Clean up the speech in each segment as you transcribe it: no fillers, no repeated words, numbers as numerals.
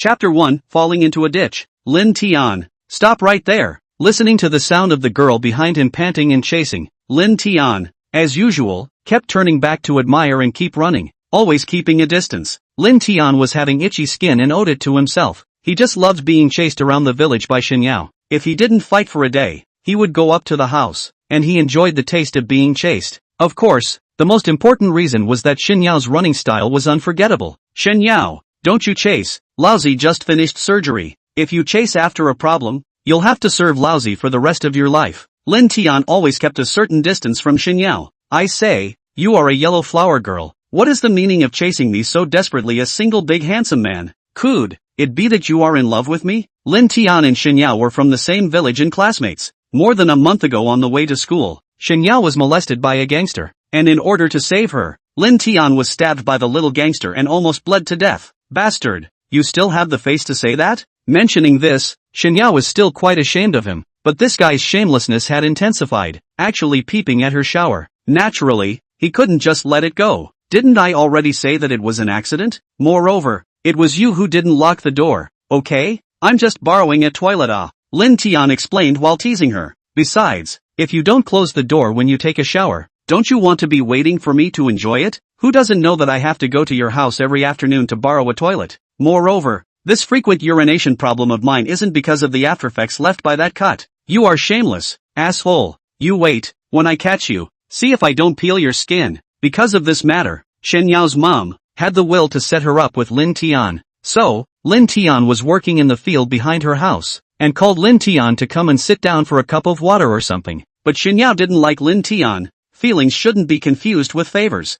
Chapter 1, Falling into a Ditch. Lin Tian. Stop right there. Listening to the sound of the girl behind him panting and chasing, Lin Tian, as usual, kept turning back to admire and keep running, always keeping a distance. Lin Tian was having itchy skin and owed it to himself. He just loved being chased around the village by Xinyao. If he didn't fight for a day, he would go up to the house, and he enjoyed the taste of being chased. Of course, the most important reason was that Xinyao's running style was unforgettable. Xinyao, don't you chase, Laozi just finished surgery. If you chase after a problem, you'll have to serve Laozi for the rest of your life. Lin Tian always kept a certain distance from Xinyao. I say, you are a yellow flower girl. What is the meaning of chasing me so desperately, a single big handsome man? Could it be that you are in love with me? Lin Tian and Xinyao were from the same village and classmates. More than a month ago on the way to school, Xinyao was molested by a gangster, and in order to save her, Lin Tian was stabbed by the little gangster and almost bled to death. Bastard, you still have the face to say that? Mentioning this, Xinyao was still quite ashamed of him, but this guy's shamelessness had intensified, actually peeping at her shower. Naturally, he couldn't just let it go. Didn't I already say that it was an accident? Moreover, it was you who didn't lock the door, okay? I'm just borrowing a toilet Lin Tian explained while teasing her. Besides, if you don't close the door when you take a shower, don't you want to be waiting for me to enjoy it? Who doesn't know that I have to go to your house every afternoon to borrow a toilet? Moreover, this frequent urination problem of mine isn't because of the aftereffects left by that cut. You are shameless, asshole. You wait, when I catch you, see if I don't peel your skin. Because of this matter, Shenyao's mom had the will to set her up with Lin Tian. So, Lin Tian was working in the field behind her house, and called Lin Tian to come and sit down for a cup of water or something. But Xinyao didn't like Lin Tian. Feelings shouldn't be confused with favors.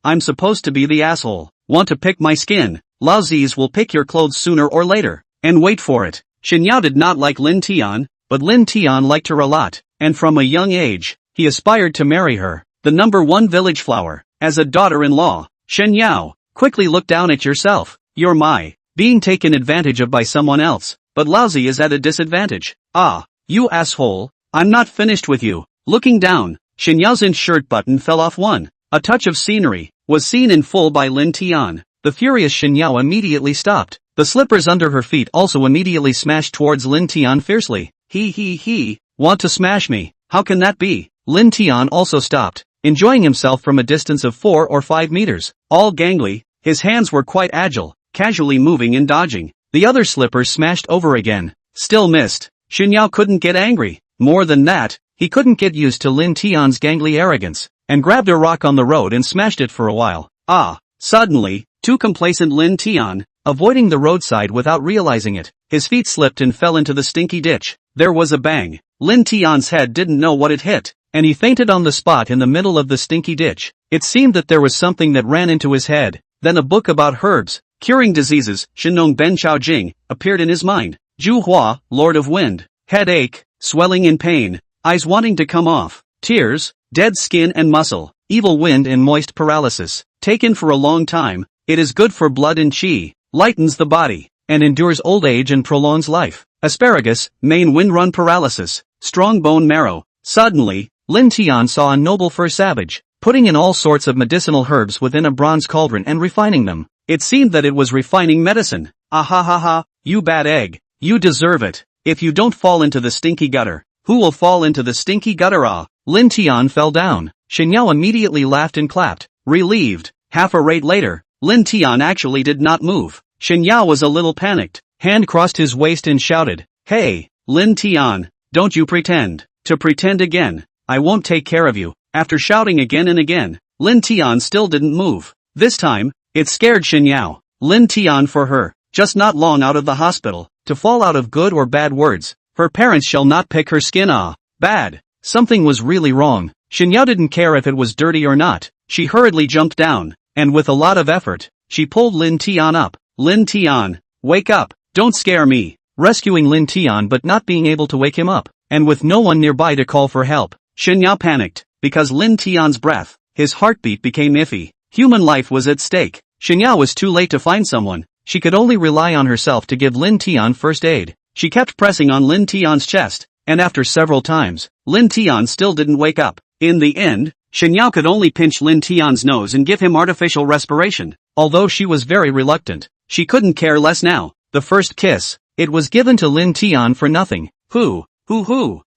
I'm supposed to be the asshole. Want to pick my skin? Laozi's will pick your clothes sooner or later. And wait for it. Xinyao did not like Lin Tian, but Lin Tian liked her a lot, and from a young age, he aspired to marry her, the number one village flower, as a daughter-in-law. Xinyao, quickly look down at yourself. You're being taken advantage of by someone else, but Laozi is at a disadvantage. You asshole, I'm not finished with you. Looking down, Shinyao's shirt button fell off. A touch of scenery was seen in full by Lin Tian. The furious Xinyao immediately stopped. The slippers under her feet also immediately smashed towards Lin Tian fiercely. Want to smash me? How can that be? Lin Tian also stopped, enjoying himself from a distance of 4 or 5 meters. All gangly, his hands were quite agile, casually moving and dodging. The other slippers smashed over again. Still missed. Xinyao couldn't get angry. More than that, he couldn't get used to Lin Tian's gangly arrogance, and grabbed a rock on the road and smashed it for a while. Suddenly, too complacent Lin Tian, avoiding the roadside without realizing it, his feet slipped and fell into the stinky ditch. There was a bang. Lin Tian's head didn't know what it hit, and he fainted on the spot in the middle of the stinky ditch. It seemed that there was something that ran into his head. Then a book about herbs, curing diseases, Shenong Ben Chao Jing, appeared in his mind. Zhu Hua, Lord of Wind. Headache, swelling in pain, eyes wanting to come off, tears, dead skin and muscle, evil wind and moist paralysis. Taken for a long time, it is good for blood and qi, lightens the body, and endures old age and prolongs life. Asparagus, main wind run paralysis, strong bone marrow. Suddenly, Lin Tian saw a noble fur savage, putting in all sorts of medicinal herbs within a bronze cauldron and refining them. It seemed that it was refining medicine. You bad egg, you deserve it. If you don't fall into the stinky gutter, who will fall into the stinky gutter? Lin Tian fell down. Xinyao immediately laughed and clapped, relieved. Half a rate later, Lin Tian actually did not move. Xinyao was a little panicked, hand crossed his waist and shouted, "Hey, Lin Tian, don't you pretend to pretend again. I won't take care of you." After shouting again and again, Lin Tian still didn't move. This time, it scared Xinyao. Lin Tian for her, just not long out of the hospital, to fall out of good or bad words. Her parents shall not pick her skin. Bad. Something was really wrong. Xinyao didn't care if it was dirty or not. She hurriedly jumped down, and with a lot of effort, she pulled Lin Tian up. Lin Tian, wake up, don't scare me. Rescuing Lin Tian but not being able to wake him up, and with no one nearby to call for help, Xinyao panicked, because Lin Tian's breath, his heartbeat became iffy. Human life was at stake. Xinyao was too late to find someone. She could only rely on herself to give Lin Tian first aid. She kept pressing on Lin Tian's chest, and after several times, Lin Tian still didn't wake up. In the end, Xinyao could only pinch Lin Tian's nose and give him artificial respiration. Although she was very reluctant, She couldn't care less now. The first kiss. It was given to Lin Tian for nothing. Who?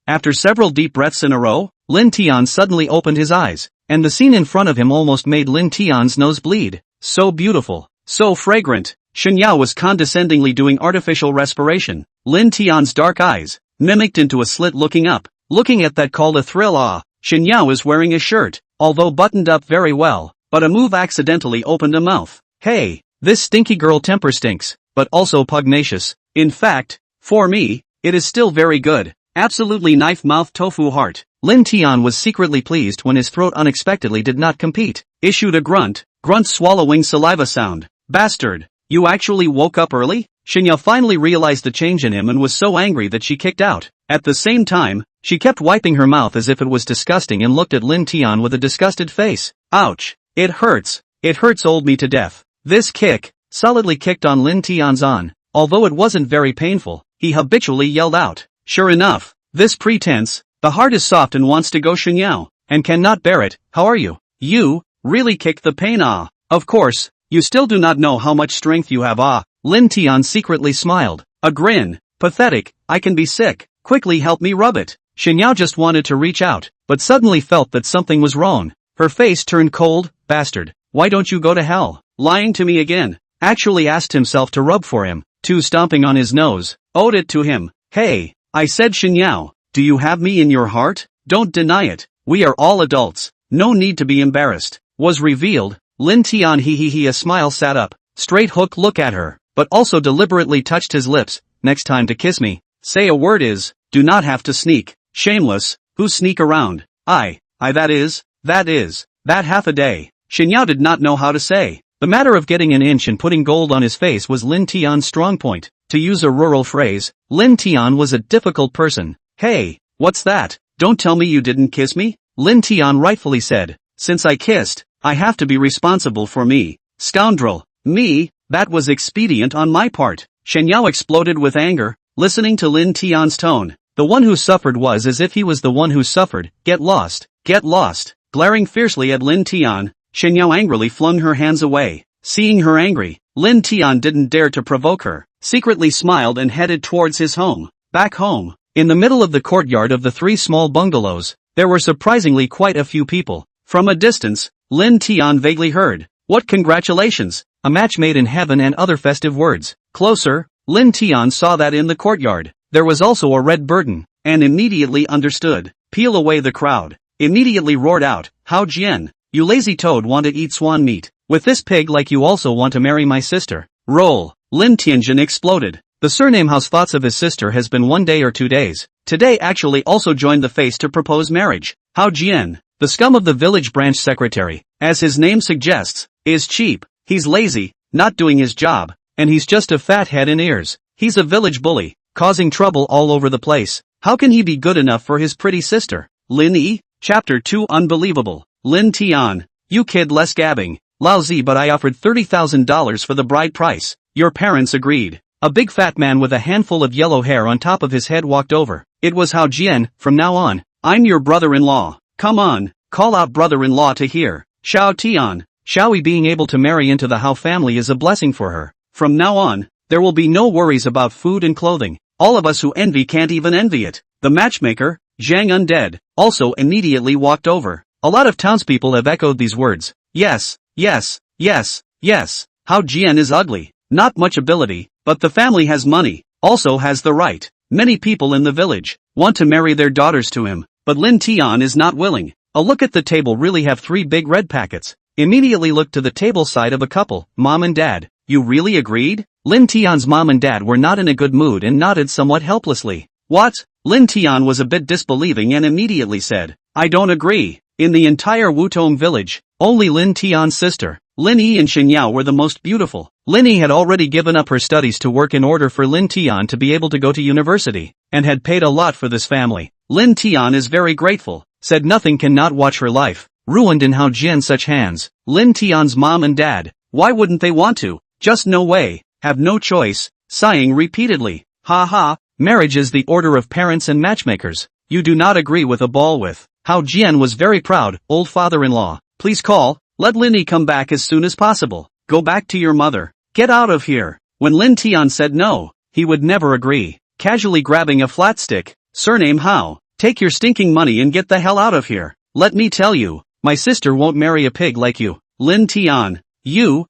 After several deep breaths in a row, Lin Tian suddenly opened his eyes, and the scene in front of him almost made Lin Tian's nose bleed. So beautiful. So fragrant. Shen Yao was condescendingly doing artificial respiration. Lin Tian's dark eyes mimicked into a slit looking up. Looking at that called a thrill. Shen Yao is wearing a shirt, although buttoned up very well, but a move accidentally opened a mouth. Hey, this stinky girl temper stinks, but also pugnacious. In fact, for me, it is still very good. Absolutely knife mouth tofu heart. Lin Tian was secretly pleased when his throat unexpectedly did not compete. Issued a grunt swallowing saliva sound. Bastard. You actually woke up early? Shen Yao finally realized the change in him and was so angry that she kicked out. At the same time, she kept wiping her mouth as if it was disgusting and looked at Lin Tian with a disgusted face. Ouch. It hurts. It hurts old me to death. This kick solidly kicked on Lin Tian's on. Although it wasn't very painful, he habitually yelled out. Sure enough, this pretense, the heart is soft and wants to go Shen Yao, and cannot bear it. How are you? You really kicked the pain. Of course, you still do not know how much strength you have. Lin Tian secretly smiled. A grin. Pathetic. I can be sick. Quickly help me rub it. Shen Yao just wanted to reach out, but suddenly felt that something was wrong. Her face turned cold. Bastard. Why don't you go to hell? Lying to me again. Actually asked himself to rub for him. Stomping on his nose. Owed it to him. Hey, I said Shen Yao, do you have me in your heart? Don't deny it. We are all adults. No need to be embarrassed. Was revealed. Lin Tian a smile sat up. Straight hook look at her, but also deliberately touched his lips. Next time to kiss me, say a word is, do not have to sneak. Shameless, who sneak around? That half a day. Shen Yao did not know how to say. The matter of getting an inch and putting gold on his face was Lin Tian's strong point. To use a rural phrase, Lin Tian was a difficult person. Hey, what's that? Don't tell me you didn't kiss me? Lin Tian rightfully said. Since I kissed, I have to be responsible for me. Scoundrel. Me? That was expedient on my part. Shen Yao exploded with anger, listening to Lin Tian's tone. The one who suffered was as if he was the one who suffered. Get lost. Get lost. Glaring fiercely at Lin Tian, Shen Yao angrily flung her hands away. Seeing her angry, Lin Tian didn't dare to provoke her, secretly smiled and headed towards his home. Back home, in the middle of the courtyard of the 3 small bungalows, there were surprisingly quite a few people. From a distance, Lin Tian vaguely heard, "What congratulations, a match made in heaven," and other festive words. Closer, Lin Tian saw that in the courtyard, there was also a red burden, and immediately understood. Peel away the crowd. Immediately roared out, "Hao Jian, you lazy toad want to eat swan meat. With this pig like you also want to marry my sister." Roll. Lin Tianjin exploded. The surname Hao's thoughts of his sister has been 1 day or 2 days. Today actually also joined the face to propose marriage. Hao Jian, the scum of the village branch secretary, as his name suggests, is cheap. He's lazy, not doing his job, and he's just a fat head in ears. He's a village bully, causing trouble all over the place. How can he be good enough for his pretty sister? Lin Yi, Chapter 2 Unbelievable. Lin Tian, you kid less gabbing. Lousy, but I offered $30,000 for the bride price. Your parents agreed. A big fat man with a handful of yellow hair on top of his head walked over. It was Hao Jian. From now on, I'm your brother-in-law. Come on, call out brother-in-law to hear. Xiao Tian, Xiaoyi being able to marry into the Hao family is a blessing for her. From now on, there will be no worries about food and clothing. All of us who envy can't even envy it. The matchmaker, Zhang Undead, also immediately walked over. A lot of townspeople have echoed these words. Yes, yes, yes, yes. Hao Jian is ugly, not much ability, but the family has money, also has the right. Many people in the village want to marry their daughters to him, but Lin Tian is not willing. A look at the table really have 3 big red packets. Immediately looked to the table side of a couple, mom and dad. You really agreed? Lin Tian's mom and dad were not in a good mood and nodded somewhat helplessly. What? Lin Tian was a bit disbelieving and immediately said, I don't agree. In the entire Wutong village, only Lin Tian's sister, Lin Yi and Shen Yao were the most beautiful. Lin Yi had already given up her studies to work in order for Lin Tian to be able to go to university, and had paid a lot for this family. Lin Tian is very grateful, said nothing can not watch her life ruined in Hao Jian such hands. Lin Tian's mom and dad, why wouldn't they want to? Just no way, have no choice, sighing repeatedly. Ha ha, marriage is the order of parents and matchmakers. You do not agree with a ball with. Hao Jian was very proud. Old father-in-law, please call, let Lin Yi come back as soon as possible. Go back to your mother. Get out of here. When Lin Tian said no, he would never agree. Casually grabbing a flat stick, surname How, take your stinking money and get the hell out of here. Let me tell you, my sister won't marry a pig like you. Lin Tian. You.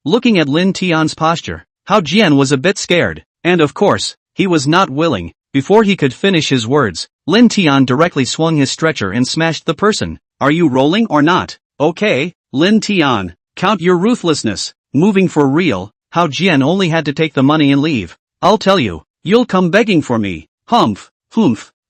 Looking at Lin Tian's posture, Hao Jian was a bit scared, and of course, he was not willing. Before he could finish his words, Lin Tian directly swung his stretcher and smashed the person. Are you rolling or not? Okay, Lin Tian, count your ruthlessness. Moving for real, Hao Jian only had to take the money and leave. I'll tell you, you'll come begging for me. Humph.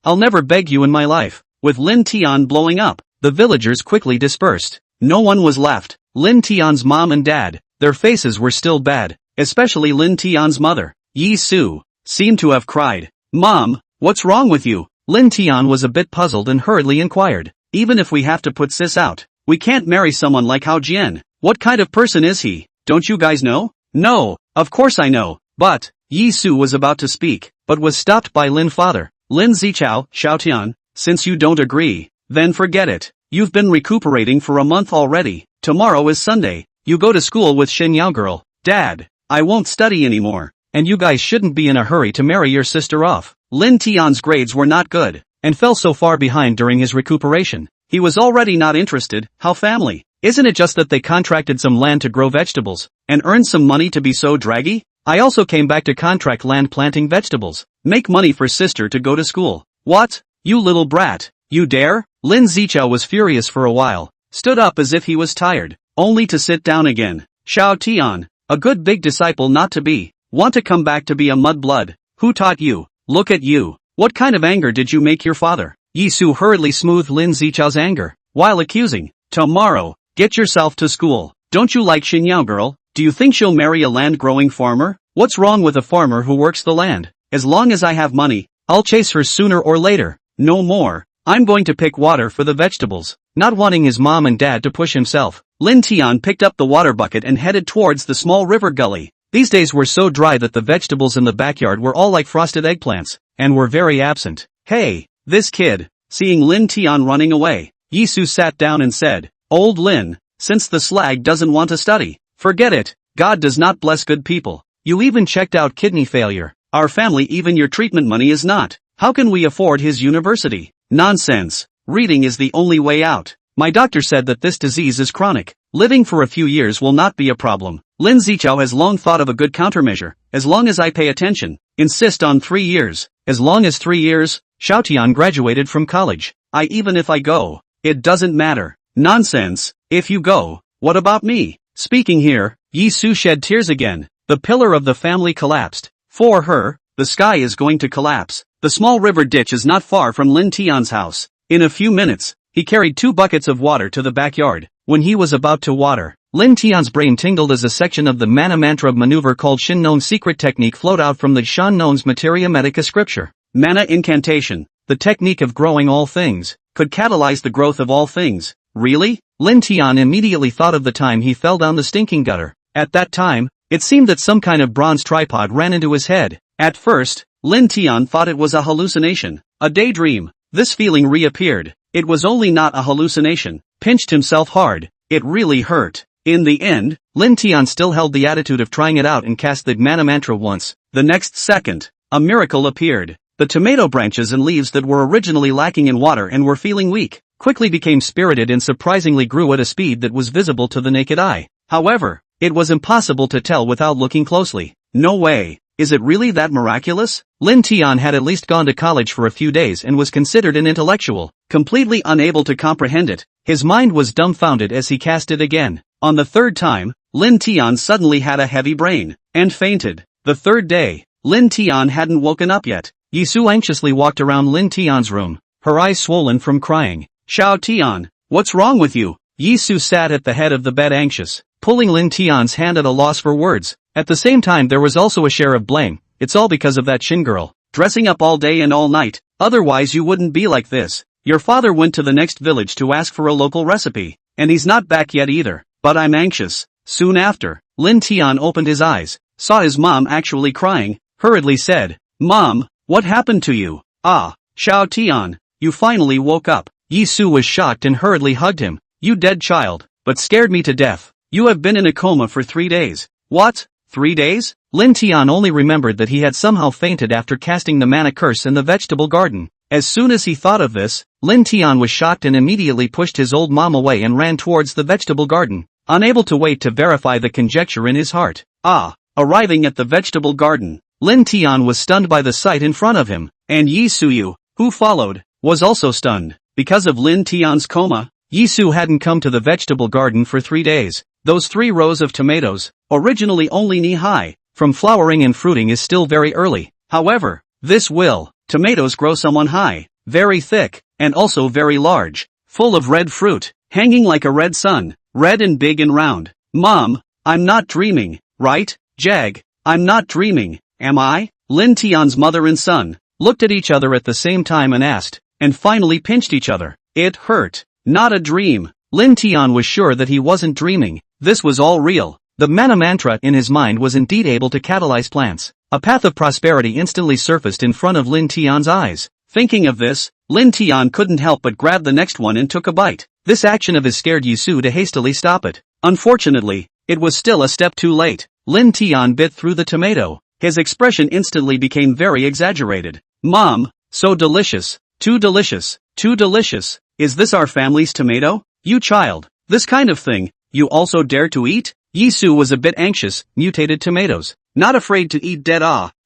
I'll never beg you in my life. With Lin Tian blowing up, the villagers quickly dispersed. No one was left. Lin Tian's mom and dad, their faces were still bad, especially Lin Tian's mother, Yi Su, seemed to have cried. Mom, what's wrong with you? Lin Tian was a bit puzzled and hurriedly inquired. Even if we have to put sis out, we can't marry someone like Hao Jian. What kind of person is he? Don't you guys know? No, of course I know. But, Yi Su was about to speak, but was stopped by Lin father. Lin Zichao, Xiaotian, since you don't agree, then forget it. You've been recuperating for a month already. Tomorrow is Sunday. You go to school with Xin Yao girl. Dad, I won't study anymore. And you guys shouldn't be in a hurry to marry your sister off. Lin Tian's grades were not good, and fell so far behind during his recuperation. He was already not interested. How family? Isn't it just that they contracted some land to grow vegetables, and earned some money to be so draggy? I also came back to contract land planting vegetables. Make money for sister to go to school. What? You little brat. You dare? Lin Zichao was furious for a while, stood up as if he was tired, only to sit down again. Xiao Tian, a good big disciple not to be. Want to come back to be a mudblood? Who taught you? Look at you. What kind of anger did you make your father? Yi Su hurriedly smoothed Lin Zichao's anger, while accusing. Tomorrow, get yourself to school. Don't you like Xin Yao girl? Do you think she'll marry a land-growing farmer? What's wrong with a farmer who works the land? As long as I have money, I'll chase her sooner or later. No more. I'm going to pick water for the vegetables. Not wanting his mom and dad to push himself, Lin Tian picked up the water bucket and headed towards the small river gully. These days were so dry that the vegetables in the backyard were all like frosted eggplants, and were very absent. Hey, this kid. Seeing Lin Tian running away, Yi Su sat down and said, Old Lin, since the slag doesn't want to study, forget it. God does not bless good people. You even checked out kidney failure. Our family even your treatment money is not. How can we afford his university? Nonsense. Reading is the only way out. My doctor said that this disease is chronic. Living for a few years will not be a problem. Lin Zichao has long thought of a good countermeasure. As long as I pay attention. Insist on 3 years. As long as 3 years. Xiaotian graduated from college. Even if I go, it doesn't matter. Nonsense. If you go, what about me? Speaking here, Yi Su shed tears again. The pillar of the family collapsed. For her, the sky is going to collapse. The small river ditch is not far from Lin Tian's house. In a few minutes, he carried 2 buckets of water to the backyard. When he was about to water, Lin Tian's brain tingled as a section of the mana mantra maneuver called Shin Non's secret technique flowed out from the Shan Non's Materia Medica scripture. Mana incantation, the technique of growing all things, could catalyze the growth of all things. Really? Lin Tian immediately thought of the time he fell down the stinking gutter. At that time, it seemed that some kind of bronze tripod ran into his head. At first, Lin Tian thought it was a hallucination, a daydream. This feeling reappeared. It was only not a hallucination. Pinched himself hard. It really hurt. In the end, Lin Tian still held the attitude of trying it out and cast the mana mantra once. The next second, a miracle appeared. The tomato branches and leaves that were originally lacking in water and were feeling weak, quickly became spirited and surprisingly grew at a speed that was visible to the naked eye. However, it was impossible to tell without looking closely. No way. Is it really that miraculous? Lin Tian had at least gone to college for a few days and was considered an intellectual, completely unable to comprehend it. His mind was dumbfounded as he cast it again. On the 3rd time, Lin Tian suddenly had a heavy brain, and fainted. The 3rd day, Lin Tian hadn't woken up yet. Yi Su anxiously walked around Lin Tian's room, her eyes swollen from crying. Xiao Tian, what's wrong with you? Yi Su sat at the head of the bed anxious, pulling Lin Tian's hand at a loss for words. At the same time there was also a share of blame. It's all because of that Shin girl, dressing up all day and all night. Otherwise you wouldn't be like this. Your father went to the next village to ask for a local recipe, and he's not back yet either. But I'm anxious. Soon after, Lin Tian opened his eyes, saw his mom actually crying, hurriedly said, Mom, what happened to you? Ah, Xiao Tian, you finally woke up. Yi Su was shocked and hurriedly hugged him. You dead child, but scared me to death. You have been in a coma for 3 days. What? 3 days? Lin Tian only remembered that he had somehow fainted after casting the mana curse in the vegetable garden. As soon as he thought of this, Lin Tian was shocked and immediately pushed his old mom away and ran towards the vegetable garden, unable to wait to verify the conjecture in his heart. Arriving at the vegetable garden, Lin Tian was stunned by the sight in front of him, and Yi Suyu, who followed, was also stunned. Because of Lin Tian's coma, Yi Su hadn't come to the vegetable garden for 3 days. Those 3 rows of tomatoes, originally only knee-high, from flowering and fruiting is still very early. However, tomatoes grow someone high, very thick, and also very large, full of red fruit, hanging like a red sun, red and big and round. Mom, I'm not dreaming, right? Jag, I'm not dreaming, am I? Lin Tian's mother and son looked at each other at the same time and asked, and finally pinched each other. It hurt. Not a dream. Lin Tian was sure that he wasn't dreaming, this was all real. The mana mantra in his mind was indeed able to catalyze plants. A path of prosperity instantly surfaced in front of Lin Tian's eyes. Thinking of this, Lin Tian couldn't help but grab the next one and took a bite. This action of his scared Yisu to hastily stop it. Unfortunately, it was still a step too late. Lin Tian bit through the tomato. His expression instantly became very exaggerated. Mom, so delicious, too delicious, too delicious. Is this our family's tomato? You child, this kind of thing, you also dare to eat? Yisu was a bit anxious. Mutated tomatoes. Not afraid to eat dead.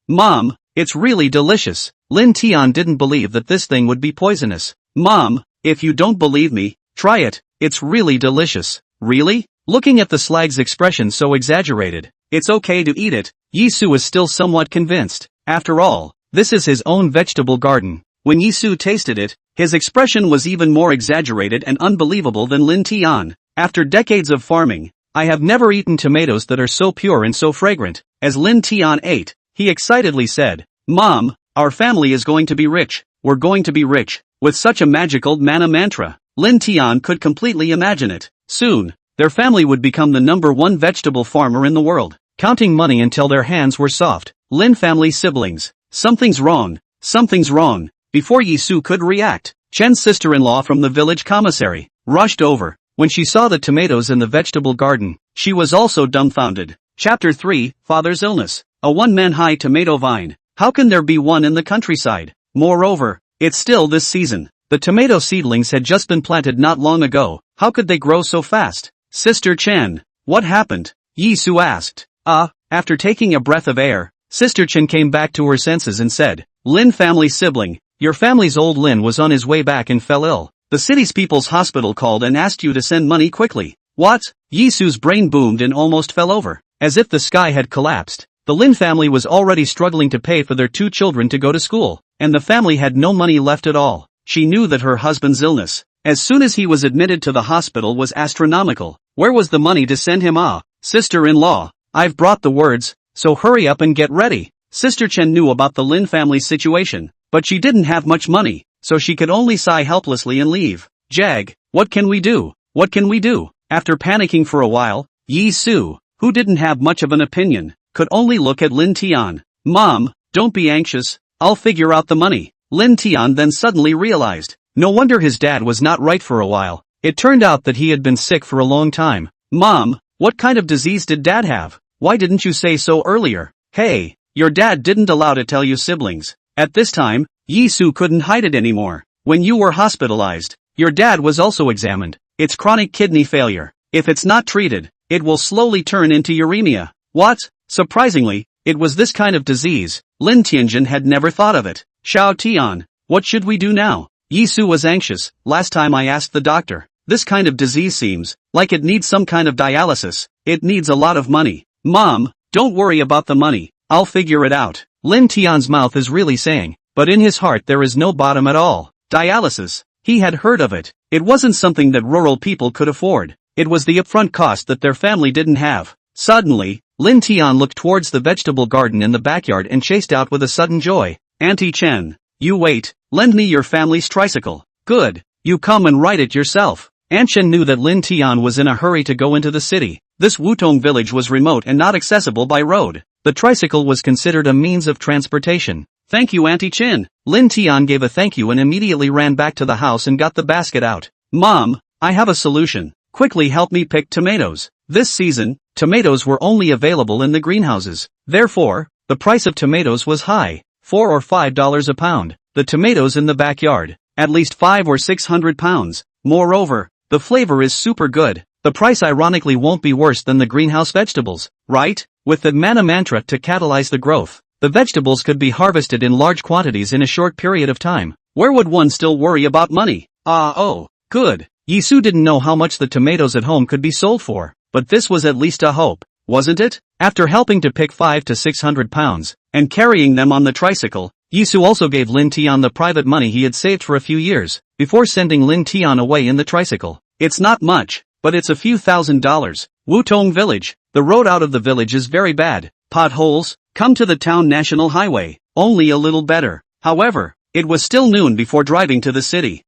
Mom, it's really delicious. Lin Tian didn't believe that this thing would be poisonous. Mom, if you don't believe me, try it, it's really delicious. Really? Looking at the slag's expression so exaggerated, it's okay to eat it, Yisu is still somewhat convinced. After all, this is his own vegetable garden. When Yisu tasted it, his expression was even more exaggerated and unbelievable than Lin Tian. After decades of farming, I have never eaten tomatoes that are so pure and so fragrant. As Lin Tian ate, he excitedly said, Mom, our family is going to be rich. We're going to be rich. With such a magical mana mantra, Lin Tian could completely imagine it. Soon, their family would become the #1 vegetable farmer in the world, counting money until their hands were soft. Lin family siblings. Something's wrong. Something's wrong. Before Yisu could react, Chen's sister-in-law from the village commissary rushed over. When she saw the tomatoes in the vegetable garden, she was also dumbfounded. Chapter 3, Father's Illness. A one-man-high tomato vine. How can there be one in the countryside? Moreover, it's still this season. The tomato seedlings had just been planted not long ago. How could they grow so fast? Sister Chen, what happened? Yisu asked. After taking a breath of air, Sister Chen came back to her senses and said, Lin family sibling, your family's old Lin was on his way back and fell ill. The city's people's hospital called and asked you to send money quickly. What? Yisu's brain boomed and almost fell over, as if the sky had collapsed. The Lin family was already struggling to pay for their 2 children to go to school, and the family had no money left at all. She knew that her husband's illness, as soon as he was admitted to the hospital, was astronomical. Where was the money to send him? Sister-in-law, I've brought the words, so hurry up and get ready. Sister Chen knew about the Lin family's situation, but she didn't have much money, so she could only sigh helplessly and leave. Jag, what can we do? What can we do? After panicking for a while, Yi Su, who didn't have much of an opinion, could only look at Lin Tian. Mom, don't be anxious, I'll figure out the money. Lin Tian then suddenly realized, no wonder his dad was not right for a while. It turned out that he had been sick for a long time. Mom, what kind of disease did Dad have? Why didn't you say so earlier? Hey, your dad didn't allow to tell you siblings. At this time, Yi Su couldn't hide it anymore. When you were hospitalized, your dad was also examined. It's chronic kidney failure. If it's not treated, it will slowly turn into uremia. What? Surprisingly, it was this kind of disease. Lin Tianjin had never thought of it. Xiao Tian, what should we do now? Yi Su was anxious. Last time I asked the doctor, this kind of disease seems like it needs some kind of dialysis. It needs a lot of money. Mom, don't worry about the money. I'll figure it out. Lin Tian's mouth is really saying, but in his heart there is no bottom at all. Dialysis. He had heard of it. It wasn't something that rural people could afford. It was the upfront cost that their family didn't have. Suddenly, Lin Tian looked towards the vegetable garden in the backyard and chased out with a sudden joy. Auntie Chen, you wait, lend me your family's tricycle. Good, you come and ride it yourself. Aunt Chen knew that Lin Tian was in a hurry to go into the city. This Wutong village was remote and not accessible by road. The tricycle was considered a means of transportation. Thank you, Auntie Chen. Lin Tian gave a thank you and immediately ran back to the house and got the basket out. Mom, I have a solution. Quickly help me pick tomatoes. This season, tomatoes were only available in the greenhouses. Therefore, the price of tomatoes was high, $4 or $5 a pound. The tomatoes in the backyard, at least 500 or 600 pounds. Moreover, the flavor is super good. The price ironically won't be worse than the greenhouse vegetables, right? With the manhwa mantra to catalyze the growth, the vegetables could be harvested in large quantities in a short period of time. Where would one still worry about money? Oh, good. Yisu didn't know how much the tomatoes at home could be sold for, but this was at least a hope, wasn't it? After helping to pick 500 to 600 pounds, and carrying them on the tricycle, Yisu also gave Lin Tian the private money he had saved for a few years, before sending Lin Tian away in the tricycle. It's not much, but it's a few $1,000s. Wutong Village. The road out of the village is very bad. Potholes. Come to the town national highway. Only a little better. However, it was still noon before driving to the city.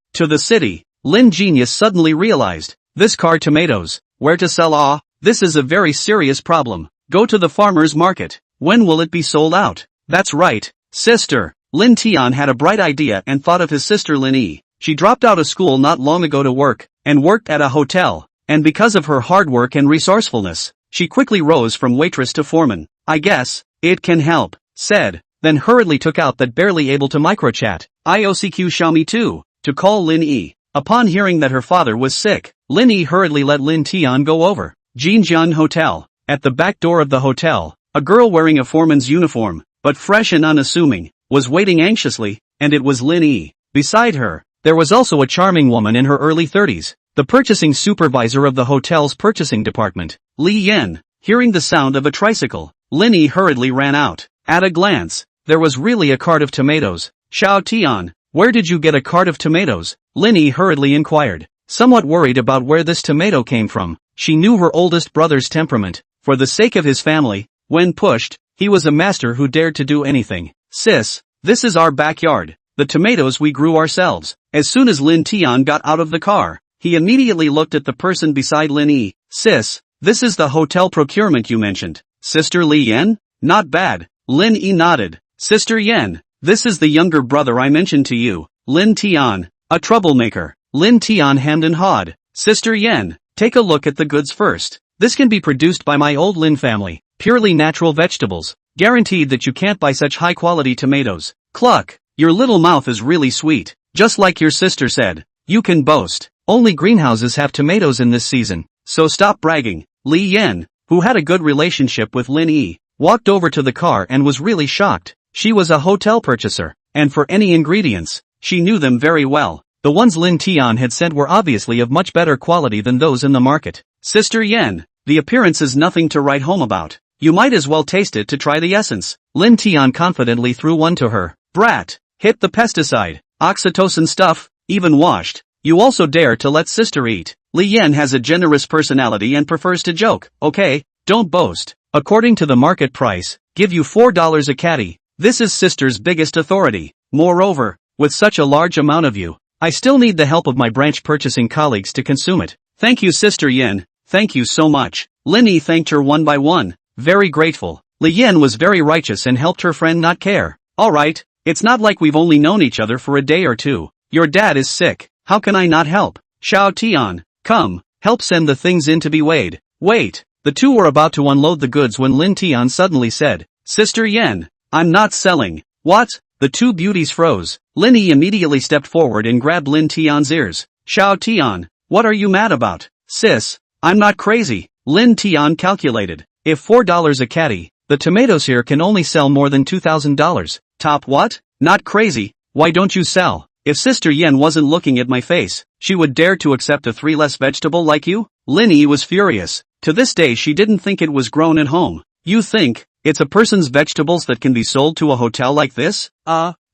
Lin Genius suddenly realized. This car tomatoes. Where to sell? This is a very serious problem. Go to the farmer's market. When will it be sold out? That's right, sister. Lin Tian had a bright idea and thought of his sister Lin Yi. She dropped out of school not long ago to work, and worked at a hotel, and because of her hard work and resourcefulness, she quickly rose from waitress to foreman. I guess it can help, said, then hurriedly took out that barely able to microchat, IOCQ Xiaomi 2, to call Lin Yi. Upon hearing that her father was sick, Lin Yi hurriedly let Lin Tian go over. Jinjian Hotel. At the back door of the hotel, a girl wearing a foreman's uniform, but fresh and unassuming, was waiting anxiously, and it was Lin Yi. Beside her, there was also a charming woman in her early 30s, the purchasing supervisor of the hotel's purchasing department, Li Yan. Hearing the sound of a tricycle, Lin Yi hurriedly ran out. At a glance, there was really a cart of tomatoes. Xiao Tian, where did you get a cart of tomatoes? Lin Yi hurriedly inquired, somewhat worried about where this tomato came from. She knew her oldest brother's temperament. For the sake of his family, when pushed, he was a master who dared to do anything. Sis, this is our backyard. The tomatoes we grew ourselves. As soon as Lin Tian got out of the car, he immediately looked at the person beside Lin Yi. Sis, this is the hotel procurement you mentioned. Sister Li Yan? Not bad. Lin Yi nodded. Sister Yan, this is the younger brother I mentioned to you. Lin Tian, a troublemaker. Lin Tian hemmed and hawed. Sister Yan, take a look at the goods first. This can be produced by my old Lin family. Purely natural vegetables. Guaranteed that you can't buy such high-quality tomatoes. Cluck, your little mouth is really sweet. Just like your sister said. You can boast. Only greenhouses have tomatoes in this season. So stop bragging. Li Yan, who had a good relationship with Lin Yi, walked over to the car and was really shocked. She was a hotel purchaser, and for any ingredients, she knew them very well. The ones Lin Tian had sent were obviously of much better quality than those in the market. Sister Yan, the appearance is nothing to write home about. You might as well taste it to try the essence. Lin Tian confidently threw one to her. Brat, hit the pesticide, oxytocin stuff, even washed. You also dare to let sister eat. Li Yan has a generous personality and prefers to joke. Okay, don't boast. According to the market price, give you $4 a caddy. This is sister's biggest authority. Moreover, with such a large amount of you, I still need the help of my branch purchasing colleagues to consume it. Thank you Sister Yan, thank you so much. Lin Yi thanked her one by one, very grateful. Li Yan was very righteous and helped her friend not care. Alright, it's not like we've only known each other for a day or two. Your dad is sick, how can I not help? Xiao Tian, come, help send the things in to be weighed. Wait, the two were about to unload the goods when Lin Tian suddenly said, Sister Yan, I'm not selling. What? The two beauties froze. Lin Yi immediately stepped forward and grabbed Lin Tian's ears. Xiao Tian, what are you mad about? Sis, I'm not crazy. Lin Tian calculated. If $4 a caddy, the tomatoes here can only sell more than $2,000. Top what? Not crazy. Why don't you sell? If Sister Yan wasn't looking at my face, she would dare to accept a 3 less vegetable like you? Lin Yi was furious. To this day she didn't think it was grown at home. You think it's a person's vegetables that can be sold to a hotel like this?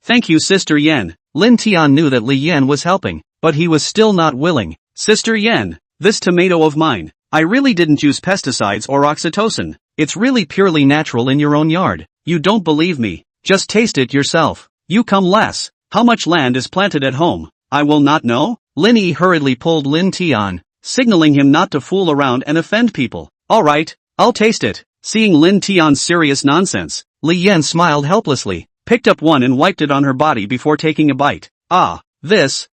Thank you Sister Yan. Lin Tian knew that Li Yan was helping, but he was still not willing. Sister Yan, this tomato of mine, I really didn't use pesticides or oxytocin. It's really purely natural in your own yard. You don't believe me? Just taste it yourself. You come less. How much land is planted at home? I will not know. Lin Yi hurriedly pulled Lin Tian, signaling him not to fool around and offend people. Alright, I'll taste it. Seeing Lin Tian's serious nonsense, Li Yan smiled helplessly, picked up one and wiped it on her body before taking a bite. This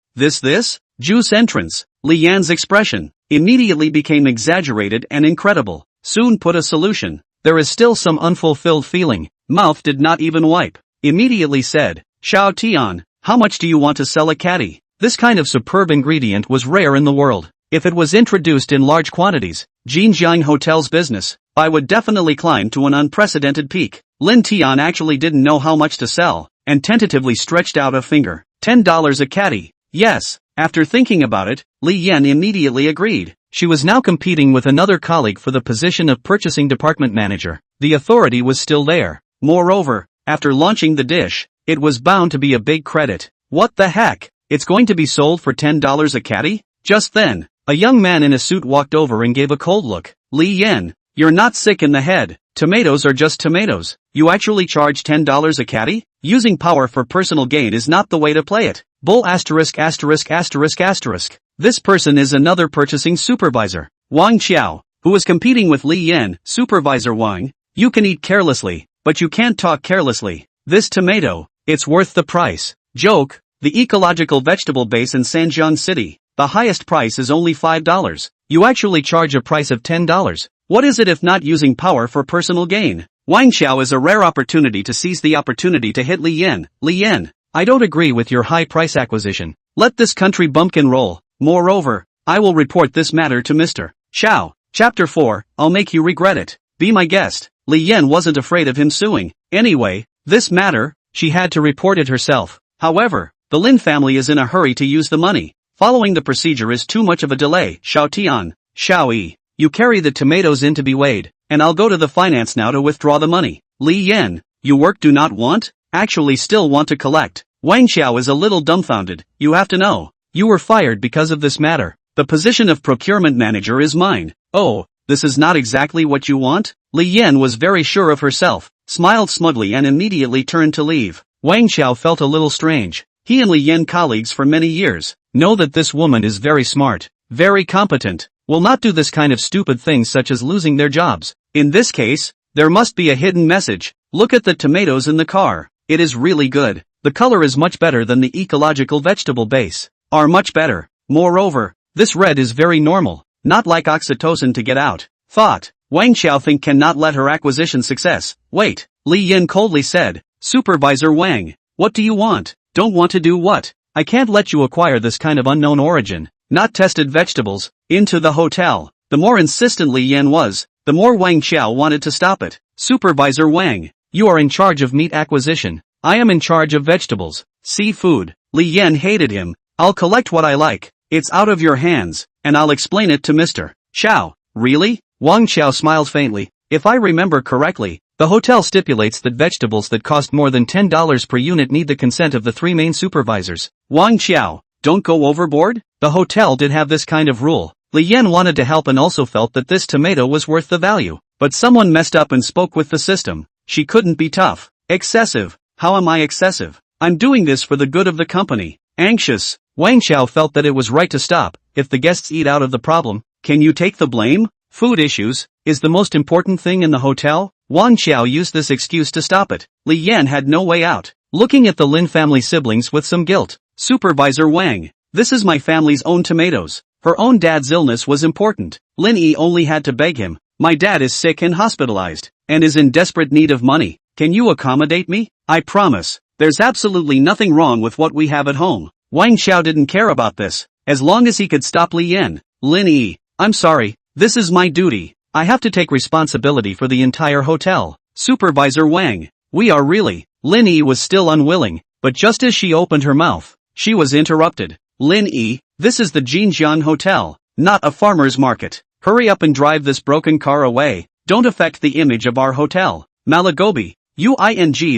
juice entrance. Li Yan's expression immediately became exaggerated and incredible. soon put a solution. There is still some unfulfilled feeling. Mouth did not even wipe. Immediately said, Xiao Tian, how much do you want to sell a caddy? This kind of superb ingredient was rare in the world. If it was introduced in large quantities, Jinjiang Hotel's business, I would definitely climb to an unprecedented peak. Lin Tian actually didn't know how much to sell, and tentatively stretched out a finger. $10 a caddy. Yes. After thinking about it, Li Yan immediately agreed. She was now competing with another colleague for the position of purchasing department manager. The authority was still there. Moreover, after launching the dish, it was bound to be a big credit. What the heck? It's going to be sold for $10 a caddy? Just then, a young man in a suit walked over and gave a cold look. Li Yan, you're not sick in the head. Tomatoes are just tomatoes. You actually charge $10 a caddy? Using power for personal gain is not the way to play it. Bull asterisk asterisk asterisk asterisk. This person is another purchasing supervisor, Wang Xiao, who was competing with Li Yan. Supervisor Wang, you can eat carelessly, but you can't talk carelessly. This tomato, it's worth the price. Joke, the ecological vegetable base in Sanjiang City, the highest price is only $5. You actually charge a price of $10. What is it if not using power for personal gain? Wang Xiao is a rare opportunity to seize the opportunity to hit Li Yan. Li Yan, I don't agree with your high price acquisition. Let this country bumpkin roll. Moreover, I will report this matter to Mr. Xiao. Chapter 4, I'll make you regret it. Be my guest. Li Yan wasn't afraid of him suing. Anyway, this matter, she had to report it herself. However, the Lin family is in a hurry to use the money. Following the procedure is too much of a delay. Xiao Tian, Xiao Yi, you carry the tomatoes in to be weighed, and I'll go to the finance now to withdraw the money. Li Yan, you work do not want? Actually still want to collect. Wang Xiao is a little dumbfounded. You have to know. You were fired because of this matter. The position of procurement manager is mine. Oh, this is not exactly what you want? Li Yan was very sure of herself, smiled smugly and immediately turned to leave. Wang Xiao felt a little strange. He and Li Yan colleagues for many years, know that this woman is very smart, very competent, will not do this kind of stupid things such as losing their jobs. In this case, there must be a hidden message. Look at the tomatoes in the car. It is really good. The color is much better than the ecological vegetable base. Are much better. Moreover, this red is very normal, not like oxytocin to get out. Thought. Wang Xiao think cannot let her acquisition success. Wait, Li Yan coldly said. Supervisor Wang, what do you want? Don't want to do what? I can't let you acquire this kind of unknown origin, not tested vegetables, into the hotel. The more insistent Li Yan was, the more Wang Xiao wanted to stop it. Supervisor Wang, you are in charge of meat acquisition. I am in charge of vegetables, seafood. Li Yan hated him. I'll collect what I like. It's out of your hands, and I'll explain it to Mr. Xiao. Really? Wang Xiao smiled faintly. If I remember correctly, the hotel stipulates that vegetables that cost more than $10 per unit need the consent of the three main supervisors. Wang Xiao, don't go overboard? The hotel did have this kind of rule. Li Yan wanted to help and also felt that this tomato was worth the value. But someone messed up and spoke with the system. She couldn't be tough. Excessive. How am I excessive? I'm doing this for the good of the company. Anxious. Wang Xiao felt that it was right to stop. If the guests eat out of the problem, can you take the blame? Food issues is the most important thing in the hotel. Wang Xiao used this excuse to stop it. Li Yan had no way out. Looking at the Lin family siblings with some guilt. Supervisor Wang, this is my family's own tomatoes. Her own dad's illness was important. Lin Yi only had to beg him. My dad is sick and hospitalized, and is in desperate need of money. Can you accommodate me? I promise. There's absolutely nothing wrong with what we have at home. Wang Xiao didn't care about this, as long as he could stop Li Yan. Lin Yi, I'm sorry, this is my duty. I have to take responsibility for the entire hotel. Supervisor Wang, we are really. Lin Yi was still unwilling, but just as she opened her mouth, she was interrupted. Lin Yi, this is the Jinjiang Hotel, not a farmer's market. Hurry up and drive this broken car away. Don't affect the image of our hotel. Malagobi,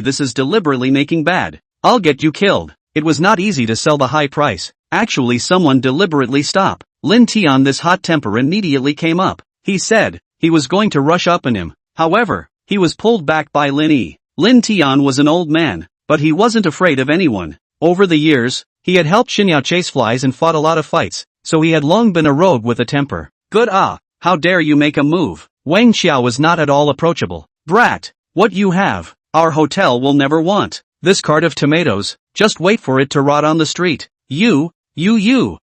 this is deliberately making bad. I'll get you killed. It was not easy to sell the high price. Actually someone deliberately stop. Lin Tian this hot temper immediately came up. He said, he was going to rush up on him. However, he was pulled back by Lin Yi. Lin Tian was an old man, but he wasn't afraid of anyone. Over the years, he had helped Xinyao chase flies and fought a lot of fights, so he had long been a rogue with a temper. Good how dare you make a move? Wang Xiao was not at all approachable. Brat, what you have, our hotel will never want. This cart of tomatoes, just wait for it to rot on the street. You.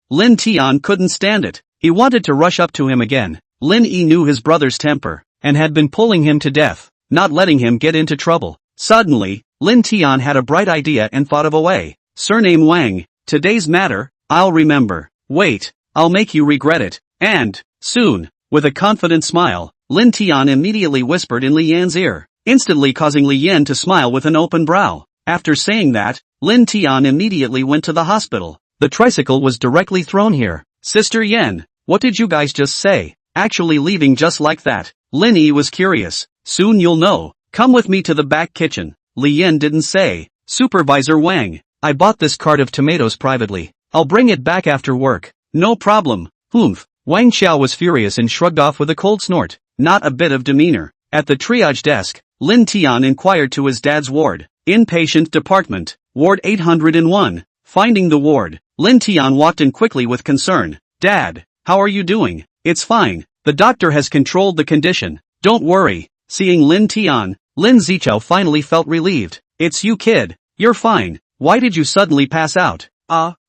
Lin Tian couldn't stand it. He wanted to rush up to him again, Lin Yi knew his brother's temper, and had been pulling him to death, not letting him get into trouble. Suddenly, Lin Tian had a bright idea and thought of a way. Surname Wang, today's matter, I'll remember. Wait, I'll make you regret it, and, soon, with a confident smile, Lin Tian immediately whispered in Li Yan's ear, instantly causing Li Yan to smile with an open brow. After saying that, Lin Tian immediately went to the hospital. The tricycle was directly thrown here. Sister Yan, what did you guys just say? Actually leaving just like that? Lin Yi was curious. Soon you'll know. Come with me to the back kitchen. Li Yan didn't say. Supervisor Wang, I bought this cart of tomatoes privately. I'll bring it back after work. No problem. Humph. Wang Xiao was furious and shrugged off with a cold snort. Not a bit of demeanor. At the triage desk, Lin Tian inquired to his dad's ward. Inpatient department, ward 801. Finding the ward, Lin Tian walked in quickly with concern. Dad, how are you doing? It's fine. The doctor has controlled the condition. Don't worry. Seeing Lin Tian, Lin Zichao finally felt relieved. It's you kid. You're fine. Why did you suddenly pass out?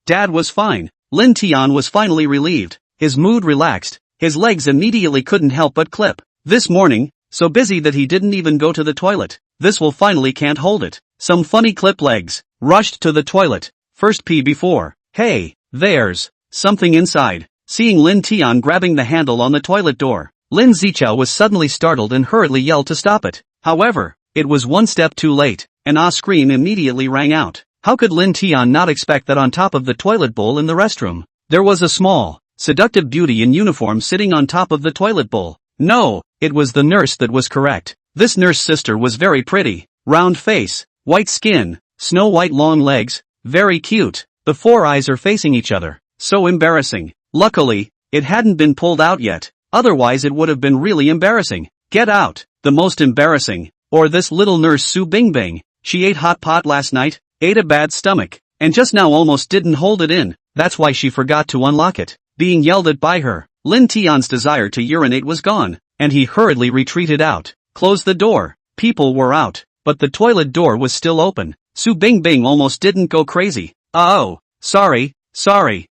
Dad was fine. Lin Tian was finally relieved. His mood relaxed. His legs immediately couldn't help but clip. This morning, so busy that he didn't even go to the toilet. This will finally can't hold it. Some funny clip legs. Rushed to the toilet. First pee before. Hey, there's something inside. Seeing Lin Tian grabbing the handle on the toilet door, Lin Zichao was suddenly startled and hurriedly yelled to stop it. However, it was one step too late. An scream immediately rang out. How could Lin Tian not expect that on top of the toilet bowl in the restroom, there was a small, seductive beauty in uniform sitting on top of the toilet bowl? No, it was the nurse that was correct. This nurse sister was very pretty. Round face, white skin, snow white long legs, very cute. The four eyes are facing each other. So embarrassing. Luckily, it hadn't been pulled out yet. Otherwise it would have been really embarrassing. Get out. The most embarrassing. Or this little nurse Su Bingbing. She ate hot pot last night, ate a bad stomach, and just now almost didn't hold it in. That's why she forgot to unlock it. Being yelled at by her, Lin Tian's desire to urinate was gone, and he hurriedly retreated out. Closed the door. People were out, but the toilet door was still open. Su Bingbing almost didn't go crazy. Oh, sorry.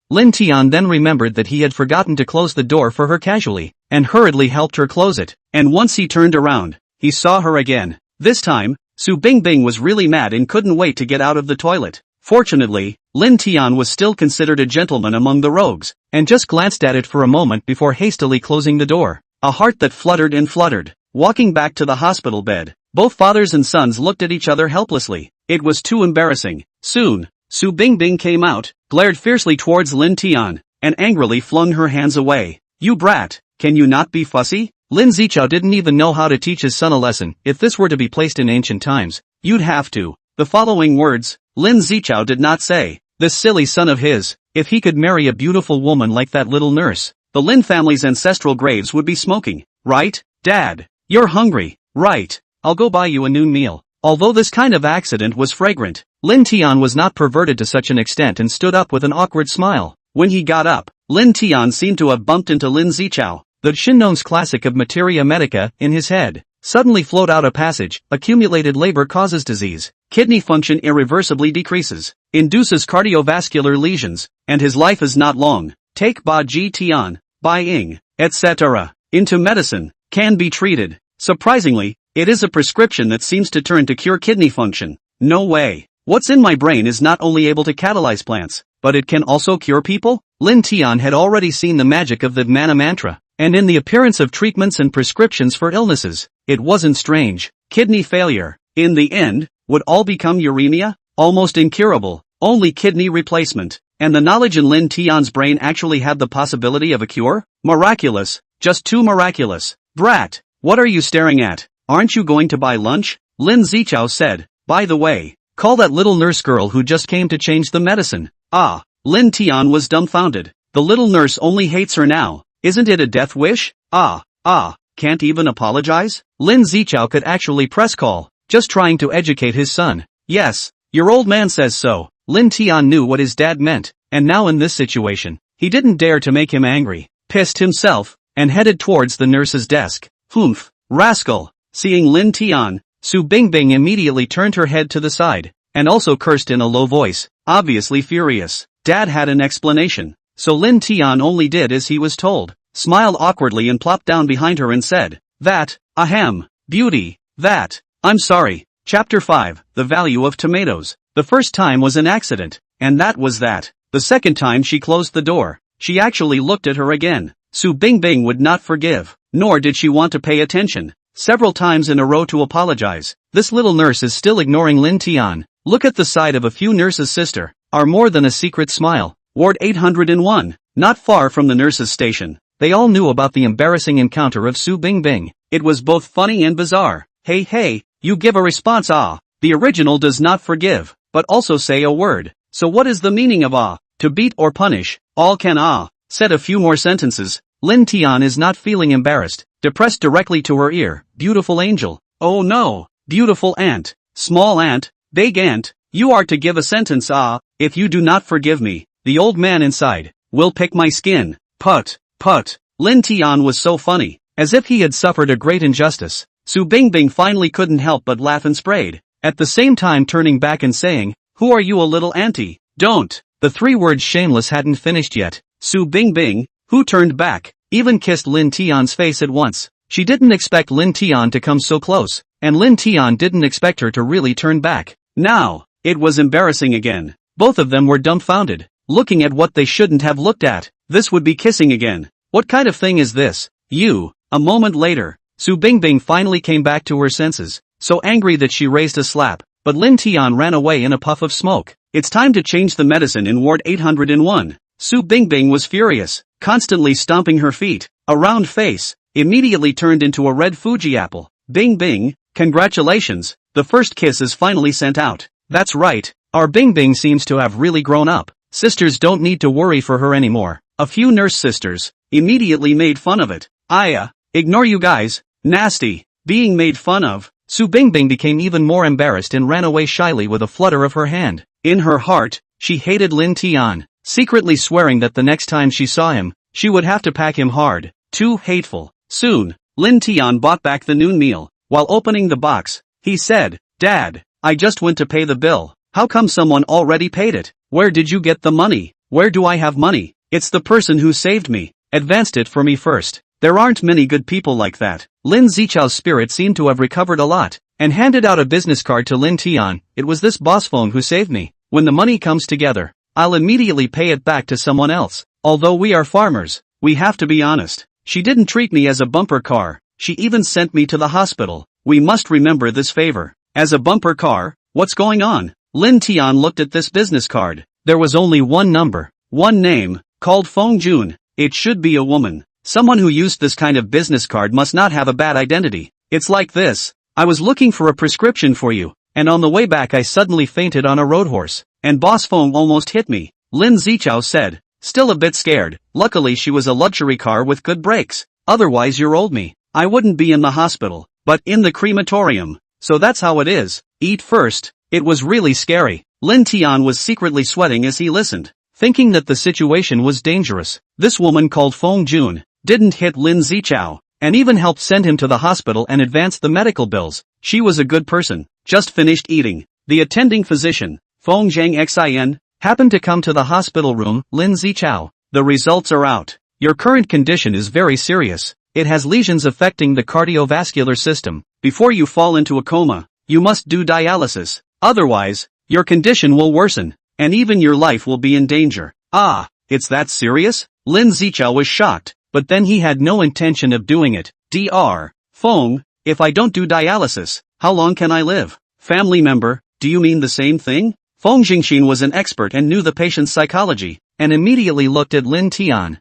Lin Tian then remembered that he had forgotten to close the door for her casually, and hurriedly helped her close it. And once he turned around, he saw her again. This time, Su Bingbing was really mad and couldn't wait to get out of the toilet. Fortunately, Lin Tian was still considered a gentleman among the rogues, and just glanced at it for a moment before hastily closing the door. A heart that fluttered and fluttered. Walking back to the hospital bed, both fathers and sons looked at each other helplessly. It was too embarrassing. Soon, Su Bingbing came out, glared fiercely towards Lin Tian, and angrily flung her hands away. You brat, can you not be fussy? Lin Zichao didn't even know how to teach his son a lesson. If this were to be placed in ancient times, you'd have to. The following words, Lin Zichao did not say. This silly son of his, if he could marry a beautiful woman like that little nurse, the Lin family's ancestral graves would be smoking. Right, Dad? You're hungry, right? I'll go buy you a noon meal. Although this kind of accident was flagrant, Lin Tian was not perverted to such an extent and stood up with an awkward smile. When he got up, Lin Tian seemed to have bumped into Lin Zichao. The Shinnong's classic of materia medica in his head suddenly flowed out a passage. Accumulated labor causes disease. Kidney function irreversibly decreases. Induces cardiovascular lesions. And his life is not long. Take Ba Ji Tian, Bai Ying, etc. into medicine. Can be treated. Surprisingly, it is a prescription that seems to turn to cure kidney function. No way. What's in my brain is not only able to catalyze plants, but it can also cure people? Lin Tian had already seen the magic of the mana mantra, and in the appearance of treatments and prescriptions for illnesses, it wasn't strange. Kidney failure, in the end, would all become uremia? Almost incurable. Only kidney replacement. And the knowledge in Lin Tian's brain actually had the possibility of a cure? Miraculous. Just too miraculous. Brat, what are you staring at? Aren't you going to buy lunch? Lin Zichao said. By the way, call that little nurse girl who just came to change the medicine. Lin Tian was dumbfounded. The little nurse only hates her now. Isn't it a death wish? Can't even apologize? Lin Zichao could actually press call, just trying to educate his son. Yes, your old man says so. Lin Tian knew what his dad meant, and now in this situation, he didn't dare to make him angry. Pissed himself, and headed towards the nurse's desk. Humph, rascal. Seeing Lin Tian, Su Bingbing immediately turned her head to the side, and also cursed in a low voice, obviously furious. Dad had an explanation, so Lin Tian only did as he was told. smiled awkwardly and plopped down behind her and said, "That, ahem, beauty, that, I'm sorry." Chapter 5, The Value of Tomatoes. The first time was an accident, and that was that. The second time she closed the door, she actually looked at her again. Su Bingbing would not forgive, nor did she want to pay attention. Several times in a row to apologize. This little nurse is still ignoring Lin Tian. Look at the side of a few nurses' sister, are more than a secret smile. Ward 801, not far from the nurses' station. They all knew about the embarrassing encounter of Su Bingbing. It was both funny and bizarre. Hey, you give a response ah. The original does not forgive, but also say a word. So what is the meaning of ah? To beat or punish, all can ah. Said a few more sentences. Lin Tian is not feeling embarrassed. Depressed directly to her ear. Beautiful angel. Oh no. Beautiful ant. Small ant. Big ant. You are to give a sentence ah. If you do not forgive me, the old man inside will pick my skin. Put. Lin Tian was so funny, as if he had suffered a great injustice. Su Bingbing finally couldn't help but laugh and sprayed, at the same time turning back and saying, "Who are you, a little auntie? Don't." The 3 words shameless hadn't finished yet. Su Bingbing, who turned back, even kissed Lin Tian's face at once. She didn't expect Lin Tian to come so close, and Lin Tian didn't expect her to really turn back. Now, it was embarrassing again. Both of them were dumbfounded, looking at what they shouldn't have looked at. This would be kissing again. What kind of thing is this? You. A moment later, Su Bingbing finally came back to her senses, so angry that she raised a slap, but Lin Tian ran away in a puff of smoke. It's time to change the medicine in Ward 801. Su Bingbing was furious, constantly stomping her feet. A round face immediately turned into a red Fuji apple. Bing, congratulations, the first kiss is finally sent out. That's right, our Bingbing seems to have really grown up. Sisters don't need to worry for her anymore. A few nurse sisters immediately made fun of it. Ignore you guys, nasty. Being made fun of, Su Bingbing became even more embarrassed and ran away shyly with a flutter of her hand. In her heart, she hated Lin Tian, secretly swearing that the next time she saw him, she would have to pack him hard. Too hateful. Soon, Lin Tian bought back the noon meal. While opening the box, he said, "Dad, I just went to pay the bill. How come someone already paid it? Where did you get the money? Where do I have money? It's the person who saved me, advanced it for me first." There aren't many good people like that. Lin Zichao's spirit seemed to have recovered a lot, and handed out a business card to Lin Tian. "It was this boss phone who saved me. When the money comes together, I'll immediately pay it back to someone else. Although we are farmers, we have to be honest. She didn't treat me as a bumper car. She even sent me to the hospital. We must remember this favor." As a bumper car? What's going on? Lin Tian looked at this business card. There was only one number, one name, called Feng Jun. It should be a woman. Someone who used this kind of business card must not have a bad identity. It's like this. "I was looking for a prescription for you, and on the way back I suddenly fainted on a road horse, and Boss Feng almost hit me," Lin Zichao said, still a bit scared. "Luckily she was a luxury car with good brakes. Otherwise you rolled me. I wouldn't be in the hospital, but in the crematorium. So that's how it is. Eat first." It was really scary. Lin Tian was secretly sweating as he listened, thinking that the situation was dangerous. This woman called Feng Jun didn't hit Lin Zichao, and even helped send him to the hospital and advance the medical bills. She was a good person. Just finished eating. The attending physician, Feng Zhang Xin, happened to come to the hospital room. "Lin Zichao, the results are out. Your current condition is very serious. It has lesions affecting the cardiovascular system. Before you fall into a coma, you must do dialysis. Otherwise, your condition will worsen, and even your life will be in danger." "Ah, it's that serious?" Lin Zichao was shocked, but then he had no intention of doing it. Dr. Feng, if I don't do dialysis, how long can I live?" "Family member, do you mean the same thing?" Feng Jingxin was an expert and knew the patient's psychology, and immediately looked at Lin Tian.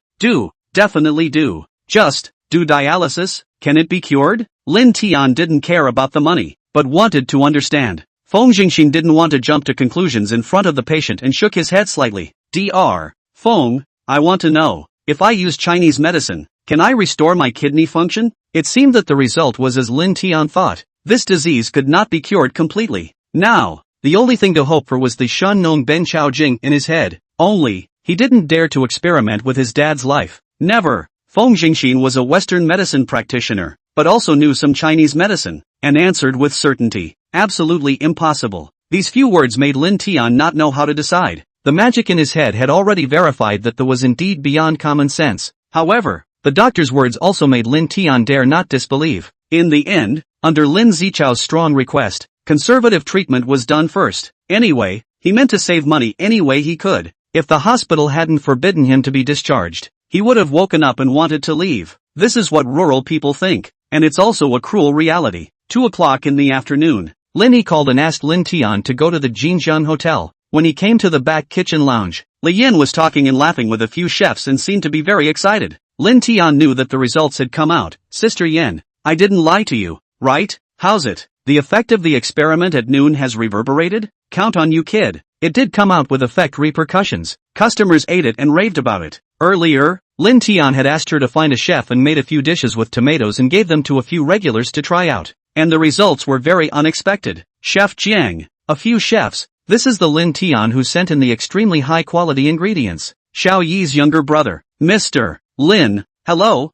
Definitely do. Just, do dialysis? Can it be cured?" Lin Tian didn't care about the money, but wanted to understand. Feng Jingxin didn't want to jump to conclusions in front of the patient and shook his head slightly. "Dr. Feng, I want to know, if I use Chinese medicine, can I restore my kidney function?" It seemed that the result was as Lin Tian thought. This disease could not be cured completely. Now, the only thing to hope for was the Shan Nong Ben Chao Jing in his head. Only, he didn't dare to experiment with his dad's life. Never. Feng Jingxin was a Western medicine practitioner, but also knew some Chinese medicine, and answered with certainty, "Absolutely impossible." These few words made Lin Tian not know how to decide. The magic in his head had already verified that there was indeed beyond common sense. However, The doctor's words also made Lin Tian dare not disbelieve. In the end, under Lin Zichao's strong request, conservative treatment was done first. Anyway, he meant to save money any way he could. If the hospital hadn't forbidden him to be discharged, he would have woken up and wanted to leave. This is what rural people think, and it's also a cruel reality. 2 o'clock in the afternoon, Lin called and asked Lin Tian to go to the Jinjiang Hotel. When he came to the back kitchen lounge, Li Yin was talking and laughing with a few chefs and seemed to be very excited. Lin Tian knew that the results had come out. Sister Yin, I didn't lie to you, right? How's it? The effect of the experiment at noon has reverberated? Count on you, kid. It did come out with effect repercussions. Customers ate it and raved about it. Earlier, Lin Tian had asked her to find a chef and made a few dishes with tomatoes and gave them to a few regulars to try out. And the results were very unexpected. Chef Jiang, a few chefs. This is the Lin Tian who sent in the extremely high-quality ingredients. Xiao Yi's younger brother, Mr. Lin. Hello.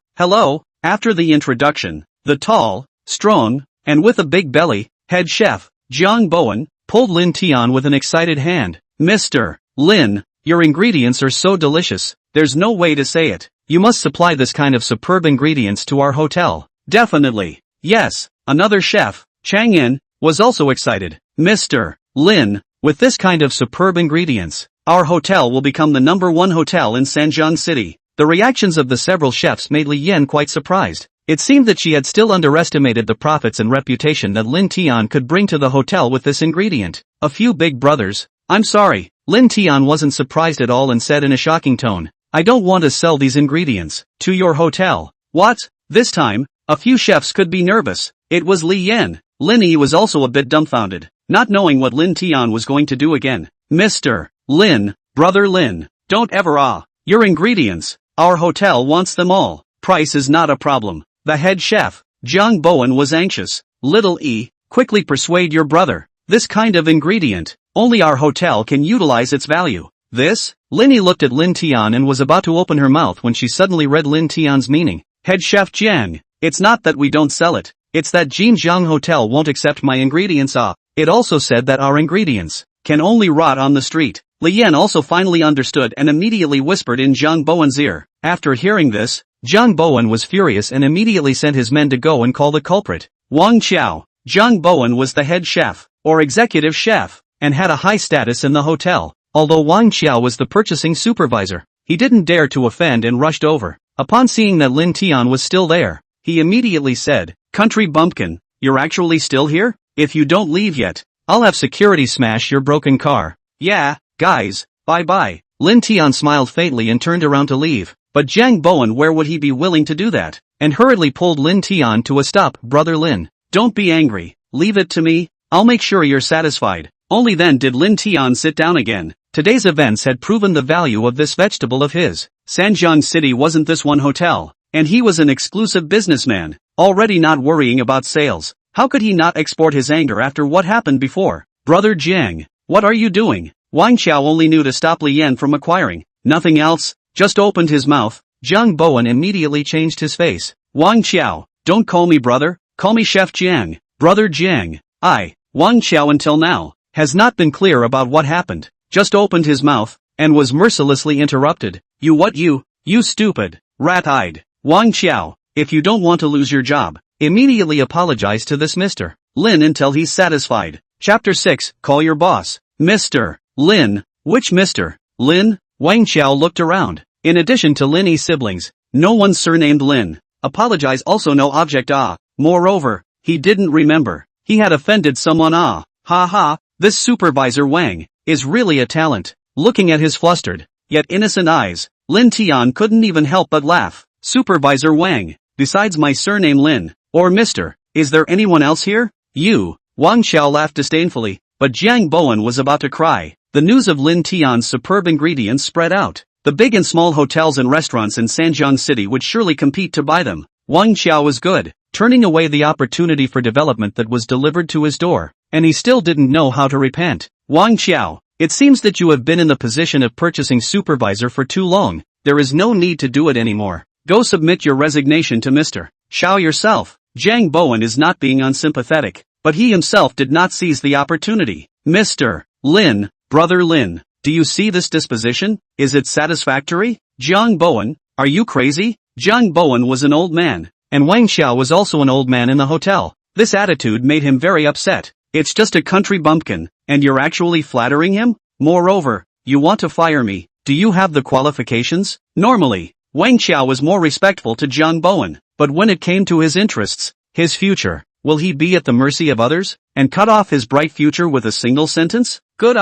After the introduction, the tall, strong, and with a big belly, head chef, Jiang Bowen, pulled Lin Tian with an excited hand. Mr. Lin, your ingredients are so delicious, there's no way to say it. You must supply this kind of superb ingredients to our hotel. Definitely. Yes. Another chef, Chang Yin, was also excited. Mr. Lin, with this kind of superb ingredients, our hotel will become the #1 hotel in Sanjiang City. The reactions of the several chefs made Li Yin quite surprised. It seemed that she had still underestimated the profits and reputation that Lin Tian could bring to the hotel with this ingredient. A few big brothers. I'm sorry. Lin Tian wasn't surprised at all and said in a shocking tone, I don't want to sell these ingredients to your hotel. What? This time, a few chefs could be nervous. It was Li Yin. Lin Yi was also a bit dumbfounded, not knowing what Lin Tian was going to do again. Mr. Lin, brother Lin, don't ever your ingredients. Our hotel wants them all. Price is not a problem. The head chef, Jiang Bowen, was anxious. Little E, quickly persuade your brother. This kind of ingredient, only our hotel can utilize its value. This? Lin Yi looked at Lin Tian and was about to open her mouth when she suddenly read Lin Tian's meaning. Head chef Jiang, it's not that we don't sell it. It's that Jinjiang Hotel won't accept my ingredients. It also said that our ingredients can only rot on the street. Li Yan also finally understood and immediately whispered in Jiang Bowen's ear. After hearing this, Jiang Bowen was furious and immediately sent his men to go and call the culprit. Wang Qiao. Jiang Bowen was the head chef, or executive chef, and had a high status in the hotel. Although Wang Qiao was the purchasing supervisor, he didn't dare to offend and rushed over. Upon seeing that Lin Tian was still there, he immediately said, Country bumpkin, you're actually still here? If you don't leave yet, I'll have security smash your broken car. Yeah, guys, bye-bye. Lin Tian smiled faintly and turned around to leave, but Jiang Bowen, where would he be willing to do that? And hurriedly pulled Lin Tian to a stop. Brother Lin, don't be angry, leave it to me, I'll make sure you're satisfied. Only then did Lin Tian sit down again. Today's events had proven the value of this vegetable of his. Sanjiang City wasn't this one hotel, and he was an exclusive businessman, already not worrying about sales. How could he not export his anger after what happened before? Brother Jiang, what are you doing? Wang Qiao only knew to stop Li Yan from acquiring. Nothing else, just opened his mouth. Jiang Bowen immediately changed his face. Wang Qiao, don't call me brother, call me Chef Jiang. Brother Jiang, Wang Qiao until now, has not been clear about what happened. Just opened his mouth, and was mercilessly interrupted. You stupid, rat-eyed. Wang Qiao, if you don't want to lose your job, immediately apologize to this Mr. Lin until he's satisfied. Chapter 6, Call Your Boss. Mr. Lin, which Mr. Lin? Wang Qiao looked around. In addition to Lin's siblings, no one surnamed Lin. Apologize also no object Moreover, he didn't remember. He had offended someone this supervisor Wang is really a talent. Looking at his flustered, yet innocent eyes, Lin Tian couldn't even help but laugh. Supervisor Wang, besides my surname Lin, or Mr., is there anyone else here? You. Wang Qiao laughed disdainfully, but Jiang Bowen was about to cry. The news of Lin Tian's superb ingredients spread out. The big and small hotels and restaurants in Sanjiang City would surely compete to buy them. Wang Qiao was good, turning away the opportunity for development that was delivered to his door, and he still didn't know how to repent. Wang Qiao, it seems that you have been in the position of purchasing supervisor for too long. There is no need to do it anymore. Go submit your resignation to Mr. Xiao yourself. Jiang Bowen is not being unsympathetic, but he himself did not seize the opportunity. Mr. Lin, brother Lin, do you see this disposition? Is it satisfactory? Jiang Bowen, are you crazy? Jiang Bowen was an old man, and Wang Xiao was also an old man in the hotel. This attitude made him very upset. It's just a country bumpkin, and you're actually flattering him? Moreover, you want to fire me. Do you have the qualifications? Normally, Wang Xiao was more respectful to Jiang Bowen, but when it came to his interests, his future, will he be at the mercy of others, and cut off his bright future with a single sentence? Good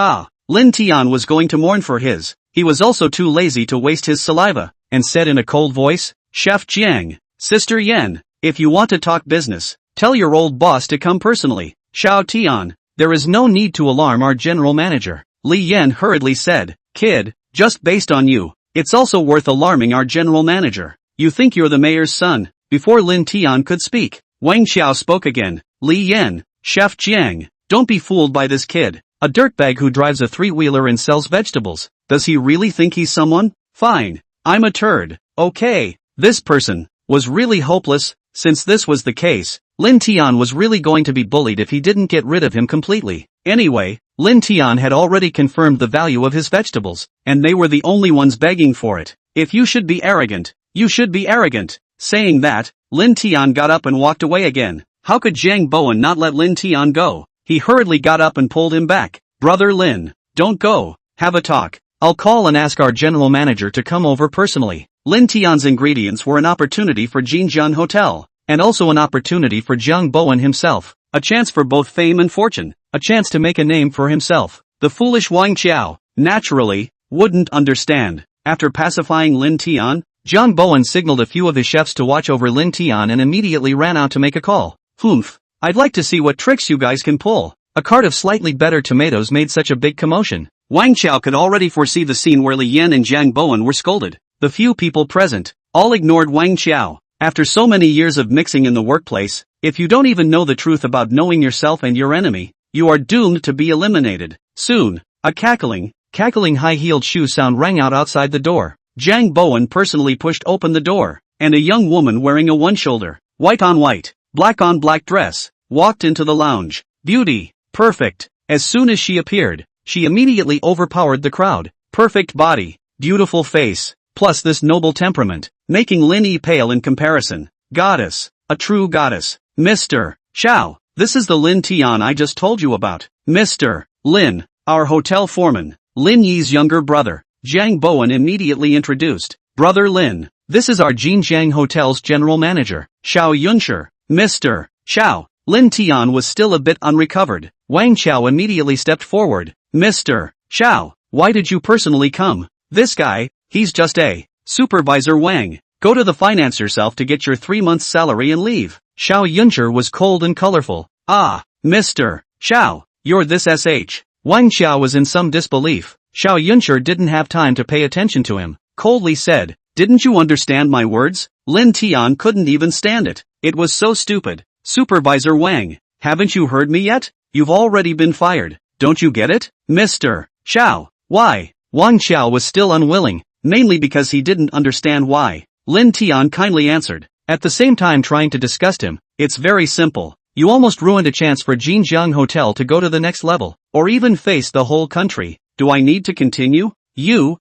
Lin Tian was going to mourn for his. He was also too lazy to waste his saliva, and said in a cold voice, Chef Jiang, Sister Yan, if you want to talk business, tell your old boss to come personally. Xiao Tian, there is no need to alarm our general manager. Li Yan hurriedly said, Kid, just based on you, it's also worth alarming our general manager. You think you're the mayor's son. Before Lin Tian could speak, Wang Xiao spoke again. Li Yan, Chef Jiang, don't be fooled by this kid. A dirtbag who drives a three-wheeler and sells vegetables. Does he really think he's someone? Fine. I'm a turd. Okay. This person was really hopeless. Since this was the case, Lin Tian was really going to be bullied if he didn't get rid of him completely. Anyway, Lin Tian had already confirmed the value of his vegetables, and they were the only ones begging for it. If you should be arrogant, you should be arrogant. Saying that, Lin Tian got up and walked away again. How could Jiang Bowen not let Lin Tian go? He hurriedly got up and pulled him back. Brother Lin, don't go. Have a talk. I'll call and ask our general manager to come over personally. Lin Tian's ingredients were an opportunity for Jinjian Hotel, and also an opportunity for Jiang Bowen himself. A chance for both fame and fortune. A chance to make a name for himself. The foolish Wang Qiao, naturally, wouldn't understand. After pacifying Lin Tian, Jiang Bowen signaled a few of his chefs to watch over Lin Tian and immediately ran out to make a call. Humph. I'd like to see what tricks you guys can pull. A cart of slightly better tomatoes made such a big commotion. Wang Qiao could already foresee the scene where Li Yan and Jiang Bowen were scolded. The few people present all ignored Wang Qiao. After so many years of mixing in the workplace, if you don't even know the truth about knowing yourself and your enemy, you are doomed to be eliminated. Soon, a cackling high-heeled shoe sound rang out outside the door. Jiang Bowen personally pushed open the door, and a young woman wearing a one-shoulder, white-on-white, black-on-black dress, walked into the lounge. Beauty. Perfect. As soon as she appeared, she immediately overpowered the crowd. Perfect body, beautiful face, plus this noble temperament, making Lin Yi pale in comparison. Goddess. A true goddess. Mr. Xiao, this is the Lin Tian I just told you about. Mr. Lin, our hotel foreman, Lin Yi's younger brother. Jiang Bowen immediately introduced. Brother Lin, this is our Jinjiang Hotel's general manager, Xiao Yunshi. Mr. Xiao. Lin Tian was still a bit unrecovered. Wang Qiao immediately stepped forward. Mr. Xiao, why did you personally come? This guy, he's just a supervisor. Wang, go to the finance yourself to get your 3 months salary and leave. Xiao Yunshi was cold and colorful. Mr. Xiao, you're this sh. Wang Qiao was in some disbelief. Xiao Yunshi didn't have time to pay attention to him. Coldly said, didn't you understand my words? Lin Tian couldn't even stand it. It was so stupid. Supervisor Wang, haven't you heard me yet? You've already been fired. Don't you get it? Mr. Xiao, why? Wang Qiao was still unwilling, mainly because he didn't understand why. Lin Tian kindly answered, at the same time trying to disgust him. It's very simple. You almost ruined a chance for Jinjiang Hotel to go to the next level, or even face the whole country. Do I need to continue? You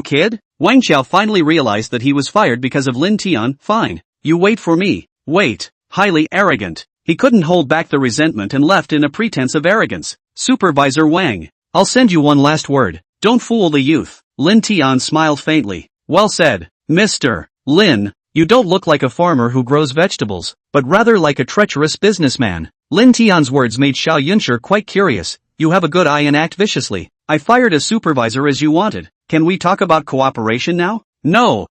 kid? Wang Qiao finally realized that he was fired because of Lin Tian. Fine. You wait for me. Wait. Highly arrogant. He couldn't hold back the resentment and left in a pretense of arrogance. Supervisor Wang, I'll send you one last word. Don't fool the youth. Lin Tian smiled faintly. Well said. Mr. Lin, you don't look like a farmer who grows vegetables, but rather like a treacherous businessman. Lin Tian's words made Xiao Yunshi quite curious. You have a good eye and act viciously. I fired a supervisor as you wanted. Can we talk about cooperation now? No.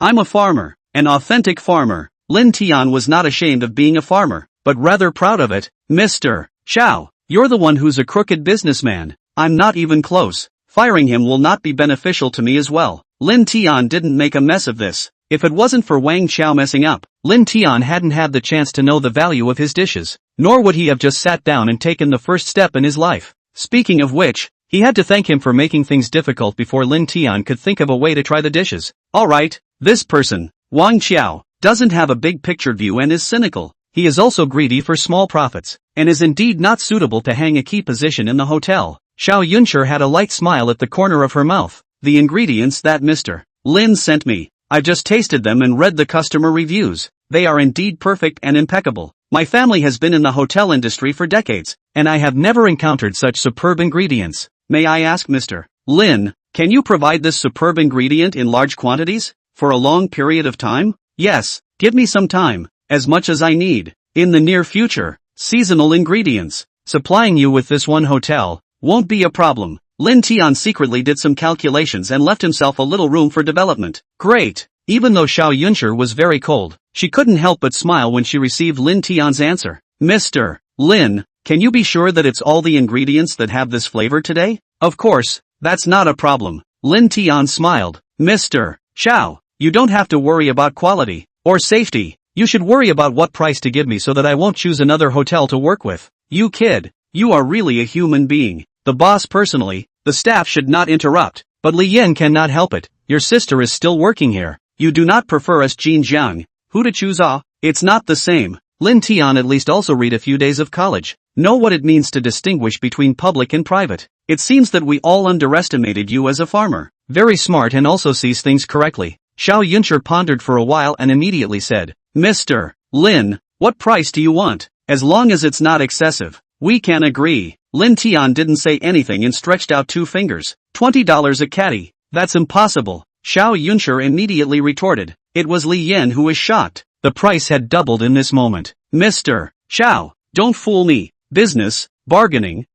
I'm a farmer. An authentic farmer. Lin Tian was not ashamed of being a farmer, but rather proud of it. Mr. Xiao, you're the one who's a crooked businessman. I'm not even close. Firing him will not be beneficial to me as well. Lin Tian didn't make a mess of this. If it wasn't for Wang Qiao messing up, Lin Tian hadn't had the chance to know the value of his dishes, nor would he have just sat down and taken the first step in his life. Speaking of which, he had to thank him for making things difficult before Lin Tian could think of a way to try the dishes. Alright, this person, Wang Qiao, doesn't have a big picture view and is cynical. He is also greedy for small profits, and is indeed not suitable to hang a key position in the hotel. Xiao Yunshi had a light smile at the corner of her mouth. The ingredients that Mr. Lin sent me, I've just tasted them and read the customer reviews. They are indeed perfect and impeccable. My family has been in the hotel industry for decades, and I have never encountered such superb ingredients. May I ask Mr. Lin, can you provide this superb ingredient in large quantities? For a long period of time? Yes, give me some time, as much as I need. In the near future, seasonal ingredients. Supplying you with this one hotel won't be a problem. Lin Tian secretly did some calculations and left himself a little room for development. Great! Even though Xiao Yunshi was very cold, she couldn't help but smile when she received Lin Tian's answer. Mr. Lin, can you be sure that it's all the ingredients that have this flavor today? Of course, that's not a problem. Lin Tian smiled. Mr. Xiao, you don't have to worry about quality or safety. You should worry about what price to give me so that I won't choose another hotel to work with. You kid, you are really a human being. The boss personally, the staff should not interrupt, but Li Yin cannot help it. Your sister is still working here. You do not prefer us Jinjiang. Who to choose? It's not the same. Lin Tian at least also read a few days of college. Know what it means to distinguish between public and private. It seems that we all underestimated you as a farmer. Very smart and also sees things correctly. Xiao Yunshi pondered for a while and immediately said, Mr. Lin, what price do you want? As long as it's not excessive, we can agree. Lin Tian didn't say anything and stretched out 2 fingers. $20 a caddy. That's impossible. Xiao Yunshi immediately retorted. It was Li Yin who was shocked. The price had doubled in this moment. Mr. Xiao, don't fool me. Business, bargaining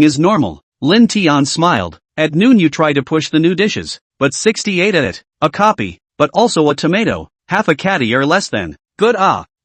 is normal. Lin Tian smiled. At noon you try to push the new dishes, but 68 at it. A copy, but also a tomato. Half a caddy or less than. Good.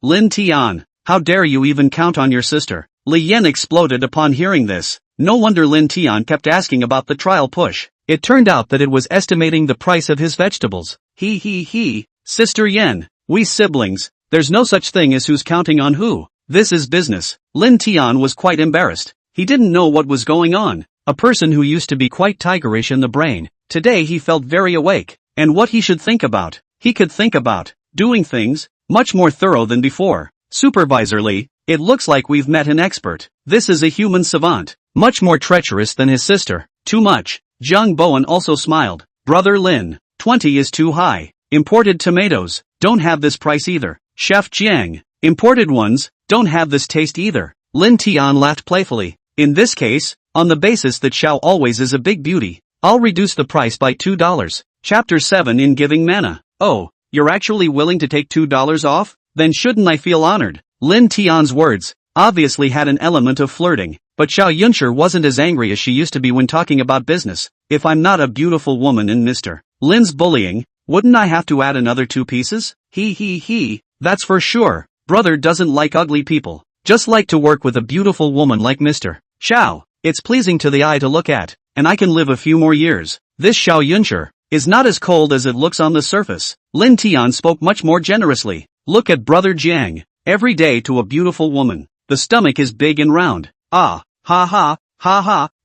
Lin Tian, how dare you even count on your sister? Li Yin exploded upon hearing this. No wonder Lin Tian kept asking about the trial push. It turned out that it was estimating the price of his vegetables. He. Sister Yen, we siblings, there's no such thing as who's counting on who. This is business. Lin Tian was quite embarrassed. He didn't know what was going on. A person who used to be quite tigerish in the brain, today he felt very awake. And what he should think about? He could think about doing things much more thorough than before. Supervisor Li, it looks like we've met an expert. This is a human savant, much more treacherous than his sister. Too much. Zhang Bowen also smiled. Brother Lin, 20 is too high. Imported tomatoes don't have this price either. Chef Jiang, imported ones don't have this taste either. Lin Tian laughed playfully. In this case, on the basis that Xiao always is a big beauty, I'll reduce the price by $2. Chapter 7 in Giving Mana. Oh, you're actually willing to take $2 off? Then shouldn't I feel honored? Lin Tian's words obviously had an element of flirting, but Xiao Yunshi wasn't as angry as she used to be when talking about business. If I'm not a beautiful woman in Mr. Lin's bullying, wouldn't I have to add another 2 pieces? He, that's for sure. Brother doesn't like ugly people. Just like to work with a beautiful woman like Mr. Xiao. It's pleasing to the eye to look at, and I can live a few more years. This Xiao Yunshi is not as cold as it looks on the surface. Lin Tian spoke much more generously. Look at Brother Jiang. Every day to a beautiful woman. The stomach is big and round. Ha,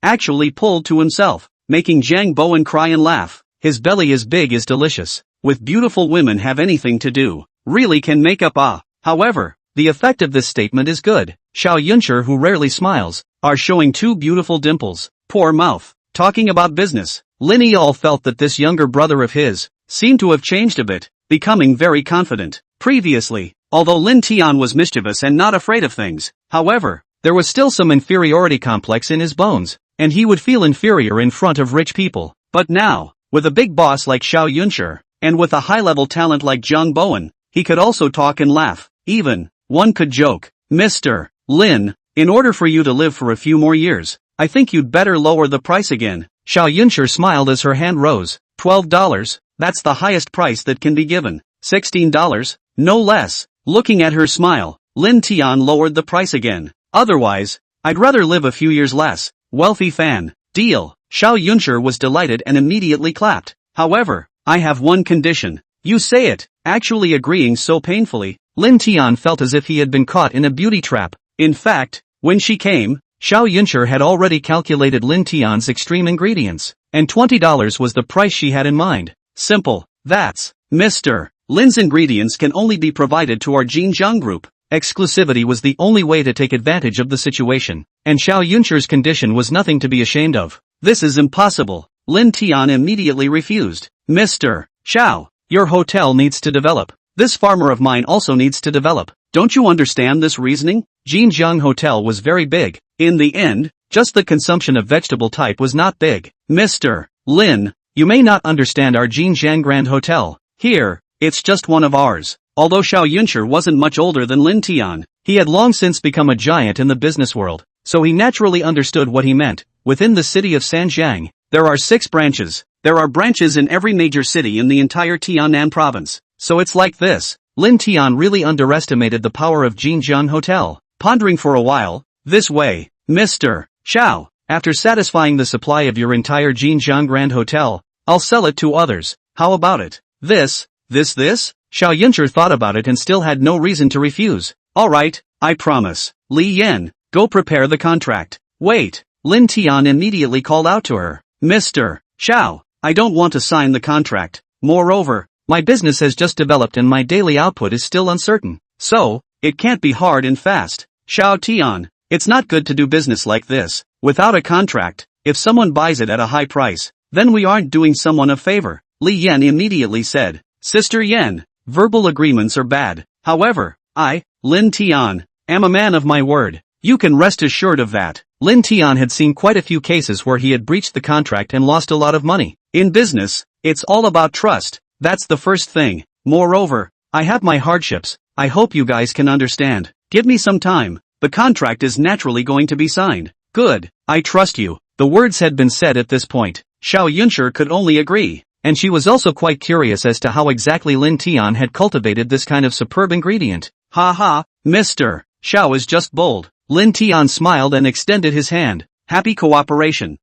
actually pulled to himself, making Zhang Bowen cry and laugh. His belly is big is delicious. With beautiful women have anything to do. Really can make up. However, the effect of this statement is good. Xiao Yunshi, who rarely smiles, are showing 2 beautiful dimples. Poor mouth. Talking about business. Lin Yal felt that this younger brother of his seemed to have changed a bit, becoming very confident. Previously, although Lin Tian was mischievous and not afraid of things, however, there was still some inferiority complex in his bones, and he would feel inferior in front of rich people. But now, with a big boss like Xiao Yunshi, and with a high-level talent like Zhang Bowen, he could also talk and laugh. Even, one could joke. Mr. Lin, in order for you to live for a few more years, I think you'd better lower the price again. Xiao Yunshi smiled as her hand rose. $12, that's the highest price that can be given. $16, no less. Looking at her smile, Lin Tian lowered the price again. Otherwise, I'd rather live a few years less. Wealthy fan. Deal. Xiao Yunshi was delighted and immediately clapped. However, I have one condition. You say it. Actually agreeing so painfully, Lin Tian felt as if he had been caught in a beauty trap. In fact, when she came, Xiao Yunshi had already calculated Lin Tian's extreme ingredients, and $20 was the price she had in mind. Simple. That's Mr. Lin's ingredients can only be provided to our Jinjiang group. Exclusivity was the only way to take advantage of the situation, and Xiao Yunshi's condition was nothing to be ashamed of. This is impossible. Lin Tian immediately refused. Mr. Xiao, Your hotel needs to develop. This farmer of mine also needs to develop. Don't you understand this reasoning? Jinjiang Hotel was very big. In the end, just the consumption of vegetable type was not big. Mr. Lin, you may not understand our Jinjiang Grand Hotel. Here, it's just one of ours. Although Xiao Yunshi wasn't much older than Lin Tian, he had long since become a giant in the business world, so he naturally understood what he meant. Within the city of Sanjiang, there are 6 branches. There are branches in every major city in the entire Tianan province. So it's like this. Lin Tian really underestimated the power of Jinjiang Hotel. Pondering for a while, this way, Mr. Xiao, after satisfying the supply of your entire Jinjiang Grand Hotel, I'll sell it to others. How about it? This? Xiao Yunshi thought about it and still had no reason to refuse. Alright, I promise. Li Yan, go prepare the contract. Wait, Lin Tian immediately called out to her. Mr. Xiao, I don't want to sign the contract. Moreover, my business has just developed and my daily output is still uncertain. So, it can't be hard and fast. Xiao Tian, it's not good to do business like this. Without a contract, if someone buys it at a high price, then we aren't doing someone a favor. Li Yan immediately said. Sister Yan, verbal agreements are bad. However, I, Lin Tian, am a man of my word. You can rest assured of that. Lin Tian had seen quite a few cases where he had breached the contract and lost a lot of money. In business, it's all about trust. That's the first thing. Moreover, I have my hardships. I hope you guys can understand. Give me some time. The contract is naturally going to be signed. Good, I trust you. The words had been said at this point. Xiao Yunshi could only agree. And she was also quite curious as to how exactly Lin Tian had cultivated this kind of superb ingredient. Mr. Xiao is just bold. Lin Tian smiled and extended his hand. Happy cooperation,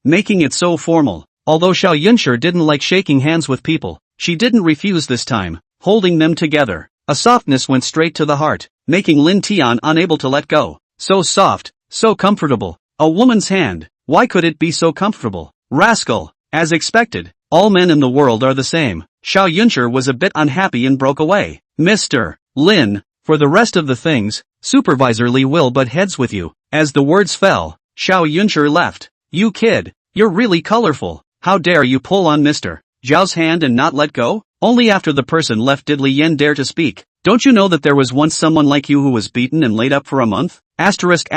making it so formal. Although Xiao Yunshi didn't like shaking hands with people, she didn't refuse this time, holding them together. A softness went straight to the heart, making Lin Tian unable to let go. So soft, so comfortable. A woman's hand. Why could it be so comfortable? Rascal. As expected, all men in the world are the same. Xiao Yunshi was a bit unhappy and broke away. Mr. Lin, for the rest of the things, Supervisor Li will butt heads with you. As the words fell, Xiao Yunshi left. You kid, you're really colorful. How dare you pull on Mr. Zhao's hand and not let go? Only after the person left did Li Yan dare to speak. Don't you know that there was once someone like you who was beaten and laid up for a month? Asterisk.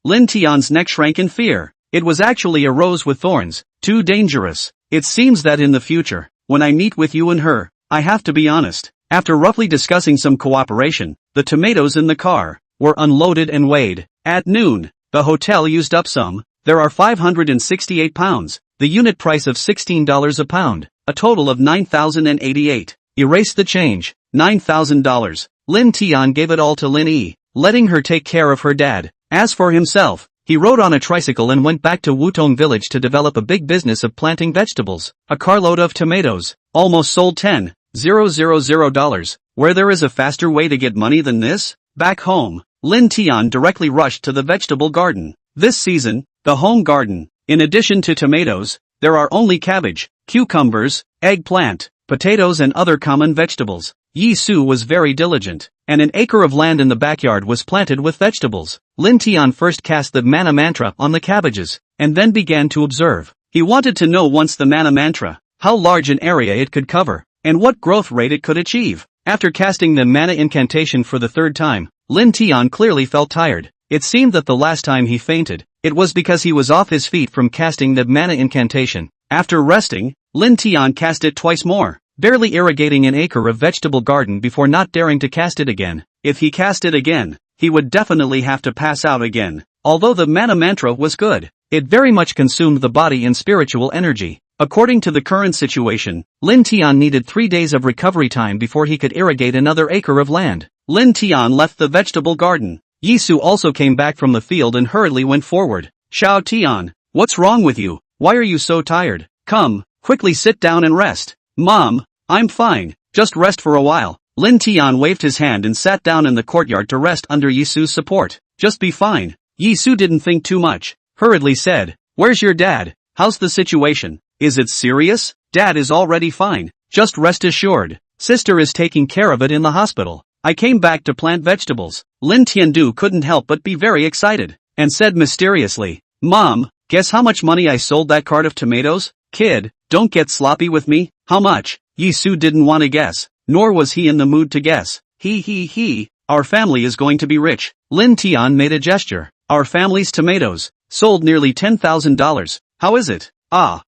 Lin Tian's neck shrank in fear. It was actually a rose with thorns. Too dangerous. It seems that in the future, when I meet with you and her, I have to be honest. After roughly discussing some cooperation, the tomatoes in the car were unloaded and weighed. At noon, the hotel used up some. There are 568 pounds, the unit price of $16 a pound, a total of 9,088. Erase the change, $9,000. Lin Tian gave it all to Lin Yi, letting her take care of her dad. As for himself, he rode on a tricycle and went back to Wutong village to develop a big business of planting vegetables. A carload of tomatoes, almost sold $10,000. Where there is a faster way to get money than this? Back home, Lin Tian directly rushed to the vegetable garden. This season, the home garden, in addition to tomatoes, there are only cabbage, cucumbers, eggplant, potatoes and other common vegetables. Yi Su was very diligent, and an acre of land in the backyard was planted with vegetables. Lin Tian first cast the mana mantra on the cabbages, and then began to observe. He wanted to know once the mana mantra, how large an area it could cover, and what growth rate it could achieve. After casting the mana incantation for the 3rd time, Lin Tian clearly felt tired. It seemed that the last time he fainted, it was because he was off his feet from casting the mana incantation. After resting, Lin Tian cast it twice more, barely irrigating an acre of vegetable garden before not daring to cast it again. If he cast it again, he would definitely have to pass out again. Although the mana mantra was good, it very much consumed the body and spiritual energy. According to the current situation, Lin Tian needed 3 days of recovery time before he could irrigate another acre of land. Lin Tian left the vegetable garden. Yi Su also came back from the field and hurriedly went forward. Xiao Tian, what's wrong with you? Why are you so tired? Come, quickly sit down and rest. Mom, I'm fine, just rest for a while. Lin Tian waved his hand and sat down in the courtyard to rest under Yi Su's support. Just be fine. Yi Su didn't think too much, hurriedly said, where's your dad? How's the situation? Is it serious? Dad is already fine, just rest assured. Sister is taking care of it in the hospital. I came back to plant vegetables. Lin Tiandu couldn't help but be very excited, and said mysteriously, Mom, guess how much money I sold that cart of tomatoes? Kid, don't get sloppy with me. How much? Yisu didn't want to guess, nor was he in the mood to guess. He, our family is going to be rich. Lin Tian made a gesture. Our family's tomatoes sold nearly $10,000. How is it? How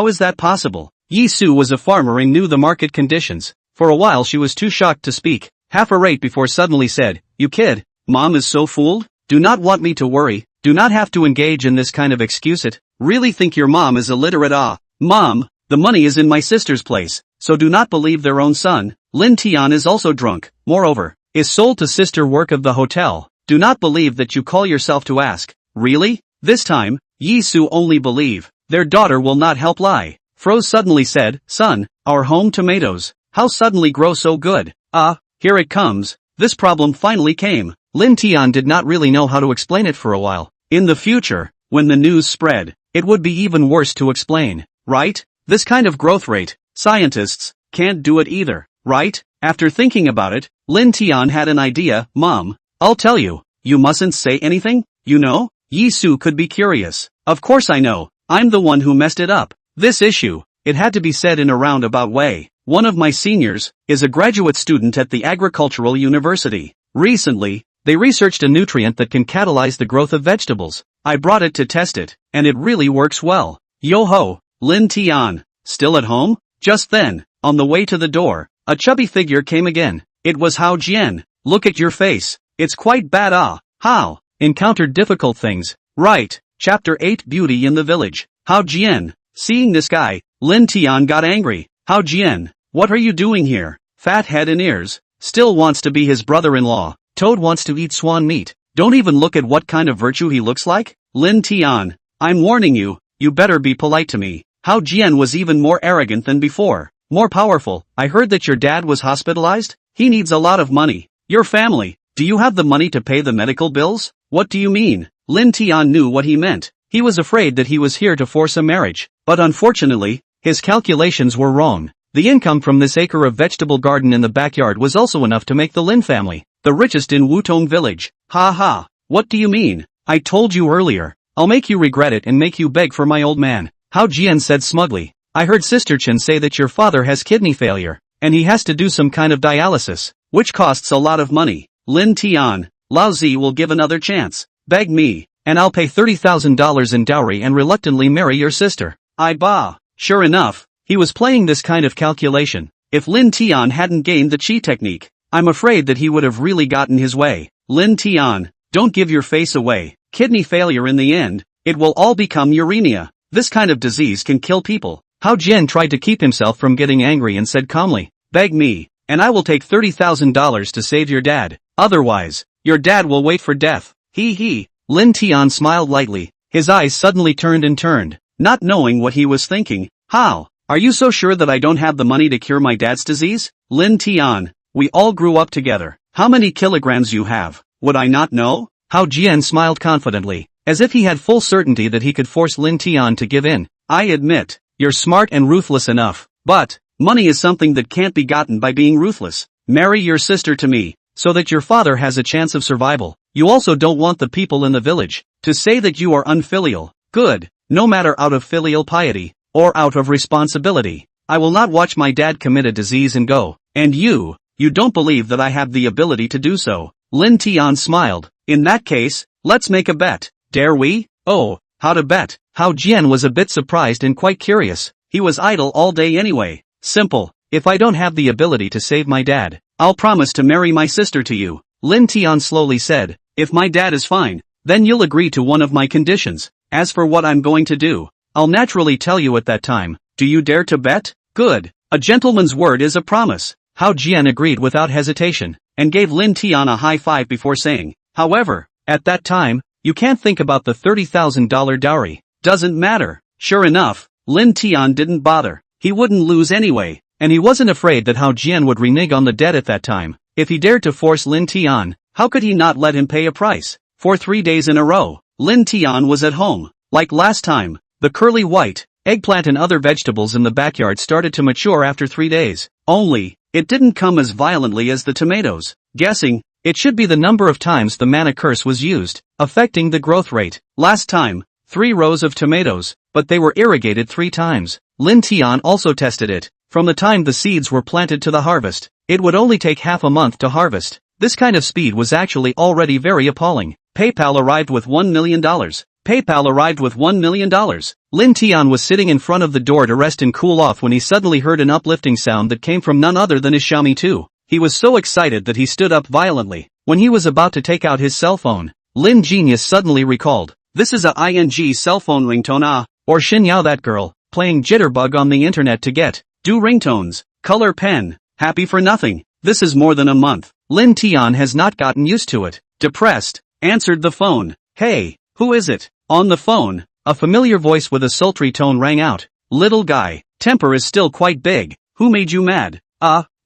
is that possible? Yisu was a farmer and knew the market conditions. For a while she was too shocked to speak, half a rate before suddenly said, "You kid, Mom is so fooled? Do not want me to worry, do not have to engage in this kind of excuse it. Really think your mom is illiterate? Mom, the money is in my sister's place, so do not believe their own son. Lin Tian is also drunk, moreover, is sold to sister work of the hotel. Do not believe that you call yourself to ask. Really? This time, Yisu only believe. Their daughter will not help lie." Froze suddenly said, "Son, our home tomatoes, how suddenly grow so good? Here it comes." This problem finally came. Lin Tian did not really know how to explain it for a while. In the future, when the news spread, it would be even worse to explain, right? This kind of growth rate, scientists can't do it either, right? After thinking about it, Lin Tian had an idea. "Mom, I'll tell you, you mustn't say anything, you know?" Yisu could be curious. "Of course I know, I'm the one who messed it up. This issue, it had to be said in a roundabout way. One of my seniors is a graduate student at the agricultural university. Recently, they researched a nutrient that can catalyze the growth of vegetables. I brought it to test it, and it really works well." Yo-ho, Lin Tian, still at home? Just then, on the way to the door, a chubby figure came again. It was Hao Jian. "Look at your face, it's quite bad. How? Encountered difficult things, right?" Chapter 8 Beauty in the Village. Hao Jian. Seeing this guy, Lin Tian got angry. "Hao Jian, what are you doing here? Fat head and ears. Still wants to be his brother-in-law. Toad wants to eat swan meat. Don't even look at what kind of virtue he looks like." Lin Tian, "I'm warning you, you better be polite to me." Hao Jian was even more arrogant than before. More powerful. "I heard that your dad was hospitalized? He needs a lot of money. Your family, do you have the money to pay the medical bills? What do you mean?" Lin Tian knew what he meant. He was afraid that he was here to force a marriage, but unfortunately, his calculations were wrong. The income from this acre of vegetable garden in the backyard was also enough to make the Lin family the richest in Wutong village. Ha, what do you mean? I told you earlier, I'll make you regret it and make you beg for my old man. Hao Jian said smugly. "I heard Sister Chen say that your father has kidney failure, and he has to do some kind of dialysis, which costs a lot of money." Lin Tian, "Lao Zi will give another chance. Beg me, and I'll pay $30,000 in dowry and reluctantly marry your sister." Sure enough, he was playing this kind of calculation. If Lin Tian hadn't gained the chi technique, I'm afraid that he would have really gotten his way. Lin Tian, don't give your face away. Kidney failure in the end, it will all become uremia. This kind of disease can kill people. Hao Jian tried to keep himself from getting angry and said calmly, "Beg me, and I will take $30,000 to save your dad. Otherwise, your dad will wait for death." Lin Tian smiled lightly. His eyes suddenly turned, not knowing what he was thinking. "How? Are you so sure that I don't have the money to cure my dad's disease?" Lin Tian, "We all grew up together. How many kilograms you have, would I not know?" Hao Jian smiled confidently, as if he had full certainty that he could force Lin Tian to give in. "I admit, you're smart and ruthless enough, but money is something that can't be gotten by being ruthless. Marry your sister to me, so that your father has a chance of survival. You also don't want the people in the village to say that you are unfilial. Good, no matter out of filial piety, or out of responsibility. I will not watch my dad commit a disease and go. And you don't believe that I have the ability to do so." Lin Tian smiled. "In that case, let's make a bet. Dare we?" "Oh, how to bet?" Hao Jian was a bit surprised and quite curious. He was idle all day anyway. "Simple. If I don't have the ability to save my dad, I'll promise to marry my sister to you." Lin Tian slowly said. "If my dad is fine, then you'll agree to one of my conditions. As for what I'm going to do, I'll naturally tell you at that time. Do you dare to bet?" "Good. A gentleman's word is a promise." Hao Jian agreed without hesitation, and gave Lin Tian a high five before saying, "However, at that time, you can't think about the $30,000 dowry." "Doesn't matter." Sure enough, Lin Tian didn't bother. He wouldn't lose anyway, and he wasn't afraid that Hao Jian would renege on the debt at that time. If he dared to force Lin Tian, how could he not let him pay a price? For 3 days in a row, Lin Tian was at home. Like last time, the curly white, eggplant and other vegetables in the backyard started to mature after 3 days. Only, it didn't come as violently as the tomatoes. Guessing, it should be the number of times the manna curse was used, affecting the growth rate. Last time, 3 rows of tomatoes, but they were irrigated 3 times. Lin Tian also tested it. From the time the seeds were planted to the harvest, it would only take half a month to harvest. This kind of speed was actually already very appalling. PayPal arrived with $1 million. PayPal arrived with $1 million. Lin Tian was sitting in front of the door to rest and cool off when he suddenly heard an uplifting sound that came from none other than his Xiaomi 2. He was so excited that he stood up violently. When he was about to take out his cell phone, Lin Genius suddenly recalled, "This is a ING cell phone ringtone or Xinyao that girl, playing jitterbug on the internet to get, do ringtones, color pen, happy for nothing. This is more than a month." Lin Tian has not gotten used to it. Depressed, answered the phone. "Hey, who is it?" On the phone, a familiar voice with a sultry tone rang out. "Little guy, temper is still quite big. Who made you mad?"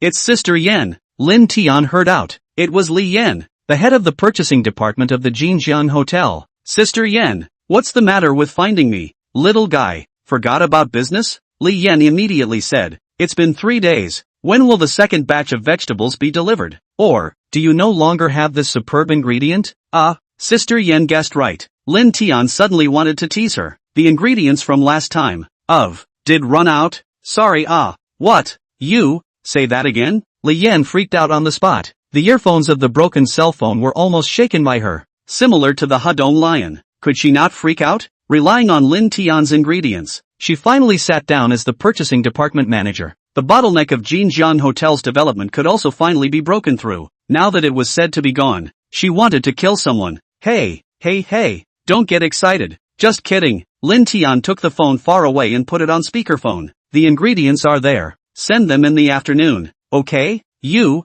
It's Sister Yen." Lin Tian heard out. It was Li Yen, the head of the purchasing department of the Jinjian Hotel. "Sister Yen, what's the matter with finding me?" "Little guy, forgot about business?" Li Yen immediately said. "It's been 3 days. When will the second batch of vegetables be delivered? Or, do you no longer have this superb ingredient?" Sister Yen guessed right. Lin Tian suddenly wanted to tease her. "The ingredients from last time, did run out? Sorry what? You, say that again?" Li Yen freaked out on the spot. The earphones of the broken cell phone were almost shaken by her. Similar to the Hedong lion, could she not freak out? Relying on Lin Tian's ingredients, she finally sat down as the purchasing department manager. The bottleneck of Jinjian Hotel's development could also finally be broken through. Now that it was said to be gone, she wanted to kill someone. Hey, don't get excited. Just kidding." Lin Tian took the phone far away and put it on speakerphone. "The ingredients are there. Send them in the afternoon, okay? You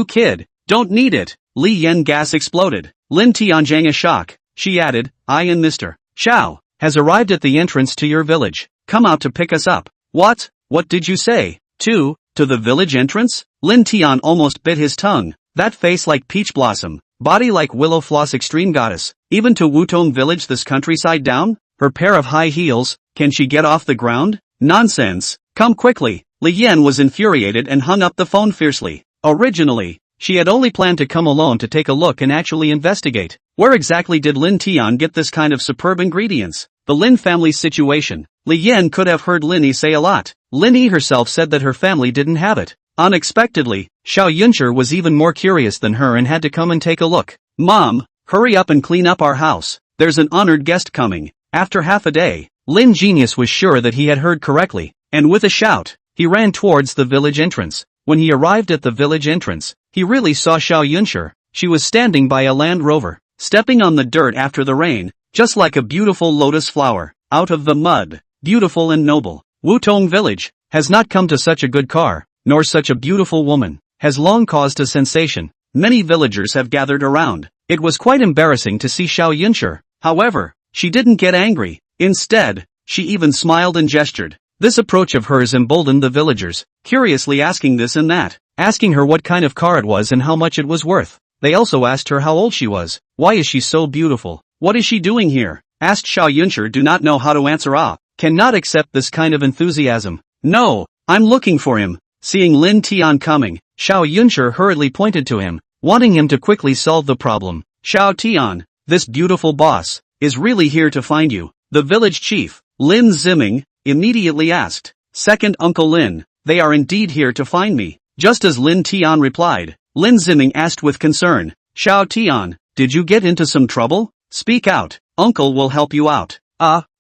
kid, don't need it." Li Yen gas exploded. Lin Tian jang a shock. She added, "I and Mr. Xiao has arrived at the entrance to your village. Come out to pick us up." What did you say? To the village entrance?" Lin Tian almost bit his tongue. That face like peach blossom, body like willow floss extreme goddess. Even to Wutong village, this countryside down? Her pair of high heels, can she get off the ground? Nonsense. Come quickly. Li Yen was infuriated and hung up the phone fiercely. Originally, she had only planned to come alone to take a look and actually investigate. Where exactly did Lin Tian get this kind of superb ingredients? The Lin family's situation. Li Yen could have heard Lin Yi say a lot. Lin Yi herself said that her family didn't have it. Unexpectedly, Xiao Yunshi was even more curious than her and had to come and take a look. "Mom, hurry up and clean up our house. There's an honored guest coming." After half a day, Lin Genius was sure that he had heard correctly, and with a shout, he ran towards the village entrance. When he arrived at the village entrance, he really saw Xiao Yunshi. She was standing by a Land Rover, stepping on the dirt after the rain, just like a beautiful lotus flower, out of the mud, beautiful and noble. Wutong village has not come to such a good car, nor such a beautiful woman, has long caused a sensation. Many villagers have gathered around. It was quite embarrassing to see Xiao Yunshi. However, she didn't get angry. Instead, she even smiled and gestured. This approach of hers emboldened the villagers, curiously asking this and that, asking her what kind of car it was and how much it was worth. They also asked her how old she was. "Why is she so beautiful? What is she doing here?" asked Xiao Yunshi. Do not know how to answer. Cannot accept this kind of enthusiasm. "No, I'm looking for him." Seeing Lin Tian coming, Xiao Yunshi hurriedly pointed to him, wanting him to quickly solve the problem. "Xiao Tian, this beautiful boss, is really here to find you." The village chief, Lin Ziming, immediately asked, "Second Uncle Lin, they are indeed here to find me." Just as Lin Tian replied, Lin Ziming asked with concern, "Xiao Tian, did you get into some trouble? Speak out, uncle will help you out."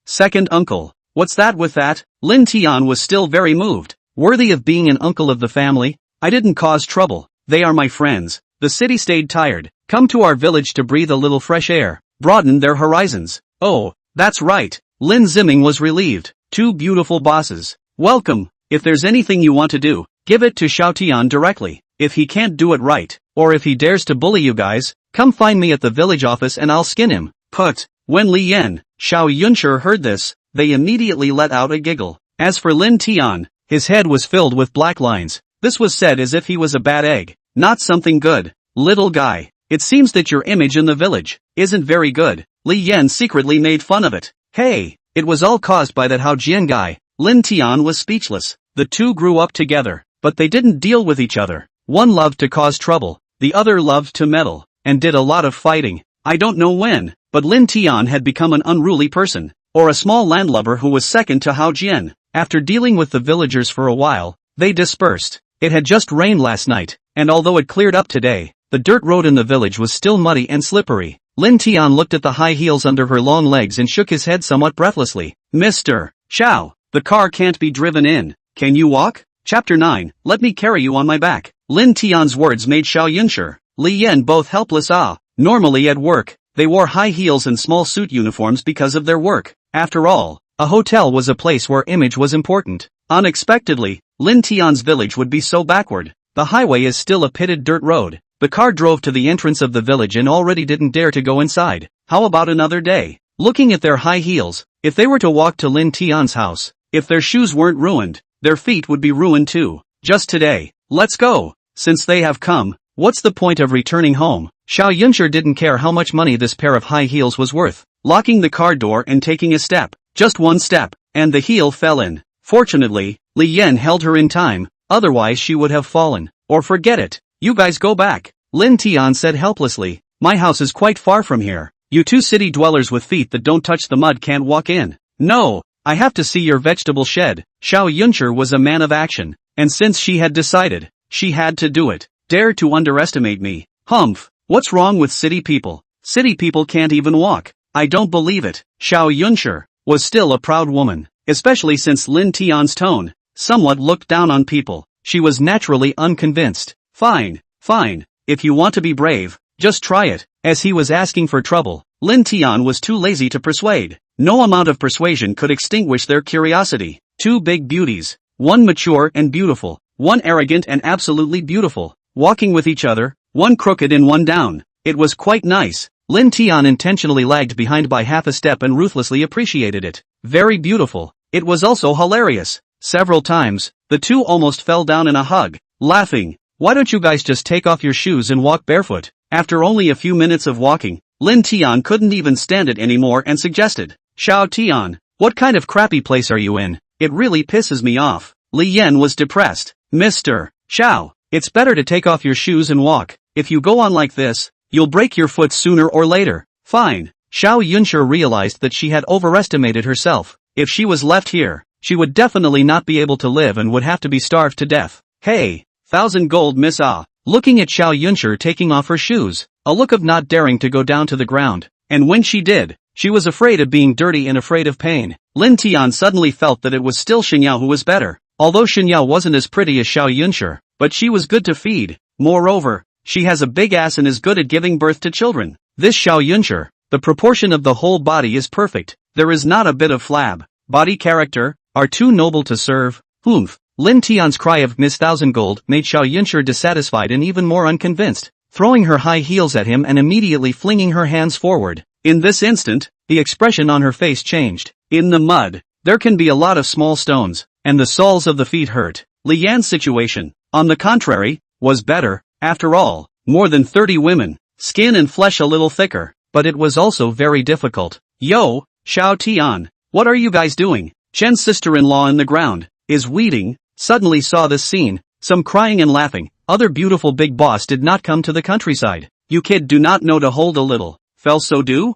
Second uncle, what's that with that?" Lin Tian was still very moved. "Worthy of being an uncle of the family? I didn't cause trouble, they are my friends. The city stayed tired, come to our village to breathe a little fresh air, broaden their horizons." "Oh, that's right." Lin Ziming was relieved. "Two beautiful bosses. Welcome. If there's anything you want to do, give it to Xiao Tian directly. If he can't do it right, or if he dares to bully you guys, come find me at the village office and I'll skin him." Put. When Li Yen, Xiao Yunshi heard this, they immediately let out a giggle. As for Lin Tian, his head was filled with black lines. This was said as if he was a bad egg, not something good. "Little guy, it seems that your image in the village isn't very good." Li Yen secretly made fun of it. "Hey, it was all caused by that Hao Jian guy." Lin Tian was speechless. The two grew up together, but they didn't deal with each other. One loved to cause trouble, the other loved to meddle, and did a lot of fighting. I don't know when, but Lin Tian had become an unruly person. or a small landlubber who was second to Hao Jian. After dealing with the villagers for a while, they dispersed. It had just rained last night, and although it cleared up today, the dirt road in the village was still muddy and slippery. Lin Tian looked at the high heels under her long legs and shook his head somewhat breathlessly. Mr. Xiao, the car can't be driven in. Can you walk? Chapter 9, let me carry you on my back. Lin Tian's words made Xiao Yunshi, Li Yan both helpless. Normally at work, they wore high heels and small suit uniforms because of their work. After all, a hotel was a place where image was important. Unexpectedly, Lin Tian's village would be so backward. The highway is still a pitted dirt road. The car drove to the entrance of the village and already didn't dare to go inside. How about another day? Looking at their high heels, if they were to walk to Lin Tian's house, if their shoes weren't ruined, their feet would be ruined too. Just today. Let's go. Since they have come, what's the point of returning home? Xiao Yunshi didn't care how much money this pair of high heels was worth. Locking the car door and taking a step, just one step, and the heel fell in. Fortunately, Li Yan held her in time, otherwise she would have fallen. Or forget it. You guys go back. Lin Tian said helplessly. My house is quite far from here. You two city dwellers with feet that don't touch the mud can't walk in. No, I have to see your vegetable shed. Xiao Yunshi was a man of action, and since she had decided, she had to do it. Dare to underestimate me. Humph, what's wrong with city people? City people can't even walk. I don't believe it. Xiao Yunshi was still a proud woman, especially since Lin Tian's tone somewhat looked down on people. She was naturally unconvinced. Fine, fine, if you want to be brave, just try it. As he was asking for trouble, Lin Tian was too lazy to persuade. No amount of persuasion could extinguish their curiosity. Two big beauties, one mature and beautiful, one arrogant and absolutely beautiful, walking with each other, one crooked and one down. It was quite nice. Lin Tian intentionally lagged behind by half a step and ruthlessly appreciated it. Very beautiful. It was also hilarious. Several times, the two almost fell down in a hug, laughing. Why don't you guys just take off your shoes and walk barefoot? After only a few minutes of walking, Lin Tian couldn't even stand it anymore and suggested, Xiao Tian, what kind of crappy place are you in? It really pisses me off. Li Yan was depressed. Mr. Xiao, it's better to take off your shoes and walk. If you go on like this, you'll break your foot sooner or later. Fine. Xiao Yunshi realized that she had overestimated herself. If she was left here, she would definitely not be able to live and would have to be starved to death. Hey, 1,000 gold miss. Looking at Xiao Yunshi taking off her shoes, a look of not daring to go down to the ground, and when she did, she was afraid of being dirty and afraid of pain. Lin Tian suddenly felt that it was still Xinyao who was better. Although Xinyao wasn't as pretty as Xiao Yunshi, but she was good to feed. Moreover, she has a big ass and is good at giving birth to children. This Xiao Yunshi, the proportion of the whole body is perfect. There is not a bit of flab. Body character, are too noble to serve. Humph. Lin Tian's cry of Miss 1,000 gold made Xiao Yunshi dissatisfied and even more unconvinced, throwing her high heels at him and immediately flinging her hands forward. In this instant, the expression on her face changed. In the mud, there can be a lot of small stones, and the soles of the feet hurt. Li Yan's situation, on the contrary, was better. After all, more than 30 women, skin and flesh a little thicker, but it was also very difficult. Yo, Xiao Tian, what are you guys doing? Chen's sister-in-law in the ground, is weeding, suddenly saw this scene, some crying and laughing. Other beautiful big boss did not come to the countryside. You kid do not know to hold a little. Fell so do?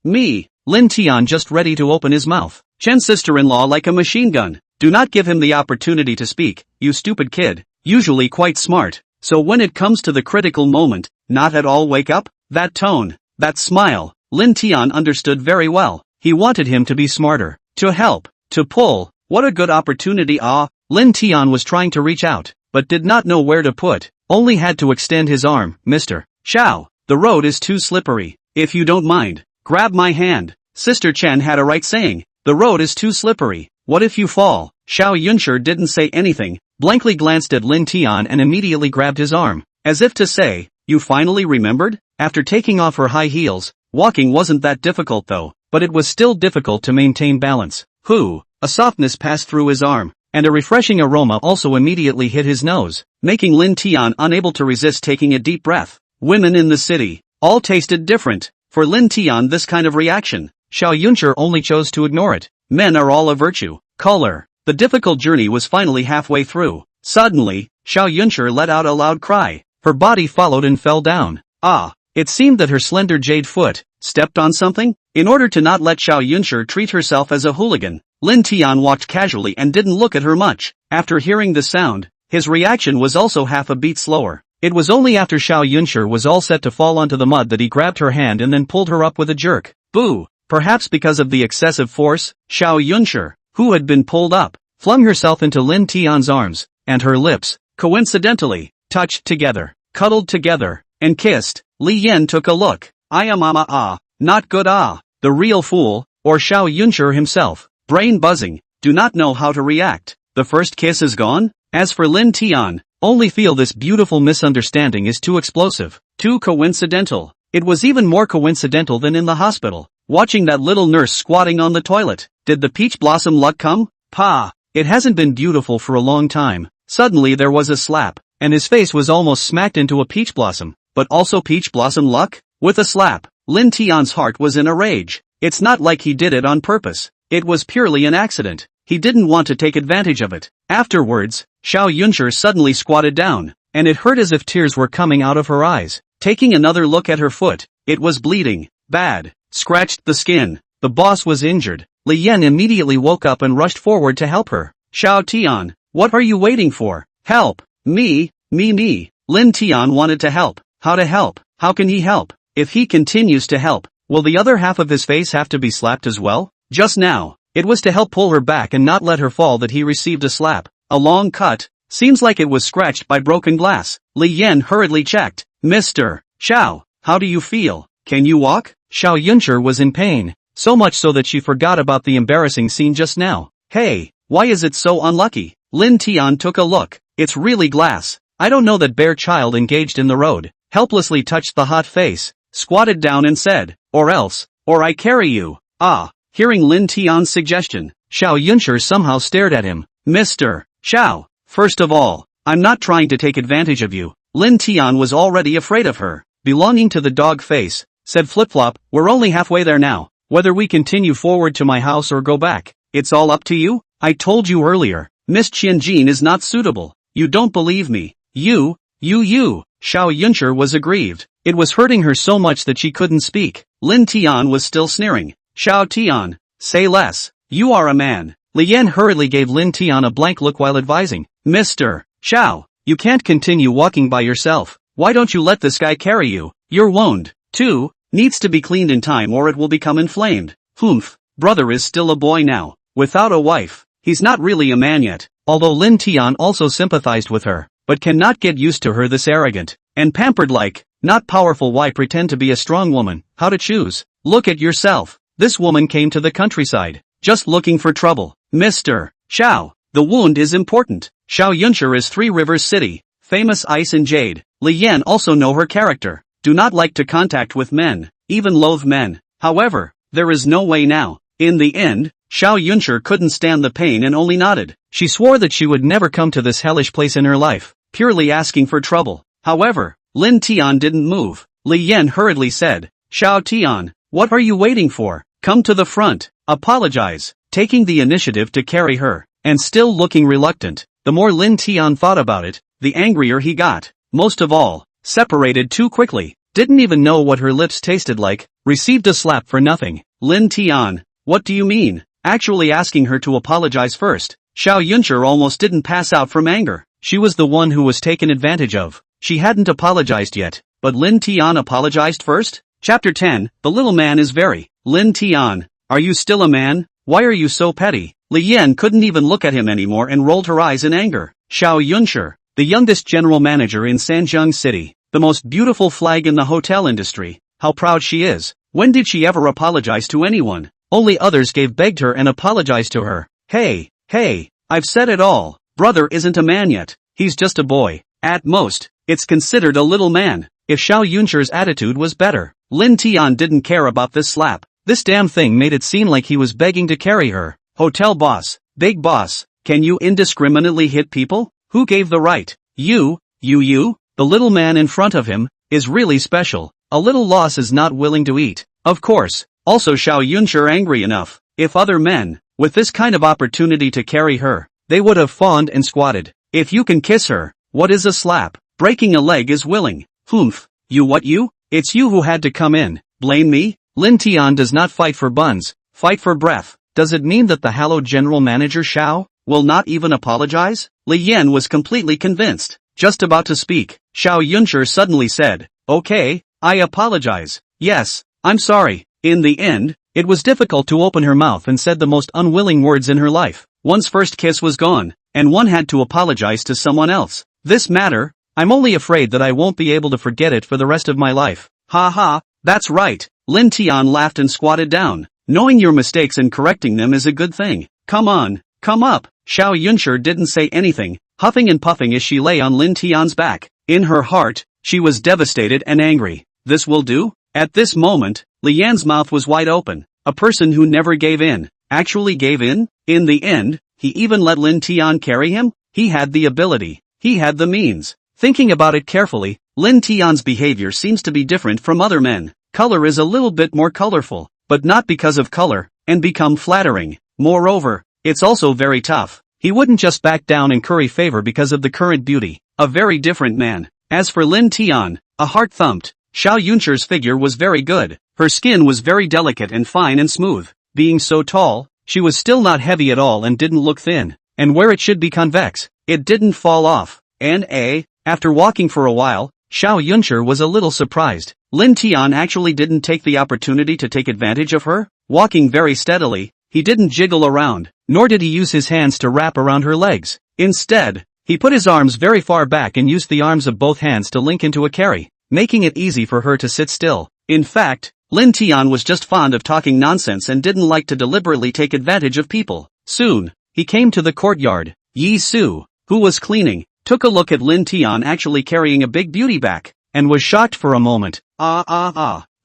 Me. Lin Tian just ready to open his mouth. Chen's sister-in-law like a machine gun. Do not give him the opportunity to speak, you stupid kid. Usually quite smart. So when it comes to the critical moment, not at all wake up? That tone, that smile, Lin Tian understood very well. He wanted him to be smarter, to help, to pull. What a good opportunity. Lin Tian was trying to reach out, but did not know where to put, only had to extend his arm. Mr. Xiao, the road is too slippery. If you don't mind, grab my hand. Sister Chen had a right saying, the road is too slippery. What if you fall? Xiao Yunshi didn't say anything, blankly glanced at Lin Tian and immediately grabbed his arm, as if to say, you finally remembered? After taking off her high heels, walking wasn't that difficult though, but it was still difficult to maintain balance. A softness passed through his arm, and a refreshing aroma also immediately hit his nose, making Lin Tian unable to resist taking a deep breath. Women in the city, all tasted different. For Lin Tian this kind of reaction, Xiao Yunshi only chose to ignore it. Men are all a virtue. Color. The difficult journey was finally halfway through. Suddenly, Xiao Yunshi let out a loud cry. Her body followed and fell down. It seemed that her slender jade foot stepped on something. In order to not let Xiao Yunshi treat herself as a hooligan, Lin Tian walked casually and didn't look at her much. After hearing the sound, his reaction was also half a beat slower. It was only after Xiao Yunshi was all set to fall onto the mud that he grabbed her hand and then pulled her up with a jerk. Boo! Perhaps because of the excessive force, Xiao Yunshi, who had been pulled up, flung herself into Lin Tian's arms, and her lips, coincidentally, touched together, cuddled together, and kissed. Li Yan took a look. Not good The real fool, or Xiao Yunshi himself, brain buzzing, do not know how to react. The first kiss is gone? As for Lin Tian, only feel this beautiful misunderstanding is too explosive, too coincidental. It was even more coincidental than in the hospital. Watching that little nurse squatting on the toilet. Did the peach blossom luck come? It hasn't been beautiful for a long time. Suddenly there was a slap, and his face was almost smacked into a peach blossom. But also peach blossom luck? With a slap, Lin Tian's heart was in a rage. It's not like he did it on purpose. It was purely an accident. He didn't want to take advantage of it. Afterwards, Xiao Yunshi suddenly squatted down, and it hurt as if tears were coming out of her eyes. Taking another look at her foot, it was bleeding. Bad. Scratched the skin. The boss was injured. Li Yan immediately woke up and rushed forward to help her. Xiao Tian, what are you waiting for? Help! Me. Lin Tian wanted to help. How to help? How can he help? If he continues to help, will the other half of his face have to be slapped as well? Just now, it was to help pull her back and not let her fall that he received a slap. A long cut. Seems like it was scratched by broken glass. Li Yan hurriedly checked. Mr. Xiao, how do you feel? Can you walk? Xiao Yunshi was in pain, so much so that she forgot about the embarrassing scene just now. Hey, why is it so unlucky? Lin Tian took a look. It's really glass. I don't know. That bare child engaged in the road, helplessly touched the hot face, squatted down and said, or I carry you. Hearing Lin Tian's suggestion, Xiao Yunshi somehow stared at him. Mr. Xiao, first of all, I'm not trying to take advantage of you. Lin Tian was already afraid of her. Belonging to the dog face, said Flip-Flop, we're only halfway there now. Whether we continue forward to my house or go back, it's all up to you. I told you earlier, Miss Qianjin is not suitable. You don't believe me. You. Xiao Yunshi was aggrieved. It was hurting her so much that she couldn't speak. Lin Tian was still sneering. Xiao Tian, say less. You are a man. Li Yan hurriedly gave Lin Tian a blank look while advising. Mr. Xiao, you can't continue walking by yourself. Why don't you let this guy carry you? Your wound, too, needs to be cleaned in time or it will become inflamed. Brother is still a boy now, without a wife. He's not really a man yet. Although Lin Tian also sympathized with her, but cannot get used to her this arrogant and pampered not powerful. Why pretend to be a strong woman? How to choose? Look at yourself. This woman came to the countryside, just looking for trouble. Mr. Xiao, the wound is important. Xiao Yunshi is Three Rivers City, famous ice and jade. Li Yan also know her character. Do not like to contact with men, even loathe men. However, there is no way now. In the end, Xiao Yunshi couldn't stand the pain and only nodded. She swore that she would never come to this hellish place in her life, purely asking for trouble. However, Lin Tian didn't move. Li Yan hurriedly said, Xiao Tian, what are you waiting for? Come to the front. Apologize. Taking the initiative to carry her, and still looking reluctant. The more Lin Tian thought about it, the angrier he got. Most of all, separated too quickly. Didn't even know what her lips tasted like. Received a slap for nothing. Lin Tian, what do you mean? Actually asking her to apologize first. Xiao Yunshi almost didn't pass out from anger. She was the one who was taken advantage of. She hadn't apologized yet, but Lin Tian apologized first? Chapter 10, The Little Man is Very. Lin Tian, are you still a man? Why are you so petty? Li Yan couldn't even look at him anymore and rolled her eyes in anger. Xiao Yunshi, the youngest general manager in Sanjiang City, the most beautiful flag in the hotel industry. How proud she is. When did she ever apologize to anyone? Only others begged her and apologized to her. Hey, I've said it all. Brother isn't a man yet. He's just a boy. At most, it's considered a little man. If Xiao Yunshi's attitude was better. Lin Tian didn't care about this slap. This damn thing made it seem like he was begging to carry her. Hotel boss, big boss, can you indiscriminately hit people? Who gave the right? You, the little man in front of him, is really special. A little loss is not willing to eat. Of course, also Xiao Yunshi angry enough. If other men, with this kind of opportunity to carry her, they would have fawned and squatted. If you can kiss her, what is a slap? Breaking a leg is willing. You? It's you who had to come in. Blame me? Lin Tian does not fight for buns, fight for breath. Does it mean that the hallowed general manager Xiao will not even apologize? Li Yan was completely convinced. Just about to speak, Xiao Yunshi suddenly said, "Okay, I apologize. Yes, I'm sorry." In the end, it was difficult to open her mouth and said the most unwilling words in her life. One's first kiss was gone, and one had to apologize to someone else. This matter, I'm only afraid that I won't be able to forget it for the rest of my life. Ha ha, that's right. Lin Tian laughed and squatted down. Knowing your mistakes and correcting them is a good thing. Come on, come up. Xiao Yunshi didn't say anything, huffing and puffing as she lay on Lin Tian's back. In her heart, she was devastated and angry. This will do? At this moment, Li Yan's mouth was wide open. A person who never gave in, actually gave in? In the end, he even let Lin Tian carry him? He had the ability. He had the means. Thinking about it carefully, Lin Tian's behavior seems to be different from other men. Color is a little bit more colorful, but not because of color, and become flattering. Moreover, it's also very tough. He wouldn't just back down and curry favor because of the current beauty. A very different man. As for Lin Tian, a heart thumped. Xiao Yunshi's figure was very good. Her skin was very delicate and fine and smooth. Being so tall, she was still not heavy at all and didn't look thin. And where it should be convex, it didn't fall off. After walking for a while, Xiao Yunshi was a little surprised. Lin Tian actually didn't take the opportunity to take advantage of her. Walking very steadily, he didn't jiggle around, nor did he use his hands to wrap around her legs. Instead, he put his arms very far back and used the arms of both hands to link into a carry, making it easy for her to sit still. In fact, Lin Tian was just fond of talking nonsense and didn't like to deliberately take advantage of people. Soon, he came to the courtyard. Yi Su, who was cleaning, took a look at Lin Tian actually carrying a big beauty back, and was shocked for a moment.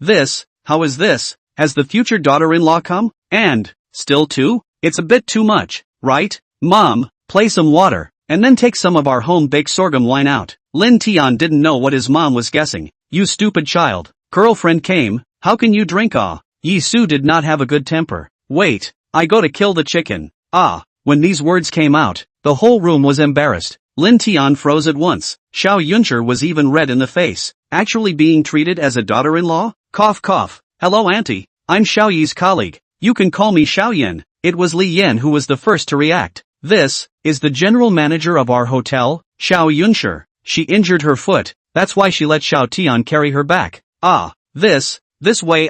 This, how is this? Has the future daughter-in-law come? And, still too? It's a bit too much, right? Mom, play some water, and then take some of our home-baked sorghum wine out. Lin Tian didn't know what his mom was guessing. You stupid child. Girlfriend came, how can you drink? Yi Su did not have a good temper. Wait, I go to kill the chicken. When these words came out, the whole room was embarrassed. Lin Tian froze at once. Xiao Yunshi was even red in the face. Actually being treated as a daughter-in-law? Cough cough. Hello auntie, I'm Xiao Yi's colleague. You can call me Xiao Yin. It was Li Yan who was the first to react. This is the general manager of our hotel, Xiao Yunshi. She injured her foot, that's why she let Xiao Tian carry her back. This way.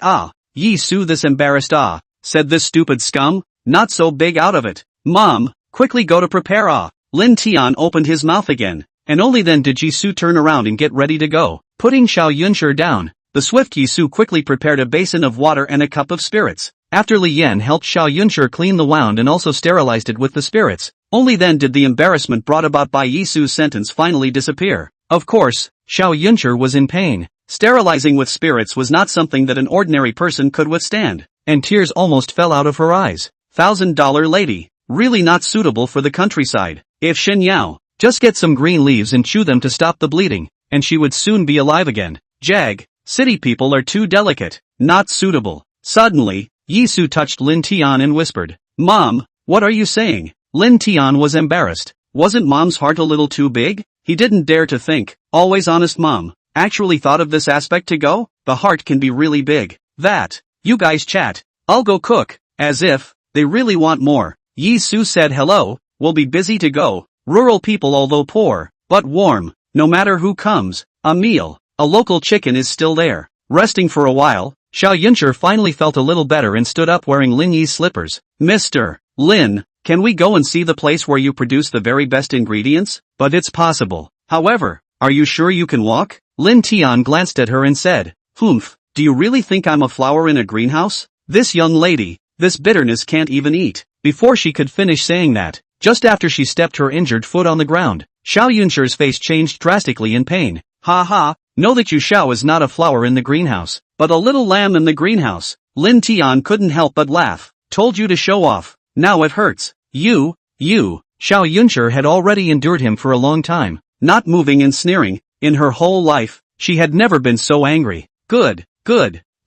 Yi Su this embarrassed said this stupid scum, not so big out of it. Mom, quickly go to prepare. Lin Tian opened his mouth again, and only then did Yi Su turn around and get ready to go. Putting Xiao Yunshi down, the swift Yi Su quickly prepared a basin of water and a cup of spirits. After Li Yan helped Xiao Yunshi clean the wound and also sterilized it with the spirits, only then did the embarrassment brought about by Yi Su's sentence finally disappear. Of course, Xiao Yunshi was in pain. Sterilizing with spirits was not something that an ordinary person could withstand, and tears almost fell out of her eyes. $1,000 lady, really not suitable for the countryside. If Shen Yao, just get some green leaves and chew them to stop the bleeding, and she would soon be alive again. Jag, city people are too delicate, not suitable. Suddenly, Yi Su touched Lin Tian and whispered, Mom, what are you saying? Lin Tian was embarrassed. Wasn't Mom's heart a little too big? He didn't dare to think. Always honest Mom. Actually thought of this aspect to go? The heart can be really big. That. You guys chat. I'll go cook. As if, they really want more. Yi Su said hello, we'll be busy to go. Rural people although poor, but warm. No matter who comes, a meal. A local chicken is still there. Resting for a while, Xiao Yunshi finally felt a little better and stood up wearing Lin Yi's slippers. Mr. Lin, can we go and see the place where you produce the very best ingredients? But it's possible. However, are you sure you can walk? Lin Tian glanced at her and said, Humph, do you really think I'm a flower in a greenhouse? This young lady, this bitterness can't even eat. Before she could finish saying that, just after she stepped her injured foot on the ground, Xiao Yunshi's face changed drastically in pain. Ha ha, know that you Xiao is not a flower in the greenhouse, but a little lamb in the greenhouse. Lin Tian couldn't help but laugh. Told you to show off. Now it hurts. You. Xiao Yunshi had already endured him for a long time, not moving and sneering. In her whole life, she had never been so angry. Good.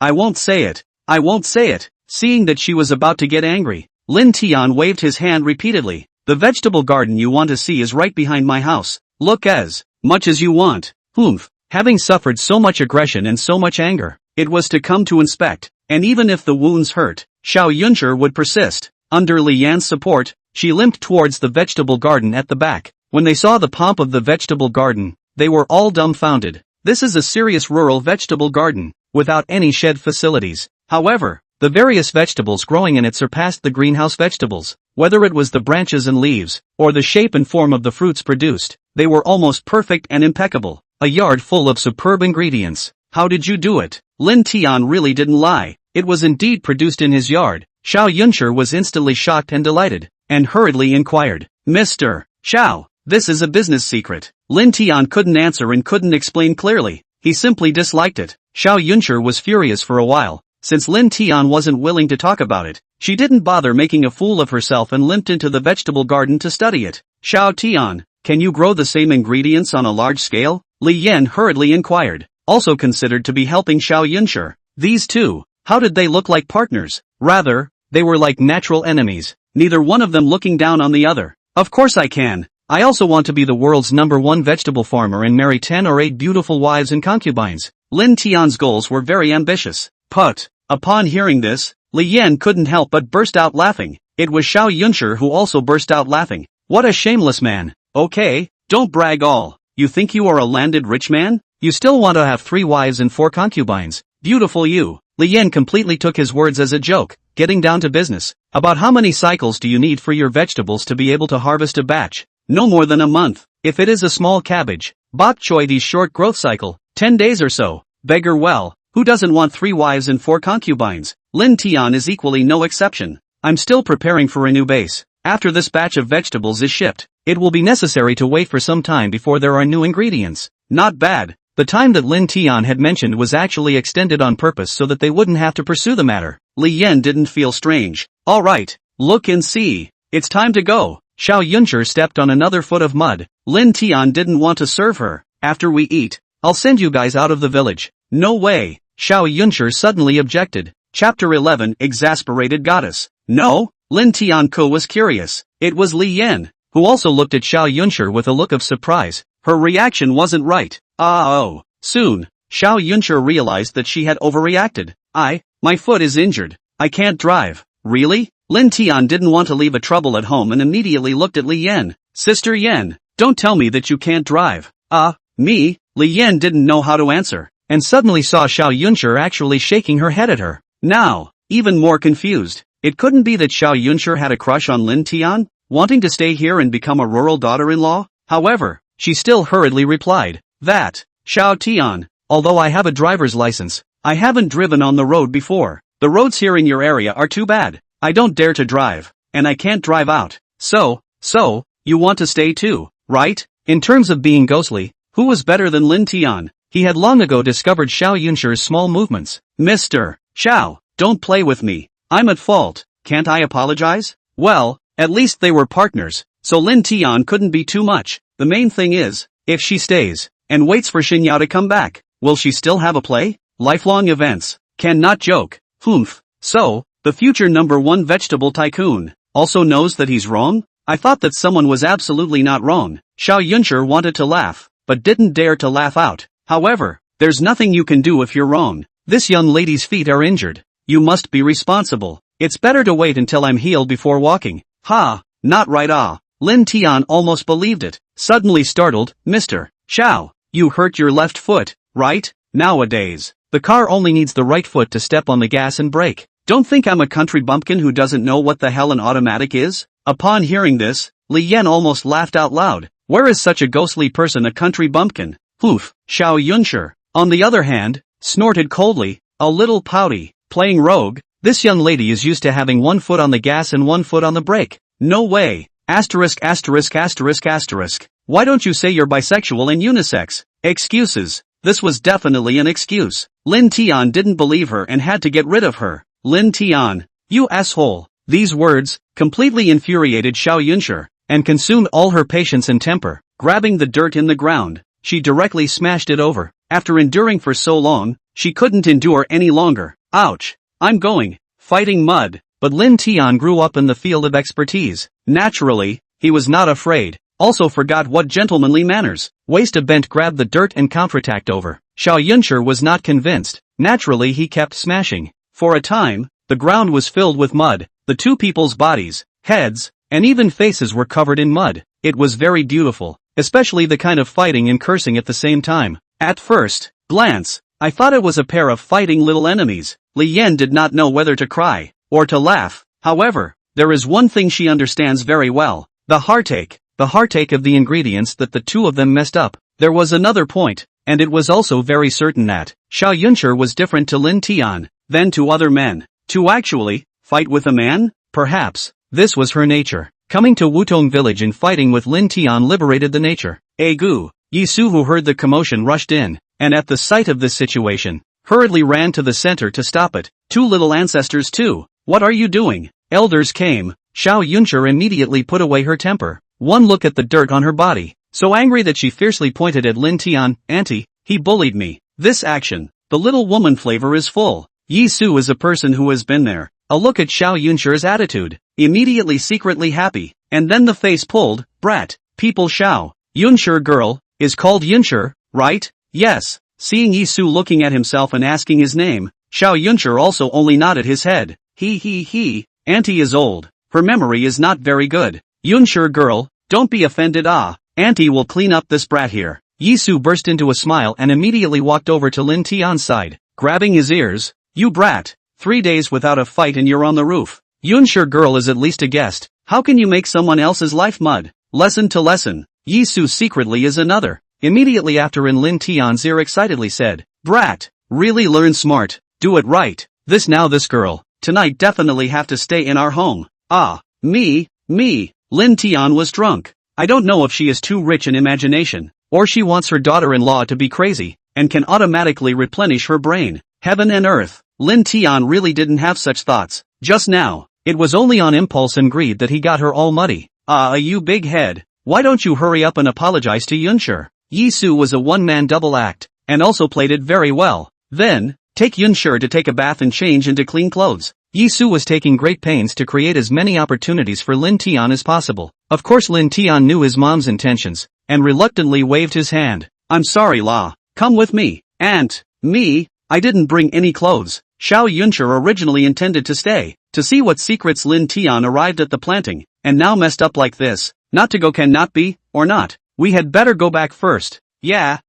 I won't say it. Seeing that she was about to get angry, Lin Tian waved his hand repeatedly. The vegetable garden you want to see is right behind my house. Look as much as you want. Humph. Having suffered so much aggression and so much anger, it was to come to inspect. and even if the wounds hurt, Xiao Yunshi would persist. Under Li Yan's support, she limped towards the vegetable garden at the back. When they saw the pomp of the vegetable garden, they were all dumbfounded. This is a serious rural vegetable garden, without any shed facilities. However, the various vegetables growing in it surpassed the greenhouse vegetables. Whether it was the branches and leaves, or the shape and form of the fruits produced, they were almost perfect and impeccable. A yard full of superb ingredients. How did you do it? Lin Tian really didn't lie. It was indeed produced in his yard. Xiao Yunshi was instantly shocked and delighted, and hurriedly inquired, Mr. Xiao, this is a business secret. Lin Tian couldn't answer and couldn't explain clearly. He simply disliked it. Xiao Yunshi was furious for a while. Since Lin Tian wasn't willing to talk about it, she didn't bother making a fool of herself and limped into the vegetable garden to study it. Xiao Tian, can you grow the same ingredients on a large scale? Li Yan hurriedly inquired, also considered to be helping Xiao Yunshi. These two, how did they look like partners? Rather, they were like natural enemies, neither one of them looking down on the other. Of course I can. I also want to be the world's #1 vegetable farmer and marry 10 or 8 beautiful wives and concubines. Lin Tian's goals were very ambitious. But, upon hearing this, Li Yan couldn't help but burst out laughing. It was Xiao Yunshi who also burst out laughing. What a shameless man. Okay, don't brag all. You think you are a landed rich man? You still want to have 3 wives and 4 concubines. Beautiful you. Li Yan completely took his words as a joke, getting down to business. About how many cycles do you need for your vegetables to be able to harvest a batch? No more than a month. If it is a small cabbage, bok choy D's short growth cycle, 10 days or so. Beggar well, who doesn't want 3 wives and 4 concubines? Lin Tian is equally no exception. I'm still preparing for a new base. After this batch of vegetables is shipped, it will be necessary to wait for some time before there are new ingredients. Not bad. The time that Lin Tian had mentioned was actually extended on purpose so that they wouldn't have to pursue the matter. Li Yan didn't feel strange. Alright, look and see. It's time to go. Xiao Yunshi stepped on another foot of mud. Lin Tian didn't want to serve her. After we eat, I'll send you guys out of the village. No way. Xiao Yunshi suddenly objected. Chapter 11 Exasperated Goddess. No? Lin Tianku was curious. It was Li Yan, who also looked at Xiao Yunshi with a look of surprise. Her reaction wasn't right. Soon, Xiao Yunshi realized that she had overreacted. My foot is injured. I can't drive. Really? Lin Tian didn't want to leave a trouble at home and immediately looked at Li Yan. Sister Yan, don't tell me that you can't drive. Me? Li Yan didn't know how to answer, and suddenly saw Xiao Yunshi actually shaking her head at her. Now, even more confused. It couldn't be that Xiao Yunshi had a crush on Lin Tian, wanting to stay here and become a rural daughter-in-law? However, she still hurriedly replied, that, Xiao Tian, although I have a driver's license, I haven't driven on the road before. The roads here in your area are too bad. I don't dare to drive, and I can't drive out. So, you want to stay too, right? In terms of being ghostly, who was better than Lin Tian? He had long ago discovered Xiao Yunshi's small movements. Mr. Xiao, don't play with me. I'm at fault. Can't I apologize? Well, at least they were partners, so Lin Tian couldn't be too much. The main thing is, if she stays, and waits for Xinyao to come back, will she still have a play? Lifelong events. Can not joke. Humph. So, the future #1 vegetable tycoon, also knows that he's wrong? I thought that someone was absolutely not wrong. Xiao Yunshi wanted to laugh, but didn't dare to laugh out. However, there's nothing you can do if you're wrong. This young lady's feet are injured. You must be responsible. It's better to wait until I'm healed before walking. Not right. Lin Tian almost believed it. Suddenly startled, Mr. Xiao, you hurt your left foot, right? Nowadays, the car only needs the right foot to step on the gas and brake. Don't think I'm a country bumpkin who doesn't know what the hell an automatic is? Upon hearing this, Li Yan almost laughed out loud. Where is such a ghostly person a country bumpkin? Poof. Xiao Yunshi, on the other hand, snorted coldly, a little pouty. Playing rogue, this young lady is used to having 1 foot on the gas and 1 foot on the brake. No way. Asterisk. Why don't you say you're bisexual and unisex? Excuses. This was definitely an excuse. Lin Tian didn't believe her and had to get rid of her. Lin Tian, you asshole. These words completely infuriated Xiao Yunshi and consumed all her patience and temper. Grabbing the dirt in the ground, she directly smashed it over. After enduring for so long, she couldn't endure any longer. Ouch. I'm going. Fighting mud. But Lin Tian grew up in the field of expertise. Naturally, he was not afraid. Also forgot what gentlemanly manners. Waist a bent grabbed the dirt and counterattacked over. Xiao Yunshi was not convinced. Naturally he kept smashing. For a time, the ground was filled with mud. The two people's bodies, heads, and even faces were covered in mud. It was very beautiful, especially the kind of fighting and cursing at the same time. At first glance, I thought it was a pair of fighting little enemies. Li Yan did not know whether to cry or to laugh. However, there is one thing she understands very well: the heartache of the ingredients that the two of them messed up. There was another point, and it was also very certain that Xiao Yunshi was different to Lin Tian than to other men. To actually fight with a man? Perhaps this was her nature. Coming to Wutong village and fighting with Lin Tian liberated the nature. Egu. Yi Su, who heard the commotion, rushed in, and at the sight of this situation, hurriedly ran to the center to stop it. Two little ancestors too. What are you doing? Elders came. Xiao Yunshi immediately put away her temper. One look at the dirt on her body, so angry that she fiercely pointed at Lin Tian. Auntie, he bullied me. This action, the little woman flavor is full. Yi Su is a person who has been there. A look at Xiao Yunshi's attitude, immediately secretly happy, and then the face pulled. Brat, people. Xiao Yunshi girl is called Yunshi, right? Yes. Seeing Yi Su looking at himself and asking his name, Xiao Yunshi also only nodded his head. He. Auntie is old. Her memory is not very good. Yunshi girl, don't be offended. Auntie will clean up this brat here. Yi Su burst into a smile and immediately walked over to Lin Tian's side, grabbing his ears. You brat, 3 days without a fight and you're on the roof. Yunshi girl is at least a guest. How can you make someone else's life mud? Lesson to lesson. Yi Su secretly is another. Immediately after, in Lin Tian's ear excitedly said, brat, really learn smart, do it right. This girl, tonight definitely have to stay in our home. Me. Lin Tian was drunk. I don't know if she is too rich in imagination, or she wants her daughter-in-law to be crazy, and can automatically replenish her brain. Heaven and earth. Lin Tian really didn't have such thoughts. Just now, it was only on impulse and greed that he got her all muddy. You big head. Why don't you hurry up and apologize to Yunshi? Yi Su was a one-man double act, and also played it very well. Then, take Yunshi to take a bath and change into clean clothes. Yi Su was taking great pains to create as many opportunities for Lin Tian as possible. Of course Lin Tian knew his mom's intentions, and reluctantly waved his hand. I'm sorry La. Come with me. Aunt. Me? I didn't bring any clothes. Xiao Yunshi originally intended to stay, to see what secrets Lin Tian arrived at the planting, and now messed up like this. Not to go cannot be, or not. We had better go back first. Yeah,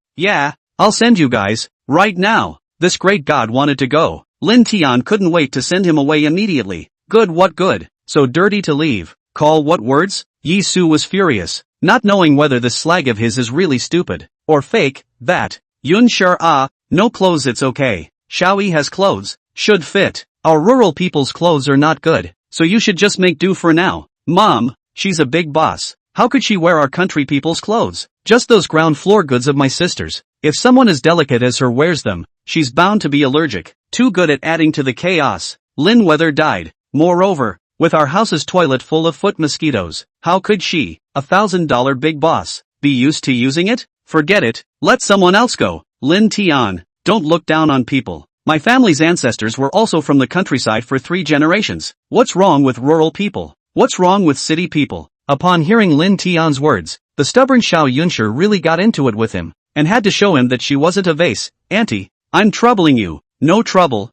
I'll send you guys, right now. This great god wanted to go. Lin Tian couldn't wait to send him away immediately. Good, what good? So dirty to leave. Call what words? Yi Su was furious, not knowing whether this slag of his is really stupid, or fake. That. Yunshi, no clothes, it's okay. Xiaoyi has clothes, should fit. Our rural people's clothes are not good, so you should just make do for now. Mom, she's a big boss. How could she wear our country people's clothes? Just those ground floor goods of my sister's. If someone as delicate as her wears them, she's bound to be allergic. Too good at adding to the chaos. Lin Weather died. Moreover, with our house's toilet full of foot mosquitoes, how could she, $1,000 big boss, be used to using it? Forget it, let someone else go. Lin Tian, don't look down on people. My family's ancestors were also from the countryside for 3 generations. What's wrong with rural people? What's wrong with city people? Upon hearing Lin Tian's words, the stubborn Xiao Yunshi really got into it with him, and had to show him that she wasn't a vase. Auntie, I'm troubling you. No trouble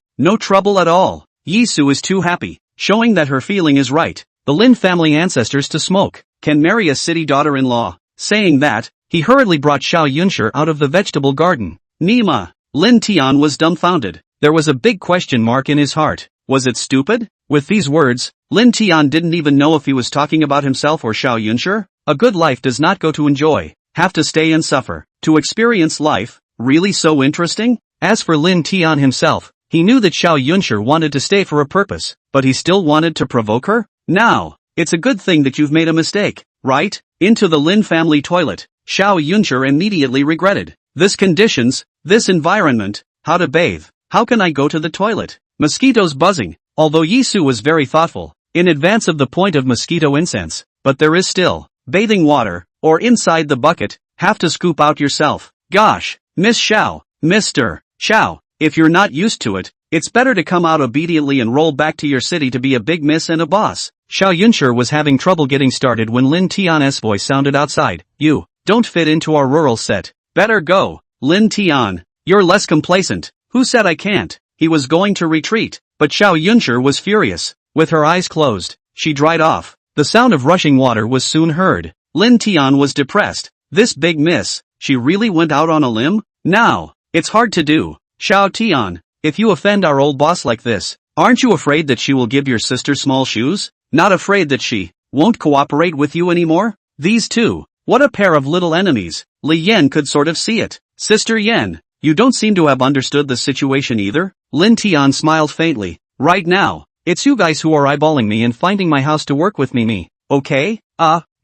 at all. Yi Su is too happy, showing that her feeling is right. The Lin family ancestors to smoke, can marry a city daughter-in-law. Saying that, he hurriedly brought Xiao Yunshi out of the vegetable garden. Nima. Lin Tian was dumbfounded. There was a big question mark in his heart. Was it stupid? With these words, Lin Tian didn't even know if he was talking about himself or Xiao Yunshi. A good life does not go to enjoy, have to stay and suffer, to experience life. Really so interesting? As for Lin Tian himself, he knew that Xiao Yunshi wanted to stay for a purpose, but he still wanted to provoke her? Now, it's a good thing that you've made a mistake, right? Into the Lin family toilet, Xiao Yunshi immediately regretted. This conditions, this environment, how to bathe, how can I go to the toilet? Mosquitoes buzzing. Although Yi Su was very thoughtful, in advance of the point of mosquito incense, but there is still, bathing water, or inside the bucket, have to scoop out yourself. Gosh, Miss Xiao, Mr. Xiao, if you're not used to it, it's better to come out obediently and roll back to your city to be a big miss and a boss. Xiao Yunshi was having trouble getting started when Lin Tian's voice sounded outside. You don't fit into our rural set. Better go. Lin Tian, you're less complacent. Who said I can't? He was going to retreat, but Xiao Yunshi was furious. With her eyes closed, she dried off. The sound of rushing water was soon heard. Lin Tian was depressed. This big miss, she really went out on a limb? Now, it's hard to do. Xiao Tian, if you offend our old boss like this, aren't you afraid that she will give your sister small shoes? Not afraid that she won't cooperate with you anymore? These two, what a pair of little enemies. Li Yan could sort of see it. Sister Yan, you don't seem to have understood the situation either? Lin Tian smiled faintly. Right now, it's you guys who are eyeballing me and finding my house to work with me, okay?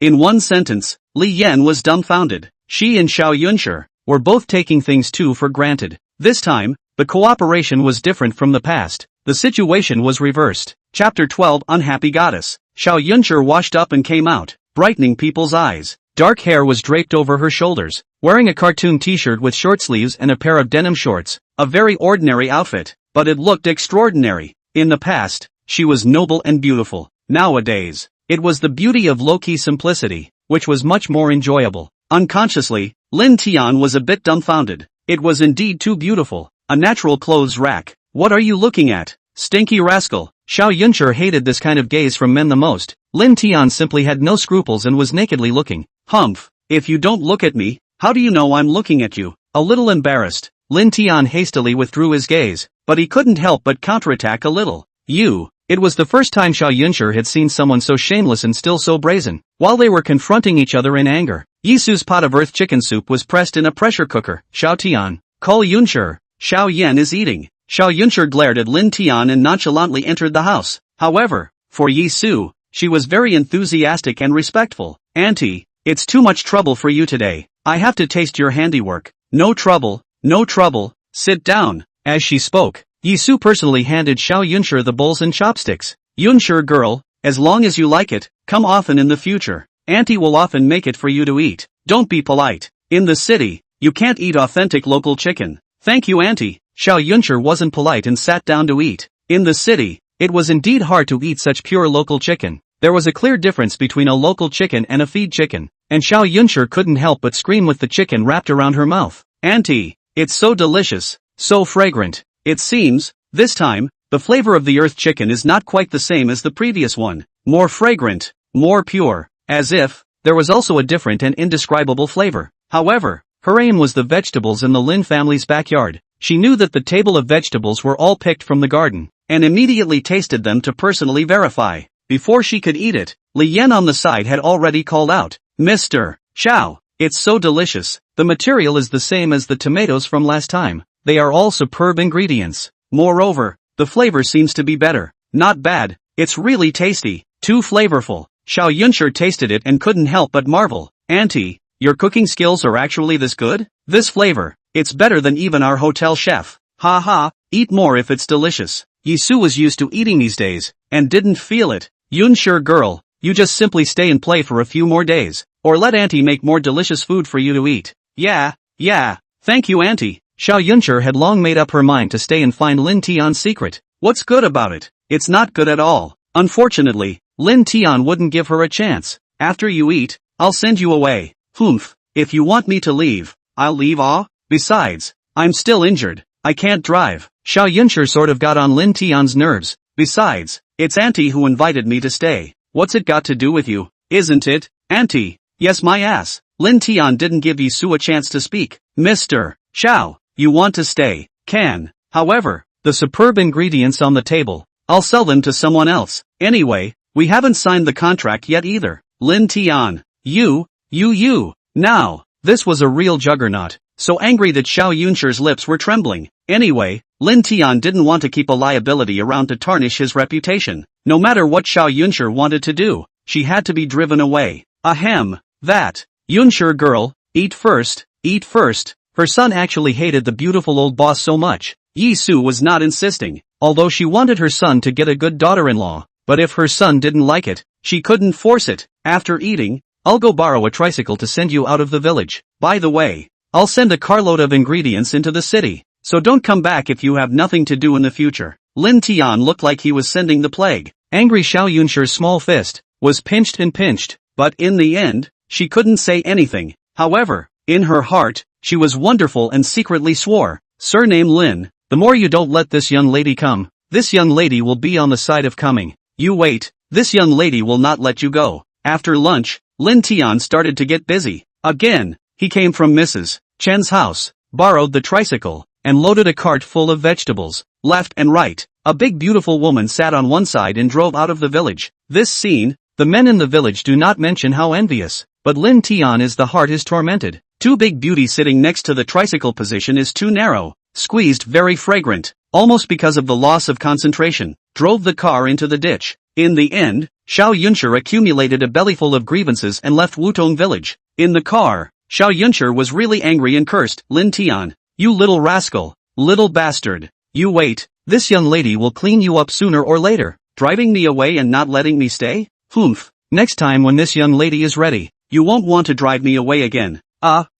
In one sentence, Li Yan was dumbfounded. She and Xiao Yunshi were both taking things too for granted. This time, the cooperation was different from the past. The situation was reversed. Chapter 12 Unhappy Goddess. Xiao Yunshi washed up and came out, brightening people's eyes. Dark hair was draped over her shoulders, wearing a cartoon t-shirt with short sleeves and a pair of denim shorts. A very ordinary outfit, but it looked extraordinary. In the past, she was noble and beautiful. Nowadays, it was the beauty of low-key simplicity, which was much more enjoyable. Unconsciously, Lin Tian was a bit dumbfounded. It was indeed too beautiful. A natural clothes rack. What are you looking at? Stinky rascal. Xiao Yunshi hated this kind of gaze from men the most. Lin Tian simply had no scruples and was nakedly looking. Humph. If you don't look at me, how do you know I'm looking at you? A little embarrassed, Lin Tian hastily withdrew his gaze, but he couldn't help but counterattack a little. It was the first time Xiao Yunshi had seen someone so shameless and still so brazen. While they were confronting each other in anger, Yisu's pot of earth chicken soup was pressed in a pressure cooker. Xiao Tian, call Yunshi. Xiao Yan is eating. Xiao Yunshi glared at Lin Tian and nonchalantly entered the house. However, for Yisu, she was very enthusiastic and respectful. Auntie, it's too much trouble for you today. I have to taste your handiwork. No trouble, no trouble. Sit down. As she spoke, Yisu personally handed Xiao Yunshi the bowls and chopsticks. Yunshi girl, as long as you like it, come often in the future. Auntie will often make it for you to eat. Don't be polite. In the city, you can't eat authentic local chicken. Thank you auntie. Xiao Yunshi wasn't polite and sat down to eat. In the city, it was indeed hard to eat such pure local chicken. There was a clear difference between a local chicken and a feed chicken, and Xiao Yunshi couldn't help but scream with the chicken wrapped around her mouth. Auntie, it's so delicious, so fragrant. It seems, this time, the flavor of the earth chicken is not quite the same as the previous one. More fragrant, more pure, as if there was also a different and indescribable flavor. However, her aim was the vegetables in the Lin family's backyard. She knew that the table of vegetables were all picked from the garden, and immediately tasted them to personally verify. Before she could eat it, Li Yan on the side had already called out, Mr. Xiao, it's so delicious. The material is the same as the tomatoes from last time. They are all superb ingredients. Moreover, the flavor seems to be better. Not bad, it's really tasty, too flavorful. Xiao Yunshi tasted it and couldn't help but marvel. Auntie, your cooking skills are actually this good? This flavor, it's better than even our hotel chef. Ha ha, eat more if it's delicious. Yisu was used to eating these days, and didn't feel it. Yunshi girl, you just simply stay and play for a few more days, or let auntie make more delicious food for you to eat. Yeah, thank you auntie. Xiao Yunshi had long made up her mind to stay and find Lin Tian's secret. What's good about it? It's not good at all. Unfortunately, Lin Tian wouldn't give her a chance. After you eat, I'll send you away. Humph, if you want me to leave, I'll leave. Besides, I'm still injured. I can't drive. Xiao Yunshi sort of got on Lin Tian's nerves. Besides, it's auntie who invited me to stay. What's it got to do with you? Isn't it, auntie? Yes my ass. Lin Tian didn't give Yisu a chance to speak. Mr. Xiao, you want to stay? Can. However, the superb ingredients on the table, I'll sell them to someone else. Anyway, we haven't signed the contract yet either. Lin Tian, you. Now, this was a real juggernaut, so angry that Xiao Yunshi's lips were trembling. Anyway, Lin Tian didn't want to keep a liability around to tarnish his reputation. No matter what Xiao Yunshi wanted to do, she had to be driven away. Ahem, that. Yunshi girl, eat first. Her son actually hated the beautiful old boss so much. Yisu was not insisting, although she wanted her son to get a good daughter-in-law, but if her son didn't like it, she couldn't force it. After eating, I'll go borrow a tricycle to send you out of the village. By the way, I'll send a carload of ingredients into the city, so don't come back if you have nothing to do in the future. Lin Tian looked like he was sending the plague. Angry Xiao Yunshi's small fist was pinched and pinched, but in the end, she couldn't say anything. However, in her heart, she was wonderful and secretly swore, Surname Lin, the more you don't let this young lady come, this young lady will be on the side of coming. You wait, this young lady will not let you go. After lunch, Lin Tian started to get busy. Again, he came from Mrs. Chen's house, borrowed the tricycle, and loaded a cart full of vegetables. Left and right, a big beautiful woman sat on one side and drove out of the village. This scene, the men in the village do not mention how envious, but Lin Tian is the heart is tormented. Too big beauty sitting next to the tricycle position is too narrow, squeezed very fragrant, almost because of the loss of concentration, drove the car into the ditch. In the end, Xiao Yunshi accumulated a bellyful of grievances and left Wutong village. In the car, Xiao Yunshi was really angry and cursed, Lin Tian, you little rascal, little bastard. You wait, this young lady will clean you up sooner or later, driving me away and not letting me stay? Humph, next time when this young lady is ready, you won't want to drive me away again.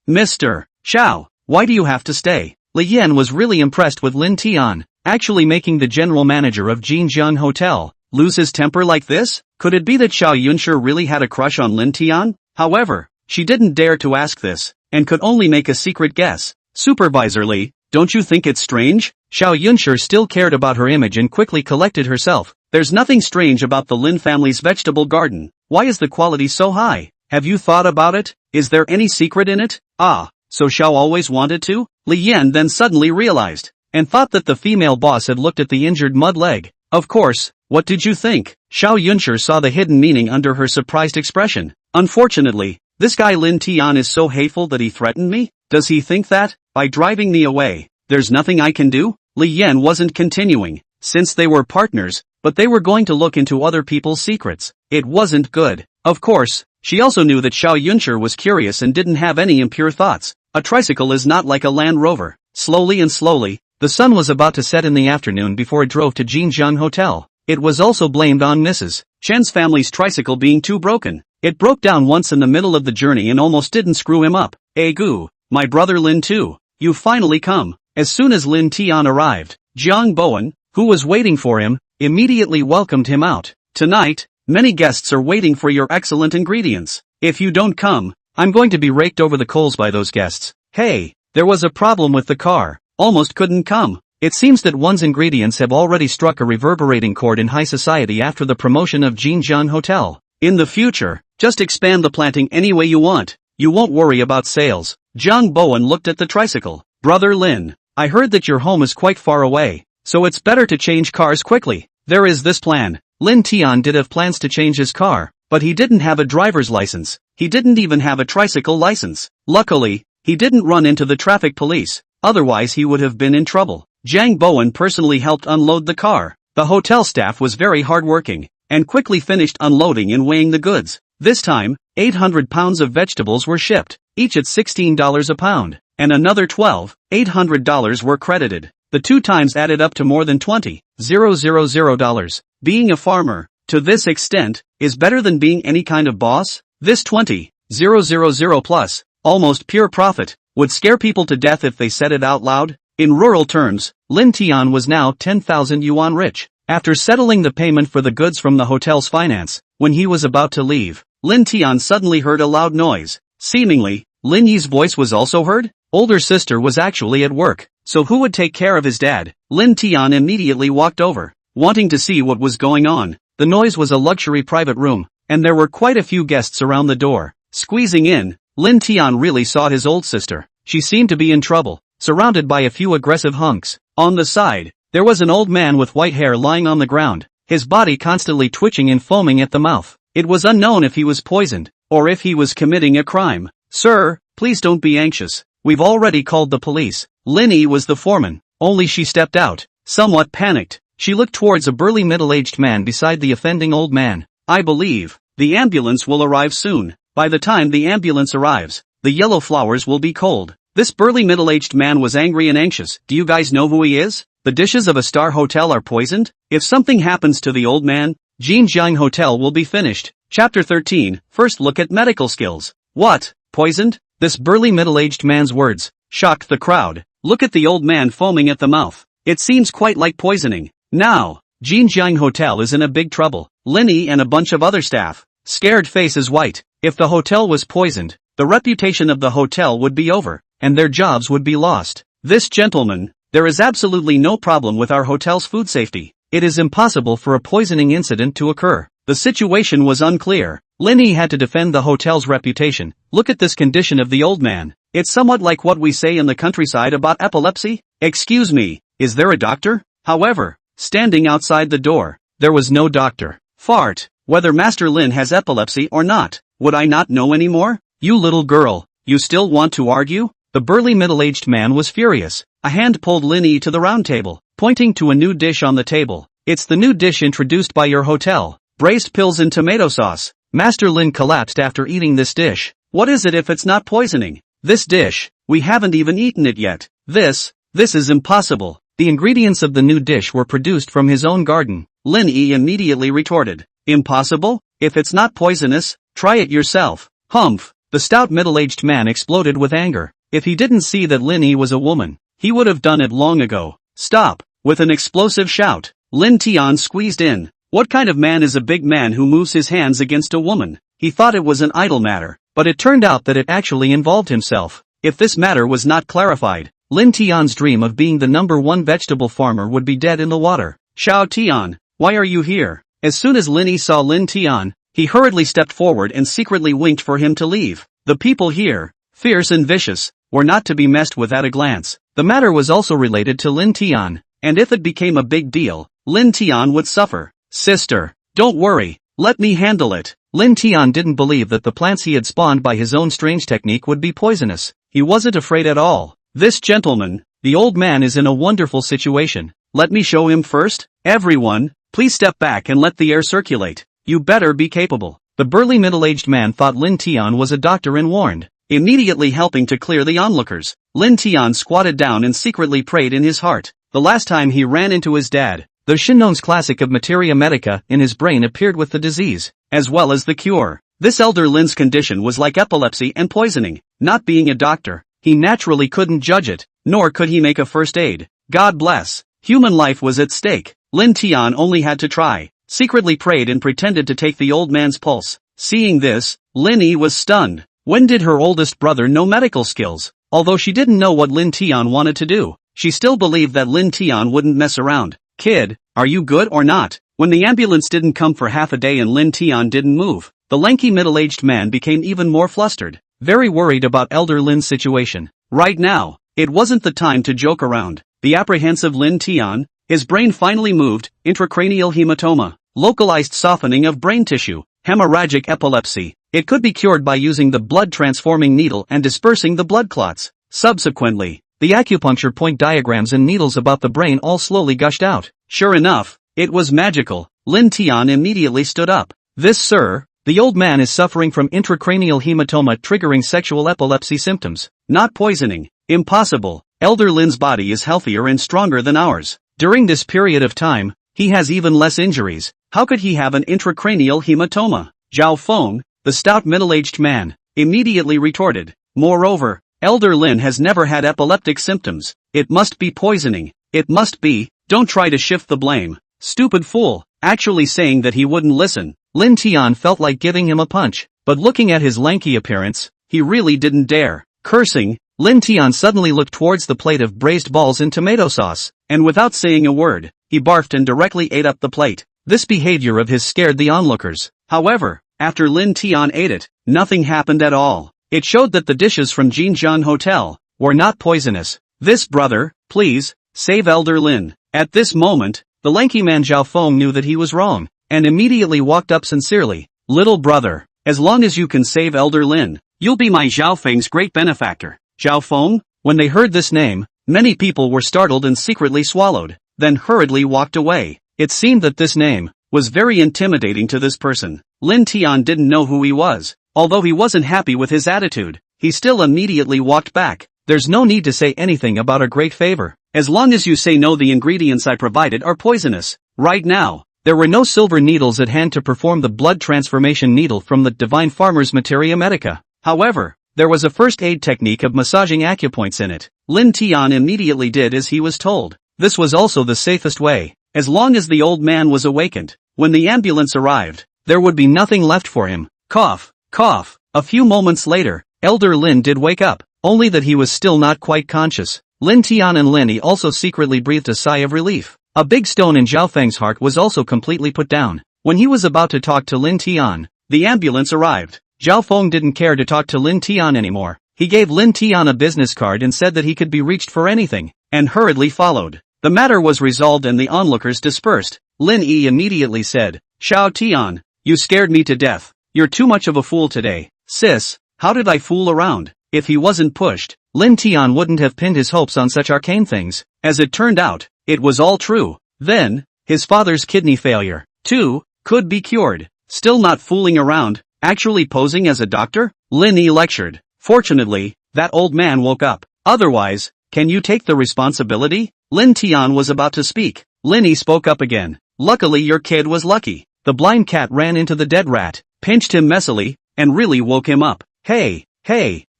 Mr. Xiao, why do you have to stay? Li Yan was really impressed with Lin Tian, actually making the general manager of Jinjiang Hotel lose his temper like this? Could it be that Xiao Yunshi really had a crush on Lin Tian? However, she didn't dare to ask this, and could only make a secret guess. Supervisor Li, don't you think it's strange? Xiao Yunshi still cared about her image and quickly collected herself. There's nothing strange about the Lin family's vegetable garden. Why is the quality so high? Have you thought about it? Is there any secret in it? So Xiao always wanted to? Li Yan then suddenly realized, and thought that the female boss had looked at the injured mud leg. Of course, what did you think? Xiao Yunshi saw the hidden meaning under her surprised expression. Unfortunately, this guy Lin Tian is so hateful that he threatened me? Does he think that, by driving me away, there's nothing I can do? Li Yan wasn't continuing, since they were partners, but they were going to look into other people's secrets. It wasn't good. Of course, she also knew that Xiao Yunshi was curious and didn't have any impure thoughts. A tricycle is not like a Land Rover. Slowly and slowly, the sun was about to set in the afternoon before it drove to Jinjiang Hotel. It was also blamed on Mrs. Chen's family's tricycle being too broken. It broke down once in the middle of the journey and almost didn't screw him up. Gu, my brother Lin too. You finally come. As soon as Lin Tian arrived, Jiang Bowen, who was waiting for him, immediately welcomed him out. Tonight, many guests are waiting for your excellent ingredients. If you don't come, I'm going to be raked over the coals by those guests. Hey, there was a problem with the car. Almost couldn't come. It seems that one's ingredients have already struck a reverberating chord in high society after the promotion of Jinjiang Hotel. In the future, just expand the planting any way you want. You won't worry about sales. Jiang Bowen looked at the tricycle. Brother Lin, I heard that your home is quite far away, so it's better to change cars quickly. There is this plan. Lin Tian did have plans to change his car, but he didn't have a driver's license. He didn't even have a tricycle license. Luckily, he didn't run into the traffic police, otherwise he would have been in trouble. Jiang Bowen personally helped unload the car. The hotel staff was very hardworking, and quickly finished unloading and weighing the goods. This time, 800 pounds of vegetables were shipped, each at $16 a pound, and another $1,800 were credited. The 2 times added up to more than $20,000. Being a farmer, to this extent, is better than being any kind of boss. This 20,000 plus, almost pure profit, would scare people to death if they said it out loud. In rural terms, Lin Tian was now 10,000 yuan rich. After settling the payment for the goods from the hotel's finance, when he was about to leave, Lin Tian suddenly heard a loud noise. Seemingly, Lin Yi's voice was also heard. Older sister was actually at work, so who would take care of his dad? Lin Tian immediately walked over, wanting to see what was going on. The noise was a luxury private room, and there were quite a few guests around the door. Squeezing in, Lin Tian really saw his old sister. She seemed to be in trouble, surrounded by a few aggressive hunks. On the side, there was an old man with white hair lying on the ground, his body constantly twitching and foaming at the mouth. It was unknown if he was poisoned, or if he was committing a crime. Sir, please don't be anxious. We've already called the police. Lin Yi was the foreman, only she stepped out, somewhat panicked. She looked towards a burly middle-aged man beside the offending old man. I believe the ambulance will arrive soon. By the time the ambulance arrives, the yellow flowers will be cold. This burly middle-aged man was angry and anxious. Do you guys know who he is? The dishes of a star hotel are poisoned? If something happens to the old man, Jinjiang Hotel will be finished. Chapter 13, First look at medical skills. What? Poisoned? This burly middle-aged man's words shocked the crowd. Look at the old man foaming at the mouth. It seems quite like poisoning. Now, Jinjiang Hotel is in a big trouble. Lin Yi and a bunch of other staff, scared faces white. If the hotel was poisoned, the reputation of the hotel would be over, and their jobs would be lost. This gentleman, there is absolutely no problem with our hotel's food safety. It is impossible for a poisoning incident to occur. The situation was unclear. Lin Yi had to defend the hotel's reputation. Look at this condition of the old man. It's somewhat like what we say in the countryside about epilepsy. Excuse me, is there a doctor? However, standing outside the door, there was no doctor. Fart. Whether Master Lin has epilepsy or not, would I not know anymore? You little girl, you still want to argue? The burly middle-aged man was furious. A hand pulled Lin Yi to the round table, pointing to a new dish on the table. It's the new dish introduced by your hotel. Braised pills in tomato sauce. Master Lin collapsed after eating this dish. What is it if it's not poisoning? This dish, we haven't even eaten it yet. This is impossible. The ingredients of the new dish were produced from his own garden. Lin Yi immediately retorted. Impossible? If it's not poisonous, try it yourself. Humph! The stout middle-aged man exploded with anger. If he didn't see that Lin Yi was a woman, he would have done it long ago. Stop! With an explosive shout, Lin Tian squeezed in. What kind of man is a big man who moves his hands against a woman? He thought it was an idle matter, but it turned out that it actually involved himself. If this matter was not clarified, Lin Tian's dream of being the #1 vegetable farmer would be dead in the water. Xiao Tian, why are you here? As soon as Lin Yi saw Lin Tian, he hurriedly stepped forward and secretly winked for him to leave. The people here, fierce and vicious, were not to be messed with at a glance. The matter was also related to Lin Tian, and if it became a big deal, Lin Tian would suffer. Sister, don't worry, let me handle it. Lin Tian didn't believe that the plants he had spawned by his own strange technique would be poisonous. He wasn't afraid at all. This gentleman, the old man, is in a wonderful situation. Let me show him first. Everyone, please step back and let the air circulate. You better be capable. The burly middle-aged man thought Lin Tian was a doctor and warned, immediately helping to clear the onlookers. Lin Tian squatted down and secretly prayed in his heart. The last time he ran into his dad, the Shinnong's classic of materia medica in his brain appeared with the disease, as well as the cure. This elder Lin's condition was like epilepsy and poisoning. Not being a doctor, he naturally couldn't judge it, nor could he make a first aid. God bless. Human life was at stake. Lin Tian only had to try, secretly prayed and pretended to take the old man's pulse. Seeing this, Lin Yi was stunned. When did her oldest brother know medical skills? Although she didn't know what Lin Tian wanted to do, she still believed that Lin Tian wouldn't mess around. Kid, are you good or not? When the ambulance didn't come for half a day and Lin Tian didn't move, the lanky middle-aged man became even more flustered, very worried about elder Lin's situation. Right now, it wasn't the time to joke around. The apprehensive Lin Tian, his brain finally moved. Intracranial hematoma, localized softening of brain tissue, hemorrhagic epilepsy. It could be cured by using the blood-transforming needle and dispersing the blood clots. Subsequently, the acupuncture point diagrams and needles about the brain all slowly gushed out. Sure enough, it was magical. Lin Tian immediately stood up. This, sir, the old man is suffering from intracranial hematoma triggering sexual epilepsy symptoms. Not poisoning. Impossible. Elder Lin's body is healthier and stronger than ours. During this period of time, he has even less injuries. How could he have an intracranial hematoma? Zhao Feng, the stout middle-aged man, immediately retorted. Moreover, Elder Lin has never had epileptic symptoms. It must be poisoning. It must be. Don't try to shift the blame. Stupid fool. Actually saying that he wouldn't listen. Lin Tian felt like giving him a punch, but looking at his lanky appearance, he really didn't dare. Cursing, Lin Tian suddenly looked towards the plate of braised balls in tomato sauce, and without saying a word, he barfed and directly ate up the plate. This behavior of his scared the onlookers. However, after Lin Tian ate it, nothing happened at all. It showed that the dishes from Jinjiang Hotel were not poisonous. This brother, please, save Elder Lin. At this moment, the lanky man Zhao Feng knew that he was wrong, and immediately walked up sincerely. Little brother, as long as you can save Elder Lin, you'll be my Zhao Feng's great benefactor. Zhao Feng? When they heard this name, many people were startled and secretly swallowed, then hurriedly walked away. It seemed that this name was very intimidating to this person. Lin Tian didn't know who he was. Although he wasn't happy with his attitude, he still immediately walked back. There's no need to say anything about a great favor. As long as you say no, the ingredients I provided are poisonous. Right now, there were no silver needles at hand to perform the blood transformation needle from the divine farmer's materia medica. However, there was a first aid technique of massaging acupoints in it. Lin Tian immediately did as he was told. This was also the safest way. As long as the old man was awakened, when the ambulance arrived, there would be nothing left for him. Cough, cough. A few moments later, Elder Lin did wake up, only that he was still not quite conscious. Lin Tian and Lin Yi also secretly breathed a sigh of relief. A big stone in Zhao Feng's heart was also completely put down. When he was about to talk to Lin Tian, the ambulance arrived. Zhao Feng didn't care to talk to Lin Tian anymore. He gave Lin Tian a business card and said that he could be reached for anything, and hurriedly followed. The matter was resolved and the onlookers dispersed. Lin Yi immediately said, "Xiao Tian, you scared me to death. You're too much of a fool today. Sis, how did I fool around?" If he wasn't pushed, Lin Tian wouldn't have pinned his hopes on such arcane things. As it turned out, it was all true. Then, his father's kidney failure, too, could be cured. Still not fooling around, actually posing as a doctor? Lin Yi lectured. Fortunately, that old man woke up. Otherwise, can you take the responsibility? Lin Tian was about to speak. Lin Yi spoke up again. Luckily your kid was lucky. The blind cat ran into the dead rat, pinched him messily, and really woke him up. Hey,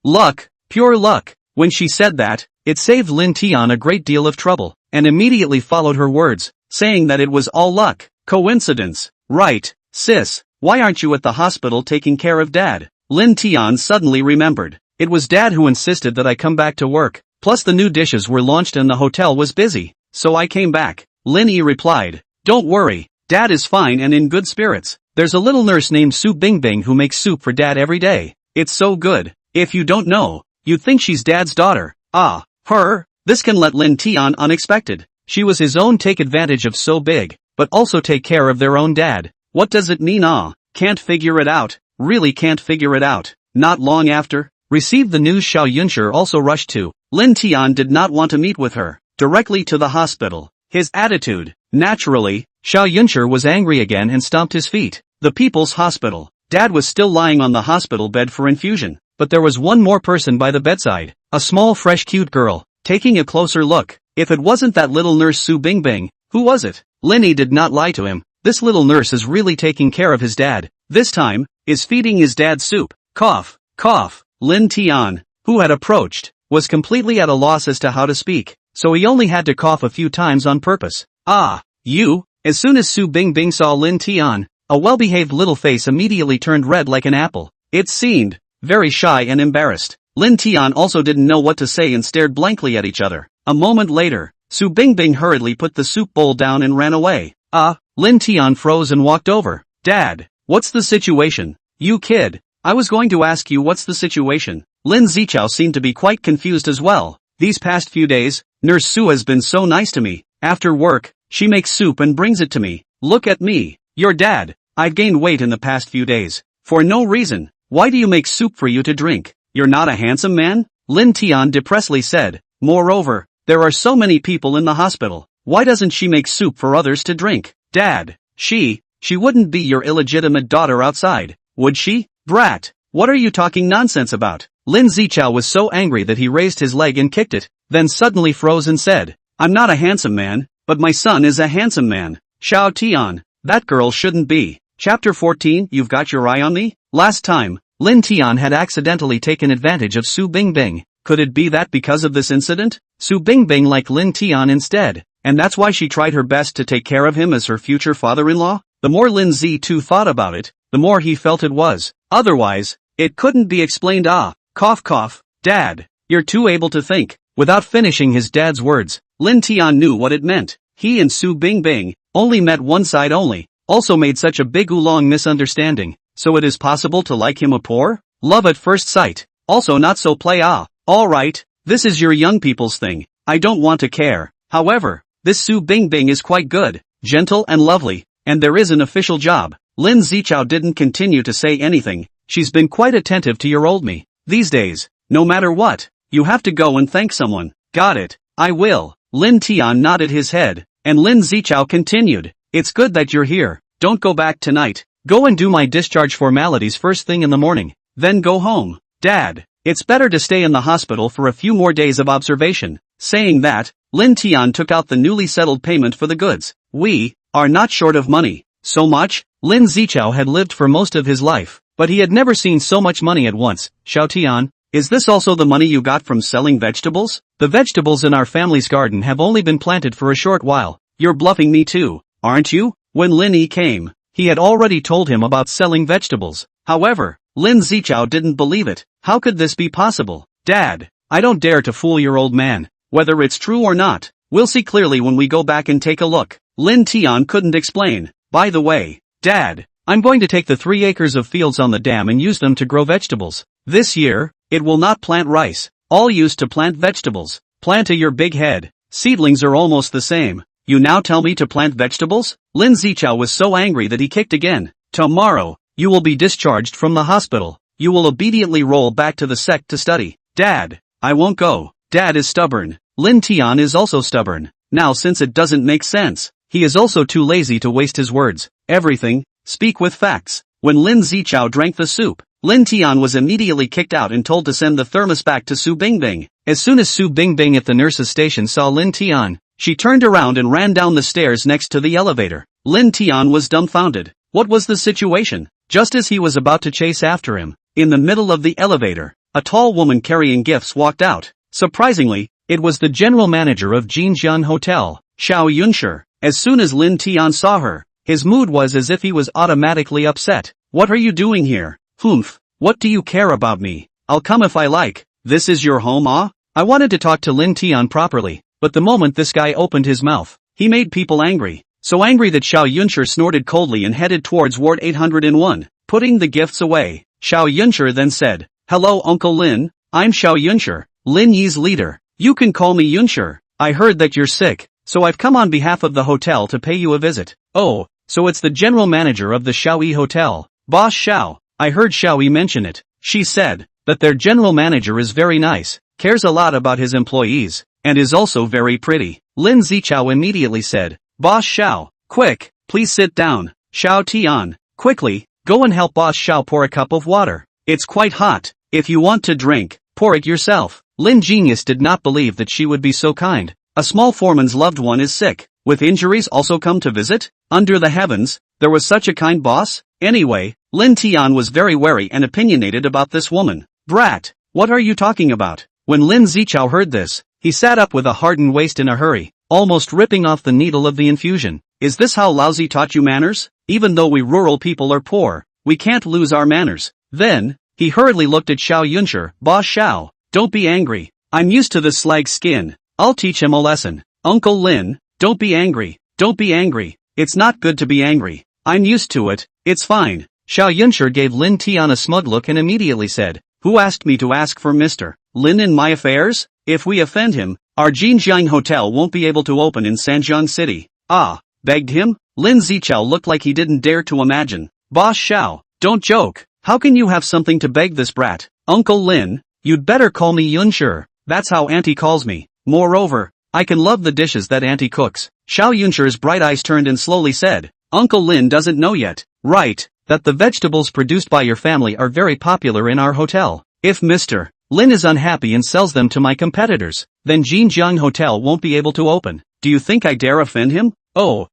luck, pure luck. When she said that, it saved Lin Tian a great deal of trouble, and immediately followed her words, saying that it was all luck. Coincidence. Right, sis, why aren't you at the hospital taking care of Dad? Lin Tian suddenly remembered. It was Dad who insisted that I come back to work, plus the new dishes were launched and the hotel was busy, so I came back. Lin Yi replied, "Don't worry, Dad is fine and in good spirits. There's a little nurse named Su Bingbing who makes soup for Dad every day. It's so good. If you don't know, you'd think she's Dad's daughter." Ah, her? This can let Lin Tian unexpected. She was his own take advantage of so big, but also take care of their own dad. What does it mean? Can't figure it out. Really can't figure it out. Not long after, received the news Xiao Yunshi also rushed to. Lin Tian did not want to meet with her. Directly to the hospital. His attitude. Naturally, Xiao Yunshi was angry again and stomped his feet. The People's Hospital. Dad was still lying on the hospital bed for infusion, but there was one more person by the bedside. A small fresh cute girl. Taking a closer look. If it wasn't that little nurse Su Bingbing, who was it? Lin Yi did not lie to him. This little nurse is really taking care of his dad. This time, is feeding his dad soup. Cough. Lin Tian, who had approached, was completely at a loss as to how to speak, so he only had to cough a few times on purpose. "Ah, you?" As soon as Su Bingbing saw Lin Tian, a well-behaved little face immediately turned red like an apple. It seemed very shy and embarrassed. Lin Tian also didn't know what to say and stared blankly at each other. A moment later, Su Bingbing hurriedly put the soup bowl down and ran away. Lin Tian froze and walked over. "Dad, what's the situation?" "You kid, I was going to ask you what's the situation." Lin Zichao seemed to be quite confused as well. "These past few days, Nurse Su has been so nice to me. After work, she makes soup and brings it to me. Look at me, your dad. I've gained weight in the past few days. For no reason. Why do you make soup for you to drink? You're not a handsome man?" Lin Tian depressedly said. "Moreover, there are so many people in the hospital. Why doesn't she make soup for others to drink? Dad, she wouldn't be your illegitimate daughter outside, would she? Brat, what are you talking nonsense about?" Lin Zichao was so angry that he raised his leg and kicked it, then suddenly froze and said, "I'm not a handsome man, but my son is a handsome man. Xiao Tian, that girl shouldn't be." Chapter 14. You've got your eye on me? Last time, Lin Tian had accidentally taken advantage of Su Bingbing. Could it be that because of this incident, Su Bingbing liked Lin Tian instead, and that's why she tried her best to take care of him as her future father-in-law? The more Lin Zitu thought about it, the more he felt it was. Otherwise, it couldn't be explained. Cough. Dad, you're too able to think. Without finishing his dad's words, Lin Tian knew what it meant. He and Su Bingbing only met one side only, also made such a big oolong misunderstanding. So it is possible to like him a poor? Love at first sight. Also not so play. Alright, this is your young people's thing. I don't want to care. However, this Su Bingbing is quite good, gentle and lovely, and there is an official job. Lin Zichao didn't continue to say anything. She's been quite attentive to your old me. These days, no matter what, you have to go and thank someone. Got it, I will. Lin Tian nodded his head, and Lin Zichao continued. It's good that you're here. Don't go back tonight. Go and do my discharge formalities first thing in the morning, then go home. Dad, it's better to stay in the hospital for a few more days of observation. Saying that, Lin Tian took out the newly settled payment for the goods. We are not short of money. So much? Lin Zichao had lived for most of his life, but he had never seen so much money at once. Xiao Tian, is this also the money you got from selling vegetables? The vegetables in our family's garden have only been planted for a short while. You're bluffing me too, aren't you? When Lin Yi came, he had already told him about selling vegetables. However, Lin Zichao didn't believe it. How could this be possible? Dad, I don't dare to fool your old man. Whether it's true or not, We'll see clearly when we go back and take a look. Lin Tian couldn't explain. By the way, Dad, I'm going to take the 3 acres of fields on the dam and use them to grow vegetables. This year, it will not plant rice. All used to plant vegetables. Plant your big head. Seedlings are almost the same. You now tell me to plant vegetables? Lin Zichao was so angry that he kicked again. Tomorrow, you will be discharged from the hospital. You will obediently roll back to the sect to study. Dad, I won't go. Dad is stubborn. Lin Tian is also stubborn. Now since it doesn't make sense, he is also too lazy to waste his words. Everything, speak with facts. When Lin Zichao drank the soup, Lin Tian was immediately kicked out and told to send the thermos back to Su Bingbing. As soon as Su Bingbing at the nurse's station saw Lin Tian, she turned around and ran down the stairs next to the elevator. Lin Tian was dumbfounded. What was the situation? Just as he was about to chase after him, in the middle of the elevator, a tall woman carrying gifts walked out. Surprisingly, it was the general manager of Jinjiang Hotel, Xiao Yunshi. As soon as Lin Tian saw her, his mood was as if he was automatically upset. What are you doing here? Humph, what do you care about me? I'll come if I like. This is your home, ah? I wanted to talk to Lin Tian properly, but the moment this guy opened his mouth, he made people angry. So angry that Xiao Yunshi snorted coldly and headed towards Ward 801, putting the gifts away. Xiao Yunshi then said, "Hello Uncle Lin, I'm Xiao Yunshi, Lin Yi's leader. You can call me Yunshi. I heard that you're sick, so I've come on behalf of the hotel to pay you a visit." Oh, so it's the general manager of the Xiaoyi Hotel. Boss Xiao, I heard Xiaoyi mention it. She said that their general manager is very nice, cares a lot about his employees, and is also very pretty. Lin Zichao immediately said, "Boss Xiao, quick, please sit down." Xiao Tian, quickly, go and help Boss Xiao pour a cup of water. It's quite hot. If you want to drink, pour it yourself. Lin Genius did not believe that she would be so kind. A small foreman's loved one is sick, with injuries also come to visit? Under the heavens, there was such a kind boss? Anyway, Lin Tian was very wary and opinionated about this woman. Brat, what are you talking about? When Lin Zichao heard this, he sat up with a hardened waist in a hurry, almost ripping off the needle of the infusion. Is this how Lousy taught you manners? Even though we rural people are poor, we can't lose our manners. Then, he hurriedly looked at Xiao Yunshi. Boss Xiao, don't be angry. I'm used to this slag skin. I'll teach him a lesson. Uncle Lin, don't be angry. Don't be angry. It's not good to be angry. I'm used to it. It's fine. Xiao Yunshi gave Lin Tian a smug look and immediately said, "Who asked me to ask for Mr. Lin in my affairs? If we offend him, our Jinjiang Hotel won't be able to open in Sanjiang City." Ah, begged him? Lin Zichao looked like he didn't dare to imagine. Boss Xiao, don't joke. How can you have something to beg this brat? Uncle Lin, you'd better call me Yunshi. That's how Auntie calls me. Moreover, I can love the dishes that Auntie cooks. Xiao Yunshi's bright eyes turned and slowly said, "Uncle Lin doesn't know yet, right, that the vegetables produced by your family are very popular in our hotel. If Mr. Lin is unhappy and sells them to my competitors, then Jinjiang Hotel won't be able to open. Do you think I dare offend him? Oh,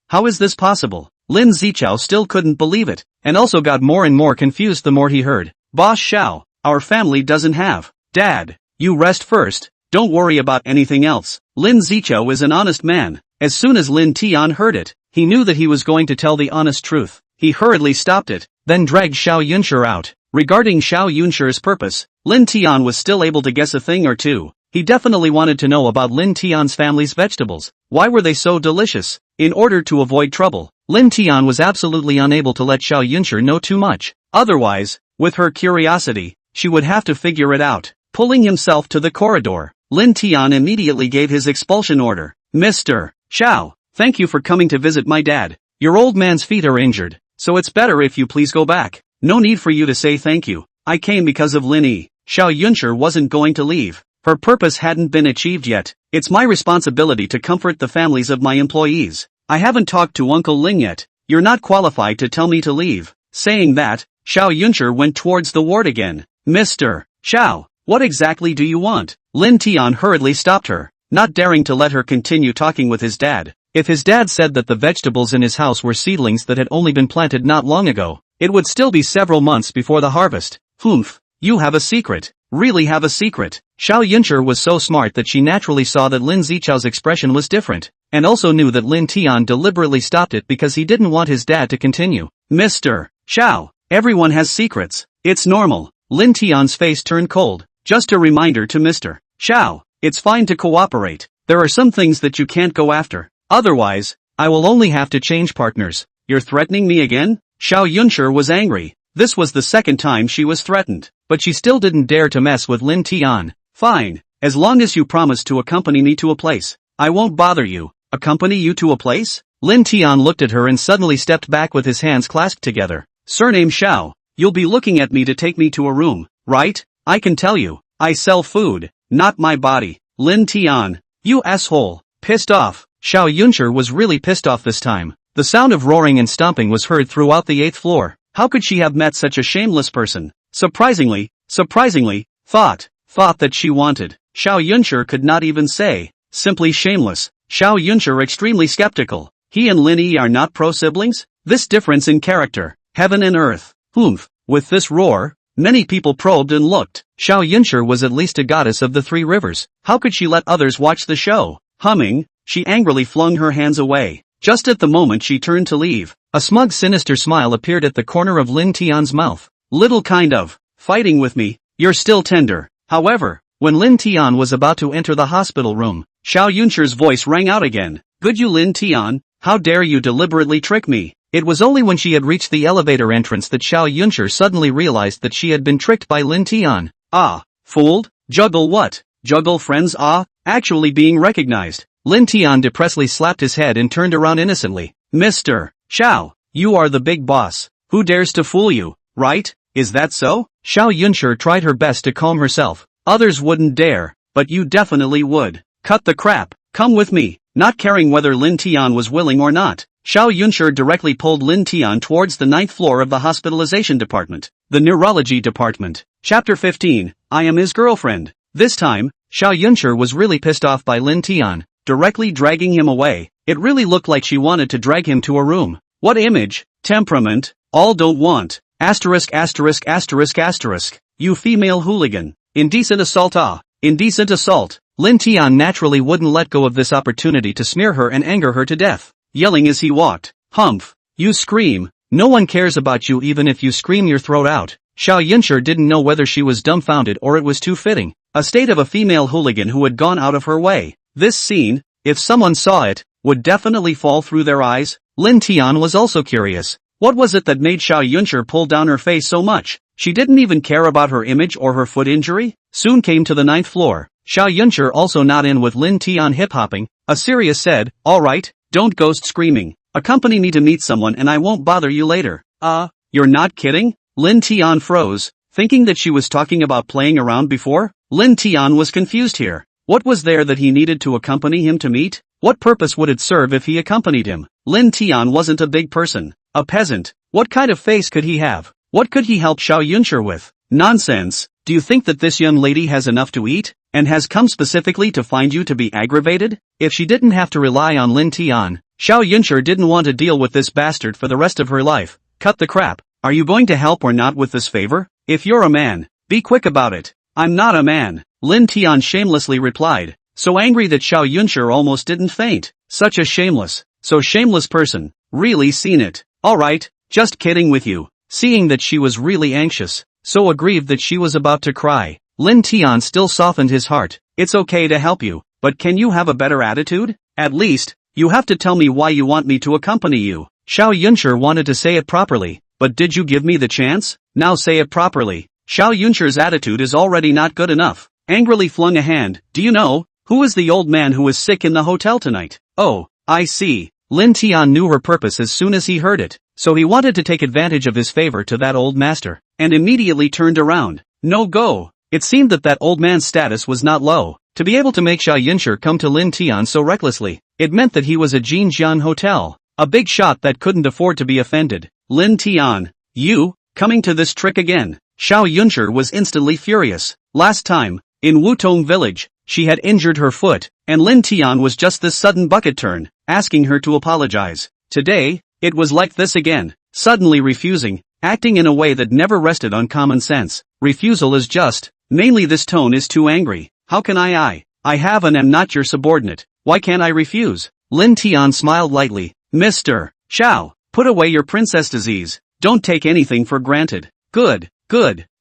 how is this possible?" Lin Zichao still couldn't believe it, and also got more and more confused the more he heard. Boss Xiao, our family doesn't have. Dad, you rest first, don't worry about anything else. Lin Zichao is an honest man. As soon as Lin Tian heard it, he knew that he was going to tell the honest truth. He hurriedly stopped it, then dragged Xiao Yunshi out. Regarding Xiao Yunshi's purpose, Lin Tian was still able to guess a thing or two. He definitely wanted to know about Lin Tian's family's vegetables. Why were they so delicious? In order to avoid trouble, Lin Tian was absolutely unable to let Xiao Yunshi know too much. Otherwise, with her curiosity, she would have to figure it out. Pulling himself to the corridor, Lin Tian immediately gave his expulsion order. "Mr. Xiao, thank you for coming to visit my dad. Your old man's feet are injured, so it's better if you please go back. No need for you to say thank you. I came because of Lin Yi." Xiao Yunshi wasn't going to leave. Her purpose hadn't been achieved yet. It's my responsibility to comfort the families of my employees. I haven't talked to Uncle Ling yet. You're not qualified to tell me to leave. Saying that, Xiao Yunshi went towards the ward again. "Mr. Xiao, what exactly do you want?" Lin Tian hurriedly stopped her, not daring to let her continue talking with his dad. If his dad said that the vegetables in his house were seedlings that had only been planted not long ago, it would still be several months before the harvest. Humph, you have a secret. Really have a secret. Xiao Yunshi was so smart that she naturally saw that Lin Zichao's expression was different, and also knew that Lin Tian deliberately stopped it because he didn't want his dad to continue. "Mr. Xiao, everyone has secrets. It's normal." Lin Tian's face turned cold. "Just a reminder to Mr. Xiao, it's fine to cooperate. There are some things that you can't go after. Otherwise, I will only have to change partners. You're threatening me again? Xiao Yunshi was angry. This was the second time she was threatened. But she still didn't dare to mess with Lin Tian. Fine, as long as you promise to accompany me to a place. I won't bother you. Accompany you to a place? Lin Tian looked at her and suddenly stepped back with his hands clasped together. Surname Xiao, you'll be looking at me to take me to a room, right? I can tell you, I sell food, not my body. Lin Tian, you asshole. Pissed off. Xiao Yunshi was really pissed off this time. The sound of roaring and stomping was heard throughout the 8th floor. How could she have met such a shameless person? Surprisingly, thought that she wanted. Xiao Yunshi could not even say, simply shameless. Xiao Yunshi extremely skeptical. He and Lin Yi are not pro-siblings? This difference in character, heaven and earth. Oomph. With this roar, many people probed and looked. Xiao Yunshi was at least a goddess of the 3 rivers. How could she let others watch the show? Humming, she angrily flung her hands away. Just at the moment she turned to leave, a smug sinister smile appeared at the corner of Lin Tian's mouth. Little kind of, fighting with me, you're still tender. However, when Lin Tian was about to enter the hospital room, Xiao Yunshi's voice rang out again. Good you Lin Tian, how dare you deliberately trick me? It was only when she had reached the elevator entrance that Xiao Yunshi suddenly realized that she had been tricked by Lin Tian. Ah, fooled? Juggle what? Juggle friends actually being recognized. Lin Tian depressedly slapped his head and turned around innocently. Mr. Xiao, you are the big boss. Who dares to fool you, right? Is that so? Xiao Yunshi tried her best to calm herself. Others wouldn't dare, but you definitely would. Cut the crap, come with me. Not caring whether Lin Tian was willing or not, Xiao Yunshi directly pulled Lin Tian towards the 9th floor of the hospitalization department, the neurology department. Chapter 15, I am his girlfriend. This time, Xiao Yunshi was really pissed off by Lin Tian, directly dragging him away. It really looked like she wanted to drag him to a room. What image, temperament, all don't want. Asterisk. You female hooligan. Indecent assault indecent assault. Lin Tian naturally wouldn't let go of this opportunity to smear her and anger her to death, yelling as he walked. Humph. You scream. No one cares about you even if you scream your throat out. Xiao Yunshi didn't know whether she was dumbfounded or it was too fitting. A state of a female hooligan who had gone out of her way. This scene, if someone saw it, would definitely fall through their eyes. Lin Tian was also curious. What was it that made Xiao Yunshi pull down her face so much? She didn't even care about her image or her foot injury? Soon came to the 9th floor. Xiao Yunshi also not in with Lin Tian hip-hopping. Assyria said, alright, don't ghost screaming. Accompany me to meet someone and I won't bother you later. You're not kidding? Lin Tian froze, thinking that she was talking about playing around before. Lin Tian was confused here. What was there that he needed to accompany him to meet? What purpose would it serve if he accompanied him? Lin Tian wasn't a big person. A peasant. What kind of face could he have? What could he help Xiao Yunshi with? Nonsense. Do you think that this young lady has enough to eat, and has come specifically to find you to be aggravated? If she didn't have to rely on Lin Tian, Xiao Yunshi didn't want to deal with this bastard for the rest of her life. Cut the crap. Are you going to help or not with this favor? If you're a man, be quick about it. I'm not a man, Lin Tian shamelessly replied, so angry that Xiao Yunshi almost didn't faint. Such a shameless person. Really seen it. Alright, just kidding with you. Seeing that she was really anxious, so aggrieved that she was about to cry, Lin Tian still softened his heart. It's okay to help you, but can you have a better attitude? At least, you have to tell me why you want me to accompany you. Xiao Yunshi wanted to say it properly, but did you give me the chance? Now say it properly. Xiao Yunshi's attitude is already not good enough. Angrily flung a hand. Do you know, who is the old man who is sick in the hotel tonight? Oh, I see. Lin Tian knew her purpose as soon as he heard it, so he wanted to take advantage of his favor to that old master, and immediately turned around. No go. It seemed that that old man's status was not low. To be able to make Xiao Yunshi come to Lin Tian so recklessly, it meant that he was a Jinjian hotel, a big shot that couldn't afford to be offended. Lin Tian, you, coming to this trick again? Xiao Yunshi was instantly furious. Last time, in Wutong village, she had injured her foot, and Lin Tian was just this sudden bucket turn, asking her to apologize. Today, it was like this again, suddenly refusing, acting in a way that never rested on common sense. Refusal is just, mainly this tone is too angry. How can I have and am not your subordinate. Why can't I refuse? Lin Tian smiled lightly. Mr. Xiao, put away your princess disease. Don't take anything for granted. Good.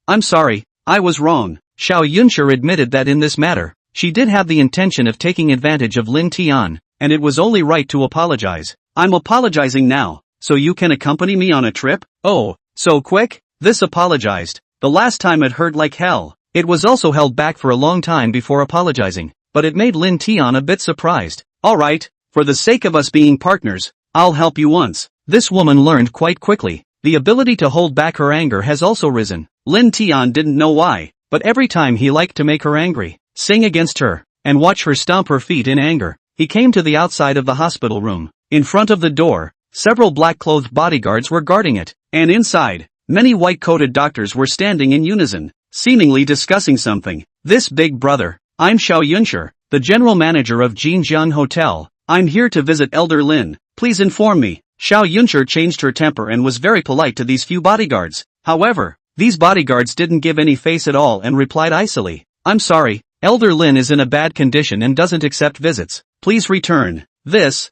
I'm sorry, I was wrong. Xiao Yunshi admitted that in this matter, she did have the intention of taking advantage of Lin Tian, and it was only right to apologize. I'm apologizing now, so you can accompany me on a trip? Oh, so quick? This apologized. The last time it hurt like hell. It was also held back for a long time before apologizing, but it made Lin Tian a bit surprised. Alright, for the sake of us being partners, I'll help you once. This woman learned quite quickly. The ability to hold back her anger has also risen. Lin Tian didn't know why, but every time he liked to make her angry, sing against her, and watch her stomp her feet in anger. He came to the outside of the hospital room. In front of the door, several black-clothed bodyguards were guarding it, and inside, many white-coated doctors were standing in unison, seemingly discussing something. This big brother, I'm Xiao Yunshi, the general manager of Jinjiang Hotel. I'm here to visit Elder Lin. Please inform me. Xiao Yunshi changed her temper and was very polite to these few bodyguards. However, these bodyguards didn't give any face at all and replied icily. I'm sorry, Elder Lin is in a bad condition and doesn't accept visits. Please return. This?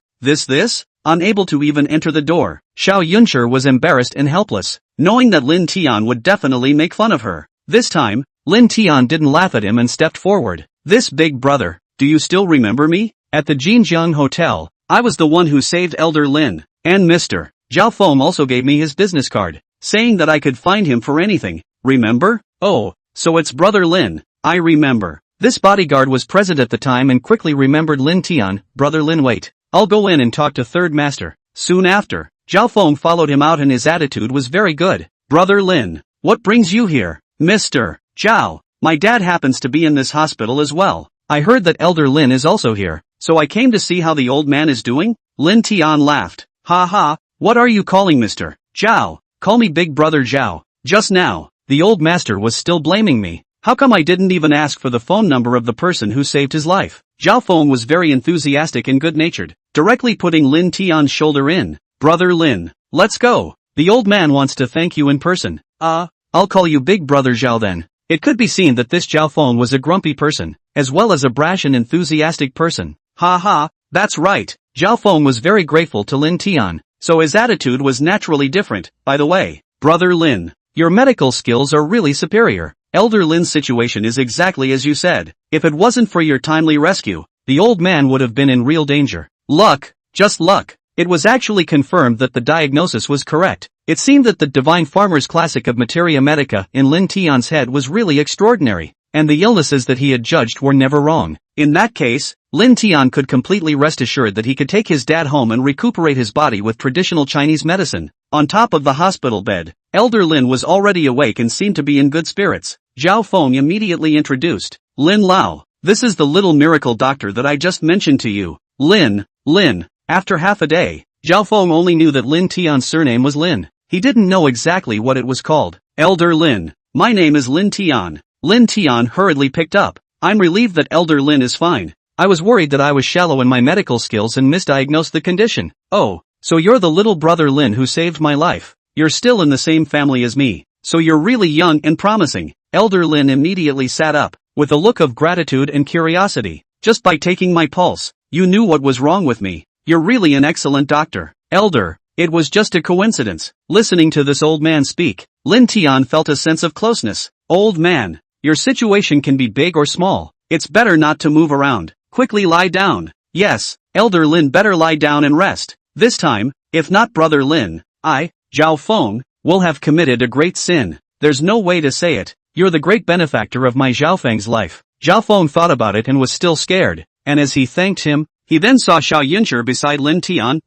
Unable to even enter the door, Xiao Yunshi was embarrassed and helpless, knowing that Lin Tian would definitely make fun of her. This time, Lin Tian didn't laugh at him and stepped forward. This big brother, do you still remember me? At the Jinjiang Hotel, I was the one who saved Elder Lin, and Mr. Zhao Feng also gave me his business card, saying that I could find him for anything. Remember? Oh, so it's Brother Lin. I remember. This bodyguard was present at the time and quickly remembered Lin Tian. Brother Lin, wait. I'll go in and talk to Third Master. Soon after, Zhao Feng followed him out and his attitude was very good. Brother Lin, what brings you here? Mr. Zhao, my dad happens to be in this hospital as well. I heard that Elder Lin is also here, so I came to see how the old man is doing. Lin Tian laughed. Ha ha, what are you calling Mr. Zhao? Call me Big Brother Zhao. Just now, the old master was still blaming me. How come I didn't even ask for the phone number of the person who saved his life? Zhao Feng was very enthusiastic and good-natured, directly putting Lin Tian's shoulder in. Brother Lin, let's go. The old man wants to thank you in person. I'll call you Big Brother Zhao then. It could be seen that this Zhao Feng was a grumpy person, as well as a brash and enthusiastic person. Ha ha, that's right. Zhao Feng was very grateful to Lin Tian, so his attitude was naturally different. By the way, Brother Lin, your medical skills are really superior. Elder Lin's situation is exactly as you said. If it wasn't for your timely rescue, the old man would have been in real danger. Luck, just luck. It was actually confirmed that the diagnosis was correct. It seemed that the Divine Farmer's Classic of Materia Medica in Lin Tian's head was really extraordinary, and the illnesses that he had judged were never wrong. In that case, Lin Tian could completely rest assured that he could take his dad home and recuperate his body with traditional Chinese medicine. On top of the hospital bed, Elder Lin was already awake and seemed to be in good spirits. Zhao Feng immediately introduced. Lin Lao, this is the little miracle doctor that I just mentioned to you. Lin. After half a day, Zhao Feng only knew that Lin Tian's surname was Lin. He didn't know exactly what it was called. Elder Lin, my name is Lin Tian. Lin Tian hurriedly picked up. I'm relieved that Elder Lin is fine. I was worried that I was shallow in my medical skills and misdiagnosed the condition. Oh, so you're the little brother Lin who saved my life. You're still in the same family as me, so you're really young and promising. Elder Lin immediately sat up, with a look of gratitude and curiosity. Just by taking my pulse, you knew what was wrong with me. You're really an excellent doctor. Elder, it was just a coincidence. Listening to this old man speak, Lin Tian felt a sense of closeness. Old man, your situation can be big or small. It's better not to move around. Quickly lie down. Yes, Elder Lin better lie down and rest. This time, if not Brother Lin, I, Zhao Feng, will have committed a great sin. There's no way to say it. You're the great benefactor of my Zhao Feng's life. Zhao Feng thought about it and was still scared, and as he thanked him, he then saw Xiao Yunshi beside Lin Tian.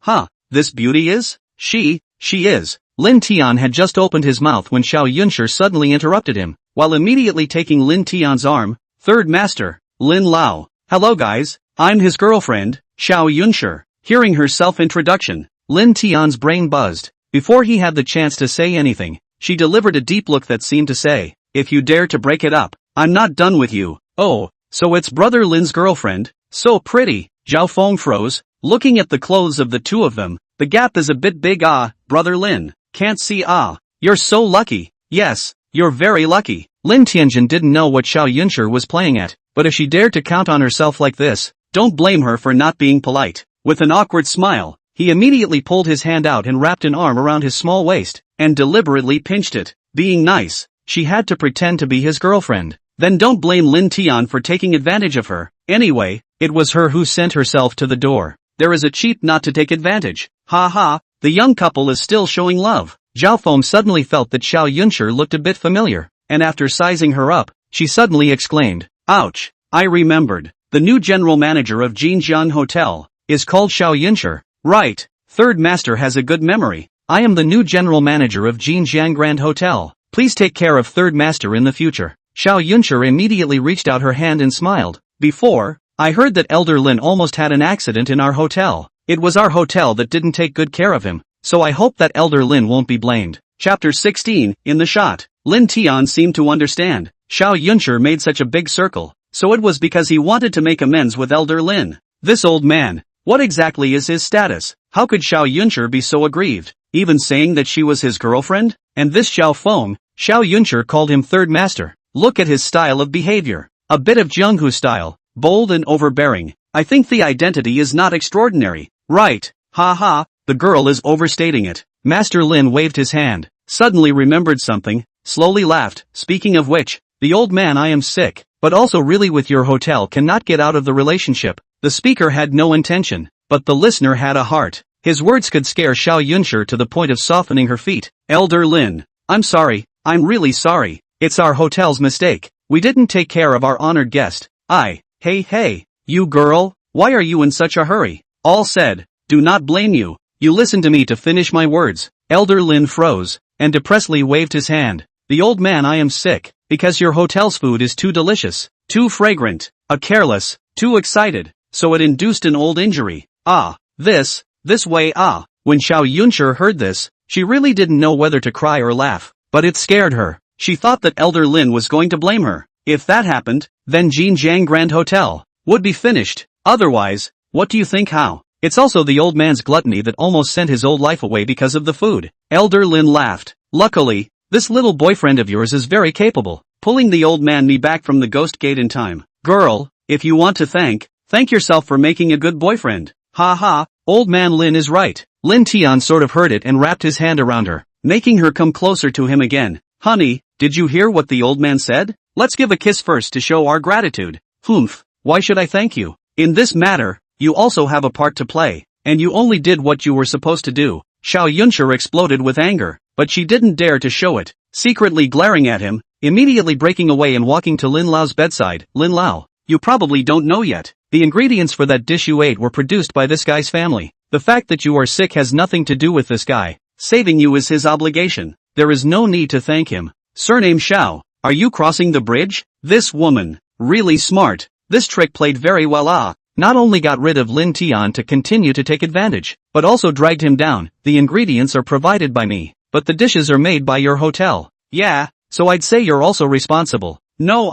This beauty is? She is. Lin Tian had just opened his mouth when Xiao Yunshi suddenly interrupted him, while immediately taking Lin Tian's arm. Third Master, Lin Lao. Hello guys, I'm his girlfriend, Xiao Yunshi. Hearing her self-introduction, Lin Tian's brain buzzed. Before he had the chance to say anything, she delivered a deep look that seemed to say, if you dare to break it up, I'm not done with you. Oh, so it's Brother Lin's girlfriend? So pretty. Zhao Feng froze, looking at the clothes of the two of them. The gap is a bit big. Brother Lin, can't see. You're so lucky. Yes, you're very lucky. Lin Tianjin didn't know what Xiao Yunshi was playing at, but if she dared to count on herself like this, don't blame her for not being polite. With an awkward smile, he immediately pulled his hand out and wrapped an arm around his small waist, and deliberately pinched it. Being nice, she had to pretend to be his girlfriend. Then don't blame Lin Tian for taking advantage of her. Anyway, it was her who sent herself to the door. There is a cheat not to take advantage. Ha ha, the young couple is still showing love. Zhao Feng suddenly felt that Xiao Yunshi looked a bit familiar, and after sizing her up, she suddenly exclaimed, "Ouch, I remembered. The new general manager of Jinjiang Hotel is called Xiao Yunshi. Right, third master has a good memory. I am the new general manager of Jinjiang Grand Hotel. Please take care of third master in the future." Xiao Yunshi immediately reached out her hand and smiled. "Before, I heard that Elder Lin almost had an accident in our hotel. It was our hotel that didn't take good care of him, so I hope that Elder Lin won't be blamed." Chapter 16, in the shot. Lin Tian seemed to understand. Xiao Yunshi made such a big circle, so it was because he wanted to make amends with Elder Lin. This old man, what exactly is his status? How could Xiao Yunshi be so aggrieved, even saying that she was his girlfriend? And this Xiao Feng, Xiao Yunshi called him third master. Look at his style of behavior. A bit of Jianghu style, bold and overbearing. I think the identity is not extraordinary. Right, ha ha, the girl is overstating it. Master Lin waved his hand, suddenly remembered something, slowly laughed. Speaking of which, the old man, I am sick, but also really with your hotel cannot get out of the relationship. The speaker had no intention, but the listener had a heart. His words could scare Xiao Yunshi to the point of softening her feet. Elder Lin, I'm sorry, I'm really sorry. It's our hotel's mistake. We didn't take care of our honored guest. Hey, you girl, why are you in such a hurry? All said, do not blame you. You listen to me to finish my words. Elder Lin froze, and depressedly waved his hand. The old man, I am sick, because your hotel's food is too delicious, too fragrant, careless, too excited, so it induced an old injury. This way. When Xiao Yunshi heard this, she really didn't know whether to cry or laugh, but it scared her. She thought that Elder Lin was going to blame her. If that happened, then Jinjiang Grand Hotel would be finished. Otherwise, what do you think how? It's also the old man's gluttony that almost sent his old life away because of the food. Elder Lin laughed. Luckily, this little boyfriend of yours is very capable, pulling the old man me back from the ghost gate in time. Girl, if you want to thank yourself for making a good boyfriend. Ha ha, old man Lin is right. Lin Tian sort of heard it and wrapped his hand around her, making her come closer to him again. Honey, did you hear what the old man said? Let's give a kiss first to show our gratitude. Humph, why should I thank you? In this matter, you also have a part to play, and you only did what you were supposed to do. Xiao Yunshi exploded with anger, but she didn't dare to show it, secretly glaring at him, immediately breaking away and walking to Lin Lao's bedside. Lin Lao, you probably don't know yet. The ingredients for that dish you ate were produced by this guy's family. The fact that you are sick has nothing to do with this guy. Saving you is his obligation. There is no need to thank him. Surname Xiao, are you crossing the bridge? This woman, really smart. This trick played very well. Not only got rid of Lin Tian to continue to take advantage, but also dragged him down. The ingredients are provided by me, but the dishes are made by your hotel. Yeah, so I'd say you're also responsible. No.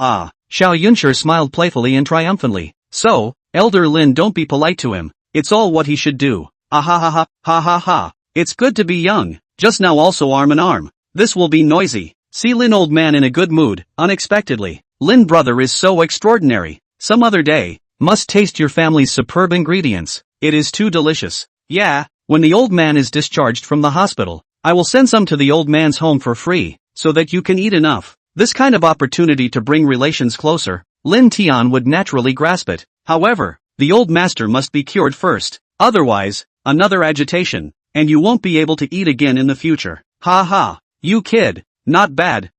Xiao Yunshi smiled playfully and triumphantly. So, Elder Lin, don't be polite to him. It's all what he should do. Ha. It's good to be young. Just now also arm in arm. This will be noisy. See Lin, old man in a good mood, unexpectedly. Lin brother is so extraordinary. Some other day, must taste your family's superb ingredients. It is too delicious. Yeah, when the old man is discharged from the hospital, I will send some to the old man's home for free, so that you can eat enough. This kind of opportunity to bring relations closer, Lin Tian would naturally grasp it. However, the old master must be cured first. Otherwise, another agitation, and you won't be able to eat again in the future. Ha, you kid, not bad.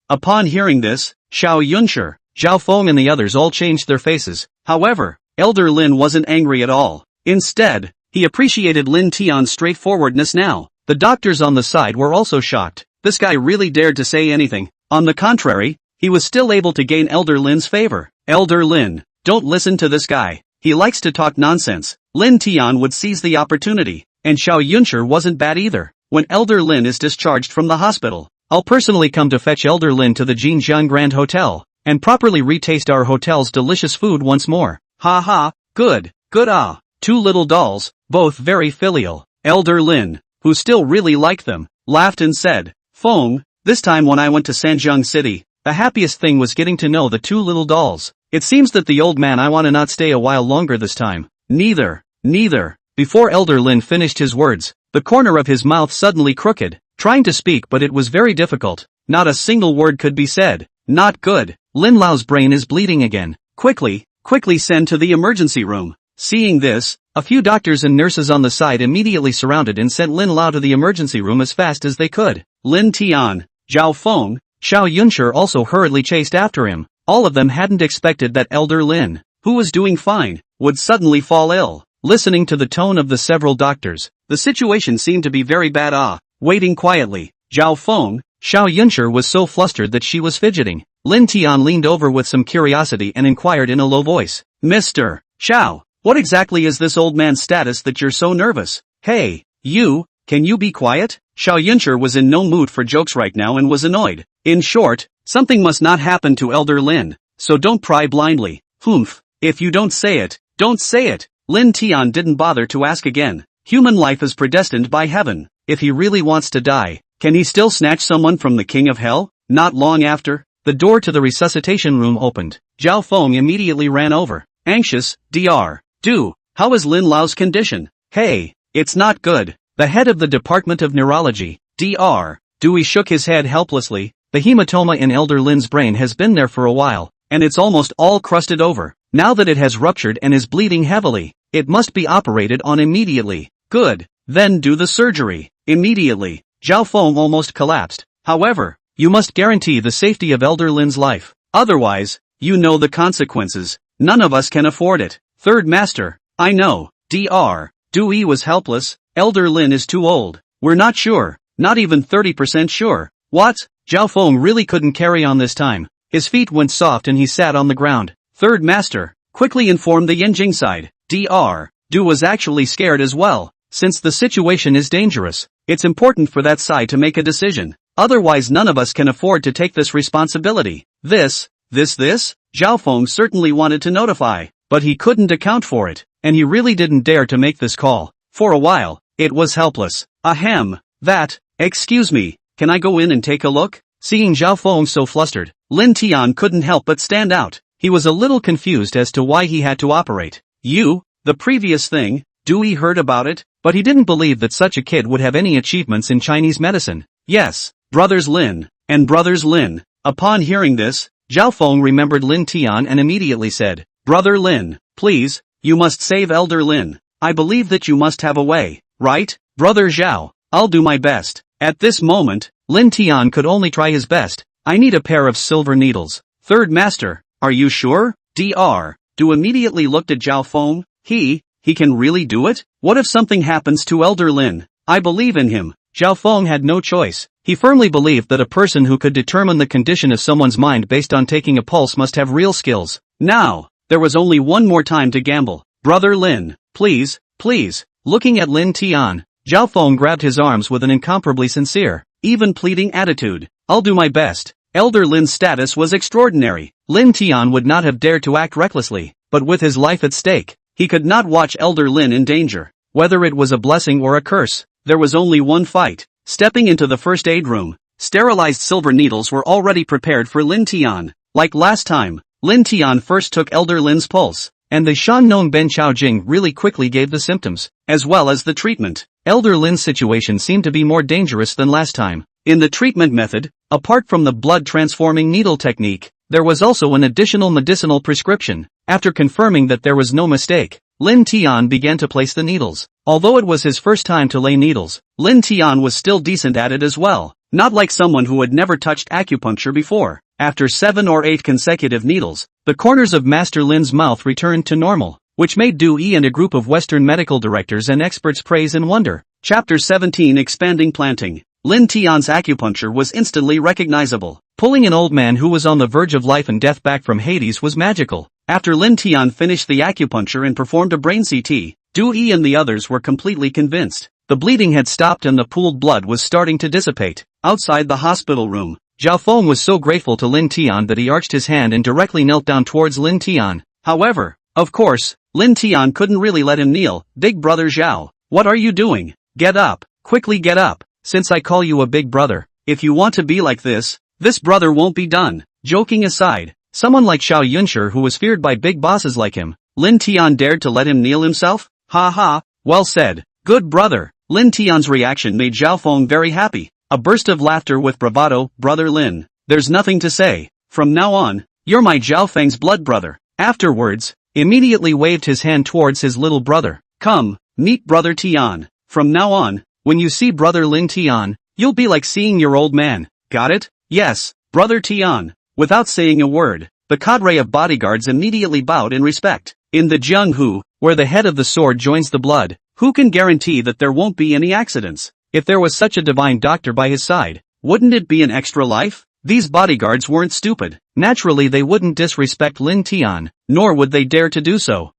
Upon hearing this, Xiao Yunshi, Zhao Feng and the others all changed their faces. However, Elder Lin wasn't angry at all. Instead, he appreciated Lin Tian's straightforwardness now. The doctors on the side were also shocked. This guy really dared to say anything. On the contrary, he was still able to gain Elder Lin's favor. Elder Lin, don't listen to this guy. He likes to talk nonsense. Lin Tian would seize the opportunity, and Xiao Yunshi wasn't bad either. When Elder Lin is discharged from the hospital, I'll personally come to fetch Elder Lin to the Jinjiang Grand Hotel, and properly retaste our hotel's delicious food once more. Ha, good. Two little dolls, both very filial. Elder Lin, who still really liked them, laughed and said, Feng, this time when I went to Sanjiang City, the happiest thing was getting to know the two little dolls. It seems that the old man I want to not stay a while longer this time. Neither. Before Elder Lin finished his words, the corner of his mouth suddenly crooked, trying to speak but it was very difficult. Not a single word could be said. Not good. Lin Lao's brain is bleeding again. Quickly send to the emergency room. Seeing this, a few doctors and nurses on the side immediately surrounded and sent Lin Lao to the emergency room as fast as they could. Lin Tian, Zhao Feng, Xiao Yunshi also hurriedly chased after him. All of them hadn't expected that Elder Lin, who was doing fine, would suddenly fall ill. Listening to the tone of the several doctors, the situation seemed to be very bad. Waiting quietly, Zhao Feng, Xiao Yunshi was so flustered that she was fidgeting. Lin Tian leaned over with some curiosity and inquired in a low voice. Mr. Xiao, what exactly is this old man's status that you're so nervous? Hey, you, can you be quiet? Xiao Yunshi was in no mood for jokes right now and was annoyed. In short, something must not happen to Elder Lin, so don't pry blindly. Humph, if you don't say it, don't say it. Lin Tian didn't bother to ask again. Human life is predestined by heaven. If he really wants to die, can he still snatch someone from the king of hell? Not long after, the door to the resuscitation room opened. Zhao Feng immediately ran over. Anxious, Dr. Du, how is Lin Lao's condition? Hey, it's not good. The head of the Department of Neurology, Dr. Dewey shook his head helplessly. The hematoma in Elder Lin's brain has been there for a while, and it's almost all crusted over. Now that it has ruptured and is bleeding heavily, it must be operated on immediately. Good, then do the surgery. Immediately, Zhao Feng almost collapsed. However, you must guarantee the safety of Elder Lin's life. Otherwise, you know the consequences. None of us can afford it. Third Master, I know. Dr. Dewey was helpless. Elder Lin is too old. We're not sure. Not even 30% sure. What? Zhao Feng really couldn't carry on this time. His feet went soft and he sat on the ground. Third Master, quickly informed the Yanjing side. Dr. Du was actually scared as well. Since the situation is dangerous, it's important for that side to make a decision. Otherwise none of us can afford to take this responsibility. This? Zhao Feng certainly wanted to notify, but he couldn't account for it, and he really didn't dare to make this call. For a while, it was helpless. Ahem, excuse me, can I go in and take a look? Seeing Zhao Feng so flustered, Lin Tian couldn't help but stand out. He was a little confused as to why he had to operate. The previous thing, Dewey heard about it, but he didn't believe that such a kid would have any achievements in Chinese medicine. Yes, brothers Lin, and brothers Lin. Upon hearing this, Zhao Feng remembered Lin Tian and immediately said, Brother Lin, please, you must save Elder Lin. I believe that you must have a way, right? Brother Zhao, I'll do my best. At this moment, Lin Tian could only try his best. I need a pair of silver needles. Third Master, are you sure? Dr. Du immediately looked at Zhao Feng. He can really do it? What if something happens to Elder Lin? I believe in him. Zhao Feng had no choice. He firmly believed that a person who could determine the condition of someone's mind based on taking a pulse must have real skills. Now, there was only one more time to gamble. Brother Lin, please. Looking at Lin Tian, Zhao Feng grabbed his arms with an incomparably sincere, even pleading attitude. I'll do my best. Elder Lin's status was extraordinary. Lin Tian would not have dared to act recklessly, but with his life at stake, he could not watch Elder Lin in danger. Whether it was a blessing or a curse, there was only one fight. Stepping into the first aid room, sterilized silver needles were already prepared for Lin Tian. Like last time, Lin Tian first took Elder Lin's pulse, and the Shan Ben Chao Jing really quickly gave the symptoms, as well as the treatment. Elder Lin's situation seemed to be more dangerous than last time. In the treatment method, apart from the blood-transforming needle technique, there was also an additional medicinal prescription. After confirming that there was no mistake, Lin Tian began to place the needles. Although it was his first time to lay needles, Lin Tian was still decent at it as well. Not like someone who had never touched acupuncture before. After 7 or 8 consecutive needles, the corners of Master Lin's mouth returned to normal, which made Dewey and a group of Western medical directors and experts praise and wonder. Chapter 17 Expanding Planting. Lin Tian's acupuncture was instantly recognizable. Pulling an old man who was on the verge of life and death back from Hades was magical. After Lin Tian finished the acupuncture and performed a brain CT, Dewey and the others were completely convinced. The bleeding had stopped and the pooled blood was starting to dissipate. Outside the hospital room, Zhao Feng was so grateful to Lin Tian that he arched his hand and directly knelt down towards Lin Tian. However, of course, Lin Tian couldn't really let him kneel. Big brother Zhao, what are you doing? Get up, quickly get up. Since I call you a big brother, if you want to be like this brother won't be done. Joking aside, someone like Xiao Yunshi who was feared by big bosses like him, Lin Tian dared to let him kneel himself? Ha ha, well said, good brother. Lin Tian's reaction made Zhao Feng very happy. A burst of laughter with bravado. Brother Lin, there's nothing to say. From now on, you're my Zhao Feng's blood brother. Afterwards, immediately waved his hand towards his little brother. Come, meet brother Tian. From now on, when you see brother Lin Tian, you'll be like seeing your old man. Got it? Yes, brother Tian. Without saying a word, the cadre of bodyguards immediately bowed in respect. In the Jianghu, where the head of the sword joins the blood, who can guarantee that there won't be any accidents? If there was such a divine doctor by his side, wouldn't it be an extra life? These bodyguards weren't stupid. Naturally they wouldn't disrespect Lin Tian, nor would they dare to do so.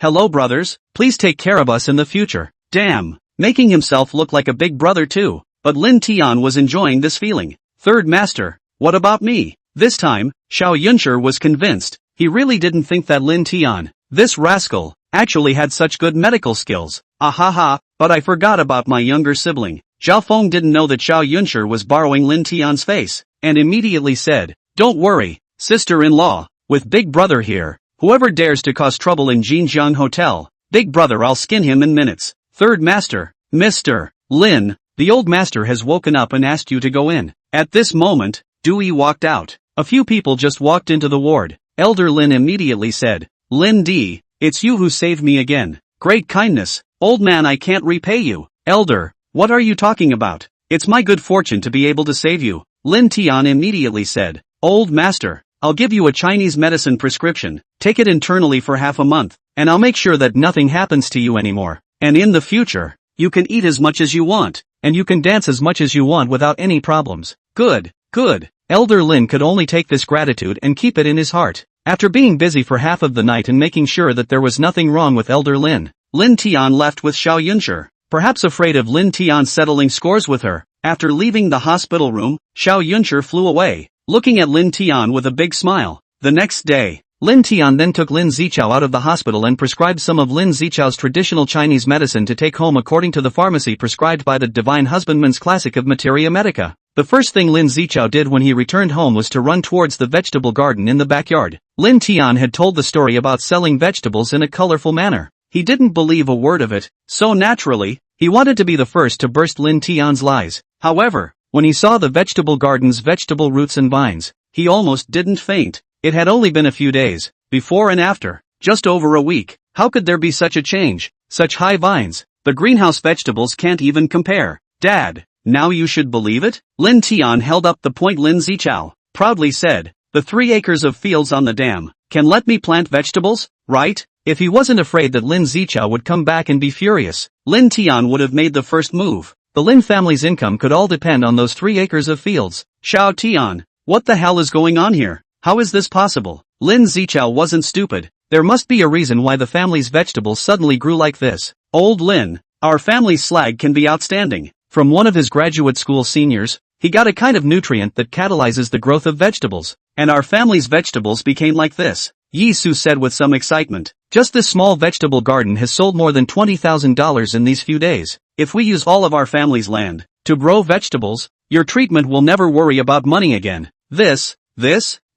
Hello brothers, please take care of us in the future. Damn, making himself look like a big brother too. But Lin Tian was enjoying this feeling. Third master, what about me? This time, Xiao Yunshi was convinced. He really didn't think that Lin Tian, this rascal, actually had such good medical skills. Ahaha, but I forgot about my younger sibling. Zhao Feng didn't know that Xiao Yunshi was borrowing Lin Tian's face, and immediately said, don't worry, sister-in-law, with big brother here, whoever dares to cause trouble in Jinjiang Hotel, big brother I'll skin him in minutes. Third master, Mr. Lin, the old master has woken up and asked you to go in. At this moment, Dewey walked out. A few people just walked into the ward. Elder Lin immediately said, Lin D, it's you who saved me again. Great kindness. Old man, I can't repay you. Elder, what are you talking about? It's my good fortune to be able to save you. Lin Tian immediately said, Old master, I'll give you a Chinese medicine prescription. Take it internally for half a month, and I'll make sure that nothing happens to you anymore. And in the future, you can eat as much as you want, and you can dance as much as you want without any problems. Good, good. Elder Lin could only take this gratitude and keep it in his heart. After being busy for half of the night and making sure that there was nothing wrong with Elder Lin, Lin Tian left with Xiao Yunshi, perhaps afraid of Lin Tian settling scores with her. After leaving the hospital room, Xiao Yunshi flew away, looking at Lin Tian with a big smile. The next day, Lin Tian then took Lin Zichao out of the hospital and prescribed some of Lin Zichao's traditional Chinese medicine to take home according to the pharmacy prescribed by the Divine Husbandman's Classic of Materia Medica. The first thing Lin Zichao did when he returned home was to run towards the vegetable garden in the backyard. Lin Tian had told the story about selling vegetables in a colorful manner. He didn't believe a word of it, so naturally, he wanted to be the first to burst Lin Tian's lies. However, when he saw the vegetable garden's vegetable roots and vines, he almost didn't faint. It had only been a few days, before and after, just over a week. How could there be such a change? Such high vines. The greenhouse vegetables can't even compare. Dad, now you should believe it? Lin Tian held up the point. Lin Zichao proudly said, the 3 acres of fields on the dam can let me plant vegetables, right? If he wasn't afraid that Lin Zichao would come back and be furious, Lin Tian would have made the first move. The Lin family's income could all depend on those 3 acres of fields. Xiao Tian, what the hell is going on here? How is this possible? Lin Zichao wasn't stupid. There must be a reason why the family's vegetables suddenly grew like this. Old Lin, our family's slag can be outstanding. From one of his graduate school seniors, he got a kind of nutrient that catalyzes the growth of vegetables, and our family's vegetables became like this. Yi Su said with some excitement. Just this small vegetable garden has sold more than $20,000 in these few days. If we use all of our family's land to grow vegetables, your treatment will never worry about money again. This,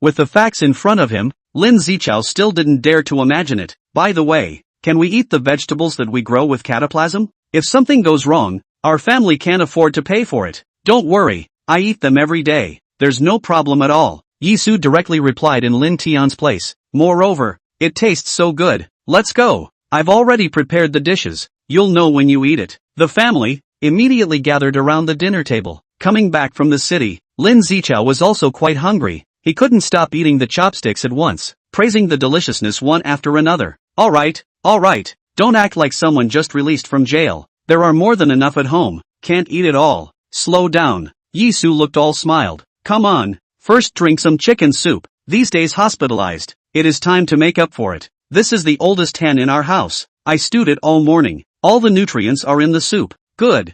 with the facts in front of him, Lin Zichao still didn't dare to imagine it. By the way, can we eat the vegetables that we grow with cataplasm? If something goes wrong, our family can't afford to pay for it. Don't worry, I eat them every day. There's no problem at all. Yi Su directly replied in Lin Tian's place. Moreover, it tastes so good. Let's go. I've already prepared the dishes. You'll know when you eat it. The family immediately gathered around the dinner table. Coming back from the city, Lin Zichao was also quite hungry. He couldn't stop eating the chopsticks at once, praising the deliciousness one after another. Alright, don't act like someone just released from jail. There are more than enough at home. Can't eat it all. Slow down. Yi Su looked all smiled. Come on, first drink some chicken soup. These days hospitalized. It is time to make up for it. This is the oldest hen in our house. I stewed it all morning. All the nutrients are in the soup. Good.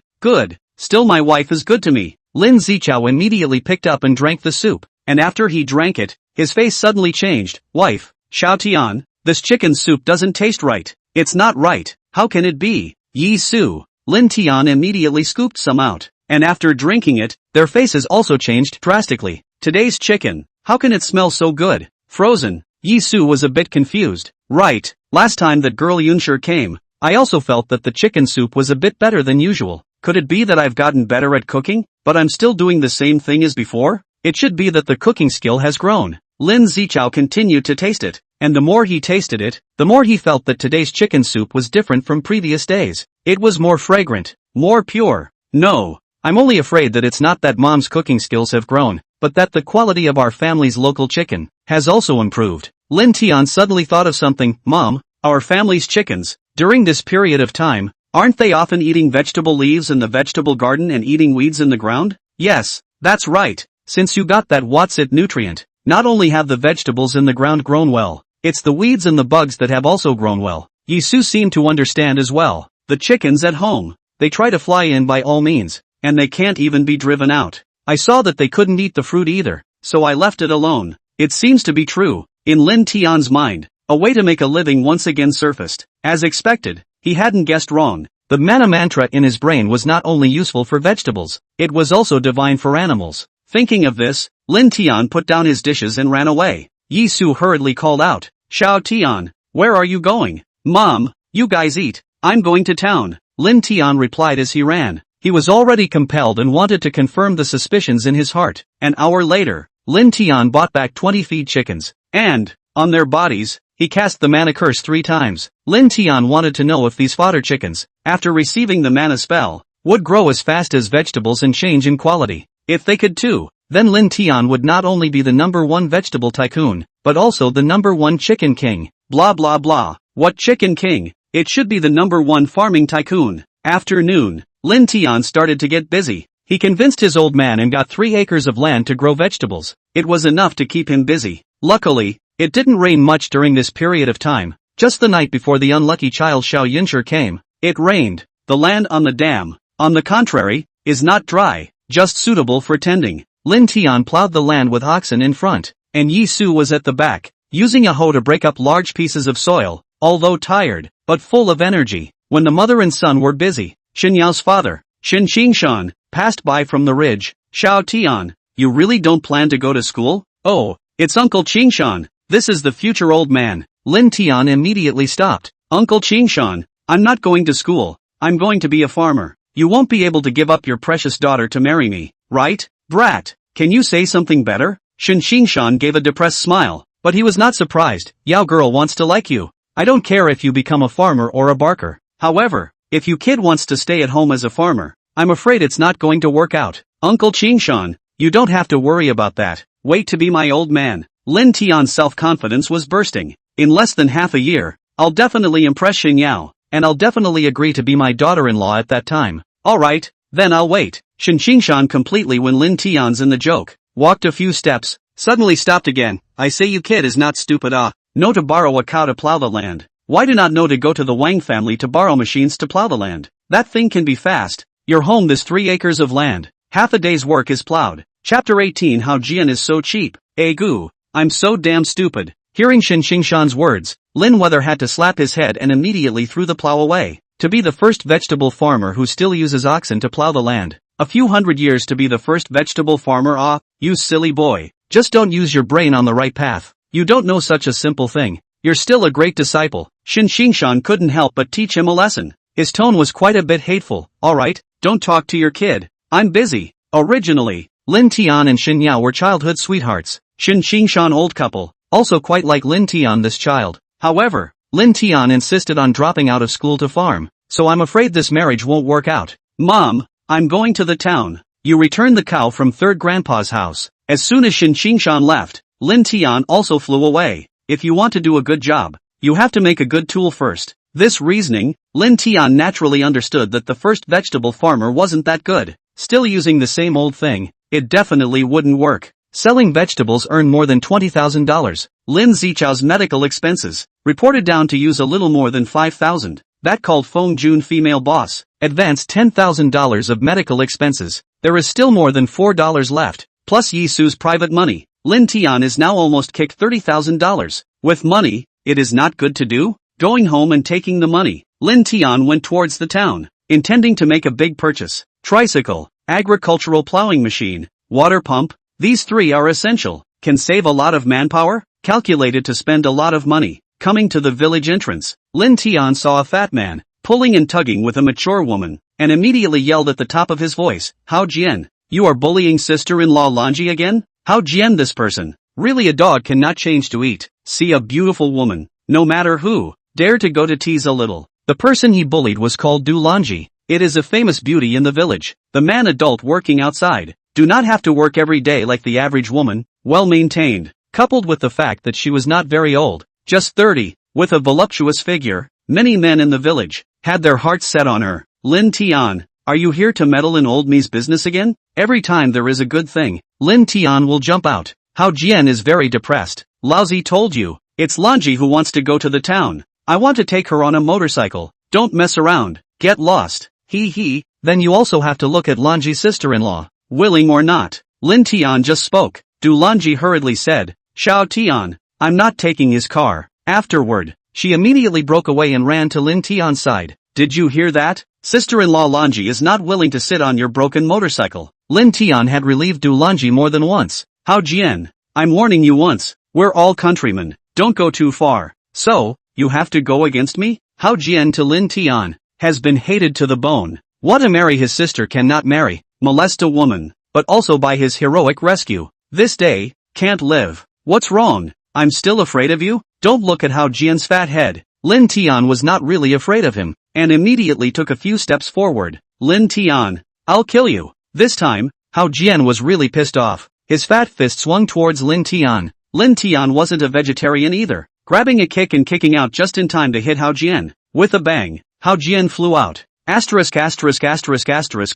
Still my wife is good to me. Lin Zichao immediately picked up and drank the soup, and after he drank it, his face suddenly changed. Wife, Xiao Tian, this chicken soup doesn't taste right. It's not right. How can it be? Yi Su. Lin Tian immediately scooped some out, and after drinking it, their faces also changed drastically. Today's chicken, how can it smell so good? Frozen. Yi Su was a bit confused. Right, last time that girl Yunshi came, I also felt that the chicken soup was a bit better than usual. Could it be that I've gotten better at cooking, but I'm still doing the same thing as before? It should be that the cooking skill has grown. Lin Zichao continued to taste it, and the more he tasted it, the more he felt that today's chicken soup was different from previous days. It was more fragrant, more pure. No, I'm only afraid that it's not that mom's cooking skills have grown, but that the quality of our family's local chicken has also improved. Lin Tian suddenly thought of something. Mom, our family's chickens, during this period of time, aren't they often eating vegetable leaves in the vegetable garden and eating weeds in the ground? Yes, that's right. Since you got that what's it nutrient, not only have the vegetables in the ground grown well, it's the weeds and the bugs that have also grown well. Yisu seemed to understand as well. The chickens at home, they try to fly in by all means, and they can't even be driven out. I saw that they couldn't eat the fruit either, so I left it alone. It seems to be true. In Lin Tian's mind, a way to make a living once again surfaced. As expected, he hadn't guessed wrong. The mana mantra in his brain was not only useful for vegetables, it was also divine for animals. Thinking of this, Lin Tian put down his dishes and ran away. Yi Su hurriedly called out, Xiao Tian, where are you going? Mom, you guys eat, I'm going to town. Lin Tian replied as he ran. He was already compelled and wanted to confirm the suspicions in his heart. An hour later, Lin Tian bought back 20 feed chickens, and, on their bodies, he cast the mana curse 3 times. Lin Tian wanted to know if these fodder chickens, after receiving the mana spell, would grow as fast as vegetables and change in quality. If they could too, then Lin Tian would not only be the #1 vegetable tycoon, but also the #1 chicken king. Blah blah blah. What chicken king? It should be the #1 farming tycoon. Afternoon, Lin Tian started to get busy. He convinced his old man and got 3 acres of land to grow vegetables. It was enough to keep him busy. Luckily, it didn't rain much during this period of time. Just the night before the unlucky child Xiao Yinshir came, it rained. The land on the dam, on the contrary, is not dry, just suitable for tending. Lin Tian plowed the land with oxen in front, and Yi Su was at the back, using a hoe to break up large pieces of soil, although tired, but full of energy. When the mother and son were busy, Xin Yao's father, Xin Qingshan, passed by from the ridge. Xiao Tian, you really don't plan to go to school? Oh, it's Uncle Qingshan. This is the future old man. Lin Tian immediately stopped. Uncle Qingshan, I'm not going to school. I'm going to be a farmer. You won't be able to give up your precious daughter to marry me, right? Brat, can you say something better? Xin Qingshan gave a depressed smile, but he was not surprised. Yao girl wants to like you. I don't care if you become a farmer or a barker. However, if you kid wants to stay at home as a farmer, I'm afraid it's not going to work out. Uncle Qingshan, you don't have to worry about that. Wait to be my old man. Lin Tian's self-confidence was bursting. In less than half a year, I'll definitely impress Xin Yao, and I'll definitely agree to be my daughter-in-law at that time. Alright, then I'll wait. Xin Qingshan completely when Lin Tian's in the joke, walked a few steps, suddenly stopped again. I say you kid is not stupid know to borrow a cow to plow the land. Why do not know to go to the Wang family to borrow machines to plow the land? That thing can be fast. You're home this 3 acres of land. Half a day's work is plowed. Chapter 18 How Jian is so cheap. Goo, I'm so damn stupid. Hearing Xin Qingshan's words, Lin Weather had to slap his head and immediately threw the plow away. To be the first vegetable farmer who still uses oxen to plow the land. A few hundred years to be the first vegetable farmer. You silly boy. Just don't use your brain on the right path. You don't know such a simple thing. You're still a great disciple. Xin Qingshan couldn't help but teach him a lesson. His tone was quite a bit hateful. Alright, don't talk to your kid. I'm busy. Originally, Lin Tian and Xin Yao were childhood sweethearts. Xin Qingshan old couple, also quite like Lin Tian this child. However, Lin Tian insisted on dropping out of school to farm, so I'm afraid this marriage won't work out. Mom, I'm going to the town. You return the cow from third grandpa's house. As soon as Xin Qingshan left, Lin Tian also flew away. If you want to do a good job, you have to make a good tool first. This reasoning, Lin Tian naturally understood that the first vegetable farmer wasn't that good. Still using the same old thing, it definitely wouldn't work. Selling vegetables earned more than $20,000. Lin Zichao's medical expenses, reported down to use a little more than $5,000. That called Feng Jun female boss, advanced $10,000 of medical expenses. There is still more than $4 left, plus Yi Su's private money. Lin Tian is now almost kicked $30,000. With money, it is not good to do? Going home and taking the money, Lin Tian went towards the town, intending to make a big purchase. Tricycle, agricultural plowing machine, water pump, these 3 are essential. Can save a lot of manpower, calculated to spend a lot of money. Coming to the village entrance, Lin Tian saw a fat man, pulling and tugging with a mature woman, and immediately yelled at the top of his voice, Hao Jian, you are bullying sister-in-law Lanji again? Hao Jian this person, Really, a dog cannot change to eat. See a beautiful woman, no matter who, dare to go to tease a little. The person he bullied was called Dulanji. It is a famous beauty in the village. The man adult working outside. Do not have to work every day like the average woman, well maintained, coupled with the fact that she was not very old, just 30, with a voluptuous figure. Many men in the village had their hearts set on her. Lin Tian, are you here to meddle in old me's business again? Every time there is a good thing, Lin Tian will jump out. Hao Jian is very depressed. Lousy told you. It's Lanji who wants to go to the town. I want to take her on a motorcycle. Don't mess around. Get lost. He. Then you also have to look at Lanji's sister-in-law. Willing or not. Lin Tian just spoke. Du Lanji hurriedly said, Xiao Tian, I'm not taking his car. Afterward, she immediately broke away and ran to Lin Tian's side. Did you hear that? Sister-in-law Lanji is not willing to sit on your broken motorcycle. Lin Tian had relieved Du Lanji more than once. Hao Jian, I'm warning you once. We're all countrymen. Don't go too far. So, you have to go against me? Hao Jian to Lin Tian has been hated to the bone. Want to marry his sister cannot marry, molest a woman, but also by his heroic rescue. This day, can't live. What's wrong? I'm still afraid of you? Don't look at Hao Jian's fat head. Lin Tian was not really afraid of him, and immediately took a few steps forward. Lin Tian, I'll kill you. This time, Hao Jian was really pissed off. His fat fist swung towards Lin Tian. Lin Tian wasn't a vegetarian either, grabbing a kick and kicking out just in time to hit Hao Jian. With a bang, Hao Jian flew out. Asterisk.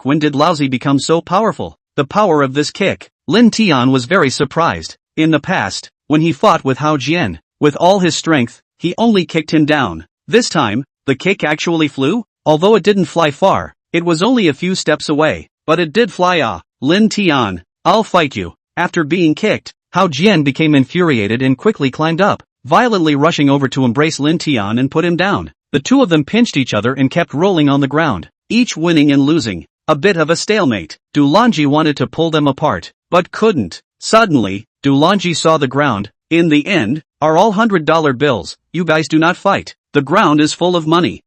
When did Lousy become so powerful? The power of this kick. Lin Tian was very surprised. In the past, when he fought with Hao Jian, with all his strength, he only kicked him down. This time, the kick actually flew? Although it didn't fly far, it was only a few steps away, but it did fly. Lin Tian, I'll fight you. After being kicked, Hao Jian became infuriated and quickly climbed up, violently rushing over to embrace Lin Tian and put him down. The two of them pinched each other and kept rolling on the ground, each winning and losing. A bit of a stalemate. Du Lanji wanted to pull them apart, but couldn't. Suddenly, Du Lanji saw the ground. In the end, are all $100 bills. You guys do not fight. The ground is full of money.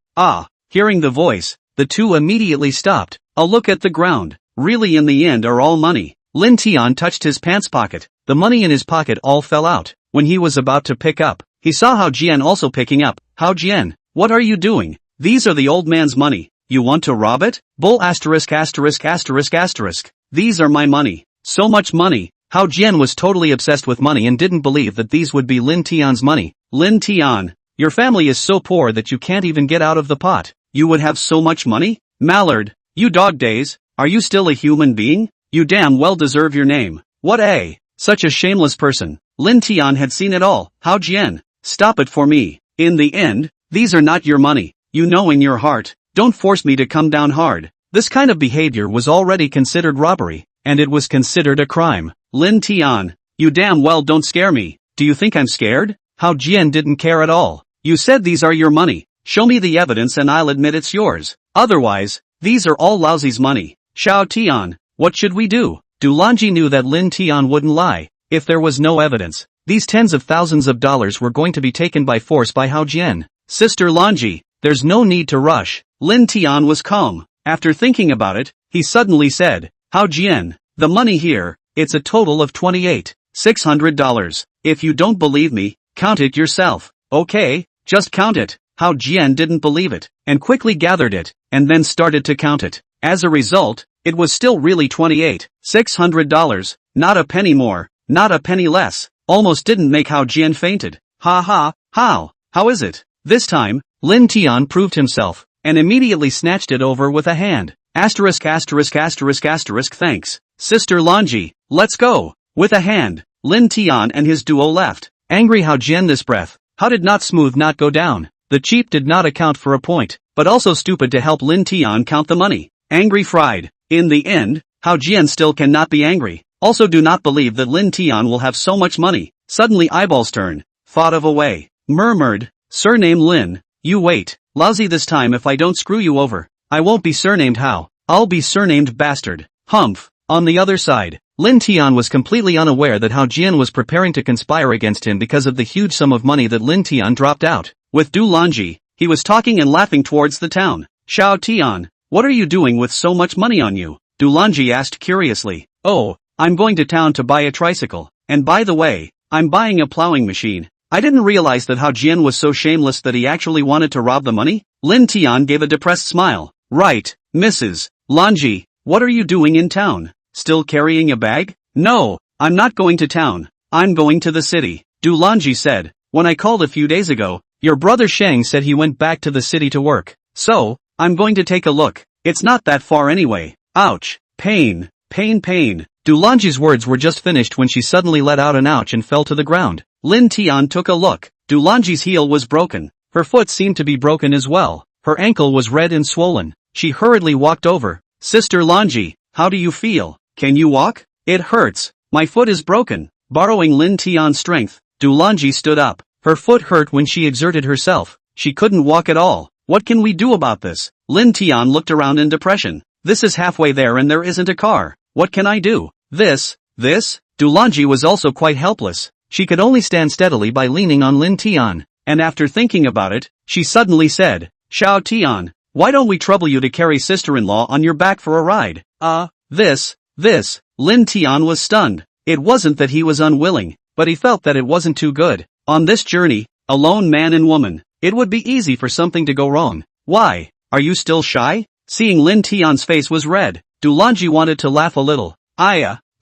Hearing the voice, the two immediately stopped. A look at the ground. Really, in the end are all money. Lin Tian touched his pants pocket. The money in his pocket all fell out. When he was about to pick up, he saw Hao Jian also picking up. Hao Jian, what are you doing? These are the old man's money. You want to rob it? Bull asterisk. These are my money. So much money. Hao Jian was totally obsessed with money and didn't believe that these would be Lin Tian's money. Lin Tian, your family is so poor that you can't even get out of the pot. You would have so much money? Mallard, you dog days, are you still a human being? You damn well deserve your name. What such a shameless person. Lin Tian had seen it all. Hao Jian, stop it for me. In the end, these are not your money. You know in your heart. Don't force me to come down hard. This kind of behavior was already considered robbery, and it was considered a crime. Lin Tian, you damn well don't scare me. Do you think I'm scared? Hao Jian didn't care at all. You said these are your money. Show me the evidence and I'll admit it's yours. Otherwise, these are all Lousy's money. Xiao Tian, what should we do? Du Lanji knew that Lin Tian wouldn't lie. If there was no evidence, these tens of thousands of dollars were going to be taken by force by Hao Jian. Sister Lanji, there's no need to rush. Lin Tian was calm. After thinking about it, he suddenly said, Hao Jian, the money here, it's a total of $2,600. If you don't believe me, count it yourself. Okay, just count it. Hao Jian didn't believe it, and quickly gathered it, and then started to count it. As a result, it was still really $2,600, not a penny more, not a penny less. Almost didn't make Hao Jian fainted. How is it? This time, Lin Tian proved himself, and immediately snatched it over with a hand. Asterisk. Thanks. Sister Lanji, let's go. With a hand, Lin Tian and his duo left. Angry Hao Jian this breath. How did not smooth not go down? The cheap did not account for a point, but also stupid to help Lin Tian count the money. Angry fried. In the end, Hao Jian still cannot be angry. Also do not believe that Lin Tian will have so much money. Suddenly eyeballs turned. Thought of a way. Murmured. Surname Lin. You wait. Lousy this time if I don't screw you over. I won't be surnamed Hao. I'll be surnamed Bastard. Humph. On the other side, Lin Tian was completely unaware that Hao Jian was preparing to conspire against him because of the huge sum of money that Lin Tian dropped out. With Du Lanji, he was talking and laughing towards the town. Xiao Tian, what are you doing with so much money on you? Du Lanji asked curiously. Oh, I'm going to town to buy a tricycle. And by the way, I'm buying a plowing machine. I didn't realize that Hao Jian was so shameless that he actually wanted to rob the money. Lin Tian gave a depressed smile. Right, Mrs. Lanji, what are you doing in town? Still carrying a bag? No, I'm not going to town. I'm going to the city. Du Lanji said. When I called a few days ago, your brother Sheng said he went back to the city to work. So, I'm going to take a look. It's not that far anyway. Ouch. Pain. Pain pain. Du Lanji's words were just finished when she suddenly let out an ouch and fell to the ground. Lin Tian took a look. Du Lanji's heel was broken. Her foot seemed to be broken as well. Her ankle was red and swollen. She hurriedly walked over. Sister Lanji, how do you feel? Can you walk? It hurts. My foot is broken. Borrowing Lin Tian's strength, Du Lanji stood up. Her foot hurt when she exerted herself. She couldn't walk at all. What can we do about this? Lin Tian looked around in depression. This is halfway there and there isn't a car. What can I do? This? Du Lanji was also quite helpless. She could only stand steadily by leaning on Lin Tian. And after thinking about it, she suddenly said, Xiao Tian, why don't we trouble you to carry sister-in-law on your back for a ride? This. Lin Tian was stunned. It wasn't that he was unwilling, but he felt that it wasn't too good. On this journey, alone man and woman, it would be easy for something to go wrong. Why? Are you still shy? Seeing Lin Tian's face was red, Du Lanji wanted to laugh a little.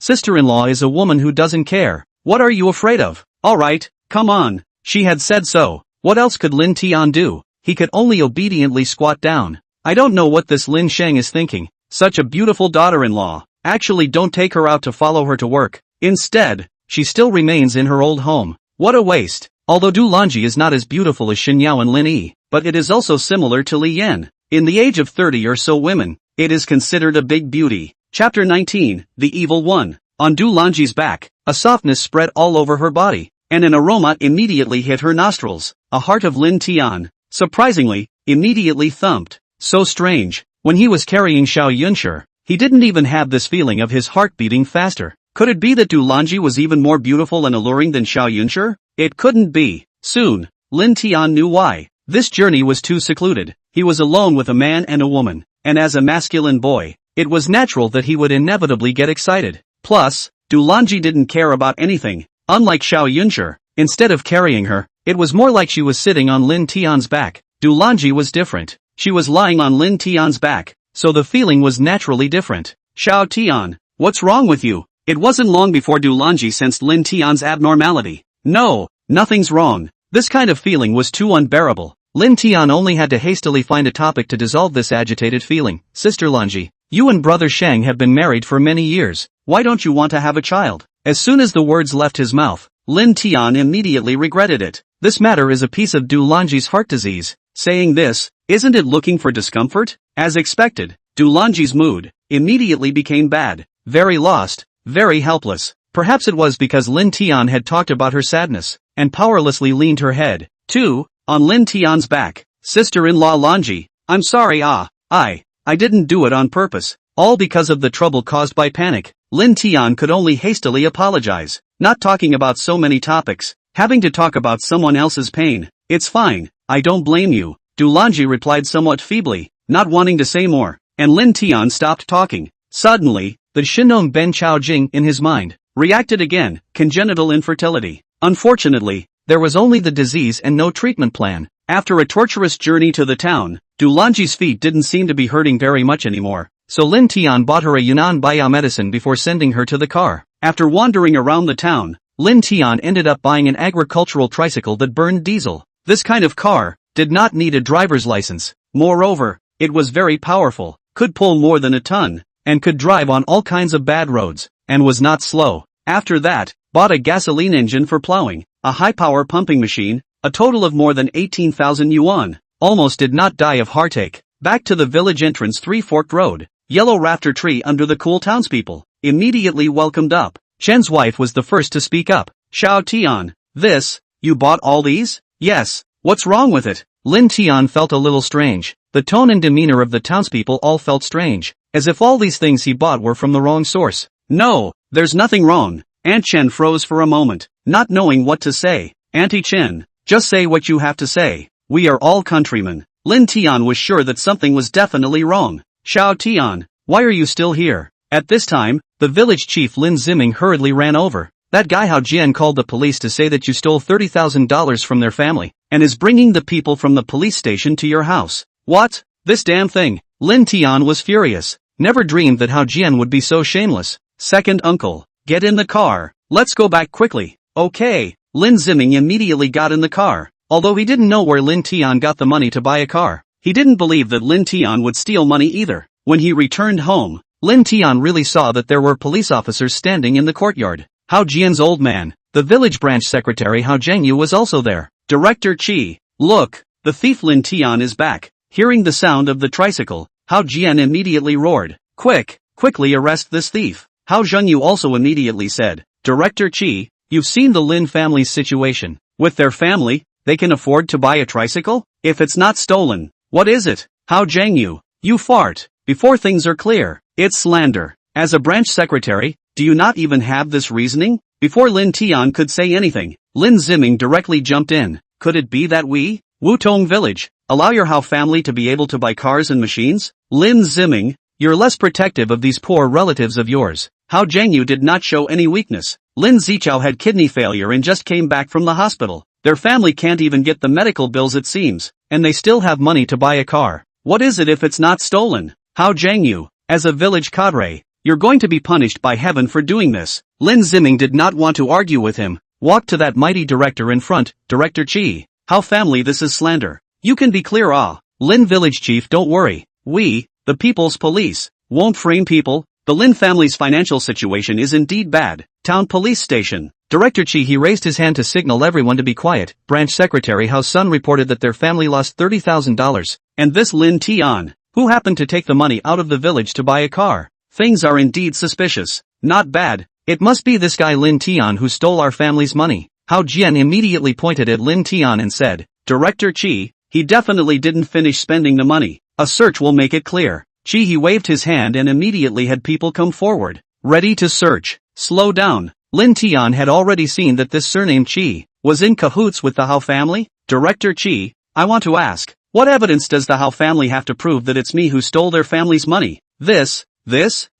Sister-in-law is a woman who doesn't care. What are you afraid of? Alright, come on. She had said so. What else could Lin Tian do? He could only obediently squat down. I don't know what this Lin Sheng is thinking. Such a beautiful daughter-in-law. Actually, don't take her out to follow her to work. Instead, she still remains in her old home. What a waste. Although Du Lanji is not as beautiful as Xin Yao and Lin Yi, but it is also similar to Li Yan. In the age of 30 or so women, it is considered a big beauty. Chapter 19, The Evil One. On Du Lanji's back, a softness spread all over her body, and an aroma immediately hit her nostrils. A heart of Lin Tian, surprisingly, immediately thumped. So strange. When he was carrying Xiao Yunshi, he didn't even have this feeling of his heart beating faster. Could it be that Du Lanji was even more beautiful and alluring than Xiao Yunshi? It couldn't be. Soon, Lin Tian knew why. This journey was too secluded. He was alone with a man and a woman, and as a masculine boy, it was natural that he would inevitably get excited. Plus, Du Lanji didn't care about anything. Unlike Xiao Yunshi, instead of carrying her, it was more like she was sitting on Lin Tian's back. Du Lanji was different. She was lying on Lin Tian's back, so the feeling was naturally different. Xiao Tian, what's wrong with you? It wasn't long before Du Lanji sensed Lin Tian's abnormality. No, nothing's wrong. This kind of feeling was too unbearable. Lin Tian only had to hastily find a topic to dissolve this agitated feeling. Sister Lanji, you and brother Sheng have been married for many years. Why don't you want to have a child? As soon as the words left his mouth, Lin Tian immediately regretted it. This matter is a piece of Du Lanji's heart disease. Saying this, isn't it looking for discomfort? As expected, Du Lanji's mood immediately became bad, very lost, very helpless. Perhaps it was because Lin Tian had talked about her sadness, and powerlessly leaned her head, too, on Lin Tian's back. Sister-in-law Lanji, I'm sorry I didn't do it on purpose, all because of the trouble caused by panic. Lin Tian could only hastily apologize, not talking about so many topics, having to talk about someone else's pain. It's fine, I don't blame you, Du Lanji replied somewhat feebly, not wanting to say more, and Lin Tian stopped talking. Suddenly, the Shinong Ben Chao Jing in his mind reacted again, congenital infertility. Unfortunately, there was only the disease and no treatment plan. After a torturous journey to the town, Du Lanji's feet didn't seem to be hurting very much anymore, so Lin Tian bought her a Yunnan biomedicine before sending her to the car. After wandering around the town, Lin Tian ended up buying an agricultural tricycle that burned diesel. This kind of car did not need a driver's license. Moreover, it was very powerful, could pull more than a ton, and could drive on all kinds of bad roads, and was not slow. After that, bought a gasoline engine for plowing, a high-power pumping machine, a total of more than 18,000 yuan. Almost did not die of heartache. Back to the village entrance, three-forked road. Yellow rafter tree under the cool townspeople. Immediately welcomed up. Chen's wife was the first to speak up. Xiao Tian, you bought all these? Yes, what's wrong with it? Lin Tian felt a little strange. The tone and demeanor of the townspeople all felt strange, as if all these things he bought were from the wrong source. No, there's nothing wrong. Aunt Chen froze for a moment, not knowing what to say. Auntie Chen, just say what you have to say. We are all countrymen. Lin Tian was sure that something was definitely wrong. Xiao Tian, why are you still here? At this time, the village chief Lin Ziming hurriedly ran over. That guy Hao Jian called the police to say that you stole $30,000 from their family, and is bringing the people from the police station to your house. What? This damn thing. Lin Tian was furious. Never dreamed that Hao Jian would be so shameless. Second uncle, get in the car. Let's go back quickly. Okay. Lin Ziming immediately got in the car. Although he didn't know where Lin Tian got the money to buy a car, he didn't believe that Lin Tian would steal money either. When he returned home, Lin Tian really saw that there were police officers standing in the courtyard. Hao Jian's old man, the village branch secretary Hao Zhengyu, was also there. Director Qi, look, the thief Lin Tian is back. Hearing the sound of the tricycle, Hao Jian immediately roared, quickly arrest this thief. Hao Zhengyu also immediately said, Director Qi, you've seen the Lin family's situation. With their family, they can afford to buy a tricycle? If it's not stolen, what is it? Hao Zhengyu, you fart. Before things are clear, it's slander. As a branch secretary, do you not even have this reasoning? Before Lin Tian could say anything, Lin Ziming directly jumped in. Could it be that we, Wutong Village, allow your Hao family to be able to buy cars and machines? Lin Ziming, you're less protective of these poor relatives of yours. Hao Zhengyu did not show any weakness. Lin Zichao had kidney failure and just came back from the hospital. Their family can't even get the medical bills it seems, and they still have money to buy a car. What is it if it's not stolen? Hao Zhengyu, as a village cadre, you're going to be punished by heaven for doing this. Lin Ziming did not want to argue with him. Walked to that mighty director in front. Director Qi, Hao family, this is slander. You can be clear. Lin village chief, don't worry. We, the people's police, won't frame people. The Lin family's financial situation is indeed bad. Town police station. Director Qi, he raised his hand to signal everyone to be quiet. Branch secretary Hao's son reported that their family lost $30,000. And this Lin Tian, who happened to take the money out of the village to buy a car. Things are indeed suspicious. Not bad. It must be this guy Lin Tian who stole our family's money. Hao Jian immediately pointed at Lin Tian and said, Director Qi, he definitely didn't finish spending the money. A search will make it clear. Qi, he waved his hand and immediately had people come forward, ready to search. Slow down. Lin Tian had already seen that this surname Qi was in cahoots with the Hao family. Director Qi, I want to ask, what evidence does the Hao family have to prove that it's me who stole their family's money? This,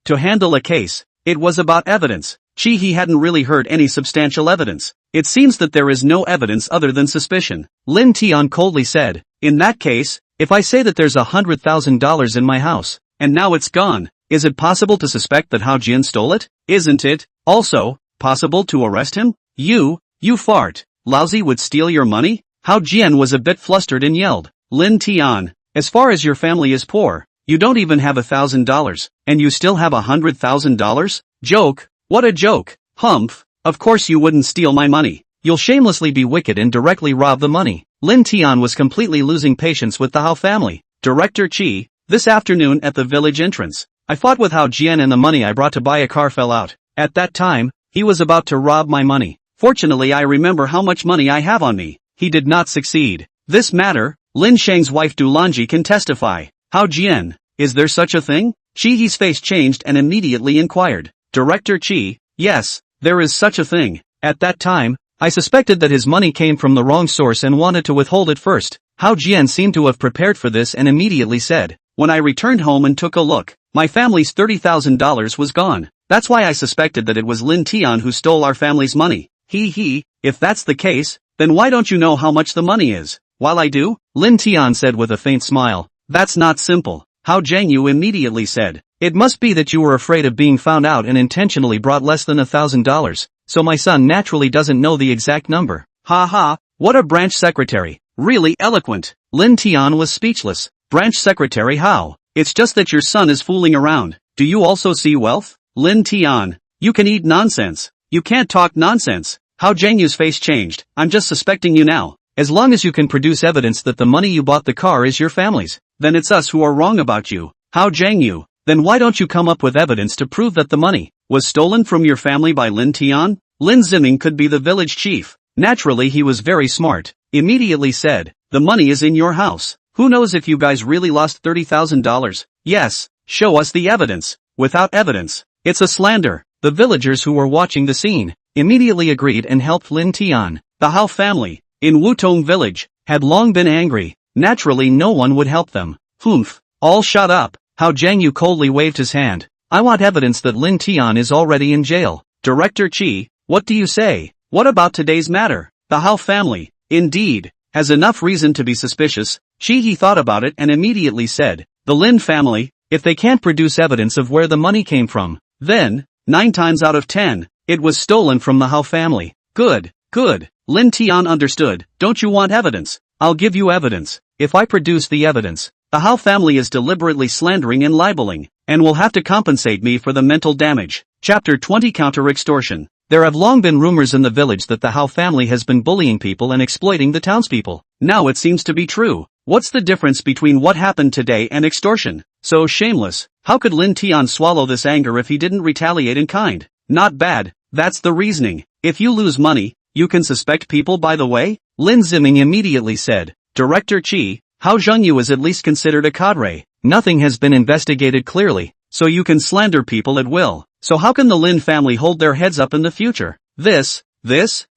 to handle a case, it was about evidence. Qi, he hadn't really heard any substantial evidence. It seems that there is no evidence other than suspicion. Lin Tian coldly said, in that case, if I say that there's $100,000 in my house, and now it's gone, is it possible to suspect that Hao Jian stole it? Isn't it also possible to arrest him? You fart. Lousy would steal your money? Hao Jian was a bit flustered and yelled, Lin Tian, as far as your family is poor, you don't even have $1,000, and you still have $100,000? Joke? What a joke. Humph. Of course you wouldn't steal my money. You'll shamelessly be wicked and directly rob the money. Lin Tian was completely losing patience with the Hao family. Director Qi, this afternoon at the village entrance, I fought with Hao Jian and the money I brought to buy a car fell out. At that time, he was about to rob my money. Fortunately, I remember how much money I have on me. He did not succeed. This matter, Lin Sheng's wife Du Lanji can testify. Hao Jian, is there such a thing? Qi, his face changed and immediately inquired. Director Qi, yes, there is such a thing. At that time, I suspected that his money came from the wrong source and wanted to withhold it first. Hao Jian seemed to have prepared for this and immediately said, when I returned home and took a look, my family's $30,000 was gone. That's why I suspected that it was Lin Tian who stole our family's money. If that's the case, then why don't you know how much the money is? While I do, Lin Tian said with a faint smile. That's not simple. Hao Zhengyu immediately said, it must be that you were afraid of being found out and intentionally brought less than $1,000, so my son naturally doesn't know the exact number. What a branch secretary. Really eloquent. Lin Tian was speechless. Branch secretary Hao, it's just that your son is fooling around. Do you also see wealth? Lin Tian, you can eat nonsense. You can't talk nonsense. Hao Zhengyu's face changed. I'm just suspecting you now. As long as you can produce evidence that the money you bought the car is your family's, then it's us who are wrong about you. Hao Zhengyu, then why don't you come up with evidence to prove that the money was stolen from your family by Lin Tian? Lin Ziming could be the village chief. Naturally, he was very smart. Immediately said, the money is in your house. Who knows if you guys really lost $30,000? Yes, show us the evidence. Without evidence, it's a slander. The villagers who were watching the scene immediately agreed and helped Lin Tian. The Hao family, in Wutong village, had long been angry. Naturally no one would help them. Humph, all shut up. Hao Zhengyu coldly waved his hand. I want evidence that Lin Tian is already in jail. Director Qi, What do you say? What about today's matter? The Hao family, indeed, has enough reason to be suspicious. He thought about it and immediately said, the Lin family, if they can't produce evidence of where the money came from, then, 9 times out of 10, it was stolen from the Hao family. Good, good. Lin Tian understood. Don't you want evidence? I'll give you evidence. If I produce the evidence, the Hao family is deliberately slandering and libeling, and will have to compensate me for the mental damage. Chapter 20 Counter-Extortion. There have long been rumors in the village that the Hao family has been bullying people and exploiting the townspeople. Now it seems to be true. What's the difference between what happened today and extortion? So shameless. How could Lin Tian swallow this anger if he didn't retaliate in kind? Not bad. That's the reasoning. If you lose money, you can suspect people by the way? Lin Ziming immediately said. Director Qi, Hao Zhengyu is at least considered a cadre. Nothing has been investigated clearly, so you can slander people at will. So how can the Lin family hold their heads up in the future? This?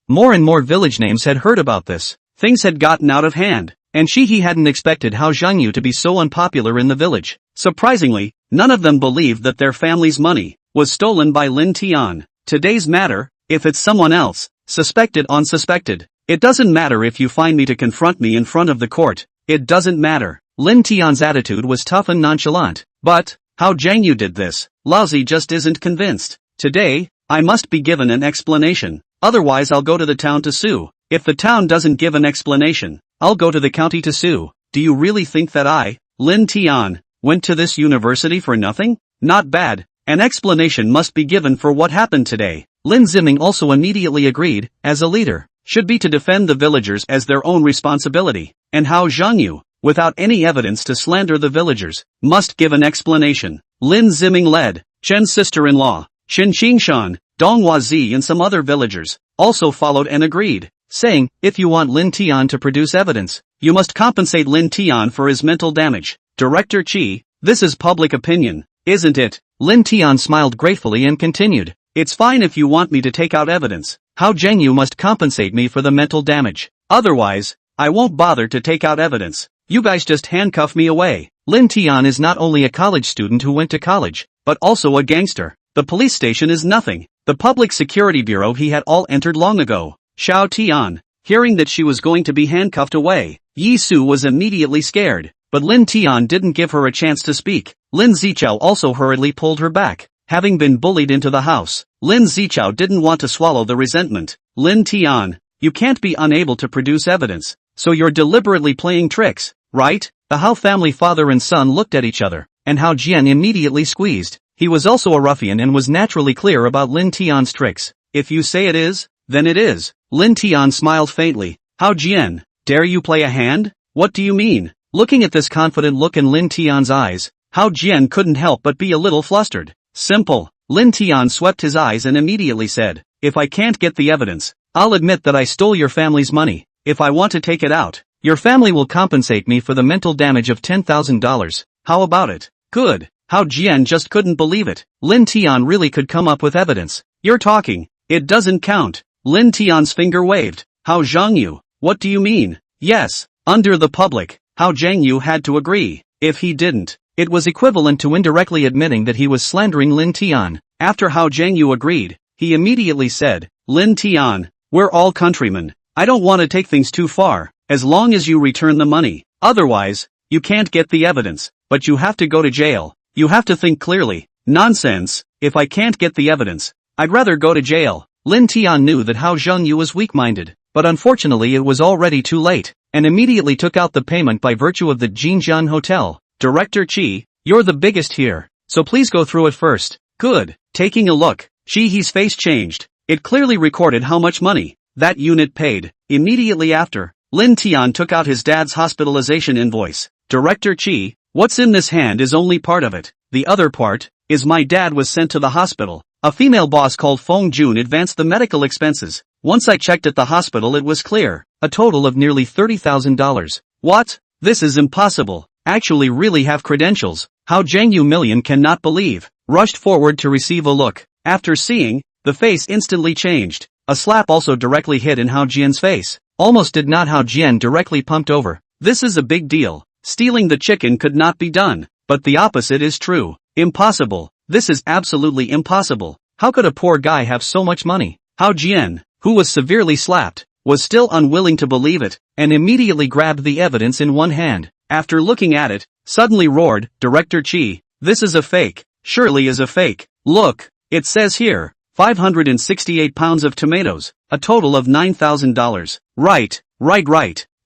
More and more village names had heard about this. Things had gotten out of hand, and he hadn't expected Hao Zhengyu to be so unpopular in the village. Surprisingly, none of them believed that their family's money was stolen by Lin Tian. Today's matter, if it's someone else, suspected on suspected. It doesn't matter if you find me to confront me in front of the court. It doesn't matter. Lin Tian's attitude was tough and nonchalant. But, Hao Zhengyu did this. Laozi just isn't convinced. Today, I must be given an explanation. Otherwise I'll go to the town to sue. If the town doesn't give an explanation, I'll go to the county to sue. Do you really think that I, Lin Tian, went to this university for nothing? Not bad. An explanation must be given for what happened today. Lin Ziming also immediately agreed, as a leader, should be to defend the villagers as their own responsibility. And Hao Zhengyu, without any evidence to slander the villagers, must give an explanation. Lin Ziming led, Chen's sister-in-law, Qin Qingshan, Dong Huazi and some other villagers, also followed and agreed, saying, if you want Lin Tian to produce evidence, you must compensate Lin Tian for his mental damage. Director Qi, this is public opinion, isn't it? Lin Tian smiled gratefully and continued, it's fine if you want me to take out evidence. Hao Zhengyu must compensate me for the mental damage. Otherwise, I won't bother to take out evidence. You guys just handcuff me away. Lin Tian is not only a college student who went to college, but also a gangster. The police station is nothing. The public security bureau he had all entered long ago. Xiao Tian, hearing that she was going to be handcuffed away, Yi Su was immediately scared, but Lin Tian didn't give her a chance to speak. Lin Zichao also hurriedly pulled her back. Having been bullied into the house, Lin Zichao didn't want to swallow the resentment. Lin Tian, you can't be unable to produce evidence, so you're deliberately playing tricks, right? The Hao family father and son looked at each other, and Hao Jian immediately squeezed. He was also a ruffian and was naturally clear about Lin Tian's tricks. If you say it is, then it is. Lin Tian smiled faintly. Hao Jian, dare you play a hand? What do you mean? Looking at this confident look in Lin Tian's eyes, Hao Jian couldn't help but be a little flustered. Simple. Lin Tian swept his eyes and immediately said, if I can't get the evidence, I'll admit that I stole your family's money. If I want to take it out, your family will compensate me for the mental damage of $10,000. How about it? Good. Hao Jian just couldn't believe it. Lin Tian really could come up with evidence. You're talking. It doesn't count. Lin Tian's finger waved. Hao Zhengyu, what do you mean? Yes. Under the public, Hao Zhengyu had to agree. If he didn't, it was equivalent to indirectly admitting that he was slandering Lin Tian. After Hao Zhengyu agreed, he immediately said, Lin Tian, we're all countrymen. I don't want to take things too far, as long as you return the money. Otherwise, you can't get the evidence, but you have to go to jail. You have to think clearly. Nonsense. If I can't get the evidence, I'd rather go to jail. Lin Tian knew that Hao Zhengyu was weak-minded, but unfortunately it was already too late, and immediately took out the payment by virtue of the Jinjian Hotel. Director Qi, you're the biggest here, so please go through it first. Good. Taking a look, Qi's face changed. It clearly recorded how much money that unit paid. Immediately after, Lin Tian took out his dad's hospitalization invoice. Director Qi, what's in this hand is only part of it. The other part is my dad was sent to the hospital. A female boss called Feng Jun advanced the medical expenses. Once I checked at the hospital it was clear, a total of nearly $30,000. What? This is impossible. Actually really have credentials. Hao Zhengyu million cannot believe. Rushed forward to receive a look. After seeing, the face instantly changed. A slap also directly hit in Hao Jian's face. Almost did not Hao Jian directly pumped over. This is a big deal. Stealing the chicken could not be done. But the opposite is true. Impossible. This is absolutely impossible. How could a poor guy have so much money? Hao Jian, who was severely slapped, was still unwilling to believe it, and immediately grabbed the evidence in one hand. After looking at it, suddenly roared, "Director Chi, this is a fake, surely is a fake. Look, it says here, 568 pounds of tomatoes, a total of $9,000. Right.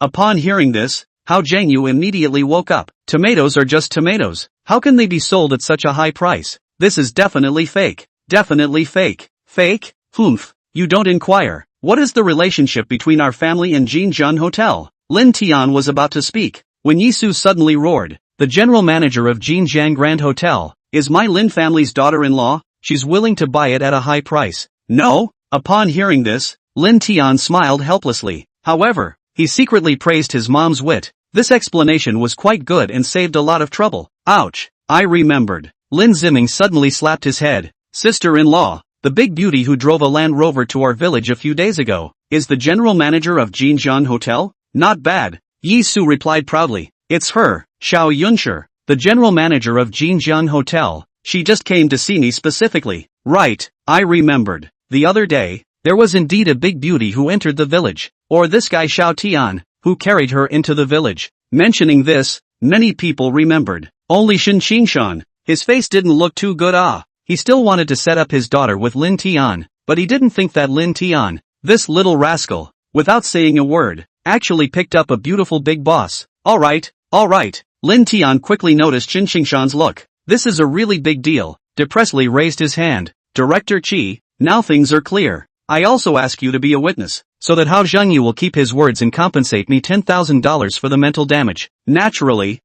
Upon hearing this, Hao Jianyu immediately woke up. Tomatoes are just tomatoes, how can they be sold at such a high price? This is definitely fake. Fake? Humph, you don't inquire. What is the relationship between our family and Jinjiang Hotel? Lin Tian was about to speak, when Yisu suddenly roared, "The general manager of Jinjiang Grand Hotel, is my Lin family's daughter-in-law, she's willing to buy it at a high price." No? Upon hearing this, Lin Tian smiled helplessly. However, he secretly praised his mom's wit. This explanation was quite good and saved a lot of trouble. Ouch, I remembered. Lin Ziming suddenly slapped his head. Sister-in-law, the big beauty who drove a Land Rover to our village a few days ago, is the general manager of Jinjiang Hotel? Not bad. Yi Su replied proudly. It's her, Xiao Yunshi, the general manager of Jinjiang Hotel. She just came to see me specifically. Right, I remembered. The other day, there was indeed a big beauty who entered the village, or this guy Xiao Tian, who carried her into the village. Mentioning this, many people remembered. Only Shin Qingshan, his face didn't look too good. He still wanted to set up his daughter with Lin Tian, but he didn't think that Lin Tian, this little rascal, without saying a word, actually picked up a beautiful big boss. Alright. Lin Tian quickly noticed Shin Qingshan's look. This is a really big deal. Depressly raised his hand. Director Chi, now things are clear. I also ask you to be a witness, so that Hao Zhengyu will keep his words and compensate me $10,000 for the mental damage. Naturally,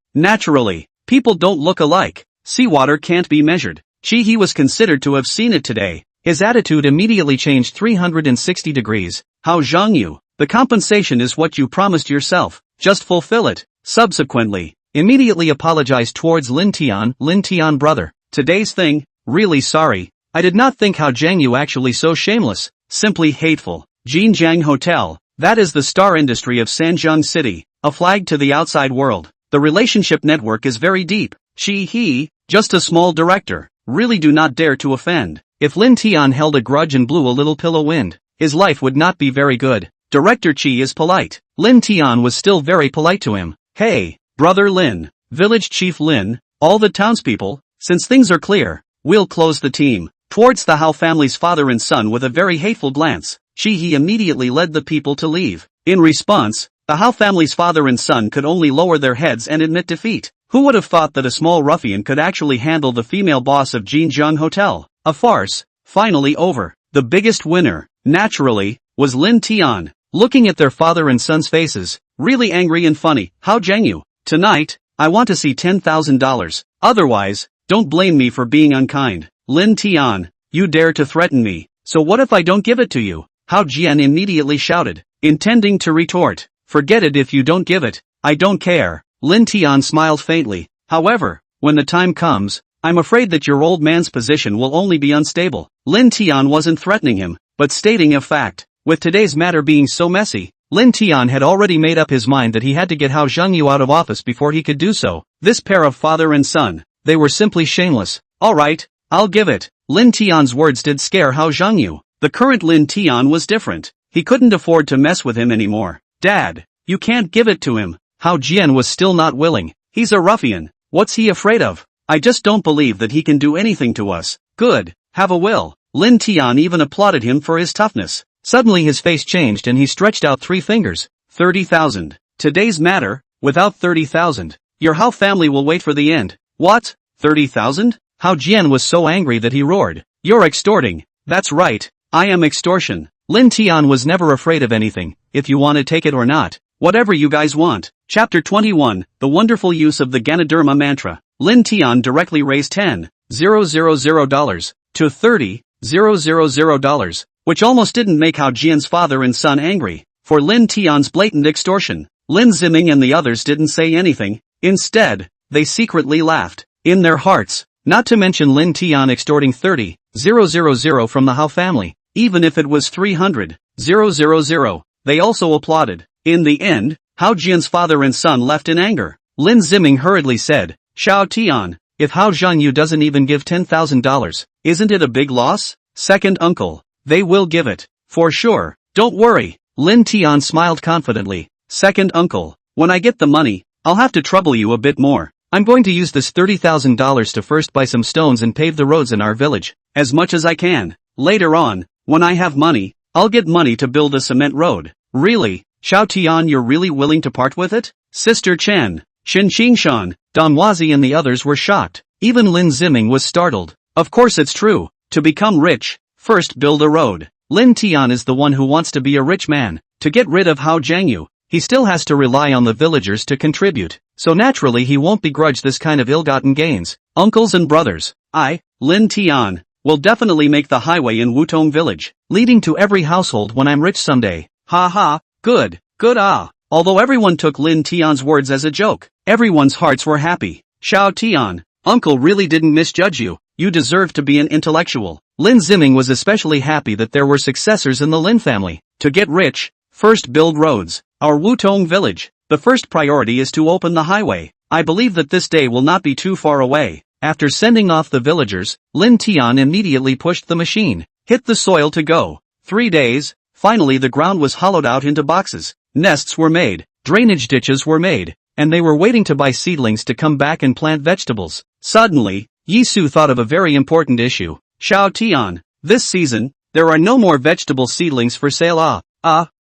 people don't look alike. Seawater can't be measured. He was considered to have seen it today. His attitude immediately changed 360 degrees. Hao Zhengyu, the compensation is what you promised yourself. Just fulfill it. Subsequently, immediately apologized towards Lin Tian, brother. Today's thing, really sorry. I did not think Hao Zhengyu actually so shameless. Simply hateful. Jinjiang Hotel, that is the star industry of Sanjiang City, a flag to the outside world. The relationship network is very deep. He, just a small director, really do not dare to offend. If Lin Tian held a grudge and blew a little pillow wind, his life would not be very good. Director Chi is polite. Lin Tian was still very polite to him. Hey, brother Lin, village chief Lin, all the townspeople, since things are clear, we'll close the team. Towards the Hao family's father and son with a very hateful glance, he immediately led the people to leave. In response, the Hao family's father and son could only lower their heads and admit defeat. Who would have thought that a small ruffian could actually handle the female boss of Jinjiang Hotel? A farce, finally over. The biggest winner, naturally, was Lin Tian. Looking at their father and son's faces, really angry and funny. Hao Zhengyu, tonight, I want to see $10,000. Otherwise, don't blame me for being unkind. Lin Tian, you dare to threaten me, so what if I don't give it to you? Hao Jian immediately shouted, intending to retort, forget it if you don't give it, I don't care. Lin Tian smiled faintly. However, when the time comes, I'm afraid that your old man's position will only be unstable. Lin Tian wasn't threatening him, but stating a fact. With today's matter being so messy, Lin Tian had already made up his mind that he had to get Hao Zhengyu out of office before he could do so. This pair of father and son, they were simply shameless. Alright, I'll give it. Lin Tian's words did scare Hao Zhengyu. The current Lin Tian was different. He couldn't afford to mess with him anymore. Dad, you can't give it to him. Hao Jian was still not willing. He's a ruffian. What's he afraid of? I just don't believe that he can do anything to us. Good, have a will. Lin Tian even applauded him for his toughness. Suddenly his face changed and he stretched out 3 fingers. 30,000. Today's matter, without 30,000, your Hao family will wait for the end. What? 30,000? Hao Jian was so angry that he roared. You're extorting. That's right, I am extortion. Lin Tian was never afraid of anything. If you want to take it or not, whatever you guys want. Chapter 21, The Wonderful Use of the Ganoderma Mantra. Lin Tian directly raised $10,000 to $30,000, which almost didn't make Hao Jian's father and son angry. For Lin Tian's blatant extortion, Lin Ziming and the others didn't say anything. Instead, they secretly laughed. In their hearts, not to mention Lin Tian extorting $30,000 from the Hao family. Even if it was $300,000, they also applauded. In the end, Hao Jian's father and son left in anger. Lin Ziming hurriedly said, Xiao Tian, if Hao Zhengyu doesn't even give $10,000, isn't it a big loss? Second uncle, they will give it. For sure. Don't worry. Lin Tian smiled confidently. Second uncle, when I get the money, I'll have to trouble you a bit more. I'm going to use this $30,000 to first buy some stones and pave the roads in our village, as much as I can. Later on, when I have money, I'll get money to build a cement road. Really? Xiao Tian, you're really willing to part with it? Sister Chen, Shin Qingshan, Donwazi and the others were shocked. Even Lin Ziming was startled. Of course it's true. To become rich, first build a road. Lin Tian is the one who wants to be a rich man. To get rid of Hao Jiangyu, he still has to rely on the villagers to contribute. So naturally he won't begrudge this kind of ill-gotten gains. Uncles and brothers, I, Lin Tian, will definitely make the highway in Wutong village, leading to every household when I'm rich someday. Ha ha, good ah. Although everyone took Lin Tian's words as a joke, everyone's hearts were happy. Xiao Tian, uncle really didn't misjudge you. You deserve to be an intellectual. Lin Ziming was especially happy that there were successors in the Lin family. To get rich, first build roads. Our Wutong village, the first priority is to open the highway. I believe that this day will not be too far away. After sending off the villagers, Lin Tian immediately pushed the machine, hit the soil to go. 3 days, finally the ground was hollowed out into boxes. Nests were made, drainage ditches were made, and they were waiting to buy seedlings to come back and plant vegetables. Suddenly, Yi Su thought of a very important issue. Xiao Tian, this season, there are no more vegetable seedlings for sale.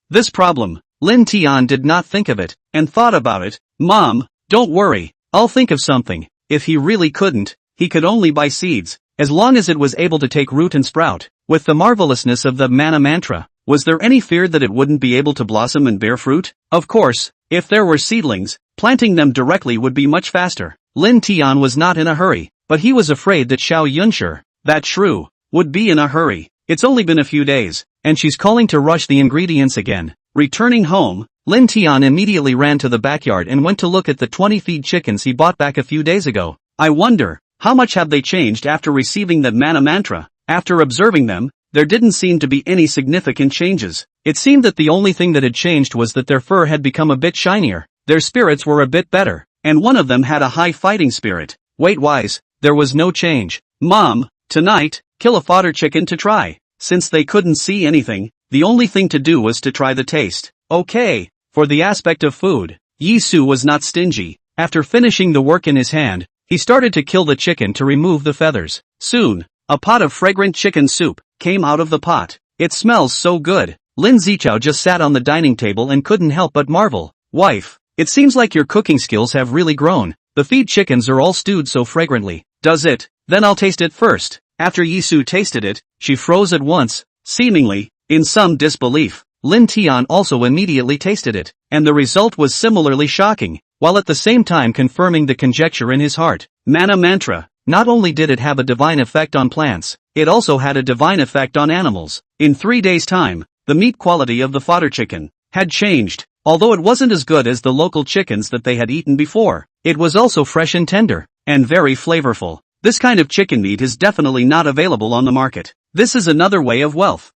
This problem. Lin Tian did not think of it, and thought about it. Mom, don't worry, I'll think of something. If he really couldn't, he could only buy seeds, as long as it was able to take root and sprout. With the marvelousness of the mana mantra, was there any fear that it wouldn't be able to blossom and bear fruit? Of course, if there were seedlings, planting them directly would be much faster. Lin Tian was not in a hurry, but he was afraid that Xiao Yunshi, that shrew, would be in a hurry. It's only been a few days, and she's calling to rush the ingredients again. Returning home, Lin Tian immediately ran to the backyard and went to look at the 20 feed chickens he bought back a few days ago. I wonder, how much have they changed after receiving the mana mantra? After observing them, there didn't seem to be any significant changes. It seemed that the only thing that had changed was that their fur had become a bit shinier, their spirits were a bit better, and one of them had a high fighting spirit. Weight-wise, there was no change. Mom, tonight, kill a fodder chicken to try. Since they couldn't see anything, the only thing to do was to try the taste. Okay. For the aspect of food, Yi Su was not stingy. After finishing the work in his hand, he started to kill the chicken to remove the feathers. Soon, a pot of fragrant chicken soup came out of the pot. It smells so good. Lin Zichao just sat on the dining table and couldn't help but marvel. Wife, it seems like your cooking skills have really grown. The feed chickens are all stewed so fragrantly. Does it? Then I'll taste it first. After Yi Su tasted it, she froze at once, seemingly in some disbelief. Lin Tian also immediately tasted it, and the result was similarly shocking, while at the same time confirming the conjecture in his heart. Mana mantra. Not only did it have a divine effect on plants, it also had a divine effect on animals. In 3 days' time, the meat quality of the fodder chicken had changed. Although it wasn't as good as the local chickens that they had eaten before, it was also fresh and tender, and very flavorful. This kind of chicken meat is definitely not available on the market. This is another way of wealth.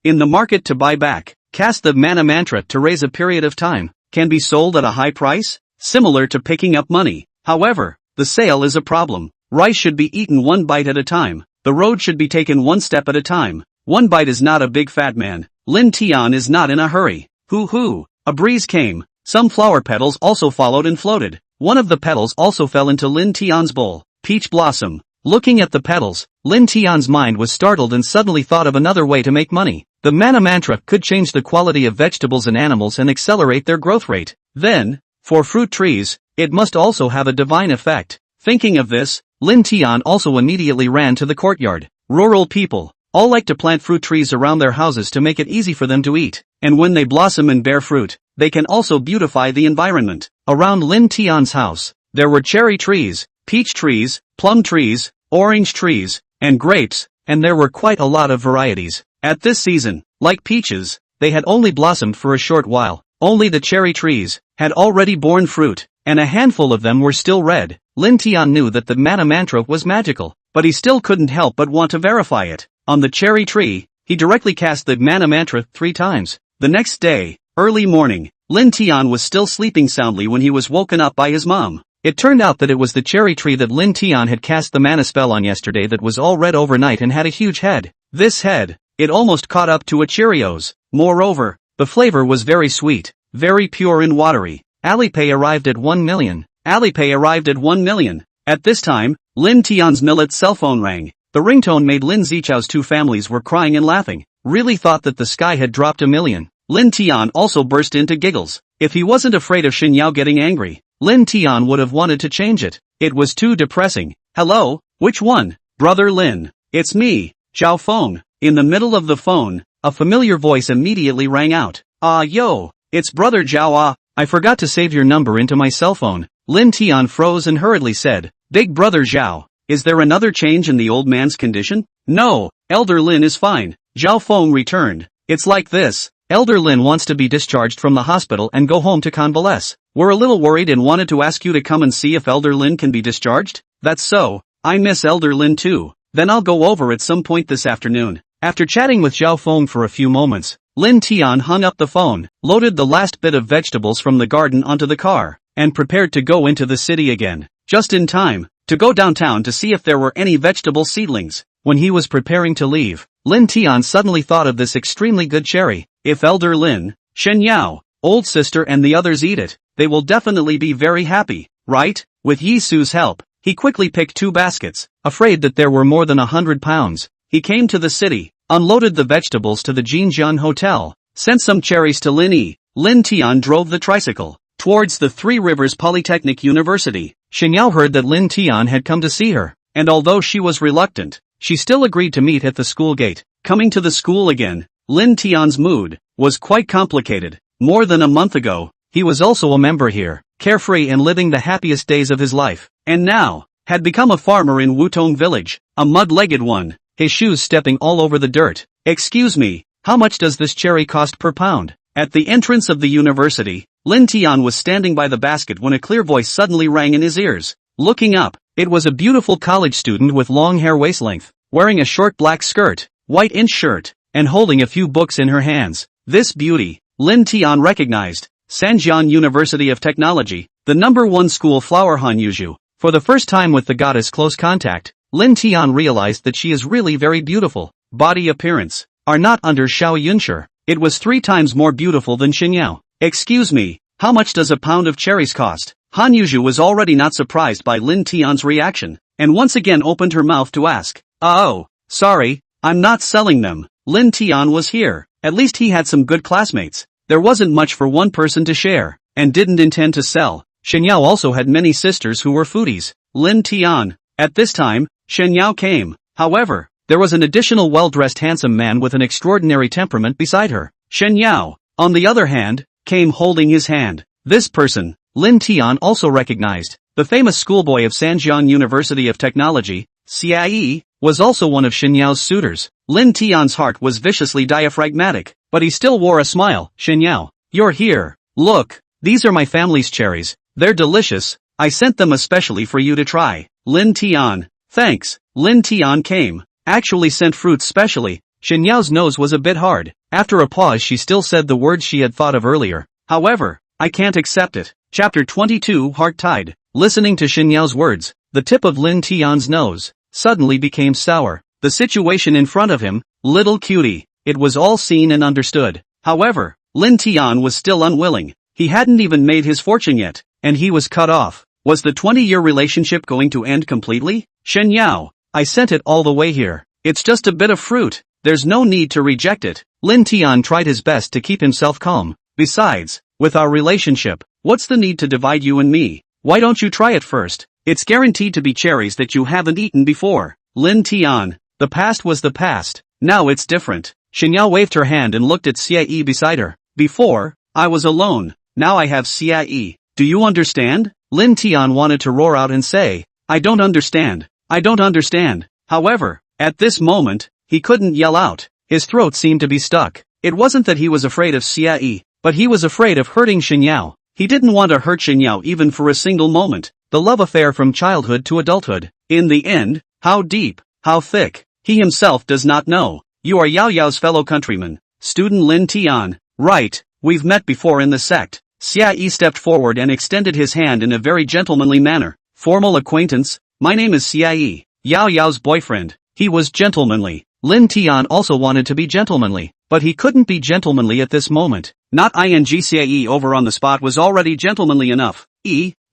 In the market to buy back, cast the mana mantra to raise a period of time, can be sold at a high price, similar to picking up money. However, the sale is a problem. Rice should be eaten 1 bite at a time. The road should be taken 1 step at a time. 1 bite is not a big fat man. Lin Tian is not in a hurry. Hoo. A breeze came. Some flower petals also followed and floated. One of the petals also fell into Lin Tian's bowl. Peach blossom. Looking at the petals, Lin Tian's mind was startled and suddenly thought of another way to make money. The mana mantra could change the quality of vegetables and animals and accelerate their growth rate. Then, for fruit trees, it must also have a divine effect. Thinking of this, Lin Tian also immediately ran to the courtyard. Rural people all like to plant fruit trees around their houses to make it easy for them to eat, and when they blossom and bear fruit, they can also beautify the environment. Around Lin Tian's house, there were cherry trees, peach trees, plum trees, orange trees, and grapes, and there were quite a lot of varieties. At this season, like peaches, they had only blossomed for a short while. Only the cherry trees had already borne fruit, and a handful of them were still red. Lin Tian knew that the mana mantra was magical, but he still couldn't help but want to verify it. On the cherry tree, he directly cast the mana mantra 3 times. The next day, early morning, Lin Tian was still sleeping soundly when he was woken up by his mom. It turned out that it was the cherry tree that Lin Tian had cast the mana spell on yesterday that was all red overnight and had a huge head. This head it almost caught up to a Cheerios. Moreover, the flavor was very sweet, very pure and watery. Alipay arrived at 1 million. Alipay arrived at 1 million. At this time, Lin Tian's millet cell phone rang. The ringtone made Lin Zichao's two families were crying and laughing. Really thought that the sky had dropped a million. Lin Tian also burst into giggles. If he wasn't afraid of Xin Yao getting angry, Lin Tian would have wanted to change it. It was too depressing. Hello, which one? Brother Lin. It's me, Zhao Feng. In the middle of the phone, a familiar voice immediately rang out. Yo, it's Brother Zhao. I forgot to save your number into my cell phone. Lin Tian froze and hurriedly said, Big Brother Zhao, is there another change in the old man's condition? No, Elder Lin is fine. Zhao Feng returned. It's like this. Elder Lin wants to be discharged from the hospital and go home to convalesce. We're a little worried and wanted to ask you to come and see if Elder Lin can be discharged. That's so. I miss Elder Lin too. Then I'll go over at some point this afternoon. After chatting with Zhao Feng for a few moments, Lin Tian hung up the phone, loaded the last bit of vegetables from the garden onto the car, and prepared to go into the city again. Just in time, to go downtown to see if there were any vegetable seedlings. When he was preparing to leave, Lin Tian suddenly thought of this extremely good cherry. If Elder Lin, Shen Yao, old sister and the others eat it, they will definitely be very happy, right? With Yi Su's help, he quickly picked 2 baskets, afraid that there were more than 100 pounds. He came to the city, unloaded the vegetables to the Jinjian Hotel, sent some cherries to Lin Yi. Lin Tian drove the tricycle towards the Three Rivers Polytechnic University. Shen Yao heard that Lin Tian had come to see her, and although she was reluctant, she still agreed to meet at the school gate. Coming to the school again, Lin Tian's mood was quite complicated. More than a month ago, he was also a member here, carefree and living the happiest days of his life, and now had become a farmer in Wutong village, a mud-legged one, his shoes stepping all over the dirt. Excuse me, how much does this cherry cost per pound? At the entrance of the university, Lin Tian was standing by the basket when a clear voice suddenly rang in his ears. Looking up, it was a beautiful college student with long hair waist length, wearing a short black skirt, white inch shirt, and holding a few books in her hands. This beauty, Lin Tian recognized. Sanjian University of Technology, the #1 school flower Hanyuju. For the first time with the goddess close contact, Lin Tian realized that she is really very beautiful. Body appearance are not under Xiao Yunshi. It was 3 times more beautiful than Xin Yao. Excuse me, how much does a pound of cherries cost? Hanyuju was already not surprised by Lin Tian's reaction, and once again opened her mouth to ask. Oh, sorry, I'm not selling them. Lin Tian was here. At least he had some good classmates. There wasn't much for one person to share, and didn't intend to sell. Shen Yao also had many sisters who were foodies. Lin Tian. At this time, Shen Yao came. However, there was an additional well-dressed handsome man with an extraordinary temperament beside her. Shen Yao, on the other hand, came holding his hand. This person, Lin Tian also recognized. The famous schoolboy of Sanjian University of Technology, Xia, was also one of Shen Yao's suitors. Lin Tian's heart was viciously diaphragmatic, but he still wore a smile. Shen Yao, you're here. Look, these are my family's cherries. They're delicious. I sent them especially for you to try. Lin Tian, thanks. Lin Tian came. Actually sent fruits specially. Shen Yao's nose was a bit hard. After a pause she still said the words she had thought of earlier. However, I can't accept it. Chapter 22 Heart-tied. Listening to Shen Yao's words, the tip of Lin Tian's nose suddenly became sour. The situation in front of him, little cutie, it was all seen and understood. However, Lin Tian was still unwilling. He hadn't even made his fortune yet, and he was cut off. Was the 20-year relationship going to end completely? Shen Yao, I sent it all the way here. It's just a bit of fruit. There's no need to reject it. Lin Tian tried his best to keep himself calm. Besides, with our relationship, what's the need to divide you and me? Why don't you try it first? It's guaranteed to be cherries that you haven't eaten before. Lin Tian, the past was the past. Now it's different. Shen Yao waved her hand and looked at Xia beside her. Before, I was alone. Now I have Xia. Do you understand? Lin Tian wanted to roar out and say, I don't understand. I don't understand. However, at this moment, he couldn't yell out. His throat seemed to be stuck. It wasn't that he was afraid of Xia, but he was afraid of hurting Shen Yao. He didn't want to hurt Shen Yao even for a single moment. The love affair from childhood to adulthood. In the end, how deep, how thick, he himself does not know. You are Yao Yao's fellow countryman, student Lin Tian. Right, we've met before in the sect. Xia stepped forward and extended his hand in a very gentlemanly manner. Formal acquaintance, my name is Xia, Yao Yao's boyfriend. He was gentlemanly. Lin Tian also wanted to be gentlemanly, but he couldn't be gentlemanly at this moment. Not INGCAE over on the spot was already gentlemanly enough.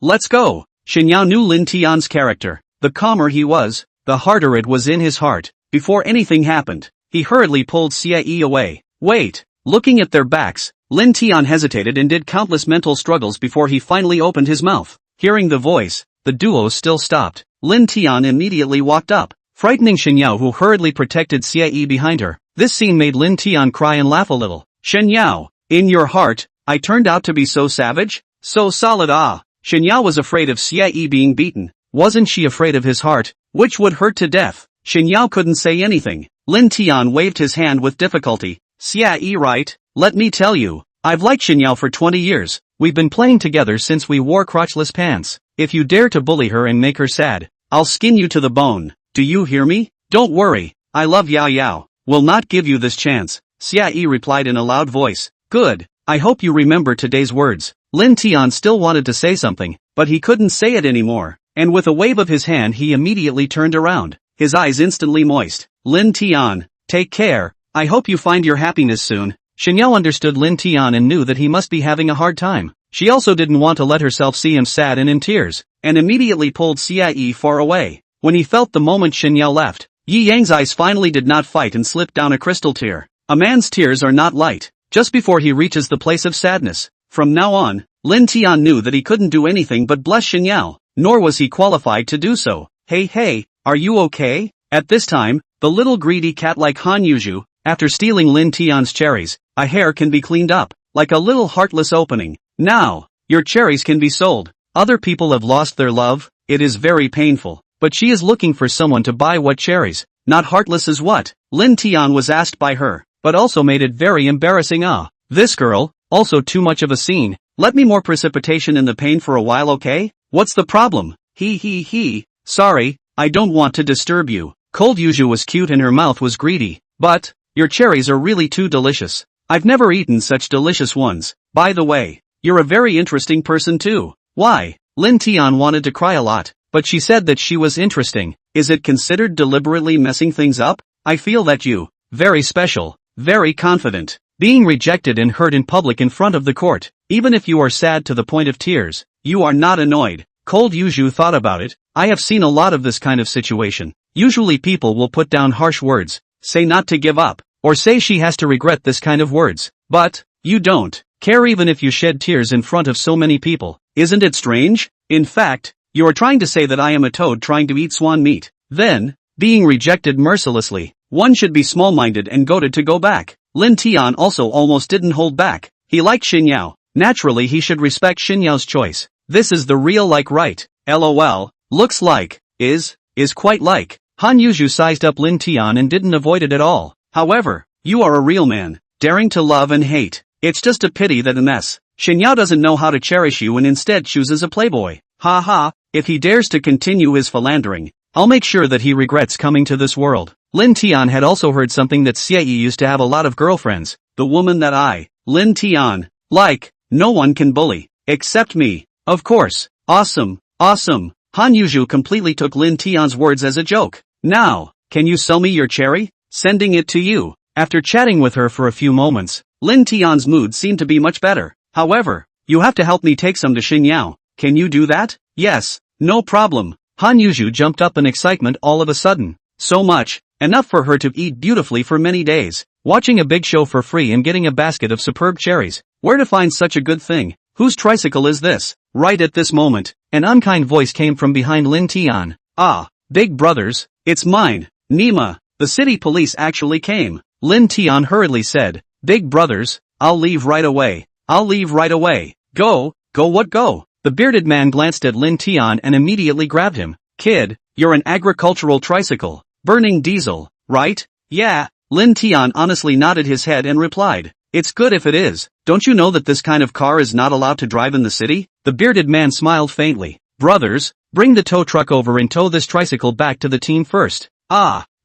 Let's go. Shen Yao knew Lin Tian's character. The calmer he was, the harder it was in his heart. Before anything happened, he hurriedly pulled Xie away. Wait. Looking at their backs, Lin Tian hesitated and did countless mental struggles before he finally opened his mouth. Hearing the voice, the duo still stopped. Lin Tian immediately walked up, frightening Shen Yao, who hurriedly protected Xie behind her. This scene made Lin Tian cry and laugh a little. Shen Yao, in your heart, I turned out to be so savage? So solid. Shen Yao was afraid of Xie being beaten. Wasn't she afraid of his heart, which would hurt to death? Shen Yao couldn't say anything. Lin Tian waved his hand with difficulty. Xie, right? Let me tell you, I've liked Shen Yao for 20 years. We've been playing together since we wore crotchless pants. If you dare to bully her and make her sad, I'll skin you to the bone. Do you hear me? Don't worry, I love Yao Yao. Will not give you this chance. Xie replied in a loud voice. Good, I hope you remember today's words. Lin Tian still wanted to say something, but he couldn't say it anymore, and with a wave of his hand he immediately turned around, his eyes instantly moist. Lin Tian, take care, I hope you find your happiness soon. Shen Yao understood Lin Tian and knew that he must be having a hard time. She also didn't want to let herself see him sad and in tears, and immediately pulled Xie far away. When he felt the moment Shen Yao left, Yi Yang's eyes finally did not fight and slipped down a crystal tear. A man's tears are not light. Just before he reaches the place of sadness. From now on, Lin Tian knew that he couldn't do anything but bless Shen Yao, nor was he qualified to do so. Hey, are you okay? At this time, the little greedy cat like Han Yuzhu, after stealing Lin Tian's cherries, a hair can be cleaned up, like a little heartless opening. Now, your cherries can be sold. Other people have lost their love, it is very painful, but she is looking for someone to buy what cherries, not heartless as what? Lin Tian was asked by her, but also made it very embarrassing. This girl, also too much of a scene. Let me more precipitation in the pain for a while, okay? What's the problem? Sorry, I don't want to disturb you. Cold Yuzhu was cute and her mouth was greedy, but, your cherries are really too delicious. I've never eaten such delicious ones. By the way, you're a very interesting person too. Why? Lin Tian wanted to cry a lot, but she said that she was interesting. Is it considered deliberately messing things up? I feel that you, very special, very confident. Being rejected and hurt in public in front of the court, even if you are sad to the point of tears, you are not annoyed. Cold Yuzhu thought about it. I have seen a lot of this kind of situation. Usually people will put down harsh words, say not to give up, or say she has to regret this kind of words. But, you don't care even if you shed tears in front of so many people. Isn't it strange? In fact, you are trying to say that I am a toad trying to eat swan meat. Then, being rejected mercilessly, one should be small-minded and goaded to go back. Lin Tian also almost didn't hold back. He liked Shen Yao. Naturally he should respect Shen Yao's choice. This is the real like right. LOL, looks like, is quite like. Han Yuzhu sized up Lin Tian and didn't avoid it at all. However, you are a real man, daring to love and hate. It's just a pity that Shen Yao doesn't know how to cherish you and instead chooses a playboy. If he dares to continue his philandering, I'll make sure that he regrets coming to this world. Lin Tian had also heard something that Xie used to have a lot of girlfriends. The woman that Lin Tian, like, no one can bully, except me. Of course. Awesome. Han Yuzhu completely took Lin Tian's words as a joke. Now, can you sell me your cherry? Sending it to you. After chatting with her for a few moments, Lin Tian's mood seemed to be much better. However, you have to help me take some to Shen Yao. Can you do that? Yes, no problem. Han Yuzhu jumped up in excitement all of a sudden. So much, enough for her to eat beautifully for many days. Watching a big show for free and getting a basket of superb cherries. Where to find such a good thing? Whose tricycle is this? Right at this moment, an unkind voice came from behind Lin Tian. Big brothers, it's mine, Nima. The city police actually came. Lin Tian hurriedly said, Big brothers, I'll leave right away. Go, what go? The bearded man glanced at Lin Tian and immediately grabbed him. Kid, you're an agricultural tricycle. Burning diesel, right? Yeah. Lin Tian honestly nodded his head and replied, it's good if it is. Don't you know that this kind of car is not allowed to drive in the city? The bearded man smiled faintly. Brothers, bring the tow truck over and tow this tricycle back to the team first.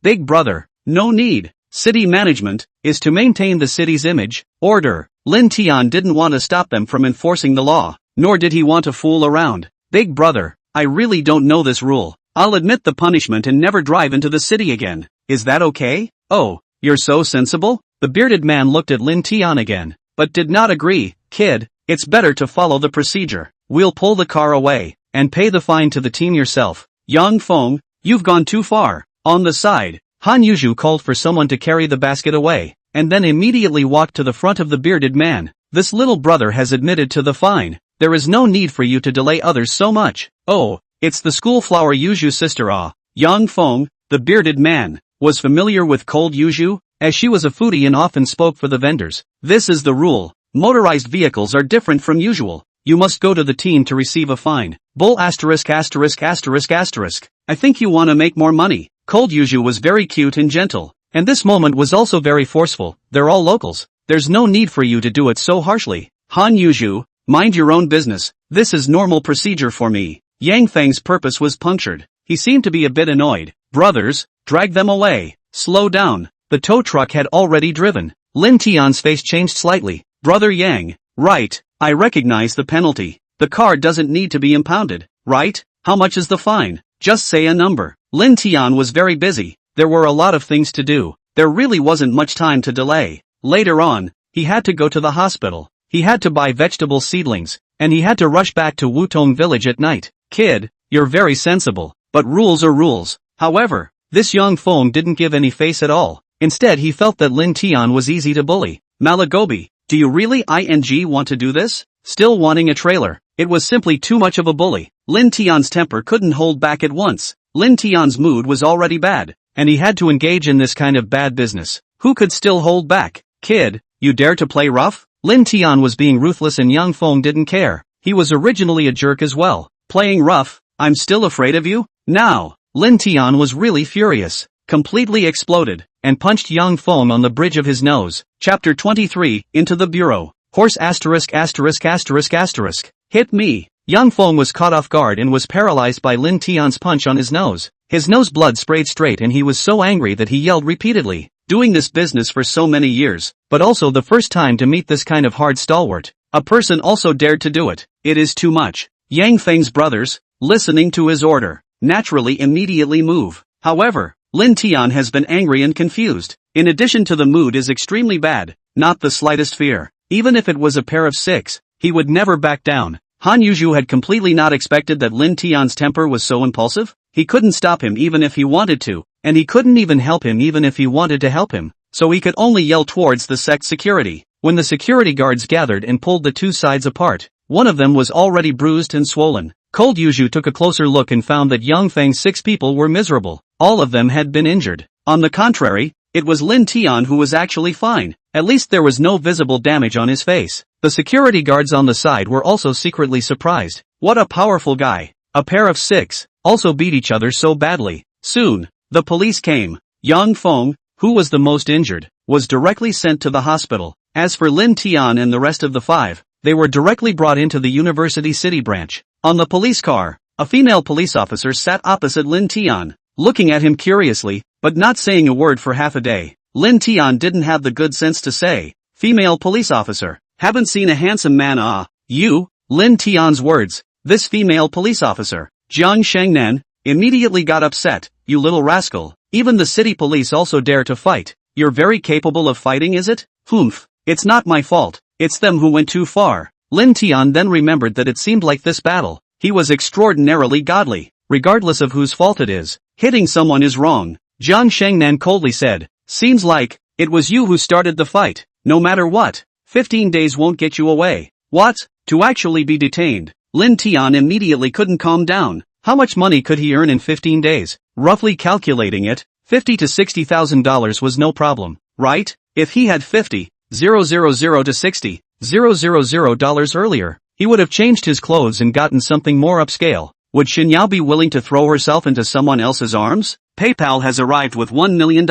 Big brother, no need. City management is to maintain the city's image, order. Lin Tian didn't want to stop them from enforcing the law, nor did he want to fool around. Big brother, I really don't know this rule. I'll admit the punishment and never drive into the city again. is that okay? Oh, you're so sensible? The bearded man looked at Lin Tian again, but did not agree. Kid, it's better to follow the procedure. We'll pull the car away, and pay the fine to the team yourself. Yang Feng, you've gone too far. On the side, Han Yuzhu called for someone to carry the basket away, and then immediately walked to the front of the bearded man. This little brother has admitted to the fine. There is no need for you to delay others so much. Oh, it's the school flower Yuzhu's sister. Yang Feng, the bearded man, was familiar with cold Yuzhu, as she was a foodie and often spoke for the vendors. This is the rule. Motorized vehicles are different from usual. You must go to the team to receive a fine. Bull asterisk asterisk asterisk asterisk. I think you want to make more money. Cold Yuzhu was very cute and gentle, and this moment was also very forceful. They're all locals. There's no need for you to do it so harshly. Han Yuzhu, mind your own business. This is normal procedure for me. Yang Feng's purpose was punctured. He seemed to be a bit annoyed. Brothers, drag them away. Slow down. The tow truck had already driven. Lin Tian's face changed slightly. Brother Yang, right, I recognize the penalty. The car doesn't need to be impounded, right? How much is the fine? Just say a number. Lin Tian was very busy. There were a lot of things to do. There really wasn't much time to delay. Later on, he had to go to the hospital. He had to buy vegetable seedlings, and he had to rush back to Wutong village at night. Kid, you're very sensible, but rules are rules. However, this young Feng didn't give any face at all. Instead he felt that Lin Tian was easy to bully. Malagobi, do you really want to do this? Still wanting a trailer. It was simply too much of a bully. Lin Tian's temper couldn't hold back at once. Lin Tian's mood was already bad, and he had to engage in this kind of bad business. Who could still hold back? Kid, you dare to play rough? Lin Tian was being ruthless and Yang Feng didn't care. He was originally a jerk as well. Playing rough? I'm still afraid of you? Now, Lin Tian was really furious, completely exploded, and punched Yang Feng on the bridge of his nose. Chapter 23, Into the Bureau. Horse asterisk asterisk asterisk asterisk. Hit me. Yang Feng was caught off guard and was paralyzed by Lin Tian's punch on his nose. His nose blood sprayed straight and he was so angry that he yelled repeatedly. Doing this business for so many years, but also the first time to meet this kind of hard stalwart. A person also dared to do it. It is too much. Yang Feng's brothers, listening to his order, naturally immediately move. However, Lin Tian has been angry and confused. In addition to the mood is extremely bad, not the slightest fear. Even if it was a pair of six, he would never back down. Han Yuzhu had completely not expected that Lin Tian's temper was so impulsive. He couldn't stop him even if he wanted to, and he couldn't even help him even if he wanted to help him, so he could only yell towards the sect security. When the security guards gathered and pulled the two sides apart, one of them was already bruised and swollen. Cold Yuzhu took a closer look and found that Yang Feng's 6 people were miserable. All of them had been injured. On the contrary, it was Lin Tian who was actually fine. At least there was no visible damage on his face. The security guards on the side were also secretly surprised. What a powerful guy. A pair of 6 also beat each other so badly. Soon, the police came. Yang Feng, who was the most injured, was directly sent to the hospital. As for Lin Tian and the rest of the 5, they were directly brought into the University City branch. On the police car, a female police officer sat opposite Lin Tian, looking at him curiously, but not saying a word for half a day. Lin Tian didn't have the good sense to say, "Female police officer, haven't seen a handsome man." You? Lin Tian's words. This female police officer, Jiang Shengnan, immediately got upset. You little rascal, even the city police also dare to fight. You're very capable of fighting, is it? Humph, it's not my fault, it's them who went too far. Lin Tian then remembered that it seemed like this battle, he was extraordinarily godly. Regardless of whose fault it is, hitting someone is wrong. Jiang Shengnan coldly said, "Seems like it was you who started the fight. No matter what, 15 days won't get you away." What? To actually be detained? Lin Tian immediately couldn't calm down. How much money could he earn in 15 days? Roughly calculating it, $50,000 to $60,000 was no problem, right? If he had $50,000 to $60,000 earlier, he would have changed his clothes and gotten something more upscale. Would Xinyao be willing to throw herself into someone else's arms? PayPal has arrived with $1 million.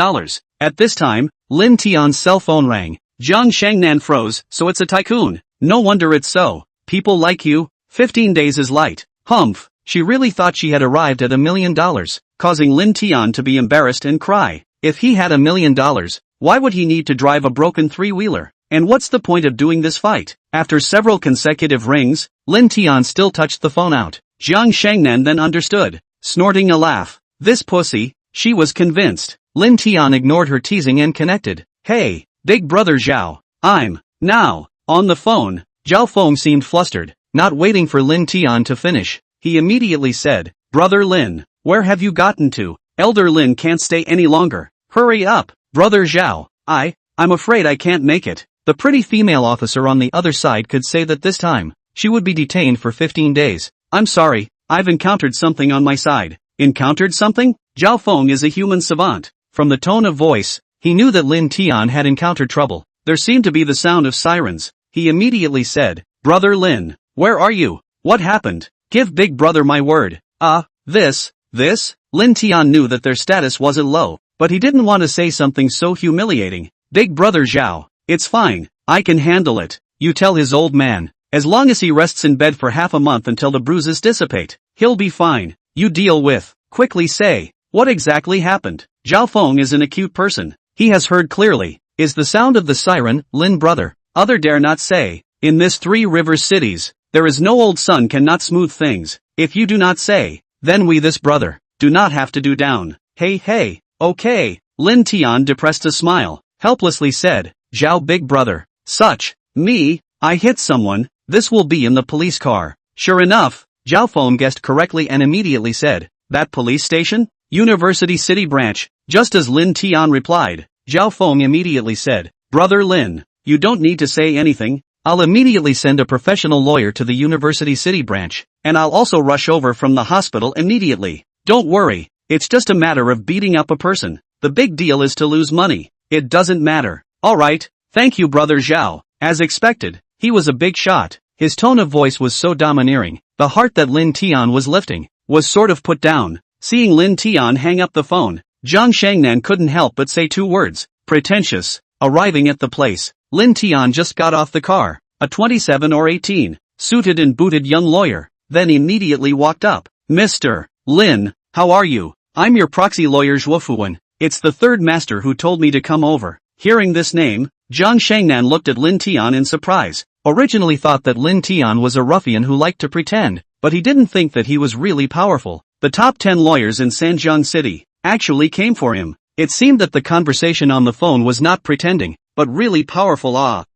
At this time, Lin Tian's cell phone rang. Jiang Shengnan froze, so it's a tycoon. No wonder it's so. People like you, 15 days is light. Humph, she really thought she had arrived at $1 million, causing Lin Tian to be embarrassed and cry. If he had $1 million, why would he need to drive a broken 3-wheeler? And what's the point of doing this fight? After several consecutive rings, Lin Tian still touched the phone out. Jiang Shengnan then understood, snorting a laugh. This pussy, she was convinced. Lin Tian ignored her teasing and connected. Hey, big brother Zhao. I'm, now, on the phone. Zhao Feng seemed flustered, not waiting for Lin Tian to finish. He immediately said, Brother Lin, where have you gotten to? Elder Lin can't stay any longer. Hurry up, Brother Zhao. I'm afraid I can't make it. The pretty female officer on the other side could say that this time, she would be detained for 15 days. I'm sorry, I've encountered something on my side. Encountered something? Zhao Feng is a human savant. From the tone of voice, he knew that Lin Tian had encountered trouble. There seemed to be the sound of sirens. He immediately said, Brother Lin, where are you? What happened? Give big brother my word. This? Lin Tian knew that their status wasn't low, but he didn't want to say something so humiliating. Big brother Zhao, it's fine, I can handle it. You tell his old man, as long as he rests in bed for half a month until the bruises dissipate, he'll be fine. You deal with, quickly say, what exactly happened? Zhao Feng is an acute person. He has heard clearly, is the sound of the siren, Lin brother. Other dare not say, in this Three Rivers cities, there is no old sun cannot smooth things. If you do not say, then we this brother, do not have to do down. Hey, okay. Lin Tian depressed a smile, helplessly said, Zhao big brother, me, I hit someone, this will be in the police car. Sure enough, Zhao Feng guessed correctly and immediately said, that police station? University City branch. Just as Lin Tian replied, Zhao Feng immediately said, Brother Lin, you don't need to say anything. I'll immediately send a professional lawyer to the University City branch, and I'll also rush over from the hospital immediately. Don't worry, it's just a matter of beating up a person. The big deal is to lose money. It doesn't matter. Alright, thank you brother Zhao. As expected, he was a big shot. His tone of voice was so domineering, the heart that Lin Tian was lifting, was sort of put down. Seeing Lin Tian hang up the phone, Zhang Shangnan couldn't help but say two words, pretentious. Arriving at the place, Lin Tian just got off the car, a 27 or 18, suited and booted young lawyer, then immediately walked up. Mr. Lin, how are you? I'm your proxy lawyer Zhuofuwen. It's the third master who told me to come over. Hearing this name, Zhang Shangnan looked at Lin Tian in surprise. Originally thought that Lin Tian was a ruffian who liked to pretend, but he didn't think that he was really powerful. The top 10 lawyers in Sanjiang City actually came for him. It seemed that the conversation on the phone was not pretending, but really powerful.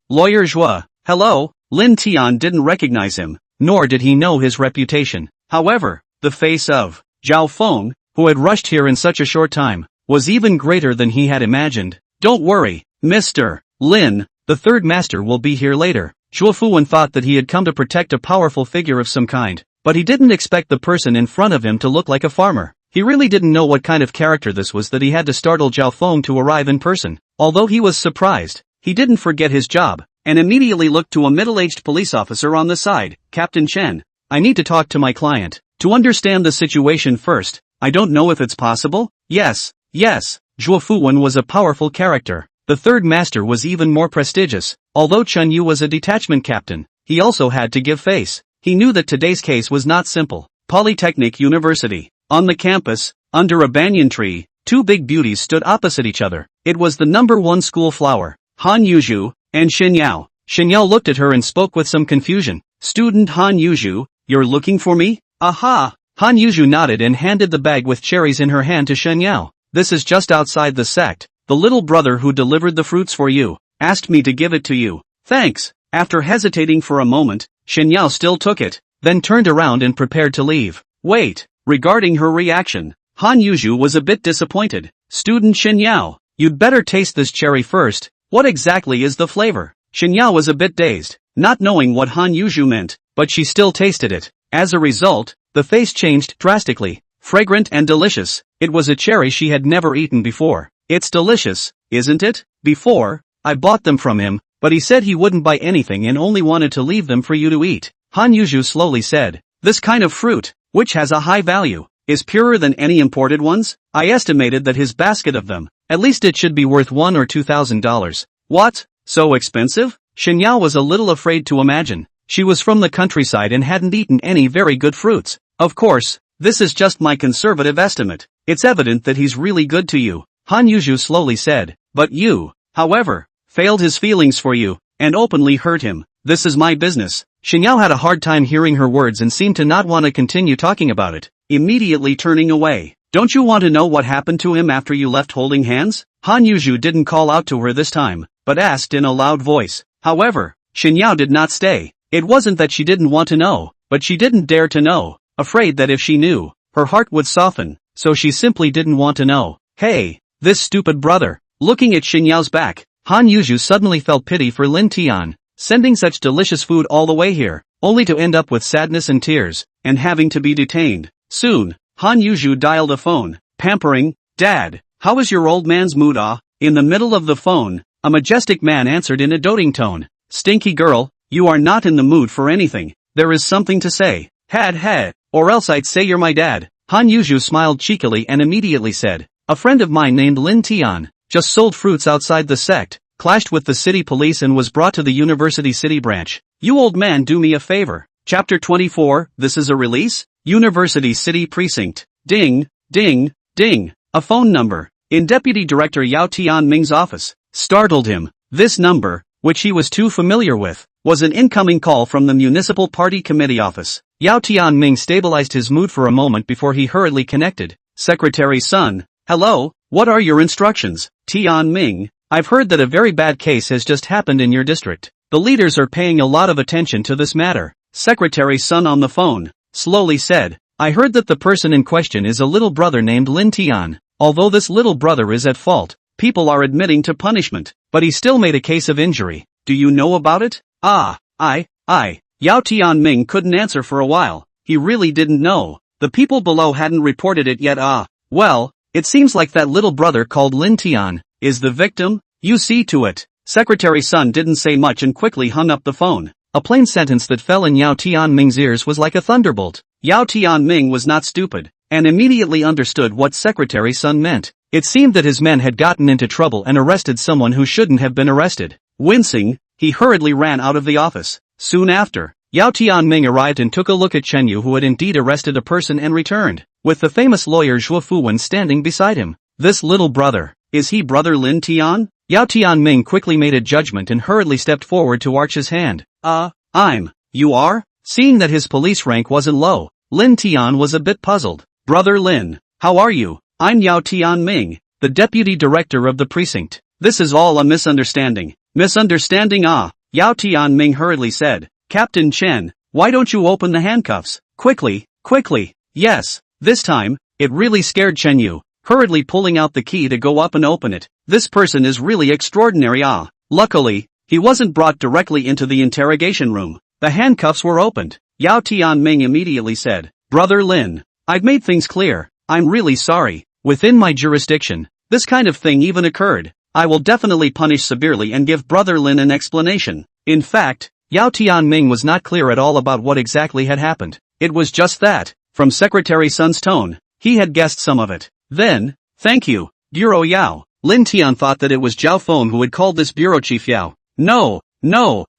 Lawyer Zhua, hello. Lin Tian didn't recognize him, nor did he know his reputation. However, the face of Zhao Feng, who had rushed here in such a short time, was even greater than he had imagined. Don't worry, Mr. Lin, the third master will be here later. Zhuo Fuwen thought that he had come to protect a powerful figure of some kind, but he didn't expect the person in front of him to look like a farmer. He really didn't know what kind of character this was that he had to startle Zhao Feng to arrive in person. Although he was surprised, he didn't forget his job, and immediately looked to a middle-aged police officer on the side. Captain Chen, I need to talk to my client. To understand the situation first, I don't know if it's possible? Yes. Zhuo Fuwen was a powerful character. The third master was even more prestigious. Although Chen Yu was a detachment captain, he also had to give face. He knew that today's case was not simple. Polytechnic University. On the campus, under a banyan tree, two big beauties stood opposite each other. It was the number one school flower, Han Yuzhu, and Xin Yao. Xin Yao looked at her and spoke with some confusion. Student Han Yuzhu, you're looking for me? Aha! Han Yuzhu nodded and handed the bag with cherries in her hand to Xin Yao. This is just outside the sect. The little brother who delivered the fruits for you asked me to give it to you. Thanks. After hesitating for a moment, Xin Yao still took it, then turned around and prepared to leave. Wait. Regarding her reaction, Han Yuzhu was a bit disappointed. Student Xin Yao, you'd better taste this cherry first. What exactly is the flavor? Xin Yao was a bit dazed, not knowing what Han Yuzhu meant, but she still tasted it. As a result, the face changed drastically. Fragrant and delicious. It was a cherry she had never eaten before. It's delicious, isn't it? Before, I bought them from him, but he said he wouldn't buy anything and only wanted to leave them for you to eat. Han Yuzhu slowly said, this kind of fruit, which has a high value, is purer than any imported ones? I estimated that his basket of them, at least it should be worth $1,000 or $2,000. What? So expensive? Xin Yao was a little afraid to imagine. She was from the countryside and hadn't eaten any very good fruits. Of course, this is just my conservative estimate. It's evident that he's really good to you, Han Yuzhu slowly said. But you, however, failed his feelings for you, and openly hurt him. This is my business. Xin Yao had a hard time hearing her words and seemed to not want to continue talking about it, immediately turning away. Don't you want to know what happened to him after you left holding hands? Han Yuzhu didn't call out to her this time, but asked in a loud voice. However, Xinyao did not stay. It wasn't that she didn't want to know, but she didn't dare to know, afraid that if she knew, her heart would soften, so she simply didn't want to know. Hey, this stupid brother. Looking at Xinyao's back, Han Yuzhu suddenly felt pity for Lin Tian, sending such delicious food all the way here, only to end up with sadness and tears, and having to be detained. Soon, Han Yuzhu dialed a phone, pampering, "Dad, how is your old man's mood ah?" In the middle of the phone, a majestic man answered in a doting tone. "Stinky girl, you are not in the mood for anything. There is something to say. Had, or else I'd say you're my dad." Han Yuzhu smiled cheekily and immediately said, "A friend of mine named Lin Tian, just sold fruits outside the sect, clashed with the city police and was brought to the University City branch. You old man do me a favor." Chapter 24, This is a release? University City Precinct. Ding, ding, ding. A phone number, in Deputy Director Yao Tianming's office, startled him. This number, which he was too familiar with, was an incoming call from the Municipal Party Committee office. Yao Tianming stabilized his mood for a moment before he hurriedly connected. "Secretary Sun, hello, what are your instructions?" "Tianming, I've heard that a very bad case has just happened in your district. The leaders are paying a lot of attention to this matter." Secretary Sun on the phone slowly said, "I heard that the person in question is a little brother named Lin Tian. Although this little brother is at fault, people are admitting to punishment, but he still made a case of injury. Do you know about it?" Yao Tianming couldn't answer for a while. He really didn't know. The people below hadn't reported it yet. Well, it seems like that little brother called Lin Tian is the victim. You see to it." Secretary Sun didn't say much and quickly hung up the phone. A plain sentence that fell in Yao Tianming's ears was like a thunderbolt. Yao Tianming was not stupid, and immediately understood what Secretary Sun meant. It seemed that his men had gotten into trouble and arrested someone who shouldn't have been arrested. Wincing, he hurriedly ran out of the office. Soon after, Yao Tianming arrived and took a look at Chen Yu, who had indeed arrested a person and returned, with the famous lawyer Zhuo Fuwen standing beside him. This little brother, is he brother Lin Tian? Yao Tianming quickly made a judgment and hurriedly stepped forward to arch his hand. You are? Seeing that his police rank wasn't low, Lin Tian was a bit puzzled. "Brother Lin, how are you? I'm Yao Tianming, the deputy director of the precinct. This is all a misunderstanding." "Misunderstanding Yao Tianming hurriedly said. "Captain Chen, why don't you open the handcuffs? Quickly. Yes, this time, it really scared Chen Yu, hurriedly pulling out the key to go up and open it. This person is really extraordinary Luckily, he wasn't brought directly into the interrogation room. The handcuffs were opened. Yao Tianming immediately said, "Brother Lin, I've made things clear. I'm really sorry. Within my jurisdiction, this kind of thing even occurred. I will definitely punish severely and give Brother Lin an explanation." In fact, Yao Tianming was not clear at all about what exactly had happened. It was just that, from Secretary Sun's tone, he had guessed some of it. Then, "Thank you, Bureau Yao." Lin Tian thought that it was Zhao Feng who had called this bureau chief Yao. No,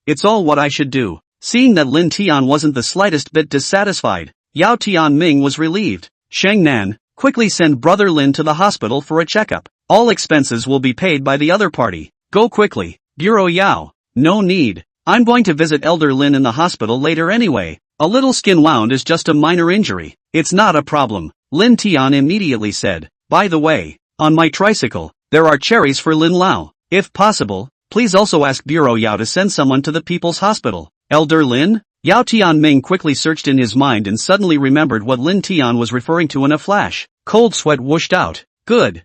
it's all what I should do." Seeing that Lin Tian wasn't the slightest bit dissatisfied, Yao Tianming was relieved. "Shengnan, quickly send Brother Lin to the hospital for a checkup. All expenses will be paid by the other party. Go quickly, Bureau Yao." "No need. I'm going to visit Elder Lin in the hospital later anyway. A little skin wound is just a minor injury. It's not a problem," Lin Tian immediately said. "By the way, on my tricycle, there are cherries for Lin Lao. If possible, please also ask Bureau Yao to send someone to the People's Hospital." "Elder Lin?" Yao Tianming quickly searched in his mind and suddenly remembered what Lin Tian was referring to in a flash. Cold sweat whooshed out. Good.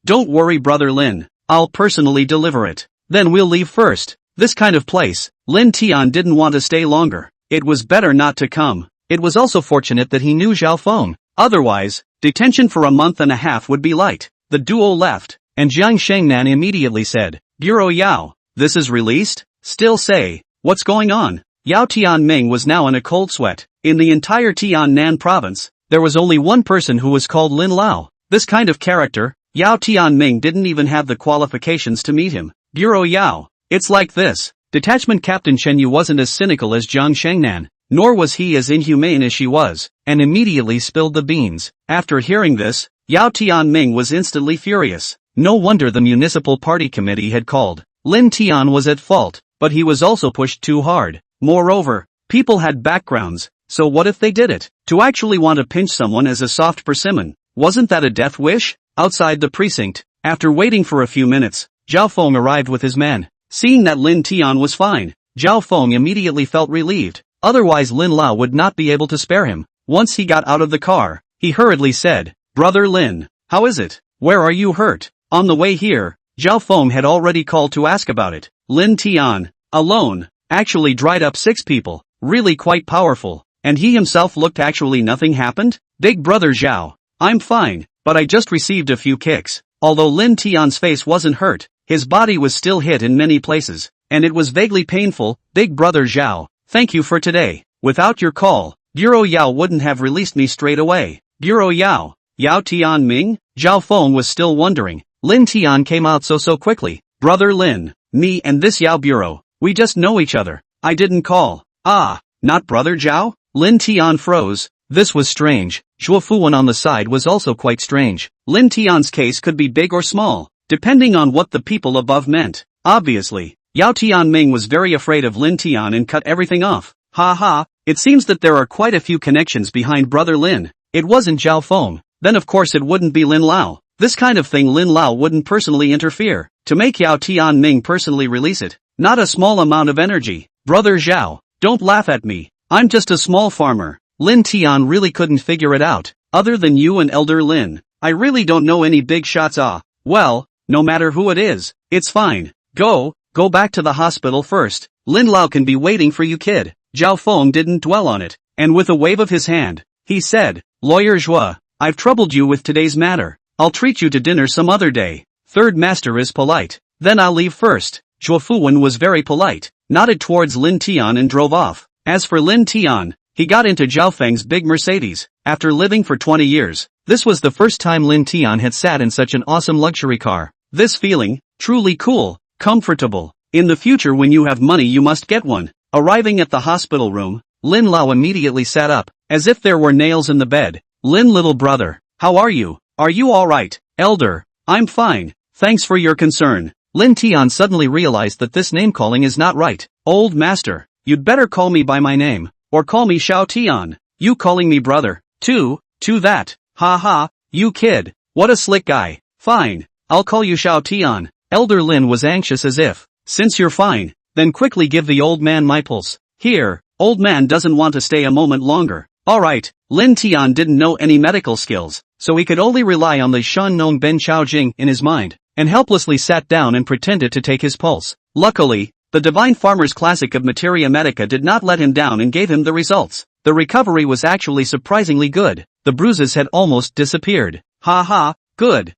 Don't worry, Brother Lin. I'll personally deliver it. Then we'll leave first. This kind of place, Lin Tian didn't want to stay longer. It was better not to come. It was also fortunate that he knew Zhao Feng. Otherwise, detention for a month and a half would be light. The duo left, and Jiang Shengnan immediately said, "Bureau Yao, this is released? Still say, what's going on?" Yao Tianming was now in a cold sweat. In the entire Tiannan province, there was only one person who was called Lin Lao. This kind of character, Yao Tianming didn't even have the qualifications to meet him. "Bureau Yao, it's like this." Detachment Captain Chen Yu wasn't as cynical as Jiang Shengnan, nor was he as inhumane as she was, and immediately spilled the beans. After hearing this, Yao Tianming was instantly furious. No wonder the Municipal Party Committee had called. Lin Tian was at fault, but he was also pushed too hard. Moreover, people had backgrounds, so what if they did it? To actually want to pinch someone as a soft persimmon, Wasn't that a death wish? Outside the precinct, after waiting for a few minutes, Zhao Feng arrived with his men. Seeing that Lin Tian was fine, Zhao Feng immediately felt relieved. Otherwise Lin Lao would not be able to spare him. Once he got out of the car, he hurriedly said, "Brother Lin, how is it? Where are you hurt?" On the way here, Zhao Feng had already called to ask about it. Lin Tian, alone, actually dried up 6 people, really quite powerful, and he himself looked actually nothing happened? Big brother Zhao, I'm fine, but I just received a few kicks. Although Lin Tian's face wasn't hurt, his body was still hit in many places, and it was vaguely painful. Big brother Zhao, thank you for today. Without your call, Bureau Yao wouldn't have released me straight away. Bureau Yao, Yao Tian Ming? Zhao Feng was still wondering. Lin Tian came out so quickly. Brother Lin, me and this Yao Bureau, we just know each other. I didn't call. Ah, not brother Zhao? Lin Tian froze. This was strange. Zhuo Fuwen on the side was also quite strange. Lin Tian's case could be big or small, depending on what the people above meant. Obviously, Yao Tianming was very afraid of Lin Tian and cut everything off. Ha, it seems that there are quite a few connections behind brother Lin. It wasn't Zhao Feng, then of course it wouldn't be Lin Lao. This kind of thing Lin Lao wouldn't personally interfere. To make Yao Tianming personally release it, not a small amount of energy. Brother Zhao, don't laugh at me. I'm just a small farmer. Lin Tian really couldn't figure it out. Other than you and Elder Lin, I really don't know any big shots. Well, no matter who it is, it's fine. Go back to the hospital first. Lin Lao can be waiting for you, kid. Zhao Feng didn't dwell on it, and with a wave of his hand, he said, Lawyer Zhua, I've troubled you with today's matter. I'll treat you to dinner some other day. Third master is polite. Then I'll leave first. Zhuo Fuwen was very polite, nodded towards Lin Tian and drove off. As for Lin Tian, he got into Zhao Feng's big Mercedes. After living for 20 years, this was the first time Lin Tian had sat in such an awesome luxury car. This feeling, truly cool, comfortable. In the future when you have money you must get one. Arriving at the hospital room, Lin Lao immediately sat up, as if there were nails in the bed. Lin little brother, how are you? Are you alright? Elder, I'm fine, thanks for your concern. Lin Tian suddenly realized that this name-calling is not right. Old master, you'd better call me by my name, or call me Xiao Tian. You calling me brother, to that. Ha, you kid, what a slick guy. Fine, I'll call you Xiao Tian. Elder Lin was anxious as if, since you're fine, then quickly give the old man my pulse. Here, old man doesn't want to stay a moment longer. Alright, Lin Tian didn't know any medical skills, so he could only rely on the Shan Nong Ben Chao Jing in his mind, and helplessly sat down and pretended to take his pulse. Luckily, the Divine Farmer's Classic of Materia Medica did not let him down and gave him the results. The recovery was actually surprisingly good. The bruises had almost disappeared. Ha, good.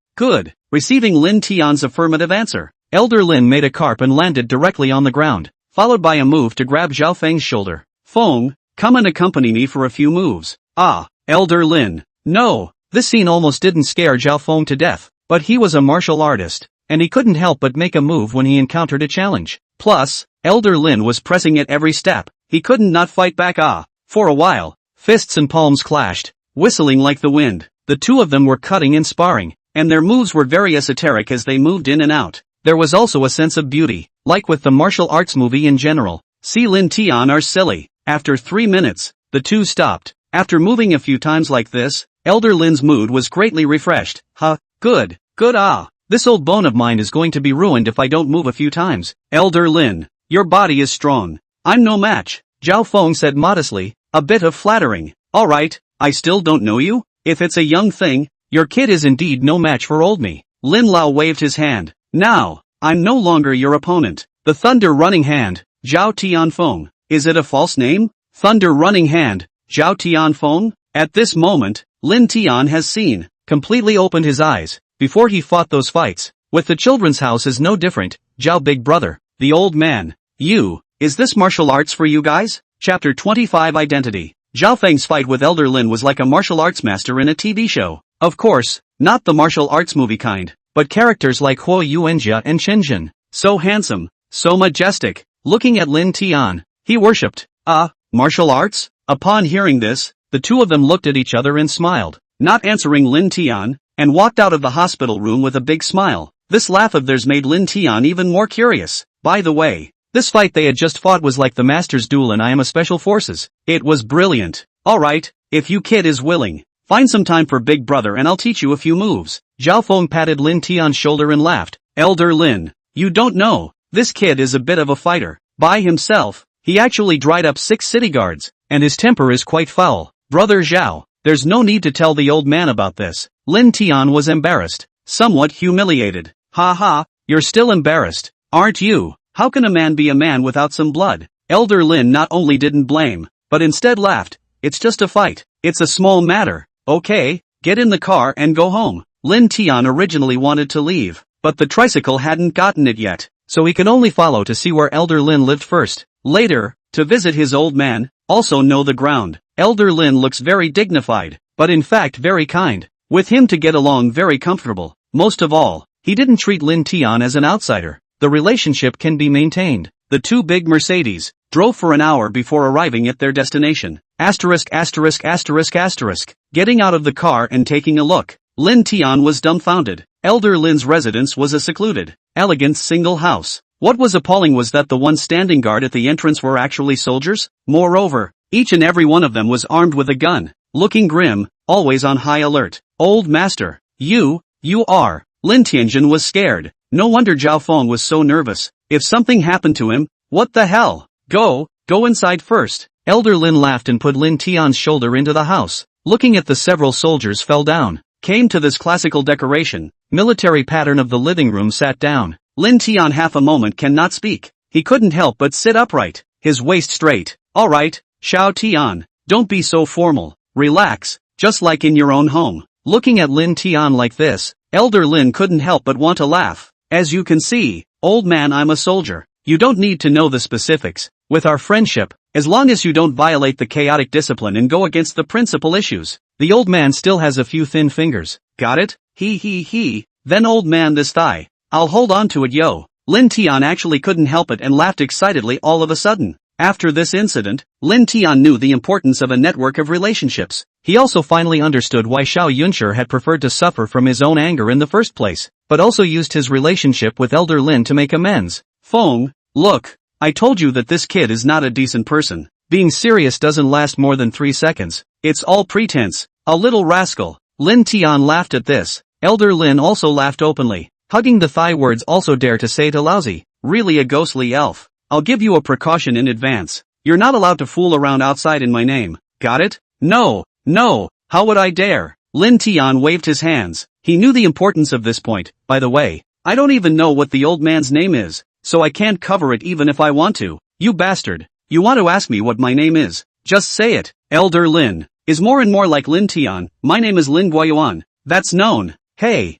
Receiving Lin Tian's affirmative answer, Elder Lin made a carp and landed directly on the ground, followed by a move to grab Zhao Feng's shoulder. Feng, come and accompany me for a few moves. Elder Lin. No, this scene almost didn't scare Zhao Feng to death, but he was a martial artist, and he couldn't help but make a move when he encountered a challenge. Plus, Elder Lin was pressing at every step. He couldn't not fight back. For a while, fists and palms clashed, whistling like the wind. The two of them were cutting and sparring, and their moves were very esoteric as they moved in and out. There was also a sense of beauty, like with the martial arts movie in general. See Lin Tian are silly. After 3 minutes, the two stopped. After moving a few times like this, Elder Lin's mood was greatly refreshed. Good. This old bone of mine is going to be ruined if I don't move a few times. Elder Lin, your body is strong. I'm no match. Zhao Feng said modestly, a bit of flattering. Alright, I still don't know you? If it's a young thing, your kid is indeed no match for old me. Lin Lao waved his hand. Now, I'm no longer your opponent. The Thunder Running Hand, Zhao Tianfeng. Is it a false name? Thunder Running Hand, Zhao Tianfeng? At this moment, Lin Tian has seen, completely opened his eyes, before he fought those fights. With the children's house is no different. Zhao big brother, the old man. Is this martial arts for you guys? Chapter 25 Identity. Zhao Feng's fight with Elder Lin was like a martial arts master in a TV show. Of course, not the martial arts movie kind, but characters like Huo Yuanjia and Chenjin. So handsome, so majestic. Looking at Lin Tian, he worshipped. Martial arts? Upon hearing this, the two of them looked at each other and smiled, not answering Lin Tian, and walked out of the hospital room with a big smile. This laugh of theirs made Lin Tian even more curious. By the way, this fight they had just fought was like the Master's Duel in I Am a Special Forces. It was brilliant. Alright, if you kid is willing, Find some time for Big Brother and I'll teach you a few moves. Zhao Feng patted Lin Tian's shoulder and laughed. Elder Lin, you don't know, this kid is a bit of a fighter. By himself, he actually dried up 6 city guards, and his temper is quite foul. Brother Zhao, there's no need to tell the old man about this. Lin Tian was embarrassed, somewhat humiliated. Ha ha, you're still embarrassed, aren't you? How can a man be a man without some blood? Elder Lin not only didn't blame, but instead laughed. It's just a fight. It's a small matter. Okay, get in the car and go home. Lin Tian originally wanted to leave, but the tricycle hadn't gotten it yet, so he could only follow to see where Elder Lin lived first. Later, to visit his old man, also know the ground. Elder Lin looks very dignified, but in fact very kind. With him to get along very comfortable. Most of all, he didn't treat Lin Tian as an outsider. The relationship can be maintained. The two big Mercedes drove for an hour before arriving at their destination. Getting out of the car and taking a look, Lin Tian was dumbfounded. Elder Lin's residence was a secluded, elegant single house. What was appalling was that the one standing guard at the entrance were actually soldiers. Moreover, each and every one of them was armed with a gun, looking grim, always on high alert. Old master, you are. Lin Tianjin was scared. No wonder Zhao Feng was so nervous. If something happened to him, what the hell? Go inside first. Elder Lin laughed and put Lin Tian's shoulder into the house. Looking at the several soldiers fell down. Came to this classical decoration, military pattern of the living room sat down. Lin Tian half a moment cannot speak. He couldn't help but sit upright, his waist straight. Alright, Xiao Tian, don't be so formal. Relax, just like in your own home. Looking at Lin Tian like this, Elder Lin couldn't help but want to laugh. As you can see, old man, I'm a soldier. You don't need to know the specifics. With our friendship, as long as you don't violate the chaotic discipline and go against the principal issues. The old man still has a few thin fingers. Got it? He. Then old man this thigh. I'll hold on to it yo. Lin Tian actually couldn't help it and laughed excitedly all of a sudden. After this incident, Lin Tian knew the importance of a network of relationships. He also finally understood why Xiao Yunshi had preferred to suffer from his own anger in the first place, but also used his relationship with Elder Lin to make amends. Feng, look, I told you that this kid is not a decent person. Being serious doesn't last more than 3 seconds. It's all pretense. A little rascal. Lin Tian laughed at this. Elder Lin also laughed openly. Hugging the thigh words also dare to say to lousy. Really a ghostly elf. I'll give you a precaution in advance. You're not allowed to fool around outside in my name. Got it? No, how would I dare? Lin Tian waved his hands. He knew the importance of this point. By the way, I don't even know what the old man's name is, so I can't cover it even if I want to. You bastard. You want to ask me what my name is? Just say it. Elder Lin is more and more like Lin Tian. My name is Lin Guoyuan. That's known. Hey,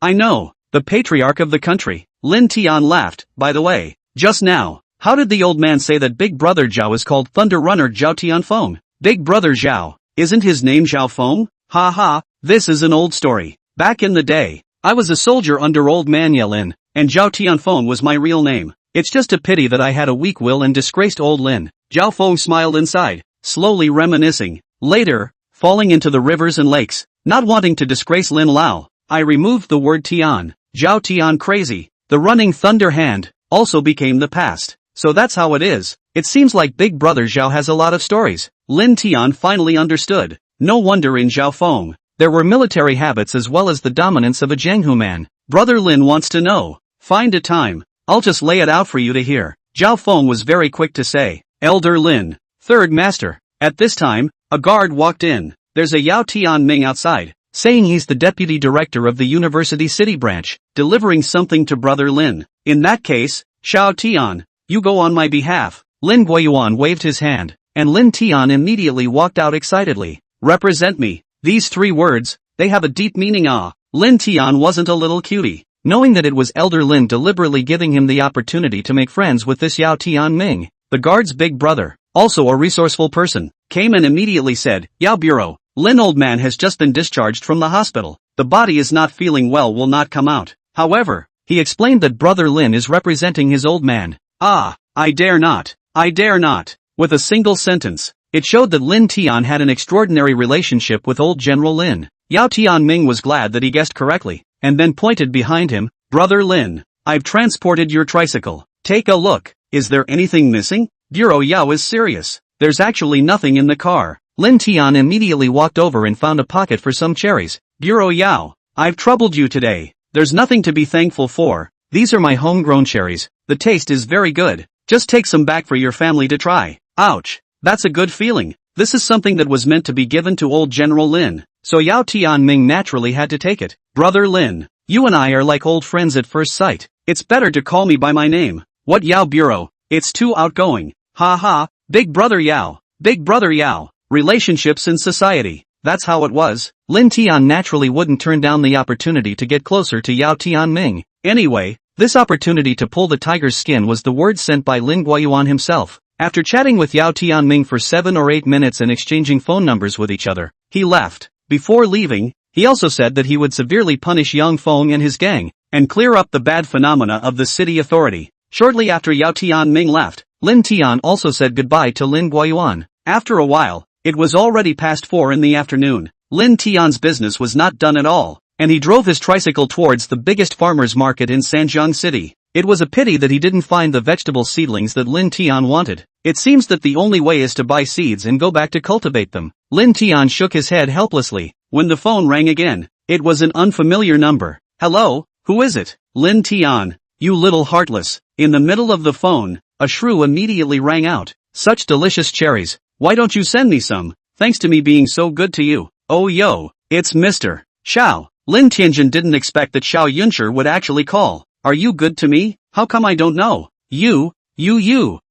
I know. The patriarch of the country. Lin Tian laughed. By the way, just now, how did the old man say that Big Brother Zhao is called Thunder Runner Zhao Tianfeng? Big Brother Zhao, isn't his name Zhao Feng? Ha ha, this is an old story. Back in the day, I was a soldier under old man Yelin, and Zhao Tianfeng was my real name. It's just a pity that I had a weak will and disgraced old Lin. Zhao Feng smiled inside, slowly reminiscing. Later, falling into the rivers and lakes, not wanting to disgrace Lin Lao, I removed the word Tian. Zhao Tian crazy. The running thunder hand also became the past. So that's how it is. It seems like Big Brother Zhao has a lot of stories. Lin Tian finally understood. No wonder in Zhao Feng, there were military habits as well as the dominance of a Jianghu man. Brother Lin wants to know. Find a time. I'll just lay it out for you to hear. Zhao Feng was very quick to say. Elder Lin, third master. At this time, a guard walked in. There's a Yao Tian Ming outside, saying he's the deputy director of the University City branch, delivering something to Brother Lin. In that case, Xiao Tian, you go on my behalf. Lin Guoyuan waved his hand, and Lin Tian immediately walked out excitedly. Represent me. These 3 words, they have a deep meaning. Lin Tian wasn't a little cutie, knowing that it was Elder Lin deliberately giving him the opportunity to make friends with this Yao Tian Ming. The guard's big brother, also a resourceful person, came and immediately said, Yao Bureau, Lin old man has just been discharged from the hospital. The body is not feeling well, will not come out. However, he explained that Brother Lin is representing his old man. I dare not. With a single sentence, it showed that Lin Tian had an extraordinary relationship with old General Lin. Yao Tian Ming was glad that he guessed correctly, and then pointed behind him. Brother Lin, I've transported your tricycle. Take a look. Is there anything missing? Bureau Yao is serious. There's actually nothing in the car. Lin Tian immediately walked over and found a pocket for some cherries. Bureau Yao, I've troubled you today. There's nothing to be thankful for. These are my homegrown cherries. The taste is very good. Just take some back for your family to try. Ouch. That's a good feeling. This is something that was meant to be given to old General Lin. So Yao Tianming naturally had to take it. Brother Lin, you and I are like old friends at first sight. It's better to call me by my name. What Yao Bureau? It's too outgoing. Ha ha, Big Brother Yao. Big Brother Yao. Relationships in society. That's how it was. Lin Tian naturally wouldn't turn down the opportunity to get closer to Yao Tianming. Anyway, this opportunity to pull the tiger's skin was the word sent by Lin Guoyuan himself. After chatting with Yao Tianming for 7 or 8 minutes and exchanging phone numbers with each other, he left. Before leaving, he also said that he would severely punish Yang Feng and his gang, and clear up the bad phenomena of the city authority. Shortly after Yao Tianming left, Lin Tian also said goodbye to Lin Guoyuan. After a while, it was already past 4 in the afternoon. Lin Tian's business was not done at all, and he drove his tricycle towards the biggest farmer's market in Sanjiang City. It was a pity that he didn't find the vegetable seedlings that Lin Tian wanted. It seems that the only way is to buy seeds and go back to cultivate them. Lin Tian shook his head helplessly. When the phone rang again, it was an unfamiliar number. Hello, who is it? Lin Tian, you little heartless. In the middle of the phone, a shrew immediately rang out. Such delicious cherries. Why don't you send me some? Thanks to me being so good to you. Oh yo, it's Mr. Xiao. Lin Tianjin didn't expect that Xiao Yunshi would actually call. Are you good to me? How come I don't know? You.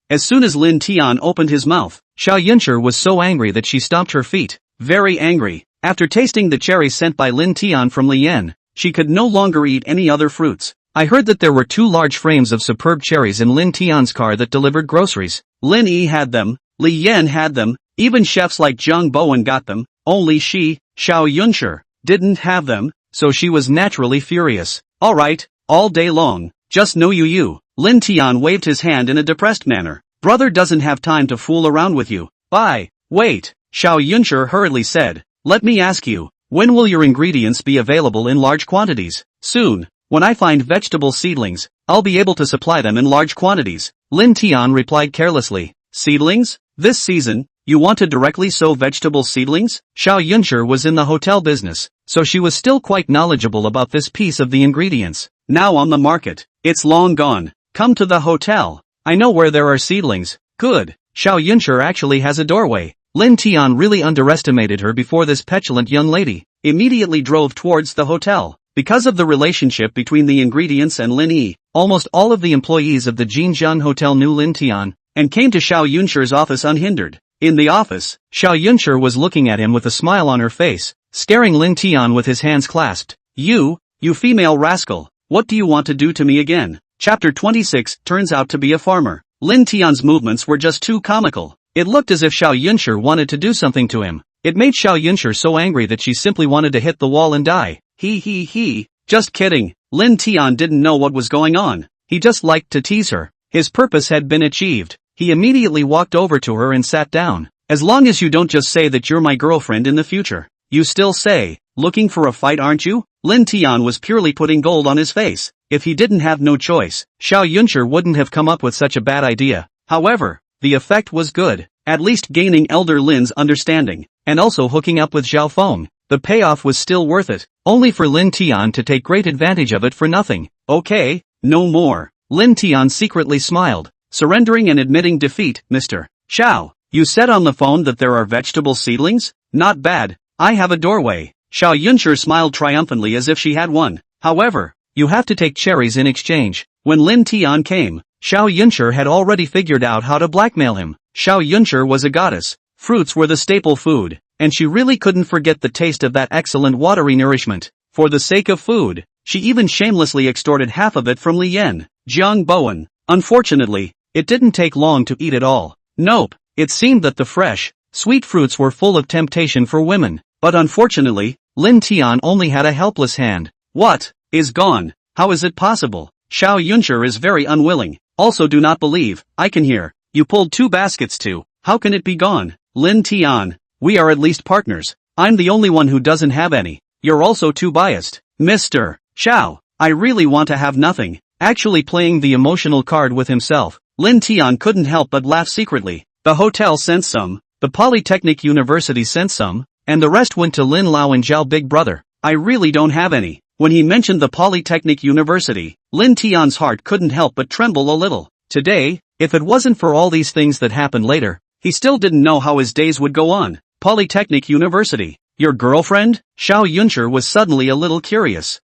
As soon as Lin Tian opened his mouth, Xiao Yunshi was so angry that she stomped her feet. Very angry. After tasting the cherries sent by Lin Tian from Li Yan, she could no longer eat any other fruits. I heard that there were 2 large frames of superb cherries in Lin Tian's car that delivered groceries. Lin Yi had them, Li Yan had them, even chefs like Zhang Bowen got them, only she, Xiao Yunshi, didn't have them, so she was naturally furious. Alright, all day long, just no you. Lin Tian waved his hand in a depressed manner. Brother doesn't have time to fool around with you. Bye. Wait, Xiao Yunshi hurriedly said. Let me ask you, when will your ingredients be available in large quantities? Soon. When I find vegetable seedlings, I'll be able to supply them in large quantities. Lin Tian replied carelessly. Seedlings? This season, you want to directly sow vegetable seedlings? Xiao Yunshi was in the hotel business, so she was still quite knowledgeable about this piece of the ingredients. Now on the market. It's long gone. Come to the hotel. I know where there are seedlings. Good. Xiao Yunshi actually has a doorway. Lin Tian really underestimated her before this petulant young lady immediately drove towards the hotel. Because of the relationship between the ingredients and Lin Yi, almost all of the employees of the Jinjian Hotel knew Lin Tian, and came to Xiao Yunshi's office unhindered. In the office, Xiao Yunshi was looking at him with a smile on her face, staring Lin Tian with his hands clasped. You female rascal, what do you want to do to me again? Chapter 26 turns out to be a farmer. Lin Tian's movements were just too comical. It looked as if Xiao Yunshi wanted to do something to him. It made Xiao Yunshi so angry that she simply wanted to hit the wall and die. He. Just kidding. Lin Tian didn't know what was going on. He just liked to tease her. His purpose had been achieved. He immediately walked over to her and sat down. As long as you don't just say that you're my girlfriend in the future. You still say, looking for a fight aren't you? Lin Tian was purely putting gold on his face. If he didn't have no choice, Xiao Yunshi wouldn't have come up with such a bad idea. However, the effect was good. At least gaining Elder Lin's understanding, and also hooking up with Zhao Feng. The payoff was still worth it, only for Lin Tian to take great advantage of it for nothing. Okay, no more. Lin Tian secretly smiled, surrendering and admitting defeat. Mr. Xiao, you said on the phone that there are vegetable seedlings? Not bad. I have a doorway. Xiao Yunshi smiled triumphantly as if she had won. However, you have to take cherries in exchange. When Lin Tian came, Xiao Yunshi had already figured out how to blackmail him. Xiao Yunshi was a goddess. Fruits were the staple food, and she really couldn't forget the taste of that excellent watery nourishment. For the sake of food, she even shamelessly extorted half of it from Li Yan, Zhang Bowen. Unfortunately, it didn't take long to eat it all. Nope, it seemed that the fresh, sweet fruits were full of temptation for women. But unfortunately, Lin Tian only had a helpless hand. What? Is gone. How is it possible? Xiao Yunshi is very unwilling. Also do not believe, I can hear. You pulled 2 baskets too. How can it be gone? Lin Tian, we are at least partners. I'm the only one who doesn't have any. You're also too biased. Mr. Xiao, I really want to have nothing. Actually playing the emotional card with himself, Lin Tian couldn't help but laugh secretly. The hotel sent some The Polytechnic University sent some, and the rest went to Lin Lao and Zhao Big Brother. I really don't have any. When he mentioned the Polytechnic University, Lin Tian's heart couldn't help but tremble a little. Today, if it wasn't for all these things that happened later, he still didn't know how his days would go on. Polytechnic University. Your girlfriend? Xiao Yunshi was suddenly a little curious.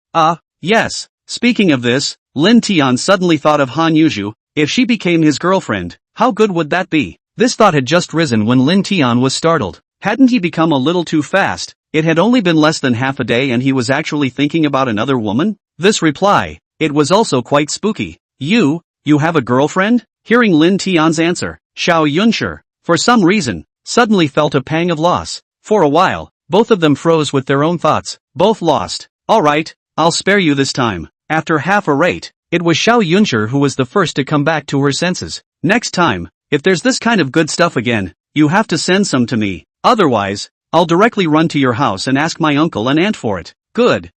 Yes. Speaking of this, Lin Tian suddenly thought of Han Yuzhu. If she became his girlfriend, how good would that be? This thought had just risen when Lin Tian was startled. Hadn't he become a little too fast? It had only been less than half a day and he was actually thinking about another woman? This reply, it was also quite spooky. You have a girlfriend? Hearing Lin Tian's answer, Xiao Yunshi, for some reason, suddenly felt a pang of loss. For a while, both of them froze with their own thoughts. Both lost. Alright, I'll spare you this time. After half a rate, it was Xiao Yunshi who was the first to come back to her senses. Next time, if there's this kind of good stuff again, you have to send some to me. Otherwise, I'll directly run to your house and ask my uncle and aunt for it. Good.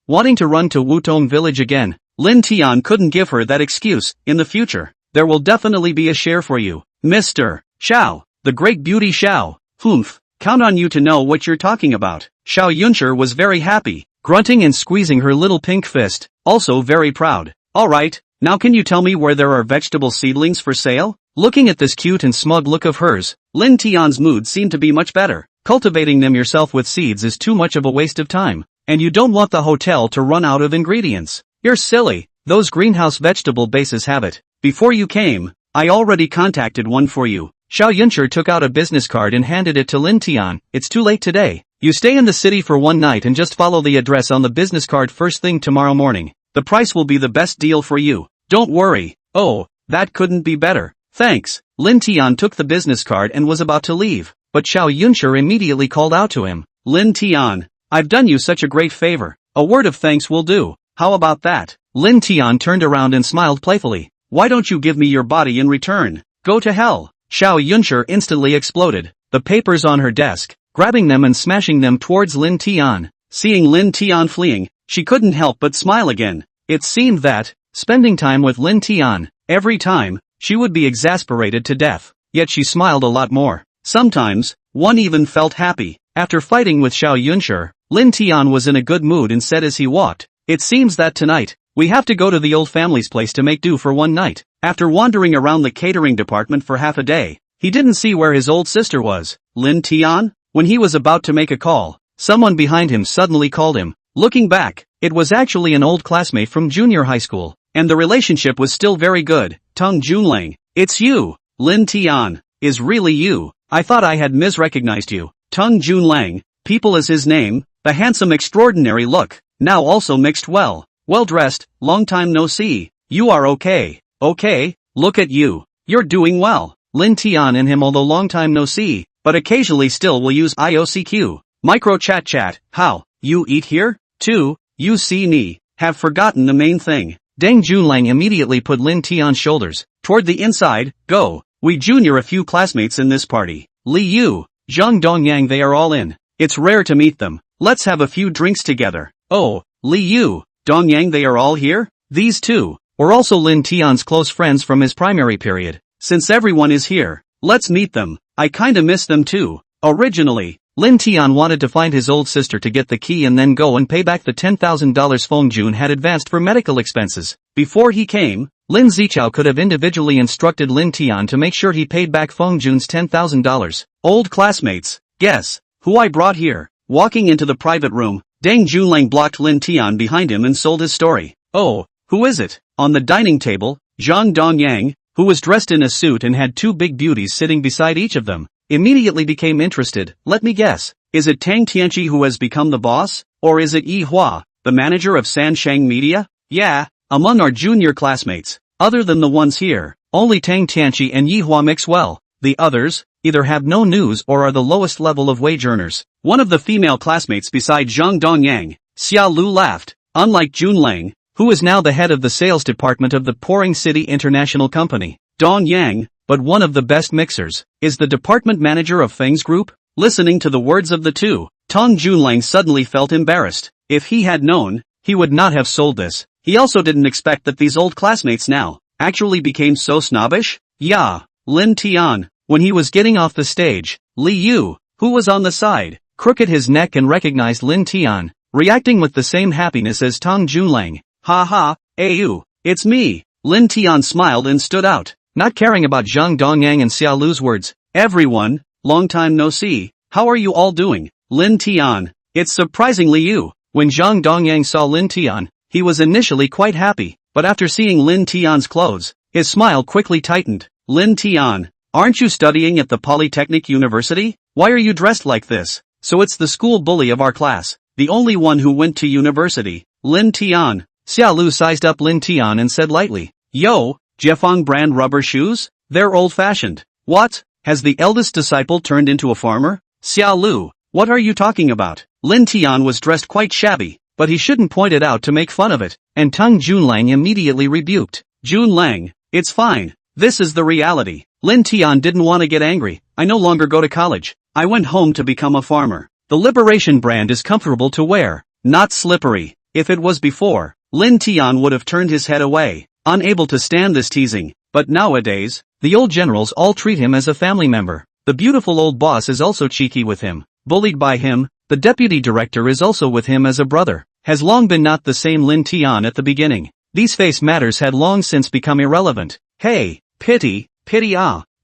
Wanting to run to Wutong village again, Lin Tian couldn't give her that excuse. In the future, there will definitely be a share for you. Mr. Xiao, the great beauty Xiao. Humph, count on you to know what you're talking about. Xiao Yunshi was very happy, grunting and squeezing her little pink fist, also very proud. Alright, now can you tell me where there are vegetable seedlings for sale? Looking at this cute and smug look of hers, Lin Tian's mood seemed to be much better. Cultivating them yourself with seeds is too much of a waste of time, and you don't want the hotel to run out of ingredients. You're silly, those greenhouse vegetable bases have it. Before you came, I already contacted one for you. Xiao Yunshi took out a business card and handed it to Lin Tian. It's too late today. You stay in the city for one night and just follow the address on the business card first thing tomorrow morning. The price will be the best deal for you. Don't worry. Oh, that couldn't be better. Thanks. Lin Tian took the business card and was about to leave, but Xiao Yunshi immediately called out to him. Lin Tian, I've done you such a great favor. A word of thanks will do. How about that? Lin Tian turned around and smiled playfully. Why don't you give me your body in return? Go to hell. Xiao Yunshi instantly exploded, the papers on her desk, grabbing them and smashing them towards Lin Tian. Seeing Lin Tian fleeing, she couldn't help but smile again. It seemed that, spending time with Lin Tian, every time, she would be exasperated to death. Yet she smiled a lot more. Sometimes, one even felt happy. After fighting with Xiao Yunshi, Lin Tian was in a good mood and said as he walked, it seems that tonight, we have to go to the old family's place to make do for one night. After wandering around the catering department for half a day, he didn't see where his old sister was. Lin Tian? When he was about to make a call, someone behind him suddenly called him. Looking back, it was actually an old classmate from junior high school, and the relationship was still very good. Tung Junlang, it's you. Lin Tian, is really you. I thought I had misrecognized you. Tung Junlang, people is his name, the handsome extraordinary look, now also mixed well dressed, long time no see. You are okay. Okay, look at you. You're doing well. Lin Tian and him although long time no see, but occasionally still will use IOCQ. Micro chat. How? You eat here? Too? You see me. Have forgotten the main thing. Deng Junlang immediately put Lin Tian's shoulders toward the inside. Go. We junior a few classmates in this party. Li Yu, Zhang Dongyang they are all in. It's rare to meet them. Let's have a few drinks together. Oh, Li Yu, Dongyang they are all here? These two were also Lin Tian's close friends from his primary period. Since everyone is here, let's meet them. I kinda miss them too. Originally, Lin Tian wanted to find his old sister to get the key and then go and pay back the $10,000 Feng Jun had advanced for medical expenses. Before he came, Lin Zichao could have individually instructed Lin Tian to make sure he paid back Feng Jun's $10,000. Old classmates, guess who I brought here? Walking into the private room, Deng Junlang blocked Lin Tian behind him and sold his story. Oh, who is it? On the dining table, Zhang Dongyang, who was dressed in a suit and had two big beauties sitting beside each of them, immediately became interested. Let me guess, is it Tang Tianqi who has become the boss? Or is it Yi Hua, the manager of Sansheng Media? Yeah, among our junior classmates, other than the ones here, only Tang Tianqi and Yi Hua mix well. The others, either have no news or are the lowest level of wage earners. One of the female classmates beside Zhang Dongyang, Xia Lu laughed. Unlike Junlang, who is now the head of the sales department of the Pouring City International Company, Dongyang, but one of the best mixers, is the department manager of Feng's group. Listening to the words of the two, Tong Junlang suddenly felt embarrassed. If he had known, he would not have sold this. He also didn't expect that these old classmates now actually became so snobbish. Yeah, Lin Tian, When he was getting off the stage, Li Yu, who was on the side, crooked his neck and recognized Lin Tian, reacting with the same happiness as Tang Junlang. Ha ha, Ayu, it's me. Lin Tian smiled and stood out, not caring about Zhang Dongyang and Xia Lu's words. Everyone, long time no see, how are you all doing? Lin Tian. It's surprisingly you. When Zhang Dongyang saw Lin Tian, he was initially quite happy, but after seeing Lin Tian's clothes, his smile quickly tightened. Lin Tian, aren't you studying at the Polytechnic University? Why are you dressed like this? So it's the school bully of our class, the only one who went to university. Lin Tian. Xia Lu sized up Lin Tian and said lightly, Yo, Jiefeng brand rubber shoes? They're old-fashioned. What? Has the eldest disciple turned into a farmer? Xia Lu, what are you talking about? Lin Tian was dressed quite shabby, but he shouldn't point it out to make fun of it, and Tang Junlang immediately rebuked. Junlang, it's fine. This is the reality. Lin Tian didn't want to get angry. I no longer go to college. I went home to become a farmer. The Liberation brand is comfortable to wear, not slippery. If it was before, Lin Tian would have turned his head away, unable to stand this teasing. But nowadays, the old generals all treat him as a family member. The beautiful old boss is also cheeky with him, bullied by him. The deputy director is also with him as a brother. Has long been not the same Lin Tian at the beginning. These face matters had long since become irrelevant. Hey, pity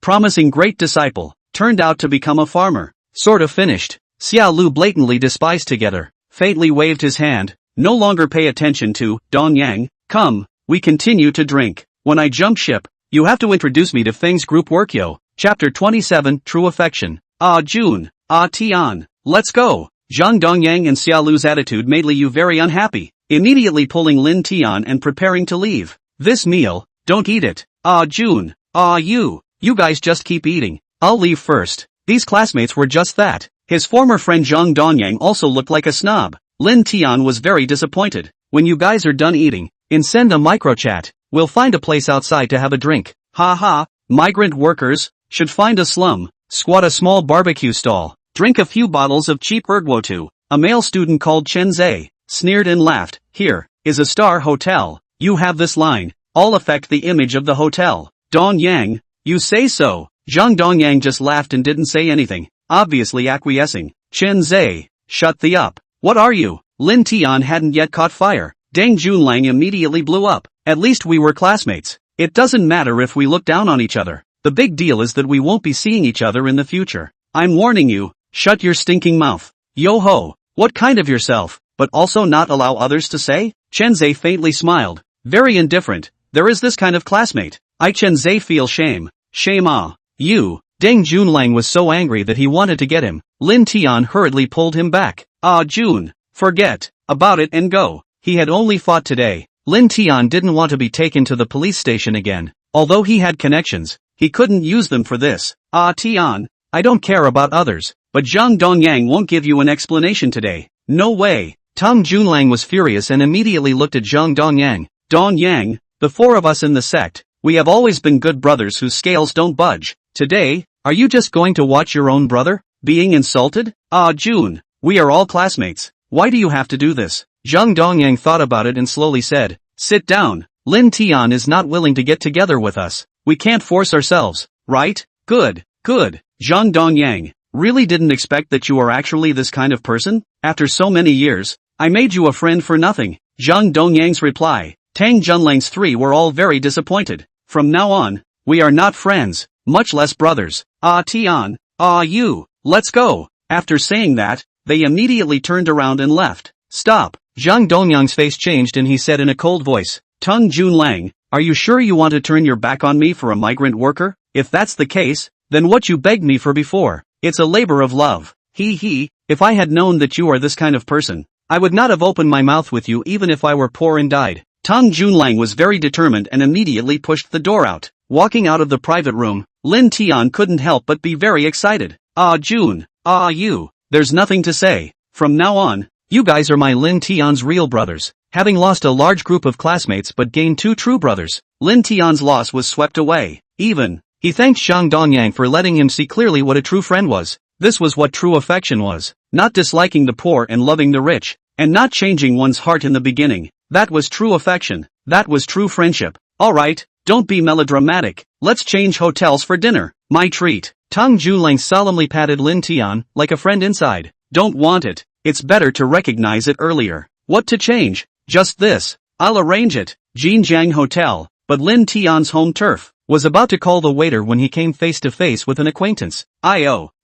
promising great disciple, turned out to become a farmer. Sort of finished. Xia Lu blatantly despised together, faintly waved his hand. No longer pay attention to Dongyang. Come, we continue to drink. When I jump ship, you have to introduce me to Feng's group work yo. Chapter 27, True Affection. Ah Jun, ah Tian, let's go. Zhang Dongyang and Xia Lu's attitude made Li Yu very unhappy, immediately pulling Lin Tian and preparing to leave. This meal, don't eat it. Ah Jun, ah you guys just keep eating. I'll leave first. These classmates were just that. His former friend Zhang Dongyang also looked like a snob. Lin Tian was very disappointed. When you guys are done eating, send a microchat. We'll find a place outside to have a drink. Ha ha, migrant workers should find a slum, squat a small barbecue stall, drink a few bottles of cheap ergwotu. A male student called Chen Zai sneered and laughed. Here is a star hotel. You have this line. All affect the image of the hotel. Dongyang, you say so. Zhang Dongyang just laughed and didn't say anything, obviously acquiescing. Chen Zai, shut the up. What are you? Lin Tian hadn't yet caught fire. Deng Junlang immediately blew up. At least we were classmates. It doesn't matter if we look down on each other. The big deal is that we won't be seeing each other in the future. I'm warning you, shut your stinking mouth. Yo ho, what kind of yourself, but also not allow others to say? Chen Zai faintly smiled. Very indifferent. There is this kind of classmate. I Chen Zai feel shame. Shame ah. You. Deng Junlang was so angry that he wanted to get him. Lin Tian hurriedly pulled him back. Ah Jun, forget about it and go. He had only fought today. Lin Tian didn't want to be taken to the police station again. Although he had connections, he couldn't use them for this. Ah Tian, I don't care about others, but Zhang Dongyang won't give you an explanation today. No way. Tang Junlang was furious and immediately looked at Zhang Dongyang. Dongyang, the four of us in the sect, we have always been good brothers whose scales don't budge. Today, are you just going to watch your own brother being insulted? Ah Jun, we are all classmates. Why do you have to do this? Zhang Dongyang thought about it and slowly said, sit down. Lin Tian is not willing to get together with us. We can't force ourselves, right? Good. Zhang Dongyang, really didn't expect that you are actually this kind of person? After so many years, I made you a friend for nothing. Zhang Dongyang's reply. Tang Junlang's three were all very disappointed. From now on, we are not friends, much less brothers. Ah Tian, ah you, let's go. After saying that, they immediately turned around and left. Stop. Zhang Dongyang's face changed and he said in a cold voice, Tang Junlang, are you sure you want to turn your back on me for a migrant worker? If that's the case, then what you begged me for before, it's a labor of love. If I had known that you are this kind of person, I would not have opened my mouth with you even if I were poor and died. Tang Junlang was very determined and immediately pushed the door out. Walking out of the private room, Lin Tian couldn't help but be very excited. Ah Jun, ah you, there's nothing to say. From now on, you guys are my Lin Tian's real brothers. Having lost a large group of classmates but gained two true brothers, Lin Tian's loss was swept away. He thanked Zhang Dongyang for letting him see clearly what a true friend was. This was what true affection was. Not disliking the poor and loving the rich, and not changing one's heart in the beginning. That was true affection. That was true friendship. Alright, don't be melodramatic. Let's change hotels for dinner. My treat. Tang Junlang solemnly patted Lin Tian, like a friend inside. Don't want it. It's better to recognize it earlier. What to change? Just this. I'll arrange it. Jinjiang Hotel. But Lin Tian's home turf was about to call the waiter when he came face to face with an acquaintance.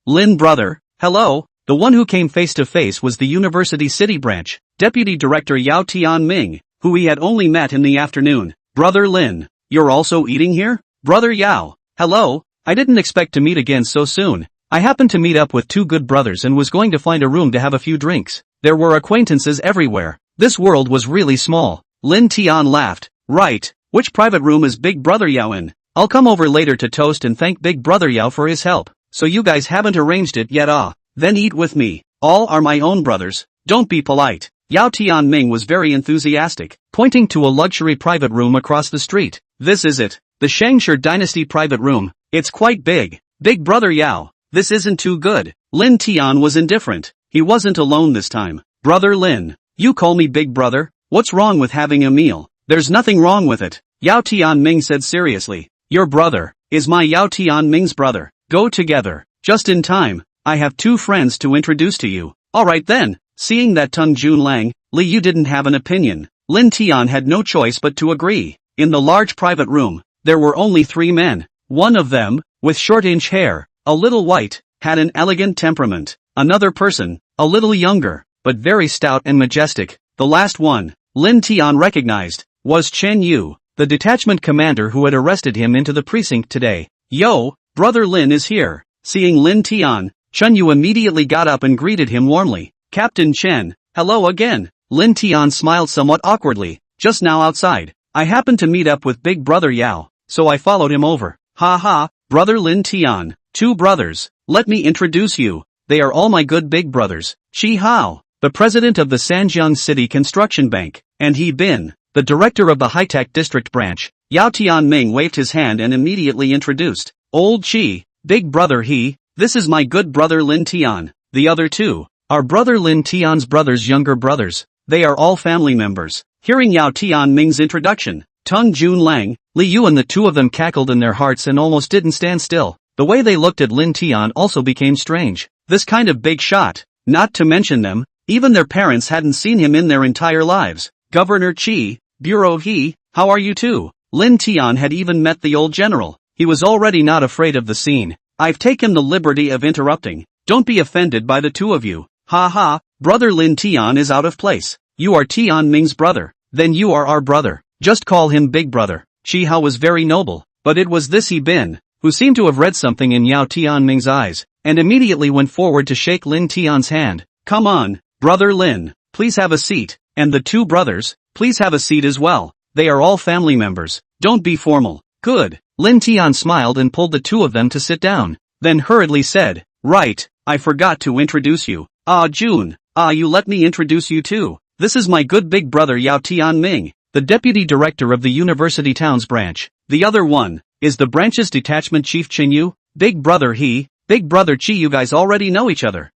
Lin brother. Hello. The one who came face to face was the University City branch deputy director Yao Tianming, who he had only met in the afternoon. Brother Lin. You're also eating here? Brother Yao. Hello. I didn't expect to meet again so soon. I happened to meet up with two good brothers and was going to find a room to have a few drinks. There were acquaintances everywhere. This world was really small. Lin Tian laughed. Right. Which private room is Big Brother Yao in? I'll come over later to toast and thank Big Brother Yao for his help. So you guys haven't arranged it yet? Then eat with me. All are my own brothers. Don't be polite. Yao Tianming was very enthusiastic, pointing to a luxury private room across the street. This is it. The Shangshi Dynasty private room. It's quite big. Big Brother Yao. This isn't too good. Lin Tian was indifferent. He wasn't alone this time. Brother Lin. You call me Big Brother? What's wrong with having a meal? There's nothing wrong with it. Yao Tianming said seriously. Your brother is my Yao Tianming's brother. Go together. Just in time. I have two friends to introduce to you. Alright then. Seeing that Tang Junlang, Li Yu didn't have an opinion, Lin Tian had no choice but to agree. In the large private room, there were only 3 men. One of them, with short-inch hair, a little white, had an elegant temperament. Another person, a little younger, but very stout and majestic. The last one, Lin Tian recognized, was Chen Yu, the detachment commander who had arrested him into the precinct today. Yo, Brother Lin is here. Seeing Lin Tian, Chen Yu immediately got up and greeted him warmly. Captain Chen, hello again. Lin Tian smiled somewhat awkwardly. Just now outside, I happened to meet up with Big Brother Yao, so I followed him over. Ha ha, Brother Lin Tian. 2 brothers. Let me introduce you. They are all my good big brothers. Chi Hao, the president of the Sanjiang City Construction Bank, and He Bin, the director of the high-tech district branch. Yao Tianming waved his hand and immediately introduced. Old Chi, Big Brother He, this is my good brother Lin Tian. The other 2 are Brother Lin Tian's brothers' younger brothers. They are all family members. Hearing Yao Tianming's introduction, Tang Junlang, Li Yu and the 2 of them cackled in their hearts and almost didn't stand still. The way they looked at Lin Tian also became strange. This kind of big shot, not to mention them, even their parents hadn't seen him in their entire lives. Governor Chi, Bureau He, how are you too? Lin Tian had even met the old general. He was already not afraid of the scene. I've taken the liberty of interrupting. Don't be offended by the 2 of you. Ha ha, Brother Lin Tian is out of place. You are Tianming's brother. Then you are our brother. Just call him Big Brother. Chi Hao was very noble, but it was this He Bin, who seemed to have read something in Yao Tianming's eyes, and immediately went forward to shake Lin Tian's hand. Come on, Brother Lin, please have a seat, and the 2 brothers, please have a seat as well. They are all family members. Don't be formal. Good. Lin Tian smiled and pulled the 2 of them to sit down, then hurriedly said, right, I forgot to introduce you. Jun, you let me introduce you too. This is my good big brother Yao Tianming, the deputy director of the University Towns branch. The other one is the branch's detachment chief Chen Yu. Big Brother He, Big Brother Chi. You guys already know each other.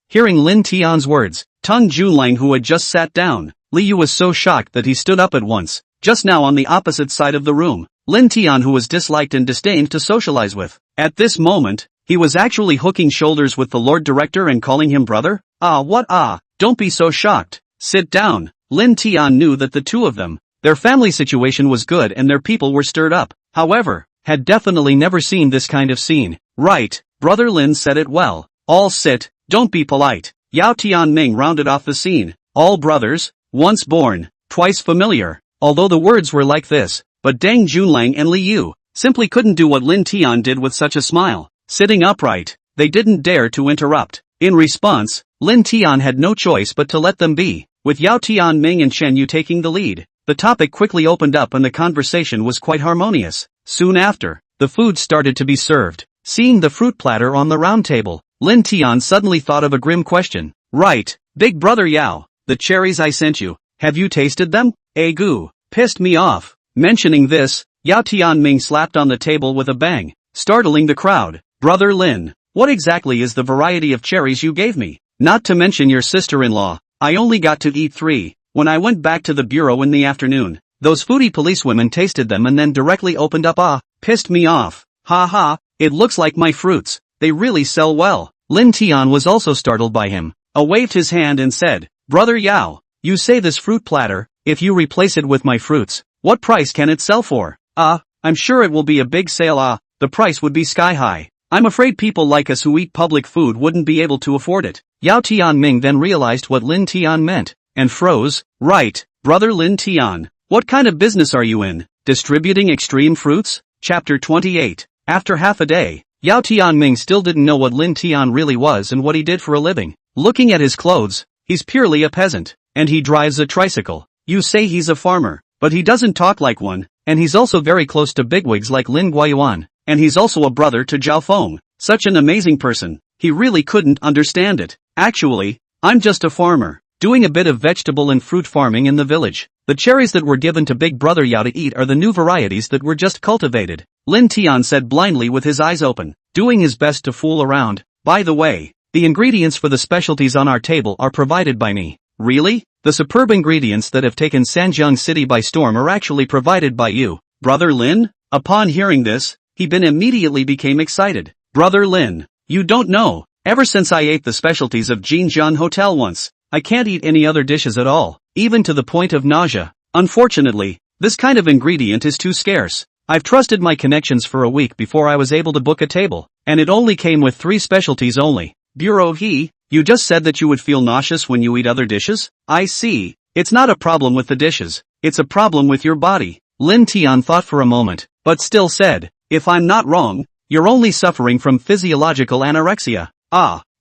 Hearing Lin Tian's words, Tang Junlang, who had just sat down, Li Yu was so shocked that he stood up at once. Just now on the opposite side of the room, Lin Tian, who was disliked and disdained to socialize with. At this moment, he was actually hooking shoulders with the Lord Director and calling him brother? Don't be so shocked. Sit down. Lin Tian knew that the 2 of them, their family situation was good and their people were stirred up. However, had definitely never seen this kind of scene. Right, Brother Lin said it well. All sit, don't be polite. Yao Tianming rounded off the scene. All brothers, once born, twice familiar. Although the words were like this, but Deng Junlang and Li Yu simply couldn't do what Lin Tian did with such a smile. Sitting upright, they didn't dare to interrupt. In response, Lin Tian had no choice but to let them be. With Yao Tianming and Chen Yu taking the lead, the topic quickly opened up and the conversation was quite harmonious. Soon after, the food started to be served. Seeing the fruit platter on the round table, Lin Tian suddenly thought of a grim question. Right, Big Brother Yao, the cherries I sent you, have you tasted them? Goo, pissed me off. Mentioning this, Yao Tianming slapped on the table with a bang, startling the crowd. Brother Lin, what exactly is the variety of cherries you gave me? Not to mention your sister-in-law, I only got to eat 3. When I went back to the bureau in the afternoon, those foodie policewomen tasted them and then directly opened up. Pissed me off. Ha ha, it looks like my fruits. They really sell well. Lin Tian was also startled by him. Waved his hand and said, Brother Yao, you say this fruit platter, if you replace it with my fruits, what price can it sell for? I'm sure it will be a big sale. The price would be sky high. I'm afraid people like us who eat public food wouldn't be able to afford it. Yao Tianming then realized what Lin Tian meant, and froze. Right, Brother Lin Tian, what kind of business are you in? Distributing extreme fruits? Chapter 28. After half a day, Yao Tianming still didn't know what Lin Tian really was and what he did for a living. Looking at his clothes, he's purely a peasant, and he drives a tricycle. You say he's a farmer, but he doesn't talk like one, and he's also very close to bigwigs like Lin Guayuan, and he's also a brother to Zhao Feng. Such an amazing person, he really couldn't understand it. Actually, I'm just a farmer, doing a bit of vegetable and fruit farming in the village. The cherries that were given to Big Brother Yao to eat are the new varieties that were just cultivated. Lin Tian said blindly with his eyes open, doing his best to fool around. By the way, the ingredients for the specialties on our table are provided by me. Really? The superb ingredients that have taken Sanjiang City by storm are actually provided by you, Brother Lin? Upon hearing this, he immediately became excited. Brother Lin, you don't know, ever since I ate the specialties of Jinjian Hotel once, I can't eat any other dishes at all, even to the point of nausea. Unfortunately, this kind of ingredient is too scarce. I've trusted my connections for a week before I was able to book a table, and it only came with 3 specialties only. Bureau he, you just said that you would feel nauseous when you eat other dishes? I see. It's not a problem with the dishes, it's a problem with your body. Lin Tian thought for a moment, but still said, if I'm not wrong, you're only suffering from physiological anorexia.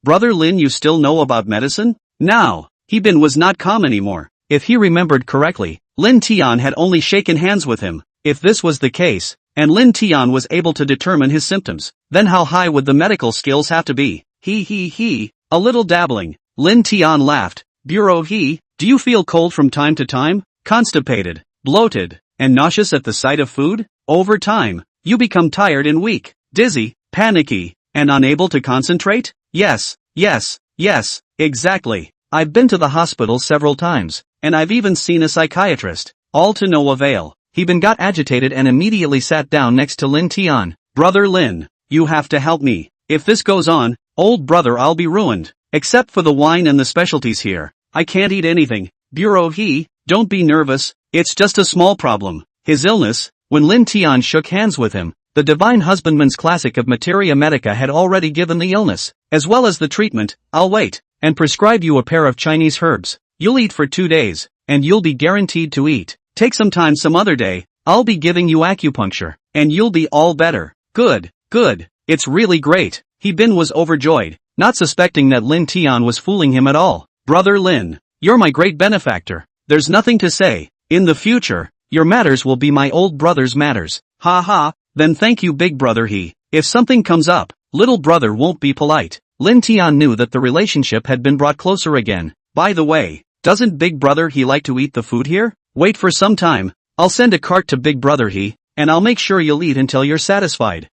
Brother Lin, you still know about medicine? Now, Hebin was not calm anymore. If he remembered correctly, Lin Tian had only shaken hands with him. If this was the case, and Lin Tian was able to determine his symptoms, then how high would the medical skills have to be? A little dabbling. Lin Tian laughed. Bureau he, do you feel cold from time to time? Constipated, bloated, and nauseous at the sight of food? Over time, you become tired and weak, dizzy, panicky, and unable to concentrate? Yes, exactly. I've been to the hospital several times, and I've even seen a psychiatrist, all to no avail. Hebin got agitated and immediately sat down next to Lin Tian. Brother Lin, you have to help me. If this goes on, old brother, I'll be ruined. Except for the wine and the specialties here, I can't eat anything. Bureau he, don't be nervous, it's just a small problem. His illness, when Lin Tian shook hands with him, the Divine Husbandman's classic of Materia Medica had already given the illness, as well as the treatment. I'll wait, and prescribe you a pair of Chinese herbs. You'll eat for 2 days, and you'll be guaranteed to eat. Take some time some other day, I'll be giving you acupuncture, and you'll be all better. Good, it's really great. Hebin was overjoyed, not suspecting that Lin Tian was fooling him at all. Brother Lin, you're my great benefactor. There's nothing to say. In the future, your matters will be my old brother's matters. Then thank you big brother he. If something comes up, little brother won't be polite. Lin Tian knew that the relationship had been brought closer again. By the way, doesn't big brother he like to eat the food here? Wait for some time, I'll send a cart to big brother he, and I'll make sure you'll eat until you're satisfied.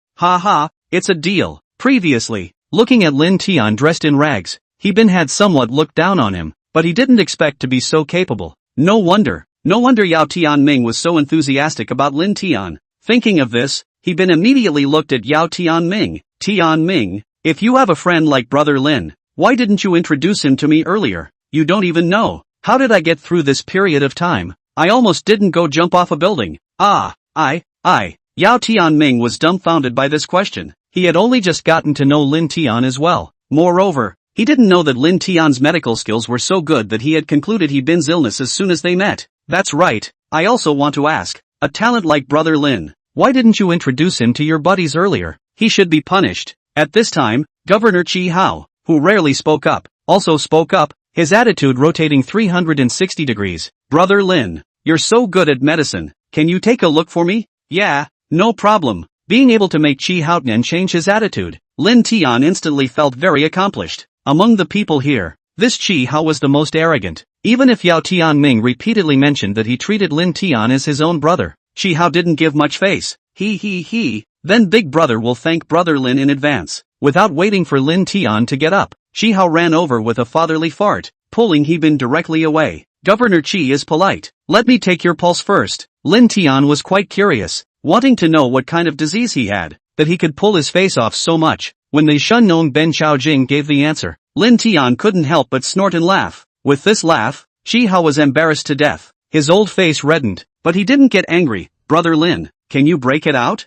It's a deal. Previously, looking at Lin Tian dressed in rags, Hebin had somewhat looked down on him, but he didn't expect to be so capable. No wonder Yao Tianming was so enthusiastic about Lin Tian. Thinking of this, Hebin immediately looked at Yao Tianming. Tianming, if you have a friend like Brother Lin, why didn't you introduce him to me earlier? You don't even know. How did I get through this period of time? I almost didn't go jump off a building. Yao Tianming was dumbfounded by this question. He had only just gotten to know Lin Tian as well. Moreover, he didn't know that Lin Tian's medical skills were so good that he had concluded Hebin's illness as soon as they met. That's right, I also want to ask, a talent like Brother Lin, why didn't you introduce him to your buddies earlier? He should be punished. At this time, Governor Chi Hao, who rarely spoke up, also spoke up, his attitude rotating 360 degrees. Brother Lin, you're so good at medicine, can you take a look for me? Yeah, no problem. Being able to make Chi Haotian change his attitude, Lin Tian instantly felt very accomplished. Among the people here, this Chi Hao was the most arrogant. Even if Yao Tianming repeatedly mentioned that he treated Lin Tian as his own brother, Chi Hao didn't give much face. Then big brother will thank Brother Lin in advance. Without waiting for Lin Tian to get up, Chi Hao ran over with a fatherly fart, pulling Hebin directly away. Governor Chi is polite. Let me take your pulse first. Lin Tian was quite curious, wanting to know what kind of disease he had. that he could pull his face off so much. When the Shennong Ben Chaojing gave the answer, Lin Tian couldn't help but snort and laugh. With this laugh, Chi Hao was embarrassed to death. His old face reddened, but he didn't get angry. Brother Lin, can you break it out?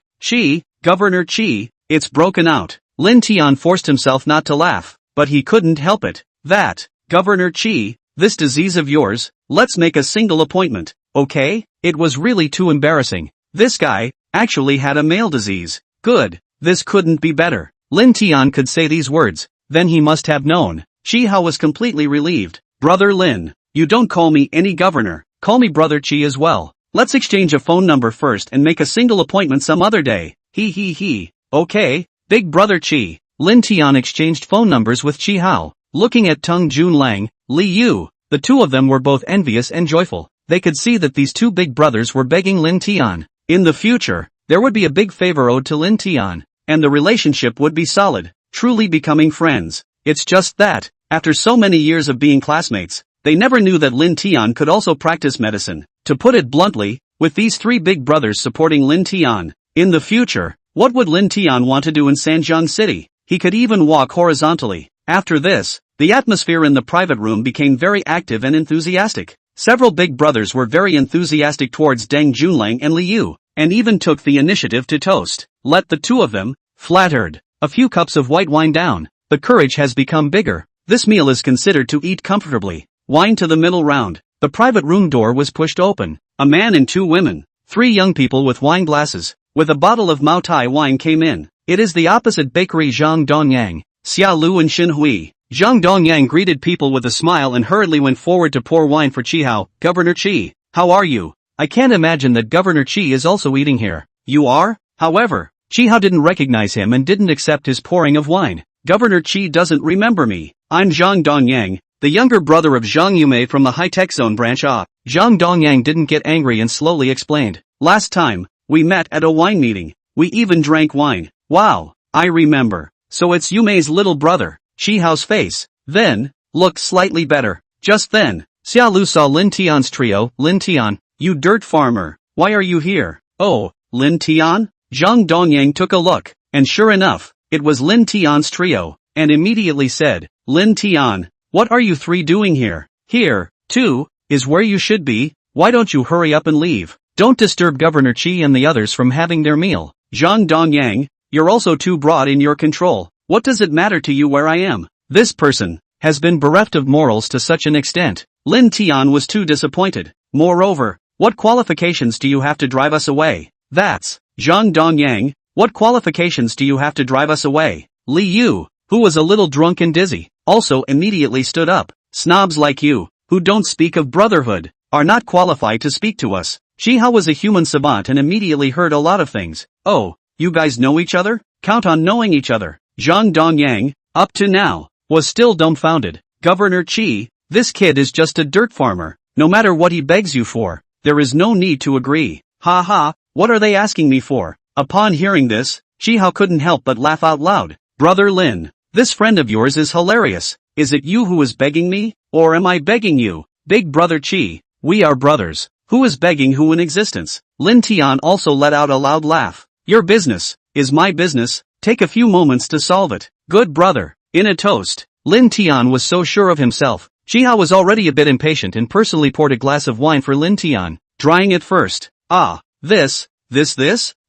Governor Chi, it's broken out. Lin Tian forced himself not to laugh, but he couldn't help it. That, Governor Chi, this disease of yours, let's make a single appointment, okay? It was really too embarrassing. This guy actually had a male disease. Good, this couldn't be better. Lin Tian could say these words, then he must have known. Chi Hao was completely relieved. Brother Lin, you don't call me any governor, call me Brother Chi as well. Let's exchange a phone number first and make a single appointment some other day. He. Okay, Big Brother Chi. Lin Tian exchanged phone numbers with Chi Hao. Looking at Tung Junlang, Li Yu, the two of them were both envious and joyful. They could see that these two big brothers were begging Lin Tian. In the future, there would be a big favor owed to Lin Tian, and the relationship would be solid, truly becoming friends. It's just that, after so many years of being classmates, they never knew that Lin Tian could also practice medicine. To put it bluntly, with these three big brothers supporting Lin Tian, in the future, what would Lin Tian want to do in Sanjiang City? He could even walk horizontally. After this, the atmosphere in the private room became very active and enthusiastic. Several big brothers were very enthusiastic towards Deng Junlang and Li Yu, and even took the initiative to toast. Let the two of them, flattered. A few cups of white wine down. The courage has become bigger. This meal is considered to eat comfortably. Wine to the middle round. The private room door was pushed open. A man and two women, three young people with wine glasses, with a bottle of Mao Tai wine came in. It is the opposite bakery Zhang Dongyang, Xia Lu and Xin Hui. Zhang Dongyang greeted people with a smile and hurriedly went forward to pour wine for Chi Hao. Governor Chi, how are you? I can't imagine that Governor Chi is also eating here. You are? However, Chi Hao didn't recognize him and didn't accept his pouring of wine. Governor Chi doesn't remember me. I'm Zhang Dongyang, the younger brother of Zhang Yumei from the high-tech zone branch. Zhang Dongyang didn't get angry and slowly explained. Last time, we met at a wine meeting. We even drank wine. Wow, I remember. So it's Yumei's little brother. Chi Hao's face, then, looked slightly better. Just then, Xia Lu saw Lin Tian's trio. Lin Tian, you dirt farmer, why are you here? Oh, Lin Tian? Zhang Dongyang took a look, and sure enough, it was Lin Tian's trio, and immediately said, Lin Tian, what are you three doing here? Here, too, is where you should be. Why don't you hurry up and leave? Don't disturb Governor Chi and the others from having their meal. Zhang Dongyang, you're also too broad in your control. What does it matter to you where I am? This person has been bereft of morals to such an extent. Lin Tian was too disappointed. Moreover, what qualifications do you have to drive us away? That's Zhang Dongyang. What qualifications do you have to drive us away? Li Yu, who was a little drunk and dizzy, also immediately stood up. Snobs like you, who don't speak of brotherhood, are not qualified to speak to us. Chi Hao was a human savant and immediately heard a lot of things. Oh, you guys know each other? Count on knowing each other. Zhang Dongyang, up to now, was still dumbfounded. Governor Chi, this kid is just a dirt farmer. No matter what he begs you for, there is no need to agree. Ha ha, what are they asking me for? Upon hearing this, Chi Hao couldn't help but laugh out loud. Brother Lin, this friend of yours is hilarious. Is it you who is begging me, or am I begging you? Big Brother Chi, we are brothers. Who is begging who in existence? Lin Tian also let out a loud laugh. Your business is my business. Take a few moments to solve it. Good brother. In a toast. Lin Tian was so sure of himself. Chi Hao was already a bit impatient and personally poured a glass of wine for Lin Tian, drying it first. Ah, this.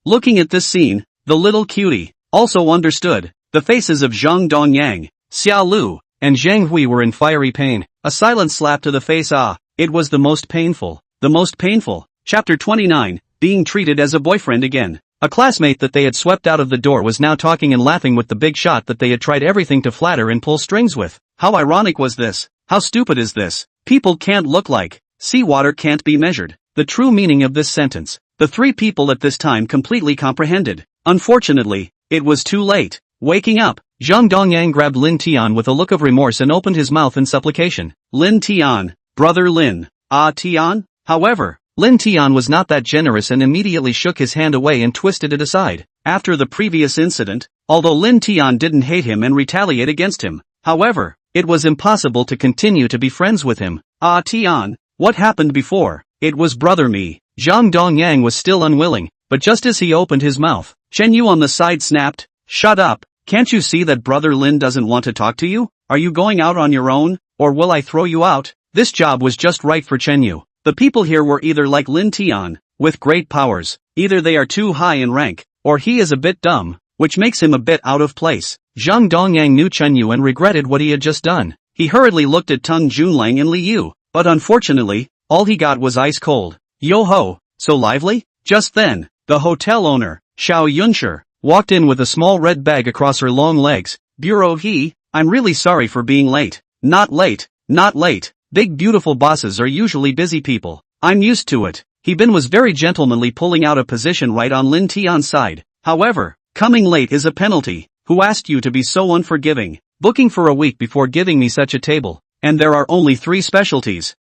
Looking at this scene, the little cutie also understood. The faces of Zhang Dongyang, Xia Lu, and Zhang Hui were in fiery pain. A silent slap to the face. It was the most painful. The most painful. Chapter 29, being treated as a boyfriend again. A classmate that they had swept out of the door was now talking and laughing with the big shot that they had tried everything to flatter and pull strings with. How ironic was this? How stupid is this? People can't look like seawater can't be measured. The true meaning of this sentence, the three people at this time completely comprehended. Unfortunately, it was too late. Waking up, Zhang Dongyang grabbed Lin Tian with a look of remorse and opened his mouth in supplication. Lin Tian, brother Lin. Tian? However, Lin Tian was not that generous and immediately shook his hand away and twisted it aside. After the previous incident, although Lin Tian didn't hate him and retaliate against him, however, it was impossible to continue to be friends with him. Tian, what happened before? It was brother me. Zhang Dongyang was still unwilling. but just as he opened his mouth, Chen Yu on the side snapped, "Shut up, can't you see that Brother Lin doesn't want to talk to you? Are you going out on your own, or will I throw you out?" This job was just right for Chen Yu. The people here were either like Lin Tian, with great powers, either they are too high in rank, or he is a bit dumb, which makes him a bit out of place. Zhang Dongyang knew Chen Yu and regretted what he had just done. He hurriedly looked at Tung Junlang and Li Yu, but unfortunately, all he got was ice cold. "Yo-ho, so lively?" Just then, the hotel owner, Xiao Yunshi, walked in with a small red bag across her long legs. "Bureau he, I'm really sorry for being late." Not late, not late. Big beautiful bosses are usually busy people. I'm used to it." Bin was very gentlemanly, pulling out a position right on Lin Tian's side. "However, coming late is a penalty. Who asked you to be so unforgiving? Booking for a week before giving me such a table. And there are only 3 specialties.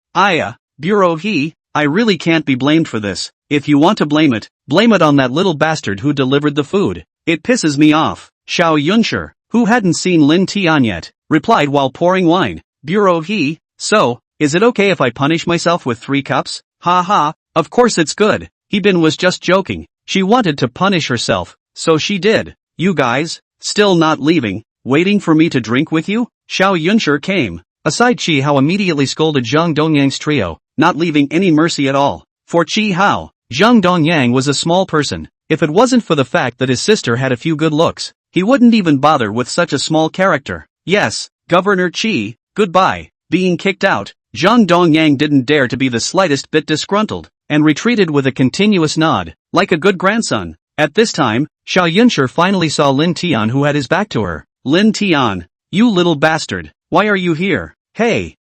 Bureau he, I really can't be blamed for this. If you want to blame it on that little bastard who delivered the food. It pisses me off." Xiao Yunshi, who hadn't seen Lin Tian yet, replied while pouring wine. "Bureau he, so, is it okay if I punish myself with 3 cups? Ha ha, of course it's good." Bin was just joking. She wanted to punish herself, so she did. "You guys, still not leaving, waiting for me to drink with you?" Xiao Yunshi came. Aside, Chi Hao immediately scolded Zhang Dongyang's trio, not leaving any mercy at all. For Chi Hao, Zhang Dongyang was a small person. If it wasn't for the fact that his sister had a few good looks, he wouldn't even bother with such a small character. "Yes, Governor Chi, goodbye." Being kicked out, Zhang Dongyang didn't dare to be the slightest bit disgruntled, and retreated with a continuous nod, like a good grandson. At this time, Xiao Yunshi finally saw Lin Tian, who had his back to her. "Lin Tian, you little bastard, why are you here?" Hey,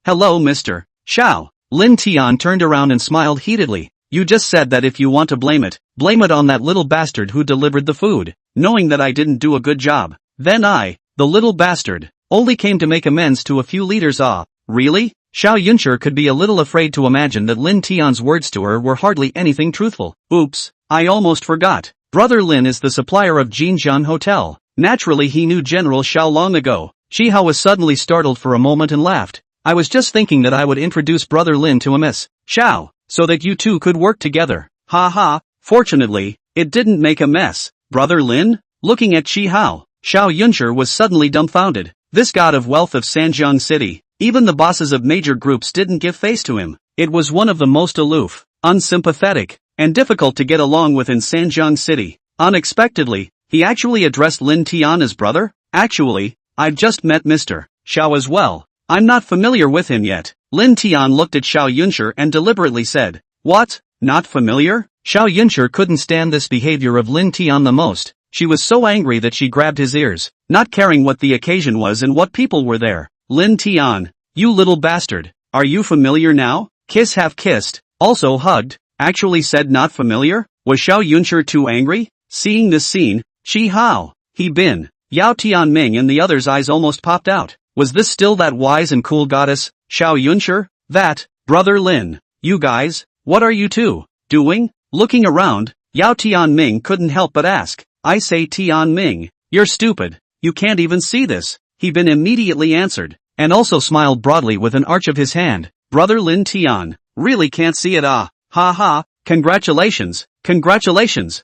hello Mr. Xiao." Lin Tian turned around and smiled heatedly. "You just said that if you want to blame it on that little bastard who delivered the food, knowing that I didn't do a good job. Then I, the little bastard, only came to make amends to a few liters." Really? Xiao Yunshi could be a little afraid to imagine that Lin Tian's words to her were hardly anything truthful. "Oops, I almost forgot. Brother Lin is the supplier of Jinjian Hotel." Naturally he knew General Xiao long ago. Chi Hao was suddenly startled for a moment and laughed. "I was just thinking that I would introduce Brother Lin to a Miss Xiao, so that you two could work together." Ha ha, fortunately, it didn't make a mess. "Brother Lin?" Looking at Chi Hao, Xiao Yunshi was suddenly dumbfounded. This god of wealth of Sanjiang City, even the bosses of major groups didn't give face to him. It was one of the most aloof, unsympathetic, and difficult to get along with in Sanjiang City. Unexpectedly, he actually addressed Lin Tian as brother. "Actually, I've just met Mr. Xiao as well. I'm not familiar with him yet." Lin Tian looked at Xiao Yunshi and deliberately said, "What? Not familiar?" Xiao Yunshi couldn't stand this behavior of Lin Tian the most. She was so angry that she grabbed his ears, not caring what the occasion was and what people were there. "Lin Tian, you little bastard, are you familiar now?" Kiss have kissed, also hugged, actually said not familiar? Was Xiao Yunshi too angry? Seeing this scene, Chi Hao, Bin, Yao Tianming and the others' eyes almost popped out. Was this still that wise and cool goddess, Xiao Yunshi? That, Brother Lin, you guys, what are you two doing? Looking around, Yao Tianming couldn't help but ask, "I say Tianming, you're stupid, you can't even see this." Bin immediately answered, and also smiled broadly with an arch of his hand. "Brother Lin Tian, really can't see it Ha ha, congratulations. Congratulations?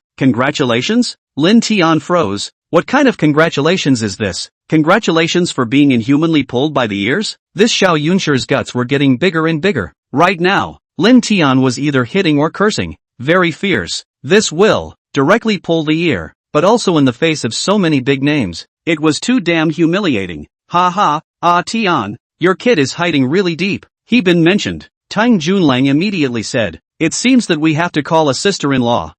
Lin Tian froze. What kind of congratulations is this? Congratulations for being inhumanly pulled by the ears? This Xiao Yunshi's guts were getting bigger and bigger. Right now, Lin Tian was either hitting or cursing. Very fierce. This will directly pull the ear, but also in the face of so many big names. It was too damn humiliating. Ha ha, Tian, your kid is hiding really deep. Bin mentioned. Tang Junlang immediately said, "It seems that we have to call a sister-in-law."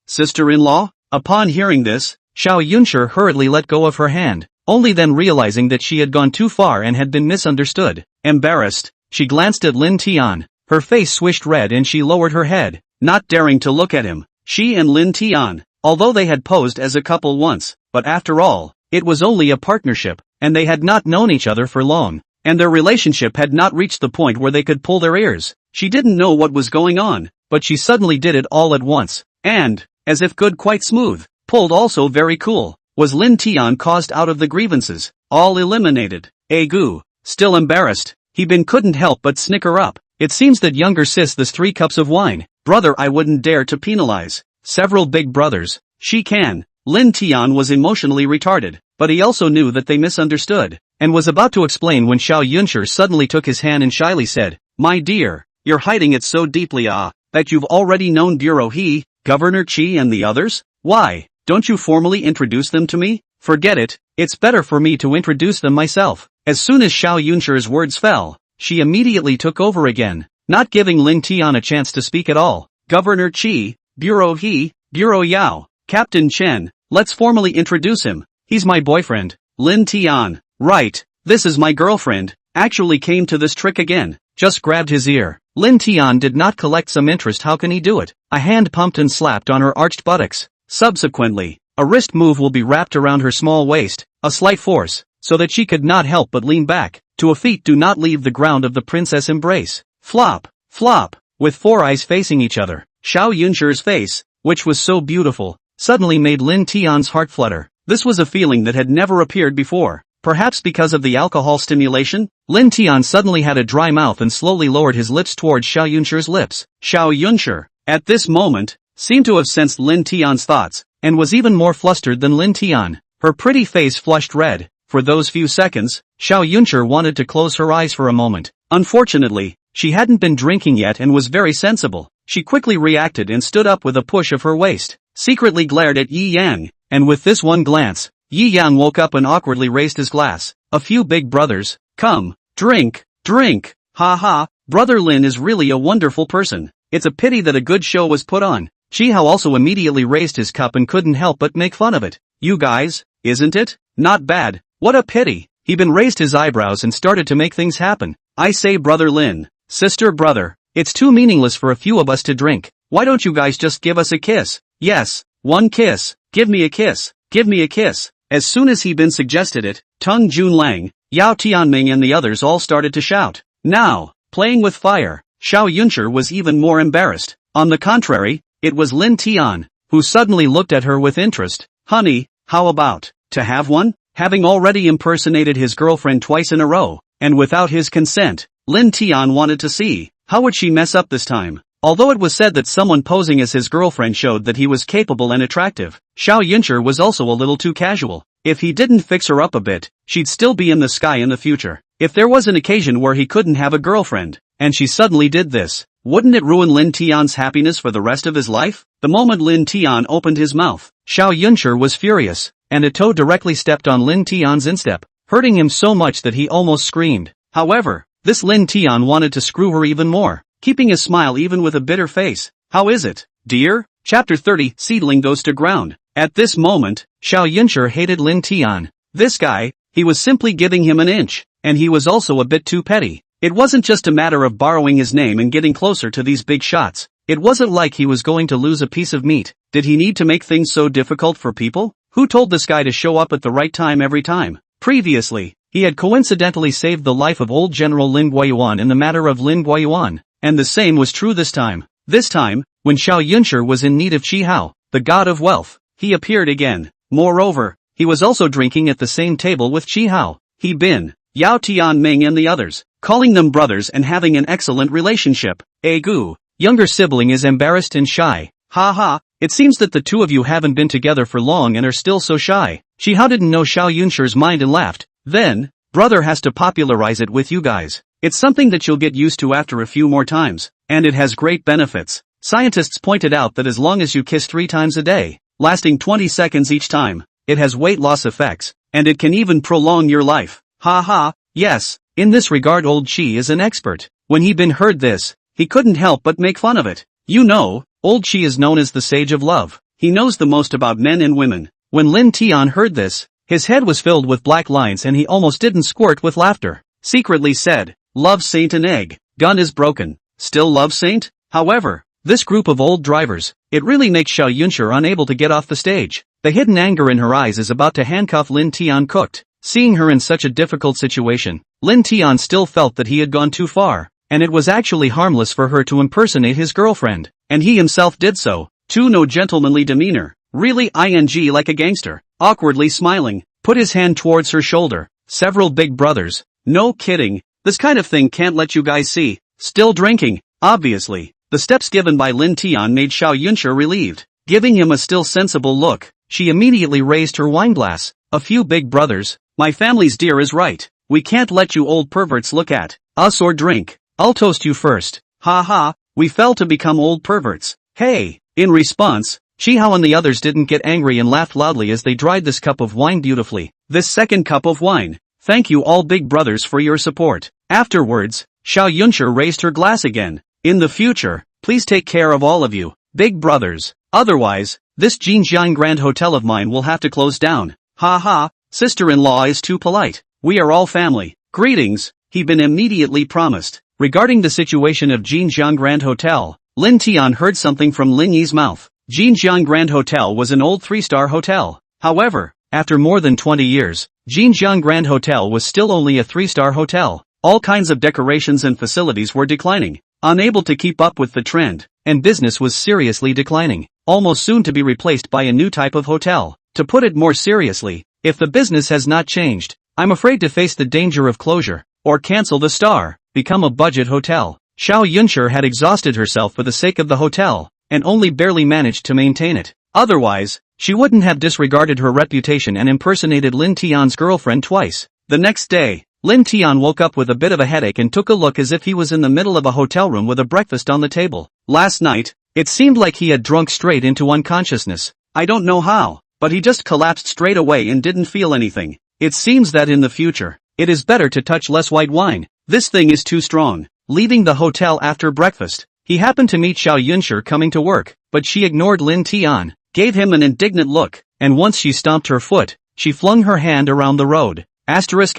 Sister-in-law? Upon hearing this, Xiao Yunshi hurriedly let go of her hand, only then realizing that she had gone too far and had been misunderstood. Embarrassed, she glanced at Lin Tian. Her face swished red and she lowered her head, not daring to look at him. She and Lin Tian, although they had posed as a couple once, but after all, it was only a partnership, and they had not known each other for long, and their relationship had not reached the point where they could pull their ears. She didn't know what was going on, but she suddenly did it all at once, and, as if good quite smooth, pulled also very cool, was Lin Tian caused out of the grievances, all eliminated. Agu, still embarrassed, Bin couldn't help but snicker up. It seems that younger sis this 3 cups of wine, brother I wouldn't dare to penalize. several big brothers. She can. Lin Tian was emotionally retarded, but he also knew that they misunderstood, and was about to explain when Xiao Yunshi suddenly took his hand and shyly said, "My dear, you're hiding it so deeply that you've already known Bureau He, Governor Qi and the others? Why, don't you formally introduce them to me?" "Forget it, it's better for me to introduce them myself." As soon as Xiao Yunshi's words fell, she immediately took over again, not giving Lin Tian a chance to speak at all. "Governor Qi, Bureau He, Bureau Yao, Captain Chen, let's formally introduce him. He's my boyfriend, Lin Tian." "Right, this is my girlfriend," actually came to this trick again, just grabbed his ear. Lin Tian did not collect some interest. How can he do it? A hand pumped and slapped on her arched buttocks. Subsequently, a wrist move will be wrapped around her small waist, a slight force, so that she could not help but lean back, to a feet do not leave the ground of the princess embrace. Flop, flop, with four eyes facing each other, Xiao Yunshi's face, which was so beautiful, suddenly made Lin Tian's heart flutter. This was a feeling that had never appeared before. Perhaps because of the alcohol stimulation, Lin Tian suddenly had a dry mouth and slowly lowered his lips towards Xiao Yunshi's lips. Xiao Yunshi, at this moment, seemed to have sensed Lin Tian's thoughts, and was even more flustered than Lin Tian. Her pretty face flushed red. For those few seconds, Xiao Yunshi wanted to close her eyes for a moment. Unfortunately, she hadn't been drinking yet and was very sensible. She quickly reacted and stood up with a push of her waist, secretly glared at Yi Yang, and with this one glance, Yi Yang woke up and awkwardly raised his glass. "A few big brothers, come, drink, drink, ha ha, Brother Lin is really a wonderful person. It's a pity that a good show was put on." Chi Hao also immediately raised his cup and couldn't help but make fun of it. "You guys, isn't it? Not bad, what a pity." He then raised his eyebrows and started to make things happen. "I say Brother Lin, sister brother, it's too meaningless for a few of us to drink. Why don't you guys just give us a kiss? Yes, one kiss, give me a kiss, give me a kiss." As soon as he been suggested it, Tung Junlang, Yao Tianming and the others all started to shout. Now, playing with fire, Xiao Yunshi was even more embarrassed. On the contrary, it was Lin Tian, who suddenly looked at her with interest. "Honey, how about to have one?" Having already impersonated his girlfriend twice in a row, and without his consent, Lin Tian wanted to see, how would she mess up this time? Although it was said that someone posing as his girlfriend showed that he was capable and attractive, Xiao Yunshi was also a little too casual. If he didn't fix her up a bit, she'd still be in the sky in the future. If there was an occasion where he couldn't have a girlfriend, and she suddenly did this, wouldn't it ruin Lin Tian's happiness for the rest of his life? The moment Lin Tian opened his mouth, Xiao Yunshi was furious, and a toe directly stepped on Lin Tian's instep, hurting him so much that he almost screamed. However, this Lin Tian wanted to screw her even more, keeping a smile even with a bitter face. "How is it, dear?" Chapter 30, Seedling Goes to Ground. At this moment, Xiao Yunshi hated Lin Tian. This guy, he was simply giving him an inch, and he was also a bit too petty. It wasn't just a matter of borrowing his name and getting closer to these big shots. It wasn't like he was going to lose a piece of meat. Did he need to make things so difficult for people? Who told this guy to show up at the right time every time? Previously, he had coincidentally saved the life of old General Lin Guiyuan in the matter of Lin Guiyuan, and the same was true this time. This time, when Xiao Yunshi was in need of Chi Hao, the god of wealth, he appeared again. Moreover, he was also drinking at the same table with Chi Hao, He Bin, Yao Tianming and the others, calling them brothers and having an excellent relationship. Gu, younger sibling is embarrassed and shy. Ha ha, it seems that the two of you haven't been together for long and are still so shy. Chi Hao didn't know Xiao Yunshi's mind and laughed. Then, brother has to popularize it with you guys. It's something that you'll get used to after a few more times, and it has great benefits. Scientists pointed out that as long as you kiss 3 times a day, lasting 20 seconds each time, it has weight loss effects, and it can even prolong your life. Ha ha, yes, in this regard old Chi is an expert. When he Bin heard this, he couldn't help but make fun of it. You know, old Chi is known as the sage of love. He knows the most about men and women. When Lin Tian heard this, his head was filled with black lines and he almost didn't squirt with laughter. Secretly said, "Love Saint an egg, gun is broken, still love Saint?" However, this group of old drivers, it really makes Xiao Yunshi unable to get off the stage. The hidden anger in her eyes is about to handcuff Lin Tian cooked. Seeing her in such a difficult situation, Lin Tian still felt that he had gone too far, and it was actually harmless for her to impersonate his girlfriend, and he himself did so, too. No gentlemanly demeanor, really ing like a gangster, awkwardly smiling, put his hand towards her shoulder. Several big brothers, no kidding, this kind of thing can't let you guys see, still drinking, obviously. The steps given by Lin Tian made Xiao Yunshi relieved. Giving him a still sensible look, she immediately raised her wineglass. A few big brothers. My family's dear is right. We can't let you old perverts look at us or drink. I'll toast you first. Ha ha, we fell to become old perverts. Hey! In response, Chihao and the others didn't get angry and laughed loudly as they dried this cup of wine beautifully. This second cup of wine. Thank you all big brothers for your support. Afterwards, Xiao Yunshi raised her glass again. In the future, please take care of all of you, big brothers. Otherwise, this Jinjiang Grand Hotel of mine will have to close down. Ha ha, sister-in-law is too polite. We are all family. Greetings, he been immediately promised. Regarding the situation of Jinjiang Grand Hotel, Lin Tian heard something from Lin Yi's mouth. Jinjiang Grand Hotel was an old 3-star hotel. However, after more than 20 years, Jinjiang Grand Hotel was still only a 3-star hotel. All kinds of decorations and facilities were declining, unable to keep up with the trend, and business was seriously declining, almost soon to be replaced by a new type of hotel. To put it more seriously, if the business has not changed, I'm afraid to face the danger of closure, or cancel the star, become a budget hotel. Xiao Yunshi had exhausted herself for the sake of the hotel, and only barely managed to maintain it. Otherwise, she wouldn't have disregarded her reputation and impersonated Lin Tian's girlfriend twice. The next day, Lin Tian woke up with a bit of a headache and took a look as if he was in the middle of a hotel room with a breakfast on the table. Last night, it seemed like he had drunk straight into unconsciousness. I don't know how, but he just collapsed straight away and didn't feel anything. It seems that in the future, it is better to touch less white wine. This thing is too strong. Leaving the hotel after breakfast, he happened to meet Xiao Yunshi coming to work, but she ignored Lin Tian, gave him an indignant look, and once she stomped her foot, she flung her hand around the road. Messed with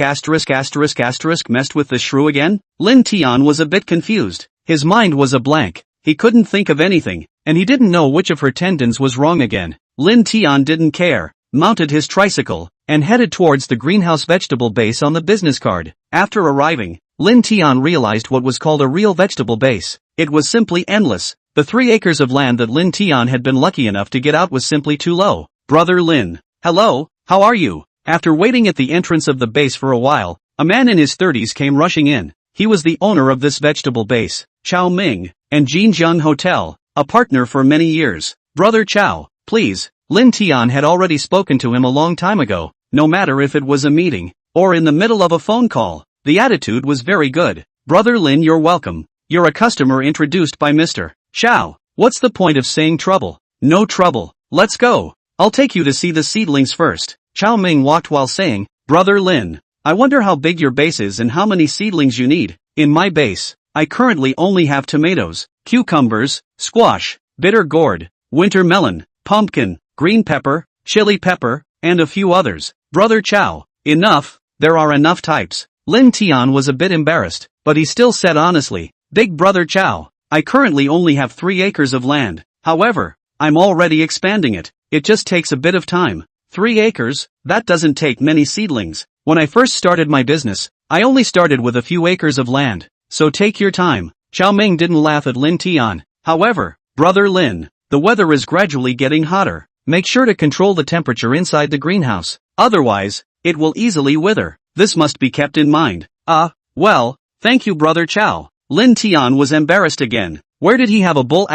the shrew again? Lin Tian was a bit confused. His mind was a blank. He couldn't think of anything, and he didn't know which of her tendons was wrong again. Lin Tian didn't care, mounted his tricycle, and headed towards the greenhouse vegetable base on the business card. After arriving, Lin Tian realized what was called a real vegetable base. It was simply endless. The 3 acres of land that Lin Tian had been lucky enough to get out was simply too low. Brother Lin. Hello, how are you? After waiting at the entrance of the base for a while, a man in his 30s came rushing in. He was the owner of this vegetable base, Chao Ming, and Jinjiang Hotel, a partner for many years. Brother Chao, please. Lin Tian had already spoken to him a long time ago, no matter if it was a meeting, or in the middle of a phone call. The attitude was very good. Brother Lin, you're welcome. You're a customer introduced by Mr. Chao. What's the point of saying trouble? No trouble. Let's go. I'll take you to see the seedlings first. Chao Ming walked while saying, Brother Lin, I wonder how big your base is and how many seedlings you need. In my base, I currently only have tomatoes, cucumbers, squash, bitter gourd, winter melon, pumpkin, green pepper, chili pepper, and a few others. Brother Chao, enough, there are enough types. Lin Tian was a bit embarrassed, but he still said honestly, Big Brother Chao, I currently only have 3 acres of land. However, I'm already expanding it. It just takes a bit of time. 3 acres, that doesn't take many seedlings. When I first started my business, I only started with a few acres of land. So take your time. Chao Ming didn't laugh at Lin Tian. However, Brother Lin, the weather is gradually getting hotter. Make sure to control the temperature inside the greenhouse. Otherwise, it will easily wither. This must be kept in mind. Well, thank you Brother Chao. Lin Tian was embarrassed again. Where did he have a bull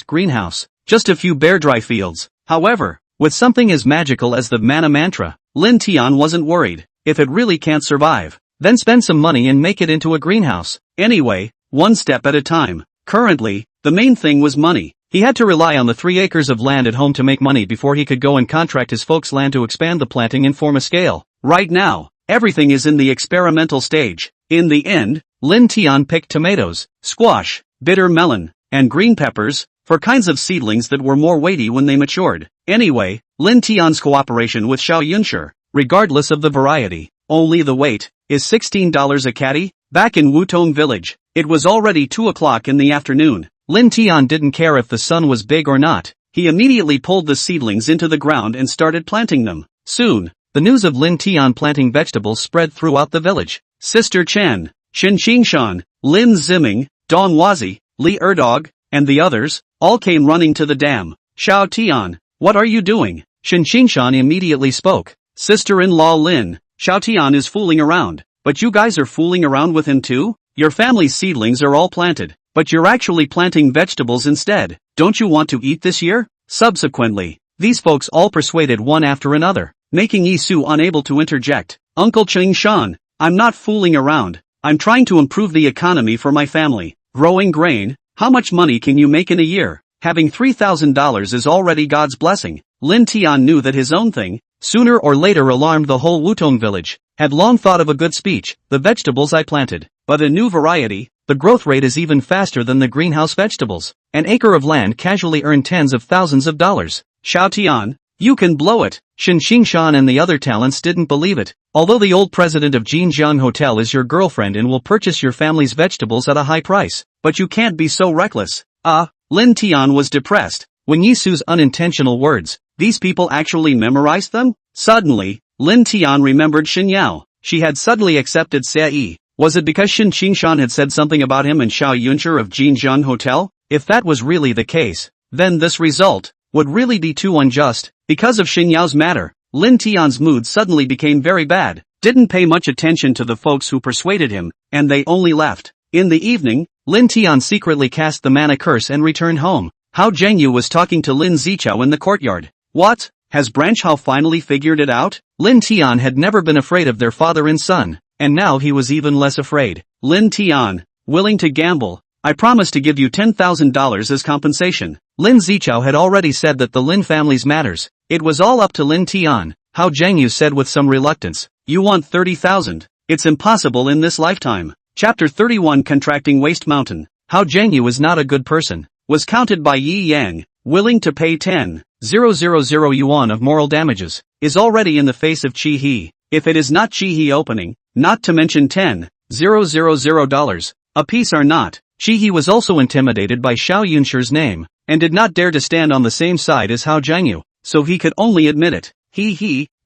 greenhouse? Just a few bare dry fields. However, with something as magical as the mana mantra, Lin Tian wasn't worried. If it really can't survive, then spend some money and make it into a greenhouse. Anyway, one step at a time. Currently, the main thing was money. He had to rely on the 3 acres of land at home to make money before he could go and contract his folks' land to expand the planting and form a scale. Right now, everything is in the experimental stage. In the end, Lin Tian picked tomatoes, squash, bitter melon, and green peppers, for kinds of seedlings that were more weighty when they matured. Anyway, Lin Tian's cooperation with Xiao Yunshi, regardless of the variety, only the weight, is $16 a caddy. Back in Wutong village, it was already 2 o'clock in the afternoon. Lin Tian didn't care if the sun was big or not. He immediately pulled the seedlings into the ground and started planting them. Soon, the news of Lin Tian planting vegetables spread throughout the village. Sister Chen, Shen Qingshan, Lin Ziming, Dong Wazi, Li Erdog, and the others, all came running to the dam. Xiao Tian, what are you doing? Shen Qingshan immediately spoke. Sister-in-law Lin, Xiao Tian is fooling around, but you guys are fooling around with him too? Your family's seedlings are all planted, but you're actually planting vegetables instead. Don't you want to eat this year? Subsequently, these folks all persuaded one after another, making Yisu unable to interject. Uncle Ching Shan, I'm not fooling around. I'm trying to improve the economy for my family. Growing grain, how much money can you make in a year? Having $3,000 is already God's blessing. Lin Tian knew that his own thing, sooner or later alarmed the whole Wutong village, had long thought of a good speech, the vegetables I planted, but a new variety, the growth rate is even faster than the greenhouse vegetables. An acre of land casually earned tens of thousands of dollars. Xiao Tian, you can blow it. Shin Xingshan and the other talents didn't believe it. Although the old president of Jinjiang Hotel is your girlfriend and will purchase your family's vegetables at a high price, but you can't be so reckless. Lin Tian was depressed. When Yisu's unintentional words, these people actually memorized them? Suddenly, Lin Tian remembered Xin Yao. She had suddenly accepted Sei. Was it because Shin Qingshan had said something about him and Xiao Yuncher of Jinjiang Hotel? If that was really the case, then this result would really be too unjust. Because of Xin Yao's matter, Lin Tian's mood suddenly became very bad. Didn't pay much attention to the folks who persuaded him, and they only left. In the evening, Lin Tian secretly cast the mana curse and returned home. Hao Zhengyu was talking to Lin Zichao in the courtyard. What? Has Branch Hao finally figured it out? Lin Tian had never been afraid of their father and son, and now he was even less afraid. Lin Tian, willing to gamble? I promise to give you $10,000 as compensation. Lin Zichao had already said that the Lin family's matters. It was all up to Lin Tian. Hao Zhengyu said with some reluctance. You want 30,000? It's impossible in this lifetime. Chapter 31 Contracting Waste Mountain. Hao Zhengyu is not a good person. Was counted by Yi Yang, willing to pay 10,000 yuan of moral damages, is already in the face of Chi He. If it is not Chi He opening, not to mention $10,000 a piece are not. Chi He was also intimidated by Xiao Yunsher's name, and did not dare to stand on the same side as Hao Zhengyu, so he could only admit it.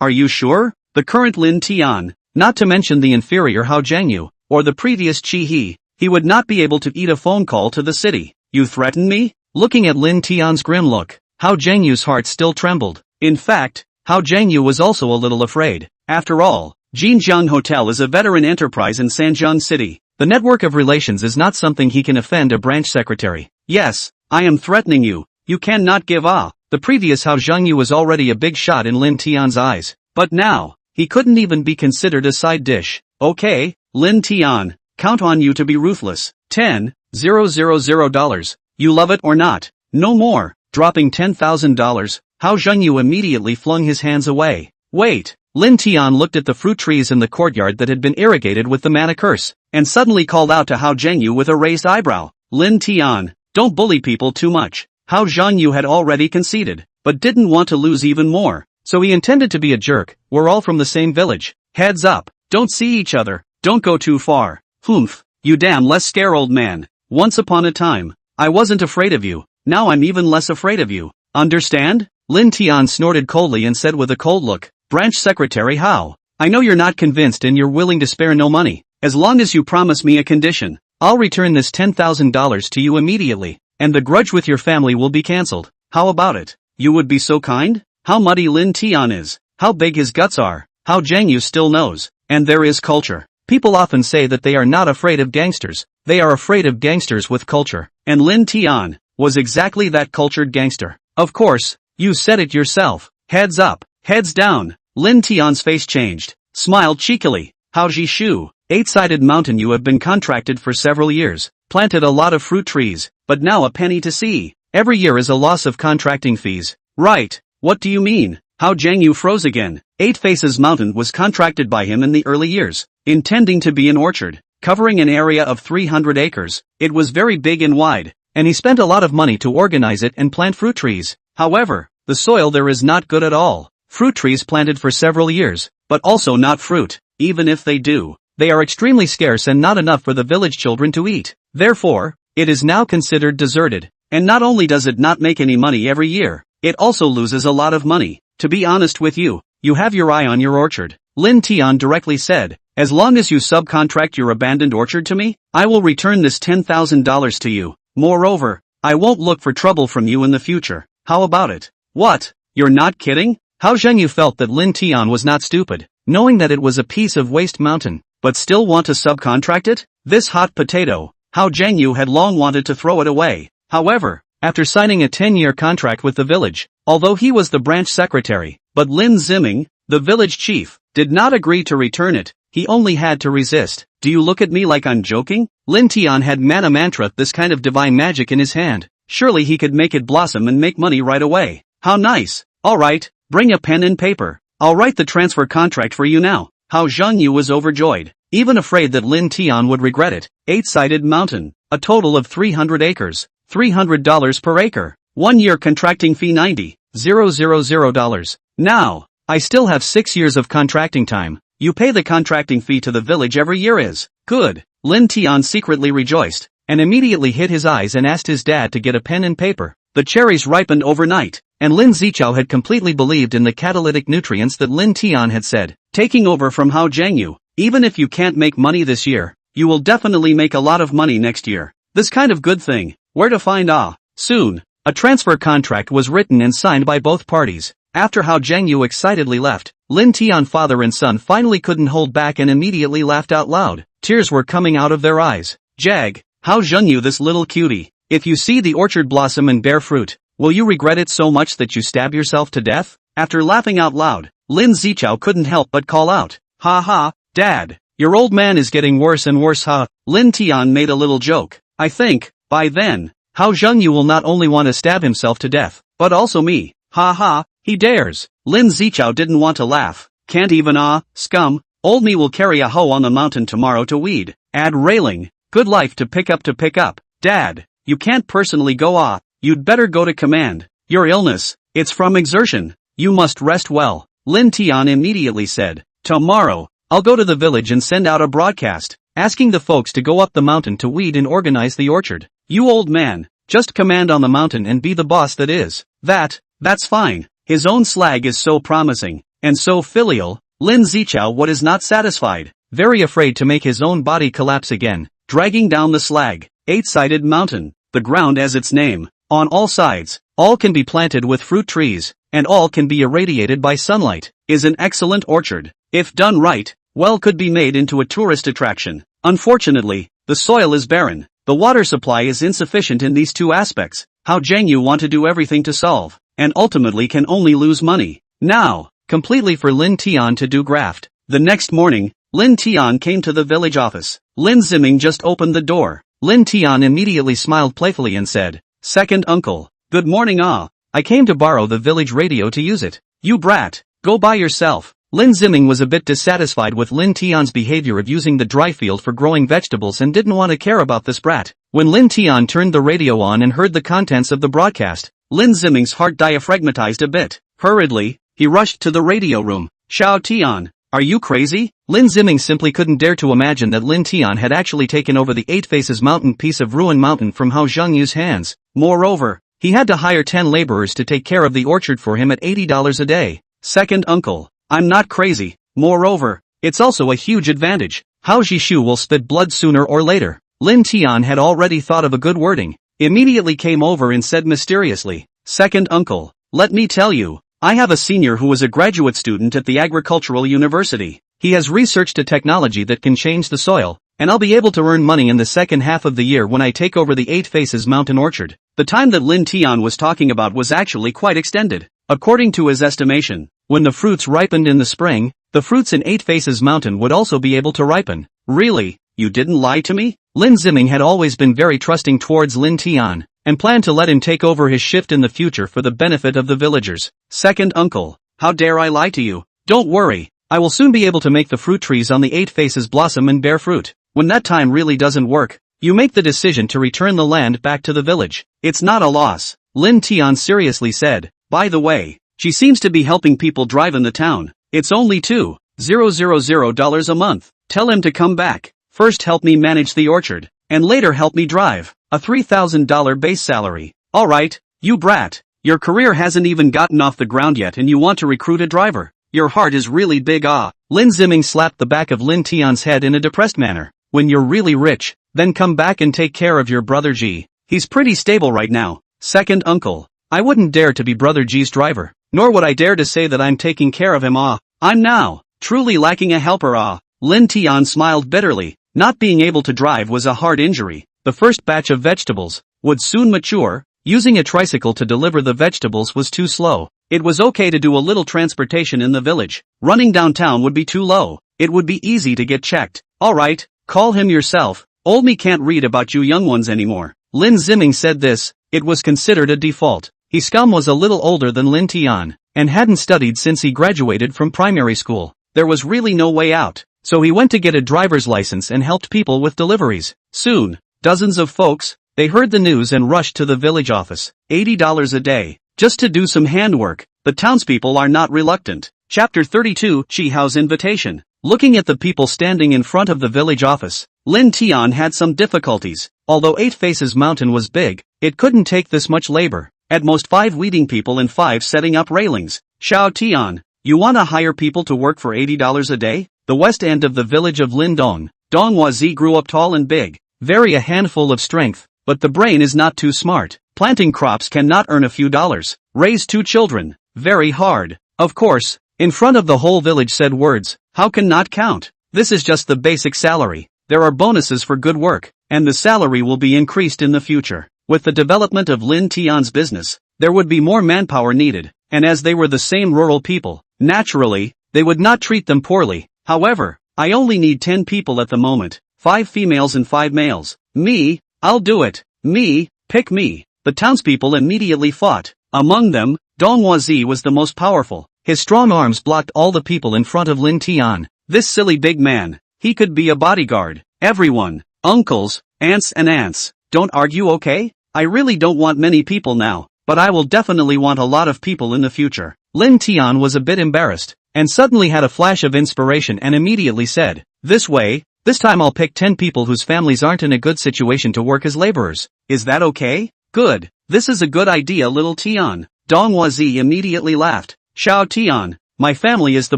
Are you sure? The current Lin Tian, not to mention the inferior Hao Zhengyu, or the previous Chi he would not be able to eat a phone call to the city. You threaten me? Looking at Lin Tian's grim look, Hao Zhengyu's heart still trembled. In fact, Hao Zhengyu was also a little afraid. After all, Jinjiang Hotel is a veteran enterprise in Sanjiang City. The network of relations is not something he can offend a branch secretary. Yes, I am threatening you. You cannot give up. The previous Hao Zhengyu was already a big shot in Lin Tian's eyes. But now, he couldn't even be considered a side dish. Okay, Lin Tian, count on you to be ruthless. $10,000. You love it or not? No more. Dropping $10,000, Hao Zhengyu immediately flung his hands away. Wait. Lin Tian looked at the fruit trees in the courtyard that had been irrigated with the mana curse, and suddenly called out to Hao Zhengyu with a raised eyebrow. Lin Tian, don't bully people too much. Hao Zhengyu had already conceded, but didn't want to lose even more, so he intended to be a jerk. We're all from the same village. Heads up, don't see each other, don't go too far. Humph, you damn less scare old man. Once upon a time, I wasn't afraid of you, now I'm even less afraid of you. Understand? Lin Tian snorted coldly and said with a cold look, Branch Secretary Hao, I know you're not convinced and you're willing to spare no money. As long as you promise me a condition, I'll return this $10,000 to you immediately, and the grudge with your family will be cancelled. How about it? You would be so kind? How muddy Lin Tian is, how big his guts are, Hao Zhengyu still knows, and there is culture. People often say that they are not afraid of gangsters, they are afraid of gangsters with culture, and Lin Tian was exactly that cultured gangster. Of course, you said it yourself. Heads up, heads down. Lin Tian's face changed, smiled cheekily. Hao Zhishu, 8-sided mountain, you have been contracted for several years, planted a lot of fruit trees, but now a penny to see. Every year is a loss of contracting fees. Right, what do you mean? Hao Zhengyu froze again. 8 Faces Mountain was contracted by him in the early years, intending to be an orchard, covering an area of 300 acres. It was very big and wide, and he spent a lot of money to organize it and plant fruit trees. However, the soil there is not good at all. Fruit trees planted for several years, but also not fruit. Even if they do, they are extremely scarce and not enough for the village children to eat. Therefore, it is now considered deserted. And not only does it not make any money every year, it also loses a lot of money. To be honest with you, you have your eye on your orchard. Lin Tian directly said, as long as you subcontract your abandoned orchard to me, I will return this $10,000 to you. Moreover, I won't look for trouble from you in the future. How about it? What? You're not kidding? Hao Zhengyu felt that Lin Tian was not stupid, knowing that it was a piece of waste mountain, but still want to subcontract it? This hot potato Hao Jiangyu had long wanted to throw it away. However, after signing a 10-year contract with the village, although he was the branch secretary, but Lin Ziming, the village chief, did not agree to return it, he only had to resist. Do you look at me like I'm joking? Lin Tian had mana mantra, this kind of divine magic in his hand. Surely he could make it blossom and make money right away. How nice. Alright, bring a pen and paper. I'll write the transfer contract for you now. Hao Jiangyu was overjoyed, even afraid that Lin Tian would regret it. 8-sided mountain, a total of 300 acres, $300 per acre. 1 year contracting fee $90,000. Now, I still have 6 years of contracting time. You pay the contracting fee to the village every year is good. Lin Tian secretly rejoiced, and immediately hid his eyes and asked his dad to get a pen and paper. The cherries ripened overnight, and Lin Zichao had completely believed in the catalytic nutrients that Lin Tian had said. Taking over from Hao Jiangyu, even if you can't make money this year, you will definitely make a lot of money next year. This kind of good thing, where to find soon. A transfer contract was written and signed by both parties. After Hao Jiangyu excitedly left, Lin Tian father and son finally couldn't hold back and immediately laughed out loud. Tears were coming out of their eyes. Jag, Hao Jiangyu, this little cutie, if you see the orchard blossom and bear fruit, will you regret it so much that you stab yourself to death? After laughing out loud, Lin Zichao couldn't help but call out, ha ha, Dad, your old man is getting worse and worse ha. Lin Tian made a little joke. I think, by then, Hao Jiangyu will not only want to stab himself to death, but also me. Ha ha, he dares. Lin Zichao didn't want to laugh. Can't even scum. Old me will carry a hoe on the mountain tomorrow to weed. Add railing. Good life to pick up. Dad, you can't personally go you'd better go to command. Your illness, it's from exertion. You must rest well. Lin Tian immediately said, tomorrow, I'll go to the village and send out a broadcast, asking the folks to go up the mountain to weed and organize the orchard. You old man, just command on the mountain and be the boss that is. That's fine. His own slag is so promising, and so filial. Lin Zichao is not satisfied, very afraid to make his own body collapse again, dragging down the slag. 8-sided mountain, the ground as its name, on all sides, all can be planted with fruit trees, and all can be irradiated by sunlight, is an excellent orchard. If done right, well could be made into a tourist attraction. Unfortunately, the soil is barren, the water supply is insufficient in these two aspects. Hao Jiangyu want to do everything to solve, and ultimately can only lose money. Now, completely for Lin Tian to do graft. The next morning, Lin Tian came to the village office. Lin Ziming just opened the door. Lin Tian immediately smiled playfully and said, Second uncle, good morning I came to borrow the village radio to use it. You brat, go by yourself. Lin Ziming was a bit dissatisfied with Lin Tian's behavior of using the dry field for growing vegetables and didn't want to care about this brat. When Lin Tian turned the radio on and heard the contents of the broadcast, Lin Ziming's heart diaphragmatized a bit. Hurriedly, he rushed to the radio room. Xiao Tian, are you crazy? Lin Ziming simply couldn't dare to imagine that Lin Tian had actually taken over the 8 Faces Mountain piece of ruined mountain from Hao Jiangyu's hands. Moreover, he had to hire 10 laborers to take care of the orchard for him at $80 a day. Second uncle, I'm not crazy. Moreover, it's also a huge advantage. Hao Jishu will spit blood sooner or later. Lin Tian had already thought of a good wording, immediately came over and said mysteriously, Second uncle, let me tell you, I have a senior who is a graduate student at the agricultural university. He has researched a technology that can change the soil, and I'll be able to earn money in the second half of the year when I take over the 8 Faces Mountain orchard. The time that Lin Tian was talking about was actually quite extended. According to his estimation, when the fruits ripened in the spring, the fruits in 8 Faces Mountain would also be able to ripen. Really? You didn't lie to me? Lin Ziming had always been very trusting towards Lin Tian, and planned to let him take over his shift in the future for the benefit of the villagers. Second uncle, how dare I lie to you? Don't worry, I will soon be able to make the fruit trees on the 8 Faces blossom and bear fruit. When that time really doesn't work, you make the decision to return the land back to the village. It's not a loss. Lin Tian seriously said. By the way, she seems to be helping people drive in the town. It's only $2,000 a month. Tell him to come back. First help me manage the orchard, and later help me drive. A $3,000 base salary. Alright, you brat. Your career hasn't even gotten off the ground yet and you want to recruit a driver. Your heart is really big Lin Ziming slapped the back of Lin Tian's head in a depressed manner. When you're really rich, then come back and take care of your brother G. He's pretty stable right now. Second uncle, I wouldn't dare to be brother G's driver, nor would I dare to say that I'm taking care of him I'm now, truly lacking a helper Lin Tian smiled bitterly. Not being able to drive was a hard injury, the first batch of vegetables, would soon mature. Using a tricycle to deliver the vegetables was too slow. It was okay to do a little transportation in the village. Running downtown would be too low. It would be easy to get checked. Alright, call him yourself. Old me can't read about you young ones anymore. Lin Ziming said this. It was considered a default. His scum was a little older than Lin Tian, and hadn't studied since he graduated from primary school. There was really no way out, so he went to get a driver's license and helped people with deliveries. Soon, dozens of folks, they heard the news and rushed to the village office. $80 a day, just to do some handwork. The townspeople are not reluctant. Chapter 32, Chi Hao's invitation. Looking at the people standing in front of the village office, Lin Tian had some difficulties. Although Eight Faces Mountain was big, it couldn't take this much labor. At most 5 weeding people and 5 setting up railings. Xiao Tian, you wanna hire people to work for $80 a day? The west end of the village of Lindong, Donghuazi grew up tall and big, very a handful of strength, but the brain is not too smart. Planting crops cannot earn a few dollars. Raise 2 children, very hard. Of course, in front of the whole village said words, how can not count? This is just the basic salary. There are bonuses for good work, and the salary will be increased in the future. With the development of Lin Tian's business, there would be more manpower needed, and as they were the same rural people, naturally, they would not treat them poorly. However, I only need 10 people at the moment, 5 females and 5 males. Me, I'll do it. Me, pick me. The townspeople immediately fought. Among them, Donghuazi was the most powerful. His strong arms blocked all the people in front of Lin Tian. This silly big man, he could be a bodyguard. Everyone, uncles, aunts and aunts, don't argue, okay? I really don't want many people now, but I will definitely want a lot of people in the future. Lin Tian was a bit embarrassed, and suddenly had a flash of inspiration and immediately said, this way, this time I'll pick 10 people whose families aren't in a good situation to work as laborers. Is that okay? Good. This is a good idea, little Tian. Donghuazi immediately laughed. Xiao Tian, my family is the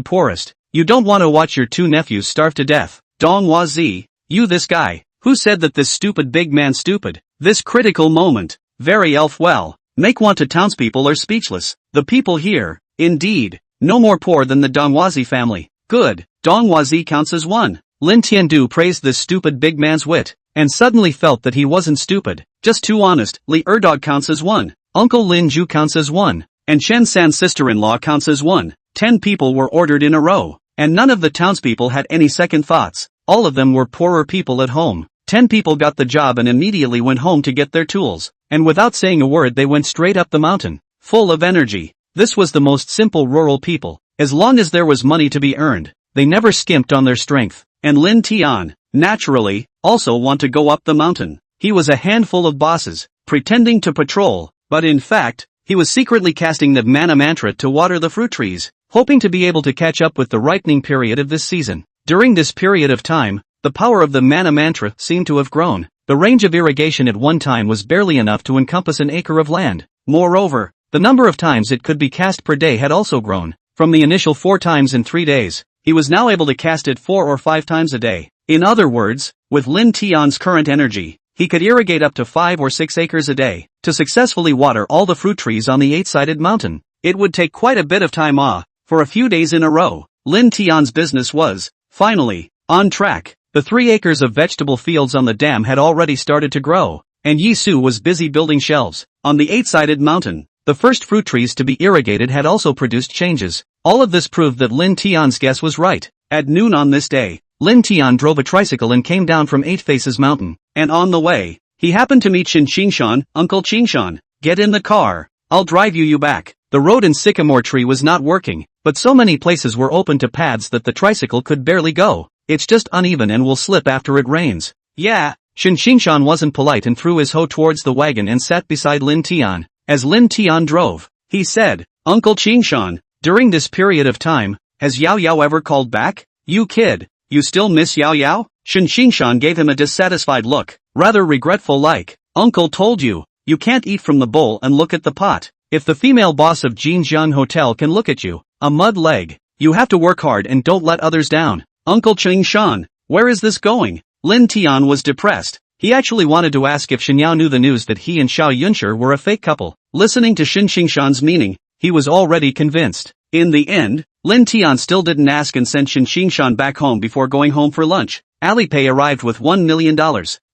poorest. You don't want to watch your 2 nephews starve to death. Donghuazi, you this guy. Who said that this stupid big man stupid? This critical moment. Very elf well. Make want to townspeople are speechless. The people here, indeed, no more poor than the Donghuazi family. Good. Donghuazi counts as 1. Lin Tiandu praised this stupid big man's wit, and suddenly felt that he wasn't stupid, just too honest. Li Erdog counts as 1. Uncle Lin Ju counts as 1. And Chen San's sister-in-law counts as 1. 10 people were ordered in a row, and none of the townspeople had any second thoughts. All of them were poorer people at home. 10 people got the job and immediately went home to get their tools, and without saying a word they went straight up the mountain, full of energy. This was the most simple rural people. As long as there was money to be earned, they never skimped on their strength. And Lin Tian, naturally, also want to go up the mountain. He was a handful of bosses, pretending to patrol, but in fact, he was secretly casting the mana mantra to water the fruit trees, hoping to be able to catch up with the ripening period of this season. During this period of time, the power of the mana mantra seemed to have grown. The range of irrigation at one time was barely enough to encompass an acre of land. Moreover, the number of times it could be cast per day had also grown. From the initial 4 times in 3 days, he was now able to cast it 4 or 5 times a day. In other words, with Lin Tian's current energy, he could irrigate up to 5 or 6 acres a day, to successfully water all the fruit trees on the 8-sided mountain. It would take quite a bit of time for a few days in a row. Lin Tian's business was, finally, on track. The 3 acres of vegetable fields on the dam had already started to grow, and Yi Su was busy building shelves. On the 8-sided mountain, the first fruit trees to be irrigated had also produced changes. All of this proved that Lin Tian's guess was right. At noon on this day, Lin Tian drove a tricycle and came down from 8 Faces Mountain, and on the way, he happened to meet Shin Qingshan. Uncle Qingshan, get in the car, I'll drive you back. The road in Sycamore Tree was not working, but so many places were open to paths that the tricycle could barely go. It's just uneven and will slip after it rains. Yeah, Shin Qingshan wasn't polite and threw his hoe towards the wagon and sat beside Lin Tian. As Lin Tian drove, he said, Uncle Qingshan, during this period of time, has Yao Yao ever called back? You kid, you still miss Yao Yao? Shin Qingshan gave him a dissatisfied look, rather regretful like. Uncle told you, you can't eat from the bowl and look at the pot. If the female boss of Jinjiang Hotel can look at you, a mud leg, you have to work hard and don't let others down. Uncle Qingshan, where is this going? Lin Tian was depressed. He actually wanted to ask if Shen Yao knew the news that he and Xiao Yunshi were a fake couple. Listening to Shin Qingshan's meaning, he was already convinced. In the end, Lin Tian still didn't ask and sent Shin Qingshan back home before going home for lunch. Alipay arrived with $1 million.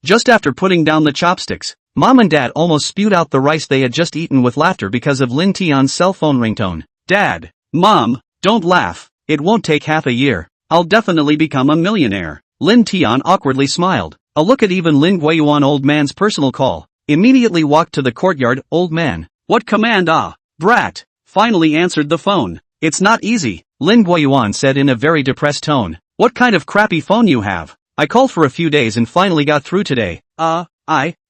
Just after putting down the chopsticks, Mom and Dad almost spewed out the rice they had just eaten with laughter because of Lin Tian's cell phone ringtone. Dad, Mom, don't laugh, it won't take half a year. I'll definitely become a millionaire. Lin Tian awkwardly smiled. A look at even Lin Guiyuan old man's personal call. Immediately walked to the courtyard. Old man. What command? Ah, brat. Finally answered the phone. It's not easy, Lin Guiyuan said in a very depressed tone. What kind of crappy phone you have? I called for a few days and finally got through today.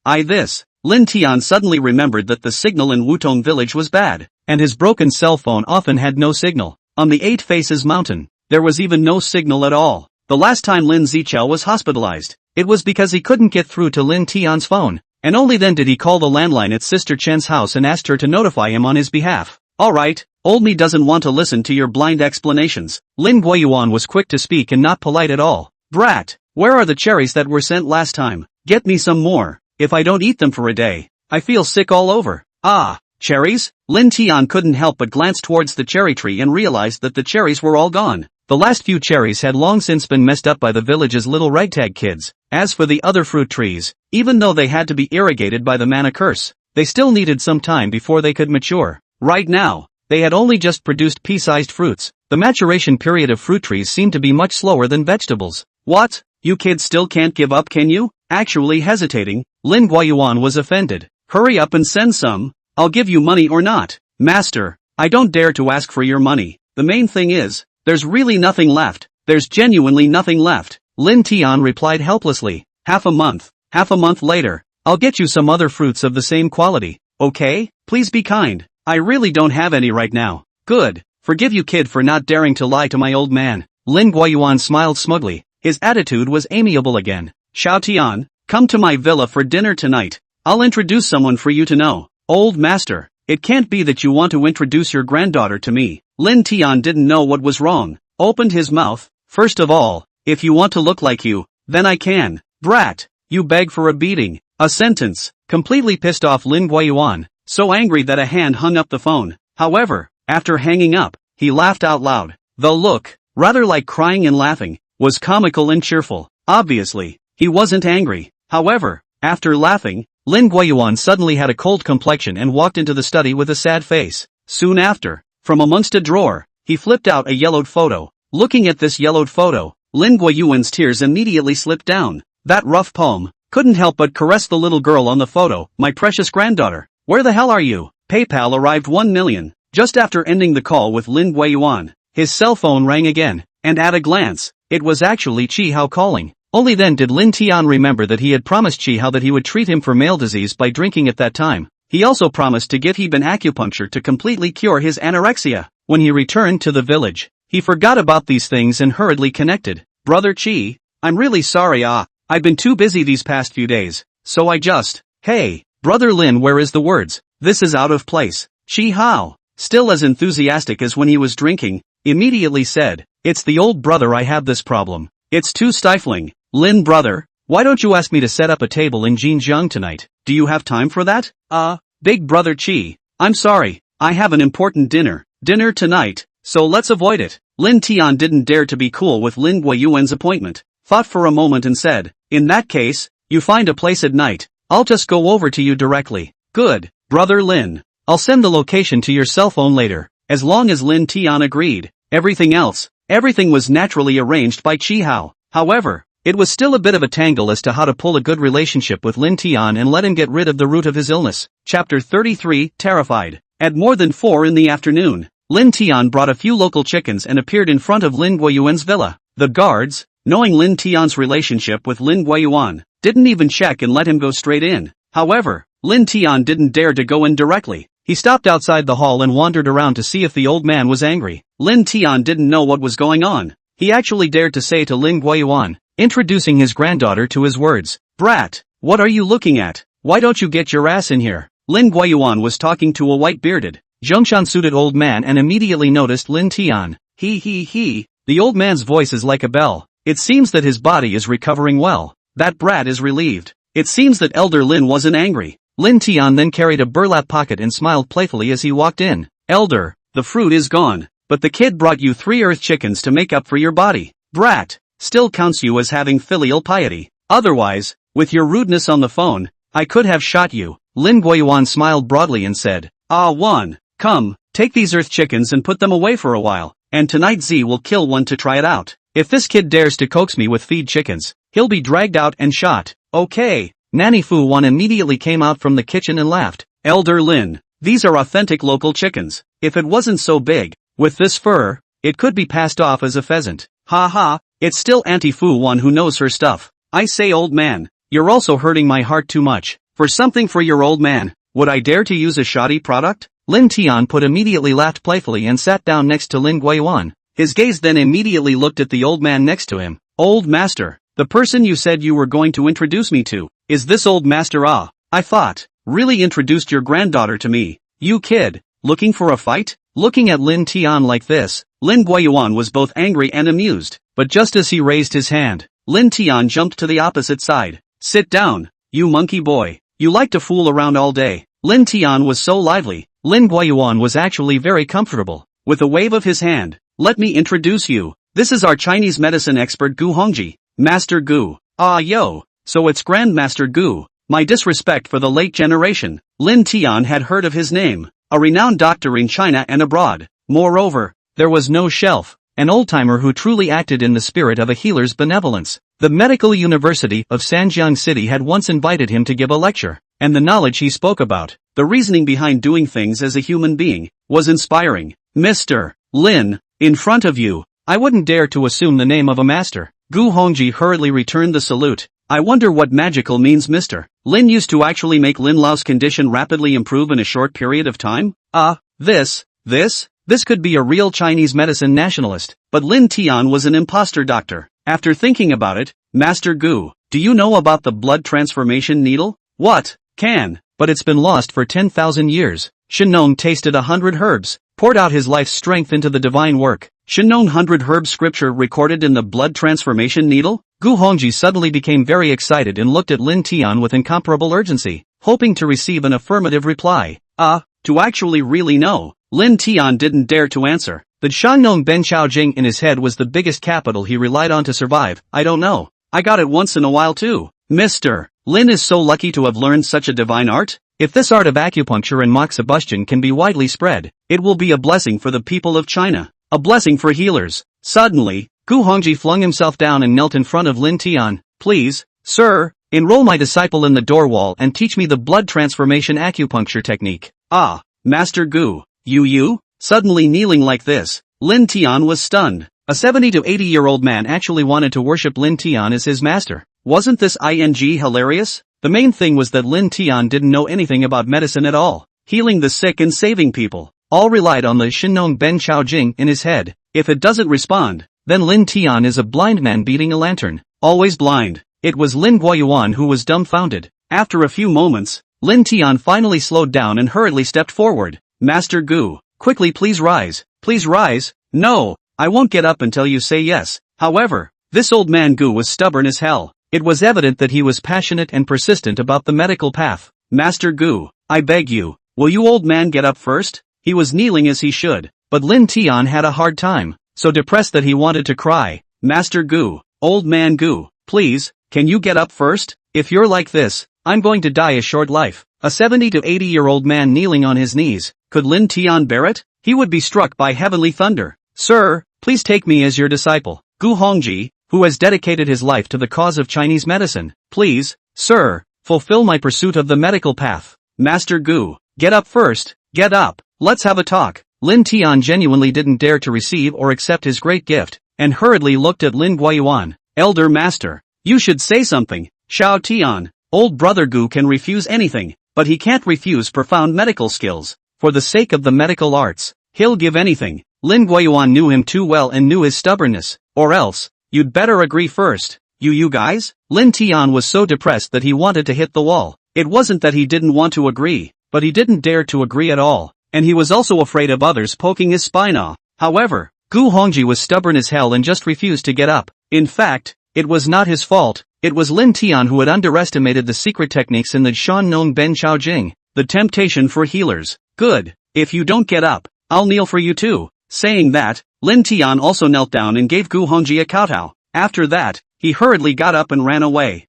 This. Lin Tian suddenly remembered that the signal in Wutong village was bad, and his broken cell phone often had no signal. On the Eight Faces mountain, there was even no signal at all. The last time Lin Zichao was hospitalized, it was because he couldn't get through to Lin Tian's phone, and only then did he call the landline at Sister Chen's house and asked her to notify him on his behalf. Alright, old me doesn't want to listen to your blind explanations. Lin Guiyuan was quick to speak and not polite at all. Brat, where are the cherries that were sent last time? Get me some more. If I don't eat them for a day, I feel sick all over. Ah, cherries? Lin Tian couldn't help but glance towards the cherry tree and realized that the cherries were all gone. The last few cherries had long since been messed up by the village's little ragtag kids. As for the other fruit trees, even though they had to be irrigated by the mana curse, they still needed some time before they could mature. Right now, they had only just produced pea-sized fruits. The maturation period of fruit trees seemed to be much slower than vegetables. What? You kids still can't give up, can you? Actually hesitating, Lin Guiyuan was offended. Hurry up and send some. I'll give you money or not. Master, I don't dare to ask for your money. The main thing is, there's really nothing left. There's genuinely nothing left. Lin Tian replied helplessly. Half a month later, I'll get you some other fruits of the same quality. Okay? Please be kind. I really don't have any right now. Good. Forgive you kid for not daring to lie to my old man. Lin Guiyuan smiled smugly. His attitude was amiable again. Xiao Tian, come to my villa for dinner tonight. I'll introduce someone for you to know. Old master, it can't be that you want to introduce your granddaughter to me. Lin Tian didn't know what was wrong. Opened his mouth. First of all, if you want to look like you, then I can. Brat, you beg for a beating. A sentence. Completely pissed off Lin Guiyuan, so angry that a hand hung up the phone. However, after hanging up, he laughed out loud. The look, rather like crying and laughing, was comical and cheerful. Obviously, he wasn't angry. However, after laughing, Lin Guiyuan suddenly had a cold complexion and walked into the study with a sad face. Soon after, from amongst a drawer, he flipped out a yellowed photo. Looking at this yellowed photo, Lin Guiyuan's tears immediately slipped down. That rough poem couldn't help but caress the little girl on the photo. My precious granddaughter, where the hell are you? PayPal arrived 1 million. Just after ending the call with Lin Guiyuan, his cell phone rang again, and at a glance, it was actually Chi Hao calling. Only then did Lin Tian remember that he had promised Chi Hao that he would treat him for male disease by drinking at that time. He also promised to give him an acupuncture to completely cure his anorexia. When he returned to the village, he forgot about these things and hurriedly connected. Brother Chi, I'm really sorry I've been too busy these past few days, so I just... Hey, Brother Lin, where is the words? This is out of place. Chi Hao, still as enthusiastic as when he was drinking, immediately said, it's the old brother, I have this problem. It's too stifling. Lin brother, why don't you ask me to set up a table in Jinjiang tonight? Do you have time for that? Big brother Chi, I'm sorry, I have an important dinner tonight, so let's avoid it. Lin Tian didn't dare to be cool with Lin Guiyuan's appointment, thought for a moment and said, in that case, you find a place at night, I'll just go over to you directly. Good, brother Lin, I'll send the location to your cell phone later. As long as Lin Tian agreed, everything was naturally arranged by Chi Hao. However, it was still a bit of a tangle as to how to pull a good relationship with Lin Tian and let him get rid of the root of his illness. Chapter 33, Terrified. At more than 4 in the afternoon, Lin Tian brought a few local chickens and appeared in front of Lin Guiyuan's villa. The guards, knowing Lin Tian's relationship with Lin Guiyuan, didn't even check and let him go straight in. However, Lin Tian didn't dare to go in directly. He stopped outside the hall and wandered around to see if the old man was angry. Lin Tian didn't know what was going on. He actually dared to say to Lin Guiyuan, introducing his granddaughter to his words, Brat, what are you looking at? Why don't you get your ass in here? Lin Guiyuan was talking to a white-bearded, Zhongshan-suited old man and immediately noticed Lin Tian. He. The old man's voice is like a bell. It seems that his body is recovering well. That brat is relieved. It seems that Elder Lin wasn't angry. Lin Tian then carried a burlap pocket and smiled playfully as he walked in. Elder, the fruit is gone, but the kid brought you 3 earth chickens to make up for your body. Brat, still counts you as having filial piety. Otherwise, with your rudeness on the phone, I could have shot you. Lin Guiyuan smiled broadly and said, Ah Wan, come, take these earth chickens and put them away for a while, and tonight Z will kill one to try it out. If this kid dares to coax me with feed chickens, he'll be dragged out and shot. Okay. Nanny Fu Wan immediately came out from the kitchen and laughed. Elder Lin, these are authentic local chickens. If it wasn't so big, with this fur, it could be passed off as a pheasant. Ha ha, it's still Auntie Fu Wan who knows her stuff. I say old man, you're also hurting my heart too much. For something for your old man, would I dare to use a shoddy product? Lin Tian Put immediately laughed playfully and sat down next to Lin Guiyuan. His gaze then immediately looked at the old man next to him. Old master, the person you said you were going to introduce me to, is this old master? Ah, I thought, really introduced your granddaughter to me. You kid, looking for a fight? Looking at Lin Tian like this, Lin Guiyuan was both angry and amused, but just as he raised his hand, Lin Tian jumped to the opposite side. Sit down, you monkey boy, you like to fool around all day. Lin Tian was so lively, Lin Guiyuan was actually very comfortable. With a wave of his hand, let me introduce you. This is our Chinese medicine expert Gu Hongji, Master Gu. Ah yo, so it's Grandmaster Gu. My disrespect for the late generation. Lin Tian had heard of his name, a renowned doctor in China and abroad. Moreover, there was no shelf, an old-timer who truly acted in the spirit of a healer's benevolence. The Medical University of Sanjiang City had once invited him to give a lecture, and the knowledge he spoke about, the reasoning behind doing things as a human being, was inspiring. Mr. Lin, in front of you, I wouldn't dare to assume the name of a master. Gu Hongji hurriedly returned the salute. I wonder what magical means, Mr. Lin used to actually make Lin Lao's condition rapidly improve in a short period of time? This could be a real Chinese medicine nationalist, but Lin Tian was an imposter doctor. After thinking about it, Master Gu, do you know about the blood transformation needle? What? But it's been lost for 10,000 years. Shinnong tasted 100 herbs, poured out his life's strength into the divine work. Shinnong 100 herbs scripture recorded in the blood transformation needle? Gu Hongji suddenly became very excited and looked at Lin Tian with incomparable urgency, hoping to receive an affirmative reply. To actually really know. Lin Tian didn't dare to answer. The Shangnong Ben Chaojing in his head was the biggest capital he relied on to survive. I don't know. I got it once in a while too. Mr. Lin is so lucky to have learned such a divine art. If this art of acupuncture and moxibustion can be widely spread, it will be a blessing for the people of China. A blessing for healers. Suddenly, Gu Hongji flung himself down and knelt in front of Lin Tian. Please, sir, enroll my disciple in the door wall and teach me the blood transformation acupuncture technique. Master Gu, you? Suddenly kneeling like this, Lin Tian was stunned. A 70 to 80-year-old man actually wanted to worship Lin Tian as his master. Wasn't this hilarious? The main thing was that Lin Tian didn't know anything about medicine at all. Healing the sick and saving people. All relied on the Shinnong Ben Chaojing in his head. If it doesn't respond, then Lin Tian is a blind man beating a lantern. Always blind. It was Lin Guiyuan who was dumbfounded. After a few moments, Lin Tian finally slowed down and hurriedly stepped forward. Master Gu, quickly please rise. Please rise. No, I won't get up until you say yes. However, this old man Gu was stubborn as hell. It was evident that he was passionate and persistent about the medical path. Master Gu, I beg you, will you old man get up first? He was kneeling as he should, but Lin Tian had a hard time, so depressed that he wanted to cry. Master Gu, old man Gu, please, can you get up first? If you're like this, I'm going to die a short life. A 70 to 80-year-old man kneeling on his knees. Could Lin Tian bear it? He would be struck by heavenly thunder. Sir, please take me as your disciple. Gu Hongji, who has dedicated his life to the cause of Chinese medicine. Please, sir, fulfill my pursuit of the medical path. Master Gu, get up first. Get up. Let's have a talk. Lin Tian genuinely didn't dare to receive or accept his great gift, and hurriedly looked at Lin Guiyuan. Elder Master, you should say something. Xiao Tian, old brother Gu can refuse anything, but he can't refuse profound medical skills. For the sake of the medical arts, he'll give anything. Lin Guiyuan knew him too well and knew his stubbornness. Or else, you'd better agree first. You guys? Lin Tian was so depressed that he wanted to hit the wall. It wasn't that he didn't want to agree, but he didn't dare to agree at all. And he was also afraid of others poking his spine off. However, Gu Hongji was stubborn as hell and just refused to get up. In fact, it was not his fault. It was Lin Tian who had underestimated the secret techniques in the Shangnong Ben Chaojing. The temptation for healers. Good. If you don't get up, I'll kneel for you too. Saying that, Lin Tian also knelt down and gave Gu Hongji a kowtow. After that, he hurriedly got up and ran away.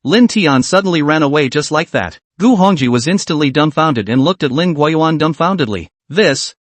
Lin Tian suddenly ran away just like that. Gu Hongji was instantly dumbfounded and looked at Lin Guiyuan dumbfoundedly. This,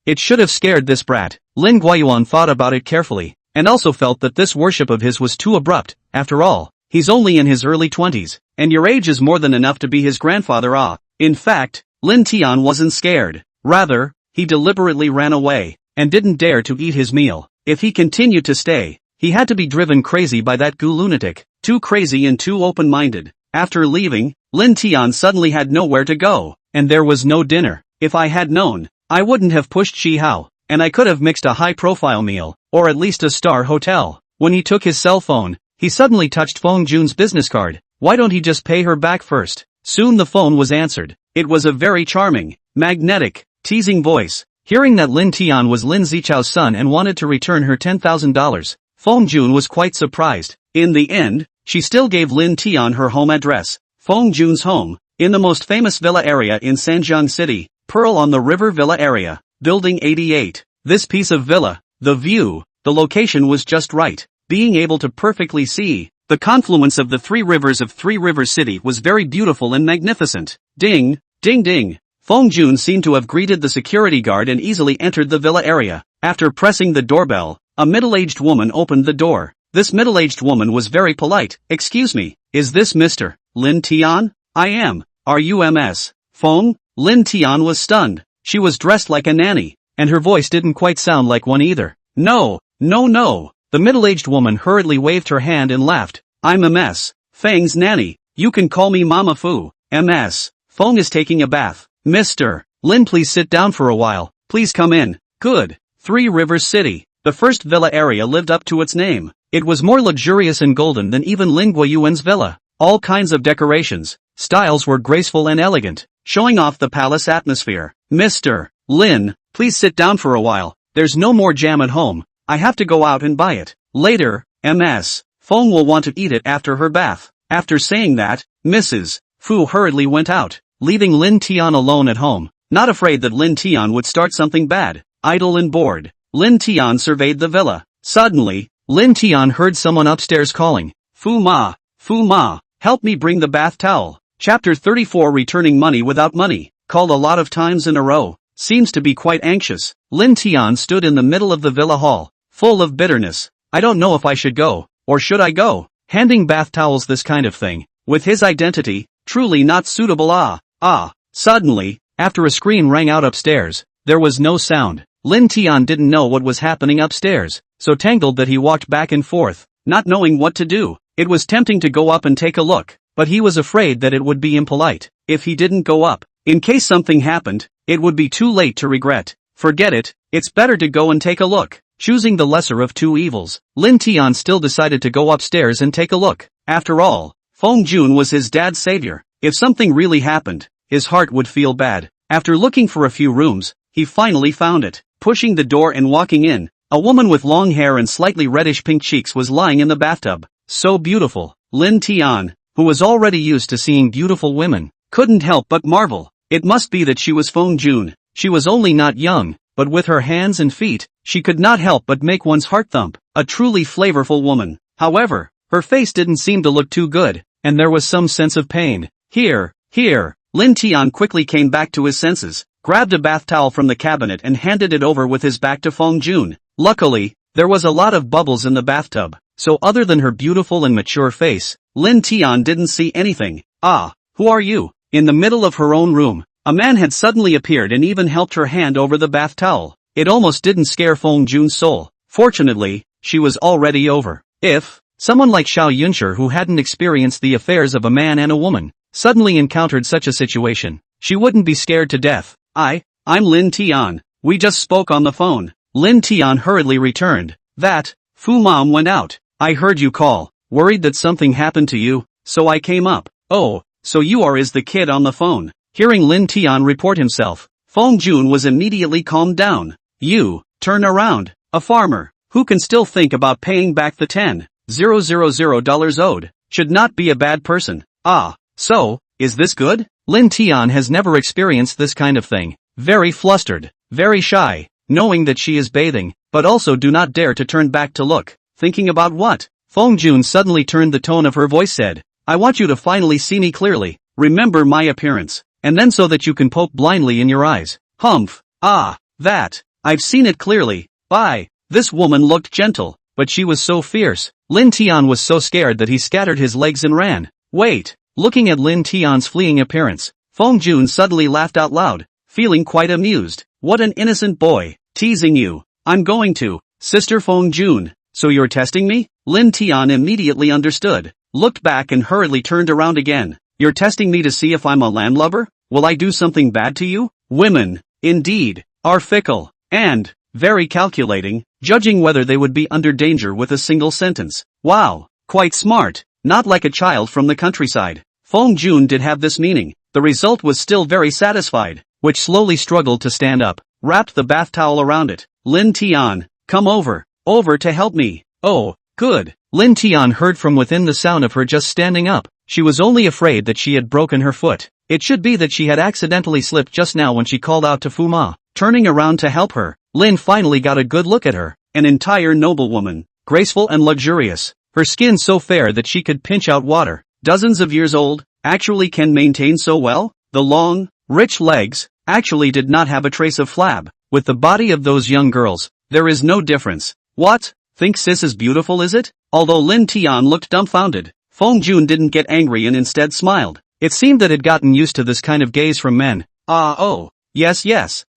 it should have scared this brat. Lin Guiyuan thought about it carefully, and also felt that this worship of his was too abrupt. After all, he's only in his early 20s, and your age is more than enough to be his grandfather. In fact, Lin Tian wasn't scared. Rather, he deliberately ran away, and didn't dare to eat his meal. If he continued to stay, he had to be driven crazy by that Gu lunatic. Too crazy and too open-minded. After leaving, Lin Tian suddenly had nowhere to go, and there was no dinner. If I had known, I wouldn't have pushed Shi Hao, and I could have mixed a high-profile meal, or at least a star hotel. When he took his cell phone, he suddenly touched Feng Jun's business card. Why don't he just pay her back first? Soon the phone was answered. It was a very charming, magnetic, teasing voice. Hearing that Lin Tian was Lin Zichao's son and wanted to return her $10,000, Feng Jun was quite surprised. In the end, she still gave Lin Tian her home address, Feng Jun's home, in the most famous villa area in Sanjiang City, Pearl on the River Villa area, Building 88. This piece of villa, the view, the location was just right. Being able to perfectly see the confluence of the three rivers of Three Rivers City was very beautiful and magnificent. Ding, ding ding. Feng Jun seemed to have greeted the security guard and easily entered the villa area. After pressing the doorbell, a middle-aged woman opened the door. This middle-aged woman was very polite. Excuse me, is this Mr. Lin Tian? I am. Are you Ms. Feng? Lin Tian was stunned. She was dressed like a nanny, and her voice didn't quite sound like one either. No. The middle-aged woman hurriedly waved her hand and laughed. I'm Ms. Feng's nanny. You can call me Mama Fu. Ms. Feng is taking a bath. Mr. Lin, please sit down for a while. Please come in. Good. Three Rivers City. The first villa area lived up to its name. It was more luxurious and golden than even Lin Guiyuan's villa. All kinds of decorations, styles were graceful and elegant, showing off the palace atmosphere. Mr. Lin, please sit down for a while. There's no more jam at home. I have to go out and buy it. Later, Ms. Feng will want to eat it after her bath. After saying that, Mrs. Fu hurriedly went out, leaving Lin Tian alone at home. Not afraid that Lin Tian would start something bad, idle and bored, Lin Tian surveyed the villa. Suddenly, Lin Tian heard someone upstairs calling, Fu Ma, help me bring the bath towel. Chapter 34 Returning money without money, called a lot of times in a row, seems to be quite anxious. Lin Tian stood in the middle of the villa hall, full of bitterness. I don't know if I should go, or should I go? Handing bath towels, this kind of thing, with his identity, truly not suitable. Suddenly, after a scream rang out upstairs, there was no sound. Lin Tian didn't know what was happening upstairs, so tangled that he walked back and forth, not knowing what to do. It was tempting to go up and take a look, but he was afraid that it would be impolite if he didn't go up. In case something happened, it would be too late to regret. Forget it, it's better to go and take a look. Choosing the lesser of two evils, Lin Tian still decided to go upstairs and take a look. After all, Feng Jun was his dad's savior. If something really happened, his heart would feel bad. After looking for a few rooms, he finally found it. Pushing the door and walking in, a woman with long hair and slightly reddish-pink cheeks was lying in the bathtub. So beautiful. Lin Tian, who was already used to seeing beautiful women, couldn't help but marvel. It must be that she was Feng Jun. She was only not young, but with her hands and feet, she could not help but make one's heart thump. A truly flavorful woman. However, her face didn't seem to look too good, and there was some sense of pain. Here. Lin Tian quickly came back to his senses, grabbed a bath towel from the cabinet and handed it over with his back to Feng Jun. Luckily, there was a lot of bubbles in the bathtub, so other than her beautiful and mature face, Lin Tian didn't see anything. Who are you? In the middle of her own room, a man had suddenly appeared and even helped her hand over the bath towel. It almost didn't scare Feng Jun's soul. Fortunately, she was already over. If someone like Xiao Yunshi, who hadn't experienced the affairs of a man and a woman, suddenly encountered such a situation, she wouldn't be scared to death. I'm Lin Tian. We just spoke on the phone. Lin Tian hurriedly returned. That, Fu Mom went out. I heard you call. Worried that something happened to you, so I came up. Oh, so you are is the kid on the phone. Hearing Lin Tian report himself, Feng Jun was immediately calmed down. You, turn around. A farmer, who can still think about paying back the $10,000 owed, should not be a bad person. So, is this good? Lin Tian has never experienced this kind of thing. Very flustered, very shy, knowing that she is bathing, but also do not dare to turn back to look. Thinking about what? Fong Jun suddenly turned the tone of her voice said. I want you to finally see me clearly, remember my appearance, and then so that you can poke blindly in your eyes. Humph. Ah, that. I've seen it clearly. Bye. This woman looked gentle, but she was so fierce. Lin Tian was so scared that he scattered his legs and ran. Wait. Looking at Lin Tian's fleeing appearance, Fong Jun suddenly laughed out loud, feeling quite amused. What an innocent boy. Teasing you. I'm going to. Sister Fong Jun. So you're testing me? Lin Tian immediately understood, looked back and hurriedly turned around again. You're testing me to see if I'm a landlubber? Will I do something bad to you? Women, indeed, are fickle, and very calculating, judging whether they would be under danger with a single sentence. Wow, quite smart, not like a child from the countryside. Fong Jun did have this meaning. The result was still very satisfied, which slowly struggled to stand up, wrapped the bath towel around it. Lin Tian, come over to help me. Oh, good. Lin Tian heard from within the sound of her just standing up. She was only afraid that she had broken her foot. It should be that she had accidentally slipped just now when she called out to Fu Ma. Turning around to help her, Lin finally got a good look at her. An entire noblewoman, graceful and luxurious. Her skin so fair that she could pinch out water. Dozens of years old, actually can maintain so well. The long, rich legs, actually did not have a trace of flab. With the body of those young girls, there is no difference. What? Think sis is beautiful, is it? Although Lin Tian looked dumbfounded, Fong Jun didn't get angry and instead smiled. It seemed that had gotten used to this kind of gaze from men. Oh. Yes.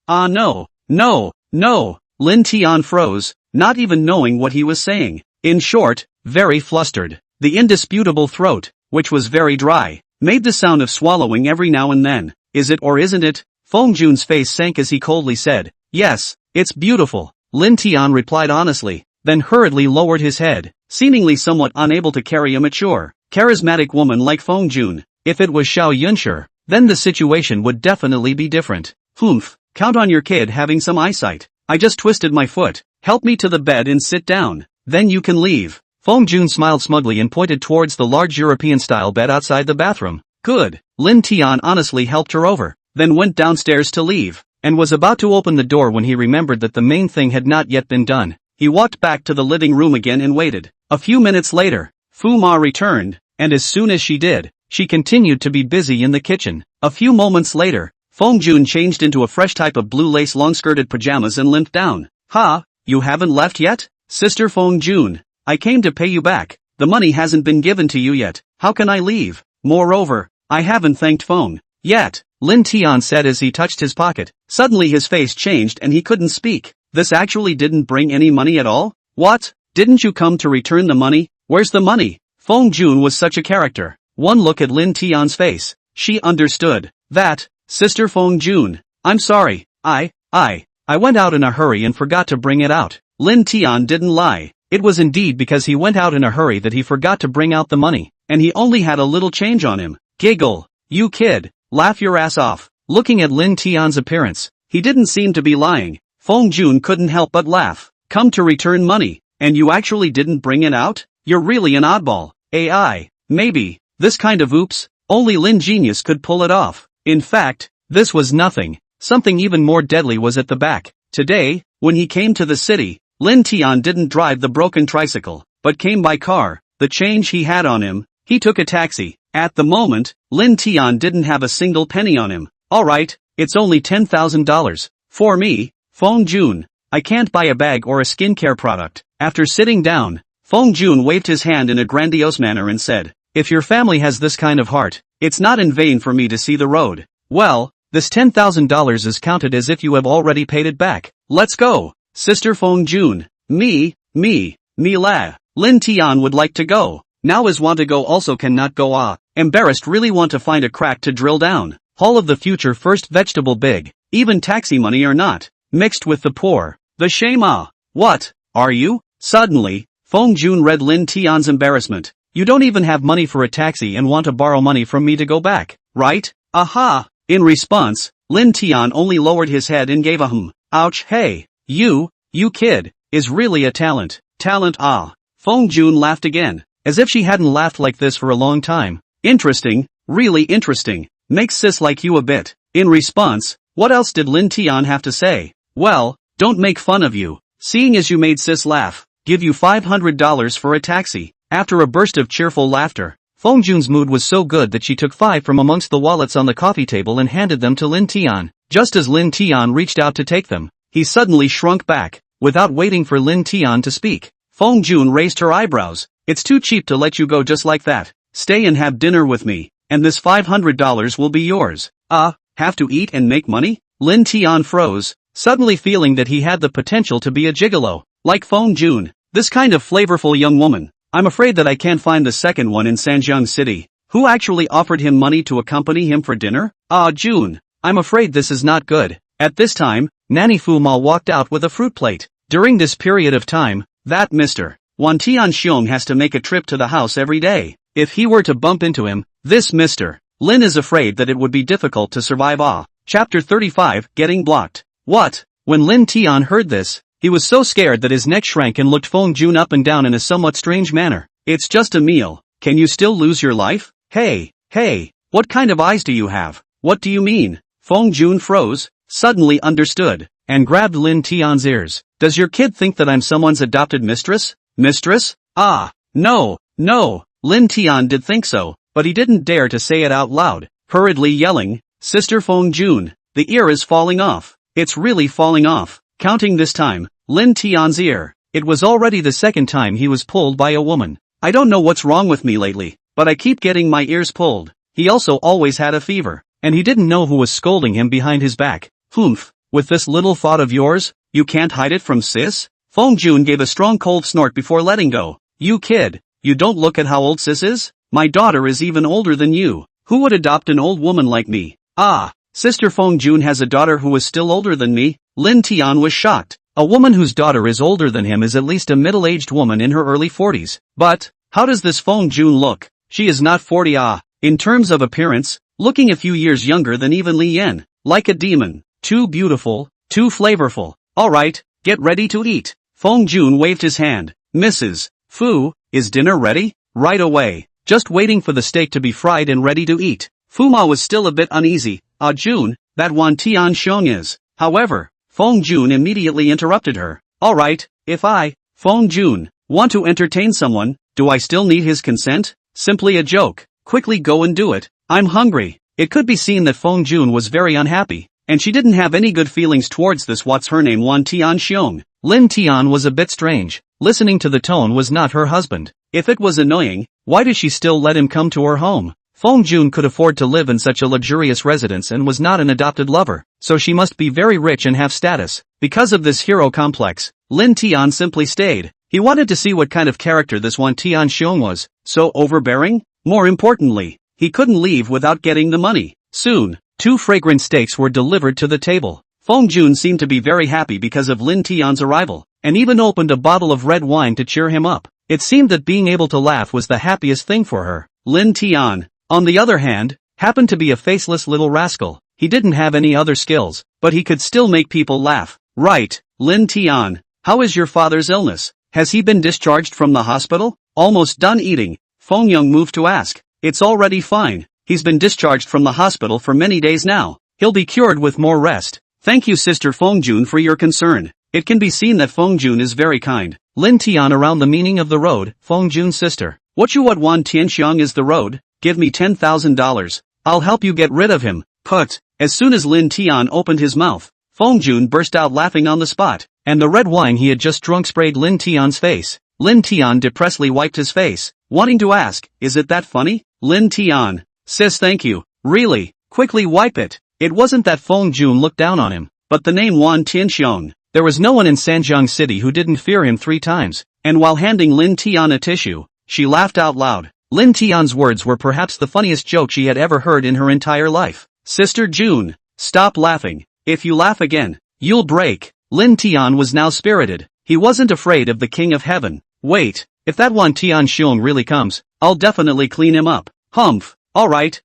No. Lin Tian froze, not even knowing what he was saying. In short, very flustered. The indisputable throat, which was very dry, made the sound of swallowing every now and then. Is it or isn't it? Fong Jun's face sank as he coldly said, yes, it's beautiful. Lin Tian replied honestly, then hurriedly lowered his head, seemingly somewhat unable to carry a mature, charismatic woman like Fong Jun. If it was Xiao Yunsher, then the situation would definitely be different. Humph, count on your kid having some eyesight. I just twisted my foot. Help me to the bed and sit down. Then you can leave. Fong Jun smiled smugly and pointed towards the large European-style bed outside the bathroom. Good. Lin Tian honestly helped her over, then went downstairs to leave, and was about to open the door when he remembered that the main thing had not yet been done. He walked back to the living room again and waited. A few minutes later, Fu Ma returned, and as soon as she did, she continued to be busy in the kitchen. A few moments later, Fong Jun changed into a fresh type of blue lace long-skirted pajamas and limped down. Ha, you haven't left yet? Sister Fong Jun, I came to pay you back. The money hasn't been given to you yet. How can I leave? Moreover, I haven't thanked Fong yet, Lin Tian said as he touched his pocket. Suddenly his face changed and he couldn't speak. This actually didn't bring any money at all? What? Didn't you come to return the money? Where's the money? Fong Jun was such a character. One look at Lin Tian's face. She understood. That, Sister Fong Jun, I'm sorry, I went out in a hurry and forgot to bring it out. Lin Tian didn't lie. It was indeed because he went out in a hurry that he forgot to bring out the money, and he only had a little change on him. Giggle. You kid, laugh your ass off. Looking at Lin Tian's appearance, he didn't seem to be lying. Fong Jun couldn't help but laugh. Come to return money, and you actually didn't bring it out? You're really an oddball. AI. Maybe. This kind of oops, only Lin Genius could pull it off. In fact, this was nothing. Something even more deadly was at the back. Today, when he came to the city, Lin Tian didn't drive the broken tricycle, but came by car. The change he had on him, he took a taxi. At the moment, Lin Tian didn't have a single penny on him. Alright, it's only $10,000. For me, Fong Jun, I can't buy a bag or a skincare product. After sitting down, Fong Jun waved his hand in a grandiose manner and said, if your family has this kind of heart, it's not in vain for me to see the road. Well, this $10,000 is counted as if you have already paid it back. Let's go. Sister Fong Jun. Me la. Lin Tian would like to go. Now is want to go also cannot go embarrassed really want to find a crack to drill down. Hall of the future first vegetable big. Even taxi money or not. Mixed with the poor. The shame What? Are you? Suddenly, Fong Jun read Lin Tian's embarrassment. You don't even have money for a taxi and want to borrow money from me to go back, right? Aha! In response, Lin Tian only lowered his head and gave a ouch. Hey, you kid, is really a talent. Talent Fong Jun laughed again, as if she hadn't laughed like this for a long time. Interesting, really interesting. Makes sis like you a bit. In response, what else did Lin Tian have to say? Well, don't make fun of you. Seeing as you made sis laugh, give you $500 for a taxi. After a burst of cheerful laughter, Fongjun's mood was so good that she took 5 from amongst the wallets on the coffee table and handed them to Lin Tian. Just as Lin Tian reached out to take them, he suddenly shrunk back. Without waiting for Lin Tian to speak, Fongjun raised her eyebrows. It's too cheap to let you go just like that. Stay and have dinner with me, and this $500 will be yours. Have to eat and make money? Lin Tian froze, suddenly feeling that he had the potential to be a gigolo. Like Fongjun, this kind of flavorful young woman. I'm afraid that I can't find the second one in Sanjiang City. Who actually offered him money to accompany him for dinner? June. I'm afraid this is not good. At this time, Nanny Fu Ma walked out with a fruit plate. During this period of time, that Mr. Wan Tianxiong has to make a trip to the house every day. If he were to bump into him, this Mr. Lin is afraid that it would be difficult to survive. Chapter 35, Getting Blocked. What? When Lin Tian heard this, he was so scared that his neck shrank and looked Fongjun up and down in a somewhat strange manner. It's just a meal. Can you still lose your life? Hey, what kind of eyes do you have? What do you mean? Fongjun froze, suddenly understood, and grabbed Lin Tian's ears. Does your kid think that I'm someone's adopted mistress? Mistress? No. Lin Tian did think so, but he didn't dare to say it out loud, hurriedly yelling, Sister Fongjun, the ear is falling off. It's really falling off. Counting this time, Lin Tian's ear. It was already the second time he was pulled by a woman. I don't know what's wrong with me lately, but I keep getting my ears pulled. He also always had a fever, and he didn't know who was scolding him behind his back. Humph, with this little thought of yours, you can't hide it from sis? Fongjun gave a strong cold snort before letting go. You kid, you don't look at how old sis is? My daughter is even older than you. Who would adopt an old woman like me? Sister Fongjun has a daughter who is still older than me? Lin Tian was shocked. A woman whose daughter is older than him is at least a middle-aged woman in her early 40s. But, how does this Fongjun look? She is not 40. In terms of appearance, looking a few years younger than even Li Yan. Like a demon. Too beautiful, too flavorful. Alright, get ready to eat. Fongjun waved his hand. Mrs. Fu, is dinner ready? Right away. Just waiting for the steak to be fried and ready to eat. Fuma was still a bit uneasy. June, that Wan Tianxiong is. However, Fongjun immediately interrupted her. Alright, if I, Fongjun, want to entertain someone, do I still need his consent? Simply a joke. Quickly go and do it. I'm hungry. It could be seen that Fongjun was very unhappy, and she didn't have any good feelings towards this what's-her-name Wan Tianxiong. Lin Tian was a bit strange. Listening to the tone was not her husband. If it was annoying, why did she still let him come to her home? Fongjun could afford to live in such a luxurious residence and was not an adopted lover, so she must be very rich and have status. Because of this hero complex, Lin Tian simply stayed. He wanted to see what kind of character this Wan Tianxiong was. So overbearing? More importantly, he couldn't leave without getting the money. Soon, 2 fragrant steaks were delivered to the table. Fongjun seemed to be very happy because of Lin Tian's arrival, and even opened a bottle of red wine to cheer him up. It seemed that being able to laugh was the happiest thing for her. Lin Tian, on the other hand, happened to be a faceless little rascal. He didn't have any other skills, but he could still make people laugh. Right, Lin Tian, how is your father's illness? Has he been discharged from the hospital? Almost done eating, Fongyung moved to ask. It's already fine. He's been discharged from the hospital for many days now. He'll be cured with more rest. Thank you Sister Fongjun for your concern. It can be seen that Fongjun is very kind. Lin Tian around the meaning of the road, Fongjun's sister. What Wan Tianxiong is the road? Give me $10,000. I'll help you get rid of him. Put. As soon as Lin Tian opened his mouth, Fongjun burst out laughing on the spot, and the red wine he had just drunk sprayed Lin Tian's face. Lin Tian depressedly wiped his face, wanting to ask, is it that funny? Lin Tian. Sis thank you. Really, quickly wipe it. It wasn't that Fongjun looked down on him, but the name Wan Tianxiong. There was no one in Sanjiang City who didn't fear him 3 times, and while handing Lin Tian a tissue, she laughed out loud. Lin Tian's words were perhaps the funniest joke she had ever heard in her entire life. Sister June, stop laughing. If you laugh again, you'll break. Lin Tian was now spirited. He wasn't afraid of the King of Heaven. Wait, if that Wan Tianxiong really comes, I'll definitely clean him up. Humph. Alright.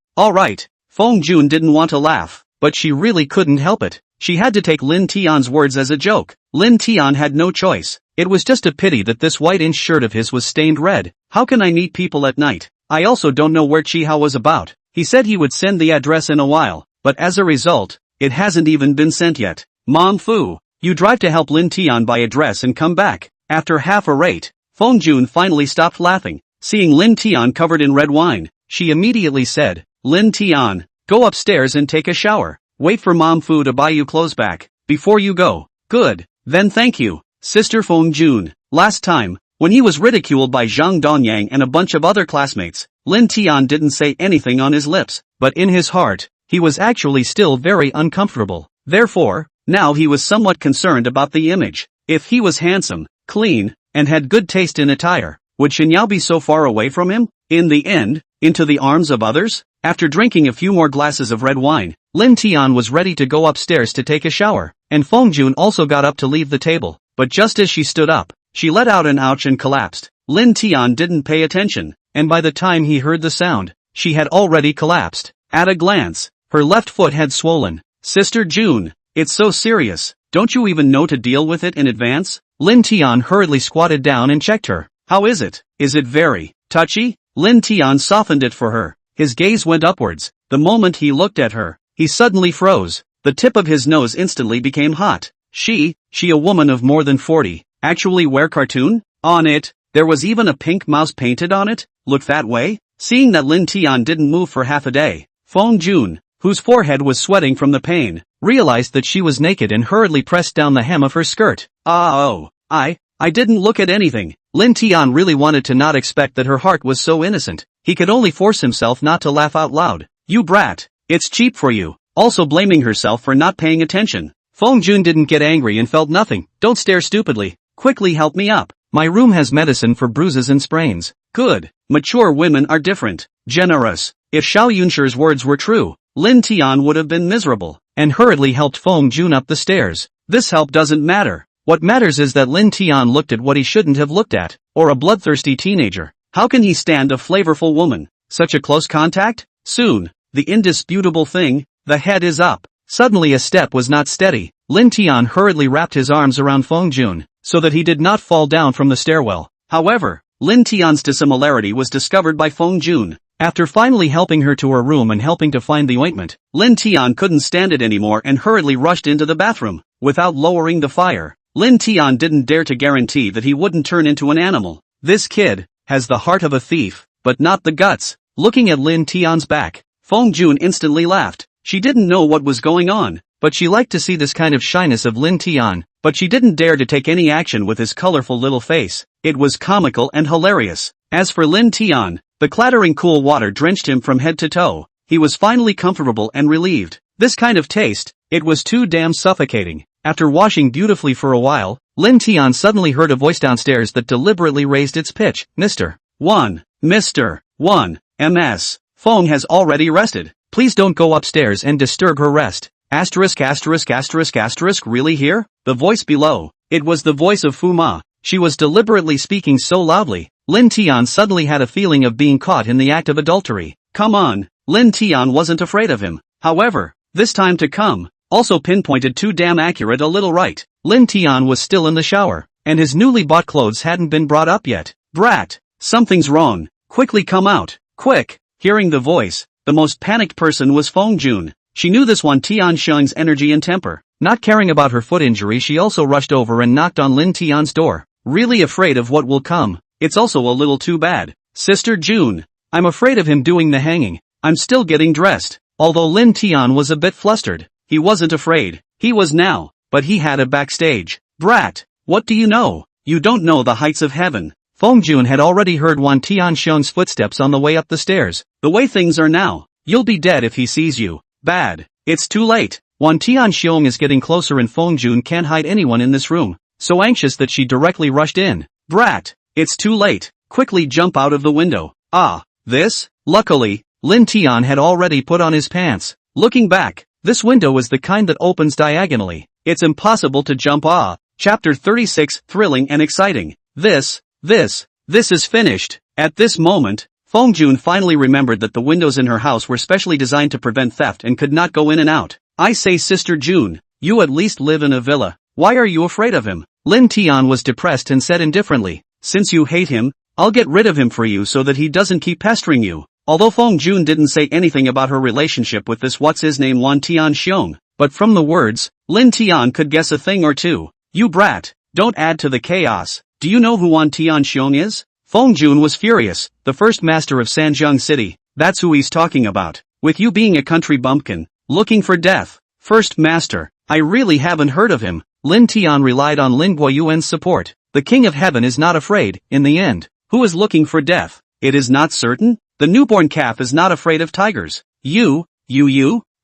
Fongjun didn't want to laugh, but she really couldn't help it. She had to take Lin Tian's words as a joke. Lin Tian had no choice. It was just a pity that this white-inch shirt of his was stained red. How can I meet people at night? I also don't know where Chi-Hao was about. He said he would send the address in a while, but as a result, it hasn't even been sent yet. Mom Fu, you drive to help Lin Tian by address and come back. After half a rate, Feng Jun finally stopped laughing. Seeing Lin Tian covered in red wine, she immediately said, Lin Tian, go upstairs and take a shower. Wait for Mom Fu to buy you clothes back, before you go. Good, then thank you, Sister Feng Jun. Last time, when he was ridiculed by Zhang Dongyang and a bunch of other classmates, Lin Tian didn't say anything on his lips, but in his heart, he was actually still very uncomfortable. Therefore, now he was somewhat concerned about the image. If he was handsome, clean, and had good taste in attire, would Xinyao be so far away from him? In the end, into the arms of others? After drinking a few more glasses of red wine, Lin Tian was ready to go upstairs to take a shower, and Feng Jun also got up to leave the table, but just as she stood up, she let out an ouch and collapsed. Lin Tian didn't pay attention, and by the time he heard the sound, she had already collapsed. At a glance, her left foot had swollen. Sister June, it's so serious, don't you even know to deal with it in advance? Lin Tian hurriedly squatted down and checked her. How is it? Is it very touchy? Lin Tian softened it for her. His gaze went upwards. The moment he looked at her, he suddenly froze. The tip of his nose instantly became hot. She a woman of more than 40, actually wear cartoon? On it, there was even a pink mouse painted on it? Look that way? Seeing that Lin Tian didn't move for half a day, Feng Jun, whose forehead was sweating from the pain, realized that she was naked and hurriedly pressed down the hem of her skirt. I didn't look at anything. Lin Tian really wanted to not expect that her heart was so innocent. He could only force himself not to laugh out loud. You brat, it's cheap for you. Also blaming herself for not paying attention. Feng Jun didn't get angry and felt nothing. Don't stare stupidly. Quickly help me up. My room has medicine for bruises and sprains. Good. Mature women are different. Generous. If Xiao Yunshi's words were true, Lin Tian would have been miserable, and hurriedly helped Feng Jun up the stairs. This help doesn't matter. What matters is that Lin Tian looked at what he shouldn't have looked at, or a bloodthirsty teenager. How can he stand a flavorful woman? Such a close contact? Soon, the indisputable thing, the head is up. Suddenly a step was not steady. Lin Tian hurriedly wrapped his arms around Feng Jun, so that he did not fall down from the stairwell. However, Lin Tian's dissimilarity was discovered by Feng Jun. After finally helping her to her room and helping to find the ointment, Lin Tian couldn't stand it anymore and hurriedly rushed into the bathroom. Without lowering the fire, Lin Tian didn't dare to guarantee that he wouldn't turn into an animal. This kid has the heart of a thief, but not the guts. Looking at Lin Tian's back, Feng Jun instantly laughed. She didn't know what was going on, but she liked to see this kind of shyness of Lin Tian, but she didn't dare to take any action with his colorful little face. It was comical and hilarious. As for Lin Tian, the clattering cool water drenched him from head to toe. He was finally comfortable and relieved. This kind of taste, it was too damn suffocating. After washing beautifully for a while, Lin Tian suddenly heard a voice downstairs that deliberately raised its pitch. Mr. 1. Mr. 1. MS. Feng has already rested. Please don't go upstairs and disturb her rest. Asterisk asterisk asterisk asterisk really here? The voice below. It was the voice of Fu Ma. She was deliberately speaking so loudly. Lin Tian suddenly had a feeling of being caught in the act of adultery. Come on. Lin Tian wasn't afraid of him. However, this time to come, also pinpointed too damn accurate a little right. Lin Tian was still in the shower, and his newly bought clothes hadn't been brought up yet. Brat! Something's wrong. Quickly come out. Quick! Hearing the voice, the most panicked person was Feng Jun. She knew this one Tian Sheng's energy and temper. Not caring about her foot injury, she also rushed over and knocked on Lin Tian's door. Really afraid of what will come. It's also a little too bad. Sister June, I'm afraid of him doing the hanging. I'm still getting dressed. Although Lin Tian was a bit flustered, he wasn't afraid. He was now, but he had a backstage. Brat, what do you know? You don't know the heights of heaven. Feng Jun had already heard Wan Tianxiong's footsteps on the way up the stairs. The way things are now, you'll be dead if he sees you. Bad. It's too late. Wan Tianxiong is getting closer and Feng Jun can't hide anyone in this room. So anxious that she directly rushed in. Brat, it's too late. Quickly jump out of the window. This? Luckily, Lin Tian had already put on his pants. Looking back, this window is the kind that opens diagonally. It's impossible to jump. Chapter 36, thrilling and exciting. This is finished. At this moment, Feng Jun finally remembered that the windows in her house were specially designed to prevent theft and could not go in and out. I say, Sister June, you at least live in a villa. Why are you afraid of him? Lin Tian was depressed and said indifferently, since you hate him, I'll get rid of him for you so that he doesn't keep pestering you. Although Feng Jun didn't say anything about her relationship with this what's-his-name Wan Tianxiong, but from the words, Lin Tian could guess a thing or two. You brat, don't add to the chaos. Do you know who Wan Tianxiong is? Feng Jun was furious. The first master of Sanjiang City, that's who he's talking about. With you being a country bumpkin, looking for death. First master, I really haven't heard of him. Lin Tian relied on Lin Guoyuan's support. The king of heaven is not afraid, in the end. Who is looking for death? It is not certain? The newborn calf is not afraid of tigers. You?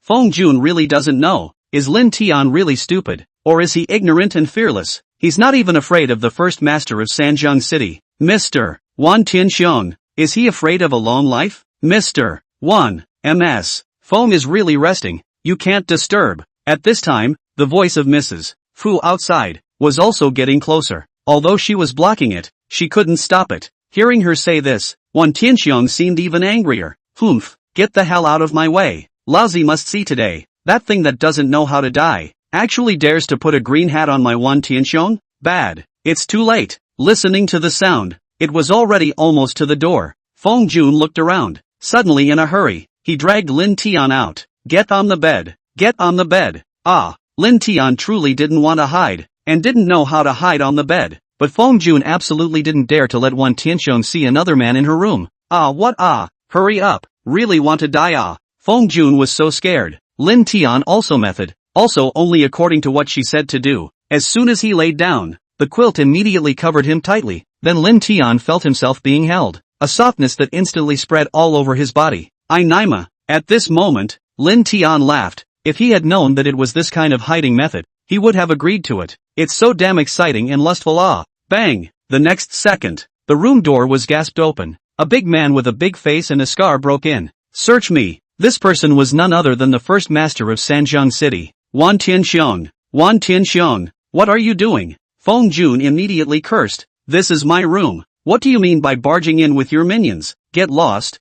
Feng Jun really doesn't know. Is Lin Tian really stupid? Or is he ignorant and fearless? He's not even afraid of the first master of Sanjiang City. Mr. Wan Tianxiong. Is he afraid of a long life? Mr. Wan. Ms. Feng is really resting. You can't disturb. At this time, the voice of Mrs. Fu outside was also getting closer. Although she was blocking it, she couldn't stop it. Hearing her say this, Wan Tianxiong seemed even angrier. Humph, get the hell out of my way. Lousy must see today. That thing that doesn't know how to die actually dares to put a green hat on my Wan Tianxiong? Bad. It's too late. Listening to the sound, it was already almost to the door. Feng Jun looked around. Suddenly in a hurry, he dragged Lin Tian out. Get on the bed. Get on the bed. Ah, Lin Tian truly didn't want to hide, and didn't know how to hide on the bed. But Feng Jun absolutely didn't dare to let Wan Tianxiong see another man in her room. Hurry up. Really want to die? Feng Jun was so scared. Lin Tian also only according to what she said to do. As soon as he laid down, the quilt immediately covered him tightly. Then Lin Tian felt himself being held. A softness that instantly spread all over his body. Naima. At this moment, Lin Tian laughed. If he had known that it was this kind of hiding method, he would have agreed to it. It's so damn exciting and lustful. Bang! The next second, the room door was gasped open. A big man with a big face and a scar broke in. Search me. This person was none other than the first master of Sanjiang City. Wan Tianxiong. Wan Tianxiong. What are you doing? Feng Jun immediately cursed. This is my room. What do you mean by barging in with your minions? Get lost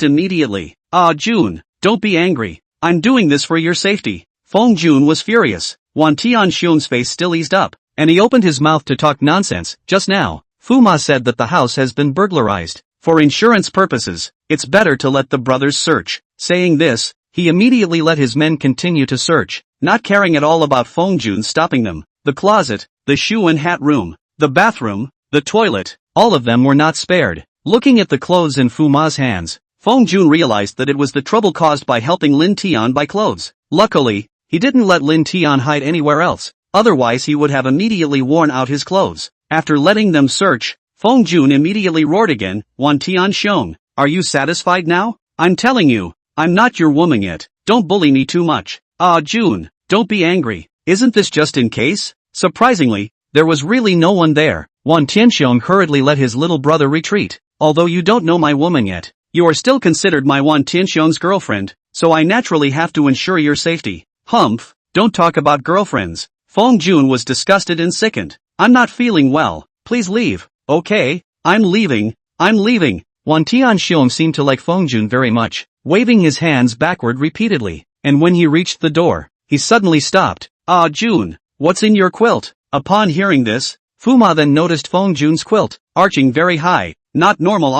immediately. Jun, don't be angry. I'm doing this for your safety. Feng Jun was furious. Wan Tianxiong's face still eased up, and he opened his mouth to talk nonsense. Just now, Fu Ma said that the house has been burglarized. For insurance purposes, it's better to let the brothers search. Saying this, he immediately let his men continue to search, not caring at all about Feng Jun stopping them. The closet, the shoe and hat room, the bathroom, the toilet, all of them were not spared. Looking at the clothes in Fu Ma's hands, Feng Jun realized that it was the trouble caused by helping Lin Tian buy clothes. Luckily, he didn't let Lin Tian hide anywhere else, otherwise he would have immediately worn out his clothes. After letting them search, Feng Jun immediately roared again. Wan Tianxiong, are you satisfied now? I'm telling you, I'm not your woman yet. Don't bully me too much. Jun, don't be angry. Isn't this just in case? Surprisingly, there was really no one there. Wan Tianxiong hurriedly let his little brother retreat. Although you don't know my woman yet, you are still considered my Wan Tianxiong's girlfriend, so I naturally have to ensure your safety. Humph, don't talk about girlfriends. Feng Jun was disgusted and sickened. I'm not feeling well. Please leave. Okay, I'm leaving. Wan Tianxiong seemed to like Feng Jun very much, waving his hands backward repeatedly, and when he reached the door, he suddenly stopped. Jun, what's in your quilt? Upon hearing this, Fu Ma then noticed Feng Jun's quilt, arching very high. Not normal.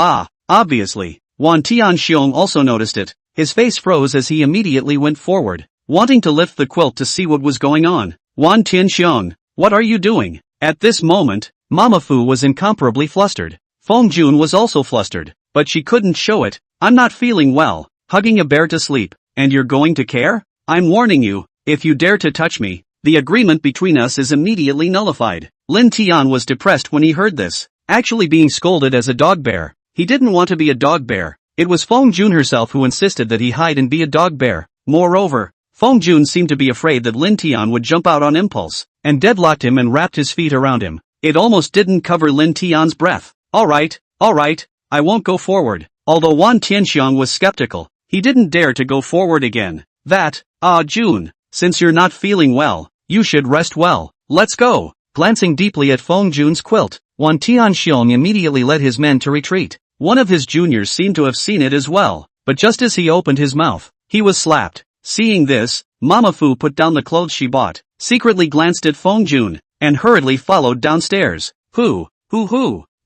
Obviously. Wan Tianxiong also noticed it. His face froze as he immediately went forward, wanting to lift the quilt to see what was going on. Wan Tianxiong, what are you doing? At this moment, Mama Fu was incomparably flustered. Feng Jun was also flustered, but she couldn't show it. I'm not feeling well, hugging a bear to sleep, and you're going to care? I'm warning you, if you dare to touch me, the agreement between us is immediately nullified. Lin Tian was depressed when he heard this. Actually being scolded as a dog bear. He didn't want to be a dog bear. It was Feng Jun herself who insisted that he hide and be a dog bear. Moreover, Feng Jun seemed to be afraid that Lin Tian would jump out on impulse, and deadlocked him and wrapped his feet around him. It almost didn't cover Lin Tian's breath. Alright, I won't go forward. Although Wan Tianxiong was skeptical, he didn't dare to go forward again. Jun, since you're not feeling well, you should rest well. Let's go. Glancing deeply at Feng Jun's quilt, Wan Tianxiong immediately led his men to retreat. One of his juniors seemed to have seen it as well, but just as he opened his mouth, he was slapped. Seeing this, Mama Fu put down the clothes she bought, secretly glanced at Feng Jun, and hurriedly followed downstairs.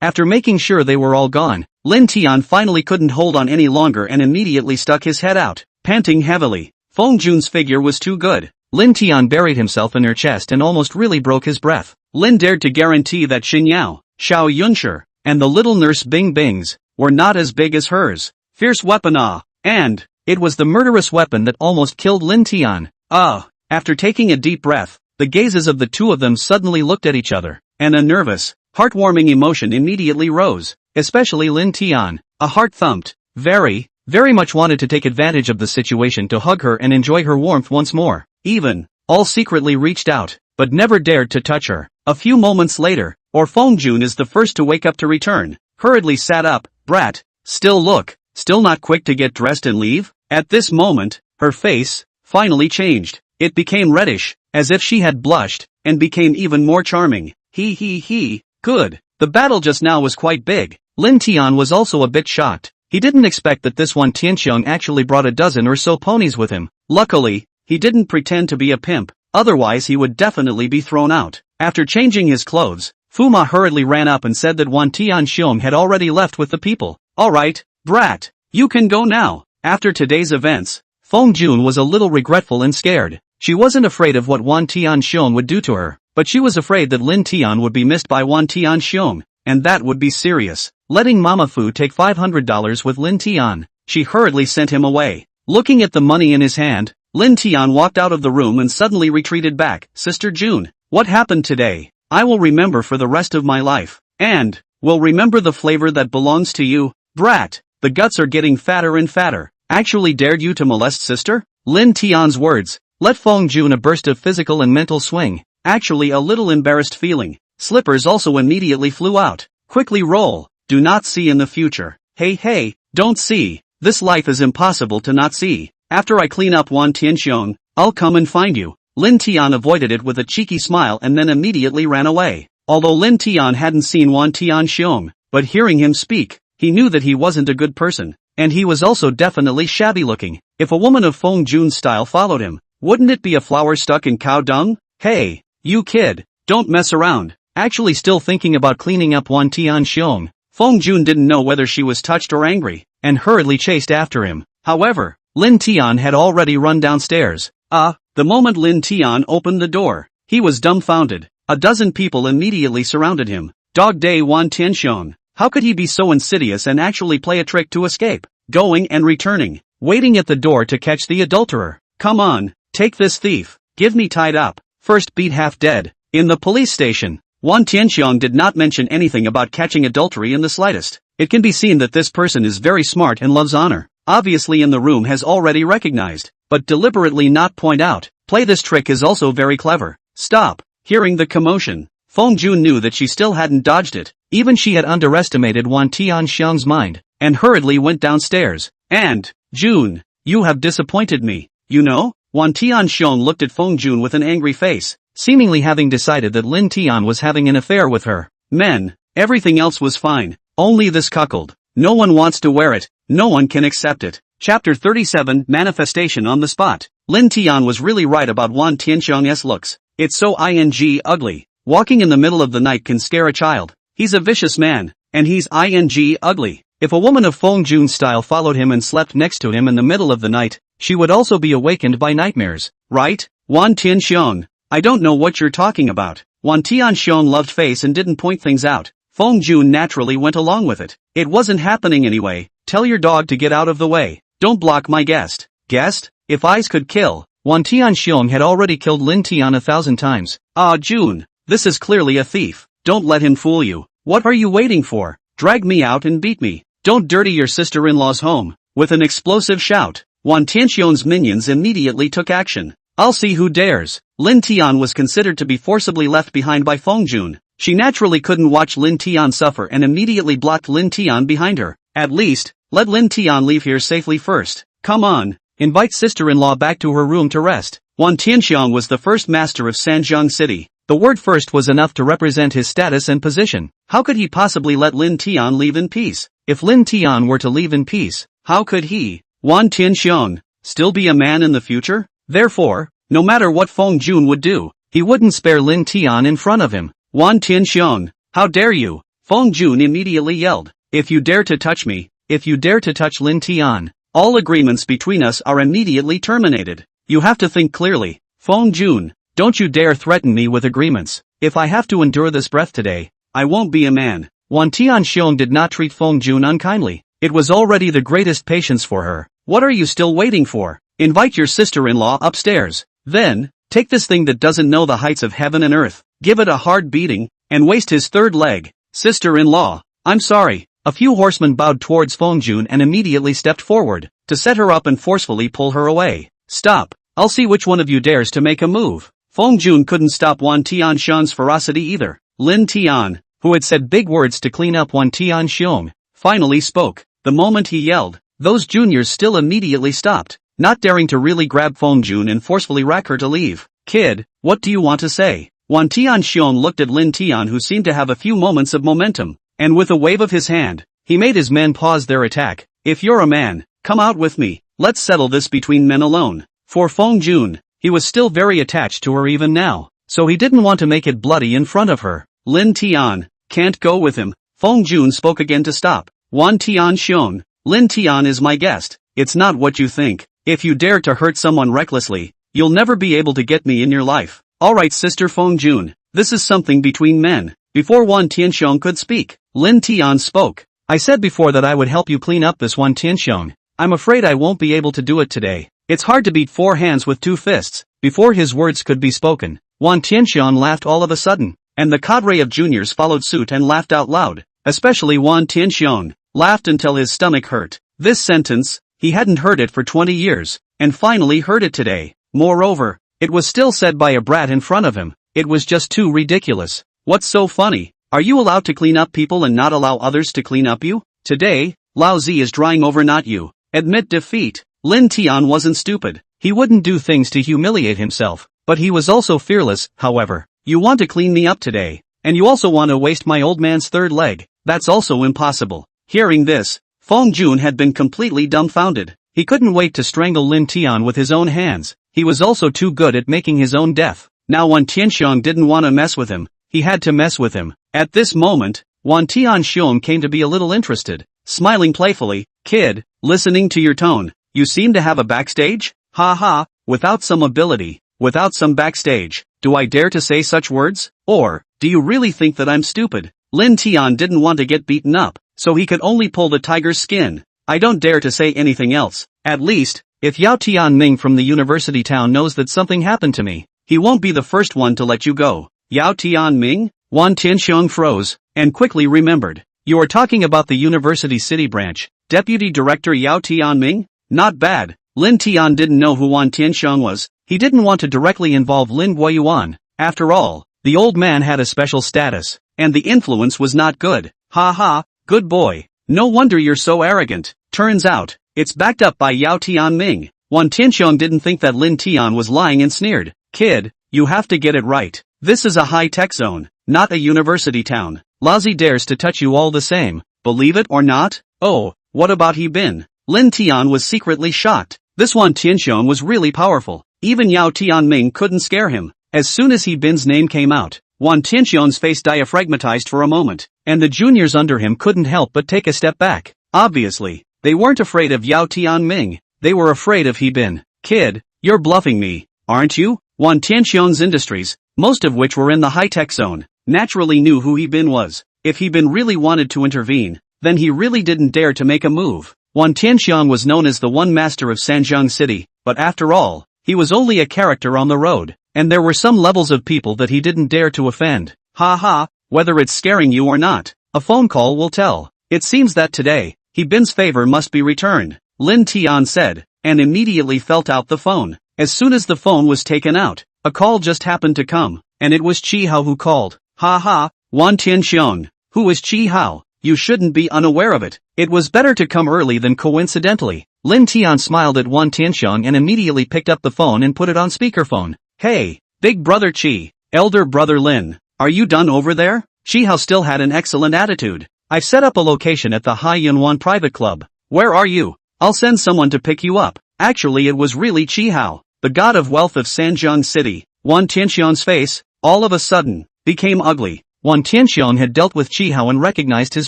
After making sure they were all gone, Lin Tian finally couldn't hold on any longer and immediately stuck his head out, panting heavily. Feng Jun's figure was too good. Lin Tian buried himself in her chest and almost really broke his breath. Lin dared to guarantee that Xinyao, Xiao Yunshi, and the little nurse Bing Bing's, were not as big as hers. Fierce weapon and, it was the murderous weapon that almost killed Lin Tian. After taking a deep breath, the gazes of the two of them suddenly looked at each other, and a nervous, heartwarming emotion immediately rose, especially Lin Tian. A heart thumped, very much wanted to take advantage of the situation to hug her and enjoy her warmth once more. Even, all secretly reached out, but never dared to touch her. A few moments later, Feng Jun is the first to wake up to return, hurriedly sat up. Brat, still not quick to get dressed and leave? At this moment, her face, finally changed. It became reddish, as if she had blushed, and became even more charming. Good. The battle just now was quite big. Lin Tian was also a bit shocked. He didn't expect that this one Tianxiong actually brought a dozen or so ponies with him. Luckily, he didn't pretend to be a pimp, otherwise he would definitely be thrown out. After changing his clothes, Fuma hurriedly ran up and said that Wan Tianxiong had already left with the people. Alright, brat, you can go now. After today's events, Feng Jun was a little regretful and scared. She wasn't afraid of what Wan Tianxiong would do to her, but she was afraid that Lin Tian would be missed by Wan Tianxiong, and that would be serious. Letting Mama Fu take $500 with Lin Tian, she hurriedly sent him away. Looking at the money in his hand, Lin Tian walked out of the room and suddenly retreated back. Sister June, what happened today? I will remember for the rest of my life, and will remember the flavor that belongs to you. Brat, the guts are getting fatter and fatter. Actually dared you to molest sister? Lin Tian's words let Feng Jun a burst of physical and mental swing. Actually a little embarrassed feeling. Slippers also immediately flew out. Quickly roll. Do not see in the future. Hey, don't see. This life is impossible to not see. After I clean up Wan Tianxiong, I'll come and find you. Lin Tian avoided it with a cheeky smile and then immediately ran away. Although Lin Tian hadn't seen Wan Tianxiong, but hearing him speak, he knew that he wasn't a good person, and he was also definitely shabby looking. If a woman of Feng Jun's style followed him, wouldn't it be a flower stuck in cow dung? Hey, you kid, don't mess around. Actually still thinking about cleaning up Wan Tianxiong, Feng Jun didn't know whether she was touched or angry, and hurriedly chased after him. However, Lin Tian had already run downstairs. The moment Lin Tian opened the door, he was dumbfounded. A dozen people immediately surrounded him. Dog day Wan Tianxiong, how could he be so insidious and actually play a trick to escape? Going and returning, waiting at the door to catch the adulterer. Come on, take this thief, give me tied up, first beat half dead. In the police station, Wan Tianxiong did not mention anything about catching adultery in the slightest. It can be seen that this person is very smart and loves honor. Obviously in the room has already recognized, but deliberately not point out. Play this trick is also very clever. Stop. Hearing the commotion, Feng Jun knew that she still hadn't dodged it. Even she had underestimated Wan Tianxiong's mind, and hurriedly went downstairs. And, Jun, you have disappointed me. You know? Wan Tianxiong looked at Feng Jun with an angry face, seemingly having decided that Lin Tian was having an affair with her. Men, everything else was fine, only this cuckold. No one wants to wear it, no one can accept it. Chapter 37 Manifestation on the Spot. Lin Tian was really right about Wan Tianxiong's looks. It's so ugly. Walking in the middle of the night can scare a child. He's a vicious man, and he's ugly. If a woman of Feng Jun's style followed him and slept next to him in the middle of the night, she would also be awakened by nightmares, right? Wan Tianxiong, I don't know what you're talking about. Wan Tianxiong loved face and didn't point things out. Feng Jun naturally went along with it. It wasn't happening anyway. Tell your dog to get out of the way. Don't block my guest. Guest? If eyes could kill, Wan Tianxiong had already killed Lin Tian 1,000 times. Jun, this is clearly a thief. Don't let him fool you. What are you waiting for? Drag me out and beat me. Don't dirty your sister-in-law's home. With an explosive shout, Wan Tianxiong's minions immediately took action. I'll see who dares. Lin Tian was considered to be forcibly left behind by Feng Jun. She naturally couldn't watch Lin Tian suffer and immediately blocked Lin Tian behind her. At least, let Lin Tian leave here safely first. Come on, invite sister-in-law back to her room to rest. Wan Tianxiong was the first master of Sanjiang City. The word first was enough to represent his status and position. How could he possibly let Lin Tian leave in peace? If Lin Tian were to leave in peace, how could he, Wan Tianxiong, still be a man in the future? Therefore, no matter what Feng Jun would do, he wouldn't spare Lin Tian in front of him. Wan Tianxiong, how dare you? Feng Jun immediately yelled. If you dare to touch me, if you dare to touch Lin Tian, all agreements between us are immediately terminated. You have to think clearly. Feng Jun, don't you dare threaten me with agreements. If I have to endure this breath today, I won't be a man. Wan Tianxiong did not treat Feng Jun unkindly. It was already the greatest patience for her. What are you still waiting for? Invite your sister-in-law upstairs. Then, take this thing that doesn't know the heights of heaven and earth, give it a hard beating, and waste his third leg. Sister-in-law, I'm sorry. A few horsemen bowed towards Feng Jun and immediately stepped forward, to set her up and forcefully pull her away. Stop. I'll see which one of you dares to make a move. Feng Jun couldn't stop Wan Tianxiong's ferocity either. Lin Tian, who had said big words to clean up Wan Tianxiong, finally spoke. The moment he yelled, those juniors still immediately stopped, not daring to really grab Feng Jun and forcefully rack her to leave. Kid, what do you want to say? Wan Tianxiong looked at Lin Tian, who seemed to have a few moments of momentum, and with a wave of his hand, he made his men pause their attack. If you're a man, come out with me. Let's settle this between men alone. For Feng Jun, he was still very attached to her even now, so he didn't want to make it bloody in front of her. Lin Tian, can't go with him. Feng Jun spoke again to stop. Wan Tianxiong, Lin Tian is my guest. It's not what you think. If you dare to hurt someone recklessly, you'll never be able to get me in your life. Alright, Sister Feng Jun, this is something between men. Before Wan Tianxiong could speak, Lin Tian spoke. I said before that I would help you clean up this Wan Tianxiong. I'm afraid I won't be able to do it today. It's hard to beat 4 hands with 2 fists. Before his words could be spoken, Wan Tianxiong laughed all of a sudden, and the cadre of juniors followed suit and laughed out loud. Especially Wan Tianxiong, laughed until his stomach hurt. This sentence, he hadn't heard it for 20 years, and finally heard it today. Moreover, it was still said by a brat in front of him. It was just too ridiculous. What's so funny? Are you allowed to clean up people and not allow others to clean up you? Today, Lao Zi is drying over, not you. Admit defeat. Lin Tian wasn't stupid. He wouldn't do things to humiliate himself, but he was also fearless. However, you want to clean me up today, and you also want to waste my old man's third leg. That's also impossible. Hearing this, Feng Jun had been completely dumbfounded. He couldn't wait to strangle Lin Tian with his own hands. He was also too good at making his own death. Now Wan Tianxiong didn't want to mess with him. He had to mess with him. At this moment, Wan Tianxiong came to be a little interested, smiling playfully. Kid, listening to your tone, you seem to have a backstage? Ha ha, without some ability, without some backstage, do I dare to say such words? Or, do you really think that I'm stupid? Lin Tian didn't want to get beaten up, so he could only pull the tiger's skin. I don't dare to say anything else. At least, if Yao Tianming from the university town knows that something happened to me, he won't be the first one to let you go. Yao Tianming? Wan Tianxiong froze, and quickly remembered. You are talking about the university city branch, Deputy Director Yao Tianming? Not bad. Lin Tian didn't know who Wan Tianxiong was. He didn't want to directly involve Lin Guoyuan. After all, the old man had a special status, and the influence was not good. Ha ha, good boy. No wonder you're so arrogant. Turns out, it's backed up by Yao Tianming. Wan Tianxiong didn't think that Lin Tian was lying and sneered. Kid, you have to get it right. This is a high-tech zone, not a university town. Lazi dares to touch you all the same. Believe it or not? Oh, what about he bin? Lin Tian was secretly shocked. This Wan Tianxiong was really powerful. Even Yao Tianming couldn't scare him. As soon as he bin's name came out, Wan Tianxiong's face diaphragmatized for a moment, and the juniors under him couldn't help but take a step back. Obviously, they weren't afraid of Yao Tianming. They were afraid of He Bin. Kid, you're bluffing me, aren't you? Wan Tianxiong's industries, most of which were in the high-tech zone, naturally knew who He Bin was. If He Bin really wanted to intervene, then he really didn't dare to make a move. Wan Tianxiong was known as the one master of Sanjiang City, but after all, he was only a character on the road, and there were some levels of people that he didn't dare to offend. Ha ha, whether it's scaring you or not, a phone call will tell. It seems that today, He Bin's favor must be returned, Lin Tian said, and immediately felt out the phone. As soon as the phone was taken out, a call just happened to come, and it was Chi Hao who called. Ha ha, Wan Tianxiong, who is Chi Hao? You shouldn't be unaware of it. It was better to come early than coincidentally. Lin Tian smiled at Wan Tianxiong and immediately picked up the phone and put it on speakerphone. Hey, big brother Chi, elder brother Lin, are you done over there? Chi Hao still had an excellent attitude. I've set up a location at the Hai Yunwan private club. Where are you? I'll send someone to pick you up. Actually, it was really Chi Hao, the god of wealth of Sanjiang City. Wan Tianxiong's face, all of a sudden, became ugly. Wan Tianxiong had dealt with Chi Hao and recognized his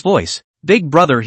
voice. Big brother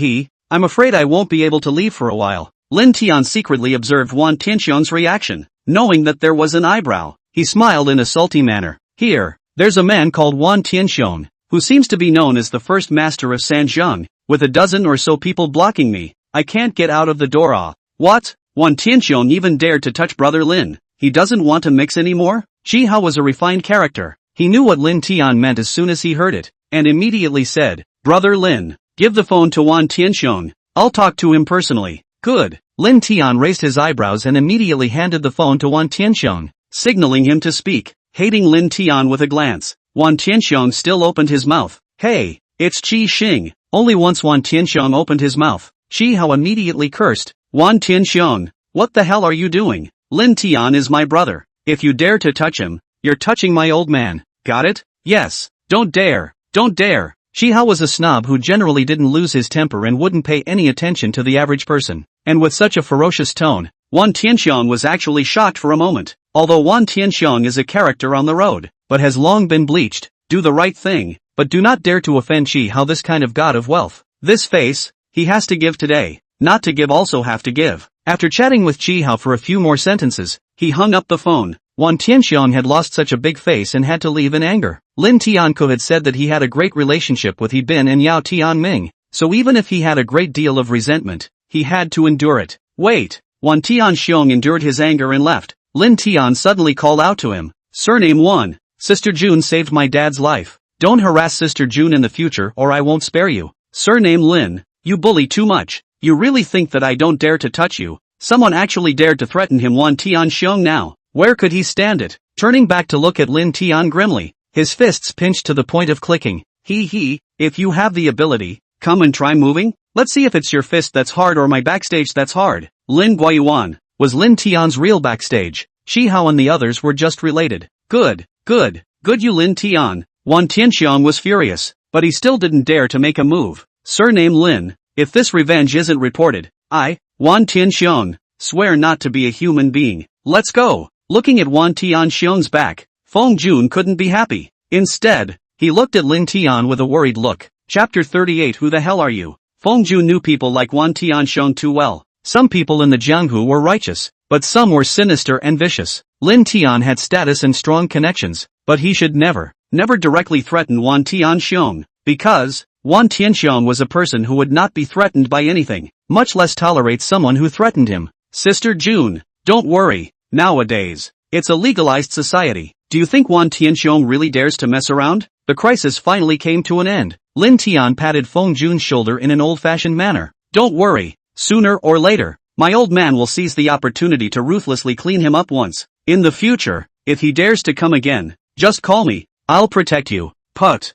I'm afraid I won't be able to leave for a while. Lin Tian secretly observed Wan Tianxiong's reaction. Knowing that there was an eyebrow, he smiled in a salty manner. Here, there's a man called Wan Tianxiong. who seems to be known as the first master of Sanjiang, with a dozen or so people blocking me. I can't get out of the door. Ah. What? Wan Tianxiong even dared to touch Brother Lin. He doesn't want to mix anymore? Chi Hao was a refined character. He knew what Lin Tian meant as soon as he heard it, and immediately said, Brother Lin, give the phone to Wan Tianxiong. I'll talk to him personally. Good. Lin Tian raised his eyebrows and immediately handed the phone to Wan Tianxiong, signaling him to speak. Hating Lin Tian with a glance, Wan Tianxiong still opened his mouth. Hey, it's Qi Xing. Only once Wan Tianxiong opened his mouth, Chi Hao immediately cursed. Wan Tianxiong, what the hell are you doing? Lin Tian is my brother. If you dare to touch him, you're touching my old man. Got it? Yes. Don't dare. Don't dare. Chi Hao was a snob who generally didn't lose his temper and wouldn't pay any attention to the average person. And with such a ferocious tone, Wan Tianxiong was actually shocked for a moment. Although Wan Tianxiong is a character on the road, but has long been bleached, do the right thing, but do not dare to offend Chi Hao, this kind of god of wealth. This face, he has to give today. Not to give also have to give. After chatting with Chi Hao for a few more sentences, he hung up the phone. Wan Tianxiong had lost such a big face and had to leave in anger. Lin Tianko had said that he had a great relationship with He Bin and Yao Tianming, so even if he had a great deal of resentment, he had to endure it. Wait. Wan Tianxiong endured his anger and left. Lin Tian suddenly called out to him. Surname 1. Sister June saved my dad's life. Don't harass Sister June in the future or I won't spare you. Surname Lin. You bully too much. You really think that I don't dare to touch you? Someone actually dared to threaten him. Wan Tianxiong now. Where could he stand it? Turning back to look at Lin Tian grimly, his fists pinched to the point of clicking. If you have the ability, come and try moving? Let's see if it's your fist that's hard or my backstage that's hard. Lin Guayuan was Lin Tian's real backstage. Chi Hao and the others were just related. Good you Lin Tian. Wan Tianxiong was furious, but he still didn't dare to make a move. Surname Lin. If this revenge isn't reported, I, Wan Tianxiong, swear not to be a human being. Let's go. Looking at Wan Tianxiong's back, Feng Jun couldn't be happy. Instead, he looked at Lin Tian with a worried look. Chapter 38. Who the hell are you? Feng Jun knew people like Wan Tianxiong too well. Some people in the Jianghu were righteous, but some were sinister and vicious. Lin Tian had status and strong connections, but he should never directly threaten Wan Tianxiong, because Wan Tianxiong was a person who would not be threatened by anything, much less tolerate someone who threatened him. Sister June, don't worry. Nowadays, it's a legalized society. Do you think Wan Tianxiong really dares to mess around? The crisis finally came to an end. Lin Tian patted Feng Jun's shoulder in an old-fashioned manner. Don't worry. Sooner or later, my old man will seize the opportunity to ruthlessly clean him up once. In the future, if he dares to come again, just call me. I'll protect you. Put.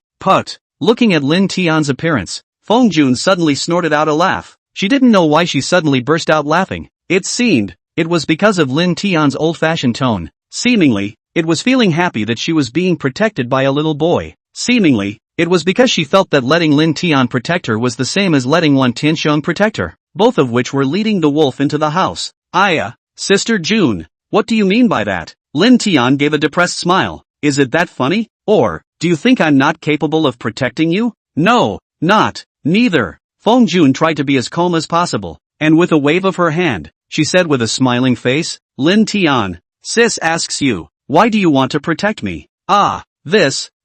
Looking at Lin Tian's appearance, Feng Jun suddenly snorted out a laugh. She didn't know why she suddenly burst out laughing. It seemed it was because of Lin Tian's old-fashioned tone. Seemingly, it was feeling happy that she was being protected by a little boy. Seemingly, it was because she felt that letting Lin Tian protect her was the same as letting Wan Tianxiong protect her, both of which were leading the wolf into the house. Sister June, what do you mean by that? Lin Tian gave a depressed smile. Is it that funny? Or, do you think I'm not capable of protecting you? No, neither. Feng Jun tried to be as calm as possible, and with a wave of her hand, she said with a smiling face, Lin Tian, sis asks you, why do you want to protect me?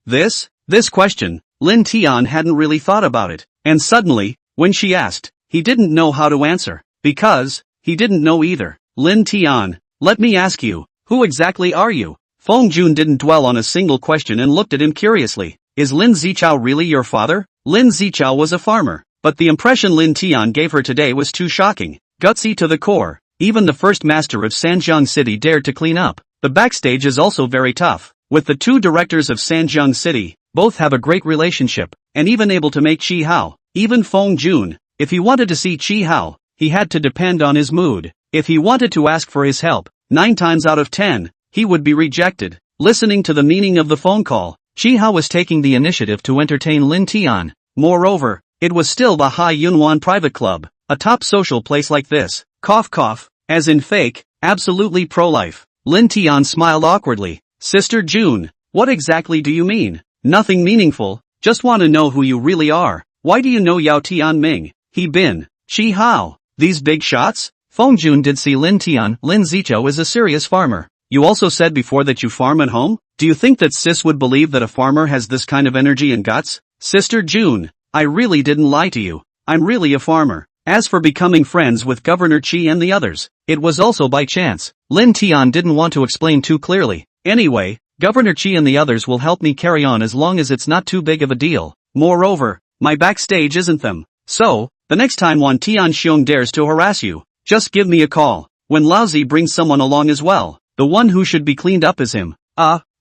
This question, Lin Tian hadn't really thought about it, and suddenly, when she asked, he didn't know how to answer, because he didn't know either. Lin Tian, let me ask you, who exactly are you? Feng Jun didn't dwell on a single question and looked at him curiously. Is Lin Zichao really your father? Lin Zichao was a farmer, but the impression Lin Tian gave her today was too shocking. Gutsy to the core. Even the first master of Sanjiang City dared to clean up. The backstage is also very tough. With the two directors of Sanjiang City, both have a great relationship, and even able to make Chi Hao. Even Feng Jun, if he wanted to see Chi Hao, he had to depend on his mood. If he wanted to ask for his help, 9 times out of 10, he would be rejected. Listening to the meaning of the phone call, Chi Hao was taking the initiative to entertain Lin Tian. Moreover, it was still the Hai Yunwan Private Club, a top social place like this. Cough, as in fake, absolutely pro-life. Lin Tian smiled awkwardly. Sister June, what exactly do you mean? Nothing meaningful, just want to know who you really are. Why do you know Yao Tianming, He Bin, Chi Hao? These big shots? Feng Jun did see Lin Tian. Lin Zichao is a serious farmer. You also said before that you farm at home? Do you think that sis would believe that a farmer has this kind of energy and guts? Sister June, I really didn't lie to you. I'm really a farmer. As for becoming friends with Governor Chi and the others, it was also by chance. Lin Tian didn't want to explain too clearly. Anyway, Governor Chi and the others will help me carry on as long as it's not too big of a deal. Moreover, my backstage isn't them. So, the next time Wan Tianxiong dares to harass you, just give me a call. When Laozi brings someone along as well, the one who should be cleaned up is him.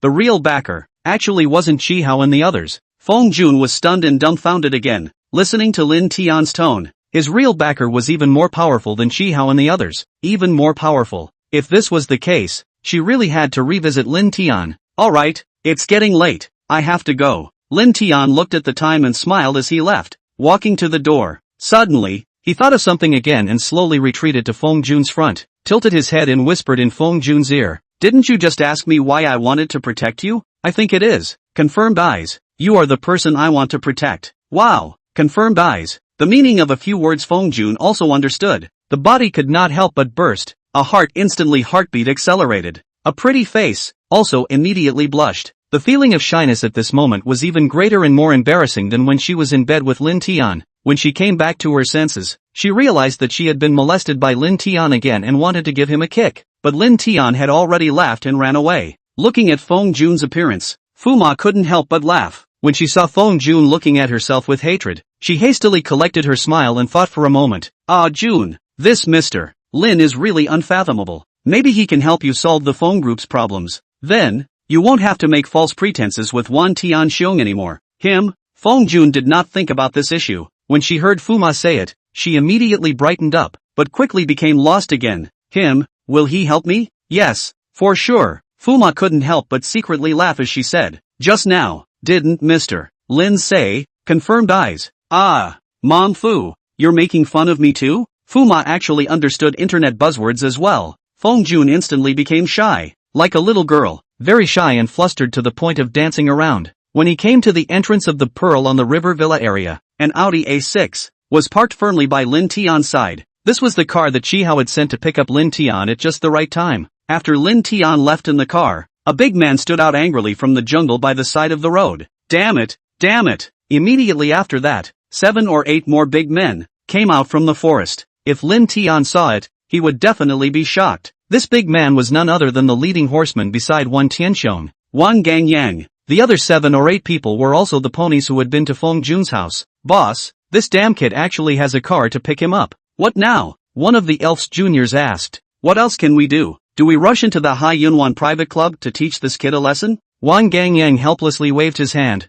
The real backer, actually wasn't Chi Hao and the others. Feng Jun was stunned and dumbfounded again, listening to Lin Tian's tone. His real backer was even more powerful than Chi Hao and the others. Even more powerful. If this was the case, she really had to revisit Lin Tian. Alright, it's getting late. I have to go. Lin Tian looked at the time and smiled as he left, walking to the door. Suddenly, he thought of something again and slowly retreated to Feng Jun's front, tilted his head and whispered in Feng Jun's ear. Didn't you just ask me why I wanted to protect you? I think it is. Confirmed eyes. You are the person I want to protect. Wow. Confirmed eyes. The meaning of a few words Feng Jun also understood. The body could not help but burst. A heart instantly heartbeat accelerated. A pretty face, also immediately blushed. The feeling of shyness at this moment was even greater and more embarrassing than when she was in bed with Lin Tian. When she came back to her senses, she realized that she had been molested by Lin Tian again and wanted to give him a kick. But Lin Tian had already laughed and ran away. Looking at Feng Jun's appearance, Fuma couldn't help but laugh. When she saw Feng Jun looking at herself with hatred, she hastily collected her smile and thought for a moment. Jun, this Mr. Lin is really unfathomable. Maybe he can help you solve the Feng group's problems. Then, you won't have to make false pretenses with Wan Tianxiong anymore. Feng Jun did not think about this issue. When she heard Fuma say it, she immediately brightened up, but quickly became lost again. Will he help me? Yes, for sure. Fuma couldn't help but secretly laugh as she said, just now, didn't Mr. Lin say? Confirmed eyes. Mom Fu, you're making fun of me too? Fuma actually understood internet buzzwords as well. Feng Jun instantly became shy, like a little girl, very shy and flustered to the point of dancing around. When he came to the entrance of the Pearl on the River Villa area, an Audi A6 was parked firmly by Lin Tian's side. This was the car that Chi Hao had sent to pick up Lin Tian at just the right time. After Lin Tian left in the car, a big man stood out angrily from the jungle by the side of the road. Damn it! Immediately after that, 7 or 8 more big men came out from the forest. If Lin Tian saw it, he would definitely be shocked. This big man was none other than the leading horseman beside Wan Tianxiong, Wang Gangyang. The other 7 or 8 people were also the ponies who had been to Feng Jun's house. Boss, this damn kid actually has a car to pick him up. What now? One of the elf's juniors asked. What else can we do? Do we rush into the Hai Yunwan private club to teach this kid a lesson? Wang Gangyang helplessly waved his hand.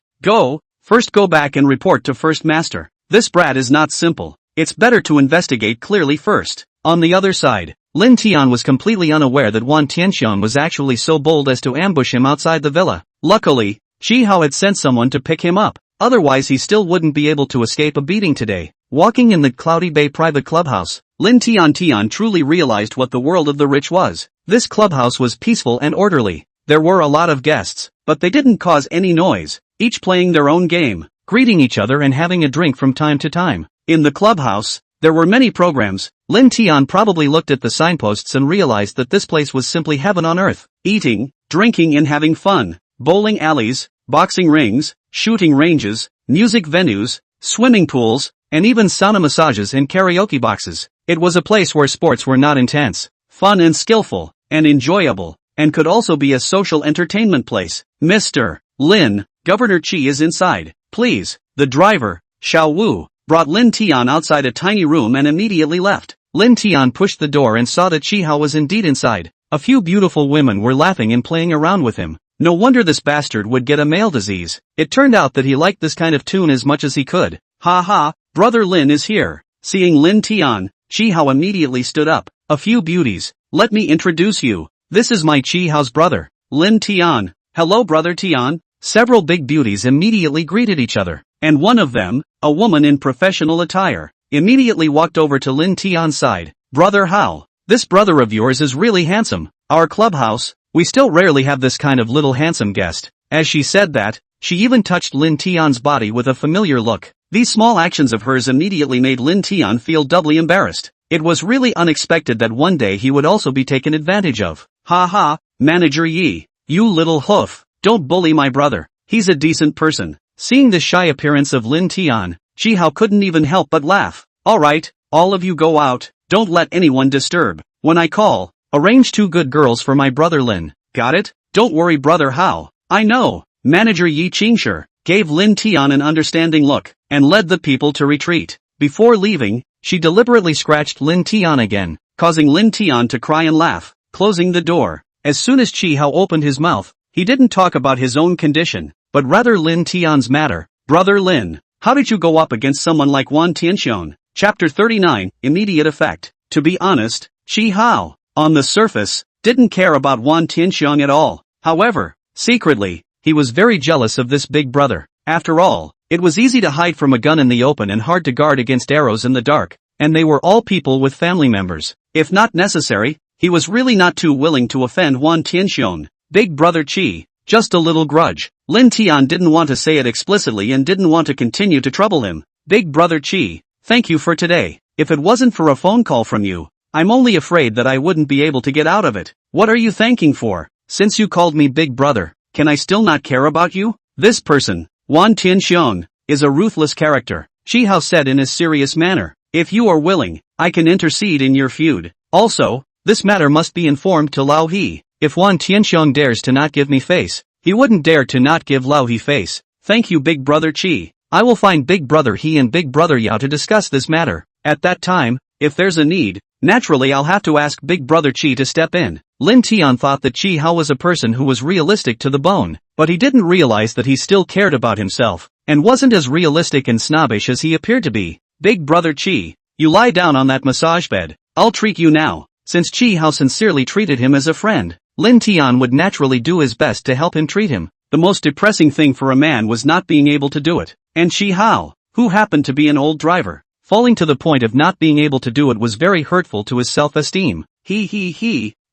First go back and report to First Master. This brat is not simple. It's better to investigate clearly first. On the other side, Lin Tian was completely unaware that Wan Tianxiong was actually so bold as to ambush him outside the villa. Luckily, Chi Hao had sent someone to pick him up. Otherwise he still wouldn't be able to escape a beating today. Walking in the Cloudy Bay private clubhouse, Lin Tian truly realized what the world of the rich was. This clubhouse was peaceful and orderly. There were a lot of guests, but they didn't cause any noise, each playing their own game, greeting each other and having a drink from time to time. In the clubhouse, there were many programs. Lin Tian probably looked at the signposts and realized that this place was simply heaven on earth. Eating, drinking and having fun. Bowling alleys, boxing rings, shooting ranges, music venues, swimming pools, and even sauna massages and karaoke boxes. It was a place where sports were not intense, fun and skillful, and enjoyable, and could also be a social entertainment place. Mr. Lin, Governor Chi is inside. Please. The driver, Xiao Wu, brought Lin Tian outside a tiny room and immediately left. Lin Tian pushed the door and saw that Chi Hao was indeed inside. A few beautiful women were laughing and playing around with him. No wonder this bastard would get a male disease. It turned out that he liked this kind of tune as much as he could. Ha ha, brother Lin is here. Seeing Lin Tian, Chi Hao immediately stood up. A few beauties. Let me introduce you. This is my Chi Hao's brother, Lin Tian. Hello brother Tian. Several big beauties immediately greeted each other, and one of them, a woman in professional attire, immediately walked over to Lin Tian's side. Brother Hao, this brother of yours is really handsome. Our clubhouse, we still rarely have this kind of little handsome guest. As she said that, she even touched Lin Tian's body with a familiar look. These small actions of hers immediately made Lin Tian feel doubly embarrassed. It was really unexpected that one day he would also be taken advantage of. Ha ha, Manager Yi, you little hoof. don't bully my brother. He's a decent person. Seeing the shy appearance of Lin Tian, Chi Hao couldn't even help but laugh. Alright, all of you go out, don't let anyone disturb. When I call, arrange 2 good girls for my brother Lin. Got it? Don't worry brother Hao. I know. Manager Yi Qingshi gave Lin Tian an understanding look, and led the people to retreat. Before leaving, she deliberately scratched Lin Tian again, causing Lin Tian to cry and laugh, closing the door. As soon as Chi Hao opened his mouth, he didn't talk about his own condition, but rather Lin Tian's matter. Brother Lin, how did you go up against someone like Wan Tianxiong? Chapter 39, Immediate Effect. To be honest, Chi Hao, on the surface, didn't care about Wan Tianxiong at all. However, secretly, he was very jealous of this big brother. After all, it was easy to hide from a gun in the open and hard to guard against arrows in the dark, and they were all people with family members. If not necessary, he was really not too willing to offend Wan Tianxiong. Big brother Chi, just a little grudge. Lin Tian didn't want to say it explicitly and didn't want to continue to trouble him. Big brother Chi, thank you for today. If it wasn't for a phone call from you, I'm only afraid that I wouldn't be able to get out of it. What are you thanking for? Since you called me big brother, can I still not care about you? This person, Wan Tianxiong, is a ruthless character, Chi Hao said in his serious manner. If you are willing, I can intercede in your feud. Also, this matter must be informed to Lao He. If Wan Tianxiong dares to not give me face, he wouldn't dare to not give Lao He face. Thank you big brother Chi. I will find big brother He and big brother Yao to discuss this matter. At that time, if there's a need, naturally I'll have to ask big brother Chi to step in. Lin Tian thought that Chi Hao was a person who was realistic to the bone, but he didn't realize that he still cared about himself, and wasn't as realistic and snobbish as he appeared to be. Big brother Chi, you lie down on that massage bed. I'll treat you now. Since Chi Hao sincerely treated him as a friend, Lin Tian would naturally do his best to help him treat him. The most depressing thing for a man was not being able to do it. And Chi Hao, who happened to be an old driver, falling to the point of not being able to do it was very hurtful to his self-esteem.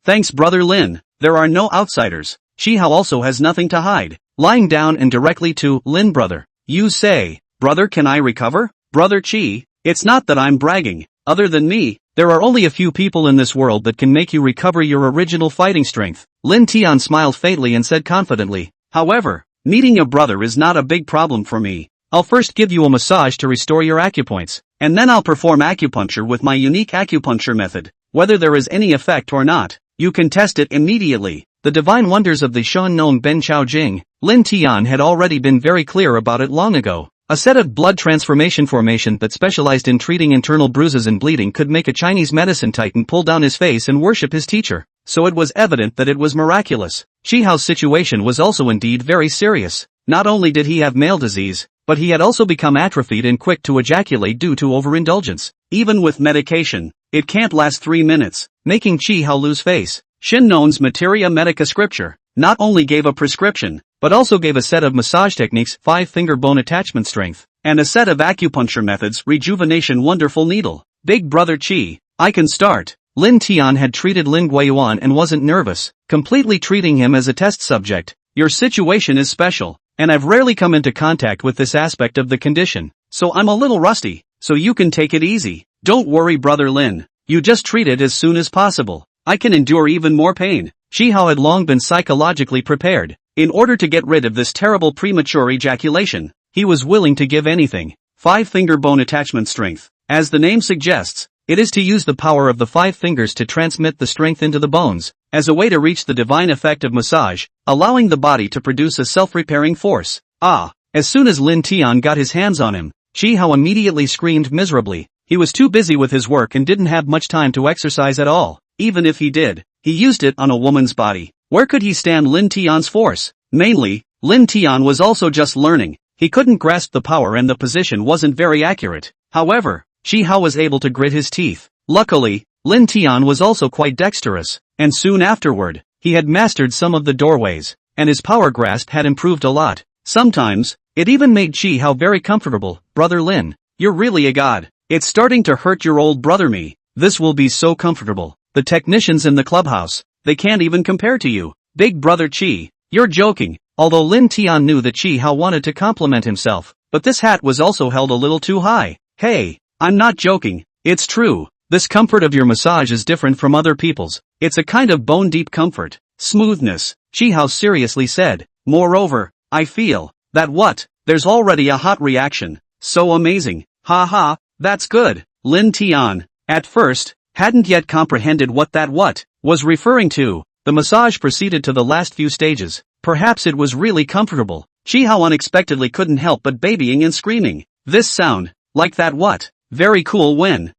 Thanks brother Lin, there are no outsiders. Chi Hao also has nothing to hide. Lying down and directly to Lin brother. You say, brother can I recover? Brother Chi, it's not that I'm bragging. Other than me, there are only a few people in this world that can make you recover your original fighting strength. Lin Tian smiled faintly and said confidently. However, needing a brother is not a big problem for me. I'll first give you a massage to restore your acupoints, and then I'll perform acupuncture with my unique acupuncture method. Whether there is any effect or not, you can test it immediately. The divine wonders of the Shan Nong Ben Chao Jing, Lin Tian had already been very clear about it long ago. A set of blood transformation formation that specialized in treating internal bruises and bleeding could make a Chinese medicine titan pull down his face and worship his teacher, so it was evident that it was miraculous. Chi Hao's situation was also indeed very serious. Not only did he have male disease, but he had also become atrophied and quick to ejaculate due to overindulgence. Even with medication, it can't last 3 minutes, making Chi Hao lose face. Shin Non's Materia Medica scripture not only gave a prescription, but also gave a set of massage techniques, 5-finger bone attachment strength, and a set of acupuncture methods, rejuvenation wonderful needle. Big brother Chi, I can start. Lin Tian had treated Lin Guiyuan and wasn't nervous, completely treating him as a test subject. Your situation is special, and I've rarely come into contact with this aspect of the condition, so I'm a little rusty, so you can take it easy. Don't worry brother Lin, you just treat it as soon as possible. I can endure even more pain. Chi Hao had long been psychologically prepared. In order to get rid of this terrible premature ejaculation, he was willing to give anything. 5-finger bone attachment strength. As the name suggests, it is to use the power of the 5 fingers to transmit the strength into the bones, as a way to reach the divine effect of massage, allowing the body to produce a self-repairing force. As soon as Lin Tian got his hands on him, Chi Hao immediately screamed miserably. He was too busy with his work and didn't have much time to exercise at all. Even if he did, he used it on a woman's body. Where could he stand Lin Tian's force? Mainly, Lin Tian was also just learning. He couldn't grasp the power and the position wasn't very accurate. However, Chi Hao was able to grit his teeth. Luckily, Lin Tian was also quite dexterous, and soon afterward, he had mastered some of the doorways, and his power grasp had improved a lot. Sometimes, it even made Chi Hao very comfortable. Brother Lin, you're really a god. It's starting to hurt your old brother me. This will be so comfortable. The technicians in the clubhouse, they can't even compare to you. Big brother Chi, you're joking. Although Lin Tian knew that Chi Hao wanted to compliment himself, but this hat was also held a little too high. Hey, I'm not joking, it's true. This comfort of your massage is different from other people's. It's a kind of bone-deep comfort. Smoothness, Chi Hao seriously said. Moreover, I feel that what? There's already a hot reaction. So amazing. Ha, that's good. Lin Tian, at first, hadn't yet comprehended what that what was referring to. The massage proceeded to the last few stages. Perhaps it was really comfortable. Chi-Hao unexpectedly couldn't help but babying and screaming. This sound, like that what? Very cool when,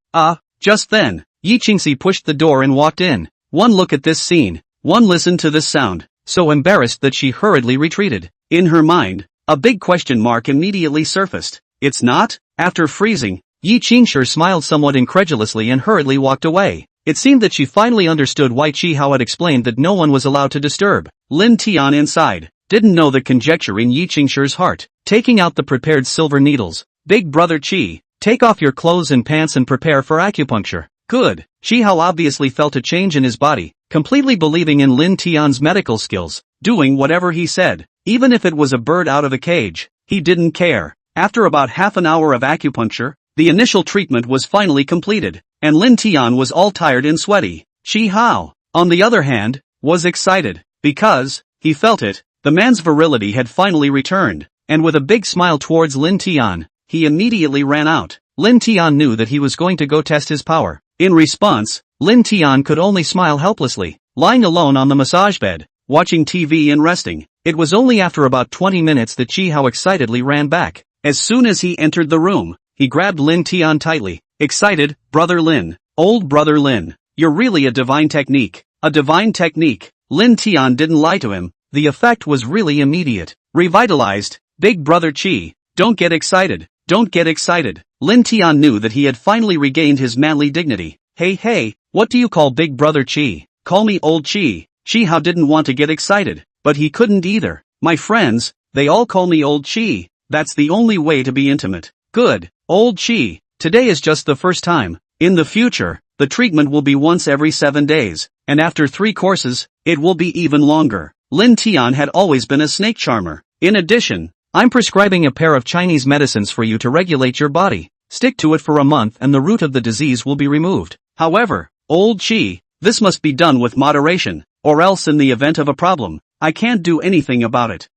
just then, Yi Qingxi pushed the door and walked in. One look at this scene, one listen to this sound, so embarrassed that she hurriedly retreated. In her mind, a big question mark immediately surfaced. It's not? After freezing, Yi Qingxi smiled somewhat incredulously and hurriedly walked away. It seemed that she finally understood why Chi-Hao had explained that no one was allowed to disturb. Lin Tian inside didn't know the conjecture in Yi Qingxi's heart. Taking out the prepared silver needles. Big brother Chi, take off your clothes and pants and prepare for acupuncture. Good. Chi-Hao obviously felt a change in his body, completely believing in Lin Tian's medical skills, doing whatever he said, even if it was a bird out of a cage. He didn't care. After about half an hour of acupuncture, the initial treatment was finally completed, and Lin Tian was all tired and sweaty. Chi-Hao, on the other hand, was excited, because, he felt it, the man's virility had finally returned, and with a big smile towards Lin Tian, he immediately ran out. Lin Tian knew that he was going to go test his power. In response, Lin Tian could only smile helplessly, lying alone on the massage bed, watching TV and resting. It was only after about 20 minutes that Chi-Hao excitedly ran back. As soon as he entered the room, he grabbed Lin Tian tightly. Excited, brother Lin, old brother Lin, you're really a divine technique. A divine technique. Lin Tian didn't lie to him. The effect was really immediate. Revitalized. Big brother Chi, don't get excited. Don't get excited. Lin Tian knew that he had finally regained his manly dignity. Hey, what do you call big brother Chi? Call me old Chi. Chi-Hao didn't want to get excited, but he couldn't either. My friends, they all call me old Chi. That's the only way to be intimate. Good. Old Chi, today is just the first time. In the future, the treatment will be once every 7 days, and after 3 courses, it will be even longer. Lin Tian had always been a snake charmer. In addition, I'm prescribing a pair of Chinese medicines for you to regulate your body. Stick to it for a month and the root of the disease will be removed. However, old Chi, this must be done with moderation, or else in the event of a problem, I can't do anything about it.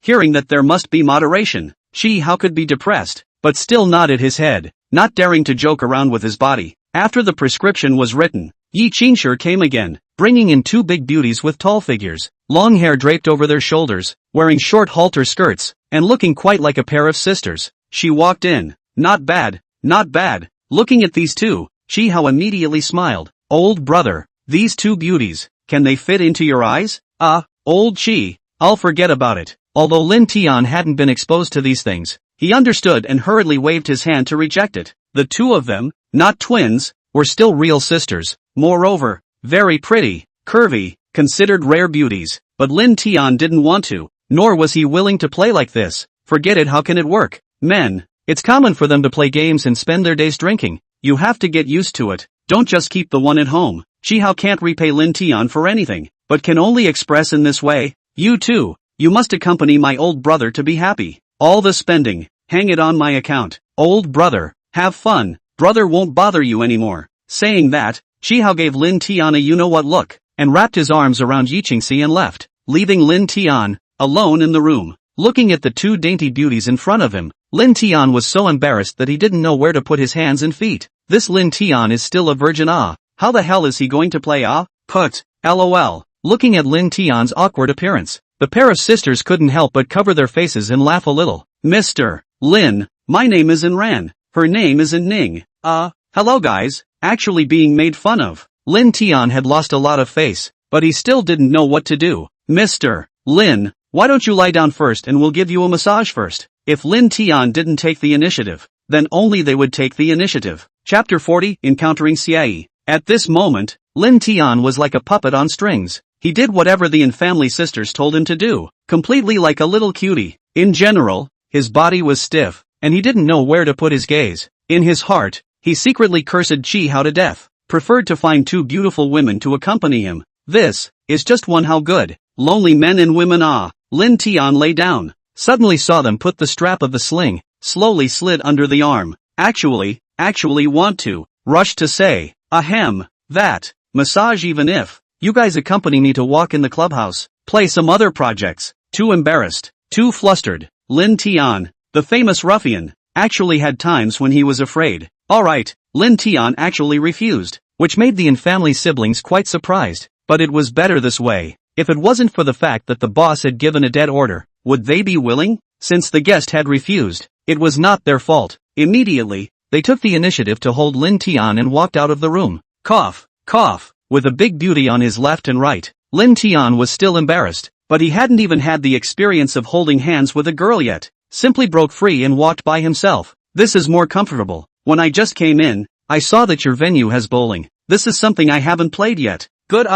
Hearing that there must be moderation, Chi-Hao could be depressed, but still nodded his head, not daring to joke around with his body. After the prescription was written, Yi Qingxi came again, bringing in 2 big beauties with tall figures, long hair draped over their shoulders, wearing short halter skirts, and looking quite like a pair of sisters. She walked in. Not bad, not bad. Looking at these 2, Chi-Hao immediately smiled. Old brother, these 2 beauties, can they fit into your eyes? Old Chi, I'll forget about it. Although Lin Tian hadn't been exposed to these things, he understood and hurriedly waved his hand to reject it. The 2 of them, not twins, were still real sisters. Moreover, very pretty, curvy, considered rare beauties. But Lin Tian didn't want to, nor was he willing to play like this. Forget it, how can it work? Men, it's common for them to play games and spend their days drinking. You have to get used to it. Don't just keep the one at home. Chi-Hao can't repay Lin Tian for anything, but can only express in this way. You too, you must accompany my old brother to be happy. All the spending, hang it on my account. Old brother, have fun. Brother won't bother you anymore. Saying that, Chi-Hao gave Lin Tian a you-know-what look, and wrapped his arms around Yi Qingxi and left, leaving Lin Tian alone in the room. Looking at the 2 dainty beauties in front of him, Lin Tian was so embarrassed that he didn't know where to put his hands and feet. This Lin Tian is still a virgin. How the hell is he going to play put? LOL. Looking at Lin Tian's awkward appearance, the pair of sisters couldn't help but cover their faces and laugh a little. Mr. Lin, my name isn't Ran. Her name isn't Ning. Hello guys, actually being made fun of. Lin Tian had lost a lot of face, but he still didn't know what to do. Mr. Lin, why don't you lie down first and we'll give you a massage first? If Lin Tian didn't take the initiative, then only they would take the initiative. Chapter 40, Encountering Xiaoyi. At this moment, Lin Tian was like a puppet on strings. He did whatever the family sisters told him to do, completely like a little cutie. In general, his body was stiff, and he didn't know where to put his gaze. In his heart, he secretly cursed Chi-Hao to death, preferred to find 2 beautiful women to accompany him. This is just one how good. Lonely men and women. Lin Tian lay down, suddenly saw them put the strap of the sling, slowly slid under the arm. Actually want to, rush to say, ahem, that, massage even if, you guys accompany me to walk in the clubhouse, play some other projects, too embarrassed, too flustered. Lin Tian, the famous ruffian, actually had times when he was afraid. Alright, Lin Tian actually refused, which made the family siblings quite surprised, but it was better this way. If it wasn't for the fact that the boss had given a dead order, would they be willing? Since the guest had refused, it was not their fault. Immediately, they took the initiative to hold Lin Tian and walked out of the room. Cough, cough, with a big beauty on his left and right. Lin Tian was still embarrassed, but he hadn't even had the experience of holding hands with a girl yet. Simply broke free and walked by himself. This is more comfortable. When I just came in, I saw that your venue has bowling. This is something I haven't played yet. Good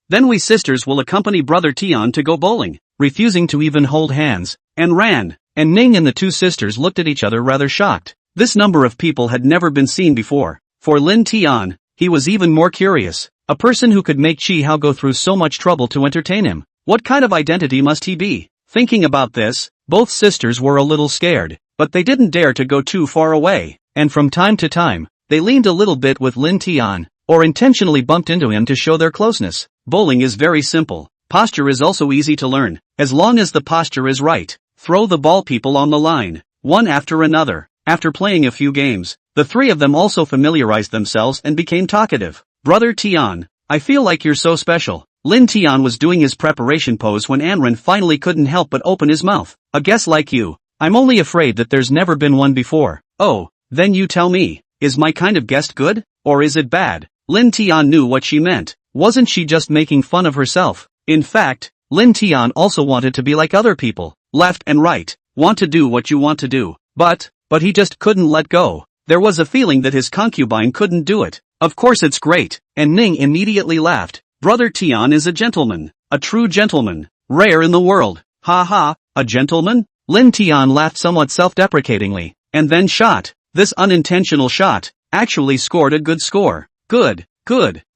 then we sisters will accompany brother Tian to go bowling. Refusing to even hold hands, and ran, and Ning and the two sisters looked at each other rather shocked. This number of people had never been seen before. For Lin Tian, he was even more curious. A person who could make Chi Hao go through so much trouble to entertain him. What kind of identity must he be? Thinking about this, both sisters were a little scared, but they didn't dare to go too far away, and from time to time, they leaned a little bit with Lin Tian, or intentionally bumped into him to show their closeness. Bowling is very simple. Posture is also easy to learn, as long as the posture is right. Throw the ball people on the line, one after another. After playing a few games, the three of them also familiarized themselves and became talkative. Brother Tian, I feel like you're so special. Lin Tian was doing his preparation pose when Anren finally couldn't help but open his mouth. A guest like you. I'm only afraid that there's never been one before. Oh, then you tell me, is my kind of guest good, or is it bad? Lin Tian knew what she meant. Wasn't she just making fun of herself? In fact, Lin Tian also wanted to be like other people, left and right, want to do what you want to do, but he just couldn't let go. There was a feeling that his concubine couldn't do it. Of course it's great, and Ning immediately laughed. Brother Tian is a gentleman, a true gentleman, rare in the world. Ha ha, a gentleman? Lin Tian laughed somewhat self-deprecatingly, and then shot. This unintentional shot actually scored a good score. Good.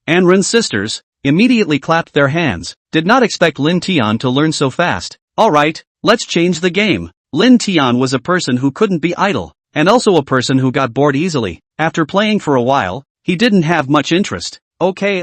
Anren's sisters immediately clapped their hands, did not expect Lin Tian to learn so fast. Alright, let's change the game. Lin Tian was a person who couldn't be idle, and also a person who got bored easily. After playing for a while, he didn't have much interest. Okay,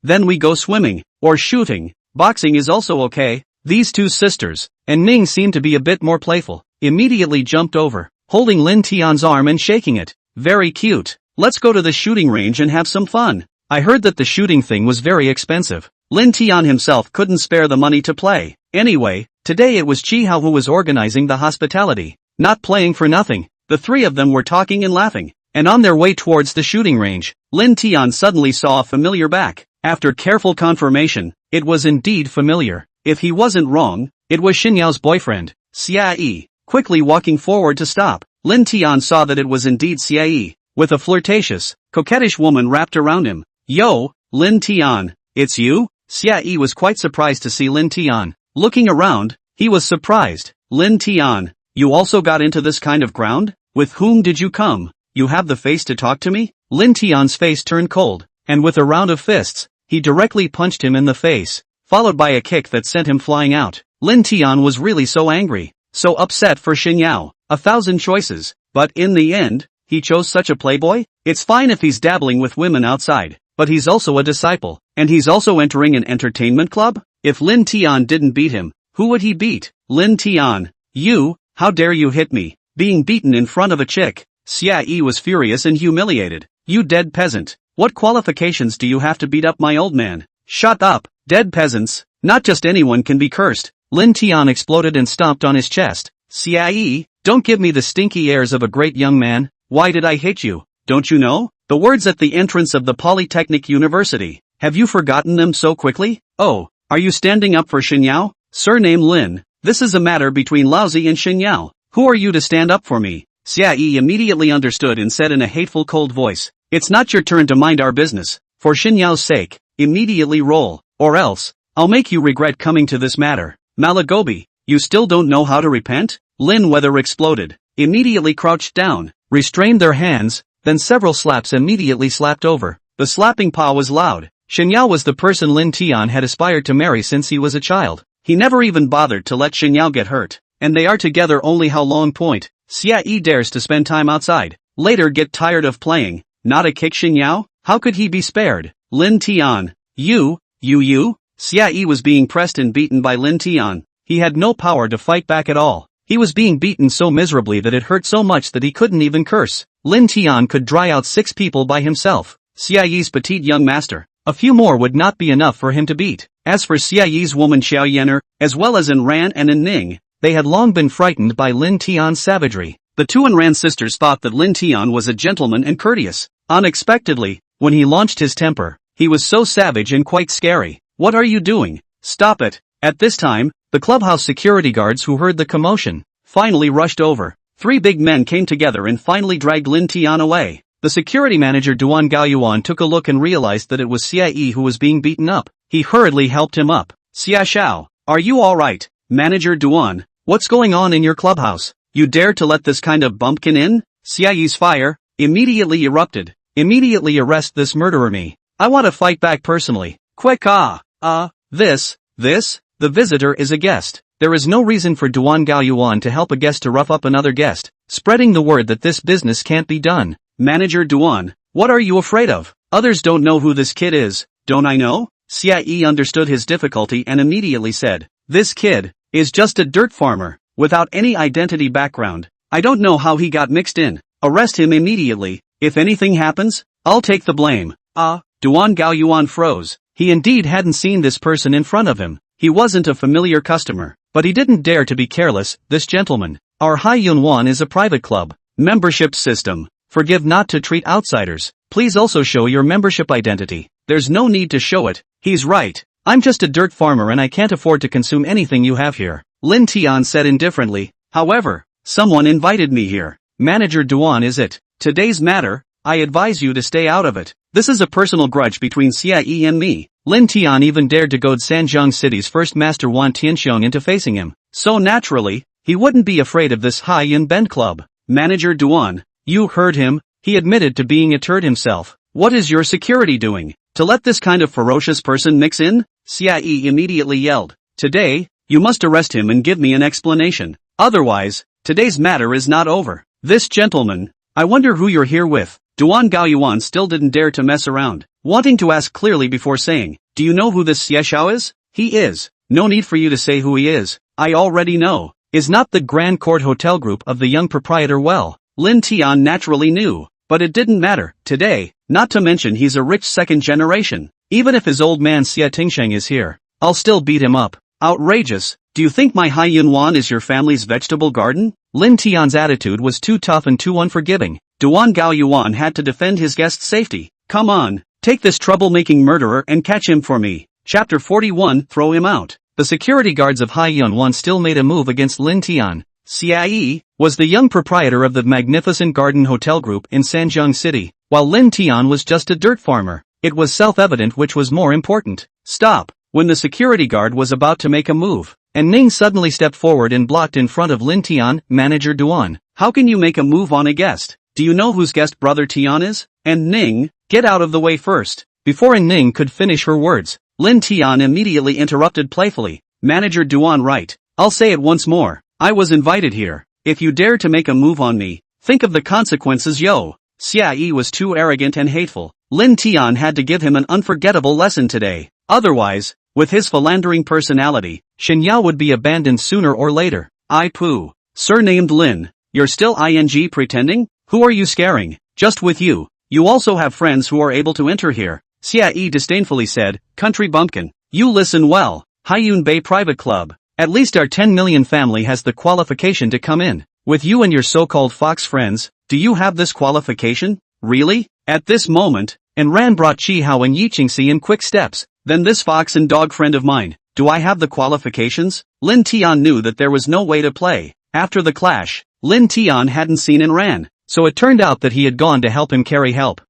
then we go swimming, or shooting. Boxing is also okay. These two sisters, and Ning seemed to be a bit more playful, immediately jumped over, holding Lin Tian's arm and shaking it. Very cute. Let's go to the shooting range and have some fun. I heard that the shooting thing was very expensive. Lin Tian himself couldn't spare the money to play. Anyway, today it was Chi Hao who was organizing the hospitality. Not playing for nothing, the three of them were talking and laughing, and on their way towards the shooting range, Lin Tian suddenly saw a familiar back. After careful confirmation, it was indeed familiar. If he wasn't wrong, it was Xin Yao's boyfriend, Xia Yi. Quickly walking forward to stop, Lin Tian saw that it was indeed Xia Yi, with a flirtatious, coquettish woman wrapped around him. Yo, Lin Tian, it's you? Xia Yi was quite surprised to see Lin Tian. Looking around, he was surprised. Lin Tian, you also got into this kind of ground? With whom did you come? You have the face to talk to me? Lin Tian's face turned cold, and with a round of fists, he directly punched him in the face, followed by a kick that sent him flying out. Lin Tian was really so angry, so upset for Xin Yao. 1,000 choices, but in the end, he chose such a playboy? It's fine if he's dabbling with women outside, but he's also a disciple, and he's also entering an entertainment club? If Lin Tian didn't beat him, who would he beat? Lin Tian, you, how dare you hit me? Being beaten in front of a chick. Xia Yi was furious and humiliated. You dead peasant. What qualifications do you have to beat up my old man? Shut up, dead peasants. Not just anyone can be cursed. Lin Tian exploded and stomped on his chest. Xia Yi, don't give me the stinky airs of a great young man. Why did I hate you? Don't you know? The words at the entrance of the Polytechnic University. Have you forgotten them so quickly? Oh, are you standing up for Xin Yao? Surname Lin. This is a matter between Laozi and Xin Yao. Who are you to stand up for me? Xia Yi immediately understood and said in a hateful cold voice. It's not your turn to mind our business. For Xin Yao's sake, immediately roll, or else, I'll make you regret coming to this matter. Malagobi, you still don't know how to repent? Lin Weather exploded, immediately crouched down, restrained their hands, then several slaps immediately slapped over. The slapping paw was loud. Xin Yao was the person Lin Tian had aspired to marry since he was a child. He never even bothered to let Xin Yao get hurt, and they are together only how long point. Xia Yi dares to spend time outside, later get tired of playing, not a kick Xin Yao? How could he be spared? Lin Tian, you? Xia Yi was being pressed and beaten by Lin Tian. he had no power to fight back at all. He was being beaten so miserably that it hurt so much that he couldn't even curse. Lin Tian could dry out 6 people by himself. Xiaoyi's petite young master. A few more would not be enough for him to beat. As for Xiaoyi's woman Xiao Yener, as well as in Ran and in Ning, they had long been frightened by Lin Tian's savagery. The two Ran sisters thought that Lin Tian was a gentleman and courteous. Unexpectedly, when he launched his temper, he was so savage and quite scary. What are you doing? Stop it. At this time, the clubhouse security guards who heard the commotion finally rushed over. 3 big men came together and finally dragged Lin Tian away. The security manager Duan Gaoyuan took a look and realized that it was Xia Yi who was being beaten up. He hurriedly helped him up. Xia Xiao, are you alright? Manager Duan, what's going on in your clubhouse? You dare to let this kind of bumpkin in? Xia Yi's fire immediately erupted. Immediately arrest this murderer me. I want to fight back personally. Quick the visitor is a guest. There is no reason for Duan Gaoyuan to help a guest to rough up another guest, spreading the word that this business can't be done. Manager Duan, what are you afraid of? Others don't know who this kid is, don't I know? Xia Yi understood his difficulty and immediately said, this kid is just a dirt farmer, without any identity background. I don't know how he got mixed in. Arrest him immediately. If anything happens, I'll take the blame. Duan Gaoyuan froze. He indeed hadn't seen this person in front of him. He wasn't a familiar customer, but he didn't dare to be careless. This gentleman. Our Hai Yunwan is a private club. Membership system. Forgive not to treat outsiders. Please also show your membership identity. There's no need to show it. He's right. I'm just a dirt farmer and I can't afford to consume anything you have here. Lin Tian said indifferently. However, someone invited me here. Manager Duan is it. Today's matter, I advise you to stay out of it. This is a personal grudge between Xia Yi and me. Lin Tian even dared to goad Sanjiang City's first master Wan Tianxiong into facing him. So naturally, he wouldn't be afraid of this Hai Yun Ben club. Manager Duan, you heard him. He admitted to being a turd himself. What is your security doing? To let this kind of ferocious person mix in? Xia Yi immediately yelled. Today, you must arrest him and give me an explanation. Otherwise, today's matter is not over. This gentleman, I wonder who you're here with. Duan Gaoyuan still didn't dare to mess around, wanting to ask clearly before saying, do you know who this Xie Xiao is? He is. No need for you to say who he is. I already know. Is not the Grand Court Hotel Group of the young proprietor well? Lin Tian naturally knew, but it didn't matter. Today, not to mention he's a rich second generation. Even if his old man Xie Tingsheng is here, I'll still beat him up. Outrageous. Do you think my Hai Yunwan is your family's vegetable garden? Lin Tian's attitude was too tough and too unforgiving. Duan Gaoyuan had to defend his guest's safety. Come on, take this troublemaking murderer and catch him for me. Chapter 41, throw him out. The security guards of Hai Yunwan still made a move against Lin Tian. Xia Yi was the young proprietor of the magnificent Garden Hotel Group in Sanjiang City, while Lin Tian was just a dirt farmer. It was self-evident which was more important. Stop. When the security guard was about to make a move, and Ning suddenly stepped forward and blocked in front of Lin Tian. Manager Duan, how can you make a move on a guest? Do you know whose guest brother Tian is? And Ning, get out of the way first. Before Ning could finish her words, Lin Tian immediately interrupted playfully. Manager Duan, right. I'll say it once more. I was invited here. If you dare to make a move on me, think of the consequences, yo. Xia Yi was too arrogant and hateful. Lin Tian had to give him an unforgettable lesson today. Otherwise, with his philandering personality, Shen Yao would be abandoned sooner or later. I poo. Surnamed Lin, you're still ing pretending? Who are you scaring? Just with you. You also have friends who are able to enter here. Xia Yi disdainfully said, country bumpkin. You listen well. Haiyun Bay Private Club. At least our 10 million family has the qualification to come in. With you and your so-called fox friends, do you have this qualification? Really? At this moment, Ran brought Chi Hao and Yi Qingxi in quick steps. Then this fox and dog friend of mine, do I have the qualifications? Lin Tian knew that there was no way to play. After the clash, Lin Tian hadn't seen Ran, so it turned out that he had gone to help him carry help.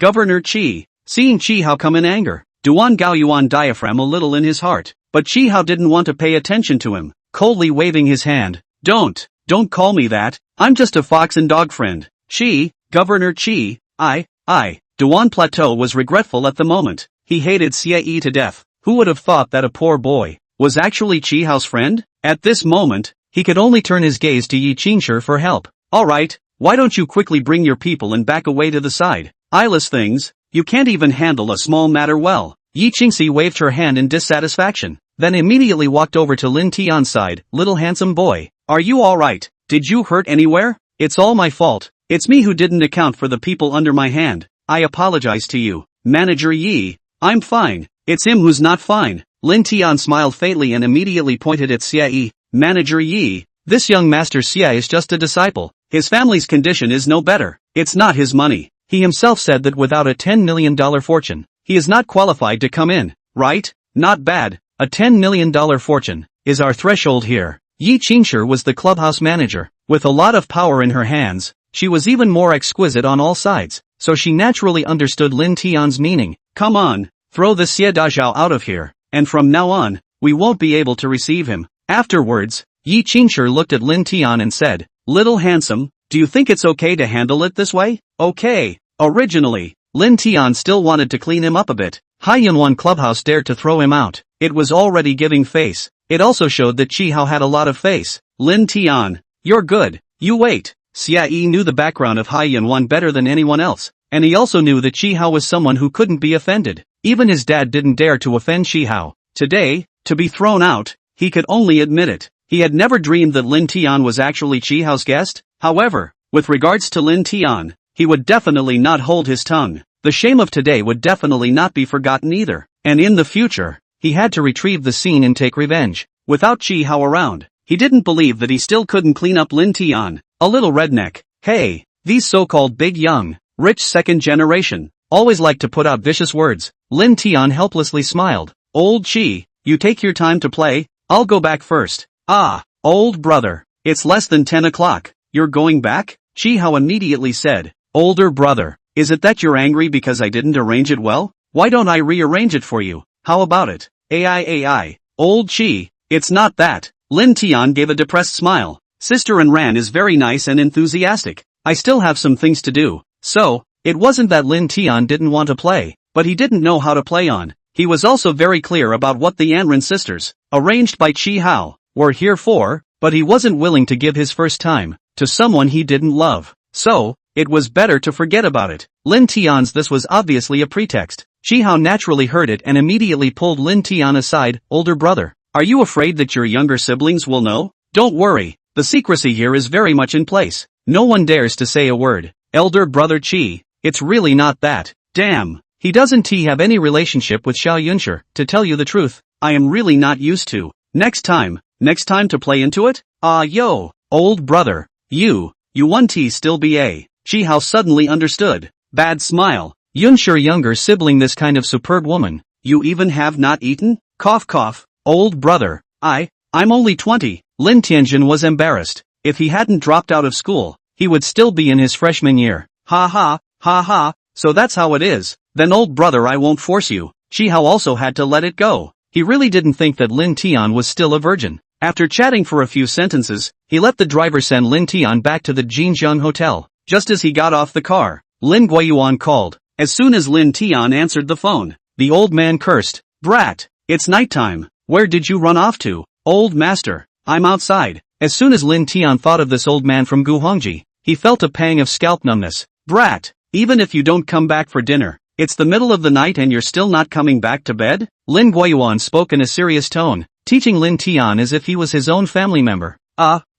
Governor Chi. Seeing Chi Hao come in anger, Duan Gaoyuan diaphragm a little in his heart, but Chi Hao didn't want to pay attention to him, coldly waving his hand. Don't call me that. I'm just a fox and dog friend. Chi, Governor Chi, Duan Plateau was regretful at the moment. He hated Xia Yi to death. Who would have thought that a poor boy was actually Chi Hao's friend? At this moment, he could only turn his gaze to Yi Qingshi for help. Alright, why don't you quickly bring your people and back away to the side? Eyeless things, you can't even handle a small matter well. Yi Qingxi waved her hand in dissatisfaction. then immediately walked over to Lin Tian's side. Little handsome boy, are you alright? Did you hurt anywhere? It's all my fault. It's me who didn't account for the people under my hand. I apologize to you, Manager Yi. I'm fine. It's him who's not fine. Lin Tian smiled faintly and immediately pointed at Xie. Manager Yi, this young master Xie is just a disciple. His family's condition is no better. It's not his money. He himself said that without a $10 million fortune, he is not qualified to come in, right? Not bad. A $10 million fortune is our threshold here. Yi Qingshi was the clubhouse manager. With a lot of power in her hands, she was even more exquisite on all sides, so she naturally understood Lin Tian's meaning. Come on, throw the Xie Dazhao out of here, and from now on, we won't be able to receive him. Afterwards, Yi Qingshi looked at Lin Tian and said, Little handsome, do you think it's okay to handle it this way? Okay. Originally, Lin Tian still wanted to clean him up a bit. Hai Yunwan Clubhouse dared to throw him out. It was already giving face. It also showed that Chi Hao had a lot of face. Lin Tian, you're good. You wait. Xia Yi knew the background of Hai Yunwan better than anyone else, and he also knew that Chi Hao was someone who couldn't be offended. Even his dad didn't dare to offend Chi Hao. Today, to be thrown out, he could only admit it. He had never dreamed that Lin Tian was actually Chi Hao's guest. However, with regards to Lin Tian, he would definitely not hold his tongue. The shame of today would definitely not be forgotten either. And in the future, he had to retrieve the scene and take revenge. Without Chi Hao around, he didn't believe that he still couldn't clean up Lin Tian. A little redneck. Hey, these so-called big young, rich second generation, always like to put out vicious words. Lin Tian helplessly smiled. Old Chi, you take your time to play, I'll go back first. Ah, old brother, it's less than 10 o'clock, you're going back? Chi Hao immediately said. Older brother, is it that you're angry because I didn't arrange it well? Why don't I rearrange it for you? How about it? AI, old Chi, it's not that. Lin Tian gave a depressed smile. Sister and Ran is very nice and enthusiastic. I still have some things to do. So, it wasn't that Lin Tian didn't want to play, but he didn't know how to play on. He was also very clear about what the Anran sisters, arranged by Chi Hao, were here for, but he wasn't willing to give his first time to someone he didn't love. So, it was better to forget about it. Lin Tian's this was obviously a pretext. Chi Hao naturally heard it and immediately pulled Lin Tian aside. Older brother, are you afraid that your younger siblings will know? Don't worry, the secrecy here is very much in place. No one dares to say a word. Elder brother Chi, it's really not that. Damn, he doesn't have any relationship with Xiao Yunshi. To tell you the truth, I am really not used to. Next time to play into it? Yo, old brother, you want still ba. Chi Hao suddenly understood. Bad smile. Yunshi younger sibling, this kind of superb woman. You even have not eaten? Cough cough. Old brother, I'm only 20. Lin Tianjin was embarrassed. If he hadn't dropped out of school, he would still be in his freshman year. Ha ha, so that's how it is. Then old brother, I won't force you. Chi Hao also had to let it go. He really didn't think that Lin Tian was still a virgin. After chatting for a few sentences, he let the driver send Lin Tian back to the Jinjiang Hotel. Just as he got off the car, Lin Guiyuan called. As soon as Lin Tian answered the phone, the old man cursed. Brat, it's nighttime. Where did you run off to? Old master, I'm outside. As soon as Lin Tian thought of this old man from Guhongji, he felt a pang of scalp numbness. Brat, even if you don't come back for dinner, it's the middle of the night and you're still not coming back to bed? Lin Guiyuan spoke in a serious tone, teaching Lin Tian as if he was his own family member.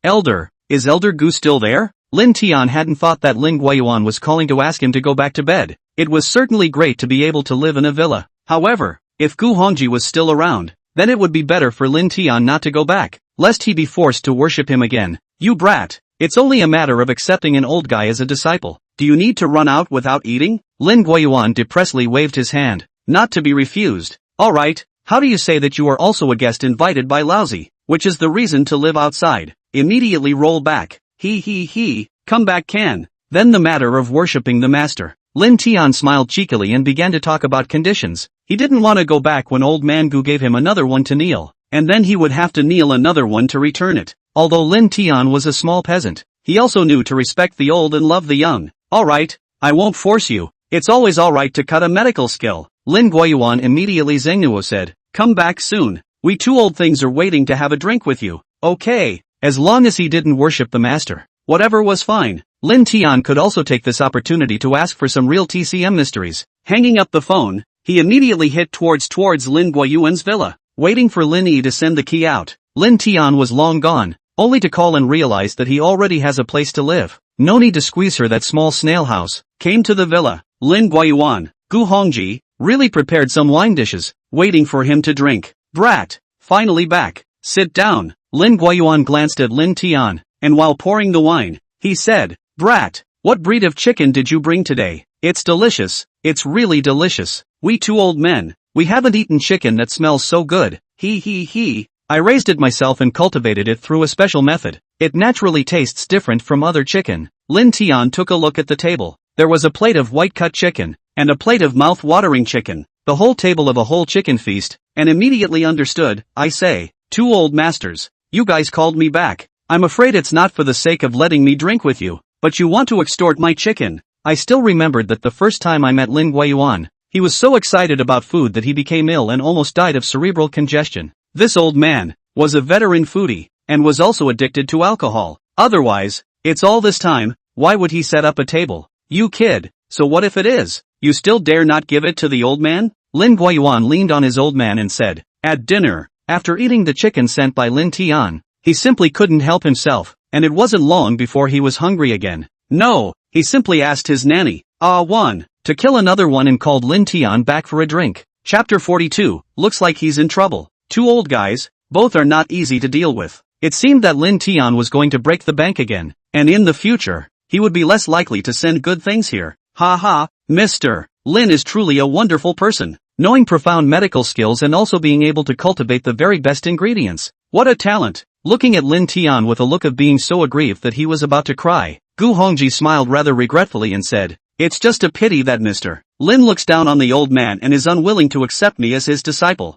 Elder, is Elder Gu still there? Lin Tian hadn't thought that Lin Guiyuan was calling to ask him to go back to bed. It was certainly great to be able to live in a villa. However, if Gu Hongji was still around, then it would be better for Lin Tian not to go back, lest he be forced to worship him again. You brat, it's only a matter of accepting an old guy as a disciple. Do you need to run out without eating? Lin Guiyuan depressedly waved his hand, not to be refused. Alright, how do you say that you are also a guest invited by Lousy, which is the reason to live outside? Immediately roll back. He, come back can. Then the matter of worshipping the master. Lin Tian smiled cheekily and began to talk about conditions. He didn't want to go back when old man Gu gave him another one to kneel, and then he would have to kneel another one to return it. Although Lin Tian was a small peasant, he also knew to respect the old and love the young. Alright, I won't force you. It's always alright to cut a medical skill. Lin Guiyuan immediately Zhengnuo said, come back soon. We two old things are waiting to have a drink with you. Okay, as long as he didn't worship the master. Whatever was fine. Lin Tian could also take this opportunity to ask for some real TCM mysteries. Hanging up the phone, he immediately hit towards Lin Guiyuan's villa. waiting for Lin Yi to send the key out. Lin Tian was long gone, only to call and realize that he already has a place to live. No need to squeeze her that small snail house. Came to the villa. Lin Guiyuan, Gu Hongji, really prepared some wine dishes, waiting for him to drink. Brat, finally back. Sit down. Lin Guiyuan glanced at Lin Tian, and while pouring the wine, he said, Brat, what breed of chicken did you bring today? It's delicious, it's really delicious. We two old men, we haven't eaten chicken that smells so good. He. I raised it myself and cultivated it through a special method. It naturally tastes different from other chicken. Lin Tian took a look at the table. There was a plate of white-cut chicken, and a plate of mouth-watering chicken. The whole table of a whole chicken feast, and immediately understood. I say, two old masters, you guys called me back. I'm afraid it's not for the sake of letting me drink with you, but you want to extort my chicken. I still remembered that the first time I met Lin Guiyuan, he was so excited about food that he became ill and almost died of cerebral congestion. This old man was a veteran foodie, and was also addicted to alcohol. Otherwise, it's all this time, why would he set up a table? You kid, so what if it is? You still dare not give it to the old man? Lin Guiyuan leaned on his old man and said, at dinner, after eating the chicken sent by Lin Tian, he simply couldn't help himself, and it wasn't long before he was hungry again. No, he simply asked his nanny, to kill another one and called Lin Tian back for a drink. Chapter 42, looks like he's in trouble. Two old guys, both are not easy to deal with. It seemed that Lin Tian was going to break the bank again, and in the future, he would be less likely to send good things here. Mr. Lin is truly a wonderful person, knowing profound medical skills and also being able to cultivate the very best ingredients. What a talent! Looking at Lin Tian with a look of being so aggrieved that he was about to cry, Gu Hongji smiled rather regretfully and said, it's just a pity that Mr. Lin looks down on the old man and is unwilling to accept me as his disciple.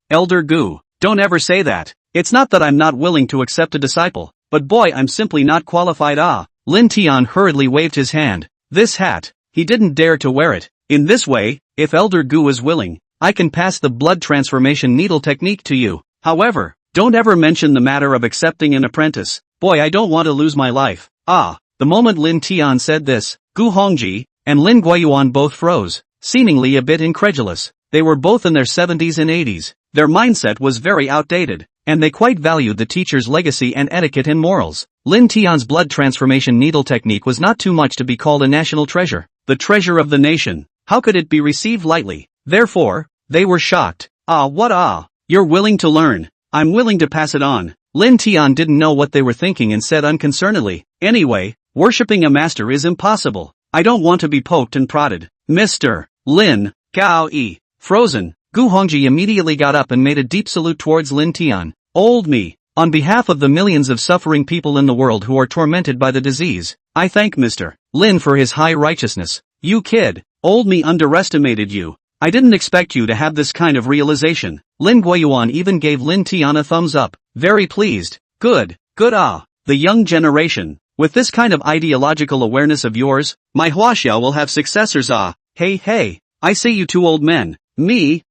Elder Gu, don't ever say that. It's not that I'm not willing to accept a disciple, but boy, I'm simply not qualified. Lin Tian hurriedly waved his hand. This hat, he didn't dare to wear it. In this way, if Elder Gu is willing, I can pass the blood transformation needle technique to you. However, don't ever mention the matter of accepting an apprentice. Boy, I don't want to lose my life. The moment Lin Tian said this, Gu Hongji and Lin Guiyuan both froze, seemingly a bit incredulous. They were both in their 70s and 80s. Their mindset was very outdated, and they quite valued the teacher's legacy and etiquette and morals. Lin Tian's blood transformation needle technique was not too much to be called a national treasure. The treasure of the nation. How could it be received lightly? Therefore, they were shocked. You're willing to learn. I'm willing to pass it on. Lin Tian didn't know what they were thinking and said unconcernedly, anyway, worshipping a master is impossible. I don't want to be poked and prodded. Mr. Lin, Gao Yi. Frozen, Gu Hongji immediately got up and made a deep salute towards Lin Tian. Old me, on behalf of the millions of suffering people in the world who are tormented by the disease, I thank Mr. Lin for his high righteousness. You kid, old me underestimated you. I didn't expect you to have this kind of realization. Lin Guiyuan even gave Lin Tian a thumbs up. Very pleased. Good. The young generation. With this kind of ideological awareness of yours, my Huaxia will have successors. Hey, I say you two old men. Me.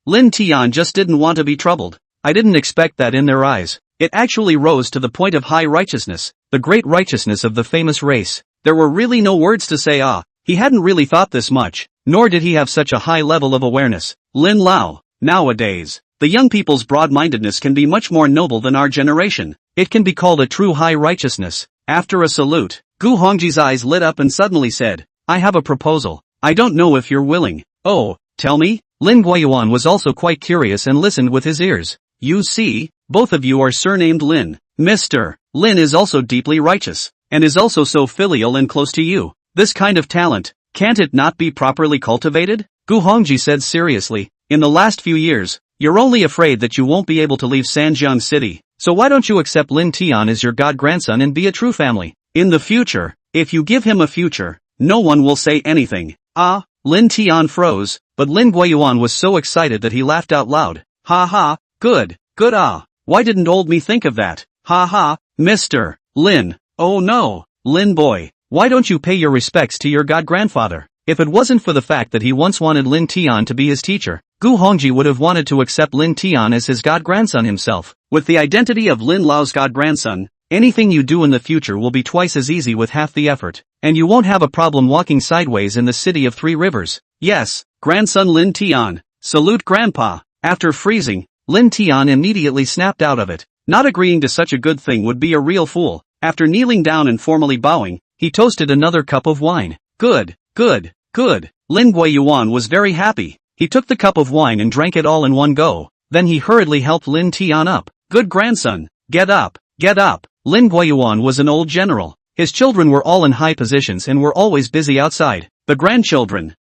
Lin Tian just didn't want to be troubled. I didn't expect that in their eyes. It actually rose to the point of high righteousness, the great righteousness of the famous race. There were really no words to say. He hadn't really thought this much, nor did he have such a high level of awareness. Lin Lao, nowadays, the young people's broad-mindedness can be much more noble than our generation. It can be called a true high righteousness. After a salute, Gu Hongji's eyes lit up and suddenly said, I have a proposal. I don't know if you're willing. Tell me? Lin Guiyuan was also quite curious and listened with his ears. You see, both of you are surnamed Lin. Mr. Lin is also deeply righteous, and is also so filial and close to you. This kind of talent, can't it not be properly cultivated? Gu Hongji said seriously, in the last few years, you're only afraid that you won't be able to leave Sanjiang City, so why don't you accept Lin Tian as your god-grandson and be a true family? In the future, if you give him a future, no one will say anything. Lin Tian froze, but Lin Guiyuan was so excited that he laughed out loud. Good. Why didn't old me think of that? Mr. Lin. Oh no, Lin boy, why don't you pay your respects to your god-grandfather? If it wasn't for the fact that he once wanted Lin Tian to be his teacher, Gu Hongji would have wanted to accept Lin Tian as his god-grandson himself. With the identity of Lin Lao's god-grandson, anything you do in the future will be twice as easy with half the effort, and you won't have a problem walking sideways in the city of 3 rivers. Yes, grandson Lin Tian, salute grandpa. After freezing, Lin Tian immediately snapped out of it. Not agreeing to such a good thing would be a real fool. After kneeling down and formally bowing, he toasted another cup of wine. Good, good, good. Lin Guiyuan was very happy. He took the cup of wine and drank it all in one go. Then he hurriedly helped Lin Tian up. Good grandson. Get up, get up. Lin Guiyuan was an old general. His children were all in high positions and were always busy outside. The grandchildren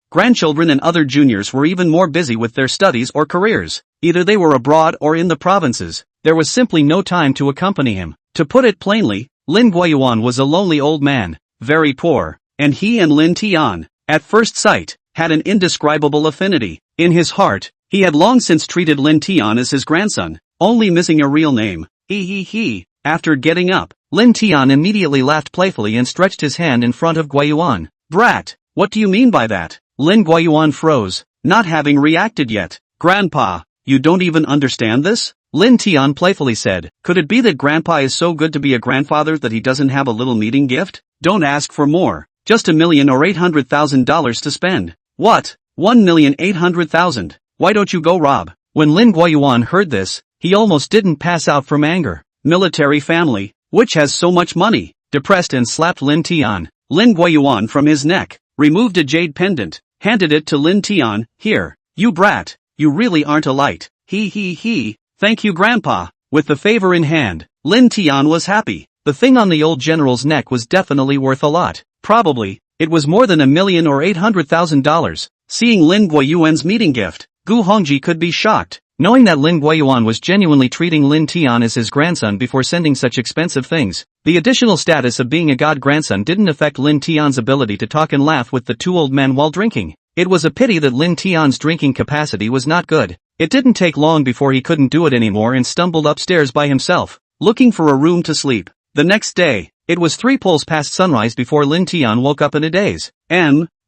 and other juniors were even more busy with their studies or careers. Either they were abroad or in the provinces. There was simply no time to accompany him. To put it plainly, Lin Guiyuan was a lonely old man, very poor, and he and Lin Tian, at first sight, had an indescribable affinity. In his heart, he had long since treated Lin Tian as his grandson, only missing a real name. He. After getting up, Lin Tian immediately laughed playfully and stretched his hand in front of Guiyuan. Brat, what do you mean by that? Lin Guiyuan froze, not having reacted yet. Grandpa, you don't even understand this? Lin Tian playfully said. Could it be that Grandpa is so good to be a grandfather that he doesn't have a little meeting gift? Don't ask for more. Just $1 million or $800,000 to spend. What? $1,800,000. Why don't you go rob? When Lin Guiyuan heard this, he almost didn't pass out from anger. Military family, which has so much money? Depressed and slapped Lin Tian. Lin Guiyuan from his neck, removed a jade pendant, handed it to Lin Tian. Here, you brat, you really aren't a light. He. Thank you Grandpa. With the favor in hand, Lin Tian was happy. The thing on the old general's neck was definitely worth a lot. Probably, it was more than $1 million or $800,000. Seeing Lin Guiyuan's meeting gift, Gu Hongji could be shocked. Knowing that Lin Guiyuan was genuinely treating Lin Tian as his grandson before sending such expensive things, the additional status of being a god grandson didn't affect Lin Tian's ability to talk and laugh with the two old men while drinking. It was a pity that Lin Tian's drinking capacity was not good. It didn't take long before he couldn't do it anymore and stumbled upstairs by himself, looking for a room to sleep. The next day, it was 3 pulls past sunrise before Lin Tian woke up in a daze.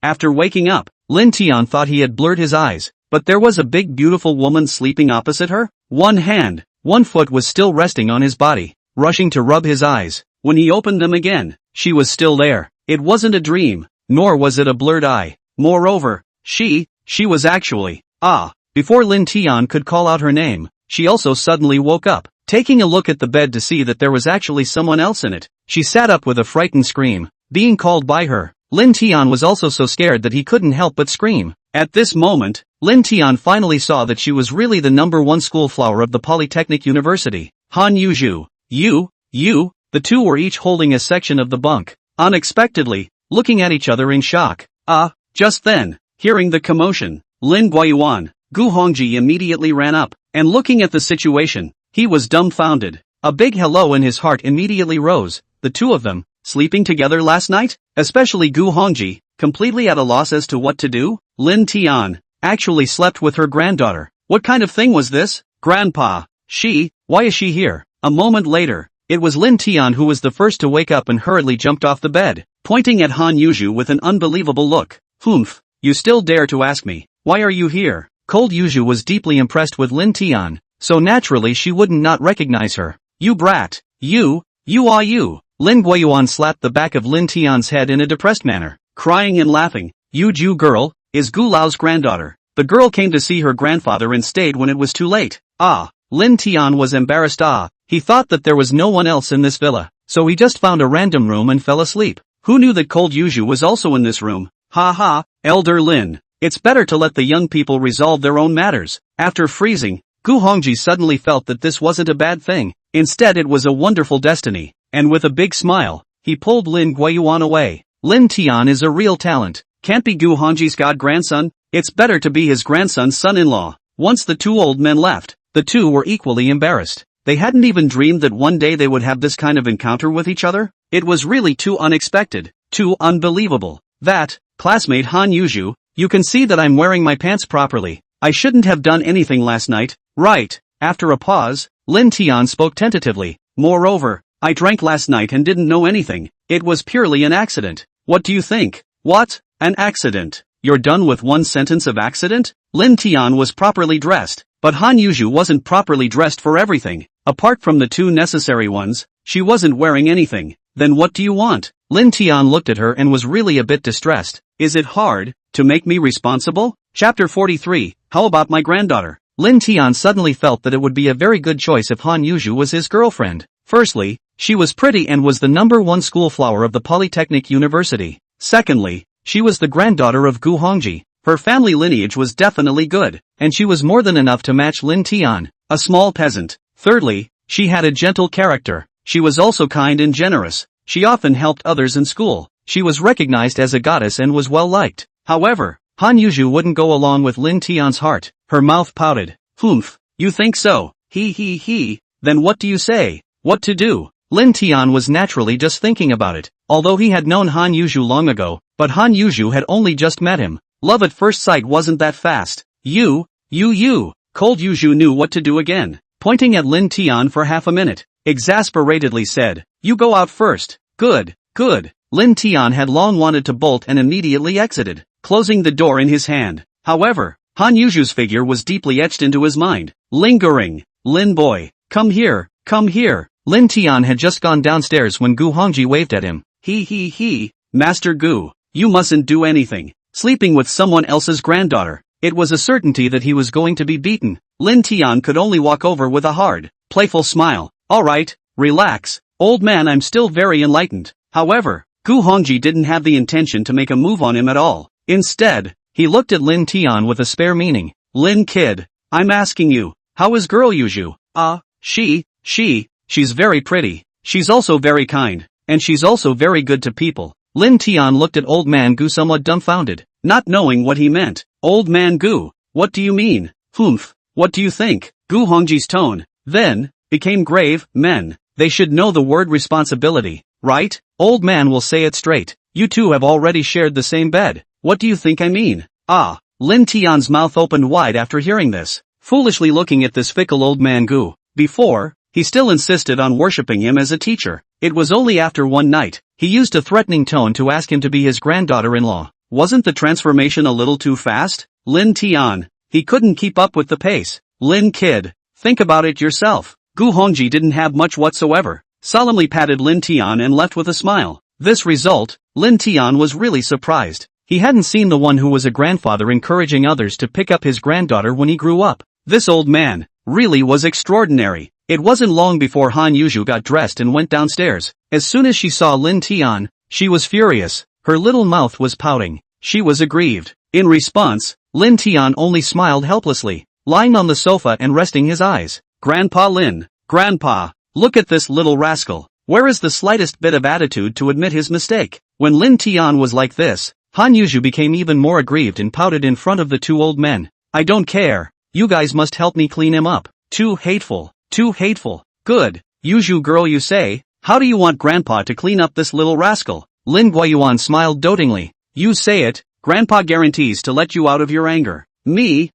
After waking up, Lin Tian thought he had blurred his eyes, but there was a big beautiful woman sleeping opposite her. One hand, one foot was still resting on his body, rushing to rub his eyes. When he opened them again, she was still there. It wasn't a dream, nor was it a blurred eye. Moreover, she was actually, Before Lin Tian could call out her name, she also suddenly woke up, taking a look at the bed to see that there was actually someone else in it. She sat up with a frightened scream, being called by her. Lin Tian was also so scared that he couldn't help but scream. At this moment, Lin Tian finally saw that she was really the #1 school flower of the Polytechnic University. Han Yuzhu, you, the two were each holding a section of the bunk, unexpectedly, looking at each other in shock. Just then, hearing the commotion, Lin Guiyuan, Gu Hongji immediately ran up, and looking at the situation, he was dumbfounded. A big hello in his heart immediately rose. The two of them, sleeping together last night? Especially Gu Hongji, completely at a loss as to what to do. Lin Tian actually slept with her granddaughter. What kind of thing was this? Grandpa, why is she here? A moment later, it was Lin Tian who was the first to wake up and hurriedly jumped off the bed, pointing at Han Yuzhu with an unbelievable look. Humph, you still dare to ask me, why are you here? Cold Yuzhu was deeply impressed with Lin Tian, so naturally she wouldn't not recognize her. You brat, you. Lin Guiyuan slapped the back of Lin Tian's head in a depressed manner, crying and laughing. You Ju girl, is Gu Lao's granddaughter. The girl came to see her grandfather and stayed when it was too late. Lin Tian was embarrassed. He thought that there was no one else in this villa, so he just found a random room and fell asleep. Who knew that Cold Yuzhu was also in this room? Elder Lin. It's better to let the young people resolve their own matters. After freezing, Gu Hongji suddenly felt that this wasn't a bad thing. Instead it was a wonderful destiny, and with a big smile, he pulled Lin Guiyuan away. Lin Tian is a real talent. Can't be Gu Hongji's god-grandson. It's better to be his grandson's son-in-law. Once the two old men left, the two were equally embarrassed. They hadn't even dreamed that one day they would have this kind of encounter with each other. It was really too unexpected, too unbelievable. That, classmate Han Yuzhu, you can see that I'm wearing my pants properly. I shouldn't have done anything last night, right? After a pause, Lin Tian spoke tentatively. Moreover, I drank last night and didn't know anything. It was purely an accident. What do you think? What? An accident? You're done with one sentence of accident? Lin Tian was properly dressed, but Han Yuzhu wasn't properly dressed for everything. Apart from the two necessary ones, she wasn't wearing anything. Then what do you want? Lin Tian looked at her and was really a bit distressed. Is it hard to make me responsible? Chapter 43, How about my granddaughter? Lin Tian suddenly felt that it would be a very good choice if Han Yuju was his girlfriend. Firstly, she was pretty and was the #1 school flower of the Polytechnic University. Secondly, she was the granddaughter of Gu Hongji. Her family lineage was definitely good, and she was more than enough to match Lin Tian, a small peasant. Thirdly, she had a gentle character. She was also kind and generous. She often helped others in school. She was recognized as a goddess and was well liked. However, Han Yuju wouldn't go along with Lin Tian's heart. Her mouth pouted. Humph, you think so? He. Then what do you say? What to do? Lin Tian was naturally just thinking about it, although he had known Han Yuju long ago, but Han Yuju had only just met him. Love at first sight wasn't that fast. You. Cold Yuju knew what to do again, pointing at Lin Tian for half a minute. Exasperatedly said, you go out first. Good. Lin Tian had long wanted to bolt and immediately exited, closing the door in his hand. However, Han Yuju's figure was deeply etched into his mind. Lingering. Lin boy, come here. Lin Tian had just gone downstairs when Gu Hongji waved at him. He. Master Gu, you mustn't do anything. Sleeping with someone else's granddaughter. It was a certainty that he was going to be beaten. Lin Tian could only walk over with a hard, playful smile. Alright, relax, old man, I'm still very enlightened. However, Gu Hongji didn't have the intention to make a move on him at all. Instead, he looked at Lin Tian with a spare meaning. Lin kid, I'm asking you, how is girl Yuju? She's very pretty. She's also very kind. And she's also very good to people. Lin Tian looked at old man Gu somewhat dumbfounded, not knowing what he meant. Old man Gu, what do you mean? Humph, what do you think? Gu Hongji's tone, then, became grave. Men, they should know the word responsibility, right? Old man will say it straight. You two have already shared the same bed. What do you think I mean? Lin Tian's mouth opened wide after hearing this, foolishly looking at this fickle old man Gu. Before, he still insisted on worshipping him as a teacher. It was only after one night, he used a threatening tone to ask him to be his granddaughter-in-law. Wasn't the transformation a little too fast? Lin Tian, he couldn't keep up with the pace. Lin kid, think about it yourself. Gu Hongji didn't have much whatsoever, solemnly patted Lin Tian and left with a smile. This result, Lin Tian was really surprised. He hadn't seen the one who was a grandfather encouraging others to pick up his granddaughter when he grew up. This old man, really was extraordinary. It wasn't long before Han Yuju got dressed and went downstairs. As soon as she saw Lin Tian, she was furious. Her little mouth was pouting. She was aggrieved. In response, Lin Tian only smiled helplessly, lying on the sofa and resting his eyes. Grandpa Lin, Grandpa, look at this little rascal. Where is the slightest bit of attitude to admit his mistake? When Lin Tian was like this, Han Yuju became even more aggrieved and pouted in front of the two old men. I don't care. You guys must help me clean him up. Too hateful. Good. Yuju girl, you say? How do you want Grandpa to clean up this little rascal? Lin Guiyuan smiled dotingly. You say it, Grandpa guarantees to let you out of your anger. Me.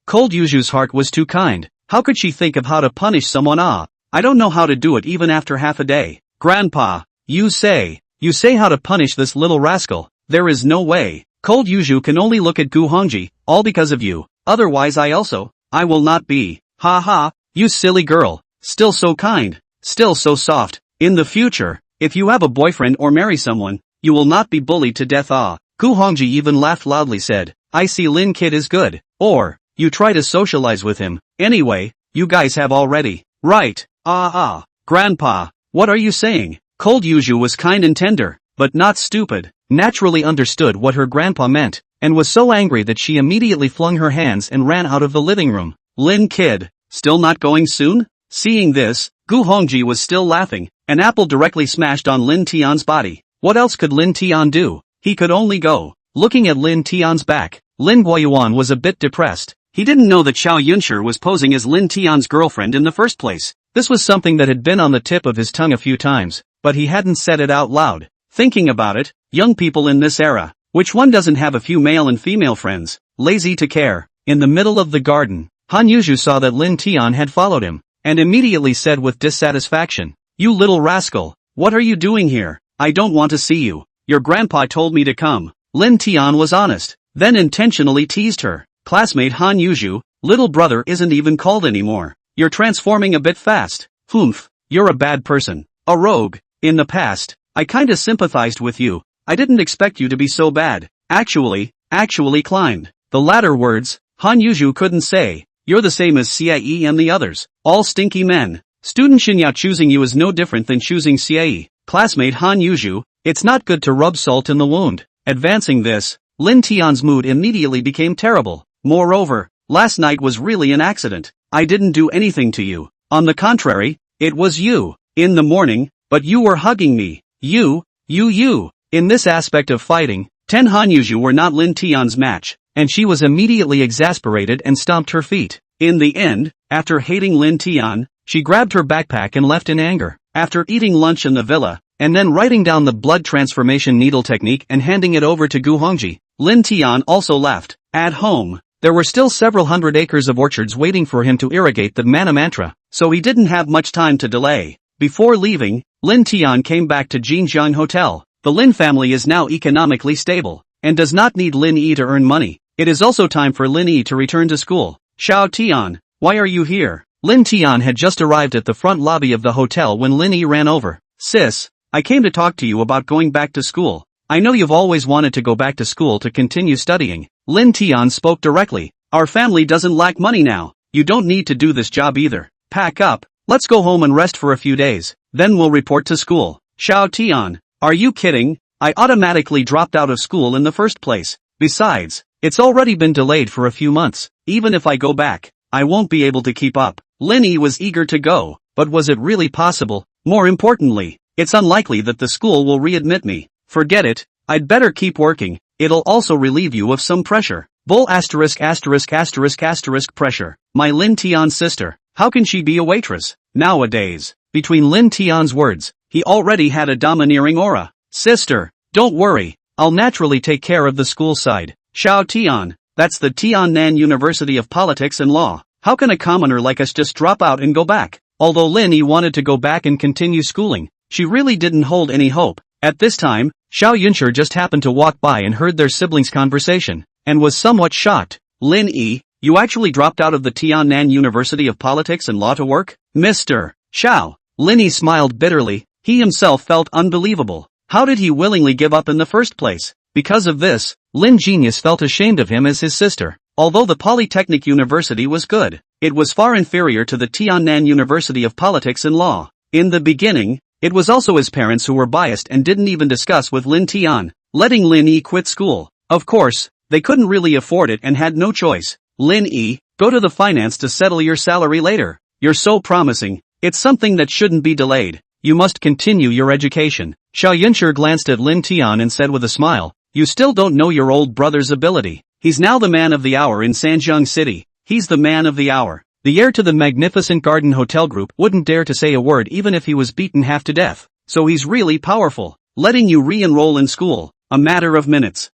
Cold Yuju's heart was too kind. How could she think of how to punish someone? I don't know how to do it even after half a day. Grandpa, you say how to punish this little rascal. There is no way. Cold Yuju can only look at Gu Hongji, all because of you. Otherwise I will not be. Ha, you silly girl. Still so kind. Still so soft. In the future, if you have a boyfriend or marry someone, you will not be bullied to death. Gu Hongji even laughed loudly, said, I see Lin kid is good. Or, you try to socialize with him. Anyway, you guys have already. Right. Grandpa, what are you saying? Cold Yuju was kind and tender, but not stupid. Naturally understood what her grandpa meant, and was so angry that she immediately flung her hands and ran out of the living room. Lin kid, still not going soon? Seeing this, Gu Hongji was still laughing. An apple directly smashed on Lin Tian's body. What else could Lin Tian do? He could only go. Looking at Lin Tian's back, Lin Guiyuan was a bit depressed. He didn't know that Xiao Yunshi was posing as Lin Tian's girlfriend in the first place. This was something that had been on the tip of his tongue a few times, but he hadn't said it out loud. Thinking about it, young people in this era, which one doesn't have a few male and female friends, lazy to care? In the middle of the garden, Han Yuju saw that Lin Tian had followed him, and immediately said with dissatisfaction, You little rascal, what are you doing here? I don't want to see you. Your grandpa told me to come. Lin Tian was honest, then intentionally teased her. Classmate Han Yuju, little brother isn't even called anymore. You're transforming a bit fast. Humph, you're a bad person. A rogue. In the past, I kinda sympathized with you. I didn't expect you to be so bad. Actually climbed. The latter words, Han Yuju couldn't say. You're the same as Cie and the others. All stinky men. Student Shinya choosing you is no different than choosing Cie. Classmate Han Yuju, it's not good to rub salt in the wound. Advancing this, Lin Tian's mood immediately became terrible. Moreover, last night was really an accident. I didn't do anything to you. On the contrary, it was you. In the morning, but you were hugging me. You. In this aspect of fighting, Ten Han Yuju were not Lin Tian's match, and she was immediately exasperated and stomped her feet. In the end, after hating Lin Tian, she grabbed her backpack and left in anger. After eating lunch in the villa, and then writing down the blood transformation needle technique and handing it over to Gu Hongji, Lin Tian also left. At home, there were still several hundred acres of orchards waiting for him to irrigate the mana mantra, so he didn't have much time to delay. Before leaving, Lin Tian came back to Jinjiang Hotel. The Lin family is now economically stable, and does not need Lin Yi to earn money. It is also time for Lin Yi to return to school. Xiao Tian, why are you here? Lin Tian had just arrived at the front lobby of the hotel when Lin Yi ran over. Sis, I came to talk to you about going back to school. I know you've always wanted to go back to school to continue studying. Lin Tian spoke directly. Our family doesn't lack money now. You don't need to do this job either. Pack up. Let's go home and rest for a few days. Then we'll report to school. Xiao Tian, are you kidding? I automatically dropped out of school in the first place. Besides, it's already been delayed for a few months. Even if I go back, I won't be able to keep up. Lin Yi was eager to go, but was it really possible? More importantly, it's unlikely that the school will readmit me. Forget it, I'd better keep working. It'll also relieve you of some pressure. Bull ****** pressure. My Lin Tian's sister. How can she be a waitress? Nowadays, between Lin Tian's words, he already had a domineering aura. Sister, don't worry, I'll naturally take care of the school side. Xiao Tian, that's the Tiannan University of Politics and Law. How can a commoner like us just drop out and go back? Although Lin Yi wanted to go back and continue schooling, she really didn't hold any hope. At this time, Xiao Yunshi just happened to walk by and heard their siblings' conversation, and was somewhat shocked. Lin Yi, you actually dropped out of the Tiannan University of Politics and Law to work? Mr. Xiao. Lin Yi smiled bitterly. He himself felt unbelievable. How did he willingly give up in the first place? Because of this, Lin Genius felt ashamed of him as his sister. Although the Polytechnic University was good, it was far inferior to the Tiannan University of Politics and Law. In the beginning, it was also his parents who were biased and didn't even discuss with Lin Tian, letting Lin Yi quit school. Of course, they couldn't really afford it and had no choice. Lin Yi, go to the finance to settle your salary later. You're so promising. It's something that shouldn't be delayed. You must continue your education. Xiao Yunshi glanced at Lin Tian and said with a smile, you still don't know your old brother's ability. He's now the man of the hour in Sanjiang City. He's the man of the hour. The heir to the magnificent Garden Hotel Group wouldn't dare to say a word even if he was beaten half to death. So he's really powerful. Letting you re-enroll in school, a matter of minutes.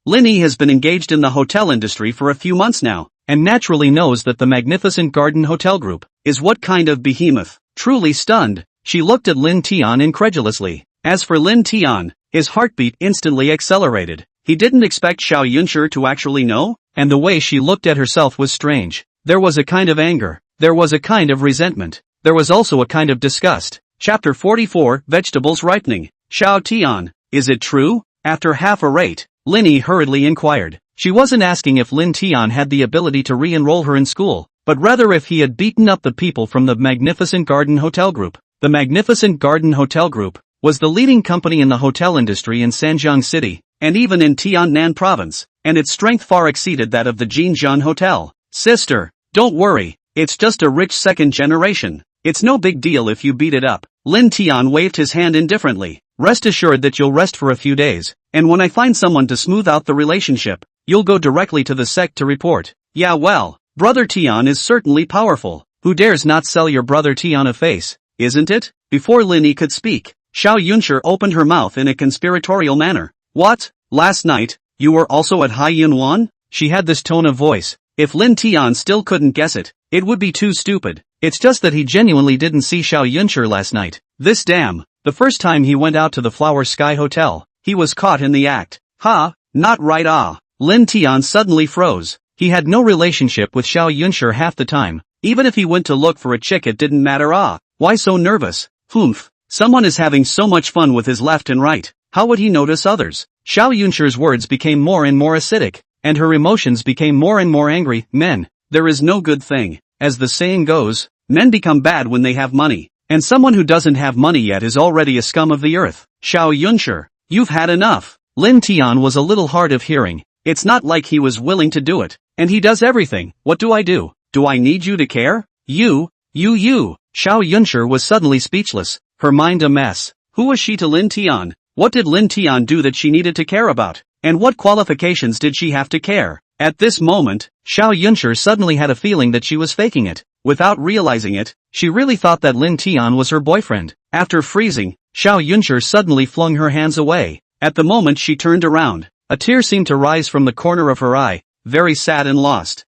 Lin Yi has been engaged in the hotel industry for a few months now, and naturally knows that the magnificent Garden Hotel Group is what kind of behemoth. Truly stunned, she looked at Lin Tian incredulously. As for Lin Tian, his heartbeat instantly accelerated. He didn't expect Xiao Yunshi to actually know, and the way she looked at herself was strange. There was a kind of anger, there was a kind of resentment, there was also a kind of disgust. Chapter 44, Vegetables Ripening. Xiao Tian, is it true? After half a rate, Lin Yi hurriedly inquired. She wasn't asking if Lin Tian had the ability to re-enroll her in school, but rather if he had beaten up the people from the Magnificent Garden Hotel Group. The Magnificent Garden Hotel Group was the leading company in the hotel industry in Sanjiang City, and even in Tiannan Province, and its strength far exceeded that of the Jinjiang Hotel. Sister, don't worry, it's just a rich second generation. It's no big deal if you beat it up. Lin Tian waved his hand indifferently. Rest assured that you'll rest for a few days, and when I find someone to smooth out the relationship, you'll go directly to the sect to report. Yeah well, brother Tian is certainly powerful. Who dares not sell your brother Tian a face, isn't it? Before Lin Yi could speak, Xiao Yunshi opened her mouth in a conspiratorial manner. What? Last night, you were also at Hai Yunwan? She had this tone of voice. If Lin Tian still couldn't guess it, it would be too stupid. It's just that he genuinely didn't see Xiao Yunshi last night. This damn, the first time he went out to the Flower Sky Hotel, he was caught in the act. Not right. Lin Tian suddenly froze. He had no relationship with Xiao Yunshi half the time. Even if he went to look for a chick it didn't matter. Why so nervous? Humph. Someone is having so much fun with his left and right. How would he notice others? Xiao Yunshi's words became more and more acidic, and her emotions became more and more angry. Men, there is no good thing. As the saying goes, men become bad when they have money. And someone who doesn't have money yet is already a scum of the earth. Xiao Yunshi, you've had enough. Lin Tian was a little hard of hearing. It's not like he was willing to do it. And he does everything. What do I do? Do I need you to care? You. Xiao Yunshi was suddenly speechless, her mind a mess. Who was she to Lin Tian? What did Lin Tian do that she needed to care about? And what qualifications did she have to care? At this moment, Xiao Yunshi suddenly had a feeling that she was faking it. Without realizing it, she really thought that Lin Tian was her boyfriend. After freezing, Xiao Yunshi suddenly flung her hands away. At the moment she turned around, a tear seemed to rise from the corner of her eye, very sad and lost.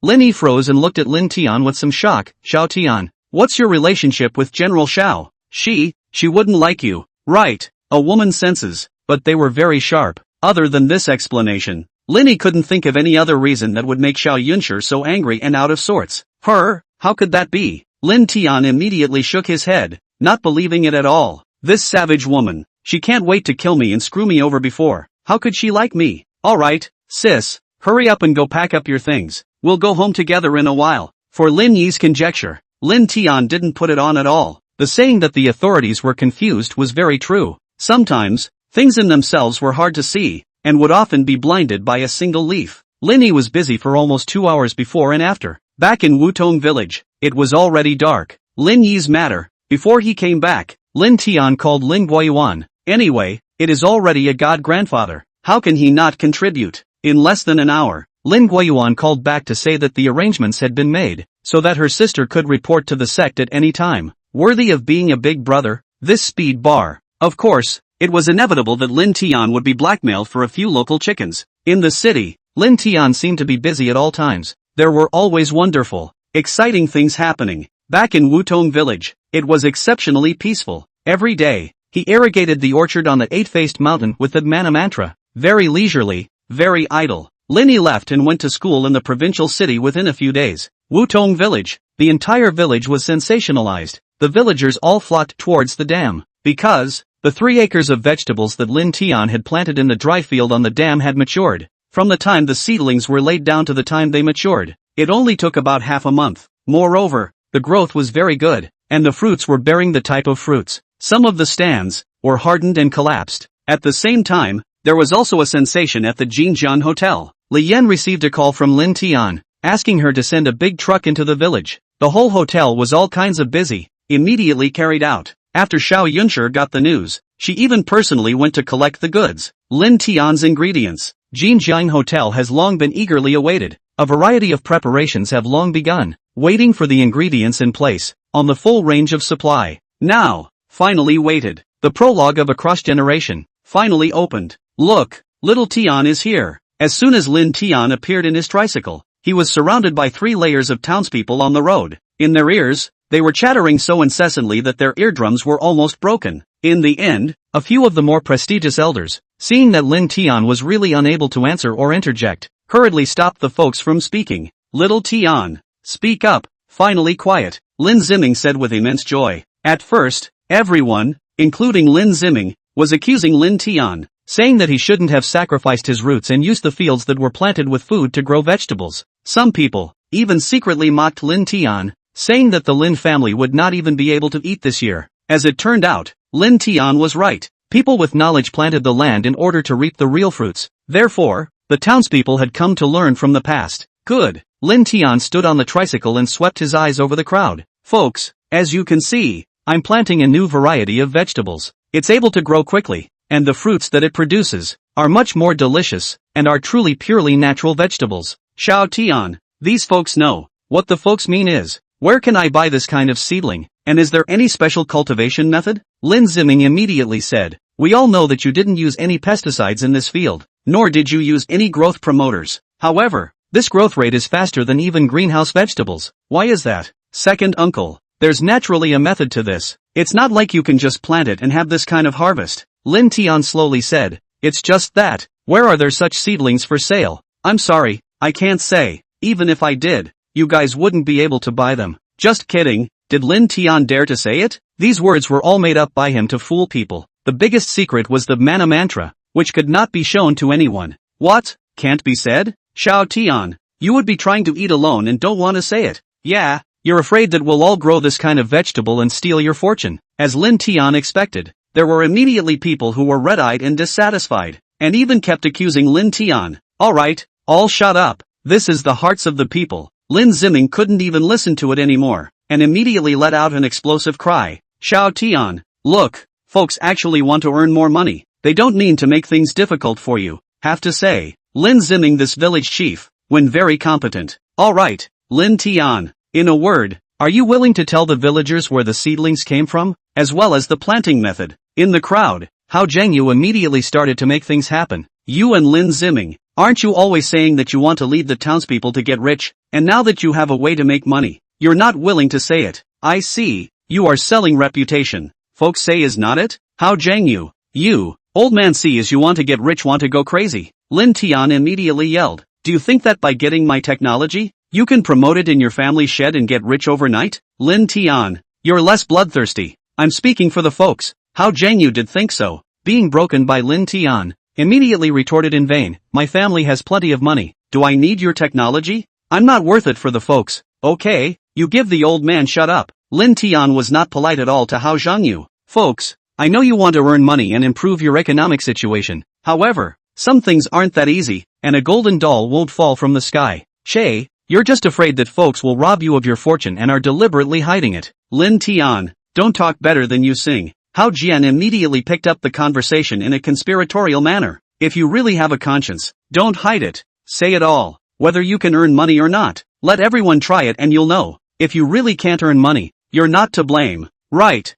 Lin Yi froze and looked at Lin Tian with some shock. Xiao Tian, what's your relationship with General Xiao? She wouldn't like you. Right, a woman's senses, but they were very sharp. Other than this explanation, Lin Yi couldn't think of any other reason that would make Xiao Yunshi so angry and out of sorts. Her? How could that be? Lin Tian immediately shook his head, not believing it at all. This savage woman, she can't wait to kill me and screw me over before. How could she like me? Alright, sis, hurry up and go pack up your things. We'll go home together in a while. For Lin Yi's conjecture, Lin Tian didn't put it on at all. The saying that the authorities were confused was very true. Sometimes, things in themselves were hard to see, and would often be blinded by a single leaf. Lin Yi was busy for almost 2 hours before and after. Back in Wutong village, it was already dark. Lin Yi's matter. Before he came back, Lin Tian called Lin Guiyuan. Anyway, it is already a god-grandfather. How can he not contribute? In less than an hour, Lin Guiyuan called back to say that the arrangements had been made, so that her sister could report to the sect at any time. Worthy of being a big brother, this speed bar. Of course, it was inevitable that Lin Tian would be blackmailed for a few local chickens. In the city, Lin Tian seemed to be busy at all times. There were always wonderful, exciting things happening. Back in Wutong village, it was exceptionally peaceful. Every day, he irrigated the orchard on the eight-faced mountain with the mana mantra. Very leisurely, very idle. Lin Yi left and went to school in the provincial city within a few days. Wutong village, the entire village was sensationalized. The villagers all flocked towards the dam, because the 3 acres of vegetables that Lin Tian had planted in the dry field on the dam had matured. From the time the seedlings were laid down to the time they matured, it only took about half a month. Moreover, the growth was very good, and the fruits were bearing the type of fruits. Some of the stands were hardened and collapsed. At the same time, there was also a sensation at the Jinjian Hotel. Li Yan received a call from Lin Tian, asking her to send a big truck into the village. The whole hotel was all kinds of busy, immediately carried out. After Xiao Yunshi got the news, she even personally went to collect the goods. Lin Tian's ingredients. Jinjiang Hotel has long been eagerly awaited. A variety of preparations have long begun, waiting for the ingredients in place, on the full range of supply. Now, finally waited. The prologue of a cross-generation, finally opened. Look, little Tian is here. As soon as Lin Tian appeared in his tricycle, he was surrounded by 3 layers of townspeople on the road. In their ears, they were chattering so incessantly that their eardrums were almost broken. In the end, a few of the more prestigious elders, seeing that Lin Tian was really unable to answer or interject, hurriedly stopped the folks from speaking. Little Tian, speak up. Finally quiet, Lin Ziming said with immense joy. At first, everyone, including Lin Ziming, was accusing Lin Tian, saying that he shouldn't have sacrificed his roots and used the fields that were planted with food to grow vegetables. Some people even secretly mocked Lin Tian, saying that the Lin family would not even be able to eat this year. As it turned out, Lin Tian was right. People with knowledge planted the land in order to reap the real fruits. Therefore, the townspeople had come to learn from the past. Good. Lin Tian stood on the tricycle and swept his eyes over the crowd. Folks, as you can see, I'm planting a new variety of vegetables. It's able to grow quickly, and the fruits that it produces are much more delicious, and are truly purely natural vegetables. Xiao Tian, these folks know. What the folks mean is, where can I buy this kind of seedling, and is there any special cultivation method? Lin Ziming immediately said, we all know that you didn't use any pesticides in this field, nor did you use any growth promoters. However, this growth rate is faster than even greenhouse vegetables. Why is that? Second uncle, there's naturally a method to this. It's not like you can just plant it and have this kind of harvest. Lin Tian slowly said, it's just that. Where are there such seedlings for sale? I'm sorry, I can't say. Even if I did, you guys wouldn't be able to buy them. Just kidding. Did Lin Tian dare to say it? These words were all made up by him to fool people. The biggest secret was the mana mantra, which could not be shown to anyone. What? Can't be said? Xiao Tian, You would be trying to eat alone and don't want to say it. Yeah, you're afraid that we'll all grow this kind of vegetable and steal your fortune. As Lin Tian expected, there were immediately people who were red-eyed and dissatisfied, and even kept accusing Lin Tian. Alright, all shut up. This is the hearts of the people. Lin Ziming couldn't even listen to it anymore, and immediately let out an explosive cry. Xiao Tian, look, folks actually want to earn more money. They don't mean to make things difficult for you. Have to say, Lin Ziming, this village chief, when very competent. Alright, Lin Tian, in a word, are you willing to tell the villagers where the seedlings came from, as well as the planting method? In the crowd, Hao Zhengyu immediately started to make things happen. You and Lin Ziming, aren't you always saying that you want to lead the townspeople to get rich, and now that you have a way to make money, you're not willing to say it? I see, you are selling reputation. Folks say is not it? Hao Zhengyu, you, old man, see as you want to get rich, want to go crazy. Lin Tian immediately yelled, do you think that by getting my technology, you can promote it in your family shed and get rich overnight? Lin Tian, you're less bloodthirsty. I'm speaking for the folks. Hao Zhengyu did think so. Being broken by Lin Tian, immediately retorted in vain, my family has plenty of money. Do I need your technology? I'm not worth it for the folks. Okay, you give the old man shut up. Lin Tian was not polite at all to Hao Zhengyu. Folks, I know you want to earn money and improve your economic situation. However, some things aren't that easy, and a golden doll won't fall from the sky. Che, you're just afraid that folks will rob you of your fortune and are deliberately hiding it. Lin Tian, don't talk better than you sing. Hao Jian immediately picked up the conversation in a conspiratorial manner. If you really have a conscience, don't hide it. Say it all. Whether you can earn money or not. Let everyone try it and you'll know. If you really can't earn money, you're not to blame. Right,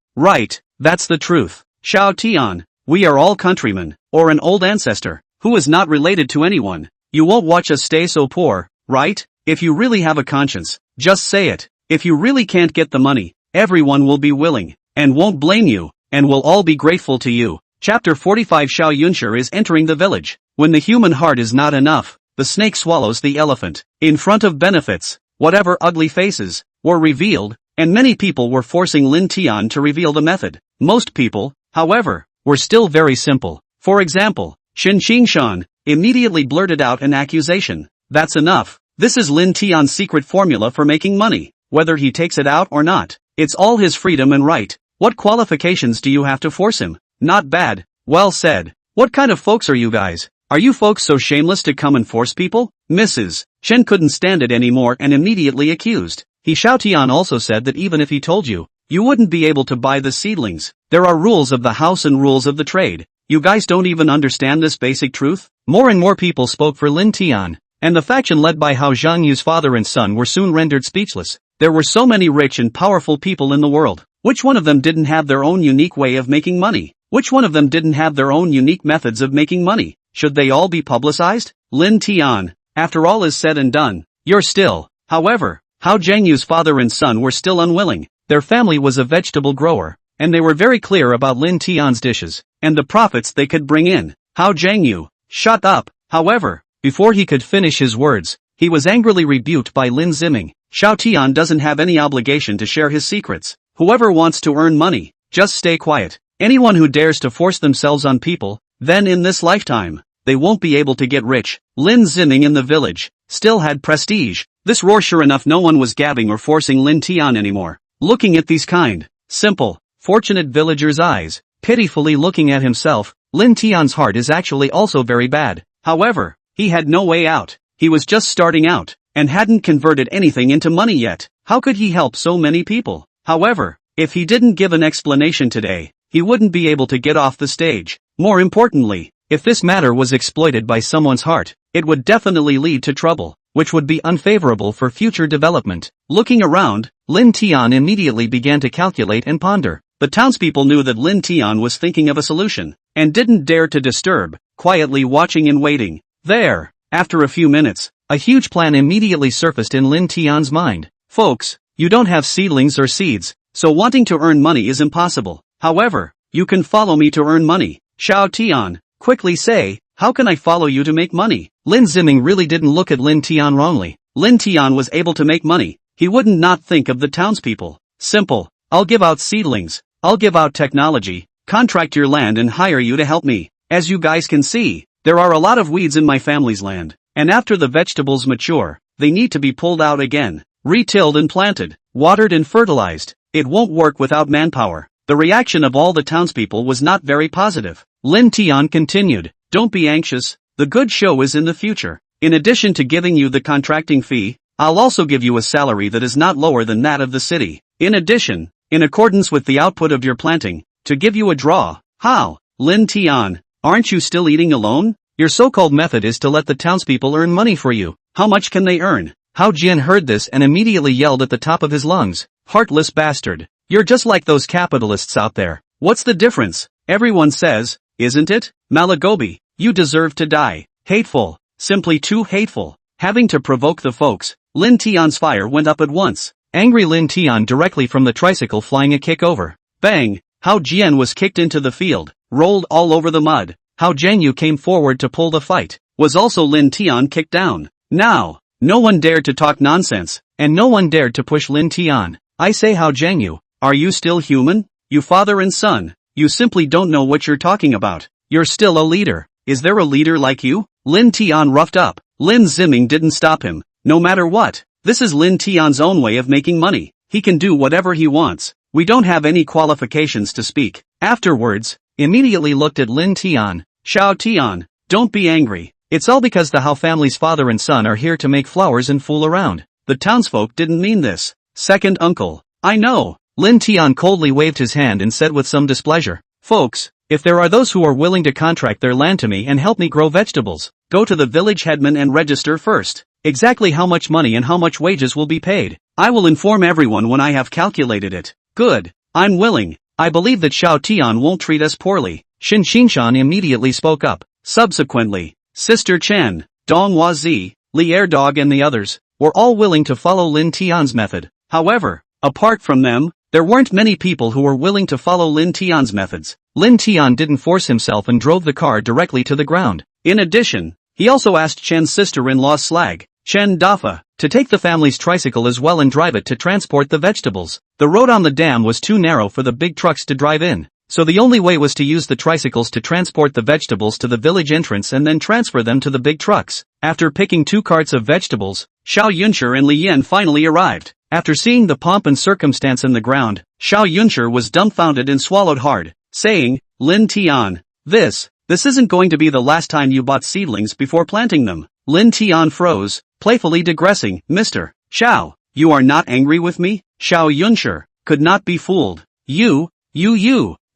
that's the truth. Xiao Tian, we are all countrymen, or an old ancestor, who is not related to anyone. You won't watch us stay so poor, right? If you really have a conscience, just say it. If you really can't get the money, everyone will be willing, and won't blame you, and will all be grateful to you. Chapter 45. Xiao Yunshi is entering the village. When the human heart is not enough, the snake swallows the elephant. In front of benefits, whatever ugly faces were revealed, and many people were forcing Lin Tian to reveal the method. Most people, however, were still very simple. For example, Shin Qingshan immediately blurted out an accusation. That's enough. This is Lin Tian's secret formula for making money. Whether he takes it out or not, it's all his freedom and right. What qualifications do you have to force him? Not bad. Well said. What kind of folks are you guys? Are you folks so shameless to come and force people? Mrs. Shen couldn't stand it anymore and immediately accused. Xiao Tian also said that even if he told you, you wouldn't be able to buy the seedlings. There are rules of the house and rules of the trade. You guys don't even understand this basic truth? More and more people spoke for Lin Tian, and the faction led by Hao Zhengyu's father and son were soon rendered speechless. There were so many rich and powerful people in the world. Which one of them didn't have their own unique way of making money? Which one of them didn't have their own unique methods of making money? Should they all be publicized? Lin Tian, after all is said and done, you're still. However, Hao Zhengyu's father and son were still unwilling. Their family was a vegetable grower, and they were very clear about Lin Tian's dishes, and the profits they could bring in. Hao Zhengyu, shut up. However, before he could finish his words, he was angrily rebuked by Lin Ziming. Xiao Tian doesn't have any obligation to share his secrets. Whoever wants to earn money, just stay quiet. Anyone who dares to force themselves on people, then in this lifetime, they won't be able to get rich. Lin Ziming in the village still had prestige. This roar, sure enough, no one was gabbing or forcing Lin Tian anymore. Looking at these kind, simple, fortunate villagers' eyes, pitifully looking at himself, Lin Tian's heart is actually also very bad. However, he had no way out. He was just starting out, and hadn't converted anything into money yet. How could he help so many people? However, if he didn't give an explanation today, he wouldn't be able to get off the stage. More importantly, if this matter was exploited by someone's heart, it would definitely lead to trouble, which would be unfavorable for future development. Looking around, Lin Tian immediately began to calculate and ponder. The townspeople knew that Lin Tian was thinking of a solution, and didn't dare to disturb, quietly watching and waiting. There, after a few minutes, a huge plan immediately surfaced in Lin Tian's mind. Folks, you don't have seedlings or seeds, so wanting to earn money is impossible. However, you can follow me to earn money. Xiao Tian, quickly say, how can I follow you to make money? Lin Ziming really didn't look at Lin Tian wrongly. Lin Tian was able to make money. He wouldn't not think of the townspeople. Simple. I'll give out seedlings. I'll give out technology, contract your land and hire you to help me. As you guys can see, there are a lot of weeds in my family's land, and after the vegetables mature, they need to be pulled out again, retilled and planted, watered and fertilized. It won't work without manpower. The reaction of all the townspeople was not very positive. Lin Tian continued, don't be anxious, the good show is in the future. In addition to giving you the contracting fee, I'll also give you a salary that is not lower than that of the city. In addition, in accordance with the output of your planting, to give you a draw. How? Lin Tian, aren't you still eating alone? Your so-called method is to let the townspeople earn money for you. How much can they earn? Hao Jian heard this and immediately yelled at the top of his lungs. Heartless bastard. You're just like those capitalists out there. What's the difference? Everyone says, isn't it? Malagobi, you deserve to die. Hateful. Simply too hateful. Having to provoke the folks, Lin Tian's fire went up at once. Angry Lin Tian directly from the tricycle flying a kick over. Bang! Hao Jian was kicked into the field, rolled all over the mud. Hao Jianyu came forward to pull the fight. Was also Lin Tian kicked down. Now, no one dared to talk nonsense, and no one dared to push Lin Tian. I say Hao Jianyu, are you still human? You father and son, you simply don't know what you're talking about. You're still a leader. Is there a leader like you? Lin Tian roughed up. Lin Ziming didn't stop him. No matter what, this is Lin Tian's own way of making money. He can do whatever he wants. We don't have any qualifications to speak. Afterwards, immediately looked at Lin Tian. Xiao Tian, don't be angry. It's all because the Hao family's father and son are here to make flowers and fool around. The townsfolk didn't mean this. Second uncle. I know. Lin Tian coldly waved his hand and said with some displeasure. Folks, if there are those who are willing to contract their land to me and help me grow vegetables, go to the village headman and register first. Exactly how much money and how much wages will be paid. I will inform everyone when I have calculated it. Good. I'm willing. I believe that Xiao Tian won't treat us poorly. Xin Xinshan immediately spoke up. Subsequently, Sister Chen, Dong Huazi, Li Erdog and the others, were all willing to follow Lin Tian's method. However, apart from them, there weren't many people who were willing to follow Lin Tian's methods. Lin Tian didn't force himself and drove the car directly to the ground. In addition, he also asked Chen's sister-in-law Slag, Chen Dafa, to take the family's tricycle as well and drive it to transport the vegetables. The road on the dam was too narrow for the big trucks to drive in, so the only way was to use the tricycles to transport the vegetables to the village entrance and then transfer them to the big trucks. After picking 2 carts of vegetables, Xiao Yunshi and Li Yan finally arrived. After seeing the pomp and circumstance in the ground, Xiao Yunshi was dumbfounded and swallowed hard, saying, Lin Tian, this isn't going to be the last time you bought seedlings before planting them. Lin Tian froze, playfully digressing, Mr. Xiao, you are not angry with me? Xiao Yunshi could not be fooled. You.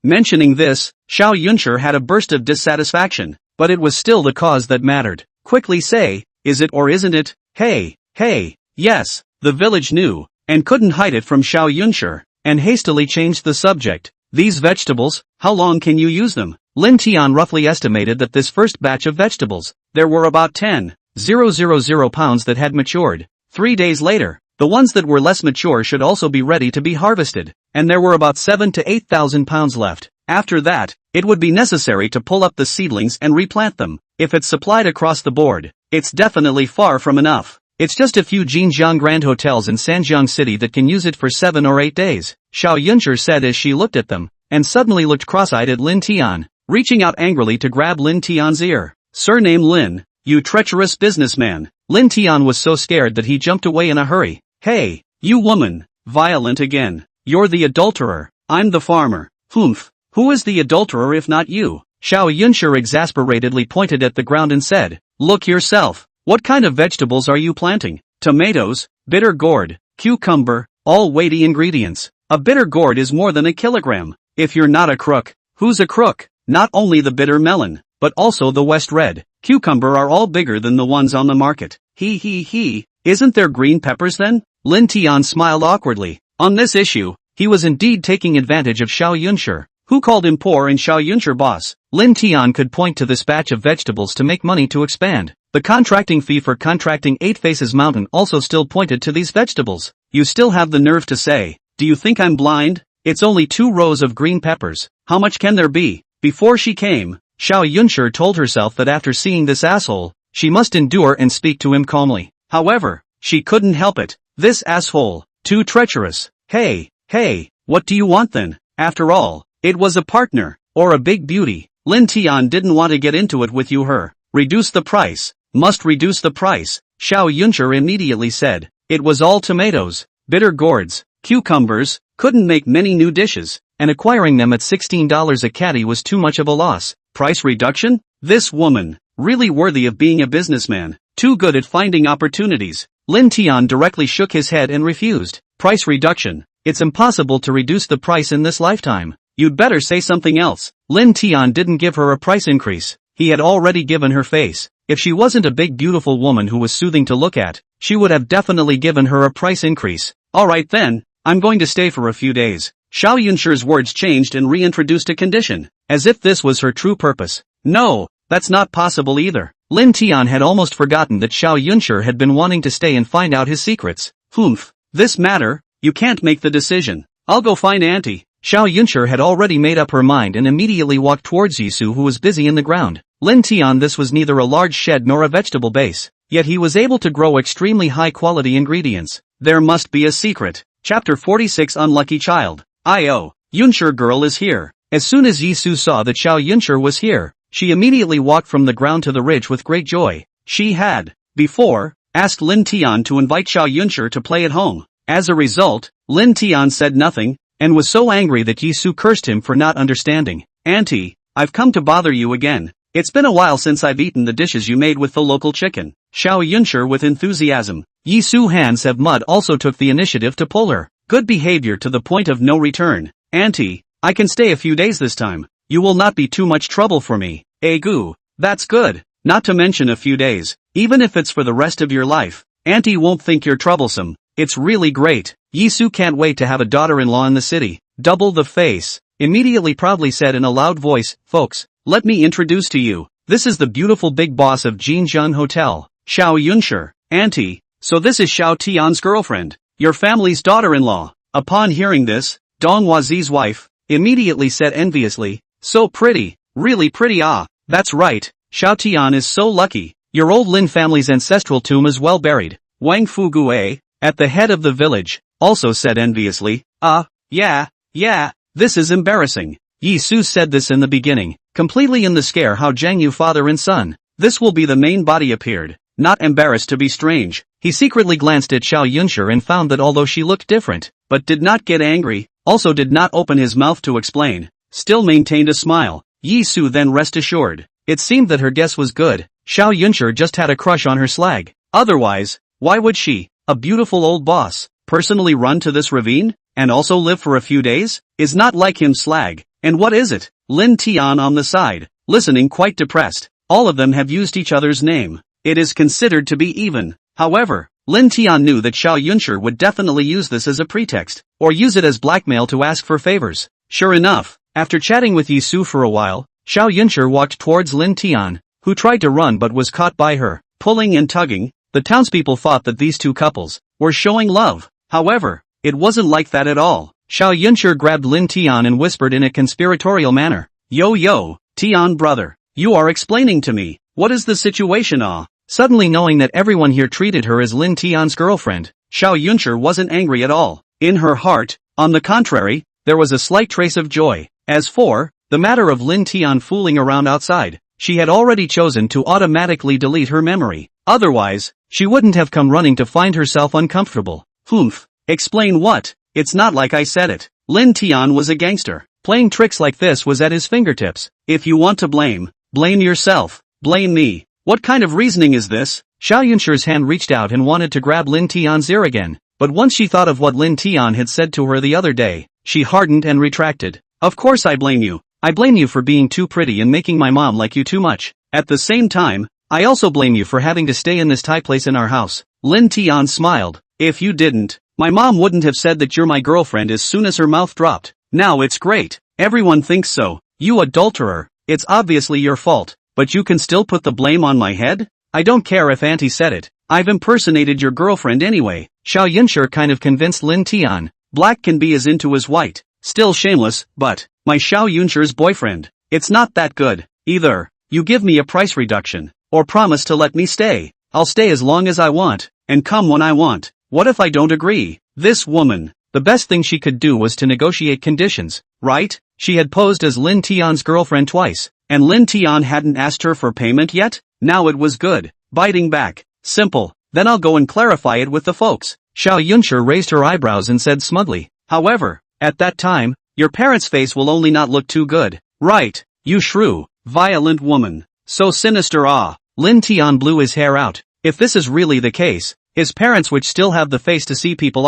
Mentioning this, Xiao Yunshi had a burst of dissatisfaction, but it was still the cause that mattered. Quickly say, is it or isn't it? Hey, yes, the village knew, and couldn't hide it from Xiao Yunshi, and hastily changed the subject. These vegetables, how long can you use them? Lin Tian roughly estimated that this first batch of vegetables, there were about 10,000 pounds that had matured. 3 days later, the ones that were less mature should also be ready to be harvested, and there were about 7,000 to 8,000 pounds left. After that, it would be necessary to pull up the seedlings and replant them. If it's supplied across the board, it's definitely far from enough. It's just a few Jinjiang Grand hotels in Sanjiang City that can use it for 7 or 8 days, Xiao Yunshi said as she looked at them, and suddenly looked cross-eyed at Lin Tian, reaching out angrily to grab Lin Tian's ear. Surname Lin, you treacherous businessman. Lin Tian was so scared that he jumped away in a hurry. Hey, you woman, violent again. You're the adulterer. I'm the farmer. Humph. Who is the adulterer if not you? Xiao Yunshi exasperatedly pointed at the ground and said, look yourself. What kind of vegetables are you planting? Tomatoes, bitter gourd, cucumber, all weighty ingredients. A bitter gourd is more than a kilogram. If you're not a crook, who's a crook? Not only the bitter melon, but also the West Red cucumber are all bigger than the ones on the market. He. Isn't there green peppers then? Lin Tian smiled awkwardly. On this issue, he was indeed taking advantage of Xiao Yunshi, who called him poor and Xiao Yunshi boss. Lin Tian could point to this batch of vegetables to make money to expand. The contracting fee for contracting 8 Faces Mountain also still pointed to these vegetables. You still have the nerve to say, do you think I'm blind? It's only 2 rows of green peppers. How much can there be? Before she came, Xiao Yunshi told herself that after seeing this asshole, she must endure and speak to him calmly. However, she couldn't help it. This asshole, too treacherous. Hey, what do you want then? After all, it was a partner, or a big beauty. Lin Tian didn't want to get into it with you. Reduce the price. Must reduce the price. Xiao Yuncher immediately said. It was all tomatoes, bitter gourds, cucumbers, couldn't make many new dishes, and acquiring them at $16 a caddy was too much of a loss. Price reduction? This woman, really worthy of being a businessman, too good at finding opportunities. Lin Tian directly shook his head and refused. Price reduction? It's impossible to reduce the price in this lifetime. You'd better say something else. Lin Tian didn't give her a price increase. He had already given her face. If she wasn't a big beautiful woman who was soothing to look at, she would have definitely given her a price increase. Alright then, I'm going to stay for a few days. Xiao Yuncher's words changed and reintroduced a condition, as if this was her true purpose. No, that's not possible either. Lin Tian had almost forgotten that Xiao Yuncher had been wanting to stay and find out his secrets. Humph. This matter, you can't make the decision. I'll go find Auntie. Xiao Yuncher had already made up her mind and immediately walked towards Yisu, who was busy in the ground. Lin Tian, this was neither a large shed nor a vegetable base, yet he was able to grow extremely high-quality ingredients. There must be a secret. Chapter 46 Unlucky Child. Yuncher girl is here. As soon as Yisu saw that Xiao Yuncher was here, she immediately walked from the ground to the ridge with great joy. She had, before, asked Lin Tian to invite Xiao Yuncher to play at home. As a result, Lin Tian said nothing, and was so angry that Yisu cursed him for not understanding. Auntie, I've come to bother you again. It's been a while since I've eaten the dishes you made with the local chicken. Xiao Yuncher with enthusiasm. Yisu Han Sevmud also took the initiative to pull her. Good behavior to the point of no return. Auntie, I can stay a few days this time. You will not be too much trouble for me. Goo, that's good. Not to mention a few days. Even if it's for the rest of your life, Auntie won't think you're troublesome. It's really great. Yisu can't wait to have a daughter-in-law in the city. Double the face. Immediately proudly said in a loud voice, folks, let me introduce to you. This is the beautiful big boss of Jinjian Hotel, Xiao Yuncher. Auntie, so this is Xiao Tian's girlfriend, your family's daughter-in-law. Upon hearing this, Dong Huazi's wife immediately said enviously, so pretty, really pretty. That's right, Xiao Tian is so lucky. Your old Lin family's ancestral tomb is well buried. Wang Fugue, at the head of the village, also said enviously, yeah, this is embarrassing. Yi Su said this in the beginning, completely in the scare how Zhang Yu father and son. This will be the main body appeared, not embarrassed to be strange. He secretly glanced at Xiao Yuncher and found that although she looked different, but did not get angry, also did not open his mouth to explain, still maintained a smile. Yi Su then rest assured. It seemed that her guess was good. Xiao Yuncher just had a crush on her slag. Otherwise, why would she, a beautiful old boss, personally run to this ravine, and also live for a few days? Is not like him slag. And what is it? Lin Tian on the side, listening quite depressed. All of them have used each other's name. It is considered to be even. However, Lin Tian knew that Xiao Yuncher would definitely use this as a pretext, or use it as blackmail to ask for favors. Sure enough, after chatting with Yi Su for a while, Xiao Yuncher walked towards Lin Tian, who tried to run but was caught by her, pulling and tugging. The townspeople thought that these two couples were showing love. However, it wasn't like that at all. Xiao Yuncher grabbed Lin Tian and whispered in a conspiratorial manner, Yo, Tian brother, you are explaining to me, what is the situation? Suddenly knowing that everyone here treated her as Lin Tian's girlfriend, Xiao Yuncher wasn't angry at all. In her heart, on the contrary, there was a slight trace of joy. As for the matter of Lin Tian fooling around outside, she had already chosen to automatically delete her memory. Otherwise, she wouldn't have come running to find herself uncomfortable. Humph. Explain what? It's not like I said it. Lin Tian was a gangster. Playing tricks like this was at his fingertips. If you want to blame yourself. Blame me. What kind of reasoning is this? Xiao Yuncher's hand reached out and wanted to grab Lin Tian's ear again, but once she thought of what Lin Tian had said to her the other day, she hardened and retracted. Of course I blame you. I blame you for being too pretty and making my mom like you too much. At the same time, I also blame you for having to stay in this tight place in our house. Lin Tian smiled. If you didn't, my mom wouldn't have said that you're my girlfriend as soon as her mouth dropped. Now it's great. Everyone thinks so. You adulterer. It's obviously your fault, but you can still put the blame on my head? I don't care if Auntie said it. I've impersonated your girlfriend anyway. Xiao Yuncher kind of convinced Lin Tian. Black can be as into as white. Still shameless, but my Xiao Yuncher's boyfriend. It's not that good. Either you give me a price reduction, or promise to let me stay. I'll stay as long as I want, and come when I want. What if I don't agree? This woman, the best thing she could do was to negotiate conditions, right? She had posed as Lin Tian's girlfriend twice, and Lin Tian hadn't asked her for payment yet? Now it was good. Biting back. Simple. then I'll go and clarify it with the folks. Xiao Yunshi raised her eyebrows and said smugly. However, at that time, your parents' face will only not look too good. Right, you shrew, violent woman. So sinister. Lin Tian blew his hair out. If this is really the case, his parents would still have the face to see people.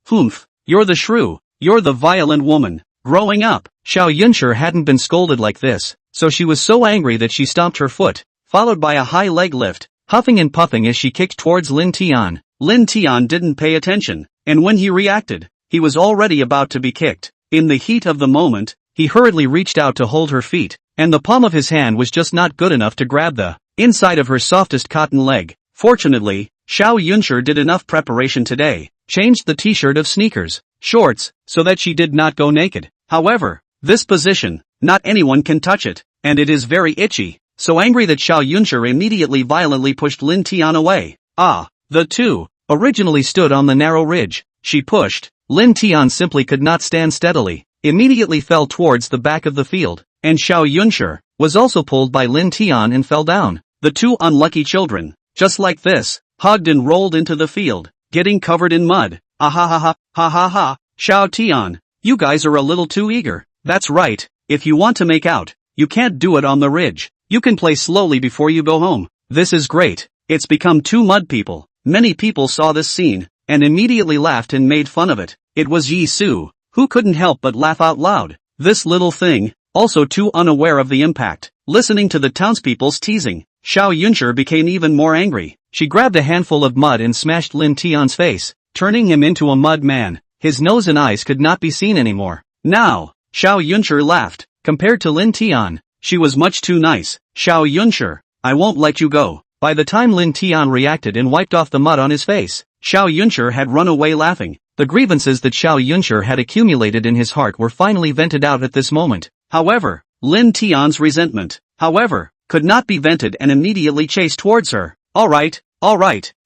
Humph, you're the shrew, you're the violent woman. Growing up, Xiao Yunshi hadn't been scolded like this, so she was so angry that she stomped her foot, followed by a high leg lift, huffing and puffing as she kicked towards Lin Tian. Lin Tian didn't pay attention, and when he reacted, he was already about to be kicked. In the heat of the moment, he hurriedly reached out to hold her feet, and the palm of his hand was just not good enough to grab the inside of her softest cotton leg. Fortunately, Xiao Yunshi did enough preparation today, changed the t-shirt of sneakers, shorts, so that she did not go naked. However, this position, not anyone can touch it, and it is very itchy. So angry that Xiao Yunshi immediately violently pushed Lin Tian away. The two originally stood on the narrow ridge. She pushed. Lin Tian simply could not stand steadily, immediately fell towards the back of the field, and Xiao Yunshi was also pulled by Lin Tian and fell down. The two unlucky children, just like this, hugged and rolled into the field, getting covered in mud. Ha. Xiao Tian, you guys are a little too eager. That's right, if you want to make out, you can't do it on the ridge. You can play slowly before you go home. This is great. It's become two mud people. Many people saw this scene, and immediately laughed and made fun of it. It was Yi Su, who couldn't help but laugh out loud. This little thing, also too unaware of the impact. Listening to the townspeople's teasing, Xiao Yunshi became even more angry. She grabbed a handful of mud and smashed Lin Tian's face, turning him into a mud man. His nose and eyes could not be seen anymore. Now, Xiao Yunshi laughed. Compared to Lin Tian, she was much too nice. Xiao Yunshi, I won't let you go. By the time Lin Tian reacted and wiped off the mud on his face, Xiao Yunshi had run away laughing. The grievances that Xiao Yunshi had accumulated in his heart were finally vented out at this moment. However, Lin Tian's resentment, could not be vented and immediately chased towards her. Alright,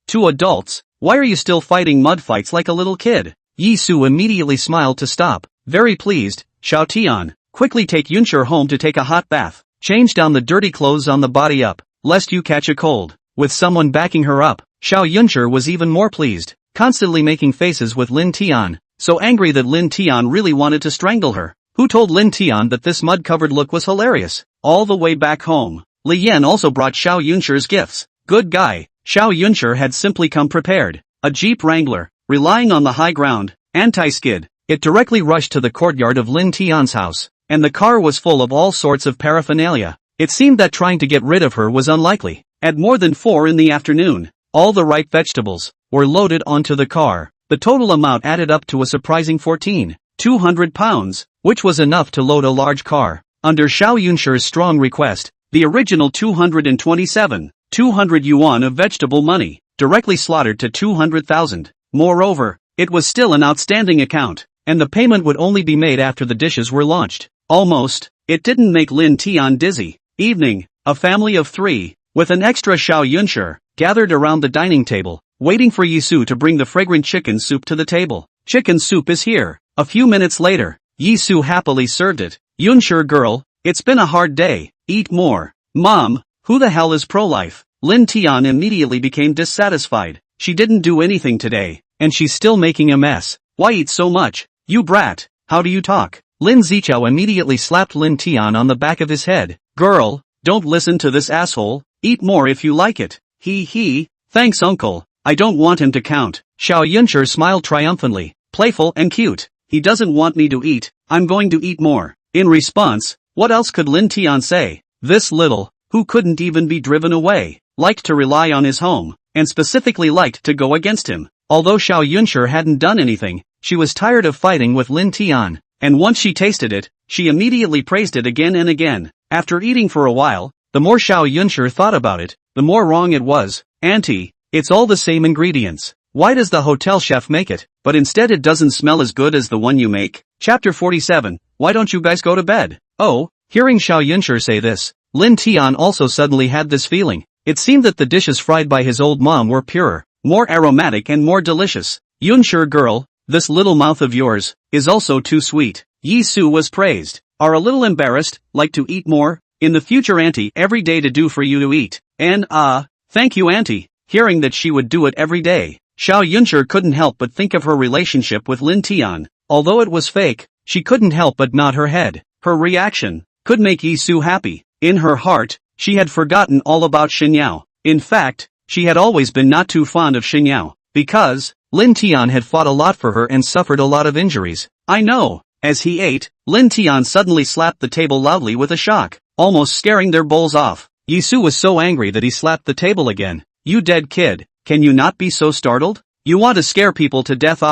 two adults, why are you still fighting mud fights like a little kid? Yi Su immediately smiled to stop. Very pleased, Xiao Tian, quickly take Yunshi home to take a hot bath. Change down the dirty clothes on the body up, lest you catch a cold. With someone backing her up, Xiao Yunshi was even more pleased, constantly making faces with Lin Tian, so angry that Lin Tian really wanted to strangle her. Who told Lin Tian that this mud-covered look was hilarious? All the way back home, Li Yan also brought Xiao Yunshi's gifts. Good guy, Xiao Yunshi had simply come prepared. A Jeep Wrangler, relying on the high ground, anti-skid. It directly rushed to the courtyard of Lin Tian's house, and the car was full of all sorts of paraphernalia. It seemed that trying to get rid of her was unlikely. At more than 4 in the afternoon, all the ripe vegetables were loaded onto the car. The total amount added up to a surprising 200 pounds, which was enough to load a large car. Under Xiao Yunshi's strong request, the original 200 yuan of vegetable money, directly slaughtered to 200,000. Moreover, it was still an outstanding account, and the payment would only be made after the dishes were launched. Almost, it didn't make Lin Tian dizzy. Evening, a family of 3, with an extra Xiao Yunshi, gathered around the dining table, waiting for Yi Su to bring the fragrant chicken soup to the table. Chicken soup is here. A few minutes later, Yi Su happily served it. Yunshi girl, it's been a hard day, eat more. Mom, who the hell is pro-life? Lin Tian immediately became dissatisfied. She didn't do anything today, and she's still making a mess. Why eat so much? You brat, how do you talk? Lin Zichao immediately slapped Lin Tian on the back of his head. Girl, don't listen to this asshole, eat more if you like it. Thanks uncle, I don't want him to count. Xiao Yunshi smiled triumphantly, playful and cute. He doesn't want me to eat, I'm going to eat more. In response, what else could Lin Tian say? This little, who couldn't even be driven away, liked to rely on his home, and specifically liked to go against him. Although Xiao Yunshi hadn't done anything, she was tired of fighting with Lin Tian, and once she tasted it, she immediately praised it again and again. After eating for a while, the more Xiao Yunshi thought about it, the more wrong it was. Auntie, it's all the same ingredients. Why does the hotel chef make it, but instead it doesn't smell as good as the one you make? Chapter 47, why don't you guys go to bed? Oh, hearing Xiao Yunshi say this, Lin Tian also suddenly had this feeling. It seemed that the dishes fried by his old mom were purer, more aromatic and more delicious. Yunshi girl, this little mouth of yours, is also too sweet. Yi Su was praised. Are a little embarrassed, like to eat more? In the future auntie every day to do for you to eat. And thank you auntie. hearing that she would do it every day. Xiao Yunshi couldn't help but think of her relationship with Lin Tian. Although it was fake, she couldn't help but nod her head. Her reaction could make Yisu happy. In her heart, she had forgotten all about Xinyao. In fact, she had always been not too fond of Xinyao, because Lin Tian had fought a lot for her and suffered a lot of injuries. I know. As he ate, Lin Tian suddenly slapped the table loudly with a shock, almost scaring their bowls off. Yisu was so angry that he slapped the table again. You dead kid, can you not be so startled? You want to scare people to death?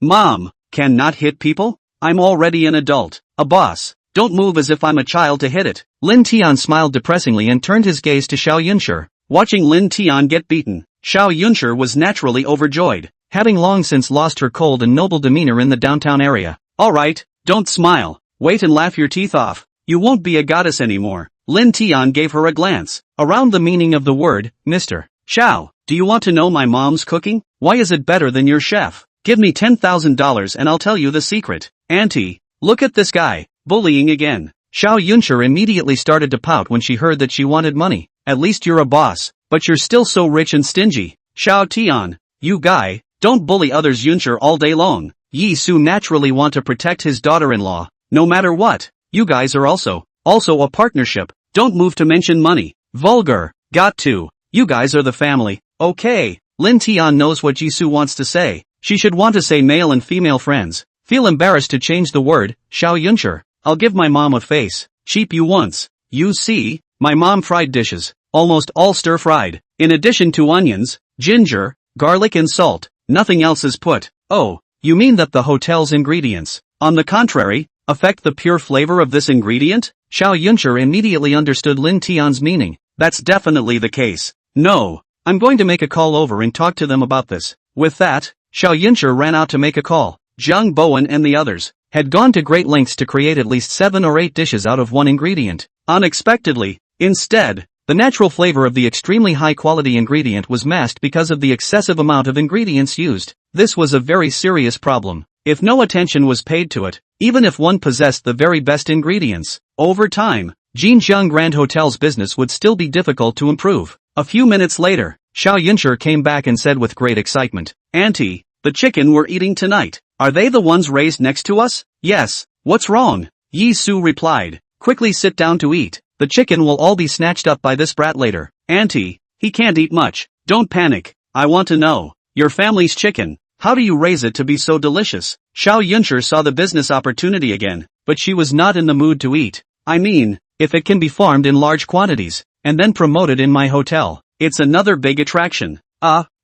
Mom, can not hit people? I'm already an adult, a boss. Don't move as if I'm a child to hit it. Lin Tian smiled depressingly and turned his gaze to Xiao Yunshi. Watching Lin Tian get beaten, Xiao Yunshi was naturally overjoyed, having long since lost her cold and noble demeanor in the downtown area. Alright, don't smile, wait and laugh your teeth off. You won't be a goddess anymore. Lin Tian gave her a glance around the meaning of the word, Mr. Xiao, do you want to know my mom's cooking? Why is it better than your chef? Give me $10,000 and I'll tell you the secret. Auntie, look at this guy, bullying again. Xiao Yunshi immediately started to pout when she heard that she wanted money. At least you're a boss, but you're still so rich and stingy. Xiao Tian, you guy, don't bully others. Yunshi all day long. Yi Su naturally want to protect his daughter-in-law, no matter what. You guys are also a partnership. Don't move to mention money. Vulgar. Got to. You guys are the family. Okay. Lin Tian knows what Yi Su wants to say. She should want to say male and female friends. Feel embarrassed to change the word. Xiao Yunshi, I'll give my mom a face. Cheap you once. You see, my mom fried dishes, almost all stir-fried. In addition to onions, ginger, garlic and salt, nothing else is put. Oh, you mean that the hotel's ingredients, on the contrary, affect the pure flavor of this ingredient? Xiao Yunshi immediately understood Lin Tian's meaning. That's definitely the case. No, I'm going to make a call over and talk to them about this. With that, Xiao Yunshi ran out to make a call. Zhang Bowen and the others had gone to great lengths to create at least 7 or 8 dishes out of one ingredient. Unexpectedly, instead, the natural flavor of the extremely high-quality ingredient was masked because of the excessive amount of ingredients used. This was a very serious problem. If no attention was paid to it, even if one possessed the very best ingredients, over time, Jinjiang Grand Hotel's business would still be difficult to improve. A few minutes later, Xiao Yunshi came back and said with great excitement, Auntie, the chicken we're eating tonight, are they the ones raised next to us? Yes. What's wrong? Yi Su replied, quickly sit down to eat. The chicken will all be snatched up by this brat later. Auntie, he can't eat much. Don't panic. I want to know. Your family's chicken. How do you raise it to be so delicious? Xiao Yunshi saw the business opportunity again, but she was not in the mood to eat. I mean, if it can be farmed in large quantities, and then promoted in my hotel, it's another big attraction.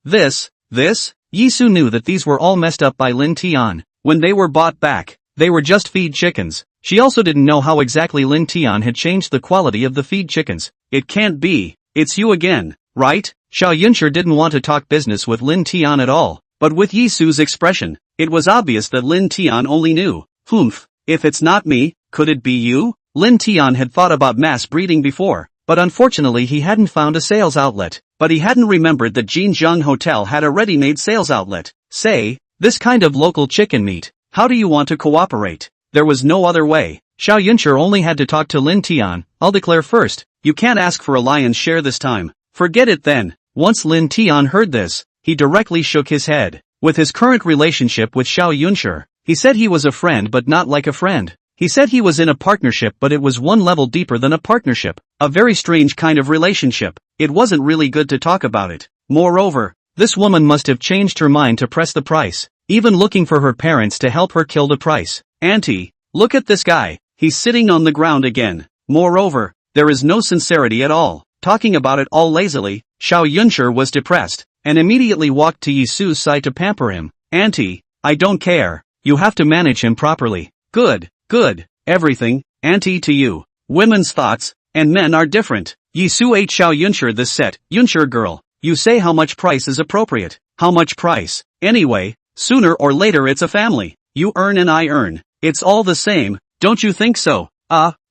This? Yi Su knew that these were all messed up by Lin Tian. When they were bought back, they were just feed chickens. She also didn't know how exactly Lin Tian had changed the quality of the feed chickens. It can't be. It's you again, right? Xiao Yunshi didn't want to talk business with Lin Tian at all, but with Yi Su's expression, it was obvious that Lin Tian only knew. Humph, if it's not me, could it be you? Lin Tian had thought about mass breeding before, but unfortunately he hadn't found a sales outlet. But he hadn't remembered that Jinjiang Hotel had a ready-made sales outlet. Say, this kind of local chicken meat, how do you want to cooperate? There was no other way. Xiao Yunshi only had to talk to Lin Tian. I'll declare first, you can't ask for a lion's share this time. Forget it then. Once Lin Tian heard this, he directly shook his head. With his current relationship with Xiao Yunshi, he said he was a friend but not like a friend. He said he was in a partnership but it was one level deeper than a partnership. A very strange kind of relationship. It wasn't really good to talk about it. Moreover, this woman must have changed her mind to press the price, even looking for her parents to help her kill the price. Auntie, look at this guy. He's sitting on the ground again. Moreover, there is no sincerity at all. Talking about it all lazily, Xiao Yunshi was depressed, and immediately walked to Yi Su's side to pamper him. Auntie, I don't care. You have to manage him properly. Good. Everything, Auntie to you. Women's thoughts, and men are different. Yi Su ate Xiao Yunshi this set. Yunshi girl, you say how much price is appropriate. How much price? Anyway, sooner or later it's a family. You earn and I earn. It's all the same, don't you think so?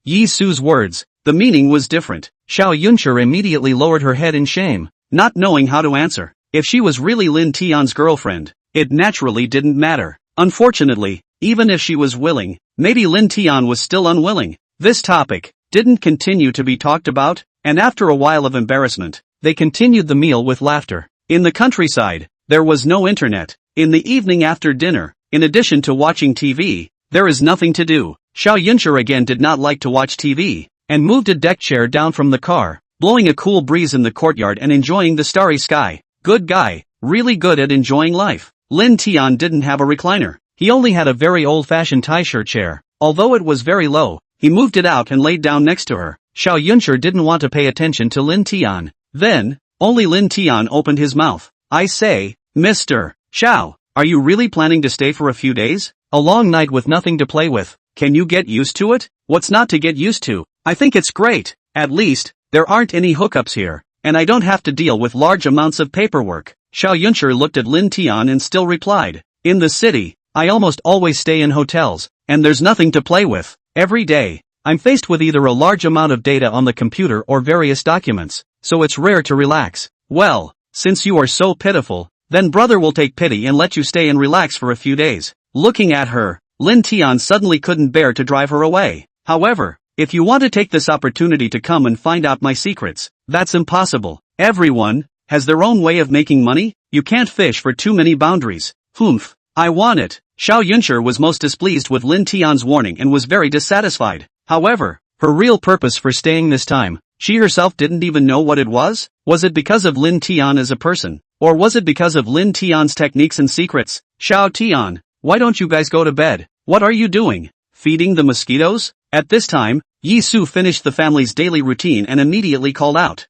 Yi Su's words, the meaning was different. Xiao Yunshi immediately lowered her head in shame, not knowing how to answer. If she was really Lin Tian's girlfriend, it naturally didn't matter. Unfortunately, even if she was willing, maybe Lin Tian was still unwilling. This topic didn't continue to be talked about, and after a while of embarrassment, They continued the meal with laughter. In the countryside, there was no internet. In the evening after dinner, in addition to watching TV, there is nothing to do. Xiao Yunshi again did not like to watch TV, and moved a deck chair down from the car, blowing a cool breeze in the courtyard and enjoying the starry sky. Good guy, really good at enjoying life. Lin Tian didn't have a recliner. He only had a very old-fashioned tie-shirt chair. Although it was very low, he moved it out and laid down next to her. Xiao Yunshi didn't want to pay attention to Lin Tian. Then, only Lin Tian opened his mouth. I say, Mr. Xiao, are you really planning to stay for a few days? A long night with nothing to play with. Can you get used to it? What's not to get used to? I think it's great. At least, there aren't any hookups here, and I don't have to deal with large amounts of paperwork. Xiao Yunshi looked at Lin Tian and still replied, in the city, I almost always stay in hotels, and there's nothing to play with. Every day, I'm faced with either a large amount of data on the computer or various documents, so it's rare to relax. Well, since you are so pitiful, then brother will take pity and let you stay and relax for a few days. Looking at her, Lin Tian suddenly couldn't bear to drive her away. However, if you want to take this opportunity to come and find out my secrets, that's impossible. Everyone has their own way of making money. You can't fish for too many boundaries. Humph, I want it. Xiao Yunshi was most displeased with Lin Tian's warning and was very dissatisfied. However, her real purpose for staying this time, she herself didn't even know what it was. Was it because of Lin Tian as a person? Or was it because of Lin Tian's techniques and secrets? Xiao Tian, why don't you guys go to bed? What are you doing? Feeding the mosquitoes? At this time, Yi Su finished the family's daily routine and immediately called out.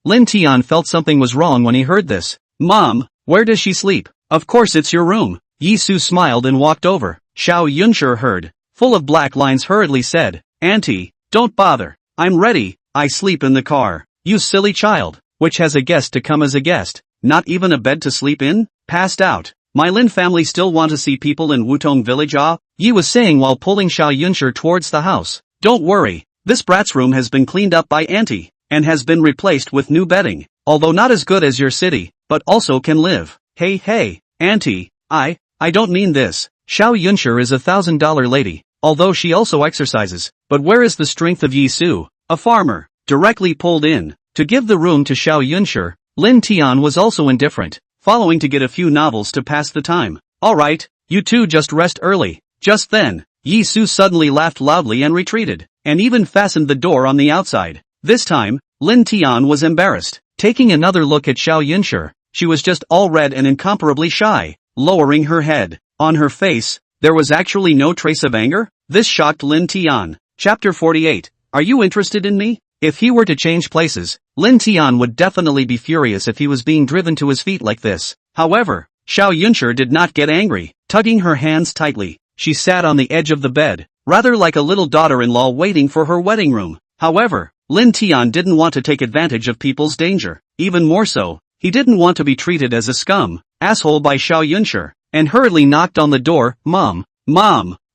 Lin Tian felt something was wrong when he heard this. Mom, where does she sleep? Of course it's your room. Yi Su smiled and walked over. Xiao Yunshi heard, full of black lines, hurriedly said, Auntie, don't bother. I'm ready. I sleep in the car. You silly child. Which has a guest to come as a guest? Not even a bed to sleep in? Passed out. My Lin family still want to see people in Wutong village. Yi was saying while pulling Xiao Yunshi towards the house. Don't worry. This brat's room has been cleaned up by Auntie, and has been replaced with new bedding. Although not as good as your city, but also can live. Hey, Auntie, I don't mean this. Xiao Yunshi is $1,000 lady, although she also exercises. But where is the strength of Yi Su? A farmer, directly pulled in, to give the room to Xiao Yunshi. Lin Tian was also indifferent, following to get a few novels to pass the time. Alright, you two just rest early. Just then, Yi Su suddenly laughed loudly and retreated, and even fastened the door on the outside. This time, Lin Tian was embarrassed. Taking another look at Xiao Yunshi, she was just all red and incomparably shy, lowering her head. On her face, there was actually no trace of anger. This shocked Lin Tian. Chapter 48. Are you interested in me? If he were to change places, Lin Tian would definitely be furious if he was being driven to his feet like this. However, Xiao Yunshi did not get angry. Tugging her hands tightly, she sat on the edge of the bed, rather like a little daughter-in-law waiting for her wedding room. However, Lin Tian didn't want to take advantage of people's danger. Even more so, he didn't want to be treated as a scum asshole by Xiao Yunshi, and hurriedly knocked on the door. Mom,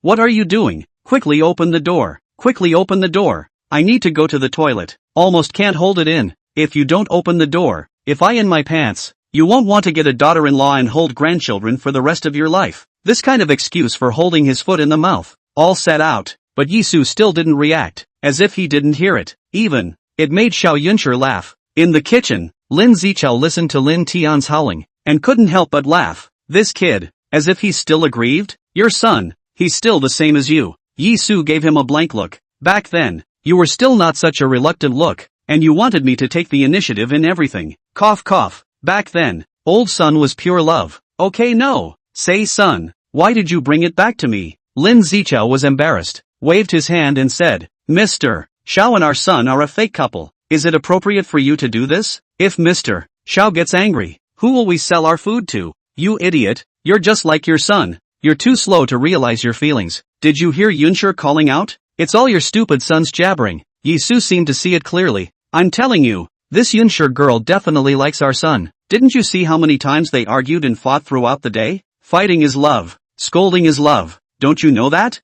what are you doing? Quickly open the door. Quickly open the door. I need to go to the toilet. Almost can't hold it in. If you don't open the door, if I in my pants, you won't want to get a daughter-in-law and hold grandchildren for the rest of your life. This kind of excuse for holding his foot in the mouth, all set out, but Yi Su still didn't react, as if he didn't hear it. Even, it made Xiao Yunshi laugh. In the kitchen, Lin Zichao listened to Lin Tian's howling, and couldn't help but laugh. This kid, as if he's still aggrieved? Your son, he's still the same as you. Yi Su gave him a blank look. Back then, you were still not such a reluctant look, and you wanted me to take the initiative in everything. Cough cough. Back then, old son was pure love. Okay, no. Say son, why did you bring it back to me? Lin Zichao was embarrassed, waved his hand and said, Mr. Xiao and our son are a fake couple. Is it appropriate for you to do this? If Mr. Xiao gets angry, who will we sell our food to? You idiot, you're just like your son. You're too slow to realize your feelings. Did you hear Yunshi calling out? It's all your stupid son's jabbering. Yi Su seemed to see it clearly. I'm telling you, this Yunshi girl definitely likes our son. Didn't you see how many times they argued and fought throughout the day? Fighting is love. Scolding is love. Don't you know that?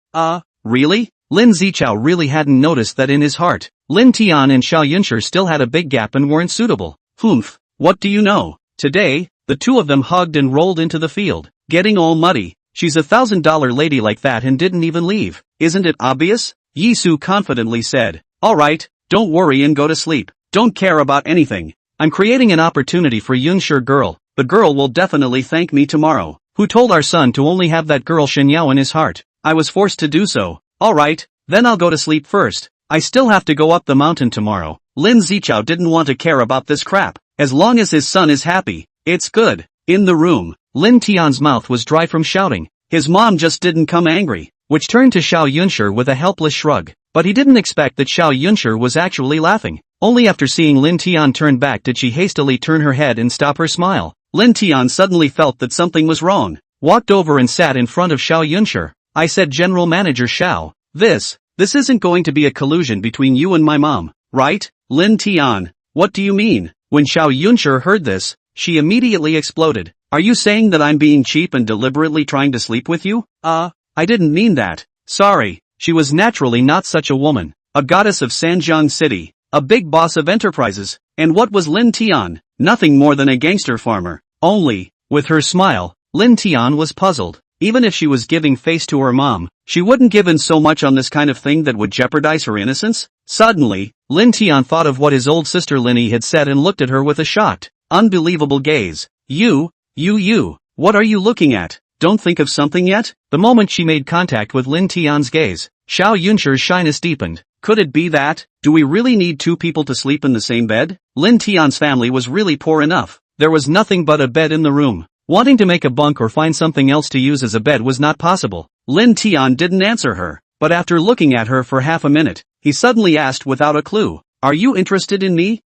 Really? Lin Zichao really hadn't noticed that in his heart. Lin Tian and Xiao Yunshi still had a big gap and weren't suitable. Humph, what do you know? Today, the two of them hugged and rolled into the field, getting all muddy. She's $1,000 lady like that and didn't even leave. Isn't it obvious? Yi Su confidently said. Alright, don't worry and go to sleep. Don't care about anything. I'm creating an opportunity for Yunshur girl. The girl will definitely thank me tomorrow. Who told our son to only have that girl Xinyao in his heart? I was forced to do so. Alright, then I'll go to sleep first. I still have to go up the mountain tomorrow. Lin Zichao didn't want to care about this crap. As long as his son is happy, it's good. In the room, Lin Tian's mouth was dry from shouting. His mom just didn't come angry, which turned to Xiao Yunshur with a helpless shrug. But he didn't expect that Xiao Yunshur was actually laughing. Only after seeing Lin Tian turn back did she hastily turn her head and stop her smile. Lin Tian suddenly felt that something was wrong, walked over and sat in front of Xiao Yunshur. I said, General Manager Xiao, this isn't going to be a collusion between you and my mom, right? Lin Tian, what do you mean? When Xiao Yunshur heard this, she immediately exploded. Are you saying that I'm being cheap and deliberately trying to sleep with you? I didn't mean that. Sorry. She was naturally not such a woman. A goddess of Sanjiang City, a big boss of enterprises, and what was Lin Tian? Nothing more than a gangster farmer. Only, with her smile, Lin Tian was puzzled. Even if she was giving face to her mom, she wouldn't give in so much on this kind of thing that would jeopardize her innocence. Suddenly, Lin Tian thought of what his old sister Linny had said and looked at her with a shocked, unbelievable gaze. You, what are you looking at? Don't think of something yet? The moment she made contact with Lin Tian's gaze, Xiao Yunshur's shyness deepened. Could it be that? Do we really need two people to sleep in the same bed? Lin Tian's family was really poor enough. There was nothing but a bed in the room. Wanting to make a bunk or find something else to use as a bed was not possible. Lin Tian didn't answer her, but after looking at her for half a minute, he suddenly asked without a clue, Are you interested in me?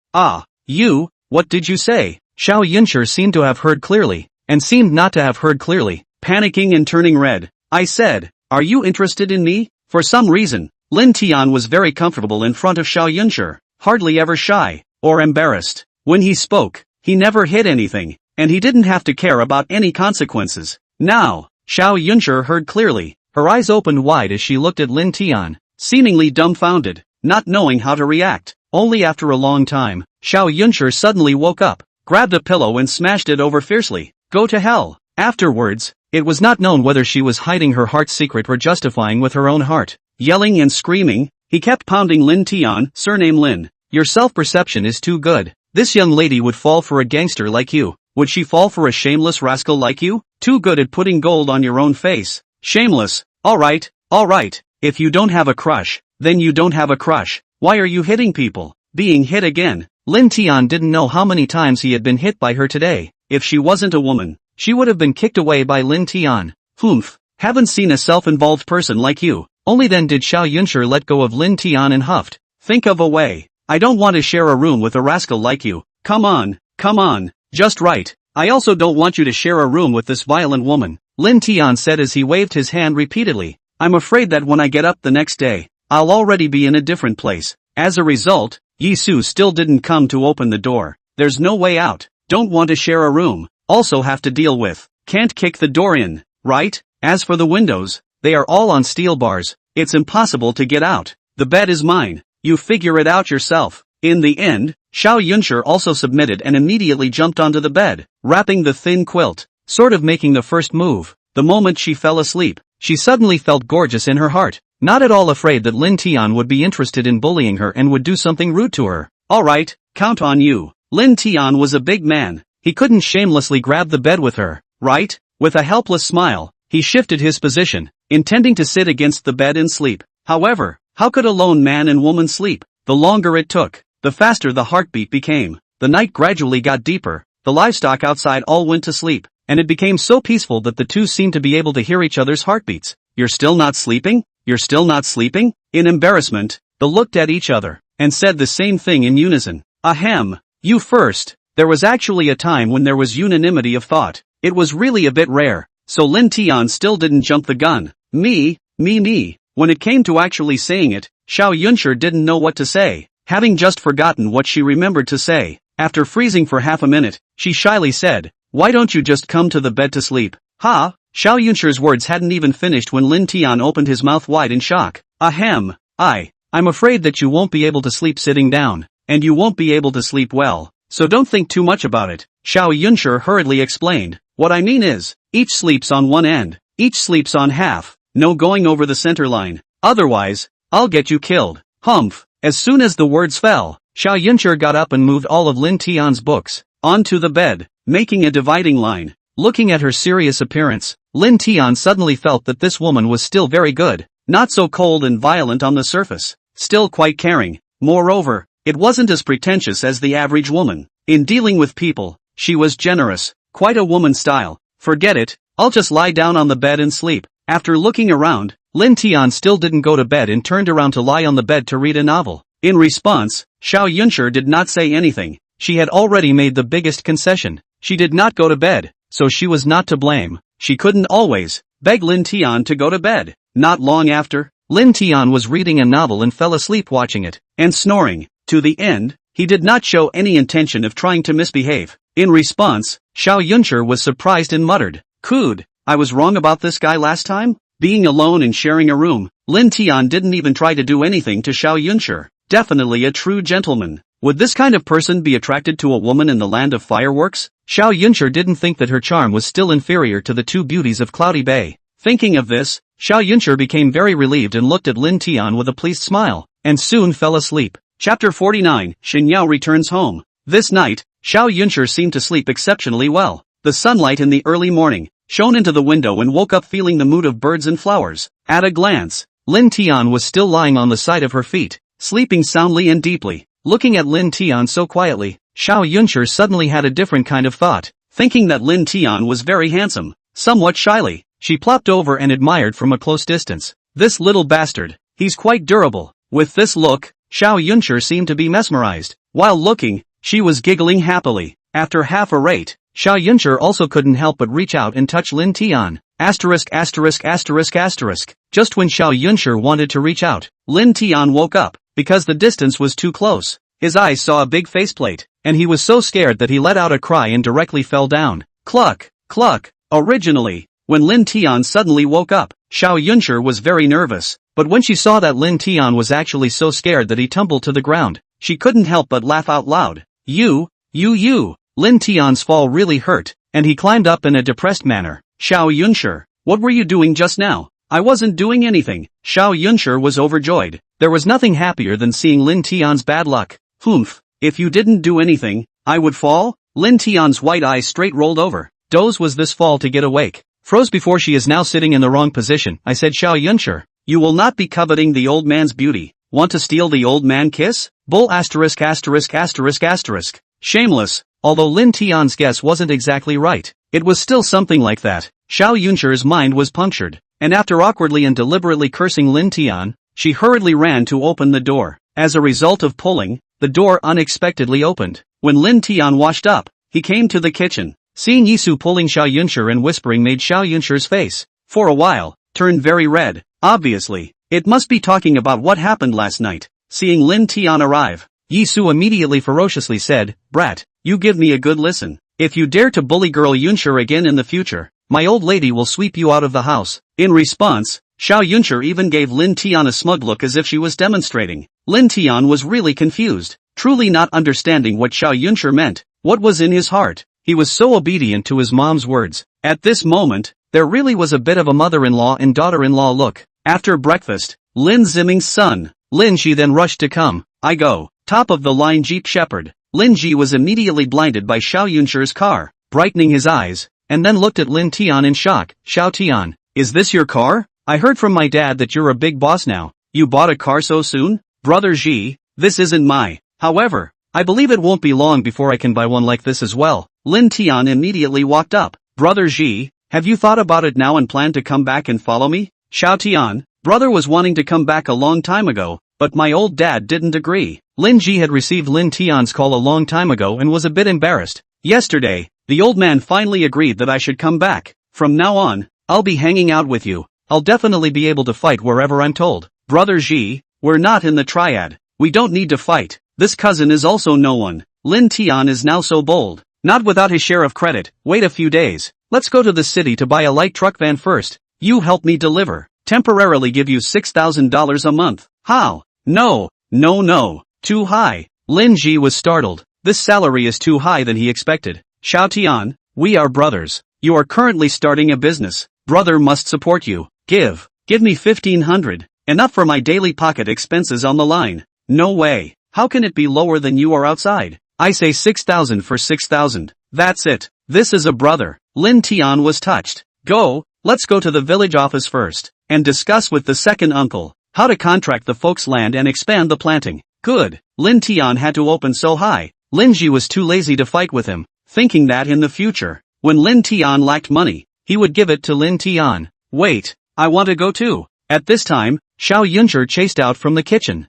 You, what did you say? Xiao Yunshur seemed to have heard clearly, and seemed not to have heard clearly, panicking and turning red. I said, Are you interested in me? For some reason, Lin Tian was very comfortable in front of Xiao Yunshur, hardly ever shy, or embarrassed. When he spoke, he never hid anything, and he didn't have to care about any consequences. Now, Xiao Yunshur heard clearly. Her eyes opened wide as she looked at Lin Tian, seemingly dumbfounded, not knowing how to react. Only after a long time, Xiao Yunshur suddenly woke up, grabbed a pillow and smashed it over fiercely. Go to hell. Afterwards, it was not known whether she was hiding her heart's secret or justifying with her own heart. Yelling and screaming, he kept pounding Lin Tian, surname Lin. Your self-perception is too good. This young lady would fall for a gangster like you. Would she fall for a shameless rascal like you? Too good at putting gold on your own face. Shameless. Alright. If you don't have a crush, then you don't have a crush. Why are you hitting people? Being hit again. Lin Tian didn't know how many times he had been hit by her today. If she wasn't a woman, she would have been kicked away by Lin Tian. Humph. Haven't seen a self-involved person like you. Only then did Xiao Yunshur let go of Lin Tian and huffed. Think of a way. I don't want to share a room with a rascal like you. Come on. Just right. I also don't want you to share a room with this violent woman, Lin Tian said as he waved his hand repeatedly. I'm afraid that when I get up the next day, I'll already be in a different place. As a result, Yi Su still didn't come to open the door. There's no way out. Don't want to share a room. Also have to deal with. Can't kick the door in, right? As for the windows, they are all on steel bars. It's impossible to get out. The bed is mine. You figure it out yourself. In the end, Xiao Yunshur also submitted and immediately jumped onto the bed, wrapping the thin quilt, sort of making the first move. The moment she fell asleep, she suddenly felt gorgeous in her heart, not at all afraid that Lin Tian would be interested in bullying her and would do something rude to her. Alright, count on you. Lin Tian was a big man. He couldn't shamelessly grab the bed with her, right? With a helpless smile, he shifted his position, intending to sit against the bed and sleep. However, how could a lone man and woman sleep? The longer it took, the faster the heartbeat became. The night gradually got deeper, the livestock outside all went to sleep, and it became so peaceful that the two seemed to be able to hear each other's heartbeats. You're still not sleeping? You're still not sleeping? In embarrassment, they looked at each other, and said the same thing in unison. Ahem. You first. There was actually a time when there was unanimity of thought. It was really a bit rare, so Lin Tian still didn't jump the gun. Me. When it came to actually saying it, Xiao Yunshur didn't know what to say. Having just forgotten what she remembered to say, after freezing for half a minute, she shyly said, Why don't you just come to the bed to sleep? Ha! Xiao Yunshur's words hadn't even finished when Lin Tian opened his mouth wide in shock. Ahem. I'm afraid that you won't be able to sleep sitting down, and you won't be able to sleep well, so don't think too much about it. Xiao Yunshur hurriedly explained. What I mean is, each sleeps on one end, each sleeps on half, no going over the center line. Otherwise, I'll get you killed. Humph. As soon as the words fell, Xiao Yuncher got up and moved all of Lin Tian's books onto the bed, making a dividing line. Looking at her serious appearance, Lin Tian suddenly felt that this woman was still very good, not so cold and violent on the surface, still quite caring. Moreover, it wasn't as pretentious as the average woman. In dealing with people, she was generous, quite a woman style. Forget it, I'll just lie down on the bed and sleep. After looking around, Lin Tian still didn't go to bed and turned around to lie on the bed to read a novel. In response, Xiao Yuncher did not say anything. She had already made the biggest concession. She did not go to bed, so she was not to blame. She couldn't always beg Lin Tian to go to bed. Not long after, Lin Tian was reading a novel and fell asleep watching it, and snoring. To the end, he did not show any intention of trying to misbehave. In response, Xiao Yuncher was surprised and muttered, "Could, I was wrong about this guy last time?" Being alone and sharing a room, Lin Tian didn't even try to do anything to Xiao Yuncher. Definitely a true gentleman. Would this kind of person be attracted to a woman in the land of fireworks? Xiao Yuncher didn't think that her charm was still inferior to the two beauties of Cloudy Bay. Thinking of this, Xiao Yuncher became very relieved and looked at Lin Tian with a pleased smile, and soon fell asleep. Chapter 49, Xin Yao returns home. This night, Xiao Yuncher seemed to sleep exceptionally well. The sunlight in the early morning shone into the window and woke up feeling the mood of birds and flowers. At a glance, Lin Tian was still lying on the side of her feet, sleeping soundly and deeply. Looking at Lin Tian so quietly, Xiao Yuncher suddenly had a different kind of thought. Thinking that Lin Tian was very handsome, somewhat shyly, she plopped over and admired from a close distance. This little bastard, he's quite durable. With this look, Xiao Yuncher seemed to be mesmerized. While looking, she was giggling happily. After half a rate, Xiao Yuncher also couldn't help but reach out and touch Lin Tian. Just when Xiao Yuncher wanted to reach out, Lin Tian woke up, because the distance was too close. His eyes saw a big faceplate, and he was so scared that he let out a cry and directly fell down. Cluck, cluck. Originally, when Lin Tian suddenly woke up, Xiao Yuncher was very nervous, but when she saw that Lin Tian was actually so scared that he tumbled to the ground, she couldn't help but laugh out loud. You. Lin Tian's fall really hurt, and he climbed up in a depressed manner. Xiao Yuncher, what were you doing just now? I wasn't doing anything. Xiao Yuncher was overjoyed. There was nothing happier than seeing Lin Tian's bad luck. Humph, if you didn't do anything, I would fall? Lin Tian's white eyes straight rolled over. Doze was this fall to get awake. Froze before she is now sitting in the wrong position. I said Xiao Yuncher, you will not be coveting the old man's beauty. Want to steal the old man kiss? Bull ********. Shameless. Although Lin Tian's guess wasn't exactly right, it was still something like that. Xiao Yuncher's mind was punctured, and after awkwardly and deliberately cursing Lin Tian, she hurriedly ran to open the door. As a result of pulling, the door unexpectedly opened. When Lin Tian washed up, he came to the kitchen. Seeing Yisu pulling Xiao Yuncher and whispering made Xiao Yuncher's face, for a while, turn very red. Obviously, it must be talking about what happened last night. Seeing Lin Tian arrive, Yisu immediately ferociously said, "Brat, you give me a good listen. If you dare to bully girl Yuncher again in the future, my old lady will sweep you out of the house." In response, Xiao Yuncher even gave Lin Tian a smug look as if she was demonstrating. Lin Tian was really confused, truly not understanding what Xiao Yuncher meant. What was in his heart? He was so obedient to his mom's words. At this moment, there really was a bit of a mother-in-law and daughter-in-law look. After breakfast, Lin Ziming's son, Lin Ji then rushed to come. I go. Top of the line Jeep Shepherd. Lin Ji was immediately blinded by Xiao Yuncher's car, brightening his eyes, and then looked at Lin Tian in shock. Xiao Tian, is this your car? I heard from my dad that you're a big boss now. You bought a car so soon? Brother Ji, this isn't my. However, I believe it won't be long before I can buy one like this as well. Lin Tian immediately walked up. Brother Ji, have you thought about it now and plan to come back and follow me? Xiao Tian, brother was wanting to come back a long time ago, but my old dad didn't agree. Lin Ji had received Lin Tian's call a long time ago and was a bit embarrassed. Yesterday, the old man finally agreed that I should come back. From now on, I'll be hanging out with you. I'll definitely be able to fight wherever I'm told. Brother Ji, we're not in the triad. We don't need to fight. This cousin is also no one. Lin Tian is now so bold. Not without his share of credit. Wait a few days. Let's go to the city to buy a light truck van first. You help me deliver. Temporarily give you $6,000 a month. How? No. Too high. Lin Ji was startled. This salary is too high than he expected. Xiao Tian, we are brothers. You are currently starting a business. Brother must support you. Give me 1,500. Enough for my daily pocket expenses on the line. No way. How can it be lower than you are outside? I say 6,000 for 6,000. That's it. This is a brother. Lin Tian was touched. Let's go to the village office first, and discuss with the second uncle, how to contract the folks' land and expand the planting. Good. Lin Tian had to open so high. Lin Ji was too lazy to fight with him, thinking that in the future, when Lin Tian lacked money, he would give it to Lin Tian. Wait, I want to go too. At this time, Xiao Yunshi chased out from the kitchen.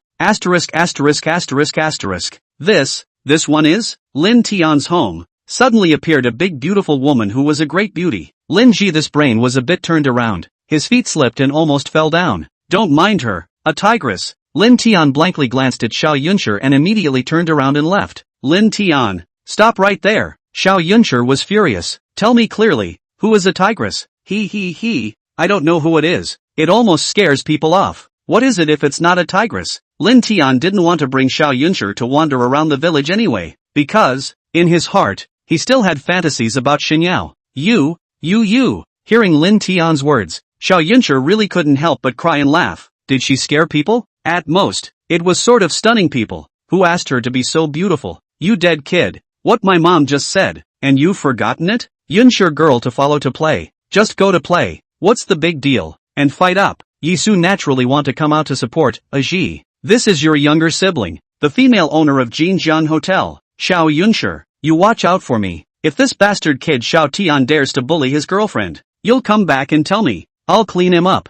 This one is? Lin Tian's home. Suddenly appeared a big beautiful woman who was a great beauty. Lin Ji, this brain was a bit turned around. His feet slipped and almost fell down. Don't mind her. A tigress. Lin Tian blankly glanced at Xiao Yunshi and immediately turned around and left. Lin Tian, stop right there. Xiao Yunshi was furious. Tell me clearly, who is a tigress? I don't know who it is. It almost scares people off. What is it if it's not a tigress? Lin Tian didn't want to bring Xiao Yunshi to wander around the village anyway, because, in his heart, he still had fantasies about Xinyao. You. Hearing Lin Tian's words, Xiao Yunshi really couldn't help but cry and laugh. Did she scare people? At most, it was sort of stunning people. Who asked her to be so beautiful? You dead kid. What my mom just said, and you've forgotten it? Yunshi girl to follow to play. Just go to play. What's the big deal? And fight up. Yisu naturally want to come out to support Ji. This is your younger sibling, the female owner of Jinjian Hotel, Xiao Yunshi. You watch out for me. If this bastard kid Xiao Tian dares to bully his girlfriend, you'll come back and tell me. I'll clean him up.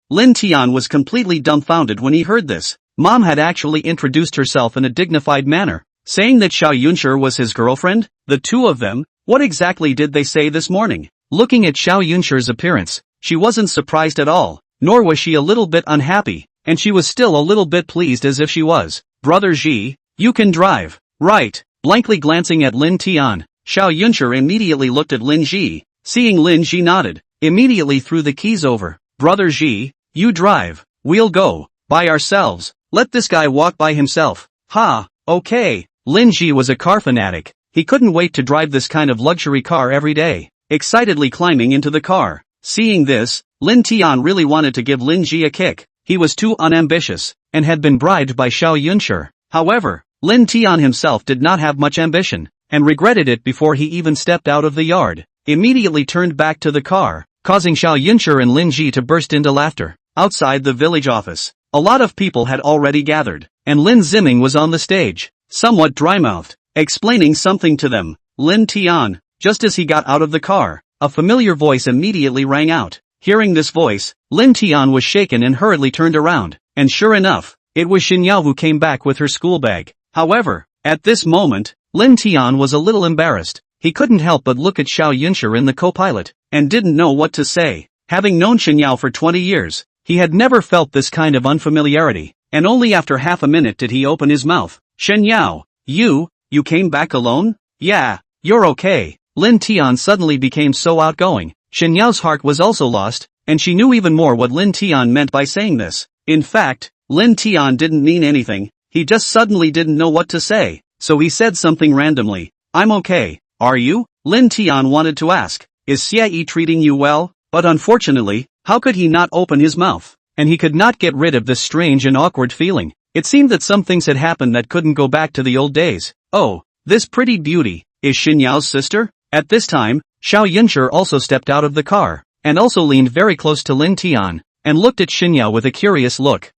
Lin Tian was completely dumbfounded when he heard this. Mom had actually introduced herself in a dignified manner, saying that Xiao Yunshi was his girlfriend. The two of them? What exactly did they say this morning? Looking at Xiao Yunshi's appearance, she wasn't surprised at all, nor was she a little bit unhappy, and she was still a little bit pleased as if she was. Brother Ji, you can drive, right? Blankly glancing at Lin Tian, Xiao Yunshi immediately looked at Lin Ji. Seeing Lin Ji nodded, immediately threw the keys over. Brother Ji, you drive. We'll go by ourselves. Let this guy walk by himself. Okay. Lin Ji was a car fanatic. He couldn't wait to drive this kind of luxury car every day. Excitedly climbing into the car. Seeing this, Lin Tian really wanted to give Lin Ji a kick. He was too unambitious, and had been bribed by Xiao Yunshi. However, Lin Tian himself did not have much ambition, and regretted it before he even stepped out of the yard. Immediately turned back to the car, causing Xiao Yunshi and Lin Ji to burst into laughter. Outside the village office, a lot of people had already gathered, and Lin Ziming was on the stage, somewhat dry-mouthed, explaining something to them. Lin Tian, just as he got out of the car, a familiar voice immediately rang out. Hearing this voice, Lin Tian was shaken and hurriedly turned around, and sure enough, it was Xinyao who came back with her school bag. However, at this moment, Lin Tian was a little embarrassed. He couldn't help but look at Xiao Yunshi in the co-pilot, and didn't know what to say. Having known Xinyao for 20 years, he had never felt this kind of unfamiliarity, and only after half a minute did he open his mouth. Xinyao, you came back alone? Yeah, you're okay. Lin Tian suddenly became so outgoing. Shinyao's heart was also lost, and she knew even more what Lin Tian meant by saying this. In fact, Lin Tian didn't mean anything, he just suddenly didn't know what to say, so he said something randomly. I'm okay. Are you? Lin Tian wanted to ask, is Xie treating you well? But unfortunately, how could he not open his mouth? And he could not get rid of this strange and awkward feeling. It seemed that some things had happened that couldn't go back to the old days. Oh, this pretty beauty, is Xinyao's sister? At this time, Xiao Yunshi also stepped out of the car, and also leaned very close to Lin Tian, and looked at Xinyao with a curious look.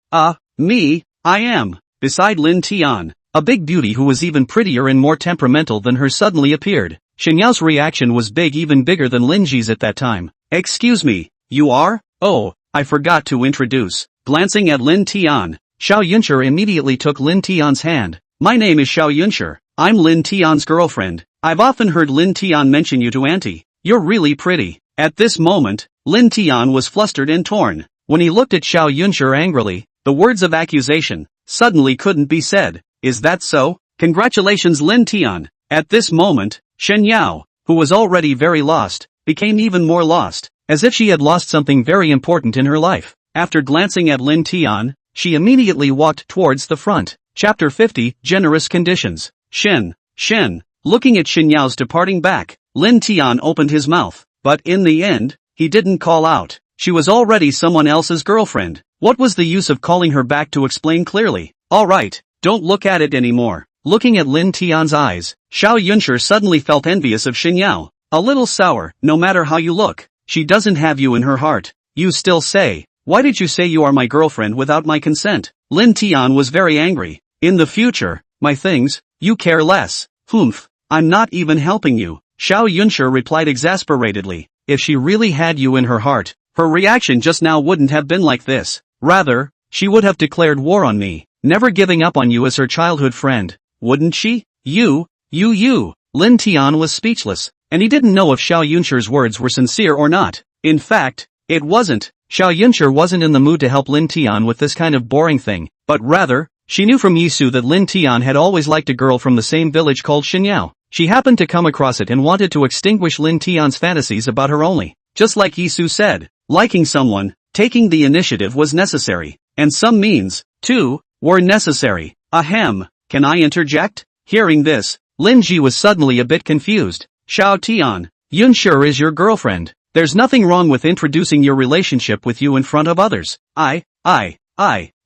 Me? I am. Beside Lin Tian, a big beauty who was even prettier and more temperamental than her suddenly appeared. Xinyao's reaction was big, even bigger than Lin Ji's at that time. Excuse me, you are? Oh, I forgot to introduce. Glancing at Lin Tian, Xiao Yunshi immediately took Lin Tian's hand. My name is Xiao Yunshi. I'm Lin Tian's girlfriend. I've often heard Lin Tian mention you to Auntie. You're really pretty. At this moment, Lin Tian was flustered and torn. When he looked at Xiao Yunshi angrily, the words of accusation suddenly couldn't be said. Is that so? Congratulations, Lin Tian. At this moment, Shen Yao, who was already very lost, became even more lost, as if she had lost something very important in her life. After glancing at Lin Tian, she immediately walked towards the front. Chapter 50, Generous Conditions. Shen. Looking at Shen Yao's departing back, Lin Tian opened his mouth, but in the end, he didn't call out. She was already someone else's girlfriend. What was the use of calling her back to explain clearly? Alright, Don't look at it anymore. Looking at Lin Tian's eyes, Xiao Yunshi suddenly felt envious of Xin Yao. A little sour. No matter how you look, she doesn't have you in her heart. You still say, why did you say you are my girlfriend without my consent? Lin Tian was very angry. In the future, my things, you care less. Humph, I'm not even helping you. Xiao Yunshi replied exasperatedly. If she really had you in her heart, her reaction just now wouldn't have been like this. Rather, she would have declared war on me, never giving up on you as her childhood friend. Wouldn't she? You. Lin Tian was speechless, and he didn't know if Xiao Yunshi's words were sincere or not. In fact, it wasn't. Xiao Yunshi wasn't in the mood to help Lin Tian with this kind of boring thing, but rather, she knew from Yisu that Lin Tian had always liked a girl from the same village called Xinyao. She happened to come across it and wanted to extinguish Lin Tian's fantasies about her only. Just like Yisu said, liking someone, taking the initiative was necessary, and some means, too, were necessary. Ahem, can I interject? Hearing this, Lin Ji was suddenly a bit confused. Xiao Tian, Yunshi is your girlfriend. There's nothing wrong with introducing your relationship with you in front of others. When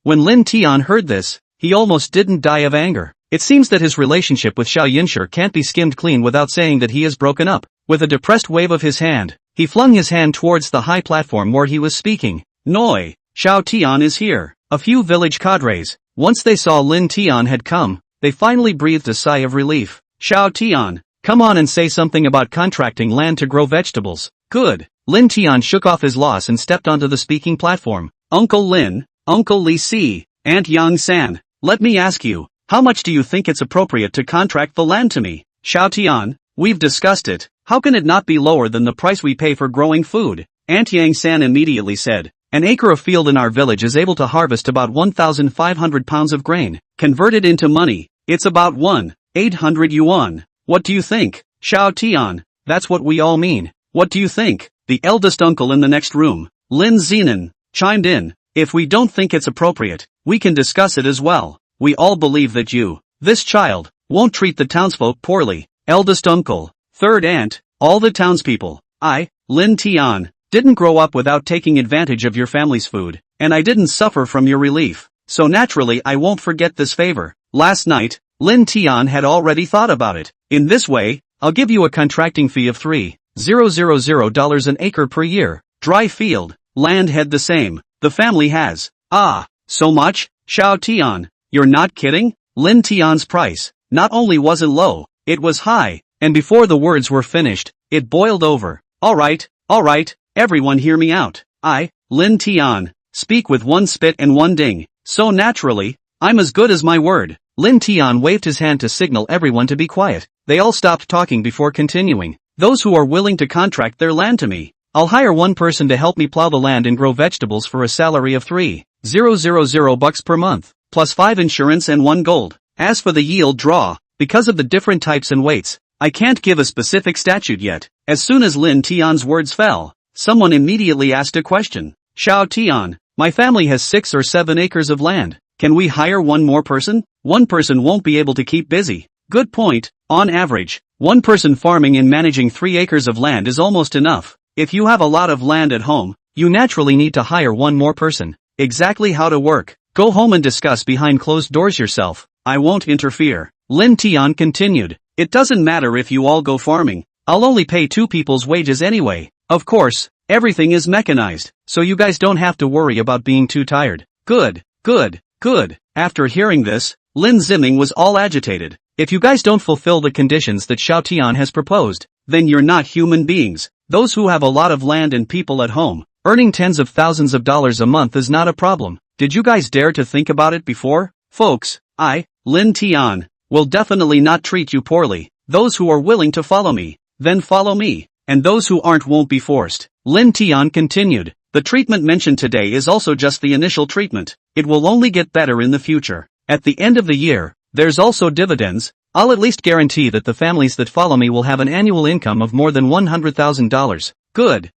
Lin Tian heard this, he almost didn't die of anger. It seems that his relationship with Xiao Yunshi can't be skimmed clean without saying that he is broken up. With a depressed wave of his hand, he flung his hand towards the high platform where he was speaking. Noi, Xiao Tian is here. A few village cadres, once they saw Lin Tian had come, they finally breathed a sigh of relief. Xiao Tian, come on and say something about contracting land to grow vegetables. Good. Lin Tian shook off his loss and stepped onto the speaking platform. Uncle Lin, Uncle Li Si, Aunt Yang San, let me ask you, how much do you think it's appropriate to contract the land to me? Xiao Tian, we've discussed it. How can it not be lower than the price we pay for growing food? Aunt Yang San immediately said, an acre of field in our village is able to harvest about 1,500 pounds of grain. Converted into money, it's about 1,800 yuan. What do you think? Xiao Tian, that's what we all mean. What do you think? The eldest uncle in the next room, Lin Zenon, chimed in. If we don't think it's appropriate, we can discuss it as well. We all believe that you, this child, won't treat the townsfolk poorly. Eldest uncle, third aunt, all the townspeople. I, Lin Tian, didn't grow up without taking advantage of your family's food, and I didn't suffer from your relief. So naturally I won't forget this favor. Last night, Lin Tian had already thought about it. In this way, I'll give you a contracting fee of $3,000 an acre per year. Dry field, land head the same. The family has. Ah, so much? Xiao Tian, you're not kidding? Lin Tian's price, not only wasn't low, it was high, and before the words were finished, it boiled over. Alright, everyone hear me out. I, Lin Tian, speak with one spit and one ding. So naturally, I'm as good as my word. Lin Tian waved his hand to signal everyone to be quiet. They all stopped talking before continuing. Those who are willing to contract their land to me, I'll hire one person to help me plow the land and grow vegetables for a salary of $3,000 per month, plus 5 insurance and 1 gold. As for the yield draw, because of the different types and weights, I can't give a specific statute yet. As soon as Lin Tian's words fell, someone immediately asked a question. Xiao Tian, my family has 6 or 7 acres of land. Can we hire one more person? One person won't be able to keep busy. Good point. On average, one person farming and managing 3 acres of land is almost enough. If you have a lot of land at home, you naturally need to hire one more person. Exactly how to work, go home and discuss behind closed doors yourself. I won't interfere. Lin Tian continued. It doesn't matter if you all go farming. I'll only pay 2 people's wages anyway. Of course, everything is mechanized, so you guys don't have to worry about being too tired. Good. After hearing this, Lin Ziming was all agitated. If you guys don't fulfill the conditions that Xiao Tian has proposed, then you're not human beings. Those who have a lot of land and people at home, earning tens of thousands of dollars a month is not a problem. Did you guys dare to think about it before? Folks, I, Lin Tian, will definitely not treat you poorly. Those who are willing to follow me, then follow me, and those who aren't won't be forced. Lin Tian continued. The treatment mentioned today is also just the initial treatment. It will only get better in the future. At the end of the year, there's also dividends. I'll at least guarantee that the families that follow me will have an annual income of more than $100,000. Good.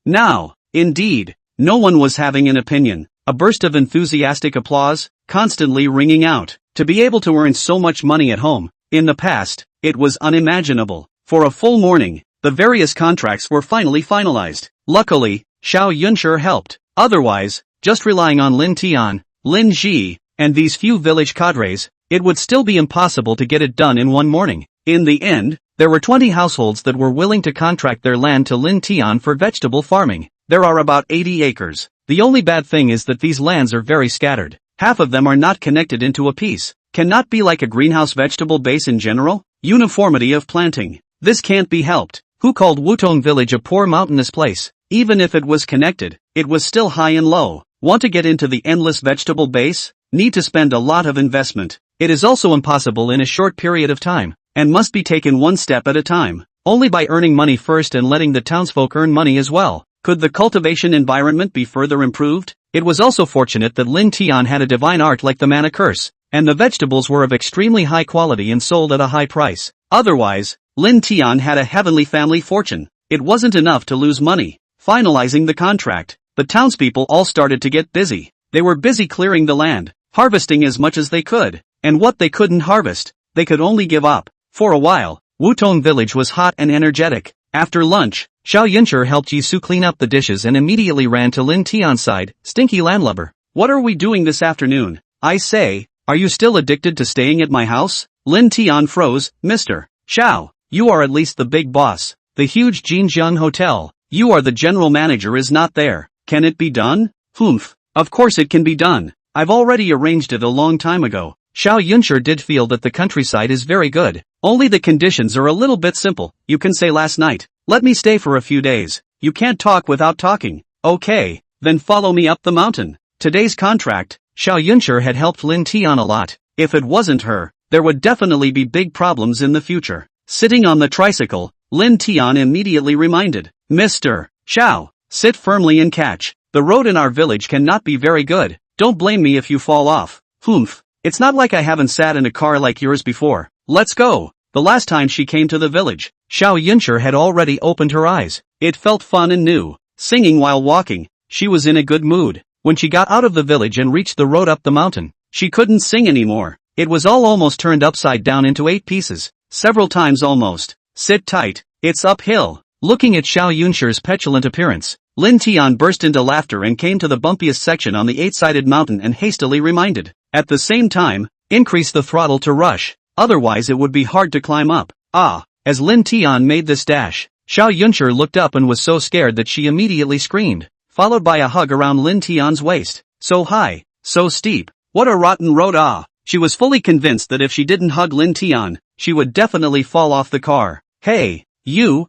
Now, indeed, no one was having an opinion. A burst of enthusiastic applause, constantly ringing out. To be able to earn so much money at home, in the past, it was unimaginable. For a full morning, the various contracts were finally finalized. Luckily, Xiao Yunshi helped. Otherwise, just relying on Lin Tian, Lin Ji, and these few village cadres, it would still be impossible to get it done in one morning. In the end, there were 20 households that were willing to contract their land to Lin Tian for vegetable farming. There are about 80 acres. The only bad thing is that these lands are very scattered. Half of them are not connected into a piece. Cannot be like a greenhouse vegetable base in general? Uniformity of planting. This can't be helped. Who called Wutong village a poor mountainous place? Even if it was connected, it was still high and low. Want to get into the endless vegetable base? Need to spend a lot of investment. It is also impossible in a short period of time, and must be taken one step at a time. Only by earning money first and letting the townsfolk earn money as well. Could the cultivation environment be further improved? It was also fortunate that Lin Tian had a divine art like the mana curse, and the vegetables were of extremely high quality and sold at a high price. Otherwise, Lin Tian had a heavenly family fortune. It wasn't enough to lose money. Finalizing the contract, the townspeople all started to get busy. They were busy clearing the land, harvesting as much as they could, and what they couldn't harvest, they could only give up. For a while, Wutong village was hot and energetic. After lunch, Xiao Yunshi helped Yisu clean up the dishes and immediately ran to Lin Tian's side. Stinky landlubber. What are we doing this afternoon? I say, are you still addicted to staying at my house? Lin Tian froze. Mr. Xiao, you are at least the big boss. The huge Jinjiang hotel, you are the general manager, is not there. Can it be done? Humph. Of course it can be done. I've already arranged it a long time ago. Xiao Yunshi did feel that the countryside is very good. Only the conditions are a little bit simple. You can say last night, let me stay for a few days. You can't talk without talking. Okay, then follow me up the mountain. Today's contract, Xiao Yunshi had helped Lin Tian a lot. If it wasn't her, there would definitely be big problems in the future. Sitting on the tricycle, Lin Tian immediately reminded, Mr. Xiao, sit firmly and catch. The road in our village cannot be very good. Don't blame me if you fall off. Humph. It's not like I haven't sat in a car like yours before. Let's go. The last time she came to the village, Xiao Yunshi had already opened her eyes. It felt fun and new. Singing while walking, she was in a good mood. When she got out of the village and reached the road up the mountain, she couldn't sing anymore. It was all almost turned upside down into 8 pieces. Several times almost. Sit tight. It's uphill. Looking at Xiao Yunshi's petulant appearance, Lin Tian burst into laughter and came to the bumpiest section on the 8-sided mountain and hastily reminded. At the same time, increase the throttle to rush. Otherwise it would be hard to climb up. As Lin Tian made this dash, Xiao Yunshi looked up and was so scared that she immediately screamed, followed by a hug around Lin Tian's waist. So high, so steep, what a rotten road. She was fully convinced that if she didn't hug Lin Tian, she would definitely fall off the car. Hey, you.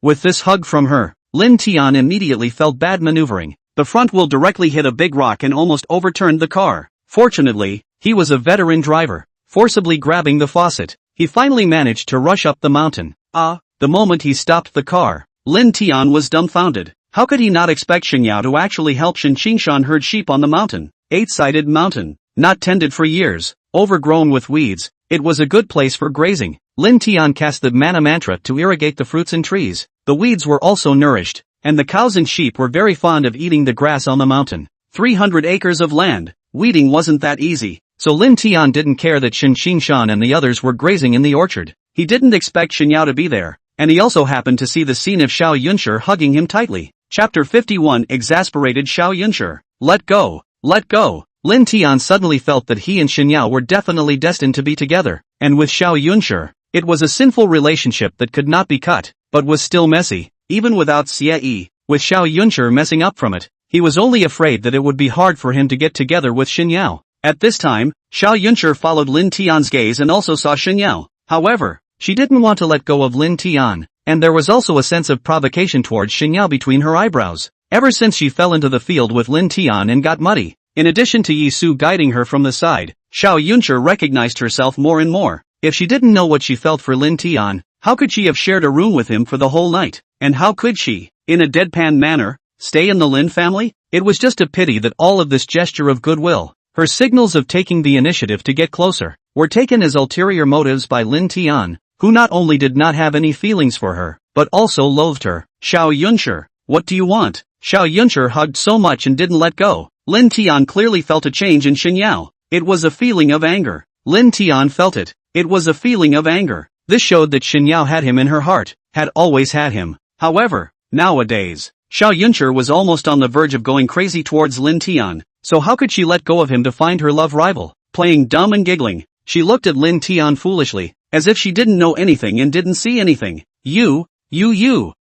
With this hug from her, Lin Tian immediately felt bad maneuvering. The front wheel directly hit a big rock and almost overturned the car. Fortunately, he was a veteran driver. Forcibly grabbing the faucet, he finally managed to rush up the mountain. The moment he stopped the car, Lin Tian was dumbfounded. How could he not expect Xinyao to actually help Shen Qingshan herd sheep on the mountain? 8-sided mountain, not tended for years, overgrown with weeds. It was a good place for grazing. Lin Tian cast the mana mantra to irrigate the fruits and trees. The weeds were also nourished, and the cows and sheep were very fond of eating the grass on the mountain. 300 acres of land. Weeding wasn't that easy. So Lin Tian didn't care that Shen Qingshan and the others were grazing in the orchard. He didn't expect Xinyao to be there, and he also happened to see the scene of Xiao Yunshi hugging him tightly. Chapter 51. Exasperated Xiao Yunshi. Let go. Lin Tian suddenly felt that he and Xinyao were definitely destined to be together, and with Xiao Yunshi, it was a sinful relationship that could not be cut, but was still messy, even without Xie. With Xiao Yunshi messing up from it, he was only afraid that it would be hard for him to get together with Xinyao. At this time, Xiao Yunshi followed Lin Tian's gaze and also saw Xinyao. However, she didn't want to let go of Lin Tian, and there was also a sense of provocation towards Xinyao between her eyebrows. Ever since she fell into the field with Lin Tian and got muddy, in addition to Yisu guiding her from the side, Xiao Yunshi recognized herself more and more. If she didn't know what she felt for Lin Tian, how could she have shared a room with him for the whole night? And how could she, in a deadpan manner, stay in the Lin family? It was just a pity that all of this gesture of goodwill, her signals of taking the initiative to get closer, were taken as ulterior motives by Lin Tian, who not only did not have any feelings for her, but also loathed her. Xiao Yunshi, what do you want? Xiao Yunshi hugged so much and didn't let go. Lin Tian clearly felt a change in Xinyao. It was a feeling of anger. Lin Tian felt it. It was a feeling of anger. This showed that Xinyao had him in her heart, had always had him. However, nowadays, Xiao Yunshi was almost on the verge of going crazy towards Lin Tian. so how could she let go of him to find her love rival? Playing dumb and giggling, she looked at Lin Tian foolishly, as if she didn't know anything and didn't see anything. You.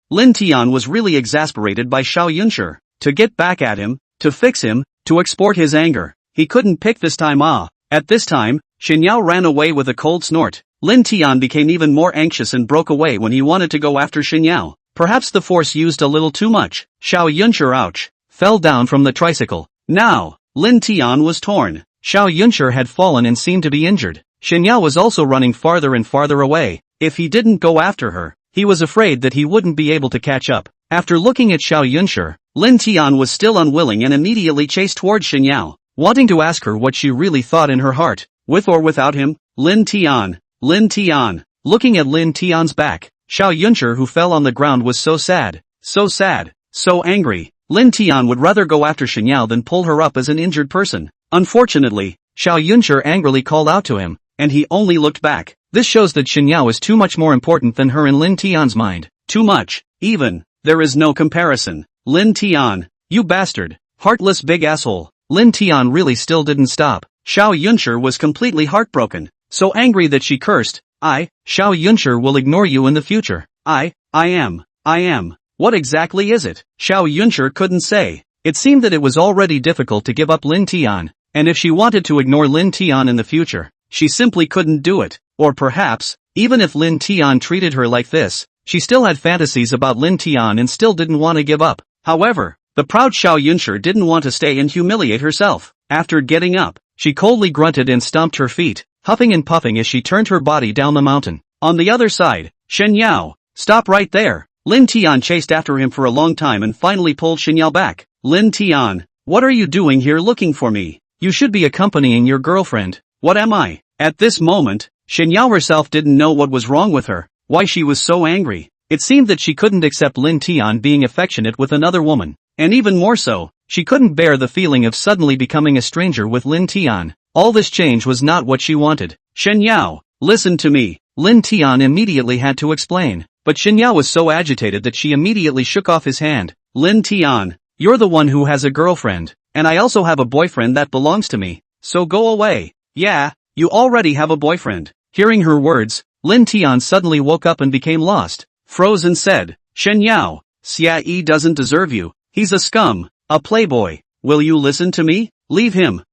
Lin Tian was really exasperated by Xiao Yunshi. To get back at him, to fix him, to export his anger. He couldn't pick this time. At this time, Xinyao ran away with a cold snort. Lin Tian became even more anxious and broke away when he wanted to go after Xinyao. Perhaps the force used a little too much. Xiao Yunshi, ouch, fell down from the tricycle. Now, Lin Tian was torn. Xiao Yunshi had fallen and seemed to be injured. Xinyao was also running farther and farther away. If he didn't go after her, he was afraid that he wouldn't be able to catch up. After looking at Xiao Yunshi, Lin Tian was still unwilling and immediately chased towards Xinyao, wanting to ask her what she really thought in her heart. With or without him, Lin Tian. Looking at Lin Tian's back, Xiao Yunshi, who fell on the ground, was so sad, so angry. Lin Tian would rather go after Xinyao than pull her up as an injured person. Unfortunately, Xiao Yunshi angrily called out to him, and he only looked back. This shows that Xinyao is too much more important than her in Lin Tian's mind. Too much, even. There is no comparison. Lin Tian, you bastard, heartless big asshole. Lin Tian really still didn't stop. Xiao Yunshi was completely heartbroken, so angry that she cursed. Xiao Yunshi will ignore you in the future. I am. What exactly is it? Xiao Yunshi couldn't say. It seemed that it was already difficult to give up Lin Tian, and if she wanted to ignore Lin Tian in the future, she simply couldn't do it. Or perhaps, even if Lin Tian treated her like this, she still had fantasies about Lin Tian and still didn't want to give up. However, the proud Xiao Yunshi didn't want to stay and humiliate herself. After getting up, she coldly grunted and stomped her feet, huffing and puffing as she turned her body down the mountain. On the other side, Xinyao, stop right there. Lin Tian chased after him for a long time and finally pulled Xinyao back. Lin Tian, what are you doing here looking for me? You should be accompanying your girlfriend. What am I? At this moment, Xinyao herself didn't know what was wrong with her, why she was so angry. It seemed that she couldn't accept Lin Tian being affectionate with another woman. And even more so, she couldn't bear the feeling of suddenly becoming a stranger with Lin Tian. All this change was not what she wanted. Xinyao, listen to me. Lin Tian immediately had to explain, but Xinyao was so agitated that she immediately shook off his hand. Lin Tian, you're the one who has a girlfriend, and I also have a boyfriend that belongs to me, so go away. Yeah, you already have a boyfriend. Hearing her words, Lin Tian suddenly woke up and became lost, froze and said, Xinyao, Xia doesn't deserve you. He's a scum, a playboy. Will you listen to me? Leave him.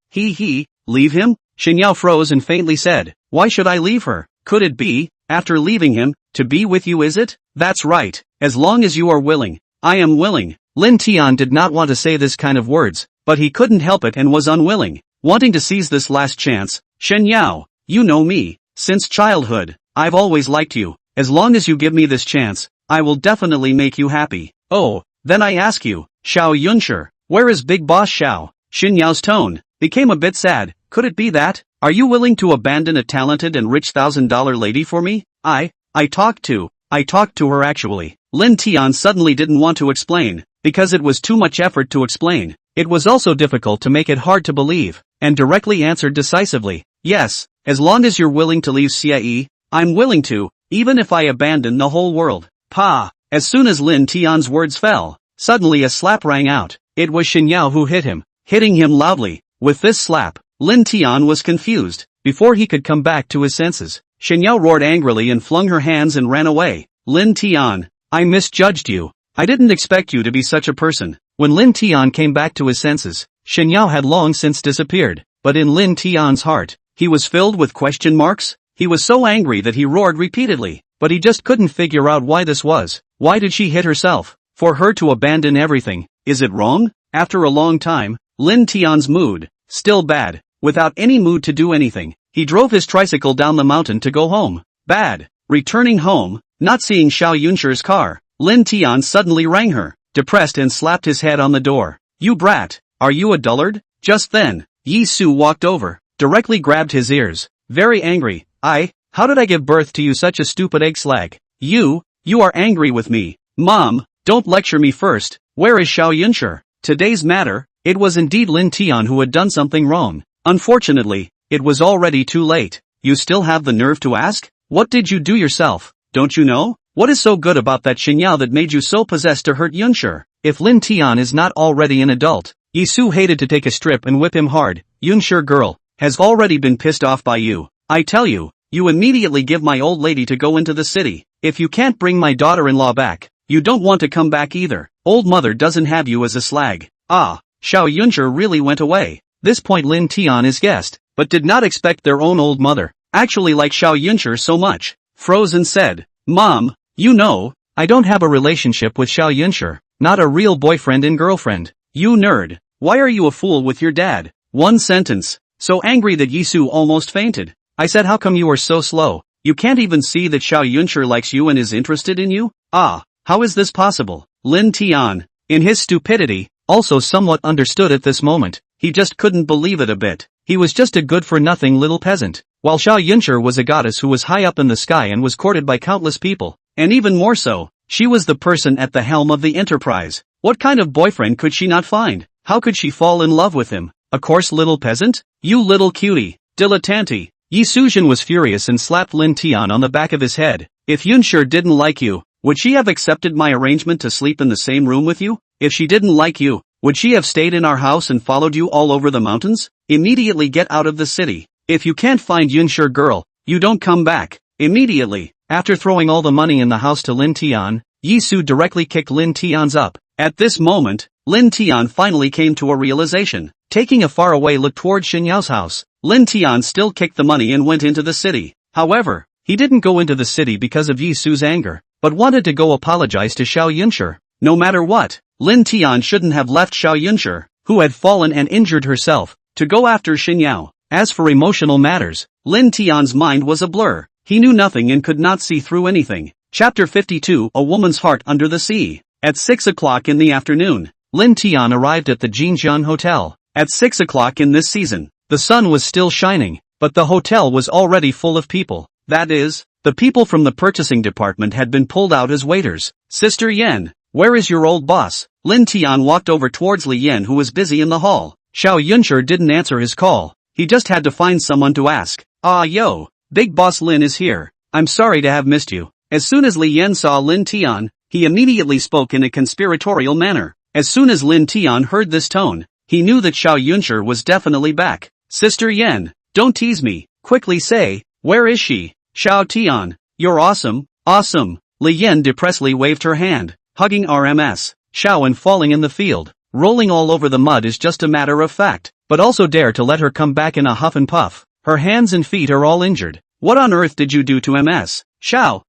Leave him? Xinyao froze and faintly said, why should I leave her? Could it be, after leaving him, to be with you, is it? That's right, as long as you are willing. I am willing. Lin Tian did not want to say this kind of words, but he couldn't help it and was unwilling, wanting to seize this last chance. Xinyao, you know me, since childhood, I've always liked you. As long as you give me this chance, I will definitely make you happy. Oh, then I ask you, Xiao Yunshi, where is Big Boss Xiao? Xinyao's tone became a bit sad. Could it be that? Are you willing to abandon a talented and rich $1,000 lady for me? I talked to her actually. Lin Tian suddenly didn't want to explain, because it was too much effort to explain. It was also difficult to make it hard to believe, and directly answered decisively, yes, as long as you're willing to leave Xia, I'm willing to, even if I abandon the whole world. Pa! As soon as Lin Tian's words fell, suddenly a slap rang out. It was Xinyao who hit him, hitting him loudly. With this slap, Lin Tian was confused. Before he could come back to his senses, Xinyao roared angrily and flung her hands and ran away. Lin Tian, I misjudged you. I didn't expect you to be such a person. When Lin Tian came back to his senses, Xinyao had long since disappeared, but in Lin Tian's heart, he was filled with question marks. He was so angry that he roared repeatedly, but he just couldn't figure out why this was. Why did she hit herself? For her to abandon everything, is it wrong? After a long time, Lin Tian's mood, still bad, without any mood to do anything, he drove his tricycle down the mountain to go home. Bad. Returning home, not seeing Xiao Yunshi's car, Lin Tian suddenly rang her, depressed, and slapped his head on the door. You brat, are you a dullard? Just then, Yi Su walked over, directly grabbed his ears, very angry. How did I give birth to you, such a stupid egg slag? You are angry with me. Mom, don't lecture me first. Where is Xiao Yunshi? Today's matter, it was indeed Lin Tian who had done something wrong. Unfortunately, it was already too late. You still have the nerve to ask? What did you do yourself? Don't you know? What is so good about that Xinyao that made you so possessed to hurt Yunshi? If Lin Tian is not already an adult, Yisu hated to take a strip and whip him hard. Yunsure girl, has already been pissed off by you. I tell you, you immediately give my old lady to go into the city. If you can't bring my daughter-in-law back, you don't want to come back either. Old mother doesn't have you as a slag. Ah, Xiao Yunsure really went away. This point Lin Tian is guessed, but did not expect their own old mother actually like Xiao Yunsure so much. Frozen said, Mom, you know, I don't have a relationship with Xiao Yunsure, not a real boyfriend and girlfriend. You nerd, why are you a fool with your dad? One sentence, so angry that Yisu almost fainted. I said how come you are so slow? You can't even see that Xiao Yunsure likes you and is interested in you? Ah, how is this possible? Lin Tian, in his stupidity, also somewhat understood at this moment. He just couldn't believe it a bit. He was just a good-for-nothing little peasant, while Xiao Yunsure was a goddess who was high up in the sky and was courted by countless people, and even more so, she was the person at the helm of the enterprise. What kind of boyfriend could she not find? How could she fall in love with him? A coarse little peasant? You little cutie, dilettante. Yi Sujin was furious and slapped Lin Tian on the back of his head. If Yunsure didn't like you, would she have accepted my arrangement to sleep in the same room with you? If she didn't like you, would she have stayed in our house and followed you all over the mountains? Immediately get out of the city. If you can't find Yunsure girl, you don't come back. Immediately. After throwing all the money in the house to Lin Tian, Yi Su directly kicked Lin Tian's up. At this moment, Lin Tian finally came to a realization. Taking a faraway look toward Xin Yao's house, Lin Tian still kicked the money and went into the city. However, he didn't go into the city because of Yi Su's anger, but wanted to go apologize to Xiao Yunsure. No matter what, Lin Tian shouldn't have left Xiao Yunsure, who had fallen and injured herself, to go after Xin Yao. As for emotional matters, Lin Tian's mind was a blur. He knew nothing and could not see through anything. Chapter 52, A Woman's Heart Under the Sea. At 6 o'clock in the afternoon, Lin Tian arrived at the Jinjian Hotel. At 6 o'clock in this season, the sun was still shining, but the hotel was already full of people. That is, the people from the purchasing department had been pulled out as waiters. Sister Yen, where is your old boss? Lin Tian walked over towards Li Yen who was busy in the hall. Xiao Yunsure didn't answer his call. He just had to find someone to ask. Ah yo, Big Boss Lin is here. I'm sorry to have missed you. As soon as Li Yen saw Lin Tian, he immediately spoke in a conspiratorial manner. As soon as Lin Tian heard this tone, he knew that Xiao Yunsure was definitely back. Sister Yen, don't tease me. Quickly say, where is she? Xiao Tian, you're awesome, awesome. Li Yen depressedly waved her hand, hugging RMS. Xiao and falling in the field, rolling all over the mud is just a matter of fact, but also dare to let her come back in a huff and puff. Her hands and feet are all injured. What on earth did you do to MS? Xiao,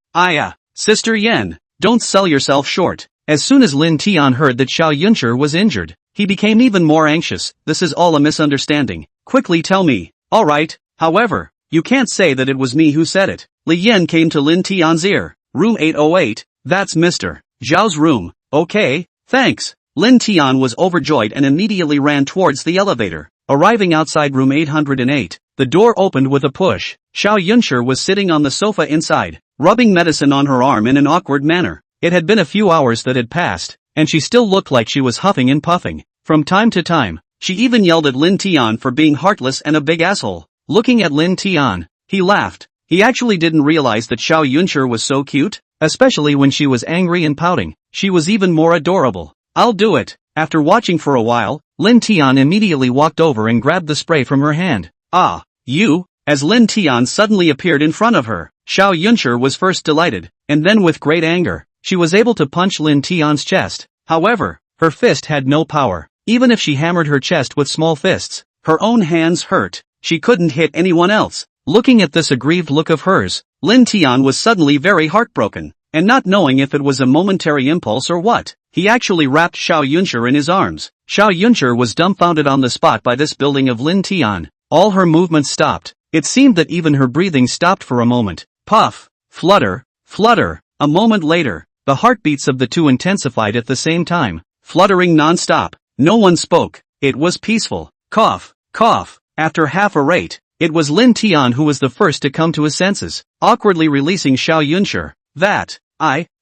Sister Yen, don't sell yourself short. As soon as Lin Tian heard that Xiao Yunsure was injured, he became even more anxious. This is all a misunderstanding. Quickly tell me. Alright, however, you can't say that it was me who said it. Li Yen came to Lin Tian's ear. Room 808, that's Mr. Zhao's room. Okay, thanks. Lin Tian was overjoyed and immediately ran towards the elevator. Arriving outside room 808, the door opened with a push. Xiao Yunsure was sitting on the sofa inside, rubbing medicine on her arm in an awkward manner. It had been a few hours that had passed, and she still looked like she was huffing and puffing. From time to time, she even yelled at Lin Tian for being heartless and a big asshole. Looking at Lin Tian, he laughed. He actually didn't realize that Xiao Yunsure was so cute, especially when she was angry and pouting. She was even more adorable. I'll do it. After watching for a while, Lin Tian immediately walked over and grabbed the spray from her hand. Ah, you? As Lin Tian suddenly appeared in front of her, Xiao Yunsure was first delighted, and then with great anger, she was able to punch Lin Tian's chest. However, her fist had no power. Even if she hammered her chest with small fists, her own hands hurt. She couldn't hit anyone else. Looking at this aggrieved look of hers, Lin Tian was suddenly very heartbroken, and not knowing if it was a momentary impulse or what, he actually wrapped Xiao Yunsure in his arms. Xiao Yunsure was dumbfounded on the spot by this building of Lin Tian. All her movements stopped. It seemed that even her breathing stopped for a moment. Puff, flutter, flutter. A moment later, the heartbeats of the two intensified at the same time, fluttering non-stop. No one spoke. It was peaceful. Cough, cough. After half a rate, it was Lin Tian who was the first to come to his senses, awkwardly releasing Xiao Yunsure.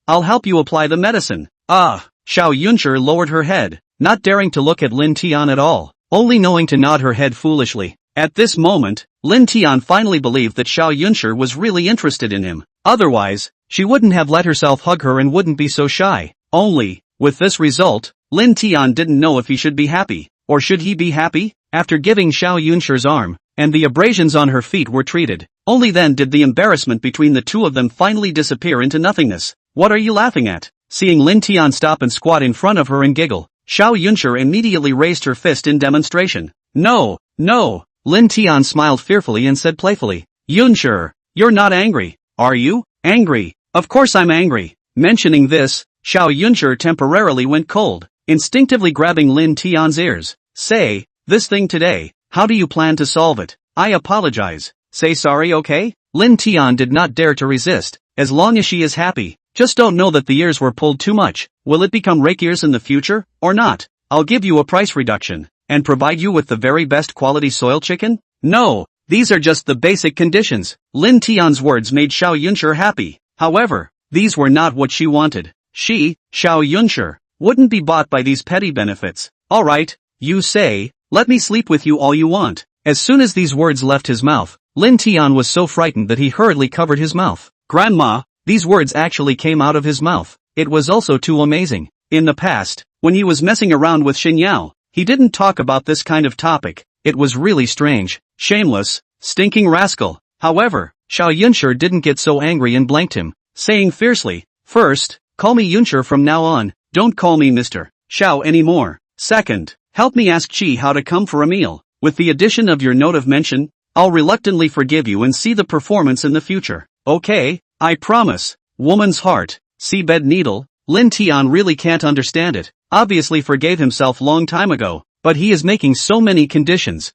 I'll help you apply the medicine. Xiao Yunsure lowered her head, not daring to look at Lin Tian at all, only knowing to nod her head foolishly. At this moment, Lin Tian finally believed that Xiao Yunsure was really interested in him. Otherwise, she wouldn't have let herself hug her and wouldn't be so shy. Only, with this result, Lin Tian didn't know if he should be happy or should he be happy? After giving Xiao Yunshi's arm, and the abrasions on her feet were treated, only then did the embarrassment between the two of them finally disappear into nothingness. What are you laughing at? Seeing Lin Tian stop and squat in front of her and giggle, Xiao Yunshi immediately raised her fist in demonstration. No, no! Lin Tian smiled fearfully and said playfully, Yunshi, you're not angry, are you? Angry? Of course I'm angry. Mentioning this, Xiao Yunshi temporarily went cold, instinctively grabbing Lin Tian's ears. Say, this thing today, how do you plan to solve it? I apologize. Say sorry, okay? Lin Tian did not dare to resist. As long as she is happy. Just don't know that the ears were pulled too much. Will it become rake ears in the future, or not? I'll give you a price reduction, and provide you with the very best quality soil chicken? No, these are just the basic conditions. Lin Tian's words made Xiao Yunshi happy. However, these were not what she wanted. She, Xiao Yunshi, wouldn't be bought by these petty benefits. Alright, you say, let me sleep with you all you want. As soon as these words left his mouth, Lin Tian was so frightened that he hurriedly covered his mouth. Grandma, these words actually came out of his mouth. It was also too amazing. In the past, when he was messing around with Xin Yao, he didn't talk about this kind of topic. It was really strange. Shameless, stinking rascal. However, Xiao Yunshi didn't get so angry and blanked him, saying fiercely, first, call me Yunshi from now on, don't call me Mr. Xiao anymore. Second, help me ask Qi how to come for a meal. With the addition of your note of mention, I'll reluctantly forgive you and see the performance in the future. Okay, I promise. Woman's heart, seabed needle. Lin Tian really can't understand it. Obviously forgave himself long time ago, but he is making so many conditions.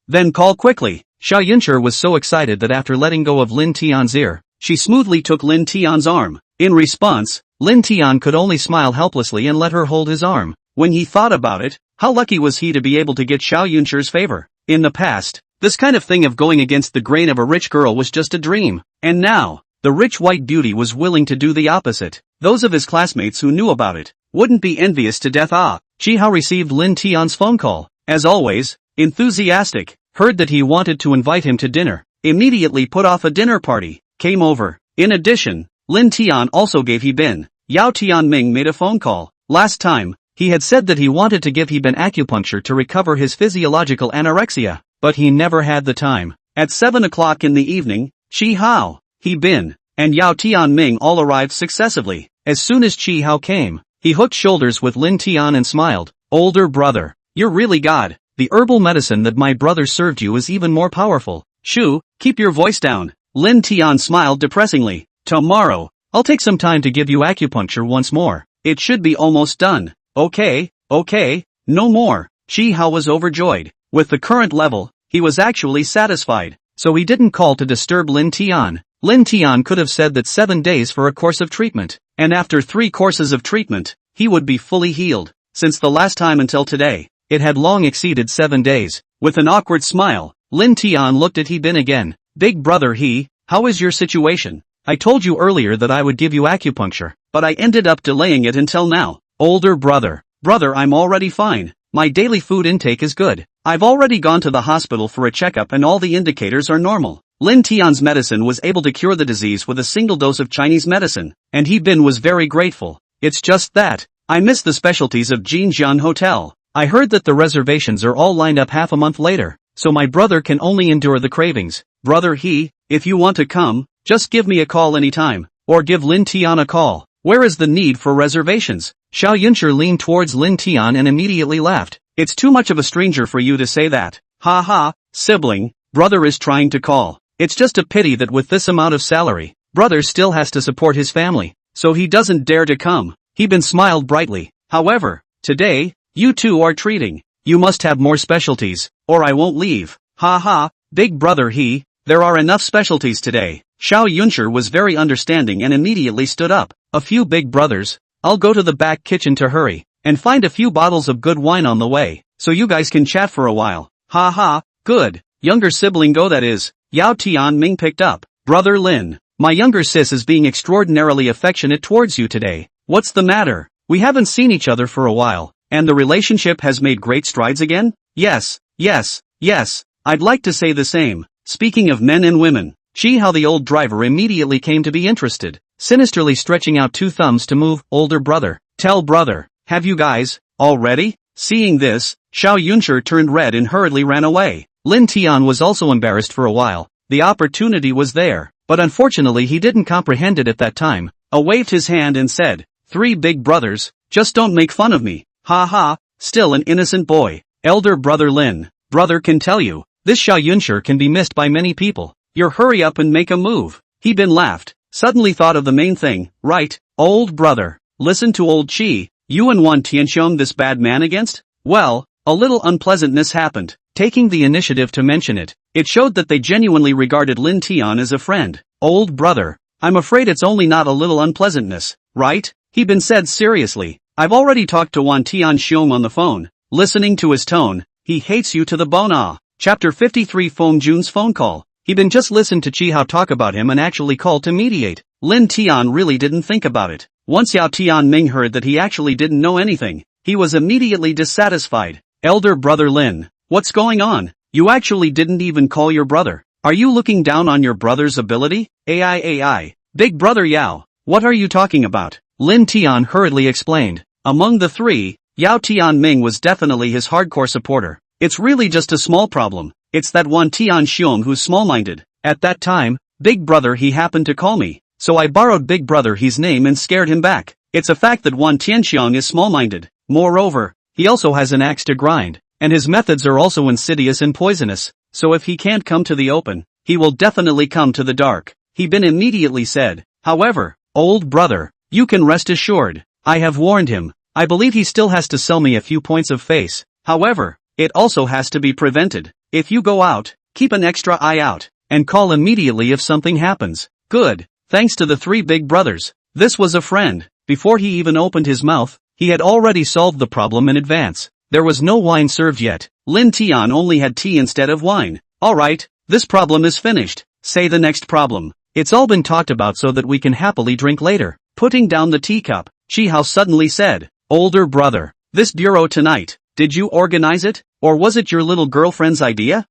Then call quickly. Xiao Yunshi was so excited that after letting go of Lin Tian's ear, she smoothly took Lin Tian's arm. In response, Lin Tian could only smile helplessly and let her hold his arm. When he thought about it, how lucky was he to be able to get Xiao Yunshi's favor? In the past, this kind of thing of going against the grain of a rich girl was just a dream. And now, the rich white beauty was willing to do the opposite. Those of his classmates who knew about it wouldn't be envious to death. Qi Hao received Lin Tian's phone call. As always, enthusiastic, heard that he wanted to invite him to dinner, immediately put off a dinner party, came over. In addition, Lin Tian also gave Hebin. Yao Tianming made a phone call. Last time, he had said that he wanted to give Hebin acupuncture to recover his physiological anorexia, but he never had the time. At 7 o'clock in the evening, Qi Hao, Hebin, and Yao Tianming all arrived successively. As soon as Qi Hao came, he hooked shoulders with Lin Tian and smiled. Older brother, you're really God. The herbal medicine that my brother served you is even more powerful. Shoo, keep your voice down. Lin Tian smiled depressingly. Tomorrow, I'll take some time to give you acupuncture once more. It should be almost done. Okay, no more. Qi Hao was overjoyed. With the current level, he was actually satisfied, so he didn't call to disturb Lin Tian. Lin Tian could have said that 7 days for a course of treatment, and after 3 courses of treatment, he would be fully healed. Since the last time until today, it had long exceeded 7 days. With an awkward smile, Lin Tian looked at Hebin again. Big brother how is your situation? I told you earlier that I would give you acupuncture, but I ended up delaying it until now. Older brother, I'm already fine. My daily food intake is good. I've already gone to the hospital for a checkup and all the indicators are normal. Lin Tian's medicine was able to cure the disease with a single dose of Chinese medicine, and Hebin was very grateful. It's just that, I miss the specialties of Jinjian Hotel. I heard that the reservations are all lined up half a month later, so my brother can only endure the cravings. Brother if you want to come, just give me a call anytime, or give Lin Tian a call. Where is the need for reservations? Xiao Yunshi leaned towards Lin Tian and immediately laughed. It's too much of a stranger for you to say that. Sibling, brother is trying to call. It's just a pity that with this amount of salary, brother still has to support his family, so he doesn't dare to come. Hebin smiled brightly. However, today, you two are treating. You must have more specialties, or I won't leave. Big brother there are enough specialties today. Xiao Yunshi was very understanding and immediately stood up. A few big brothers, I'll go to the back kitchen to hurry, and find a few bottles of good wine on the way, so you guys can chat for a while. Good. Younger sibling go that is. Yao Tianming picked up. Brother Lin, my younger sis is being extraordinarily affectionate towards you today. What's the matter? We haven't seen each other for a while, and the relationship has made great strides again? Yes, I'd like to say the same. Speaking of men and women, Qi Hao the old driver immediately came to be interested, sinisterly stretching out 2 thumbs to move. Older brother, tell brother, have you guys, already? Seeing this, Xiao Yunshi turned red and hurriedly ran away. Lin Tian was also embarrassed for a while. The opportunity was there, but unfortunately he didn't comprehend it at that time. Waved his hand and said, "Three big brothers, just don't make fun of me. Ha ha, still an innocent boy. Elder brother Lin, brother can tell you, this Xiao Yunshi can be missed by many people. You hurry up and make a move." He bin laughed, suddenly thought of the main thing, right, old brother, listen to old Qi, you and Wan Tianxiong this bad man against? Well, a little unpleasantness happened. Taking the initiative to mention it, it showed that they genuinely regarded Lin Tian as a friend. Old brother, I'm afraid it's only not a little unpleasantness, right? He bin said seriously. I've already talked to Wan Tianxiong on the phone. Listening to his tone, he hates you to the bone. Chapter 53 Feng Jun's phone call. He been just listened to Chi Hao talk about him and actually called to mediate. Lin Tian really didn't think about it. Once Yao Tianming heard that he actually didn't know anything, he was immediately dissatisfied. Elder brother Lin, what's going on? You actually didn't even call your brother. Are you looking down on your brother's ability? AI. Big brother Yao, what are you talking about? Lin Tian hurriedly explained. Among the three, Yao Tianming was definitely his hardcore supporter. It's really just a small problem. It's that one Tianxiong who's small-minded. At that time, Big Brother he happened to call me, so I borrowed Big Brother his name and scared him back. It's a fact that one Tianxiong is small-minded. Moreover, he also has an axe to grind, and his methods are also insidious and poisonous, so if he can't come to the open, he will definitely come to the dark. He bin immediately said, however, old brother, you can rest assured, I have warned him. I believe he still has to sell me a few points of face. However, it also has to be prevented. If you go out, keep an extra eye out, and call immediately if something happens. Good, thanks to the three big brothers. This was a friend. Before he even opened his mouth, he had already solved the problem in advance. There was no wine served yet. Lin Tian only had tea instead of wine. Alright, this problem is finished. Say the next problem. It's all been talked about so that we can happily drink later. Putting down the teacup, Chi Hao suddenly said, older brother, this bureau tonight, did you organize it? Or was it your little girlfriend's idea?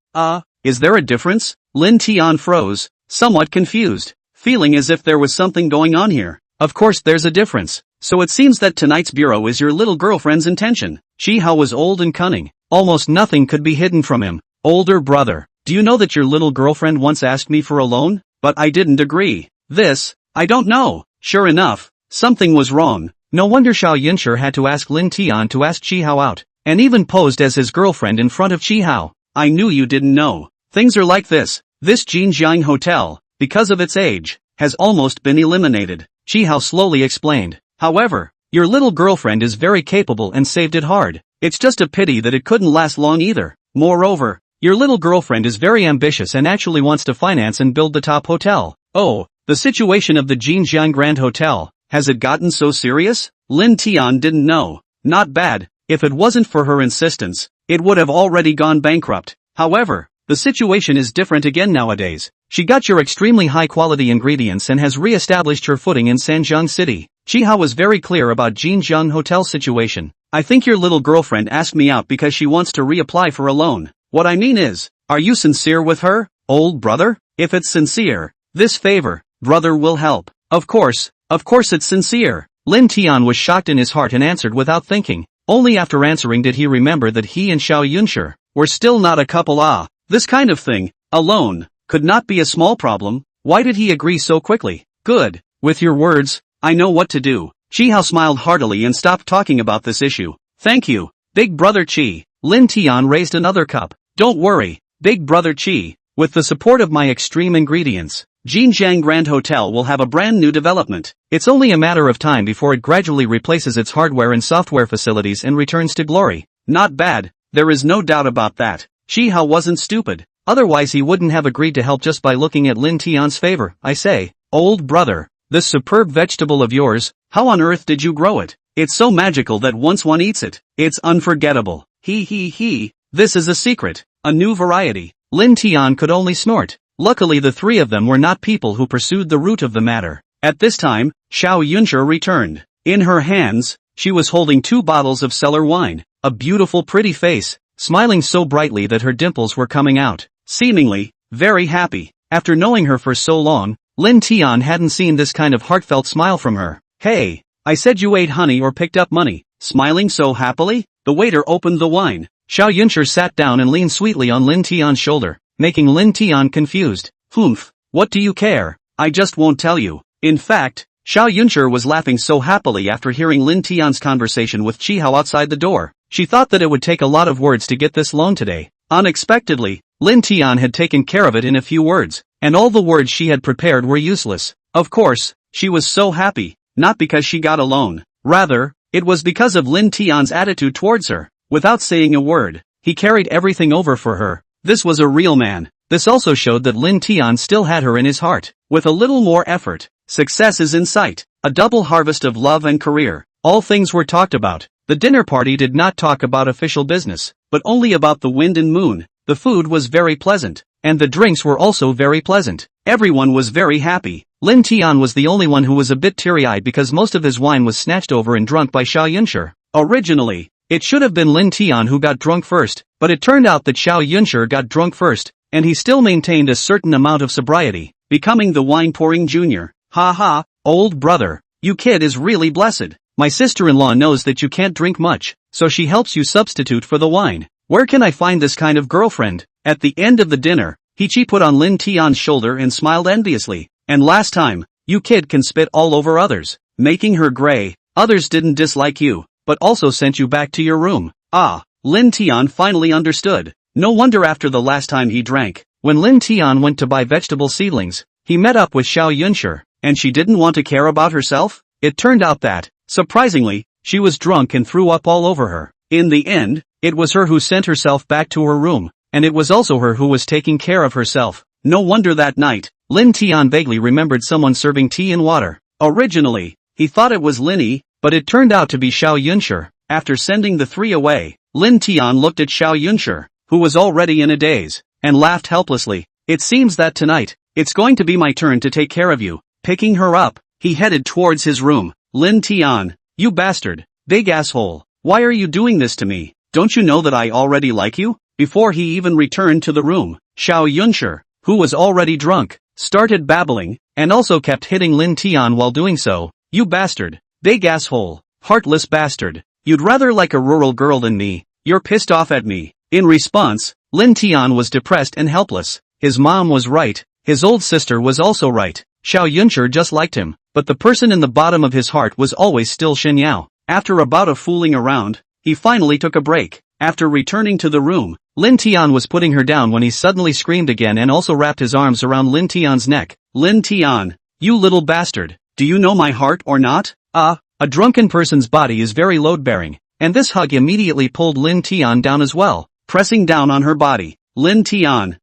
Is there a difference? Lin Tian froze, somewhat confused, feeling as if there was something going on here. Of course there's a difference. So it seems that tonight's bureau is your little girlfriend's intention. Chi Hao was old and cunning. Almost nothing could be hidden from him. Older brother, do you know that your little girlfriend once asked me for a loan? But I didn't agree. This, I don't know. Sure enough, something was wrong. No wonder Xiao Yunshi had to ask Lin Tian to ask Chi Hao out, and even posed as his girlfriend in front of Chi Hao. I knew you didn't know. Things are like this. This Jinjiang hotel, because of its age, has almost been eliminated. Chi Hao slowly explained. However, your little girlfriend is very capable and saved it hard. It's just a pity that it couldn't last long either. Moreover, your little girlfriend is very ambitious and actually wants to finance and build the top hotel. Oh, the situation of the Jinjiang Grand Hotel, has it gotten so serious? Lin Tian didn't know. Not bad. If it wasn't for her insistence, it would have already gone bankrupt. However, the situation is different again nowadays. She got your extremely high-quality ingredients and has re-established her footing in Sanjiang City. Chi Hao was very clear about Jinjiang Hotel situation. I think your little girlfriend asked me out because she wants to reapply for a loan. What I mean is, are you sincere with her, old brother? If it's sincere, this favor, brother will help. Of course it's sincere. Lin Tian was shocked in his heart and answered without thinking. Only after answering did he remember that he and Xiao Yunshi were still not a couple. This kind of thing, alone, could not be a small problem. Why did he agree so quickly? Good. With your words, I know what to do. Chi Hao smiled heartily and stopped talking about this issue. Thank you, big brother Chi. Lin Tian raised another cup. Don't worry, big brother Chi. With the support of my extreme ingredients, Jinjiang Grand Hotel will have a brand new development. It's only a matter of time before it gradually replaces its hardware and software facilities and returns to glory. Not bad, there is no doubt about that. Chi Hao wasn't stupid. Otherwise he wouldn't have agreed to help just by looking at Lin Tian's favor. I say, old brother, this superb vegetable of yours, how on earth did you grow it? It's so magical that once one eats it, it's unforgettable. This is a secret, a new variety. Lin Tian could only snort. Luckily the three of them were not people who pursued the root of the matter. At this time, Xiao Yunshi returned. In her hands, she was holding 2 bottles of cellar wine, a beautiful pretty face, smiling so brightly that her dimples were coming out, seemingly very happy. After knowing her for so long, Lin Tian hadn't seen this kind of heartfelt smile from her. Hey, I said you ate honey or picked up money, smiling so happily? The waiter opened the wine. Xiao Yunshi sat down and leaned sweetly on Lin Tian's shoulder, making Lin Tian confused. Humph, what do you care? I just won't tell you. In fact, Xiao Yunshi was laughing so happily after hearing Lin Tian's conversation with Chihao outside the door. She thought that it would take a lot of words to get this loan today. Unexpectedly, Lin Tian had taken care of it in a few words, and all the words she had prepared were useless. Of course, she was so happy, not because she got a loan. Rather, it was because of Lin Tian's attitude towards her. Without saying a word, he carried everything over for her. This was a real man. This also showed that Lin Tian still had her in his heart. With a little more effort, success is in sight. A double harvest of love and career. All things were talked about. The dinner party did not talk about official business, but only about the wind and moon. The food was very pleasant, and the drinks were also very pleasant. Everyone was very happy. Lin Tian was the only one who was a bit teary-eyed because most of his wine was snatched over and drunk by Xiao Yunshi. Originally, it should have been Lin Tian who got drunk first, but it turned out that Xiao Yunshi got drunk first, and he still maintained a certain amount of sobriety, becoming the wine-pouring junior. Ha ha, old brother, you kid is really blessed. My sister-in-law knows that you can't drink much, so she helps you substitute for the wine. Where can I find this kind of girlfriend? At the end of the dinner, Hichi put on Lin Tian's shoulder and smiled enviously. And last time, you kid can spit all over others, making her gray. Others didn't dislike you, but also sent you back to your room. Ah, Lin Tian finally understood. No wonder after the last time he drank. When Lin Tian went to buy vegetable seedlings, he met up with Xiao Yunshi, and she didn't want to care about herself? It turned out that, surprisingly, she was drunk and threw up all over her. In the end, it was her who sent herself back to her room, and it was also her who was taking care of herself. No wonder that night, Lin Tian vaguely remembered someone serving tea and water. Originally, he thought it was Linny, but it turned out to be Xiao Yunshi. After sending the three away, Lin Tian looked at Xiao Yunshi, who was already in a daze, and laughed helplessly. It seems that tonight, it's going to be my turn to take care of you. Picking her up, he headed towards his room. Lin Tian, you bastard, big asshole, why are you doing this to me? Don't you know that I already like you? Before he even returned to the room, Xiao Yunshi, who was already drunk, started babbling, and also kept hitting Lin Tian while doing so. You bastard, big asshole, heartless bastard, you'd rather like a rural girl than me, you're pissed off at me. In response, Lin Tian was depressed and helpless. His mom was right, his old sister was also right. Xiao Yunshi just liked him, but the person in the bottom of his heart was always still Shen Yao. After a bout of fooling around, he finally took a break. After returning to the room, Lin Tian was putting her down when he suddenly screamed again and also wrapped his arms around Lin Tian's neck. Lin Tian, you little bastard, do you know my heart or not? A drunken person's body is very load-bearing, and this hug immediately pulled Lin Tian down as well, pressing down on her body. Lin Tian,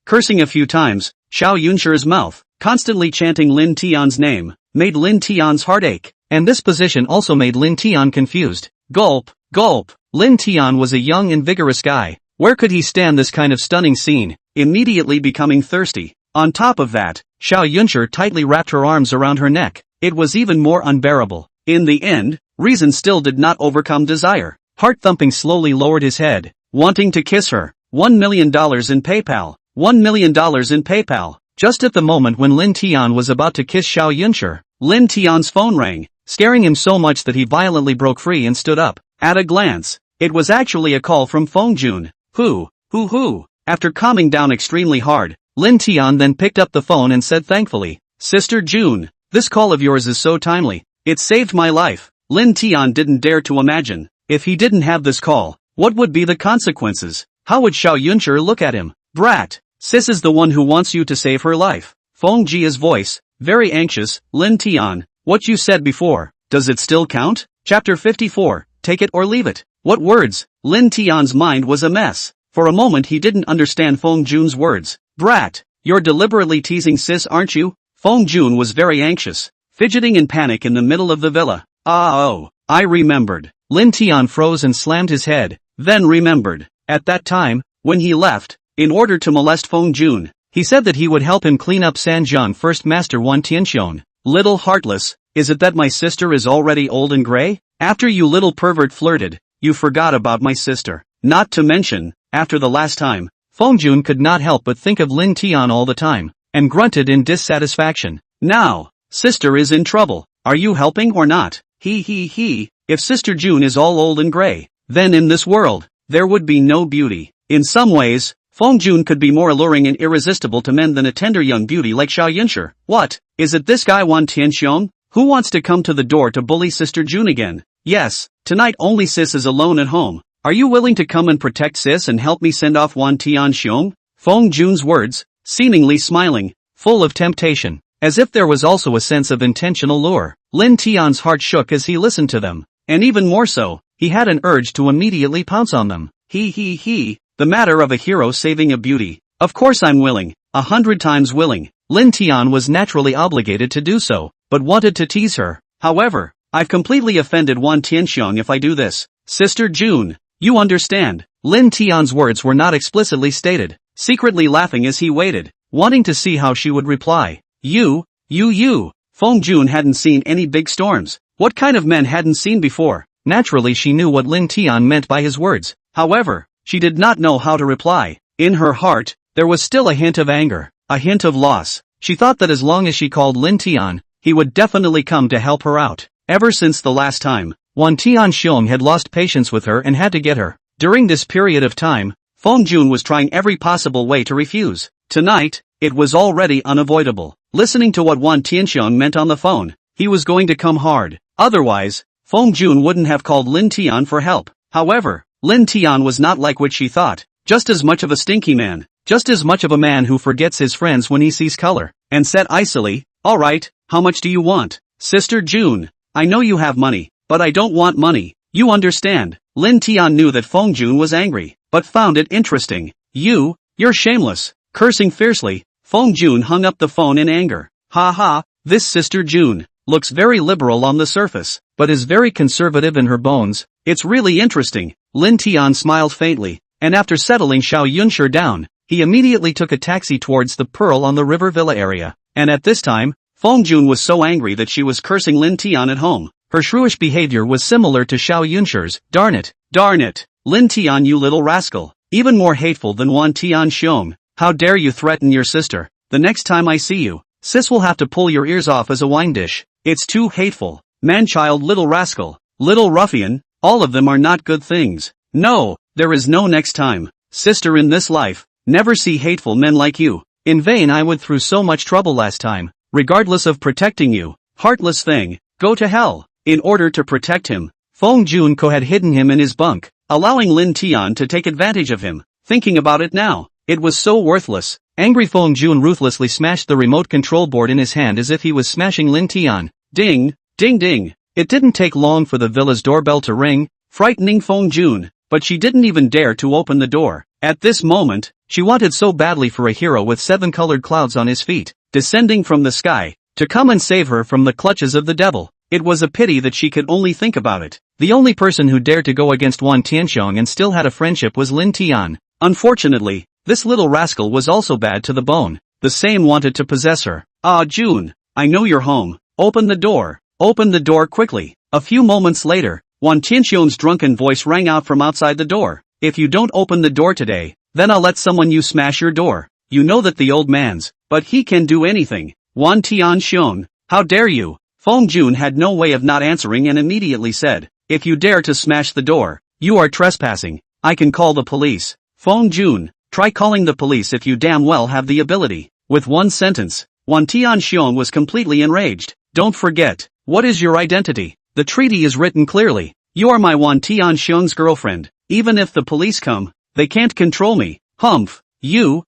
cursing a few times, Xiao Yunshi's mouth, constantly chanting Lin Tian's name, made Lin Tian's heart ache, and this position also made Lin Tian confused. Gulp, gulp. Lin Tian was a young and vigorous guy. Where could he stand this kind of stunning scene? Immediately becoming thirsty. On top of that, Xiao Yunshi tightly wrapped her arms around her neck. It was even more unbearable. In the end, reason still did not overcome desire. Heart-thumping slowly lowered his head, wanting to kiss her. $1 million in PayPal. $1 million in PayPal. Just at the moment when Lin Tian was about to kiss Xiao Yunshi, Lin Tian's phone rang, scaring him so much that he violently broke free and stood up. At a glance, it was actually a call from Feng Jun. Who? After calming down extremely hard, Lin Tian then picked up the phone and said thankfully, Sister June, this call of yours is so timely. It saved my life. Lin Tian didn't dare to imagine, if he didn't have this call, what would be the consequences? How would Xiao Yunshi look at him? Brat, sis is the one who wants you to save her life. Feng Jia's voice, very anxious. Lin Tian, what you said before, does it still count? Chapter 54, take it or leave it. What words? Lin Tian's mind was a mess. For a moment he didn't understand Feng Jun's words. Brat, you're deliberately teasing sis aren't you? Feng Jun was very anxious, fidgeting in panic in the middle of the villa. I remembered. Lin Tian froze and slammed his head, then remembered. At that time, when he left, in order to molest Feng Jun, he said that he would help him clean up Sanjiang First Master Wan Tianxiong. Little heartless, is it that my sister is already old and gray? After you little pervert flirted, you forgot about my sister. Not to mention, after the last time, Feng Jun could not help but think of Lin Tian all the time, and grunted in dissatisfaction. Now, sister is in trouble. Are you helping or not? He. if Sister June is all old and gray, then in this world, there would be no beauty. In some ways, Feng Jun could be more alluring and irresistible to men than a tender young beauty like Xiao Yunshi. What? Is it this guy Wan Tianxiong? Who wants to come to the door to bully Sister June again? Yes, tonight only Sis is alone at home. Are you willing to come and protect Sis and help me send off Wan Tianxiong? Feng Jun's words, seemingly smiling, full of temptation, as if there was also a sense of intentional lure. Lin Tian's heart shook as he listened to them, and even more so, he had an urge to immediately pounce on them. The matter of a hero saving a beauty. Of course I'm willing, 100 times willing. Lin Tian was naturally obligated to do so, but wanted to tease her. However, I've completely offended Wan Tianxiong if I do this. Sister June, you understand. Lin Tian's words were not explicitly stated, secretly laughing as he waited, wanting to see how she would reply. You. Feng Jun hadn't seen any big storms. What kind of men hadn't seen before? Naturally she knew what Lin Tian meant by his words. However, she did not know how to reply. In her heart, there was still a hint of anger, a hint of loss. She thought that as long as she called Lin Tian, he would definitely come to help her out. Ever since the last time, Wan Tianxiong had lost patience with her and had to get her. During this period of time, Feng Jun was trying every possible way to refuse. Tonight, it was already unavoidable. Listening to what Wan Tianxiong meant on the phone, he was going to come hard. Otherwise, Feng Jun wouldn't have called Lin Tian for help. However, Lin Tian was not like what she thought, just as much of a stinky man, just as much of a man who forgets his friends when he sees color, and said icily, alright, how much do you want? Sister June, I know you have money, but I don't want money, you understand. Lin Tian knew that Feng Jun was angry, but found it interesting. You're shameless. Cursing fiercely, Feng Jun hung up the phone in anger. This Sister June looks very liberal on the surface, but is very conservative in her bones. It's really interesting. Lin Tian smiled faintly, and after settling Xiao Yunshi down, he immediately took a taxi towards the Pearl on the River Villa area, and at this time, Feng Jun was so angry that she was cursing Lin Tian at home. Her shrewish behavior was similar to Xiao Yunshi's. Darn it, Lin Tian, you little rascal, even more hateful than Wan Tianxiong. How dare you threaten your sister? The next time I see you, Sis will have to pull your ears off as a wine dish. It's too hateful. Man-child, little rascal, little ruffian, all of them are not good things. No, there is no next time. Sister, in this life, never see hateful men like you. In vain I went through so much trouble last time, regardless of protecting you. Heartless thing, go to hell. In order to protect him, Feng Jun had hidden him in his bunk, allowing Lin Tian to take advantage of him. Thinking about it now, it was so worthless. Angry Feng Jun ruthlessly smashed the remote control board in his hand as if he was smashing Lin Tian. Ding, ding ding. It didn't take long for the villa's doorbell to ring, frightening Feng Jun, but she didn't even dare to open the door. At this moment, she wanted so badly for a hero with 7 colored clouds on his feet, descending from the sky, to come and save her from the clutches of the devil. It was a pity that she could only think about it. The only person who dared to go against Wan Tianxiong and still had a friendship was Lin Tian. Unfortunately, this little rascal was also bad to the bone. The same wanted to possess her. Ah, June, I know you're home. Open the door. Open the door quickly. A few moments later, Wan Tianxiong's drunken voice rang out from outside the door. If you don't open the door today, then I'll let someone you smash your door. You know that the old man's, but he can do anything. Wan Tianxiong, how dare you? Feng Jun had no way of not answering and immediately said, if you dare to smash the door, you are trespassing. I can call the police. Feng Jun, try calling the police if you damn well have the ability. With one sentence, Wan Tianxiong was completely enraged. Don't forget, what is your identity? The treaty is written clearly. You are my Wan Tianxiong's girlfriend. Even if the police come, they can't control me. Humph. You.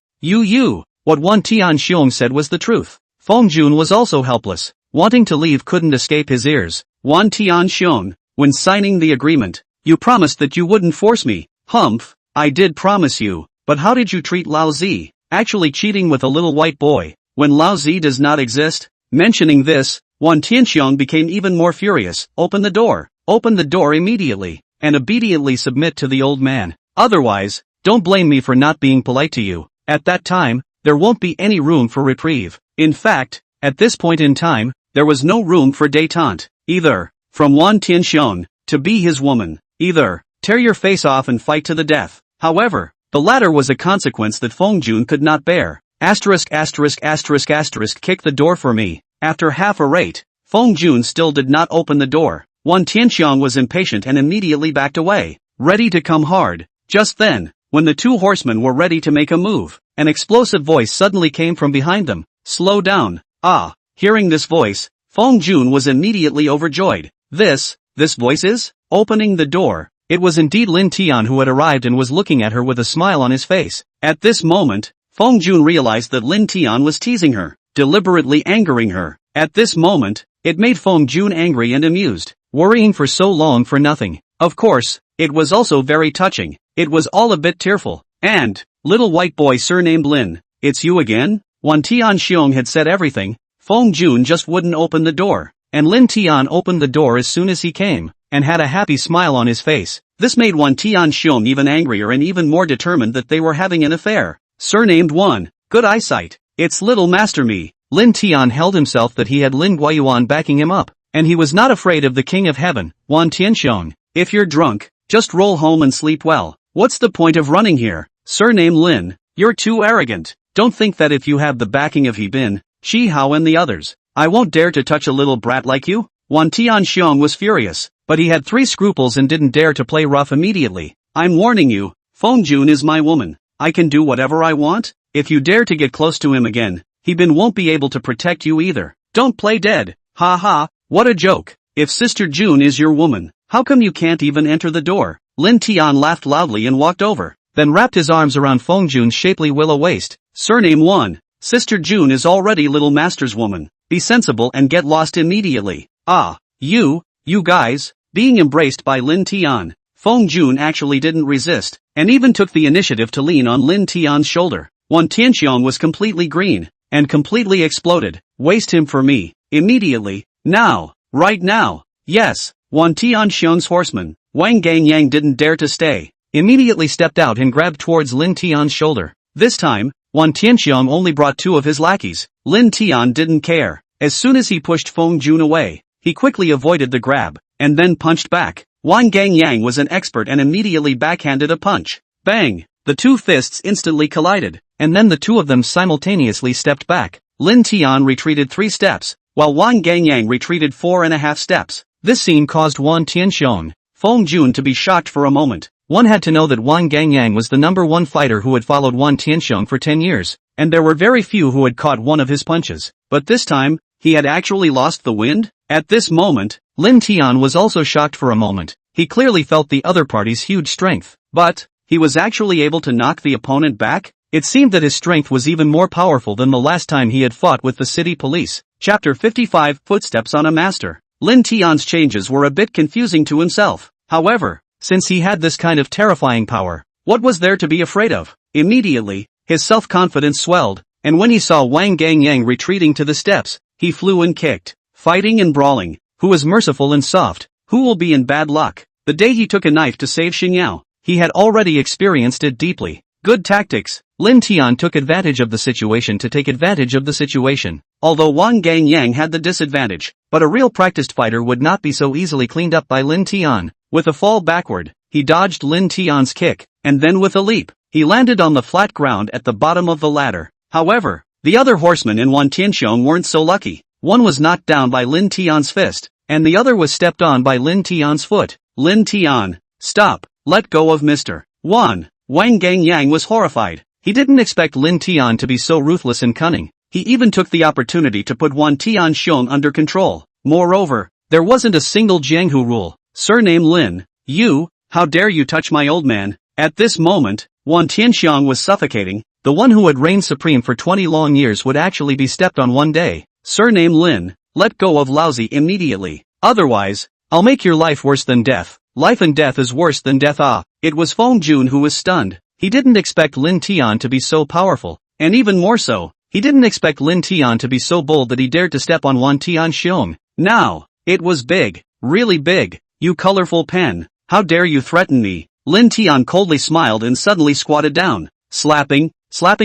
What Wan Tianxiong said was the truth. Feng Jun was also helpless. Wanting to leave couldn't escape his ears. Wan Tianxiong, when signing the agreement, you promised that you wouldn't force me. Humph. I did promise you, but how did you treat Lao Zi? Actually cheating with a little white boy, when Lao Zi does not exist? Mentioning this, Wan Tianxiong became even more furious. Open the door. Open the door immediately, and obediently submit to the old man. Otherwise, don't blame me for not being polite to you. At that time, there won't be any room for reprieve. In fact, at this point in time, there was no room for détente. Either, from Wan Tianxiong, to be his woman. Either, tear your face off and fight to the death. However, the latter was a consequence that Feng Jun could not bear. Kick the door for me. After half a rate, Feng Jun still did not open the door. Wan Tianxiang was impatient and immediately backed away, ready to come hard. Just then, when the two horsemen were ready to make a move, an explosive voice suddenly came from behind them. Slow down. Ah, hearing this voice, Feng Jun was immediately overjoyed. This voice is? Opening the door, it was indeed Lin Tian who had arrived and was looking at her with a smile on his face. At this moment, Feng Jun realized that Lin Tian was teasing her, deliberately angering her. At this moment, it made Feng Jun angry and amused, worrying for so long for nothing. Of course, it was also very touching. It was all a bit tearful. And, little white boy surnamed Lin, it's you again? Wan Tianxiang had said everything. Feng Jun just wouldn't open the door, and Lin Tian opened the door as soon as he came, and had a happy smile on his face. This made Wan Tianxiang even angrier and even more determined that they were having an affair. Surnamed Wan, good eyesight. It's little master me. Lin Tian held himself that he had Lin Guiyuan backing him up, and he was not afraid of the King of Heaven. Wan Tianxiang, if you're drunk, just roll home and sleep well. What's the point of running here? Surnamed Lin, you're too arrogant. Don't think that if you have the backing of He Bin, Shi Hao and the others, I won't dare to touch a little brat like you? Wan Tianxiang was furious, but he had 3 scruples and didn't dare to play rough immediately. I'm warning you, Feng Jun is my woman. I can do whatever I want. If you dare to get close to him again, He Bin won't be able to protect you either. Don't play dead. Ha ha, what a joke. If Sister June is your woman, how come you can't even enter the door? Lin Tian laughed loudly and walked over, then wrapped his arms around Feng Jun's shapely willow waist. Surname 1. Sister June is already little master's woman. Be sensible and get lost immediately. Ah, you guys. Being embraced by Lin Tian, Feng Jun actually didn't resist, and even took the initiative to lean on Lin Tian's shoulder. Wan Tianxiang was completely green, and completely exploded. Waste him for me, immediately, now, right now. Yes, Wan Tianxiang's horseman, Wang Gangyang didn't dare to stay, immediately stepped out and grabbed towards Lin Tian's shoulder. This time, Wan Tianxiang only brought 2 of his lackeys. Lin Tian didn't care. As soon as he pushed Feng Jun away, he quickly avoided the grab, and then punched back. Wang Gangyang was an expert and immediately backhanded a punch. Bang! The 2 fists instantly collided, and then the 2 of them simultaneously stepped back. Lin Tian retreated 3 steps, while Wang Gangyang retreated 4.5 steps. This scene caused Wan Tianxiang, Feng Jun to be shocked for a moment. One had to know that Wang Gangyang was the #1 fighter who had followed Wan Tianxiang for 10 years, and there were very few who had caught one of his punches. But this time, he had actually lost the wind? At this moment, Lin Tian was also shocked for a moment. He clearly felt the other party's huge strength, but he was actually able to knock the opponent back? It seemed that his strength was even more powerful than the last time he had fought with the city police. Chapter 55 Footsteps on a Master. Lin Tian's changes were a bit confusing to himself. However, since he had this kind of terrifying power, what was there to be afraid of? Immediately, his self-confidence swelled, and when he saw Wang Gangyang retreating to the steps, he flew and kicked, fighting and brawling. Who is merciful and soft? Who will be in bad luck? The day he took a knife to save Xingyao, he had already experienced it deeply. Good tactics. Lin Tian took advantage of the situation to take advantage of the situation. Although Wang Gangyang had the disadvantage, but a real practiced fighter would not be so easily cleaned up by Lin Tian. With a fall backward, he dodged Lin Tian's kick, and then with a leap, he landed on the flat ground at the bottom of the ladder. However, the other horsemen in Wan Tianxiang weren't so lucky. One was knocked down by Lin Tian's fist, and the other was stepped on by Lin Tian's foot. Lin Tian, stop, let go of Mr. Wan. Wang Gangyang was horrified. He didn't expect Lin Tian to be so ruthless and cunning. He even took the opportunity to put Wan Tianxiang under control. Moreover, there wasn't a single Jianghu rule. Surname Lin, you, how dare you touch my old man? At this moment, Wan Tianxiang was suffocating. The one who had reigned supreme for 20 long years would actually be stepped on one day. Surname Lin, let go of Laozi immediately. Otherwise, I'll make your life worse than death. Life and death is worse than death. It was Feng Jun who was stunned. He didn't expect Lin Tian to be so powerful, and even more so, he didn't expect Lin Tian to be so bold that he dared to step on Wan Tianxiang. Now, it was big, really big. You colorful pen, how dare you threaten me? Lin Tian coldly smiled and suddenly squatted down, slapping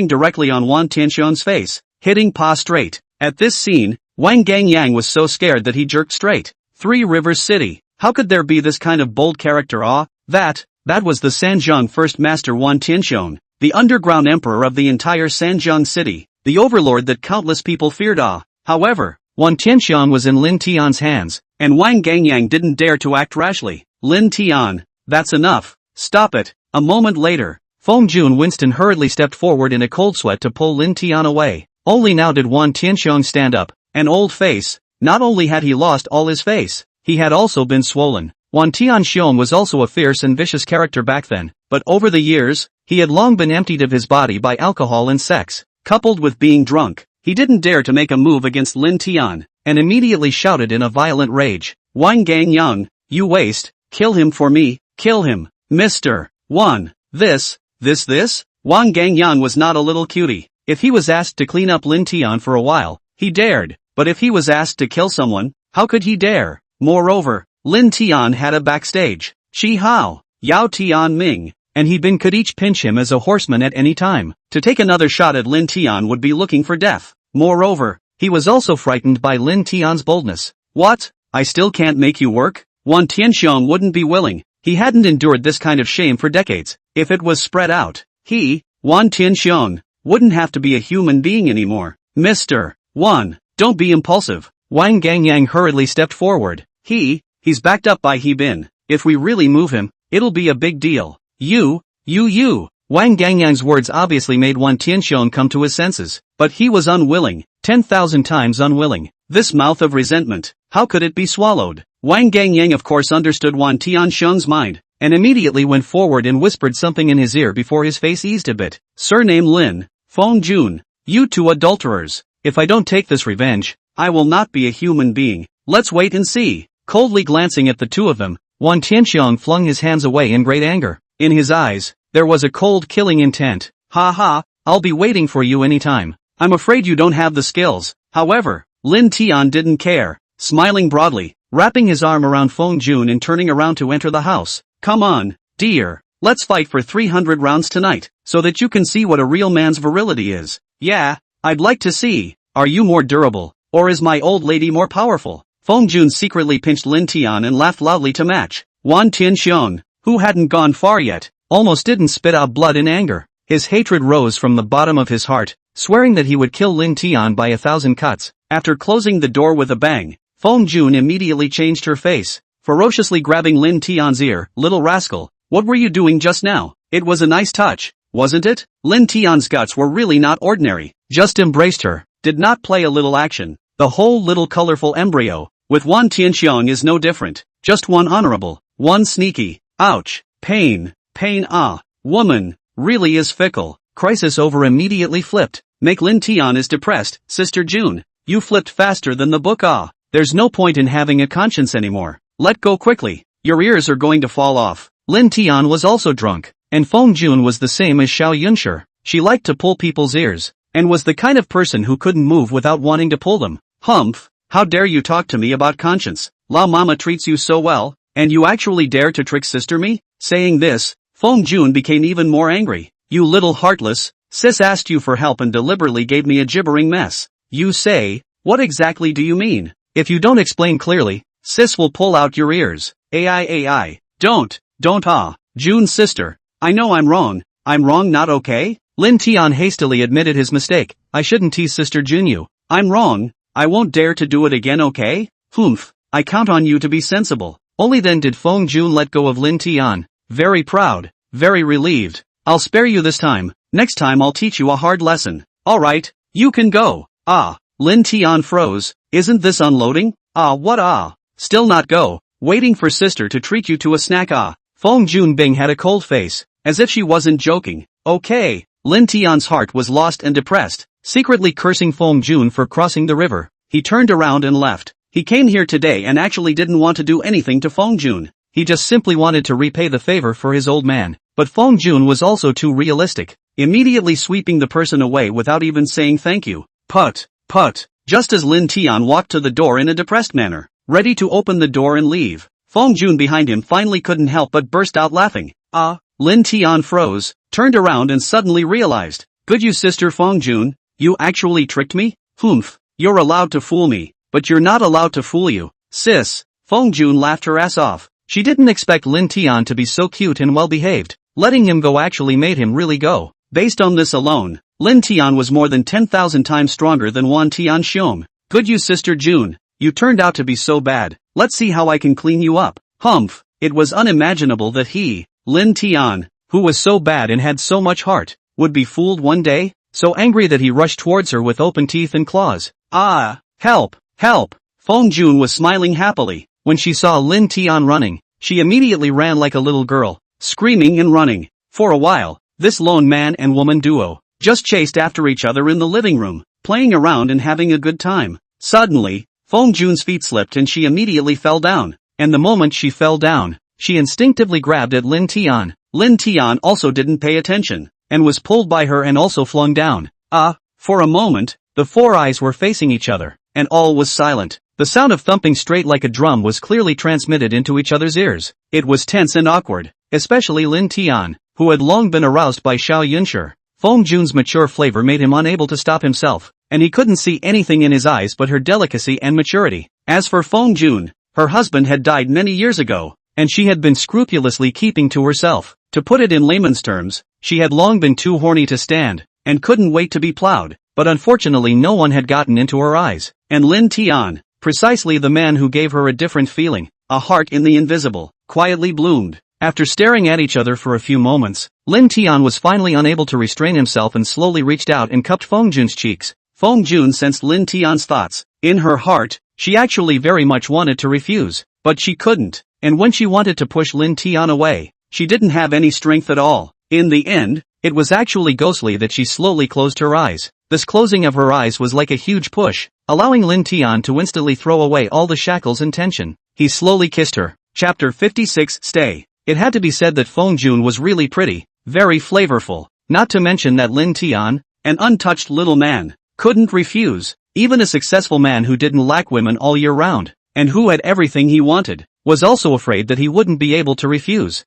directly on Wan Tianxiang's face, hitting paw straight. At this scene, Wang Gangyang was so scared that he jerked straight. 3 Rivers City. How could there be this kind of bold character? That was the Sanjiang first master Wan Tianxiang, the underground emperor of the entire Sanjiang city, the overlord that countless people feared. However, Wan Tianxiang was in Lin Tian's hands, and Wang Gangyang didn't dare to act rashly. Lin Tian, that's enough. Stop it. A moment later, Feng Jun Winston hurriedly stepped forward in a cold sweat to pull Lin Tian away. Only now did Wan Tianxiong stand up. An old face. Not only had he lost all his face, he had also been swollen. Wan Tianxiong was also a fierce and vicious character back then, but over the years, he had long been emptied of his body by alcohol and sex. Coupled with being drunk, he didn't dare to make a move against Lin Tian, and immediately shouted in a violent rage, Wang Gangyang, you waste, kill him for me, kill him, Mr. Wan. This? Wang Gangyang was not a little cutie. If he was asked to clean up Lin Tian for a while, he dared, but if he was asked to kill someone, how could he dare? Moreover, Lin Tian had a backstage, Shi Hao, Yao Tian Ming, and he could each pinch him as a horseman at any time. To take another shot at Lin Tian would be looking for death. Moreover, he was also frightened by Lin Tian's boldness. What? I still can't make you work? Wan Tianxiong wouldn't be willing. He hadn't endured this kind of shame for decades. If it was spread out, he, Wan Tianxiong, wouldn't have to be a human being anymore. Mr. Wan, don't be impulsive. Wang Gangyang hurriedly stepped forward. He's backed up by He Bin. If we really move him, it'll be a big deal. You. Wang Gangyang's words obviously made Wan Tianxiong come to his senses, but he was unwilling, 10,000 times unwilling. This mouth of resentment, how could it be swallowed? Wang Gangyang of course understood Wan Tianxiong's mind, and immediately went forward and whispered something in his ear before his face eased a bit. Surname Lin, Feng Jun, you two adulterers. If I don't take this revenge, I will not be a human being. Let's wait and see. Coldly glancing at the two of them, Wan Tianxiong flung his hands away in great anger. In his eyes, there was a cold killing intent. Ha ha, I'll be waiting for you anytime. I'm afraid you don't have the skills. However, Lin Tian didn't care, smiling broadly, wrapping his arm around Feng Jun and turning around to enter the house. Come on, dear, let's fight for 300 rounds tonight, so that you can see what a real man's virility is. Yeah, I'd like to see. Are you more durable, or is my old lady more powerful? Feng Jun secretly pinched Lin Tian and laughed loudly to match. Wan Tianxiong, who hadn't gone far yet, almost didn't spit out blood in anger. His hatred rose from the bottom of his heart, swearing that he would kill Lin Tian by 1,000 cuts. After closing the door with a bang, Feng Jun immediately changed her face, ferociously grabbing Lin Tian's ear. Little rascal, what were you doing just now? It was a nice touch, wasn't it? Lin Tian's guts were really not ordinary. Just embraced her, did not play a little action. The whole little colorful embryo, with Wan Tianxiong is no different, just one honorable, one sneaky. Ouch, pain, woman, really is fickle. Crisis over immediately flipped. Make Lin Tian is depressed. Sister June, you flipped faster than the book. There's no point in having a conscience anymore. Let go quickly. Your ears are going to fall off. Lin Tian was also drunk, and Feng Jun was the same as Xiao Yunshi. She liked to pull people's ears, and was the kind of person who couldn't move without wanting to pull them. Humph, how dare you talk to me about conscience? La Mama treats you so well, and you actually dare to trick sister me? Saying this, Feng Jun became even more angry. You little heartless, sis asked you for help and deliberately gave me a gibbering mess. You say, what exactly do you mean? If you don't explain clearly, sis will pull out your ears. Ai. Don't, Jun's sister. I know I'm wrong not okay? Lin Tian hastily admitted his mistake. I shouldn't tease sister Junyu. I'm wrong, I won't dare to do it again, okay? Humph, I count on you to be sensible. Only then did Feng Jun let go of Lin Tian. Very proud, very relieved. I'll spare you this time. Next time I'll teach you a hard lesson. Alright, you can go. Lin Tian froze. Isn't this unloading? What? Still not go. Waiting for sister to treat you to a snack. Feng Junbing had a cold face, as if she wasn't joking. Okay. Lin Tian's heart was lost and depressed, secretly cursing Feng Jun for crossing the river. He turned around and left. He came here today and actually didn't want to do anything to Feng Jun. He just simply wanted to repay the favor for his old man. But Feng Jun was also too realistic, immediately sweeping the person away without even saying thank you. Put. Just as Lin Tian walked to the door in a depressed manner, ready to open the door and leave, Feng Jun behind him finally couldn't help but burst out laughing. Lin Tian froze, turned around and suddenly realized. Good you sister Feng Jun, you actually tricked me? Humph, you're allowed to fool me, but you're not allowed to fool you. Sis, Feng Jun laughed her ass off. She didn't expect Lin Tian to be so cute and well behaved. Letting him go actually made him really go. Based on this alone, Lin Tian was more than 10,000 times stronger than Wan Tianxiong. Good you sister June, you turned out to be so bad, let's see how I can clean you up. Humph, it was unimaginable that he, Lin Tian, who was so bad and had so much heart, would be fooled one day, so angry that he rushed towards her with open teeth and claws. Ah, help, help! Feng Jun was smiling happily. When she saw Lin Tian running, she immediately ran like a little girl, screaming and running. For a while, this lone man and woman duo just chased after each other in the living room, playing around and having a good time. Suddenly, Feng Jun's feet slipped and she immediately fell down, and the moment she fell down, she instinctively grabbed at Lin Tian. Lin Tian also didn't pay attention, and was pulled by her and also flung down. For a moment, the four eyes were facing each other, and all was silent. The sound of thumping straight like a drum was clearly transmitted into each other's ears. It was tense and awkward, especially Lin Tian, who had long been aroused by Xiao Yunshi. Feng Jun's mature flavor made him unable to stop himself, and he couldn't see anything in his eyes but her delicacy and maturity. As for Feng Jun, her husband had died many years ago, and she had been scrupulously keeping to herself. To put it in layman's terms, she had long been too horny to stand, and couldn't wait to be plowed, but unfortunately no one had gotten into her eyes. And Lin Tian, precisely the man who gave her a different feeling, a heart in the invisible, quietly bloomed. After staring at each other for a few moments, Lin Tian was finally unable to restrain himself and slowly reached out and cupped Feng Jun's cheeks. Feng Jun sensed Lin Tian's thoughts. In her heart, she actually very much wanted to refuse, but she couldn't, and when she wanted to push Lin Tian away, she didn't have any strength at all. In the end, it was actually ghostly that she slowly closed her eyes. This closing of her eyes was like a huge push, allowing Lin Tian to instantly throw away all the shackles and tension. He slowly kissed her. Chapter 56 Stay. It had to be said that Feng Jun was really pretty, very flavorful, not to mention that Lin Tian, an untouched little man, couldn't refuse. Even a successful man who didn't lack women all year round, and who had everything he wanted, was also afraid that he wouldn't be able to refuse.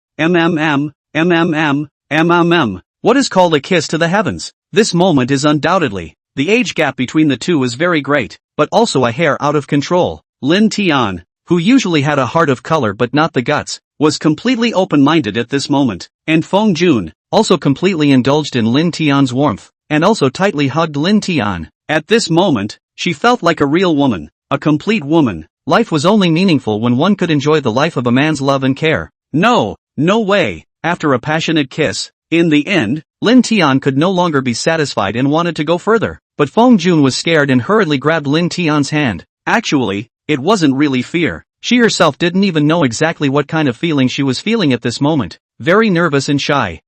What is called a kiss to the heavens? This moment is undoubtedly, the age gap between the two is very great, but also a hair out of control. Lin Tian, who usually had a heart of color but not the guts, was completely open-minded at this moment, and Feng Jun, also completely indulged in Lin Tian's warmth, and also tightly hugged Lin Tian. At this moment, she felt like a real woman, a complete woman. Life was only meaningful when one could enjoy the life of a man's love and care. No way. After a passionate kiss, in the end, Lin Tian could no longer be satisfied and wanted to go further, but Feng Jun was scared and hurriedly grabbed Lin Tian's hand. Actually, it wasn't really fear. She herself didn't even know exactly what kind of feeling she was feeling at this moment. Very nervous and shy.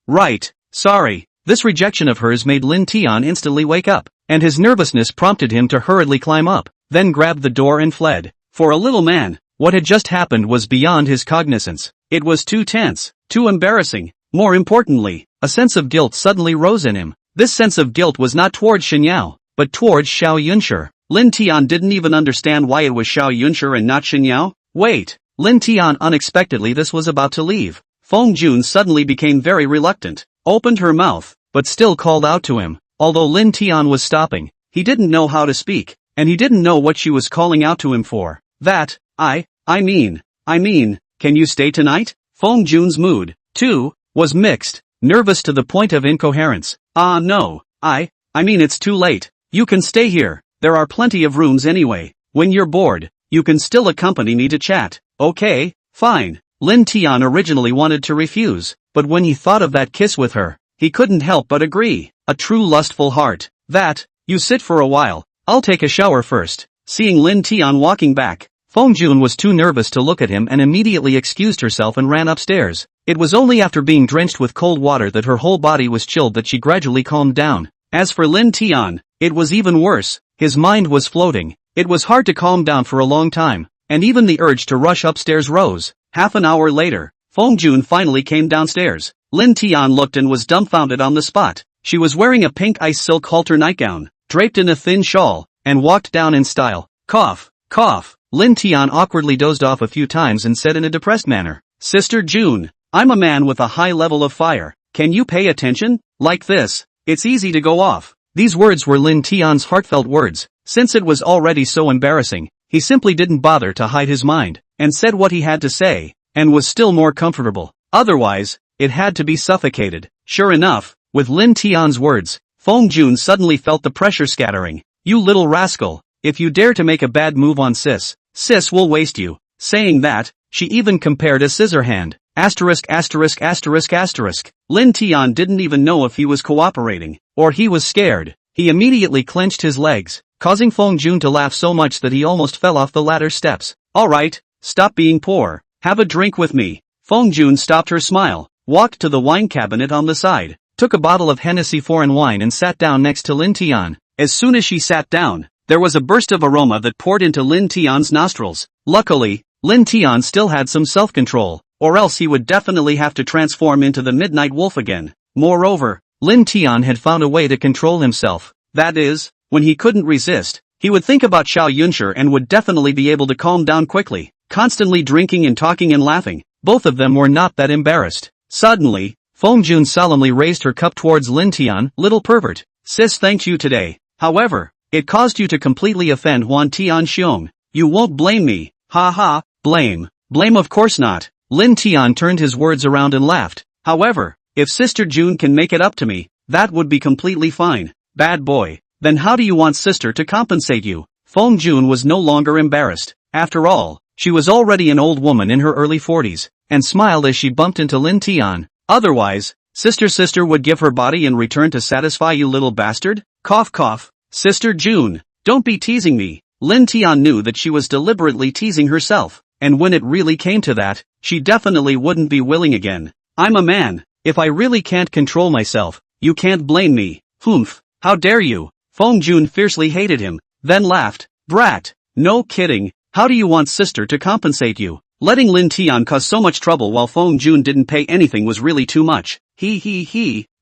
Right, sorry. This rejection of hers made Lin Tian instantly wake up, and his nervousness prompted him to hurriedly climb up, then grabbed the door and fled. For a little man, what had just happened was beyond his cognizance. It was too tense, too embarrassing. More importantly, a sense of guilt suddenly rose in him. This sense of guilt was not towards Xinyao, but towards Xiao Yunshi. Lin Tian didn't even understand why it was Xiao Yunshi and not Xinyao. Wait, Lin Tian unexpectedly this was about to leave. Feng Jun suddenly became very reluctant, opened her mouth, but still called out to him. Although Lin Tian was stopping, he didn't know how to speak, and he didn't know what she was calling out to him for. That, I mean, can you stay tonight? Feng Jun's mood, too, was mixed, nervous to the point of incoherence. No, I mean it's too late. You can stay here, there are plenty of rooms anyway. When you're bored, you can still accompany me to chat. Okay, fine. Lin Tian originally wanted to refuse, but when he thought of that kiss with her, he couldn't help but agree. A true lustful heart. That, you sit for a while, I'll take a shower first. Seeing Lin Tian walking back, Feng Jun was too nervous to look at him and immediately excused herself and ran upstairs. It was only after being drenched with cold water that her whole body was chilled that she gradually calmed down. As for Lin Tian, it was even worse. His mind was floating. It was hard to calm down for a long time, and even the urge to rush upstairs rose. Half an hour later, Feng Jun finally came downstairs. Lin Tian looked and was dumbfounded on the spot. She was wearing a pink ice silk halter nightgown, draped in a thin shawl, and walked down in style. Cough. Lin Tian awkwardly dozed off a few times and said in a depressed manner, Sister June, I'm a man with a high level of fire. Can you pay attention? Like this. It's easy to go off. These words were Lin Tian's heartfelt words. Since it was already so embarrassing, he simply didn't bother to hide his mind, and said what he had to say, and was still more comfortable. Otherwise, it had to be suffocated. Sure enough, with Lin Tian's words, Feng Jun suddenly felt the pressure scattering. You little rascal, If you dare to make a bad move on sis will waste you. Saying that, she even compared a scissor hand. Asterisk asterisk asterisk asterisk. Lin Tian didn't even know if he was cooperating, or he was scared. He immediately clenched his legs, causing Feng Jun to laugh so much that he almost fell off the ladder steps. Alright, stop being poor. Have a drink with me. Feng Jun stopped her smile, walked to the wine cabinet on the side, took a bottle of Hennessy foreign wine and sat down next to Lin Tian. As soon as she sat down, there was a burst of aroma that poured into Lin Tian's nostrils. Luckily, Lin Tian still had some self-control, or else he would definitely have to transform into the Midnight Wolf again. Moreover, Lin Tian had found a way to control himself. That is, when he couldn't resist, he would think about Xiao Yunshi and would definitely be able to calm down quickly. Constantly drinking and talking and laughing, both of them were not that embarrassed. Suddenly, Feng Jun solemnly raised her cup towards Lin Tian. Little pervert, sis thanked you today. However, it caused you to completely offend Huan Tian Xiong. You won't blame me. Ha ha, blame. Blame of course not. Lin Tian turned his words around and laughed. However, if Sister June can make it up to me, that would be completely fine. Bad boy. Then how do you want sister to compensate you? Feng Jun was no longer embarrassed. After all, she was already an old woman in her early 40s, and smiled as she bumped into Lin Tian. Otherwise, sister would give her body in return to satisfy you little bastard? Cough cough. Sister June, don't be teasing me. Lin Tian knew that she was deliberately teasing herself, and when it really came to that, she definitely wouldn't be willing again. I'm a man. If I really can't control myself, you can't blame me. Humph, how dare you? Feng Jun fiercely hated him, then laughed. Brat, no kidding, how do you want sister to compensate you? Letting Lin Tian cause so much trouble while Feng Jun didn't pay anything was really too much.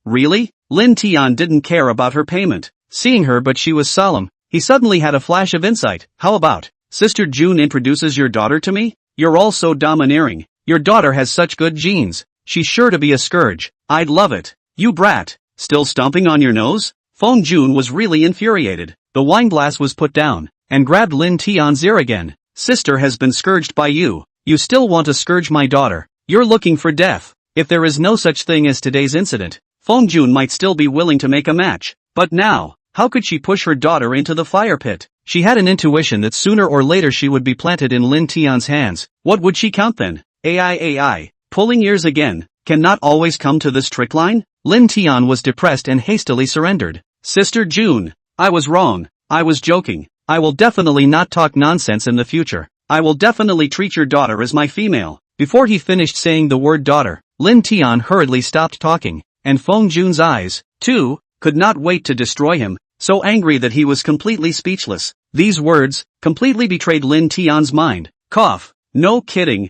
Really? Lin Tian didn't care about her payment. Seeing her but she was solemn, he suddenly had a flash of insight. How about, Sister June introduces your daughter to me? You're all so domineering. Your daughter has such good genes. She's sure to be a scourge. I'd love it. You brat, still stomping on your nose? Feng Jun was really infuriated. The wine glass was put down, and grabbed Lin Tian's ear again. Sister has been scourged by you. You still want to scourge my daughter? You're looking for death. If there is no such thing as today's incident, Feng Jun might still be willing to make a match. But now, how could she push her daughter into the fire pit? She had an intuition that sooner or later she would be planted in Lin Tian's hands. What would she count then? AI, pulling ears again, cannot always come to this trick line? Lin Tian was depressed and hastily surrendered. Sister June, I was wrong. I was joking. I will definitely not talk nonsense in the future. I will definitely treat your daughter as my female. Before he finished saying the word daughter, Lin Tian hurriedly stopped talking, and Feng Jun's eyes, too, could not wait to destroy him, so angry that he was completely speechless. These words completely betrayed Lin Tian's mind. Cough. No kidding.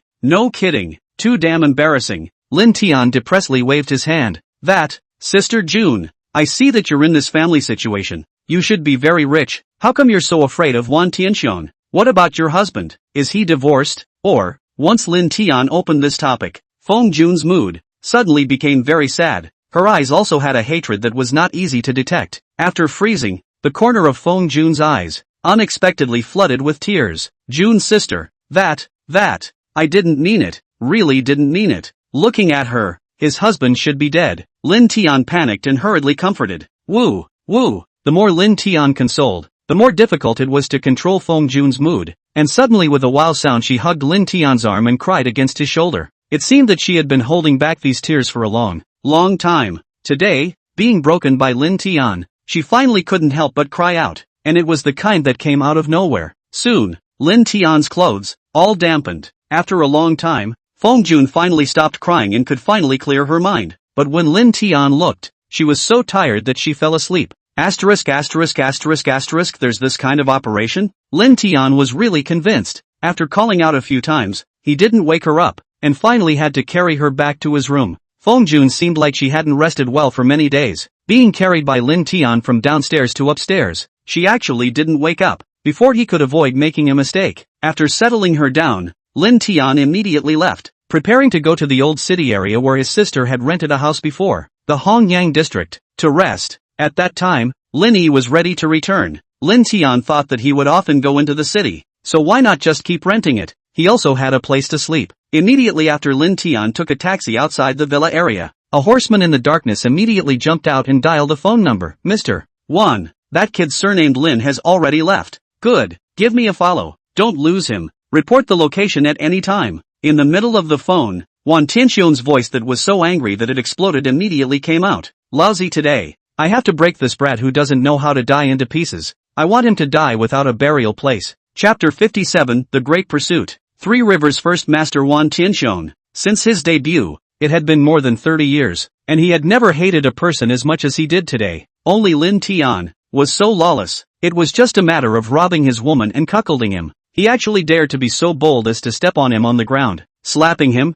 Too damn embarrassing. Lin Tian depressedly waved his hand. That, Sister June, I see that you're in this family situation. You should be very rich. How come you're so afraid of Wan Tianxiong? What about your husband? Is he divorced? Or, once Lin Tian opened this topic, Feng Jun's mood suddenly became very sad. Her eyes also had a hatred that was not easy to detect. After freezing, the corner of Feng Jun's eyes unexpectedly flooded with tears. Jun's sister, that, I didn't mean it, really didn't mean it. Looking at her, his husband should be dead. Lin Tian panicked and hurriedly comforted. Woo. The more Lin Tian consoled, the more difficult it was to control Feng Jun's mood, and suddenly with a wow sound she hugged Lin Tian's arm and cried against his shoulder. It seemed that she had been holding back these tears for a long time. Today, being broken by Lin Tian, she finally couldn't help but cry out, and it was the kind that came out of nowhere. Soon, Lin Tian's clothes all dampened. After a long time, Feng Jun finally stopped crying and could finally clear her mind. But when Lin Tian looked, she was so tired that she fell asleep. There's this kind of operation? Lin Tian was really convinced. After calling out a few times, he didn't wake her up, and finally had to carry her back to his room. Feng Jun seemed like she hadn't rested well for many days, being carried by Lin Tian from downstairs to upstairs. She actually didn't wake up before he could avoid making a mistake. After settling her down, Lin Tian immediately left, preparing to go to the old city area where his sister had rented a house before, the Hongyang district, to rest. At that time, Lin Yi was ready to return. Lin Tian thought that he would often go into the city, so why not just keep renting it? He also had a place to sleep. Immediately after Lin Tian took a taxi outside the villa area, a horseman in the darkness immediately jumped out and dialed a phone number. Mr. Wan, that kid surnamed Lin has already left. Good, give me a follow, don't lose him, report the location at any time. In the middle of the phone, Won Tianxiong's voice that was so angry that it exploded immediately came out. Lousy today. I have to break this brat who doesn't know how to die into pieces. I want him to die without a burial place. Chapter 57, The Great Pursuit. Three Rivers' first master Won Tianxiong. Since his debut, it had been more than 30 years, and he had never hated a person as much as he did today. Only Lin Tian was so lawless. It was just a matter of robbing his woman and cuckolding him. He actually dared to be so bold as to step on him on the ground, slapping him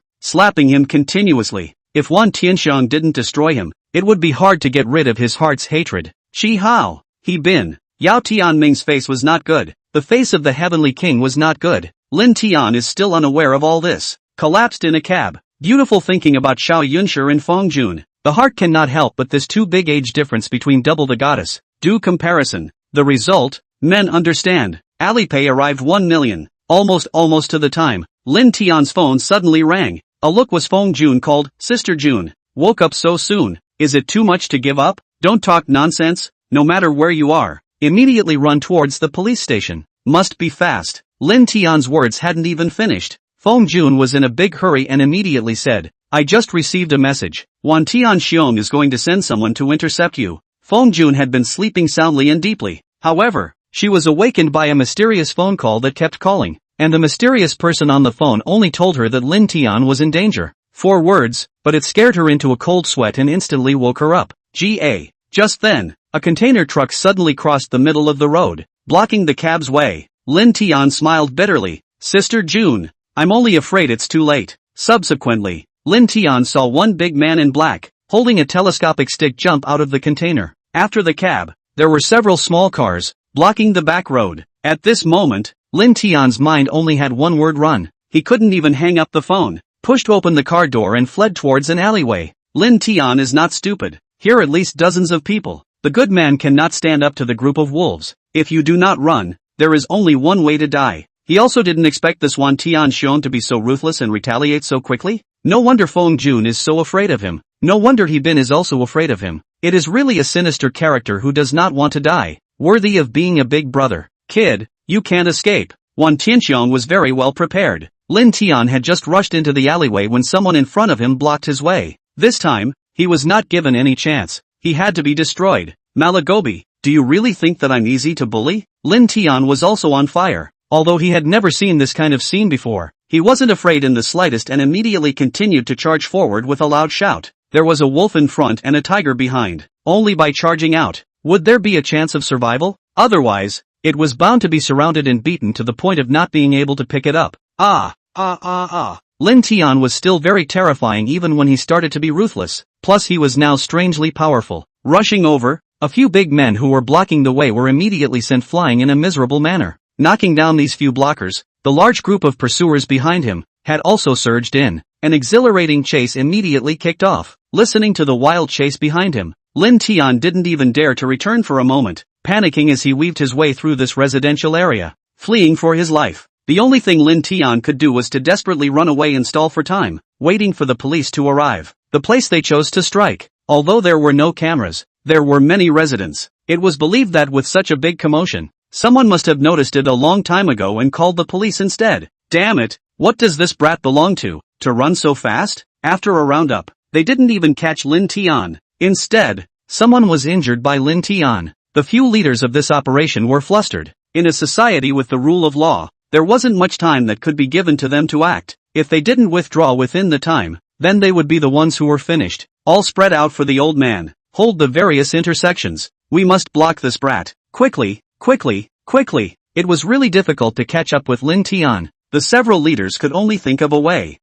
continuously. If Won Tianxiong didn't destroy him, it would be hard to get rid of his heart's hatred. Chi Hao, he been. Yao Tianming's face was not good. The face of the Heavenly King was not good. Lin Tian is still unaware of all this. Collapsed in a cab. Beautiful thinking about Xiao Yunshi and Feng Jun. The heart cannot help but this too big age difference between double the goddess. Do comparison. The result, men understand. Alipay arrived 1 million. Almost to the time. Lin Tian's phone suddenly rang. A look was Feng Jun called, Sister Jun. Woke up so soon. Is it too much to give up? Don't talk nonsense. No matter where you are. Immediately run towards the police station. Must be fast. Lin Tian's words hadn't even finished. Feng Jun was in a big hurry and immediately said, I just received a message. Won Tianxiong is going to send someone to intercept you. Feng Jun had been sleeping soundly and deeply. However, she was awakened by a mysterious phone call that kept calling, and the mysterious person on the phone only told her that Lin Tian was in danger. 4 words, but it scared her into a cold sweat and instantly woke her up. Just then, a container truck suddenly crossed the middle of the road, blocking the cab's way. Lin Tian smiled bitterly. Sister Jun, I'm only afraid it's too late. Subsequently, Lin Tian saw one big man in black, holding a telescopic stick jump out of the container. After the cab, there were several small cars, blocking the back road. At this moment, Lin Tian's mind only had one word: run. He couldn't even hang up the phone, pushed open the car door and fled towards an alleyway. Lin Tian is not stupid. Here at least dozens of people. The good man cannot stand up to the group of wolves. If you do not run, there is only one way to die. He also didn't expect this Won Tianxiong to be so ruthless and retaliate so quickly. No wonder Feng Jun is so afraid of him. No wonder He Bin is also afraid of him. It is really a sinister character who does not want to die. Worthy of being a big brother. Kid, you can't escape. Won Tianxiong was very well prepared. Lin Tian had just rushed into the alleyway when someone in front of him blocked his way. This time, he was not given any chance. He had to be destroyed. Malagobi, do you really think that I'm easy to bully? Lin Tian was also on fire. Although he had never seen this kind of scene before, he wasn't afraid in the slightest and immediately continued to charge forward with a loud shout. There was a wolf in front and a tiger behind. Only by charging out would there be a chance of survival? Otherwise, it was bound to be surrounded and beaten to the point of not being able to pick it up. Lin Tian was still very terrifying even when he started to be ruthless, plus he was now strangely powerful. Rushing over, a few big men who were blocking the way were immediately sent flying in a miserable manner. Knocking down these few blockers, the large group of pursuers behind him had also surged in. An exhilarating chase immediately kicked off. Listening to the wild chase behind him, Lin Tian didn't even dare to return for a moment, panicking as he weaved his way through this residential area, fleeing for his life. The only thing Lin Tian could do was to desperately run away and stall for time, waiting for the police to arrive. The place they chose to strike. Although there were no cameras, there were many residents. It was believed that with such a big commotion, someone must have noticed it a long time ago and called the police instead. Damn it, what does this brat belong to run so fast? After a roundup, they didn't even catch Lin Tian. Instead, someone was injured by Lin Tian. The few leaders of this operation were flustered. In a society with the rule of law, there wasn't much time that could be given to them to act. If they didn't withdraw within the time, then they would be the ones who were finished. All spread out for the old man. Hold the various intersections. We must block this brat. Quickly. It was really difficult to catch up with Lin Tian. The several leaders could only think of a way.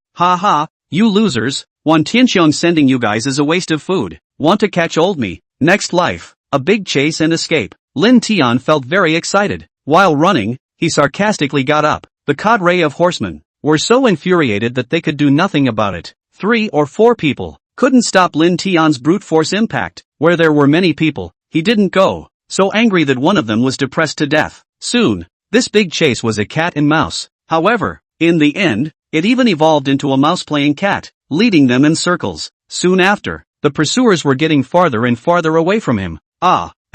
You losers. Won Tianxiong sending you guys is a waste of food. Want to catch old me? Next life. A big chase and escape. Lin Tian felt very excited. While running, he sarcastically got up. The cadre of horsemen were so infuriated that they could do nothing about it. 3 or 4 people couldn't stop Lin Tian's brute force impact. Where there were many people, he didn't go. So angry that one of them was depressed to death. Soon, this big chase was a cat and mouse. However, in the end, it even evolved into a mouse playing cat, leading them in circles. Soon after, the pursuers were getting farther and farther away from him.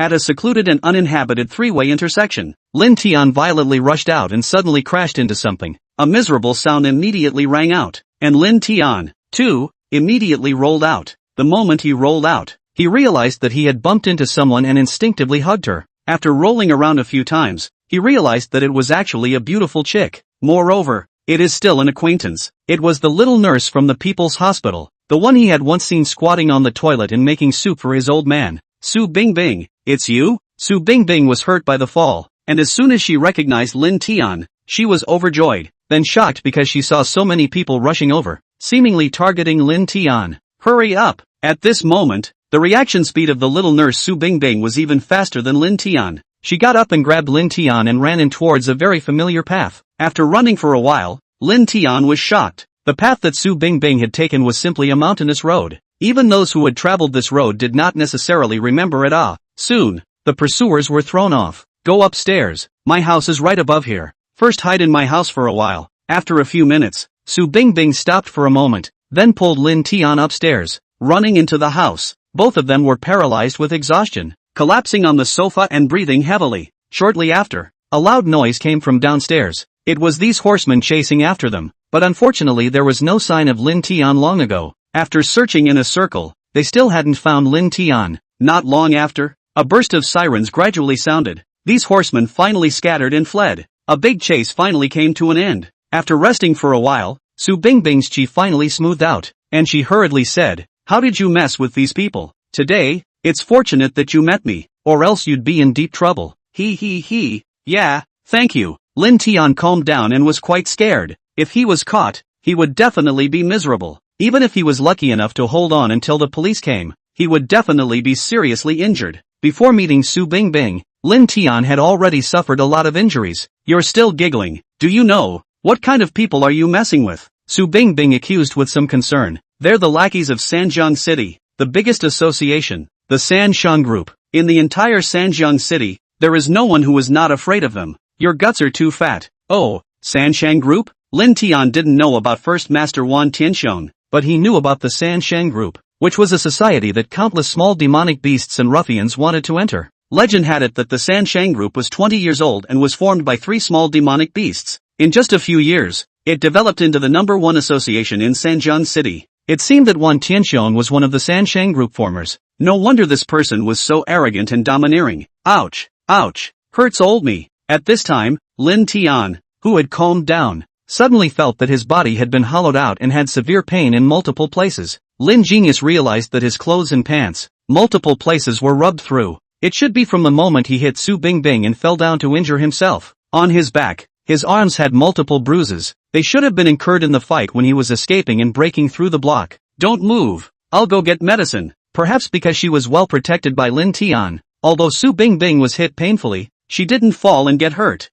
at a secluded and uninhabited three-way intersection. Lin Tian violently rushed out and suddenly crashed into something. A miserable sound immediately rang out, and Lin Tian, too, immediately rolled out. The moment he rolled out, he realized that he had bumped into someone and instinctively hugged her. After rolling around a few times, he realized that it was actually a beautiful chick. Moreover, it is still an acquaintance. It was the little nurse from the People's Hospital, the one he had once seen squatting on the toilet and making soup for his old man. Su Bingbing, it's you? Su Bingbing was hurt by the fall, and as soon as she recognized Lin Tian, she was overjoyed, then shocked because she saw so many people rushing over, seemingly targeting Lin Tian. Hurry up! At this moment, the reaction speed of the little nurse Su Bingbing was even faster than Lin Tian. She got up and grabbed Lin Tian and ran in towards a very familiar path. After running for a while, Lin Tian was shocked. The path that Su Bingbing had taken was simply a mountainous road. Even those who had traveled this road did not necessarily remember it. Soon, the pursuers were thrown off. Go upstairs, my house is right above here. First hide in my house for a while. After a few minutes, Su Bingbing stopped for a moment, then pulled Lin Tian upstairs. Running into the house, both of them were paralyzed with exhaustion, collapsing on the sofa and breathing heavily. Shortly after, a loud noise came from downstairs. It was these horsemen chasing after them, but unfortunately there was no sign of Lin Tian long ago. After searching in a circle, they still hadn't found Lin Tian. Not long after, a burst of sirens gradually sounded. These horsemen finally scattered and fled. A big chase finally came to an end. After resting for a while, Su Bingbing's chi finally smoothed out, and she hurriedly said, "How did you mess with these people? Today, it's fortunate that you met me, or else you'd be in deep trouble." He. Yeah, thank you. Lin Tian calmed down and was quite scared. If he was caught, he would definitely be miserable. Even if he was lucky enough to hold on until the police came, he would definitely be seriously injured. Before meeting Su Bingbing, Lin Tian had already suffered a lot of injuries. You're still giggling. Do you know, what kind of people are you messing with? Su Bingbing accused with some concern. They're the lackeys of Sanjiang City, the biggest association, the Sanshang Group. In the entire Sanjiang City, there is no one who is not afraid of them. Your guts are too fat. Oh, Sanshang Group? Lin Tian didn't know about First Master Wan Tianxiong, but he knew about the Sanshang Group, which was a society that countless small demonic beasts and ruffians wanted to enter. Legend had it that the Sanshang Group was 20 years old and was formed by 3 small demonic beasts. In just a few years, it developed into the #1 association in Sanjiang City. It seemed that Wan Tianxiong was one of the Sanshang Group formers. No wonder this person was so arrogant and domineering. Ouch, ouch, hurts old me. At this time, Lin Tian, who had calmed down, suddenly felt that his body had been hollowed out and had severe pain in multiple places. Lin Genius realized that his clothes and pants, multiple places were rubbed through. It should be from the moment he hit Su Bingbing and fell down to injure himself. On his back, his arms had multiple bruises. They should have been incurred in the fight when he was escaping and breaking through the block. Don't move. I'll go get medicine. Perhaps because she was well protected by Lin Tian. Although Su Bingbing was hit painfully, she didn't fall and get hurt.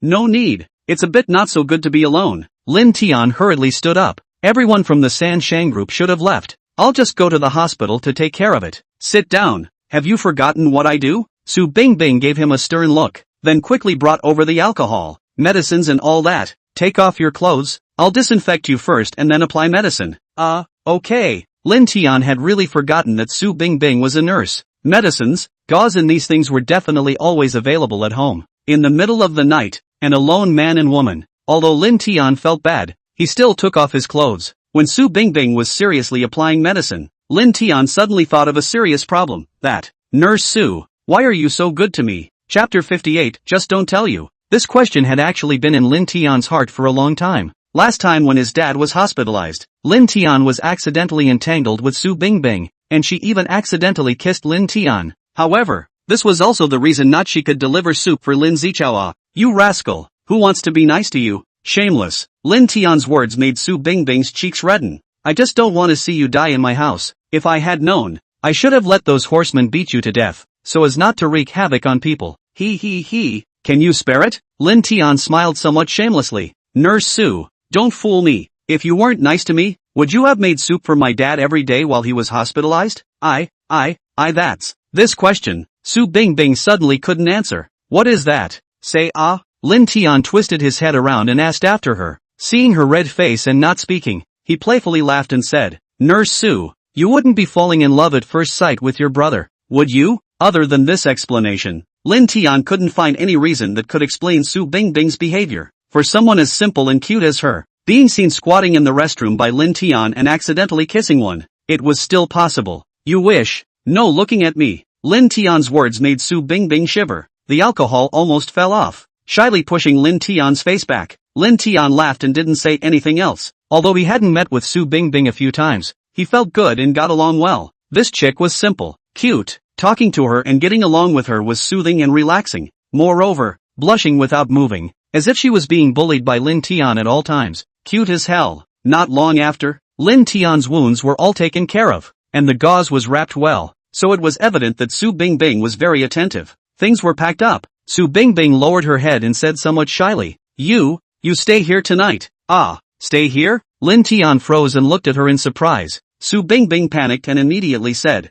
No need. It's a bit not so good to be alone. Lin Tian hurriedly stood up. Everyone from the Sanshang Group should have left. I'll just go to the hospital to take care of it. Sit down. Have you forgotten what I do? Su Bingbing gave him a stern look, then quickly brought over the alcohol, medicines and all that. Take off your clothes. I'll disinfect you first and then apply medicine. Okay. Lin Tian had really forgotten that Su Bingbing was a nurse. Medicines, gauze and these things were definitely always available at home. In the middle of the night, an alone man and woman. Although Lin Tian felt bad, he still took off his clothes. When Su Bingbing was seriously applying medicine, Lin Tian suddenly thought of a serious problem. Nurse Su, why are you so good to me? Chapter 58, Just Don't Tell You. This question had actually been in Lin Tian's heart for a long time. Last time when his dad was hospitalized, Lin Tian was accidentally entangled with Su Bingbing, and she even accidentally kissed Lin Tian. However, this was also the reason not she could deliver soup for Lin Zichaoa. You rascal, who wants to be nice to you? Shameless. Lin Tian's words made Su Bingbing's cheeks redden. I just don't want to see you die in my house. If I had known, I should have let those horsemen beat you to death, so as not to wreak havoc on people. He. Can you spare it? Lin Tian smiled somewhat shamelessly. Nurse Su, don't fool me. If you weren't nice to me, would you have made soup for my dad every day while he was hospitalized? That's. This question, Su Bingbing suddenly couldn't answer. What is that? Say Lin Tian twisted his head around and asked after her. Seeing her red face and not speaking, he playfully laughed and said, Nurse Su, you wouldn't be falling in love at first sight with your brother, would you? Other than this explanation, Lin Tian couldn't find any reason that could explain Su Bingbing's behavior. For someone as simple and cute as her, being seen squatting in the restroom by Lin Tian and accidentally kissing one, it was still possible. You wish? No, looking at me. Lin Tian's words made Su Bingbing shiver. The alcohol almost fell off, shyly pushing Lin Tian's face back. Lin Tian laughed and didn't say anything else. Although he hadn't met with Su Bingbing a few times, he felt good and got along well. This chick was simple, cute. Talking to her and getting along with her was soothing and relaxing. Moreover, blushing without moving, as if she was being bullied by Lin Tian at all times. Cute as hell. Not long after, Lin Tian's wounds were all taken care of, and the gauze was wrapped well, so it was evident that Su Bingbing was very attentive. Things were packed up. Su Bingbing lowered her head and said somewhat shyly, You stay here tonight. Ah, stay here? Lin Tian froze and looked at her in surprise. Su Bingbing panicked and immediately said,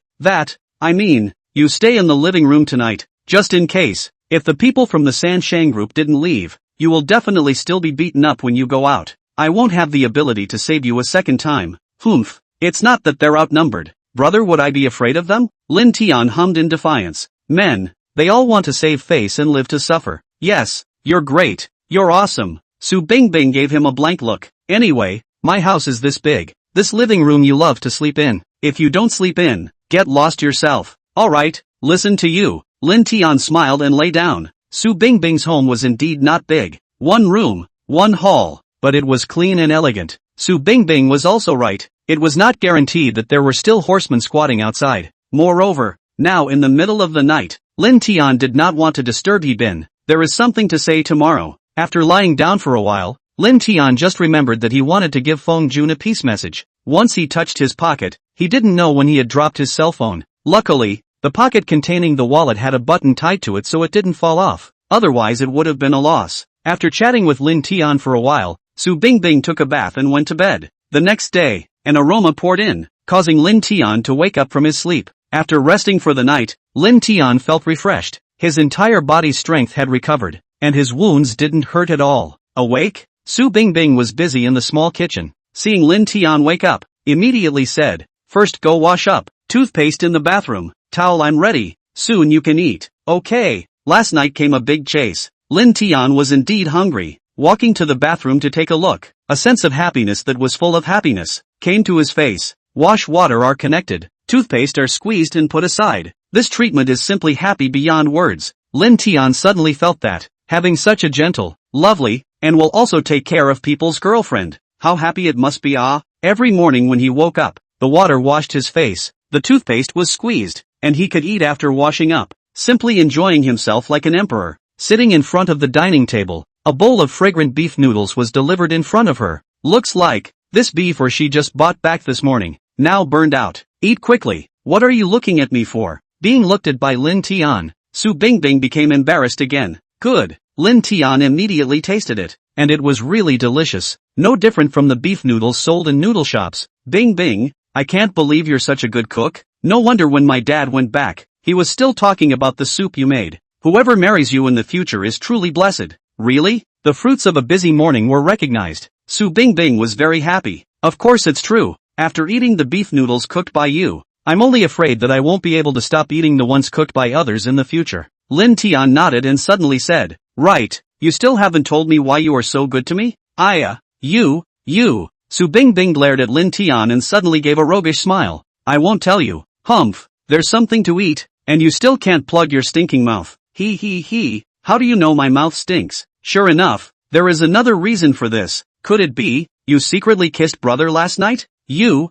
I mean, you stay in the living room tonight, just in case. If the people from the San Shang group didn't leave, you will definitely still be beaten up when you go out. I won't have the ability to save you a second time. Humph. It's not that they're outnumbered. Brother, would I be afraid of them? Lin Tian hummed in defiance. Men, they all want to save face and live to suffer. Yes, you're great. You're awesome. Su Bingbing gave him a blank look. Anyway, my house is this big. This living room you love to sleep in. If you don't sleep in, get lost yourself. Alright, listen to you. Lin Tian smiled and lay down. Su Bingbing's home was indeed not big. One room, one hall, but it was clean and elegant. Su Bingbing was also right. It was not guaranteed that there were still horsemen squatting outside. Moreover, now in the middle of the night, Lin Tian did not want to disturb He Bin. There is something to say tomorrow. After lying down for a while, Lin Tian just remembered that he wanted to give Feng Jun a peace message. Once he touched his pocket, he didn't know when he had dropped his cell phone. Luckily, the pocket containing the wallet had a button tied to it so it didn't fall off. Otherwise it would have been a loss. After chatting with Lin Tian for a while, Su Bingbing took a bath and went to bed. The next day, an aroma poured in, causing Lin Tian to wake up from his sleep. After resting for the night, Lin Tian felt refreshed. His entire body's strength had recovered, and his wounds didn't hurt at all. Awake? Su Bingbing was busy in the small kitchen. Seeing Lin Tian wake up, immediately said, First go wash up. Toothpaste in the bathroom. Towel, I'm ready. Soon you can eat. Okay. Last night came a big chase. Lin Tian was indeed hungry. Walking to the bathroom to take a look, a sense of happiness that was full of happiness came to his face. Wash water are connected. Toothpaste are squeezed and put aside. This treatment is simply happy beyond words. Lin Tian suddenly felt that, having such a gentle, lovely, and will also take care of people's girlfriend, how happy it must be. Every morning when he woke up, the water washed his face, the toothpaste was squeezed, and he could eat after washing up, simply enjoying himself like an emperor. Sitting in front of the dining table, a bowl of fragrant beef noodles was delivered in front of her. Looks like, this beef or she just bought back this morning, now burned out. Eat quickly. What are you looking at me for? Being looked at by Lin Tian, Su Bingbing became embarrassed again. Good. Lin Tian immediately tasted it, and it was really delicious, no different from the beef noodles sold in noodle shops. Bingbing, I can't believe you're such a good cook. No wonder when my dad went back, he was still talking about the soup you made. Whoever marries you in the future is truly blessed. Really? The fruits of a busy morning were recognized. Su Bingbing was very happy. Of course it's true. After eating the beef noodles cooked by you, I'm only afraid that I won't be able to stop eating the ones cooked by others in the future. Lin Tian nodded and suddenly said, Right, you still haven't told me why you are so good to me? You. Su Bingbing glared at Lin Tian and suddenly gave a roguish smile. I won't tell you. Humph, there's something to eat, and you still can't plug your stinking mouth. He. How do you know my mouth stinks? Sure enough, there is another reason for this. Could it be, you secretly kissed brother last night? You.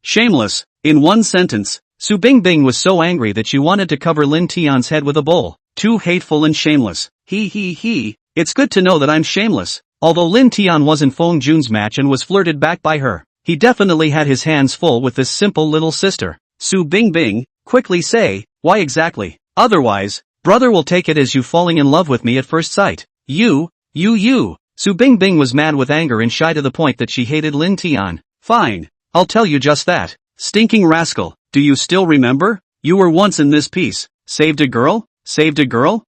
Shameless. In one sentence, Su Bingbing was so angry that she wanted to cover Lin Tian's head with a bowl. Too hateful and shameless. He. It's good to know that I'm shameless. Although Lin Tian wasn't Feng Jun's match and was flirted back by her, he definitely had his hands full with this simple little sister. Su Bingbing, quickly say, why exactly? Otherwise, brother will take it as you falling in love with me at first sight. You. Su Bingbing was mad with anger and shy to the point that she hated Lin Tian. Fine, I'll tell you just that. Stinking rascal, do you still remember? You were once in this piece. Saved a girl?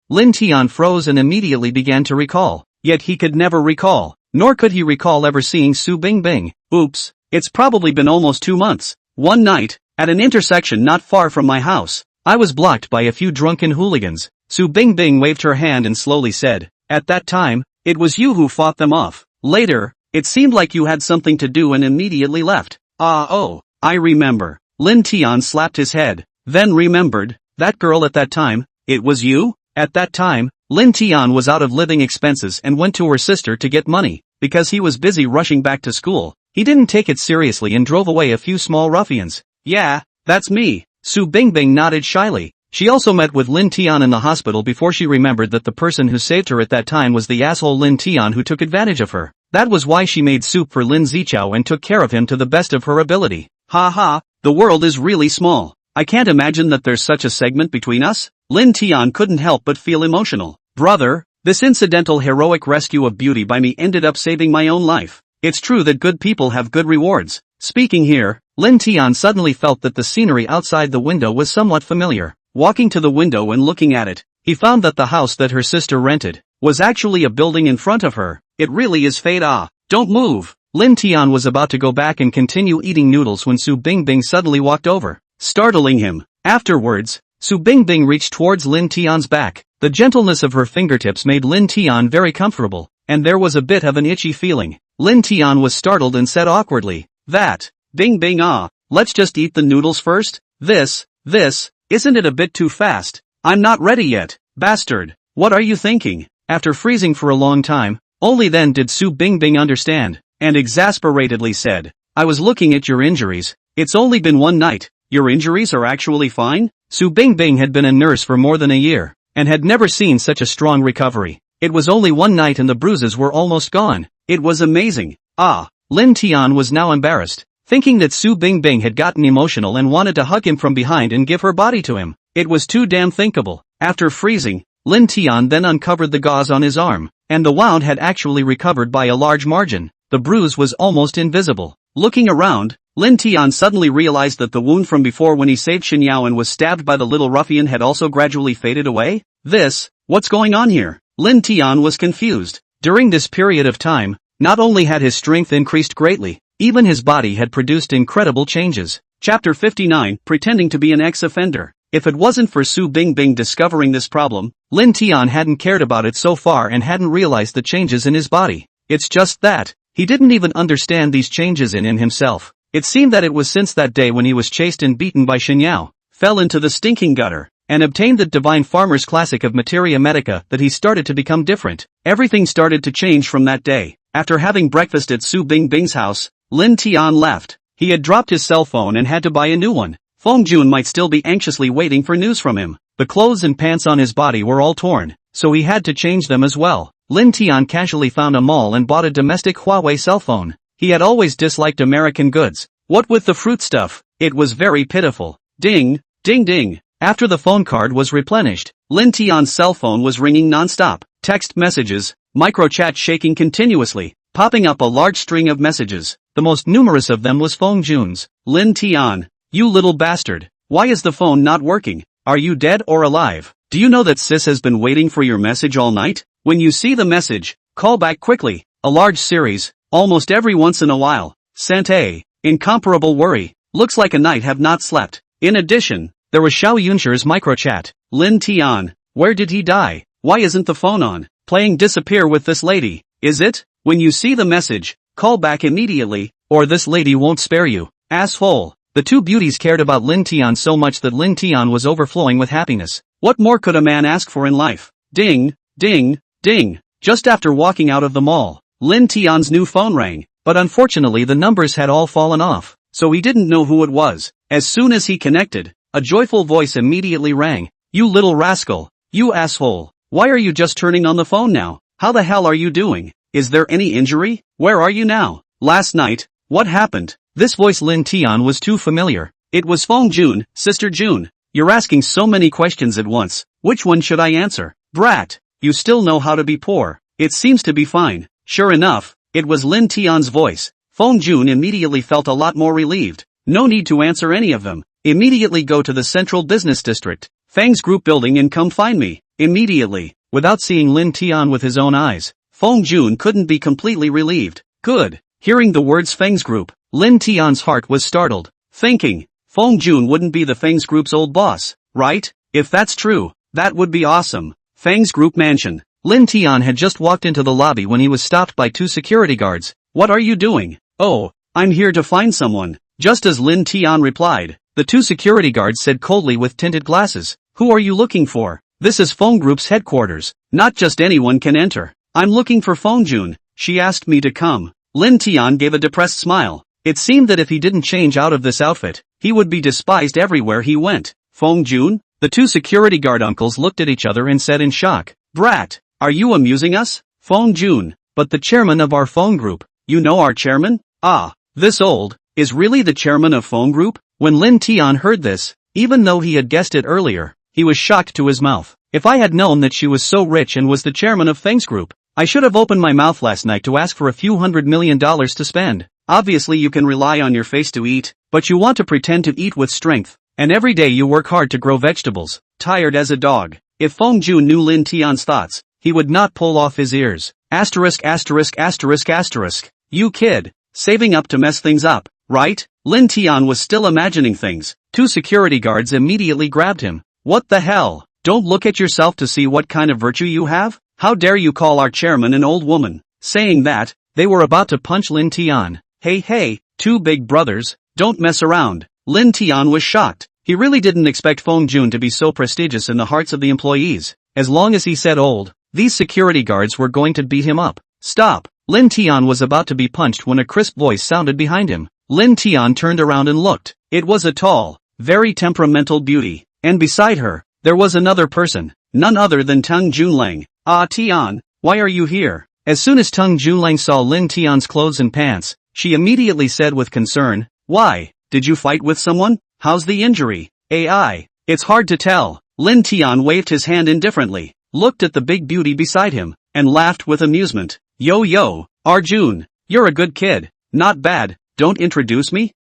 Lin Tian froze and immediately began to recall. Yet he could never recall, nor could he recall ever seeing Su Bingbing. Oops, it's probably been almost 2 months. One night, at an intersection not far from my house, I was blocked by a few drunken hooligans. Su Bingbing waved her hand and slowly said, at that time, it was you who fought them off. Later, it seemed like you had something to do and immediately left. Oh, I remember. Lin Tian slapped his head, then remembered, that girl at that time, it was you? At that time, Lin Tian was out of living expenses and went to her sister to get money. Because he was busy rushing back to school, he didn't take it seriously and drove away a few small ruffians. Yeah, that's me. Su Bingbing nodded shyly. She also met with Lin Tian in the hospital before she remembered that the person who saved her at that time was the asshole Lin Tian who took advantage of her. That was why she made soup for Lin Zichao and took care of him to the best of her ability. Ha ha, the world is really small. I can't imagine that there's such a segment between us. Lin Tian couldn't help but feel emotional. Brother, this incidental heroic rescue of beauty by me ended up saving my own life. It's true that good people have good rewards. Speaking here, Lin Tian suddenly felt that the scenery outside the window was somewhat familiar. Walking to the window and looking at it, he found that the house that her sister rented was actually a building in front of her. It really is fate. Don't move. Lin Tian was about to go back and continue eating noodles when Su Bingbing suddenly walked over, startling him. Afterwards, Su Bingbing reached towards Lin Tian's back. The gentleness of her fingertips made Lin Tian very comfortable, and there was a bit of an itchy feeling. Lin Tian was startled and said awkwardly, that, Bingbing let's just eat the noodles first? This, isn't it a bit too fast? I'm not ready yet, bastard. What are you thinking? After freezing for a long time, only then did Su Bingbing understand, and exasperatedly said, I was looking at your injuries. It's only been one night. Your injuries are actually fine? Su Bingbing had been a nurse for more than a year, and had never seen such a strong recovery. It was only one night and the bruises were almost gone. It was amazing. Lin Tian was now embarrassed, thinking that Su Bingbing had gotten emotional and wanted to hug him from behind and give her body to him. It was too damn thinkable. After freezing, Lin Tian then uncovered the gauze on his arm, and the wound had actually recovered by a large margin. The bruise was almost invisible. Looking around, Lin Tian suddenly realized that the wound from before when he saved Shen Yao and was stabbed by the little ruffian had also gradually faded away. What's going on here? Lin Tian was confused. During this period of time, not only had his strength increased greatly, even his body had produced incredible changes. Chapter 59, Pretending to be an ex-offender. If it wasn't for Su Bingbing discovering this problem, Lin Tian hadn't cared about it so far and hadn't realized the changes in his body. It's just that, he didn't even understand these changes in himself. It seemed that it was since that day when he was chased and beaten by Shen Yao, fell into the stinking gutter, and obtained the Divine Farmer's Classic of Materia Medica that he started to become different. Everything started to change from that day. After having breakfast at Su Bingbing's house, Lin Tian left. He had dropped his cell phone and had to buy a new one. Feng Jun might still be anxiously waiting for news from him. The clothes and pants on his body were all torn, so he had to change them as well. Lin Tian casually found a mall and bought a domestic Huawei cell phone. He had always disliked American goods. What with the fruit stuff, it was very pitiful. Ding, ding ding. After the phone card was replenished, Lin Tian's cell phone was ringing non-stop. Text messages, microchat shaking continuously, popping up a large string of messages. The most numerous of them was Feng Jun's. Lin Tian, you little bastard. Why is the phone not working? Are you dead or alive? Do you know that sis has been waiting for your message all night? When you see the message, call back quickly. A large series, almost every once in a while. Sent a incomparable worry. Looks like a night have not slept. In addition, there was Xiao Yunshi's microchat. Lin Tian, where did he die? Why isn't the phone on? Playing disappear with this lady, is it? When you see the message, call back immediately, or this lady won't spare you. Asshole. The two beauties cared about Lin Tian so much that Lin Tian was overflowing with happiness. What more could a man ask for in life? Ding, ding, ding. Just after walking out of the mall, Lin Tian's new phone rang, but unfortunately the numbers had all fallen off, so he didn't know who it was. As soon as he connected, a joyful voice immediately rang. You little rascal. You asshole. Why are you just turning on the phone now? How the hell are you doing? Is there any injury? Where are you now? Last night, what happened? This voice Lin Tian was too familiar. It was Feng Jun, Sister Jun. You're asking so many questions at once. Which one should I answer? Brat, you still know how to be poor. It seems to be fine. Sure enough, it was Lin Tian's voice. Feng Jun immediately felt a lot more relieved. No need to answer any of them. Immediately go to the Central Business District, Feng's group building and come find me. Immediately. Without seeing Lin Tian with his own eyes, Feng Jun couldn't be completely relieved. Good. Hearing the words Feng's group, Lin Tian's heart was startled, thinking, Feng Jun wouldn't be the Feng's group's old boss. right? If that's true, that would be awesome. Fang's group mansion. Lin Tian had just walked into the lobby when he was stopped by 2 security guards. What are you doing? Oh, I'm here to find someone. Just as Lin Tian replied, the 2 security guards said coldly with tinted glasses, who are you looking for? This is Feng Group's headquarters. Not just anyone can enter. I'm looking for Feng Jun. She asked me to come. Lin Tian gave a depressed smile. It seemed that if he didn't change out of this outfit, he would be despised everywhere he went. Feng Jun? The 2 security guard uncles looked at each other and said in shock, Brat, are you amusing us? Feng Jun, but the chairman of our Feng Group. You know our chairman? Ah, this old, is really the chairman of Feng Group? When Lin Tian heard this, even though he had guessed it earlier, he was shocked to his mouth. If I had known that she was so rich and was the chairman of Feng's group, I should have opened my mouth last night to ask for a few $100 million to spend. Obviously you can rely on your face to eat, but you want to pretend to eat with strength, and every day you work hard to grow vegetables, tired as a dog. If Feng Jun knew Lin Tian's thoughts, he would not pull off his ears. Asterisk asterisk asterisk asterisk. You kid, saving up to mess things up, right? Lin Tian was still imagining things. 2 security guards immediately grabbed him. What the hell? Don't look at yourself to see what kind of virtue you have? How dare you call our chairman an old woman? Saying that, they were about to punch Lin Tian. Hey, 2 big brothers, don't mess around. Lin Tian was shocked. He really didn't expect Feng Jun to be so prestigious in the hearts of the employees. As long as he said old, these security guards were going to beat him up. Stop! Lin Tian was about to be punched when a crisp voice sounded behind him. Lin Tian turned around and looked. It was a tall, very temperamental beauty, and beside her, there was another person, none other than Tung Junlang. Ah Tian, why are you here? As soon as Tung Junlang saw Lin Tian's clothes and pants, she immediately said with concern, why, did you fight with someone? How's the injury? AI, it's hard to tell. Lin Tian waved his hand indifferently, looked at the big beauty beside him, and laughed with amusement. Yo, Arjun, you're a good kid. Not bad, don't introduce me?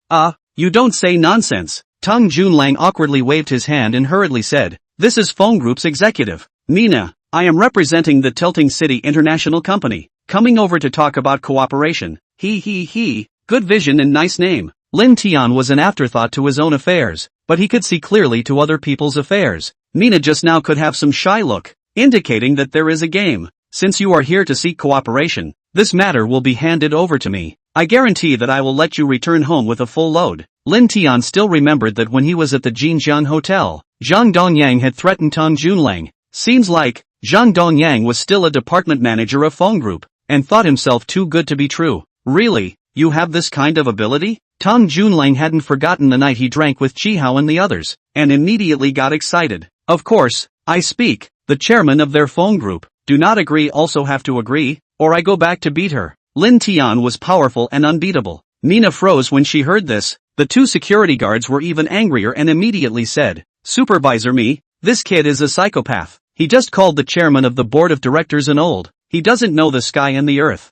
You don't say nonsense. Tung Junlang awkwardly waved his hand and hurriedly said, this is Feng Group's executive, Nina. I am representing the Tilting City International Company, coming over to talk about cooperation. He, good vision and nice name. Lin Tian was an afterthought to his own affairs, but he could see clearly to other people's affairs. Nina just now could have some shy look, indicating that there is a game. Since you are here to seek cooperation, this matter will be handed over to me. I guarantee that I will let you return home with a full load. Lin Tian still remembered that when he was at the Jinjiang Hotel, Zhang Dongyang had threatened Tung Junlang. Seems like, Zhang Dongyang was still a department manager of Feng Group, and thought himself too good to be true. Really, you have this kind of ability? Tung Junlang hadn't forgotten the night he drank with Chihao and the others, and immediately got excited. Of course, I speak, the chairman of their Feng Group. Do not agree also have to agree, or I go back to beat her. Lin Tian was powerful and unbeatable. Nina froze when she heard this. The 2 security guards were even angrier and immediately said, Supervisor me, this kid is a psychopath. He just called the chairman of the board of directors an old. He doesn't know the sky and the earth.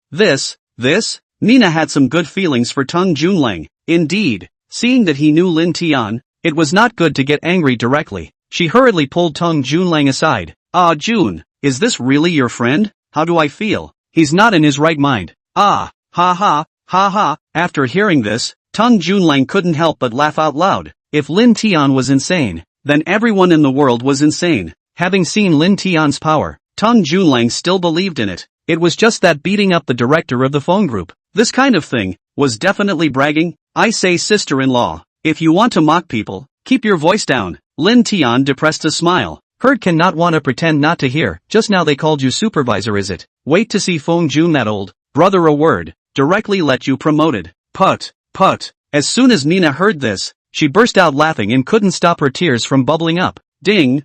This? Nina had some good feelings for Tung Junlang. Indeed, seeing that he knew Lin Tian, it was not good to get angry directly. She hurriedly pulled Tung Junlang aside. Jun, is this really your friend? How do I feel? He's not in his right mind. Ha ha. After hearing this, Tung Junlang couldn't help but laugh out loud. If Lin Tian was insane, then everyone in the world was insane. Having seen Lin Tian's power, Tung Junlang still believed in it. It was just that beating up the director of the Feng Group, this kind of thing, was definitely bragging. I say sister-in-law, if you want to mock people, keep your voice down. Lin Tian depressed a smile. Herd cannot want to pretend not to hear. Just now they called you supervisor, is it? Wait to see Feng Jun, that old brother, a word directly let you promoted. Put. As soon as Nina heard this, she burst out laughing and couldn't stop her tears from bubbling up. Ding.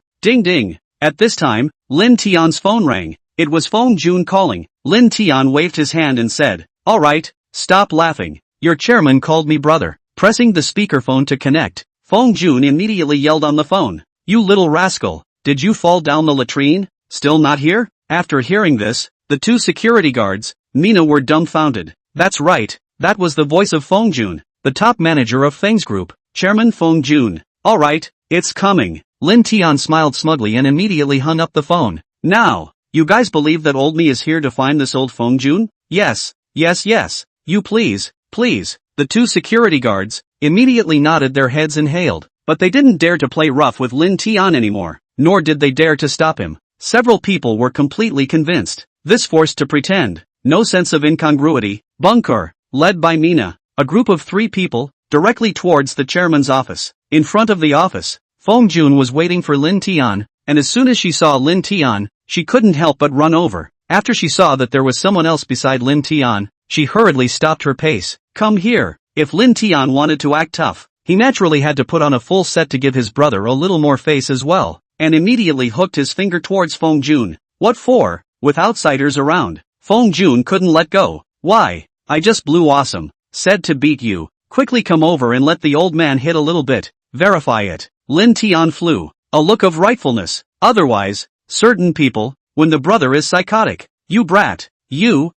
At this time, Lin Tian's phone rang. It was Feng Jun calling. Lin Tian waved his hand and said, all right, stop laughing. Your chairman called me brother. Pressing the speakerphone to connect, Feng Jun immediately yelled on the phone. You little rascal, did you fall down the latrine? Still not here? After hearing this, the 2 security guards, Nina, were dumbfounded. That's right, that was the voice of Feng Jun, the top manager of Feng's group, Chairman Feng Jun. All right, it's coming. Lin Tian smiled smugly and immediately hung up the phone. Now, you guys believe that old me is here to find this old Feng Jun? Yes. You please. The 2 security guards immediately nodded their heads and hailed. But they didn't dare to play rough with Lin Tian anymore, nor did they dare to stop him. Several people were completely convinced. This forced to pretend, no sense of incongruity, bunker, led by Mina, a group of 3 people, directly towards the chairman's office. In front of the office, Feng Jun was waiting for Lin Tian, and as soon as she saw Lin Tian, she couldn't help but run over. After she saw that there was someone else beside Lin Tian, she hurriedly stopped her pace. Come here. If Lin Tian wanted to act tough, he naturally had to put on a full set to give his brother a little more face as well, and immediately hooked his finger towards Feng Jun. What for? With outsiders around, Feng Jun couldn't let go. Why? I just blew awesome. Said to beat you. Quickly come over and let the old man hit a little bit. Verify it. Lin Tian flew. A look of rightfulness. Otherwise, certain people, when the brother is psychotic. You brat. You.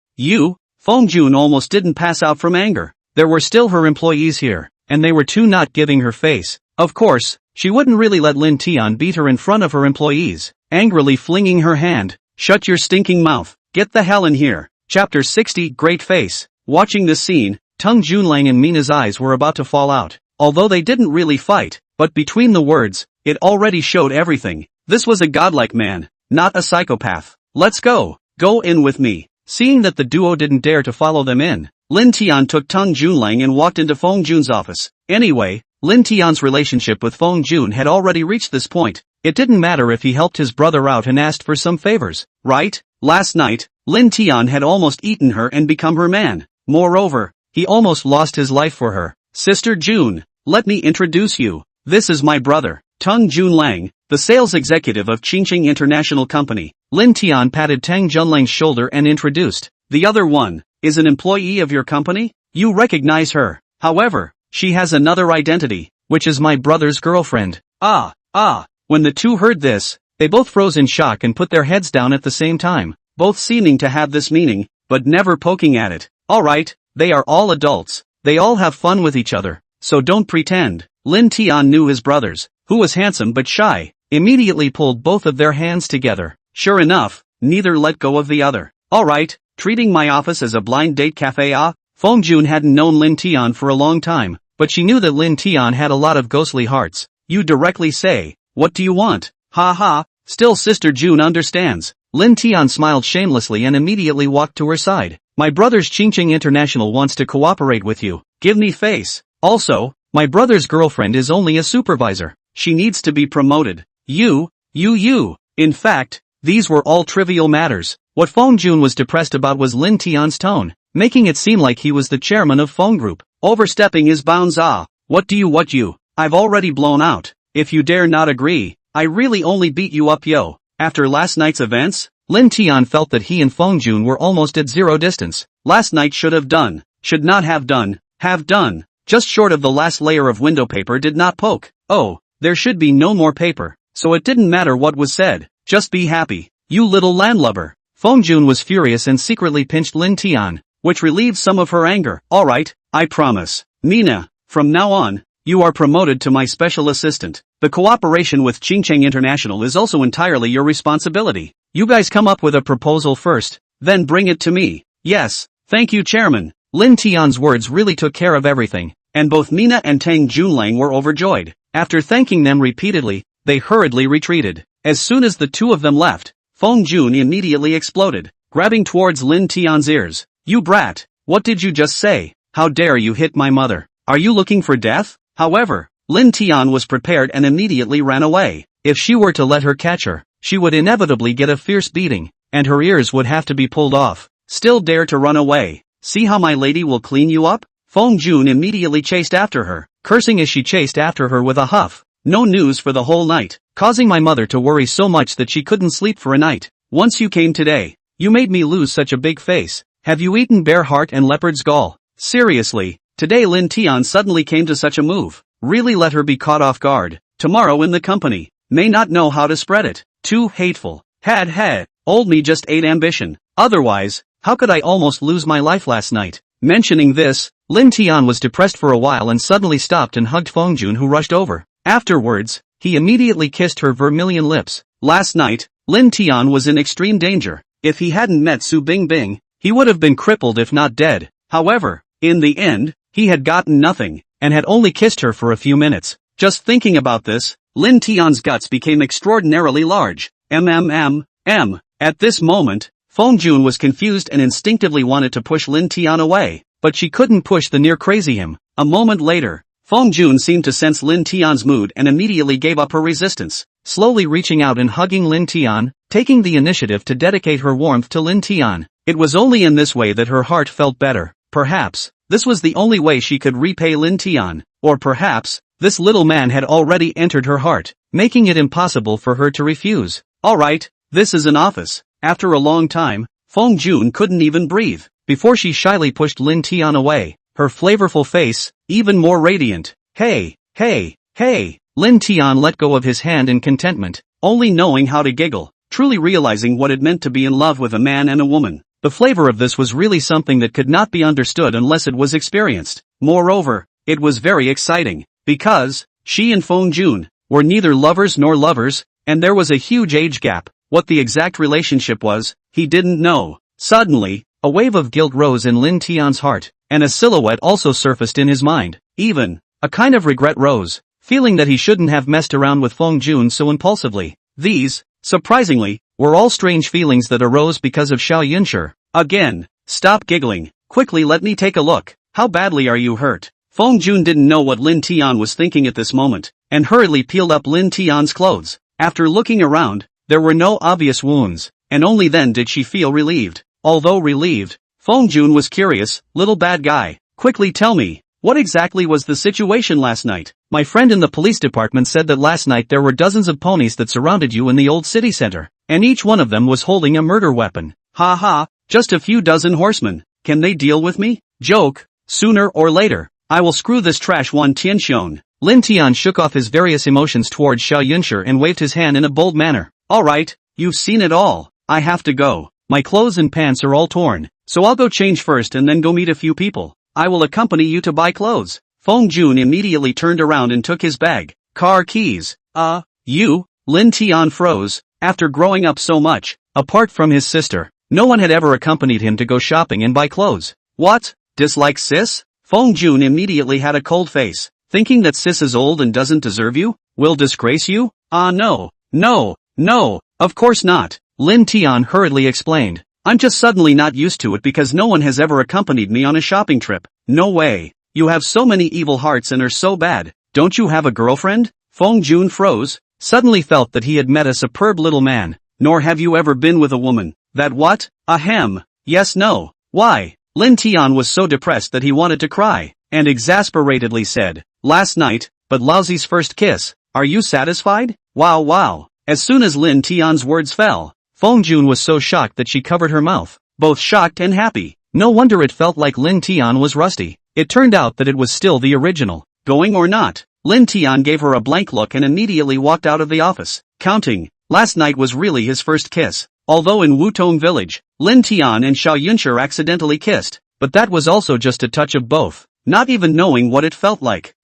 Feng Jun almost didn't pass out from anger. There were still her employees here, and they were too not giving her face. Of course, she wouldn't really let Lin Tian beat her in front of her employees. Angrily flinging her hand. Shut your stinking mouth. Get the hell in here. Chapter 60 Great Face. Watching this scene, Tung Junlang and Mina's eyes were about to fall out. Although they didn't really fight, but between the words, it already showed everything. This was a godlike man, not a psychopath. Let's go. Go in with me. Seeing that the duo didn't dare to follow them in, Lin Tian took Tung Junlang and walked into Feng Jun's office. Anyway, Lin Tian's relationship with Feng Jun had already reached this point. It didn't matter if he helped his brother out and asked for some favors, right? Last night, Lin Tian had almost eaten her and become her man. Moreover, he almost lost his life for her. Sister Jun, let me introduce you. This is my brother, Tung Junlang, the sales executive of Qingqing International Company. Lin Tian patted Tang Junlang's shoulder and introduced. The other one, is an employee of your company? You recognize her. However, she has another identity, which is my brother's girlfriend. When the two heard this, they both froze in shock and put their heads down at the same time, both seeming to have this meaning, but never poking at it. Alright, they are all adults, they all have fun with each other, so don't pretend. Lin Tian knew his brothers, who was handsome but shy, immediately pulled both of their hands together. Sure enough, neither let go of the other. Alright, treating my office as a blind date cafe. Feng Jun hadn't known Lin Tian for a long time, but she knew that Lin Tian had a lot of ghostly hearts. You directly say, what do you want? Ha, still Sister Jun understands. Lin Tian smiled shamelessly and immediately walked to her side. My brother's Qingqing International wants to cooperate with you. Give me face. Also, my brother's girlfriend is only a supervisor. She needs to be promoted. You. In fact, these were all trivial matters. What Feng Jun was depressed about was Lin Tian's tone, making it seem like he was the chairman of Feng Group, overstepping his bounds. What you? I've already blown out. If you dare not agree, I really only beat you up yo. After last night's events, Lin Tian felt that he and Feng Jun were almost at zero distance. Last night should not have done, just short of the last layer of window paper did not poke. Oh, there should be no more paper, so it didn't matter what was said, just be happy, you little landlubber. Feng Jun was furious and secretly pinched Lin Tian, which relieved some of her anger. Alright, I promise. Mina, from now on, you are promoted to my special assistant. The cooperation with Qingqing International is also entirely your responsibility. You guys come up with a proposal first, then bring it to me. Yes, thank you Chairman. Lin Tian's words really took care of everything, and both Mina and Tang Junlang were overjoyed. After thanking them repeatedly, they hurriedly retreated. As soon as the two of them left, Feng Jun immediately exploded, grabbing towards Lin Tian's ears. You brat, what did you just say? How dare you hit my mother? Are you looking for death? However, Lin Tian was prepared and immediately ran away. If she were to let her catch her, she would inevitably get a fierce beating, and her ears would have to be pulled off. Still dare to run away? See how my lady will clean you up? Feng Jun immediately chased after her, cursing as she chased after her with a huff. No news for the whole night, causing my mother to worry so much that she couldn't sleep for a night. Once you came today, you made me lose such a big face. Have you eaten bear heart and leopard's gall? Seriously, today Lin Tian suddenly came to such a move. Really let her be caught off guard. Tomorrow in the company, may not know how to spread it. Too hateful. Had. Old me just ate ambition. Otherwise, how could I almost lose my life last night? Mentioning this, Lin Tian was depressed for a while and suddenly stopped and hugged Feng Jun, who rushed over. Afterwards, he immediately kissed her vermilion lips. Last night, Lin Tian was in extreme danger. If he hadn't met Su Bingbing, he would have been crippled if not dead. However, in the end, he had gotten nothing, and had only kissed her for a few minutes. Just thinking about this, Lin Tian's guts became extraordinarily large. At this moment, Feng Jun was confused and instinctively wanted to push Lin Tian away, but she couldn't push the near-crazy him. A moment later, Feng Jun seemed to sense Lin Tian's mood and immediately gave up her resistance, slowly reaching out and hugging Lin Tian, taking the initiative to dedicate her warmth to Lin Tian. It was only in this way that her heart felt better. Perhaps, this was the only way she could repay Lin Tian, or perhaps, this little man had already entered her heart, making it impossible for her to refuse. Alright, this is an office. After a long time, Feng Jun couldn't even breathe, before she shyly pushed Lin Tian away, her flavorful face, even more radiant. Hey! Lin Tian let go of his hand in contentment, only knowing how to giggle, truly realizing what it meant to be in love with a man and a woman. The flavor of this was really something that could not be understood unless it was experienced. Moreover, it was very exciting, because she and Feng Jun were neither lovers nor lovers, and there was a huge age gap. What the exact relationship was, he didn't know. Suddenly, a wave of guilt rose in Lin Tian's heart, and a silhouette also surfaced in his mind. Even, a kind of regret rose, feeling that he shouldn't have messed around with Feng Jun so impulsively. These, surprisingly, were all strange feelings that arose because of Xiao Yunshi. Again, stop giggling, quickly let me take a look. How badly are you hurt? Feng Jun didn't know what Lin Tian was thinking at this moment, and hurriedly peeled up Lin Tian's clothes. After looking around, there were no obvious wounds, and only then did she feel relieved. Although relieved, Feng Jun was curious. Little bad guy, quickly tell me, what exactly was the situation last night? My friend in the police department said that last night there were dozens of ponies that surrounded you in the old city center, and each one of them was holding a murder weapon. Ha ha, just a few dozen horsemen. Can they deal with me? Joke, sooner or later, I will screw this trash one Tianxiong. Lin Tian shook off his various emotions towards Xiao Yunshi and waved his hand in a bold manner. Alright, you've seen it all. I have to go. My clothes and pants are all torn, so I'll go change first and then go meet a few people. I will accompany you to buy clothes. Feng Jun immediately turned around and took his bag, car keys. You? Lin Tian froze. After growing up so much, apart from his sister, no one had ever accompanied him to go shopping and buy clothes. What? Dislike sis? Feng Jun immediately had a cold face, thinking that sis is old and doesn't deserve you? Will disgrace you? No, of course not. Lin Tian hurriedly explained. I'm just suddenly not used to it because no one has ever accompanied me on a shopping trip. No way. You have so many evil hearts and are so bad. Don't you have a girlfriend? Feng Jun froze, suddenly felt that he had met a superb little man. Nor have you ever been with a woman. That what? Ahem. Yes no. Why? Lin Tian was so depressed that he wanted to cry, and exasperatedly said, last night, but Laozi's first kiss. Are you satisfied? Wow. As soon as Lin Tian's words fell, Feng Jun was so shocked that she covered her mouth, both shocked and happy. No wonder it felt like Lin Tian was rusty. It turned out that it was still the original. Going or not? Lin Tian gave her a blank look and immediately walked out of the office, counting. Last night was really his first kiss. Although in Wutong village, Lin Tian and Xiao Yunshi accidentally kissed, but that was also just a touch of both, not even knowing what it felt like.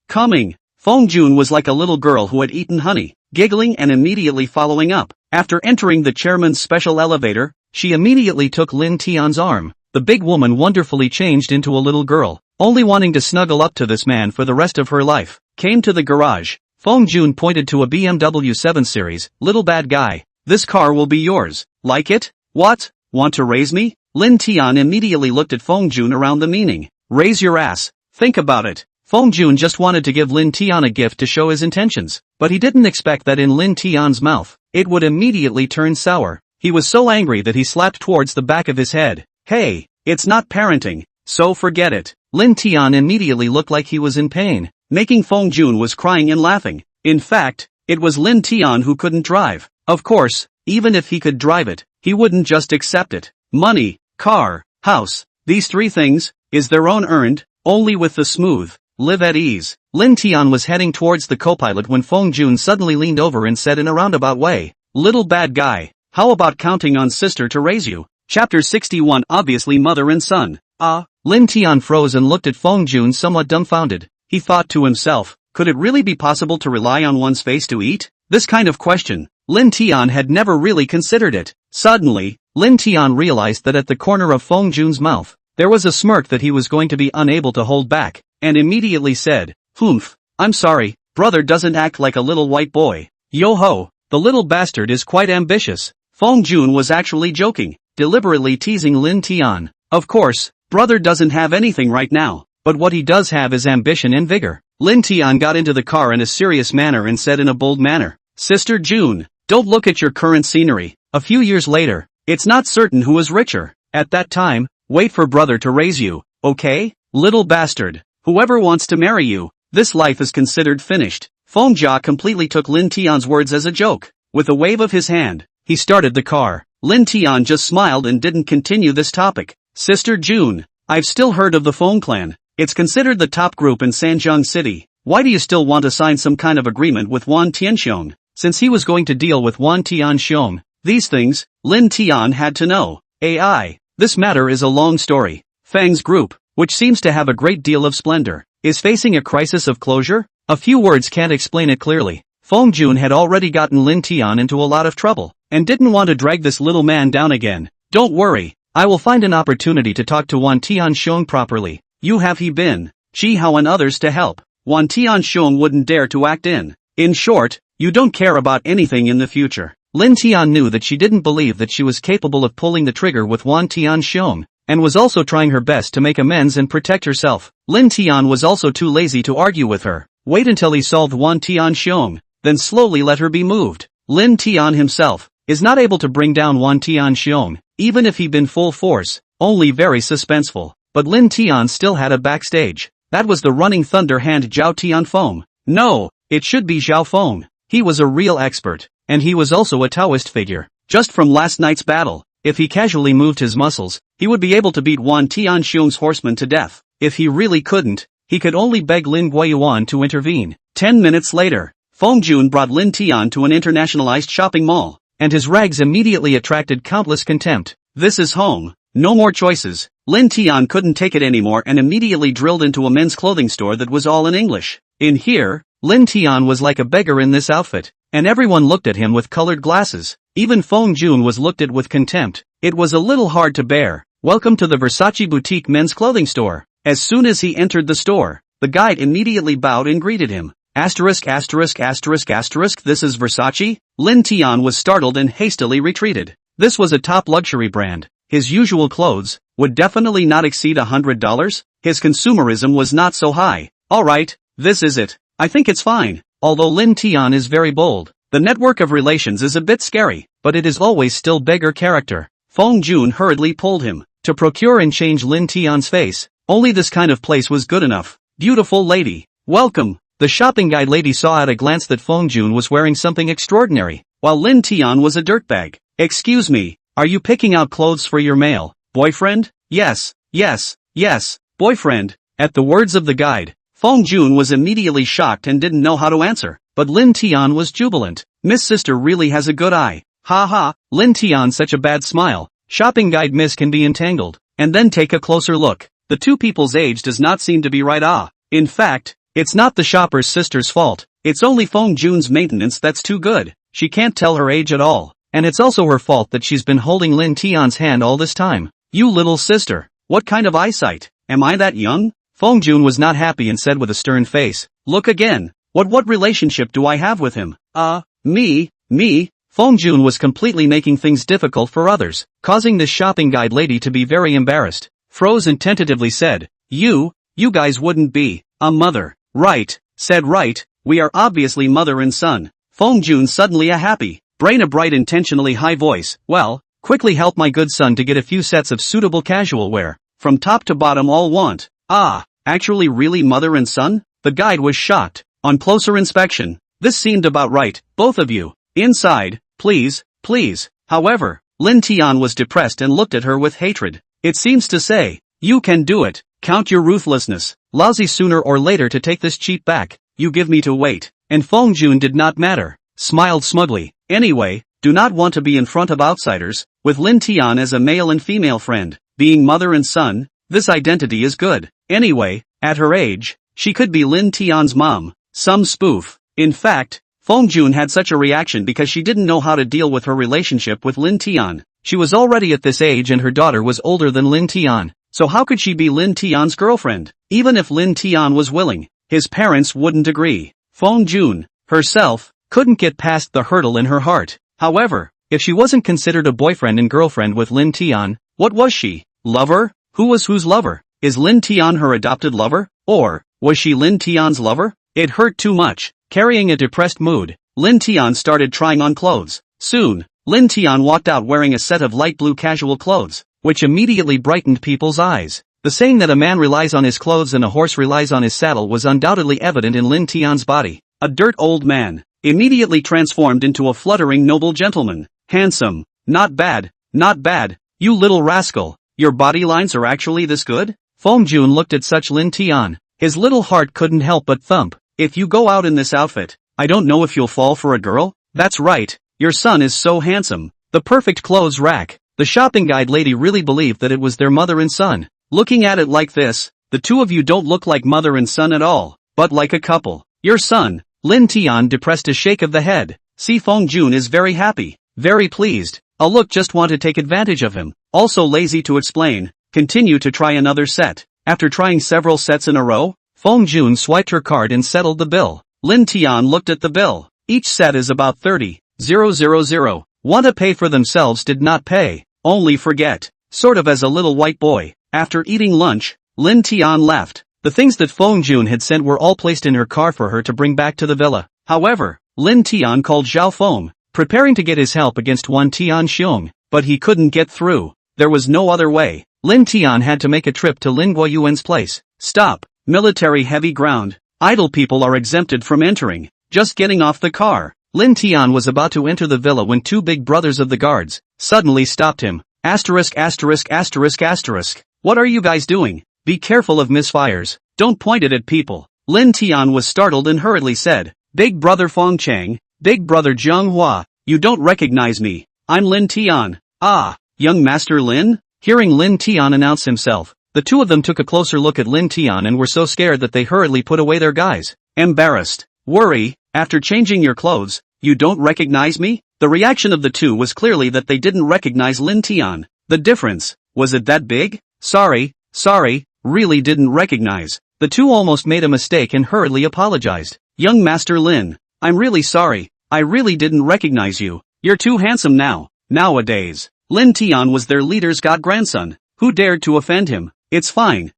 Coming. Feng Jun was like a little girl who had eaten honey, giggling and immediately following up. After entering the chairman's special elevator, she immediately took Lin Tian's arm. The big woman wonderfully changed into a little girl, only wanting to snuggle up to this man for the rest of her life. Came to the garage. Feng Jun pointed to a BMW 7 Series. Little bad guy. This car will be yours. Like it? What? Want to raise me? Lin Tian immediately looked at Feng Jun around the meaning. Raise your ass. Think about it. Feng Jun just wanted to give Lin Tian a gift to show his intentions, but he didn't expect that in Lin Tian's mouth, it would immediately turn sour. He was so angry that he slapped towards the back of his head. Hey, it's not parenting, so forget it. Lin Tian immediately looked like he was in pain, making Feng Jun was crying and laughing. In fact, it was Lin Tian who couldn't drive. Of course, even if he could drive it, he wouldn't just accept it. Money, car, house, these three things, is their own earned, only with the smooth, live at ease. Lin Tian was heading towards the co-pilot when Feng Jun suddenly leaned over and said in a roundabout way, little bad guy, how about counting on sister to raise you? Chapter 61. Obviously mother and son. Lin Tian froze and looked at Feng Jun somewhat dumbfounded. He thought to himself, could it really be possible to rely on one's face to eat? This kind of question, Lin Tian had never really considered it. Suddenly, Lin Tian realized that at the corner of Feng Jun's mouth, there was a smirk that he was going to be unable to hold back, and immediately said, Humph, I'm sorry, brother doesn't act like a little white boy. Yo-ho, the little bastard is quite ambitious. Feng Jun was actually joking, deliberately teasing Lin Tian. Of course, brother doesn't have anything right now, but what he does have is ambition and vigor. Lin Tian got into the car in a serious manner and said in a bold manner, Sister June, don't look at your current scenery. A few years later, it's not certain who is richer. At that time, wait for brother to raise you, okay? Little bastard. Whoever wants to marry you, this life is considered finished. Feng Jia completely took Lin Tian's words as a joke. With a wave of his hand, he started the car. Lin Tian just smiled and didn't continue this topic. Sister June, I've still heard of the Feng clan. It's considered the top group in Sanjiang City. Why do you still want to sign some kind of agreement with Wan Tianxiong? Since he was going to deal with Wan Tianxiong, these things, Lin Tian had to know. AI. This matter is a long story. Fang's group, which seems to have a great deal of splendor, is facing a crisis of closure? A few words can't explain it clearly. Feng Jun had already gotten Lin Tian into a lot of trouble, and didn't want to drag this little man down again. Don't worry, I will find an opportunity to talk to Wan Tianxiong properly. You have he been, Chi Hao and others to help. Wan Tianxiong wouldn't dare to act in. In short, you don't care about anything in the future. Lin Tian knew that she didn't believe that she was capable of pulling the trigger with Wan Tianxiong, and was also trying her best to make amends and protect herself. Lin Tian was also too lazy to argue with her. Wait until he solved Wan Tianxiong, then slowly let her be moved. Lin Tian himself is not able to bring down Wan Tianxiong, even if he'd been full force, only very suspenseful. But Lin Tian still had a backstage. That was the running thunder hand Zhao Tianfeng. No, it should be Zhao Feng. He was a real expert, and he was also a Taoist figure. Just from last night's battle, if he casually moved his muscles, he would be able to beat Wan Tianxiong's horsemen to death. If he really couldn't, he could only beg Lin Guiyuan to intervene. 10 minutes later, Feng Jun brought Lin Tian to an internationalized shopping mall, and his rags immediately attracted countless contempt. This is home. No more choices. Lin Tian couldn't take it anymore and immediately drilled into a men's clothing store that was all in English. In here, Lin Tian was like a beggar in this outfit, and everyone looked at him with colored glasses. Even Feng Jun was looked at with contempt. It was a little hard to bear. Welcome to the Versace boutique men's clothing store. As soon as he entered the store, the guide immediately bowed and greeted him. Asterisk asterisk asterisk asterisk, this is Versace? Lin Tian was startled and hastily retreated. This was a top luxury brand. His usual clothes would definitely not exceed $100. His consumerism was not so high. Alright, this is it. I think it's fine. Although Lin Tian is very bold, the network of relations is a bit scary, but it is always still beggar character. Feng Jun hurriedly pulled him to procure and change Lin Tian's face. Only this kind of place was good enough. Beautiful lady, welcome. The shopping guide lady saw at a glance that Feng Jun was wearing something extraordinary, while Lin Tian was a dirtbag. Excuse me, are you picking out clothes for your male boyfriend? Yes, boyfriend. At the words of the guide, Feng Jun was immediately shocked and didn't know how to answer, but Lin Tian was jubilant. Miss Sister really has a good eye. Ha ha, Lin Tian, such a bad smile. Shopping guide Miss can be entangled, and then take a closer look. The two people's age does not seem to be right. In fact, it's not the shopper's sister's fault. It's only Feng Jun's maintenance that's too good. She can't tell her age at all. And it's also her fault that she's been holding Lin Tian's hand all this time. You little sister, what kind of eyesight? Am I that young? Feng Jun was not happy and said with a stern face, look again. What relationship do I have with him? Me. Feng Jun was completely making things difficult for others, causing this shopping guide lady to be very embarrassed. Froze and tentatively said, you guys wouldn't be a mother, right? Said right, we are obviously mother and son. Feng Jun suddenly a happy, brain a bright intentionally high voice, well, quickly help my good son to get a few sets of suitable casual wear, from top to bottom all want. Actually really mother and son? The guide was shocked. On closer inspection, this seemed about right, both of you. Inside, please. However, Lin Tian was depressed and looked at her with hatred. It seems to say, you can do it, count your ruthlessness, lousy sooner or later to take this cheat back, you give me to wait. And Feng Jun did not matter, smiled smugly. Anyway, do not want to be in front of outsiders, with Lin Tian as a male and female friend, being mother and son, this identity is good. Anyway, at her age, she could be Lin Tian's mom, some spoof. In fact, Feng Jun had such a reaction because she didn't know how to deal with her relationship with Lin Tian. She was already at this age and her daughter was older than Lin Tian, so how could she be Lin Tian's girlfriend? Even if Lin Tian was willing, his parents wouldn't agree. Fong Jun, herself, couldn't get past the hurdle in her heart. However, if she wasn't considered a boyfriend and girlfriend with Lin Tian, what was she? Lover? Who was whose lover? Is Lin Tian her adopted lover? Or, was she Lin Tian's lover? It hurt too much. Carrying a depressed mood, Lin Tian started trying on clothes. Soon, Lin Tian walked out wearing a set of light blue casual clothes, which immediately brightened people's eyes. The saying that a man relies on his clothes and a horse relies on his saddle was undoubtedly evident in Lin Tian's body. A dirt old man, immediately transformed into a fluttering noble gentleman. Handsome. Not bad, not bad. You little rascal, your body lines are actually this good? Fong Jun looked at such Lin Tian. His little heart couldn't help but thump. If you go out in this outfit, I don't know if you'll fall for a girl? That's right, your son is so handsome. The perfect clothes rack. The shopping guide lady really believed that it was their mother and son. Looking at it like this, the two of you don't look like mother and son at all, but like a couple. Your son, Lin Tian depressed a shake of the head. See, Fong Jun is very happy, very pleased. I'll look just want to take advantage of him. Also lazy to explain. Continue to try another set. After trying several sets in a row, Fong Jun swiped her card and settled the bill. Lin Tian looked at the bill. Each set is about 30,000. Want to pay for themselves did not pay. Only forget. Sort of as a little white boy. After eating lunch, Lin Tian left. The things that Fong Jun had sent were all placed in her car for her to bring back to the villa. However, Lin Tian called Zhao Feng, preparing to get his help against Wan Tian Xiong, but he couldn't get through. There was no other way. Lin Tian had to make a trip to Lin Guoyuan's place. Stop. Military heavy ground. Idle people are exempted from entering. Just getting off the car. Lin Tian was about to enter the villa when two big brothers of the guards suddenly stopped him. Asterisk. What are you guys doing? Be careful of misfires. Don't point it at people. Lin Tian was startled and hurriedly said, Big brother Fong Chang, big brother Zhang Hua, you don't recognize me. I'm Lin Tian. Ah, young master Lin? Hearing Lin Tian announce himself, the two of them took a closer look at Lin Tian and were so scared that they hurriedly put away their guys. Embarrassed. Worry, after changing your clothes, you don't recognize me? The reaction of the two was clearly that they didn't recognize Lin Tian. The difference, was it that big? Sorry, really didn't recognize. The two almost made a mistake and hurriedly apologized. Young Master Lin, I'm really sorry, I really didn't recognize you. You're too handsome now. Nowadays, Lin Tian was their leader's god-grandson. Who dared to offend him? It's fine.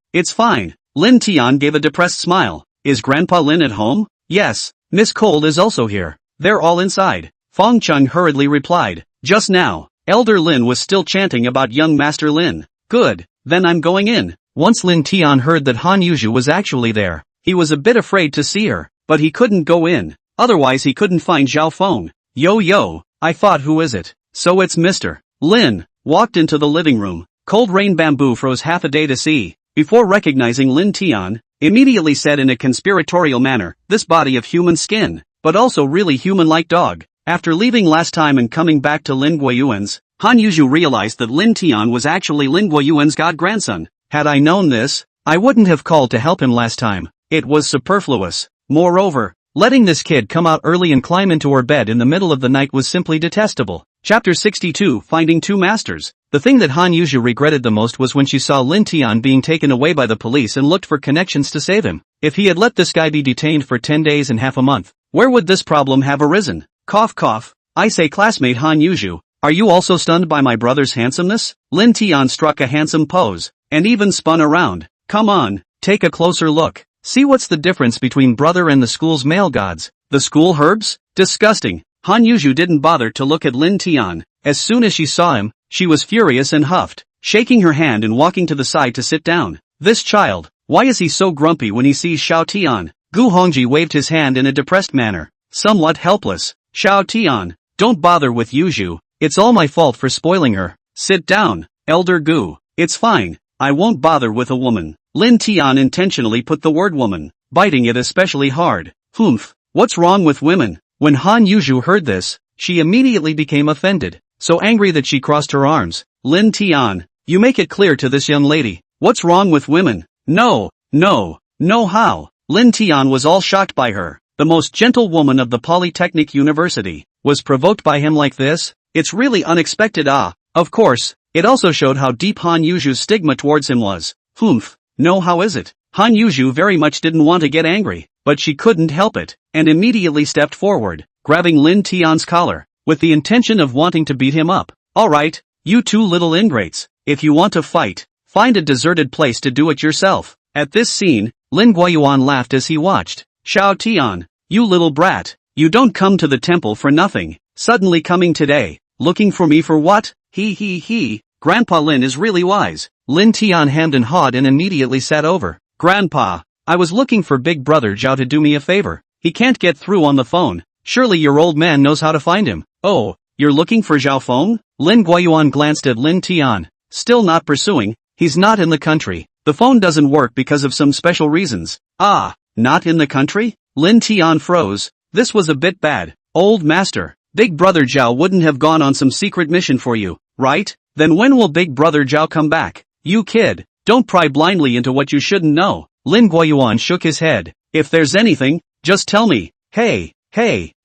Lin Tian gave a depressed smile. Is Grandpa Lin at home? Yes, Miss Cold is also here. They're all inside. Fong Chung hurriedly replied. Just now, Elder Lin was still chanting about young Master Lin. Good, then I'm going in. Once Lin Tian heard that Han Yuzhu was actually there, he was a bit afraid to see her, but he couldn't go in. Otherwise he couldn't find Zhao Feng. Yo, I thought who is it? So it's Mr. Lin. Walked into the living room. Cold rain bamboo froze half a day to see. Before recognizing Lin Tian, immediately said in a conspiratorial manner, this body of human skin, but also really human-like dog. After leaving last time and coming back to Lin Guoyuan's, Han Yuzhu realized that Lin Tian was actually Lin Guoyuan's god-grandson. Had I known this, I wouldn't have called to help him last time. It was superfluous. Moreover, letting this kid come out early and climb into her bed in the middle of the night was simply detestable. Chapter 62 Finding Two Masters. The thing that Han Yuzhu regretted the most was when she saw Lin Tian being taken away by the police and looked for connections to save him. If he had let this guy be detained for 10 days and half a month, where would this problem have arisen? Cough. I say, classmate Han Yuzhu, are you also stunned by my brother's handsomeness? Lin Tian struck a handsome pose, and even spun around. Come on, take a closer look. See what's the difference between brother and the school's male gods. The school herbs? Disgusting. Han Yuzhu didn't bother to look at Lin Tian. As soon as she saw him, she was furious and huffed, shaking her hand and walking to the side to sit down. This child, why is he so grumpy when he sees Xiao Tian? Gu Hongji waved his hand in a depressed manner, somewhat helpless. Xiao Tian, don't bother with Yuzhu, it's all my fault for spoiling her. Sit down, Elder Gu. It's fine, I won't bother with a woman. Lin Tian intentionally put the word woman, biting it especially hard. Humph, what's wrong with women? When Han Yuzhu heard this, she immediately became offended, so angry that she crossed her arms. Lin Tian, you make it clear to this young lady, what's wrong with women? No, how? Lin Tian was all shocked by her. The most gentle woman of the Polytechnic University was provoked by him like this? It's really unexpected. Of course, it also showed how deep Han Yuzhu's stigma towards him was. Humph, no, how is it? Han Yuzhu very much didn't want to get angry, but she couldn't help it, and immediately stepped forward, grabbing Lin Tian's collar, with the intention of wanting to beat him up. Alright, you two little ingrates, if you want to fight, find a deserted place to do it yourself. At this scene, Lin Guiyuan laughed as he watched. Xiao Tian, you little brat, you don't come to the temple for nothing, suddenly coming today, looking for me for what? He, Grandpa Lin is really wise. Lin Tian hemmed and hawed and immediately sat over. Grandpa, I was looking for Big Brother Zhao to do me a favor. He can't get through on the phone. Surely your old man knows how to find him. Oh, you're looking for Zhao Feng? Lin Guiyuan glanced at Lin Tian. Still not pursuing, he's not in the country. The phone doesn't work because of some special reasons. Ah, not in the country? Lin Tian froze. This was a bit bad. Old master, Big Brother Zhao wouldn't have gone on some secret mission for you, right? Then when will Big Brother Zhao come back? You kid, don't pry blindly into what you shouldn't know. Lin Guiyuan shook his head. If there's anything, just tell me. Hey,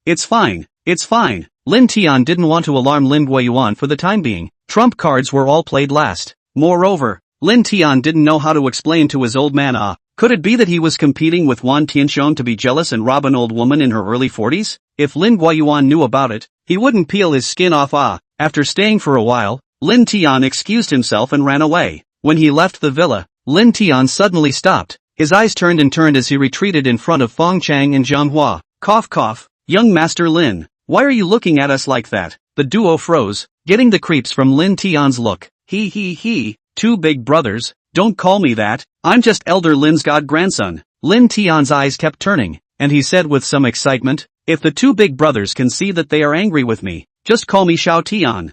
it's fine. Lin Tian didn't want to alarm Lin Guiyuan for the time being. Trump cards were all played last. Moreover, Lin Tian didn't know how to explain to his old man could it be that he was competing with Wan Tianxiong to be jealous and rob an old woman in her early 40s? If Lin Guiyuan knew about it, he wouldn't peel his skin off. After staying for a while, Lin Tian excused himself and ran away. When he left the villa, Lin Tian suddenly stopped. His eyes turned as he retreated in front of Feng Chang and Zhang Hua. Cough, young Master Lin, why are you looking at us like that? The duo froze, getting the creeps from Lin Tian's look. He, two big brothers, don't call me that, I'm just Elder Lin's god-grandson. Lin Tian's eyes kept turning, and he said with some excitement, if the two big brothers can see that they are angry with me, just call me Xiao Tian.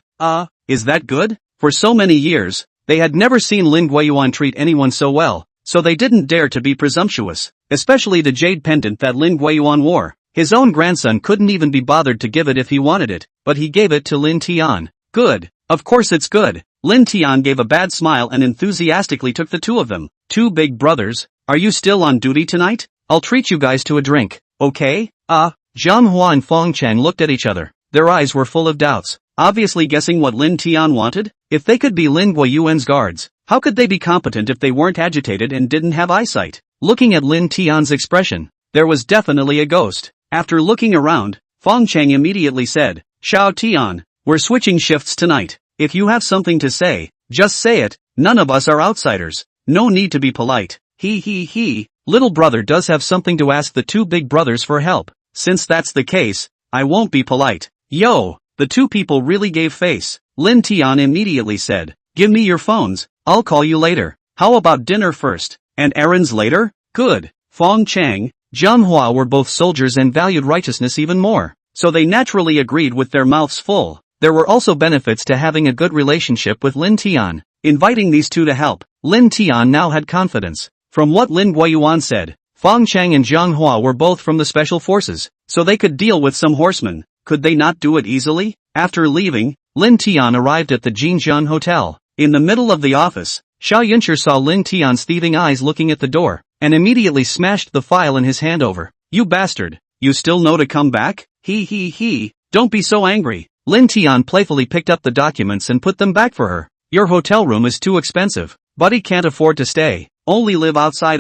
Is that good? For so many years, they had never seen Lin Guiyuan treat anyone so well, so they didn't dare to be presumptuous, especially the jade pendant that Lin Guiyuan wore. His own grandson couldn't even be bothered to give it if he wanted it, but he gave it to Lin Tian. Good. Of course it's good. Lin Tian gave a bad smile and enthusiastically took the two of them. Two big brothers, are you still on duty tonight? I'll treat you guys to a drink, okay? Zhang Hua and Feng Chang looked at each other. Their eyes were full of doubts, obviously guessing what Lin Tian wanted. If they could be Lin Guiyuan's guards, how could they be competent if they weren't agitated and didn't have eyesight? Looking at Lin Tian's expression, there was definitely a ghost. After looking around, Feng Chang immediately said, Xiao Tian, we're switching shifts tonight. If you have something to say, just say it. None of us are outsiders. No need to be polite. He. Little brother does have something to ask the two big brothers for help. Since that's the case, I won't be polite. Yo, the two people really gave face. Lin Tian immediately said, give me your phones, I'll call you later. How about dinner first, and errands later? Good. Feng Chang, Zhang Hua were both soldiers and valued righteousness even more, so they naturally agreed with their mouths full. There were also benefits to having a good relationship with Lin Tian. Inviting these two to help, Lin Tian now had confidence. From what Lin Guiyuan said, Feng Chang and Zhang Hua were both from the special forces, so they could deal with some horsemen. Could they not do it easily? After leaving, Lin Tian arrived at the Jinjian Hotel. In the middle of the office, Xiao Yuncher saw Lin Tian's thieving eyes looking at the door, and immediately smashed the file in his hand over. You bastard, you still know to come back? He, don't be so angry. Lin Tian playfully picked up the documents and put them back for her. Your hotel room is too expensive. Buddy can't afford to stay. Only live outside.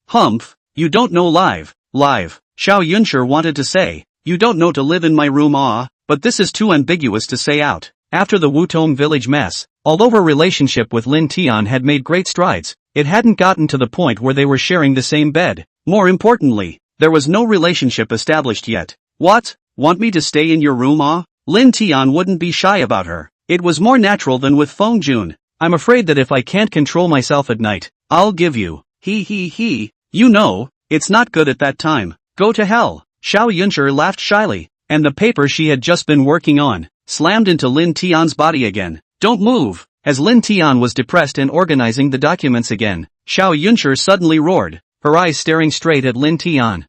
Humph, you don't know live. Xiao Yuncher wanted to say, you don't know to live in my room but this is too ambiguous to say out. After the Wutong village mess, although her relationship with Lin Tian had made great strides, it hadn't gotten to the point where they were sharing the same bed. More importantly, there was no relationship established yet. What? Want me to stay in your room? Lin Tian wouldn't be shy about her. It was more natural than with Feng Jun. I'm afraid that if I can't control myself at night, I'll give you. He. You know, it's not good at that time. Go to hell. Xiao Yuncher laughed shyly, and the paper she had just been working on slammed into Lin Tian's body again. Don't move. As Lin Tian was depressed and organizing the documents again, Xiao Yuncher suddenly roared, her eyes staring straight at Lin Tian.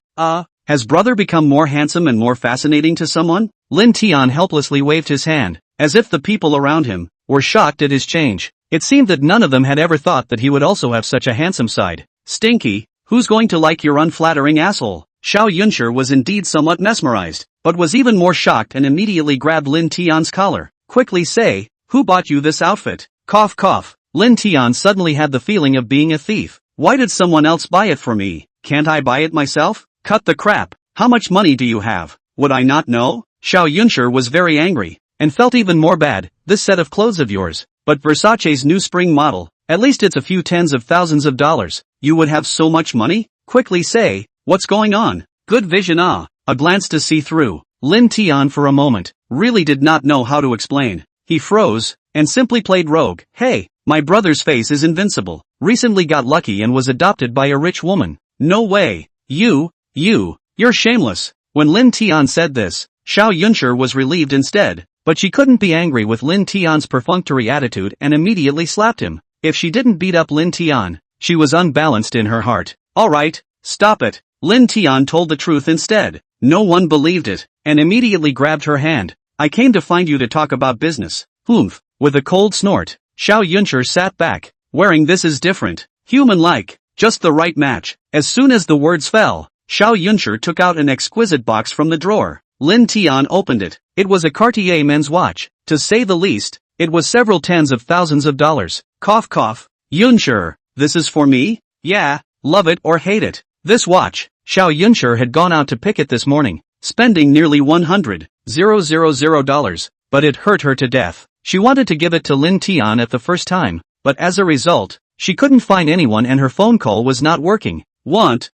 Has brother become more handsome and more fascinating to someone? Lin Tian helplessly waved his hand, as if the people around him were shocked at his change. It seemed that none of them had ever thought that he would also have such a handsome side. Stinky, who's going to like your unflattering asshole? Xiao Yuncher was indeed somewhat mesmerized, but was even more shocked and immediately grabbed Lin Tian's collar. Quickly say, who bought you this outfit? Cough. Lin Tian suddenly had the feeling of being a thief. Why did someone else buy it for me? Can't I buy it myself? Cut the crap. How much money do you have? Would I not know? Xiao Yunshi was very angry, and felt even more bad. This set of clothes of yours, but Versace's new spring model, at least it's a few tens of thousands of dollars. You would have so much money? Quickly say, what's going on? Good vision. A glance to see through. Lin Tian for a moment, really did not know how to explain. He froze, and simply played rogue. Hey, my brother's face is invincible. Recently got lucky and was adopted by a rich woman. No way. You're shameless. When Lin Tian said this, Xiao Yunshi was relieved instead, but she couldn't be angry with Lin Tian's perfunctory attitude and immediately slapped him. If she didn't beat up Lin Tian, she was unbalanced in her heart. Alright, stop it. Lin Tian told the truth instead. No one believed it, and immediately grabbed her hand. I came to find you to talk about business. Humph. With a cold snort, Xiao Yunshi sat back, wearing this is different. Human-like, just the right match. As soon as the words fell, Xiao Yunshi took out an exquisite box from the drawer. Lin Tian opened it. It was a Cartier men's watch. To say the least, it was several tens of thousands of dollars. Cough cough. Yunshi, this is for me? Yeah, love it or hate it. This watch, Xiao Yunshi had gone out to pick it this morning, spending nearly $100,000, but it hurt her to death. She wanted to give it to Lin Tian at the first time, but as a result, she couldn't find anyone and her phone call was not working. Want.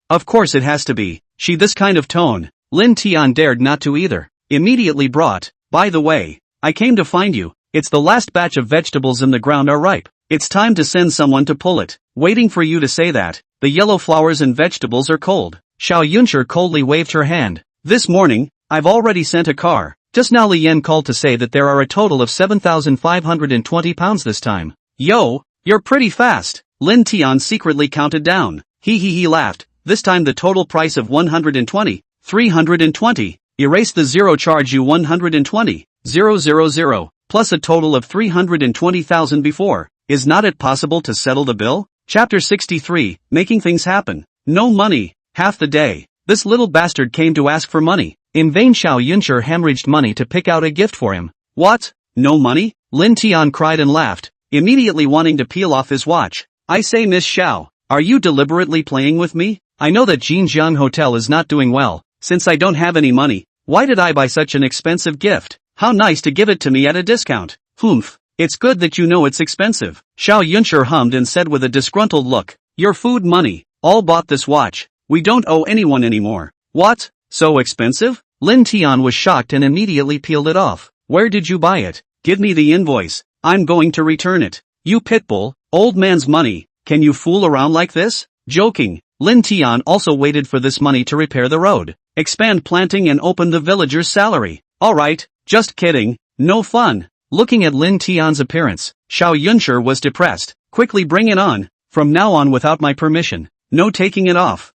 Of course it has to be. She this kind of tone. Lin Tian dared not to either. Immediately brought. By the way, I came to find you. It's the last batch of vegetables in the ground are ripe. It's time to send someone to pull it. Waiting for you to say that. The yellow flowers and vegetables are cold. Xiao Yunshi coldly waved her hand. This morning, I've already sent a car. Just now Li Yan called to say that there are a total of 7,520 pounds this time. Yo, you're pretty fast. Lin Tian secretly counted down. He laughed. This time the total price of 120, 320. Erase the zero, charge you 120, 000, plus a total of 320,000 before. Is not it possible to settle the bill? Chapter 63, Making Things Happen. No money. Half the day, this little bastard came to ask for money. In vain Xiao Yunshi hemorrhaged money to pick out a gift for him. What? No money? Lin Tian cried and laughed, immediately wanting to peel off his watch. I say Miss Xiao, are you deliberately playing with me? I know that Jinjiang Hotel is not doing well. Since I don't have any money, why did I buy such an expensive gift? How nice to give it to me at a discount. Humph. It's good that you know it's expensive. Xiao Yunshi hummed and said with a disgruntled look. Your food money. All bought this watch. We don't owe anyone anymore. What? So expensive? Lin Tian was shocked and immediately peeled it off. Where did you buy it? Give me the invoice. I'm going to return it. You pitbull, old man's money. Can you fool around like this? Joking. Lin Tian also waited for this money to repair the road, expand planting and open the villagers' salary. Alright, just kidding. No fun. Looking at Lin Tian's appearance, Xiao Yunshi was depressed. Quickly bring it on. From now on without my permission. No taking it off.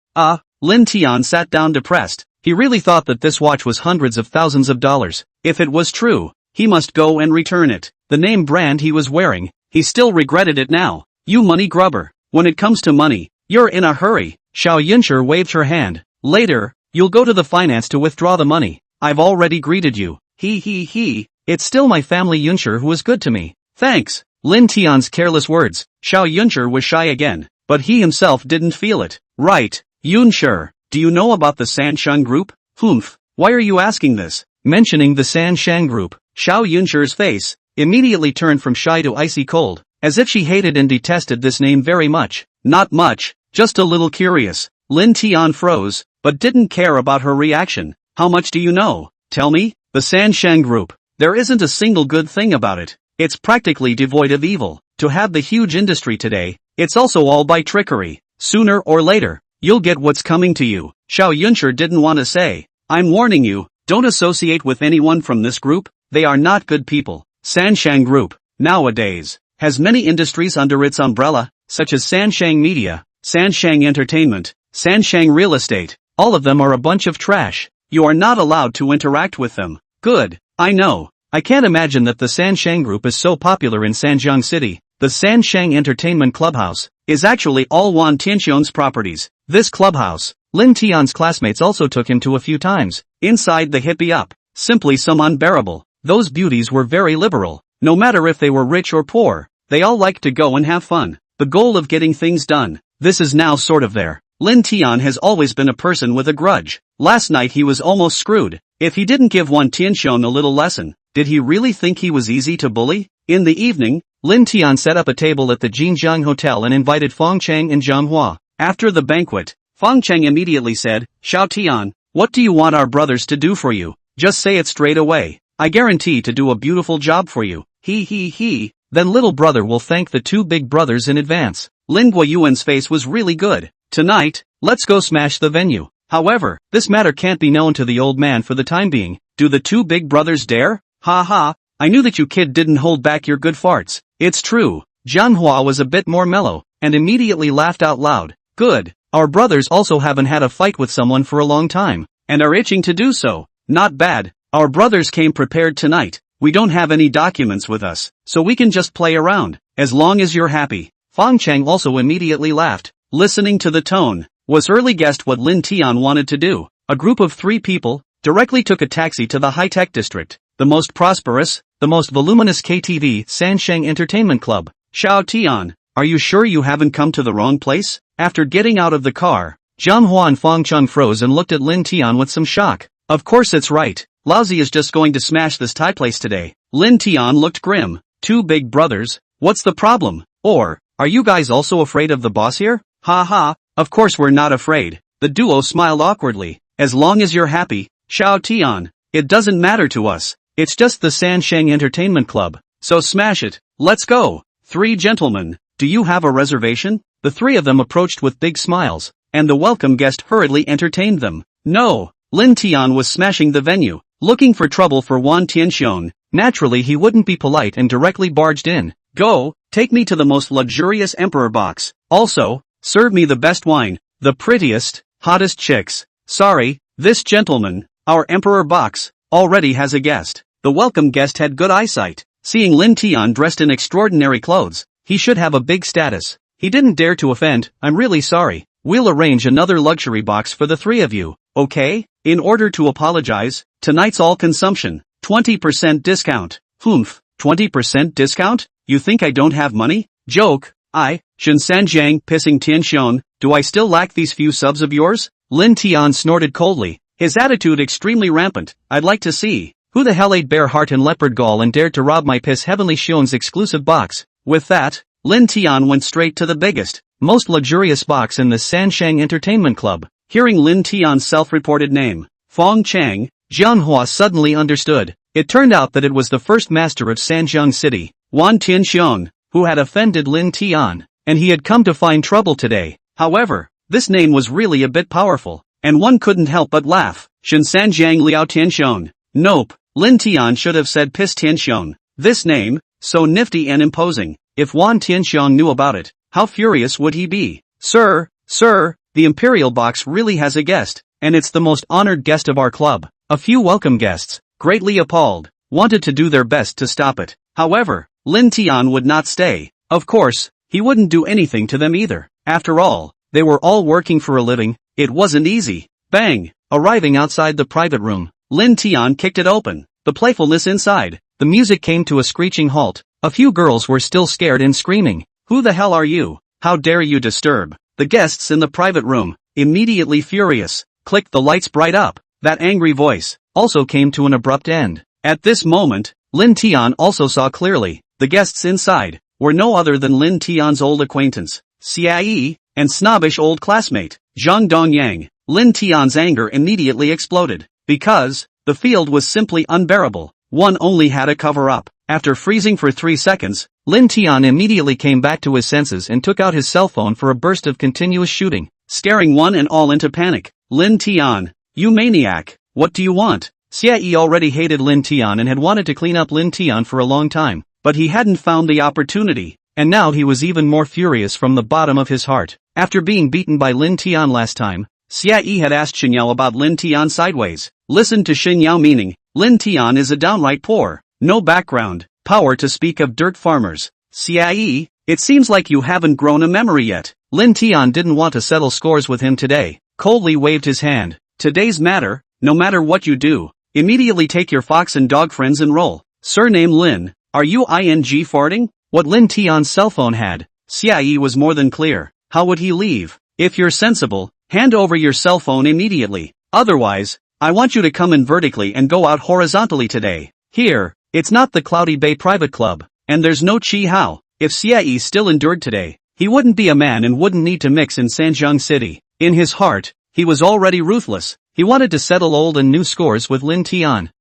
Lin Tian sat down depressed. He really thought that this watch was hundreds of thousands of dollars. If it was true, he must go and return it. The name brand he was wearing, he still regretted it now. You money grubber. When it comes to money, you're in a hurry. Xiao Yunshi waved her hand. Later, you'll go to the finance to withdraw the money. I've already greeted you. It's still my family Yunshi who is good to me. Thanks. Lin Tian's careless words. Xiao Yunshi was shy again, but he himself didn't feel it. Right. Yunshi, do you know about the Sansheng Group? Humph. Why are you asking this? Mentioning the Sansheng Group, Xiao Yunshi's face immediately turned from shy to icy cold, as if she hated and detested this name very much. Not much, just a little curious. Lin Tian froze, but didn't care about her reaction. How much do you know? Tell me. The Sansheng Group. There isn't a single good thing about it. It's practically devoid of evil. To have the huge industry today, it's also all by trickery. Sooner or later, you'll get what's coming to you. Xiao Yunshi didn't want to say. I'm warning you, don't associate with anyone from this group. They are not good people. Sansheng Group, nowadays, has many industries under its umbrella, such as Sansheng Media, Sansheng Entertainment, Sansheng Real Estate. All of them are a bunch of trash. You are not allowed to interact with them. Good. I know. I can't imagine that the Sansheng Group is so popular in Sanjiang City. The Sansheng Entertainment Clubhouse is actually all Wan Tianxiong's properties. This clubhouse, Lin Tian's classmates also took him to a few times. Inside the hippie up, simply some unbearable. Those beauties were very liberal. No matter if they were rich or poor, they all liked to go and have fun. the goal of getting things done. This is now sort of there. Lin Tian has always been a person with a grudge. Last night he was almost screwed. If he didn't give Wan Tianxiong a little lesson, did he really think he was easy to bully? In the evening, Lin Tian set up a table at the Jinjiang Hotel and invited Fang Cheng and Zhang Hua. After the banquet, Fang Cheng immediately said, "Xiao Tian, what do you want our brothers to do for you? Just say it straight away. I guarantee to do a beautiful job for you. He. Then little brother will thank the two big brothers in advance." Lin Guoyuan's face was really good. "Tonight, let's go smash the venue." However, this matter can't be known to the old man for the time being. Do the two big brothers dare? Ha ha, I knew that you kid didn't hold back your good farts. It's true. Zhang Hua was a bit more mellow, and immediately laughed out loud. Good. Our brothers also haven't had a fight with someone for a long time, and are itching to do so. Not bad. Our brothers came prepared tonight. We don't have any documents with us, so we can just play around, as long as you're happy. Fang Cheng also immediately laughed. Listening to the tone, was early guessed what Lin Tian wanted to do. A group of 3 people directly took a taxi to the high-tech district, the most prosperous, the most voluminous KTV Sansheng Entertainment Club. Xiao Tian, are you sure you haven't come to the wrong place? After getting out of the car, Zhang Hua and Fang Cheng froze and looked at Lin Tian with some shock. Of course it's right. Laozi is just going to smash this Thai place today. Lin Tian looked grim. Two big brothers? What's the problem? Or, are you guys also afraid of the boss here? Ha ha, of course we're not afraid. The duo smiled awkwardly. As long as you're happy, Xiao Tian, it doesn't matter to us. It's just the Sansheng Entertainment Club. So smash it. Let's go. 3 gentlemen, do you have a reservation? The 3 of them approached with big smiles, and the welcome guest hurriedly entertained them. No, Lin Tian was smashing the venue, looking for trouble for Wan Tianxiong. Naturally he wouldn't be polite and directly barged in. Go, take me to the most luxurious emperor box. Also, serve me the best wine, the prettiest, hottest chicks. Sorry, this gentleman, our emperor box, already has a guest. The welcome guest had good eyesight. Seeing Lin Tian dressed in extraordinary clothes, he should have a big status. He didn't dare to offend. I'm really sorry. We'll arrange another luxury box for the 3 of you, okay? In order to apologize, tonight's all consumption, 20% discount. Humph, 20% discount? You think I don't have money? Joke. Shen Sanjiang pissing Tianxiong, do I still lack these few subs of yours? Lin Tian snorted coldly, his attitude extremely rampant. I'd like to see. Who the hell ate bear heart and leopard gall and dared to rob my piss Heavenly Xiong's exclusive box? With that, Lin Tian went straight to the biggest, most luxurious box in the Sansheng Entertainment Club. Hearing Lin Tian's self-reported name, Fang Cheng, Zhang Hua suddenly understood. It turned out that it was the first master of Sanjiang City, Wan Tianxiong, who had offended Lin Tian, and he had come to find trouble today. However, this name was really a bit powerful, and one couldn't help but laugh. Shen Sanjiang Liao Tianxiong. Nope, Lin Tian should have said Piss Tianxiong. This name, so nifty and imposing. If Wan Tianxiong knew about it, how furious would he be? Sir, the Imperial Box really has a guest, and it's the most honored guest of our club. A few welcome guests, greatly appalled, wanted to do their best to stop it. However, Lin Tian would not stay. Of course, he wouldn't do anything to them either. After all, they were all working for a living. It wasn't easy. Bang! Arriving outside the private room, Lin Tian kicked it open. The playfulness inside. The music came to a screeching halt. A few girls were still scared and screaming. Who the hell are you? How dare you disturb? The guests in the private room, immediately furious, clicked the lights bright up. That angry voice also came to an abrupt end. At this moment, Lin Tian also saw clearly. The guests inside were no other than Lin Tian's old acquaintance, Xia, and snobbish old classmate, Zhang Dongyang. Lin Tian's anger immediately exploded, because the field was simply unbearable. One only had to cover up. After freezing for 3 seconds, Lin Tian immediately came back to his senses and took out his cell phone for a burst of continuous shooting, scaring one and all into panic. Lin Tian, you maniac, what do you want? Xia already hated Lin Tian and had wanted to clean up Lin Tian for a long time, but he hadn't found the opportunity, and now he was even more furious from the bottom of his heart. After being beaten by Lin Tian last time, Xia had asked Xin Yao about Lin Tian sideways. Listen to Xin Yao meaning, Lin Tian is a downright poor, no background, power to speak of dirt farmers. Xia, it seems like you haven't grown a memory yet. Lin Tian didn't want to settle scores with him today, coldly waved his hand. Today's matter, no matter what you do, immediately take your fox and dog friends and roll. Surname Lin, are you ing farting? What Lin Tian's cell phone had Xia was more than clear. How would he leave? If you're sensible, hand over your cell phone immediately. Otherwise, I want you to come in vertically and go out horizontally today. Here, it's not the Cloudy Bay Private Club, and there's no Chi Hao. If Xia still endured today, he wouldn't be a man and wouldn't need to mix in Sanjiang City. In his heart, he was already ruthless. He wanted to settle old and new scores with Lin Tian.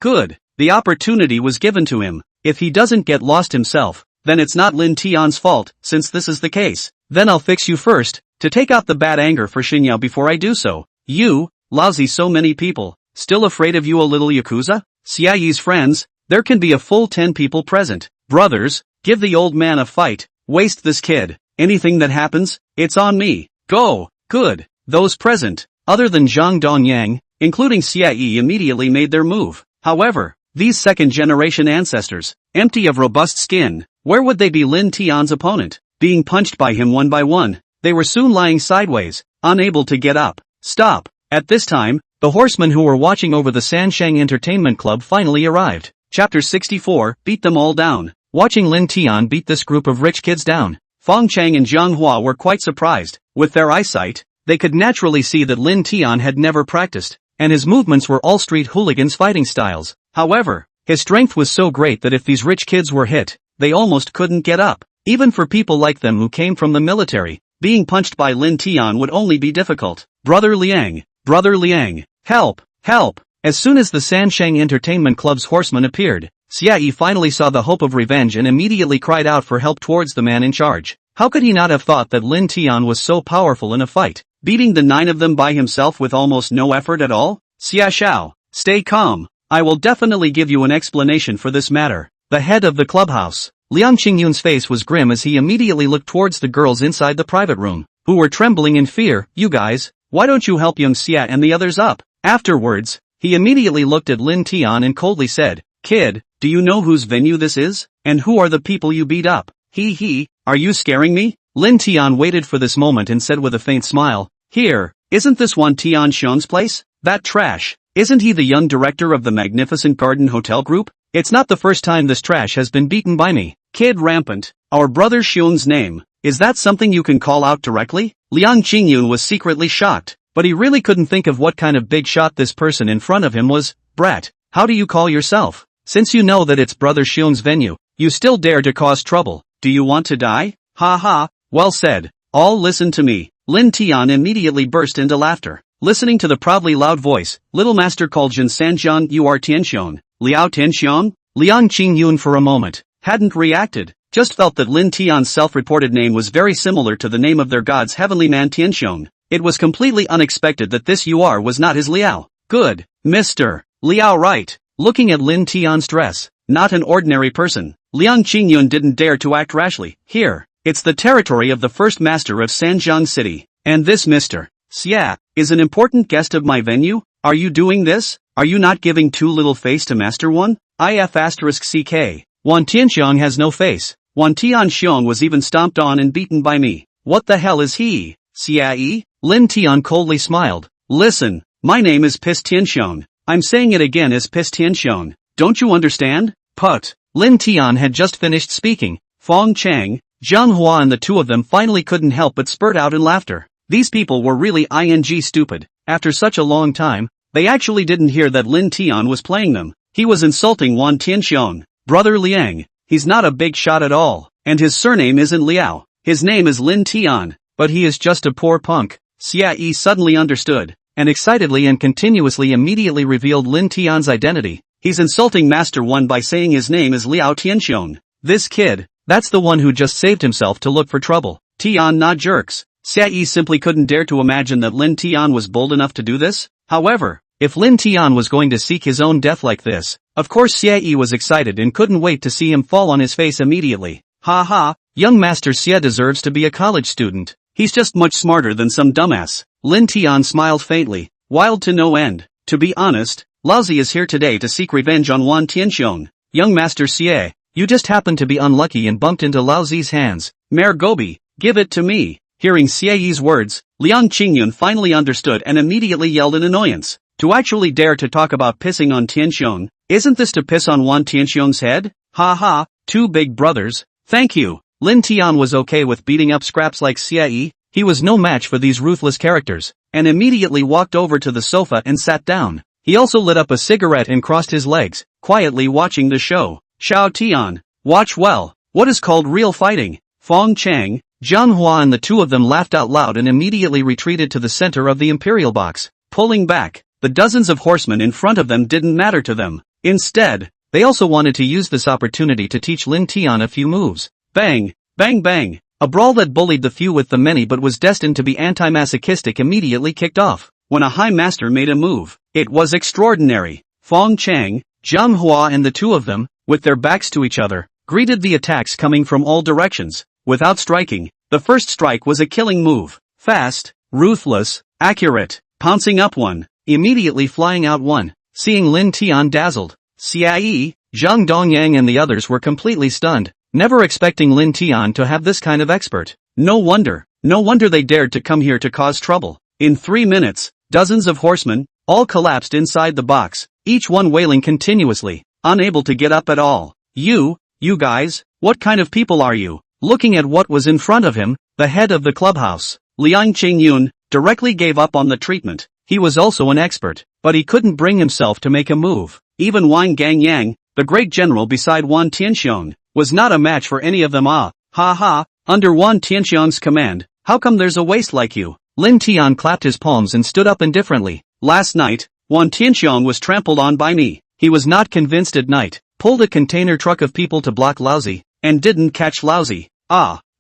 Good. The opportunity was given to him. If he doesn't get lost himself, then it's not Lin Tian's fault. Since this is the case, then I'll fix you first, to take out the bad anger for Xinyao before I do so. You, lousy, so many people, still afraid of you, a little Yakuza? Xiaoyi's friends, there can be a full 10 people present. Brothers, give the old man a fight. Waste this kid. Anything that happens, it's on me. Go. Good. Those present, other than Zhang Dongyang, including Xia, immediately made their move. However, these second-generation ancestors, empty of robust skin, where would they be? Lin Tian's opponent, being punched by him one by one, they were soon lying sideways, unable to get up. Stop. At this time, the horsemen who were watching over the Sansheng Entertainment Club finally arrived. Chapter 64, Beat them all down. Watching Lin Tian beat this group of rich kids down, Fong Chang and Zhang Hua were quite surprised. With their eyesight, they could naturally see that Lin Tian had never practiced, and his movements were all street hooligans' fighting styles. However, his strength was so great that if these rich kids were hit, they almost couldn't get up. Even for people like them who came from the military, being punched by Lin Tian would only be difficult. Brother Liang, help, help! As soon as the Sansheng Entertainment Club's horsemen appeared, Xia finally saw the hope of revenge and immediately cried out for help towards the man in charge. How could he not have thought that Lin Tian was so powerful in a fight, beating the 9 of them by himself with almost no effort at all? Xia Xiao, stay calm. I will definitely give you an explanation for this matter. The head of the clubhouse, Liang Qingyun's face was grim as he immediately looked towards the girls inside the private room, who were trembling in fear. You guys, why don't you help young Xia and the others up? Afterwards, he immediately looked at Lin Tian and coldly said, Kid, do you know whose venue this is? And who are the people you beat up? Are you scaring me? Lin Tian waited for this moment and said with a faint smile, Here, isn't this one Tian Shun's place? That trash. Isn't he the young director of the magnificent Garden Hotel Group? It's not the first time this trash has been beaten by me. Kid Rampant, our brother Xun's name, is that something you can call out directly? Liang Qingyun was secretly shocked, but he really couldn't think of what kind of big shot this person in front of him was. Brat, how do you call yourself? Since you know that it's brother Xun's venue, you still dare to cause trouble. Do you want to die? Well said. All listen to me. Lin Tian immediately burst into laughter. Listening to the proudly loud voice, Little Master called Jin Sanjiang, you are Tianxiong. Liao Tianxiong? Liang Qingyun for a moment hadn't reacted, just felt that Lin Tian's self-reported name was very similar to the name of their god's heavenly man Tianxiong. It was completely unexpected that this UR was not his Liao. Good, Mr. Liao, right. Looking at Lin Tian's dress, not an ordinary person, Liang Qingyun didn't dare to act rashly. Here, it's the territory of the first master of Sanjiang City, and this Mr. Xia is an important guest of my venue. Are you doing this? Are you not giving too little face to Master One? IF*CK. Wan Tianxiong has no face. Wan Tianxiong was even stomped on and beaten by me. What the hell is he? Xia? Lin Tian coldly smiled. Listen, my name is Pis Tianxiong. I'm saying it again as Pis Tianxiong. Don't you understand? Put. Lin Tian had just finished speaking. Fong Chang, Zhang Hua and the two of them finally couldn't help but spurt out in laughter. These people were really stupid. After such a long time, they actually didn't hear that Lin Tian was playing them. He was insulting Wan Tianxiong. Brother Liang, he's not a big shot at all, and his surname isn't Liao. His name is Lin Tian, but he is just a poor punk. Xia suddenly understood, and excitedly and continuously immediately revealed Lin Tian's identity. He's insulting Master One by saying his name is Liao Tianxiong. This kid, that's the one who just saved himself to look for trouble. Tian not jerks. Xia simply couldn't dare to imagine that Lin Tian was bold enough to do this. However, if Lin Tian was going to seek his own death like this, of course Xia was excited and couldn't wait to see him fall on his face immediately. Young Master Xia deserves to be a college student. He's just much smarter than some dumbass. Lin Tian smiled faintly, wild to no end. To be honest, Laozi is here today to seek revenge on Wan Tianxiong. Young Master Xie, you just happened to be unlucky and bumped into Laozi's hands. Mayor Gobi, give it to me. Hearing Xie's words, Liang Qingyun finally understood and immediately yelled in annoyance. To actually dare to talk about pissing on Tianxiong, isn't this to piss on Wan Tianxiong's head? Two big brothers. Thank you. Lin Tian was okay with beating up scraps like Xie. He was no match for these ruthless characters, and immediately walked over to the sofa and sat down. He also lit up a cigarette and crossed his legs, quietly watching the show. Xiao Tian, watch well. What is called real fighting? Fong Chang, Zhang Hua and the two of them laughed out loud and immediately retreated to the center of the imperial box. Pulling back, the dozens of horsemen in front of them didn't matter to them. Instead, they also wanted to use this opportunity to teach Lin Tian a few moves. Bang, bang bang. A brawl that bullied the few with the many but was destined to be anti-masochistic immediately kicked off. When a high master made a move, it was extraordinary. Fong Chang, Zhang Hua and the two of them, with their backs to each other, greeted the attacks coming from all directions. Without striking, the first strike was a killing move. Fast, ruthless, accurate, pouncing up one, immediately flying out one. Seeing Lin Tian dazzled, Xie, Zhang Dongyang and the others were completely stunned, never expecting Lin Tian to have this kind of expert. No wonder they dared to come here to cause trouble. In 3 minutes, dozens of horsemen, all collapsed inside the box, each one wailing continuously, unable to get up at all. You guys, what kind of people are you? Looking at what was in front of him, the head of the clubhouse, Liang Qingyun, directly gave up on the treatment. He was also an expert, but he couldn't bring himself to make a move. Even Wang Gangyang, the great general beside Wan Tianxiong, was not a match for any of them. Under Wan Tianxiong's command, how come there's a waste like you? Lin Tian clapped his palms and stood up indifferently. Last night, Wan Tianxiong was trampled on by me. He was not convinced at night, pulled a container truck of people to block Lousy, and didn't catch Lousy.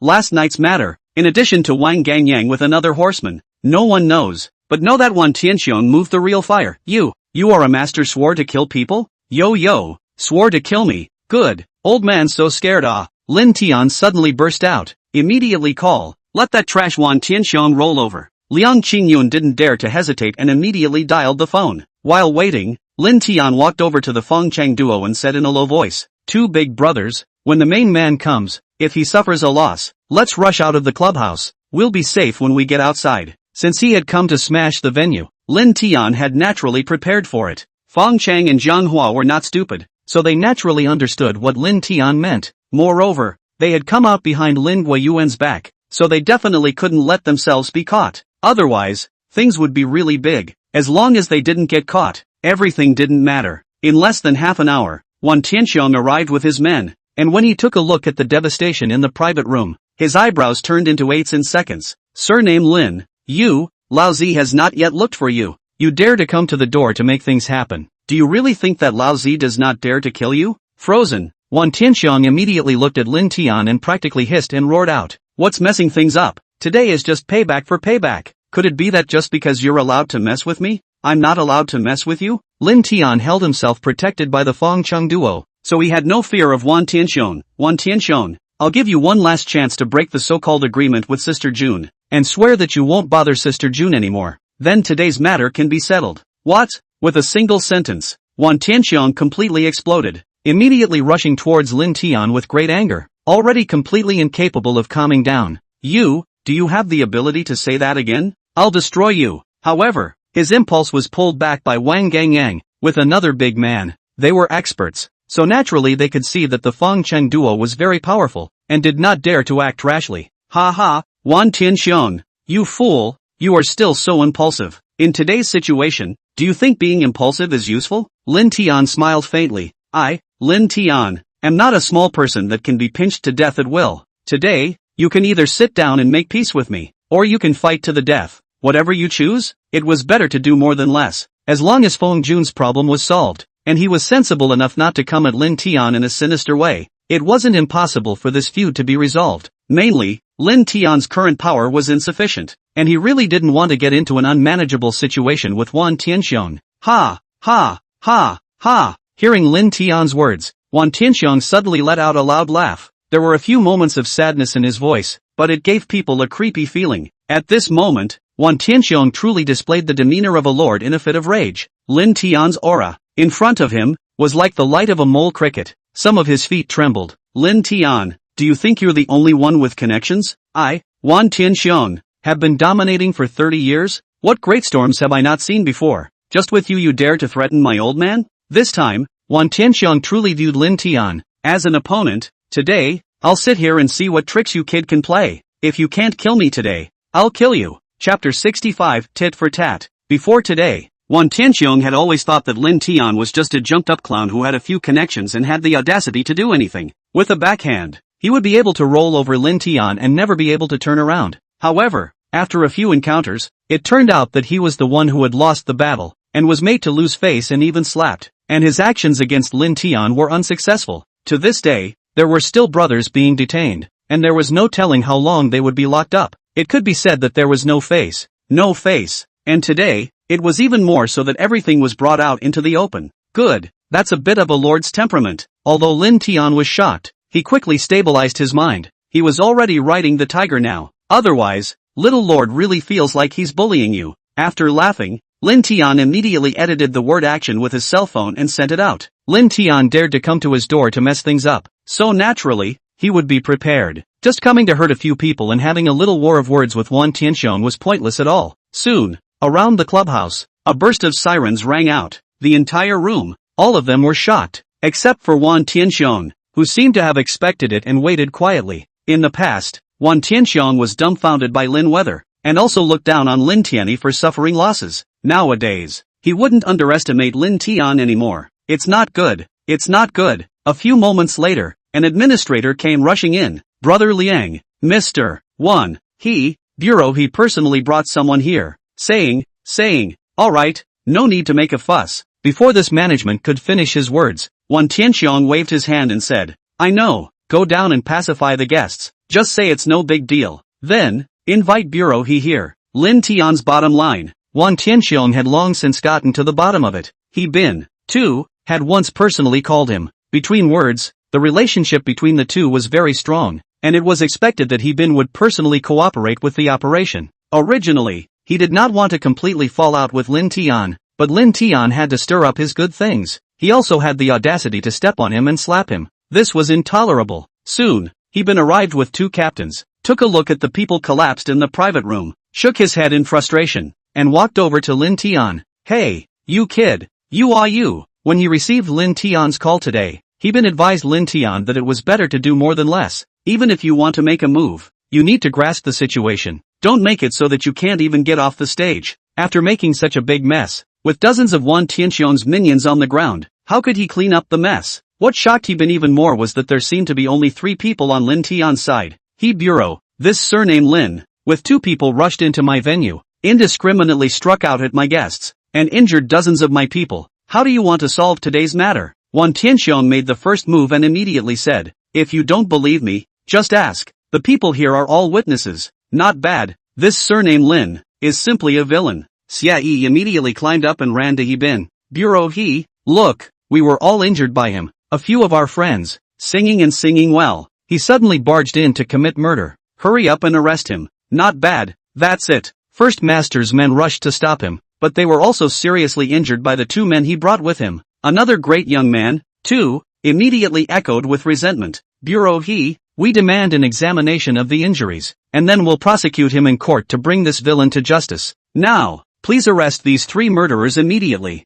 Last night's matter, in addition to Wang Gangyang with another horseman, no one knows, but know that Wan Tianxiong moved the real fire. You are a master swore to kill people? Yo, swore to kill me, good, old man so scared. Lin Tian suddenly burst out, immediately let that trash Wan Tianxiong roll over. Liang Qingyun didn't dare to hesitate and immediately dialed the phone. While waiting, Lin Tian walked over to the Fong Chang duo and said in a low voice, "Two big brothers, when the main man comes, if he suffers a loss, let's rush out of the clubhouse. We'll be safe when we get outside." Since he had come to smash the venue, Lin Tian had naturally prepared for it. Fong Chang and Zhang Hua were not stupid, so they naturally understood what Lin Tian meant. Moreover, they had come out behind Lin Guiyuan's back, so they definitely couldn't let themselves be caught. Otherwise, things would be really big. As long as they didn't get caught, everything didn't matter. In less than half an hour, Wan Tianxiong arrived with his men, and when he took a look at the devastation in the private room, his eyebrows turned into eights in seconds. Surname Lin, Laozi has not yet looked for you. You dare to come to the door to make things happen. Do you really think that Laozi does not dare to kill you? Frozen, Wan Tianxiong immediately looked at Lin Tian and practically hissed and roared out, "What's messing things up? Today is just payback for payback. Could it be that just because you're allowed to mess with me, I'm not allowed to mess with you?" Lin Tian held himself protected by the Fong Chang duo, so he had no fear of Wan Tianxiong. "Wan Tianxiong, I'll give you one last chance to break the so-called agreement with Sister June, and swear that you won't bother Sister June anymore. Then today's matter can be settled." "What?" With a single sentence, Wan Tianxiong completely exploded, immediately rushing towards Lin Tian with great anger, already completely incapable of calming down. Do you have the ability to say that again? I'll destroy you." However, his impulse was pulled back by Wang Gangyang, with another big man. They were experts, so naturally they could see that the Fong Cheng duo was very powerful, and did not dare to act rashly. Wan Tianxiong, you fool, you are still so impulsive. In today's situation, do you think being impulsive is useful? Lin Tian smiled faintly. "I, Lin Tian, am not a small person that can be pinched to death at will. Today, you can either sit down and make peace with me, or you can fight to the death. Whatever you choose, it was better to do more than less." As long as Fong Jun's problem was solved, and he was sensible enough not to come at Lin Tian in a sinister way, it wasn't impossible for this feud to be resolved. Mainly, Lin Tian's current power was insufficient, and he really didn't want to get into an unmanageable situation with Wan Tianxiong. Hearing Lin Tian's words, Wan Tianxiong suddenly let out a loud laugh. There were a few moments of sadness in his voice, but it gave people a creepy feeling. At this moment, Wan Tianxiong truly displayed the demeanor of a lord in a fit of rage. Lin Tian's aura, in front of him, was like the light of a mole cricket. Some of his feet trembled. "Lin Tian, do you think you're the only one with connections? I, Wan Tianxiong, have been dominating for 30 years? What great storms have I not seen before? Just with you dare to threaten my old man?" This time, Wan Tianxiong truly viewed Lin Tian as an opponent. Today, I'll sit here and see what tricks you kid can play. If you can't kill me today, I'll kill you. Chapter 65, Tit for Tat. Before today, Won Tianxiong had always thought that Lin Tian was just a jumped-up clown who had a few connections and had the audacity to do anything. With a backhand, he would be able to roll over Lin Tian and never be able to turn around. However, after a few encounters, it turned out that he was the one who had lost the battle, and was made to lose face and even slapped, and his actions against Lin Tian were unsuccessful. To this day, there were still brothers being detained, and there was no telling how long they would be locked up. It could be said that there was no face. No face. And today, it was even more so that everything was brought out into the open. Good, that's a bit of a lord's temperament. Although Lin Tian was shocked, he quickly stabilized his mind. He was already riding the tiger now. Otherwise, little lord really feels like he's bullying you. After laughing, Lin Tian immediately edited the word action with his cell phone and sent it out. Lin Tian dared to come to his door to mess things up, so naturally, he would be prepared. Just coming to hurt a few people and having a little war of words with Won Tianxiong was pointless at all. Soon, around the clubhouse, a burst of sirens rang out. The entire room, all of them were shocked, except for Won Tianxiong, who seemed to have expected it and waited quietly. In the past, Won Tianxiong was dumbfounded by Lin Weather, and also looked down on Lin Tianyi for suffering losses. Nowadays, he wouldn't underestimate Lin Tian anymore. It's not good. It's not good. A few moments later, an administrator came rushing in. Brother Liang, Mr. Won, Bureau, he personally brought someone here, saying, alright, no need to make a fuss. Before this management could finish his words, Won Tianxiong waved his hand and said, I know, go down and pacify the guests, just say it's no big deal. Then, invite Bureau here. Lin Tian's bottom line. Won Tianxiong had long since gotten to the bottom of it. He had once personally called him. Between words, the relationship between the two was very strong, and it was expected that Bin would personally cooperate with the operation. Originally, he did not want to completely fall out with Lin Tian, but Lin Tian had to stir up his good things. He also had the audacity to step on him and slap him. This was intolerable. Soon, Bin arrived with two captains, took a look at the people collapsed in the private room, shook his head in frustration, and walked over to Lin Tian. Hey, you kid, you. When he received Lin Tian's call today, Bin advised Lin Tian that it was better to do more than less. Even if you want to make a move, you need to grasp the situation. Don't make it so that you can't even get off the stage. After making such a big mess, with dozens of Won Tianxiong's minions on the ground, how could he clean up the mess? What shocked Bin even more was that there seemed to be only 3 people on Lin Tian's side. Bureau, this surname Lin, with 2 people rushed into my venue, indiscriminately struck out at my guests, and injured dozens of my people. How do you want to solve today's matter? Won Tianxiong made the first move and immediately said, if you don't believe me, just ask. The people here are all witnesses. Not bad. This surname Lin is simply a villain. Xia Yi immediately climbed up and ran to Bin. Bureau look, we were all injured by him. A few of our friends, singing well. He suddenly barged in to commit murder. Hurry up and arrest him. Not bad. That's it. First Master's men rushed to stop him, but they were also seriously injured by the 2 men he brought with him. Another great young man, too, immediately echoed with resentment. Bureau we demand an examination of the injuries, and then we'll prosecute him in court to bring this villain to justice. Now, please arrest these 3 murderers immediately.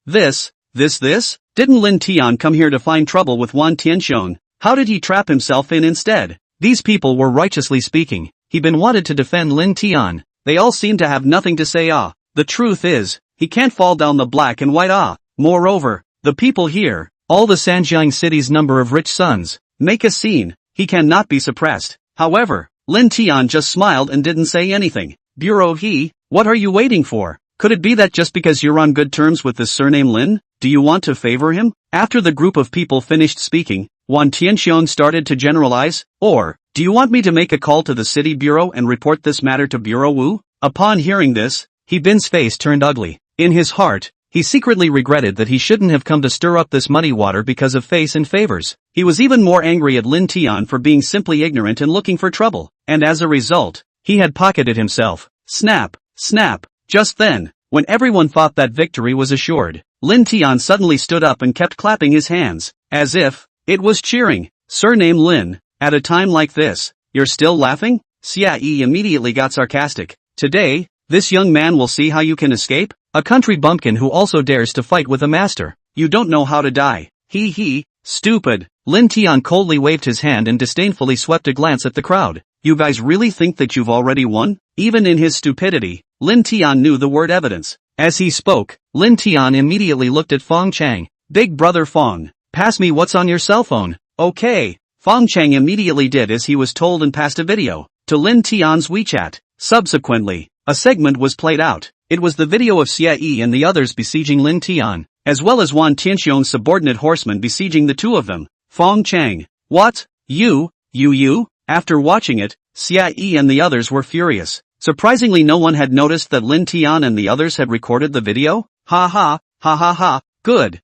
This? Didn't Lin Tian come here to find trouble with Won Tianxiong? How did he trap himself in instead? These people were righteously speaking. Bin wanted to defend Lin Tian. They all seemed to have nothing to say. The truth is, he can't fall down the black and white. Moreover, the people here, all the Sanjiang city's number of rich sons, make a scene. He cannot be suppressed. However, Lin Tian just smiled and didn't say anything. Bureau what are you waiting for? Could it be that just because you're on good terms with this surname Lin, do you want to favor him? After the group of people finished speaking, Won Tianxiong started to generalize, or, do you want me to make a call to the city bureau and report this matter to Bureau Wu? Upon hearing this, Bin's face turned ugly. In his heart, he secretly regretted that he shouldn't have come to stir up this muddy water because of face and favors. He was even more angry at Lin Tian for being simply ignorant and looking for trouble, and as a result, he had pocketed himself. Snap. Just then, when everyone thought that victory was assured, Lin Tian suddenly stood up and kept clapping his hands, as if it was cheering. Surname Lin, at a time like this, you're still laughing? Xia Yi immediately got sarcastic. Today, this young man will see how you can escape? A country bumpkin who also dares to fight with a master. You don't know how to die. Stupid. Lin Tian coldly waved his hand and disdainfully swept a glance at the crowd. You guys really think that you've already won? Even in his stupidity, Lin Tian knew the word evidence. As he spoke, Lin Tian immediately looked at Fong Chang. Big brother Fong, pass me what's on your cell phone. Okay. Fong Chang immediately did as he was told and passed a video to Lin Tian's WeChat. Subsequently, a segment was played out. It was the video of Xia Yi and the others besieging Lin Tian, as well as Wan Tianxiong's subordinate horsemen besieging the two of them. Fong Chang. What? You? After watching it, Xia Yi and the others were furious. Surprisingly, no one had noticed that Lin Tian and the others had recorded the video? Ha ha, ha ha ha, good,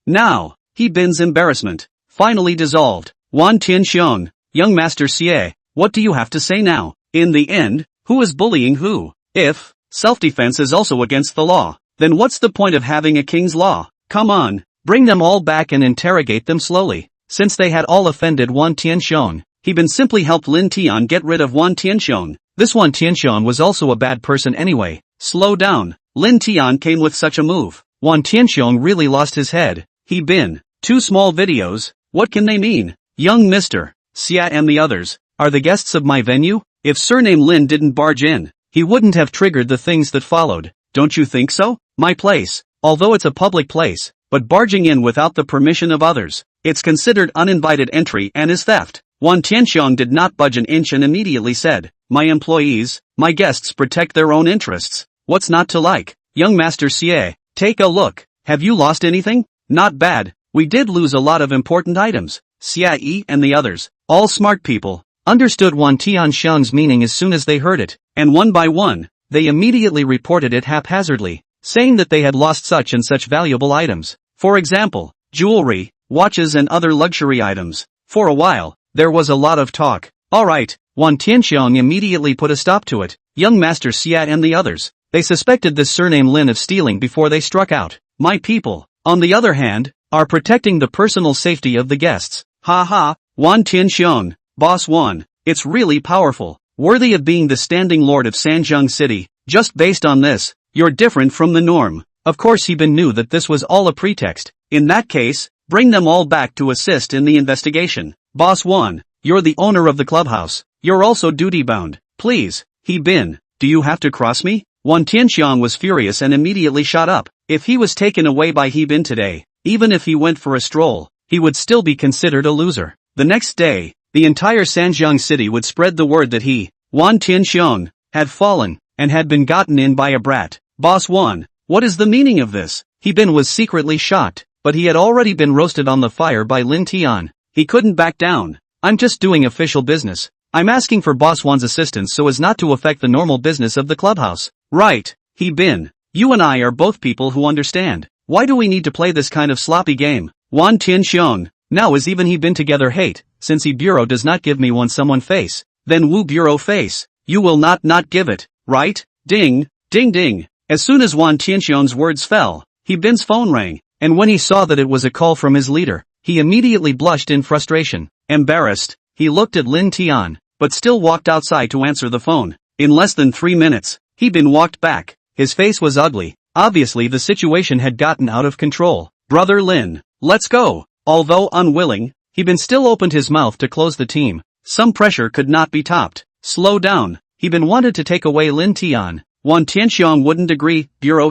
Now, He Bin's embarrassment finally dissolved. Wan Tianxiong, young master Xie, what do you have to say now? In the end, who is bullying who? If self-defense is also against the law, then what's the point of having a king's law? Come on, bring them all back and interrogate them slowly. Since they had all offended Wan Tianxiong, He Bin simply helped Lin Tian get rid of Wan Tianxiong. This Wan Tianxiong was also a bad person anyway. Slow down. Lin Tian came with such a move. Wan Tianxiong really lost his head. He Bin. 2 small videos, what can they mean? Young Mr. Xia and the others are the guests of my venue? If surname Lin didn't barge in, he wouldn't have triggered the things that followed. Don't you think so? My place, although it's a public place, but barging in without the permission of others, it's considered uninvited entry and is theft. Wan Tianxiong did not budge an inch and immediately said, my employees, my guests protect their own interests. What's not to like? Young Master Xie, take a look. Have you lost anything? Not bad. We did lose a lot of important items. Xia Yi and the others, all smart people, understood Wan Tianxiong's meaning as soon as they heard it, and one by one, they immediately reported it haphazardly, saying that they had lost such and such valuable items. For example, jewelry, watches and other luxury items. For a while, there was a lot of talk. Alright, Wan Tianxiong immediately put a stop to it. Young Master Xia and the others, they suspected this surname Lin of stealing before they struck out. My people, on the other hand, are protecting the personal safety of the guests. Ha ha, Wan Tianxiong, Boss Wan, it's really powerful, worthy of being the standing lord of Sanjiang City. Just based on this, you're different from the norm. Of course He Bin knew that this was all a pretext. In that case, bring them all back to assist in the investigation. Boss Wan, you're the owner of the clubhouse. You're also duty-bound. Please, He Bin, do you have to cross me? Wan Tianxiong was furious and immediately shot up. If he was taken away by He Bin today, even if he went for a stroll, he would still be considered a loser. The next day, the entire Sanjiang city would spread the word that he, Wan Tianxiong, had fallen, and had been gotten in by a brat. Boss Wan, what is the meaning of this? He Bin was secretly shocked, but he had already been roasted on the fire by Lin Tian. He couldn't back down. I'm just doing official business. I'm asking for Boss Wan's assistance so as not to affect the normal business of the clubhouse. Right, He Bin. You and I are both people who understand. Why do we need to play this kind of sloppy game? Wan Tianxiong, now is even He Bin together hate, since He Bureau does not give me one someone face. Then Wu Bureau face, you will not give it, right? Ding, ding ding. As soon as Wan Tianxiong's words fell, He Bin's phone rang, and when he saw that it was a call from his leader, he immediately blushed in frustration. Embarrassed, he looked at Lin Tian, but still walked outside to answer the phone. In less than 3 minutes, He Bin walked back. His face was ugly. Obviously the situation had gotten out of control. Brother Lin, let's go. Although unwilling, He Bin still opened his mouth to close the team. Some pressure could not be topped. Slow down. He Bin wanted to take away Lin Tian. Wan Tianxiong wouldn't agree. Bureau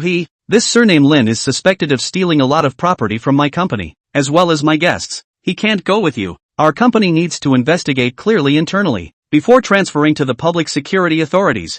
this surname Lin is suspected of stealing a lot of property from my company, as well as my guests. He can't go with you. Our company needs to investigate clearly internally, before transferring to the public security authorities.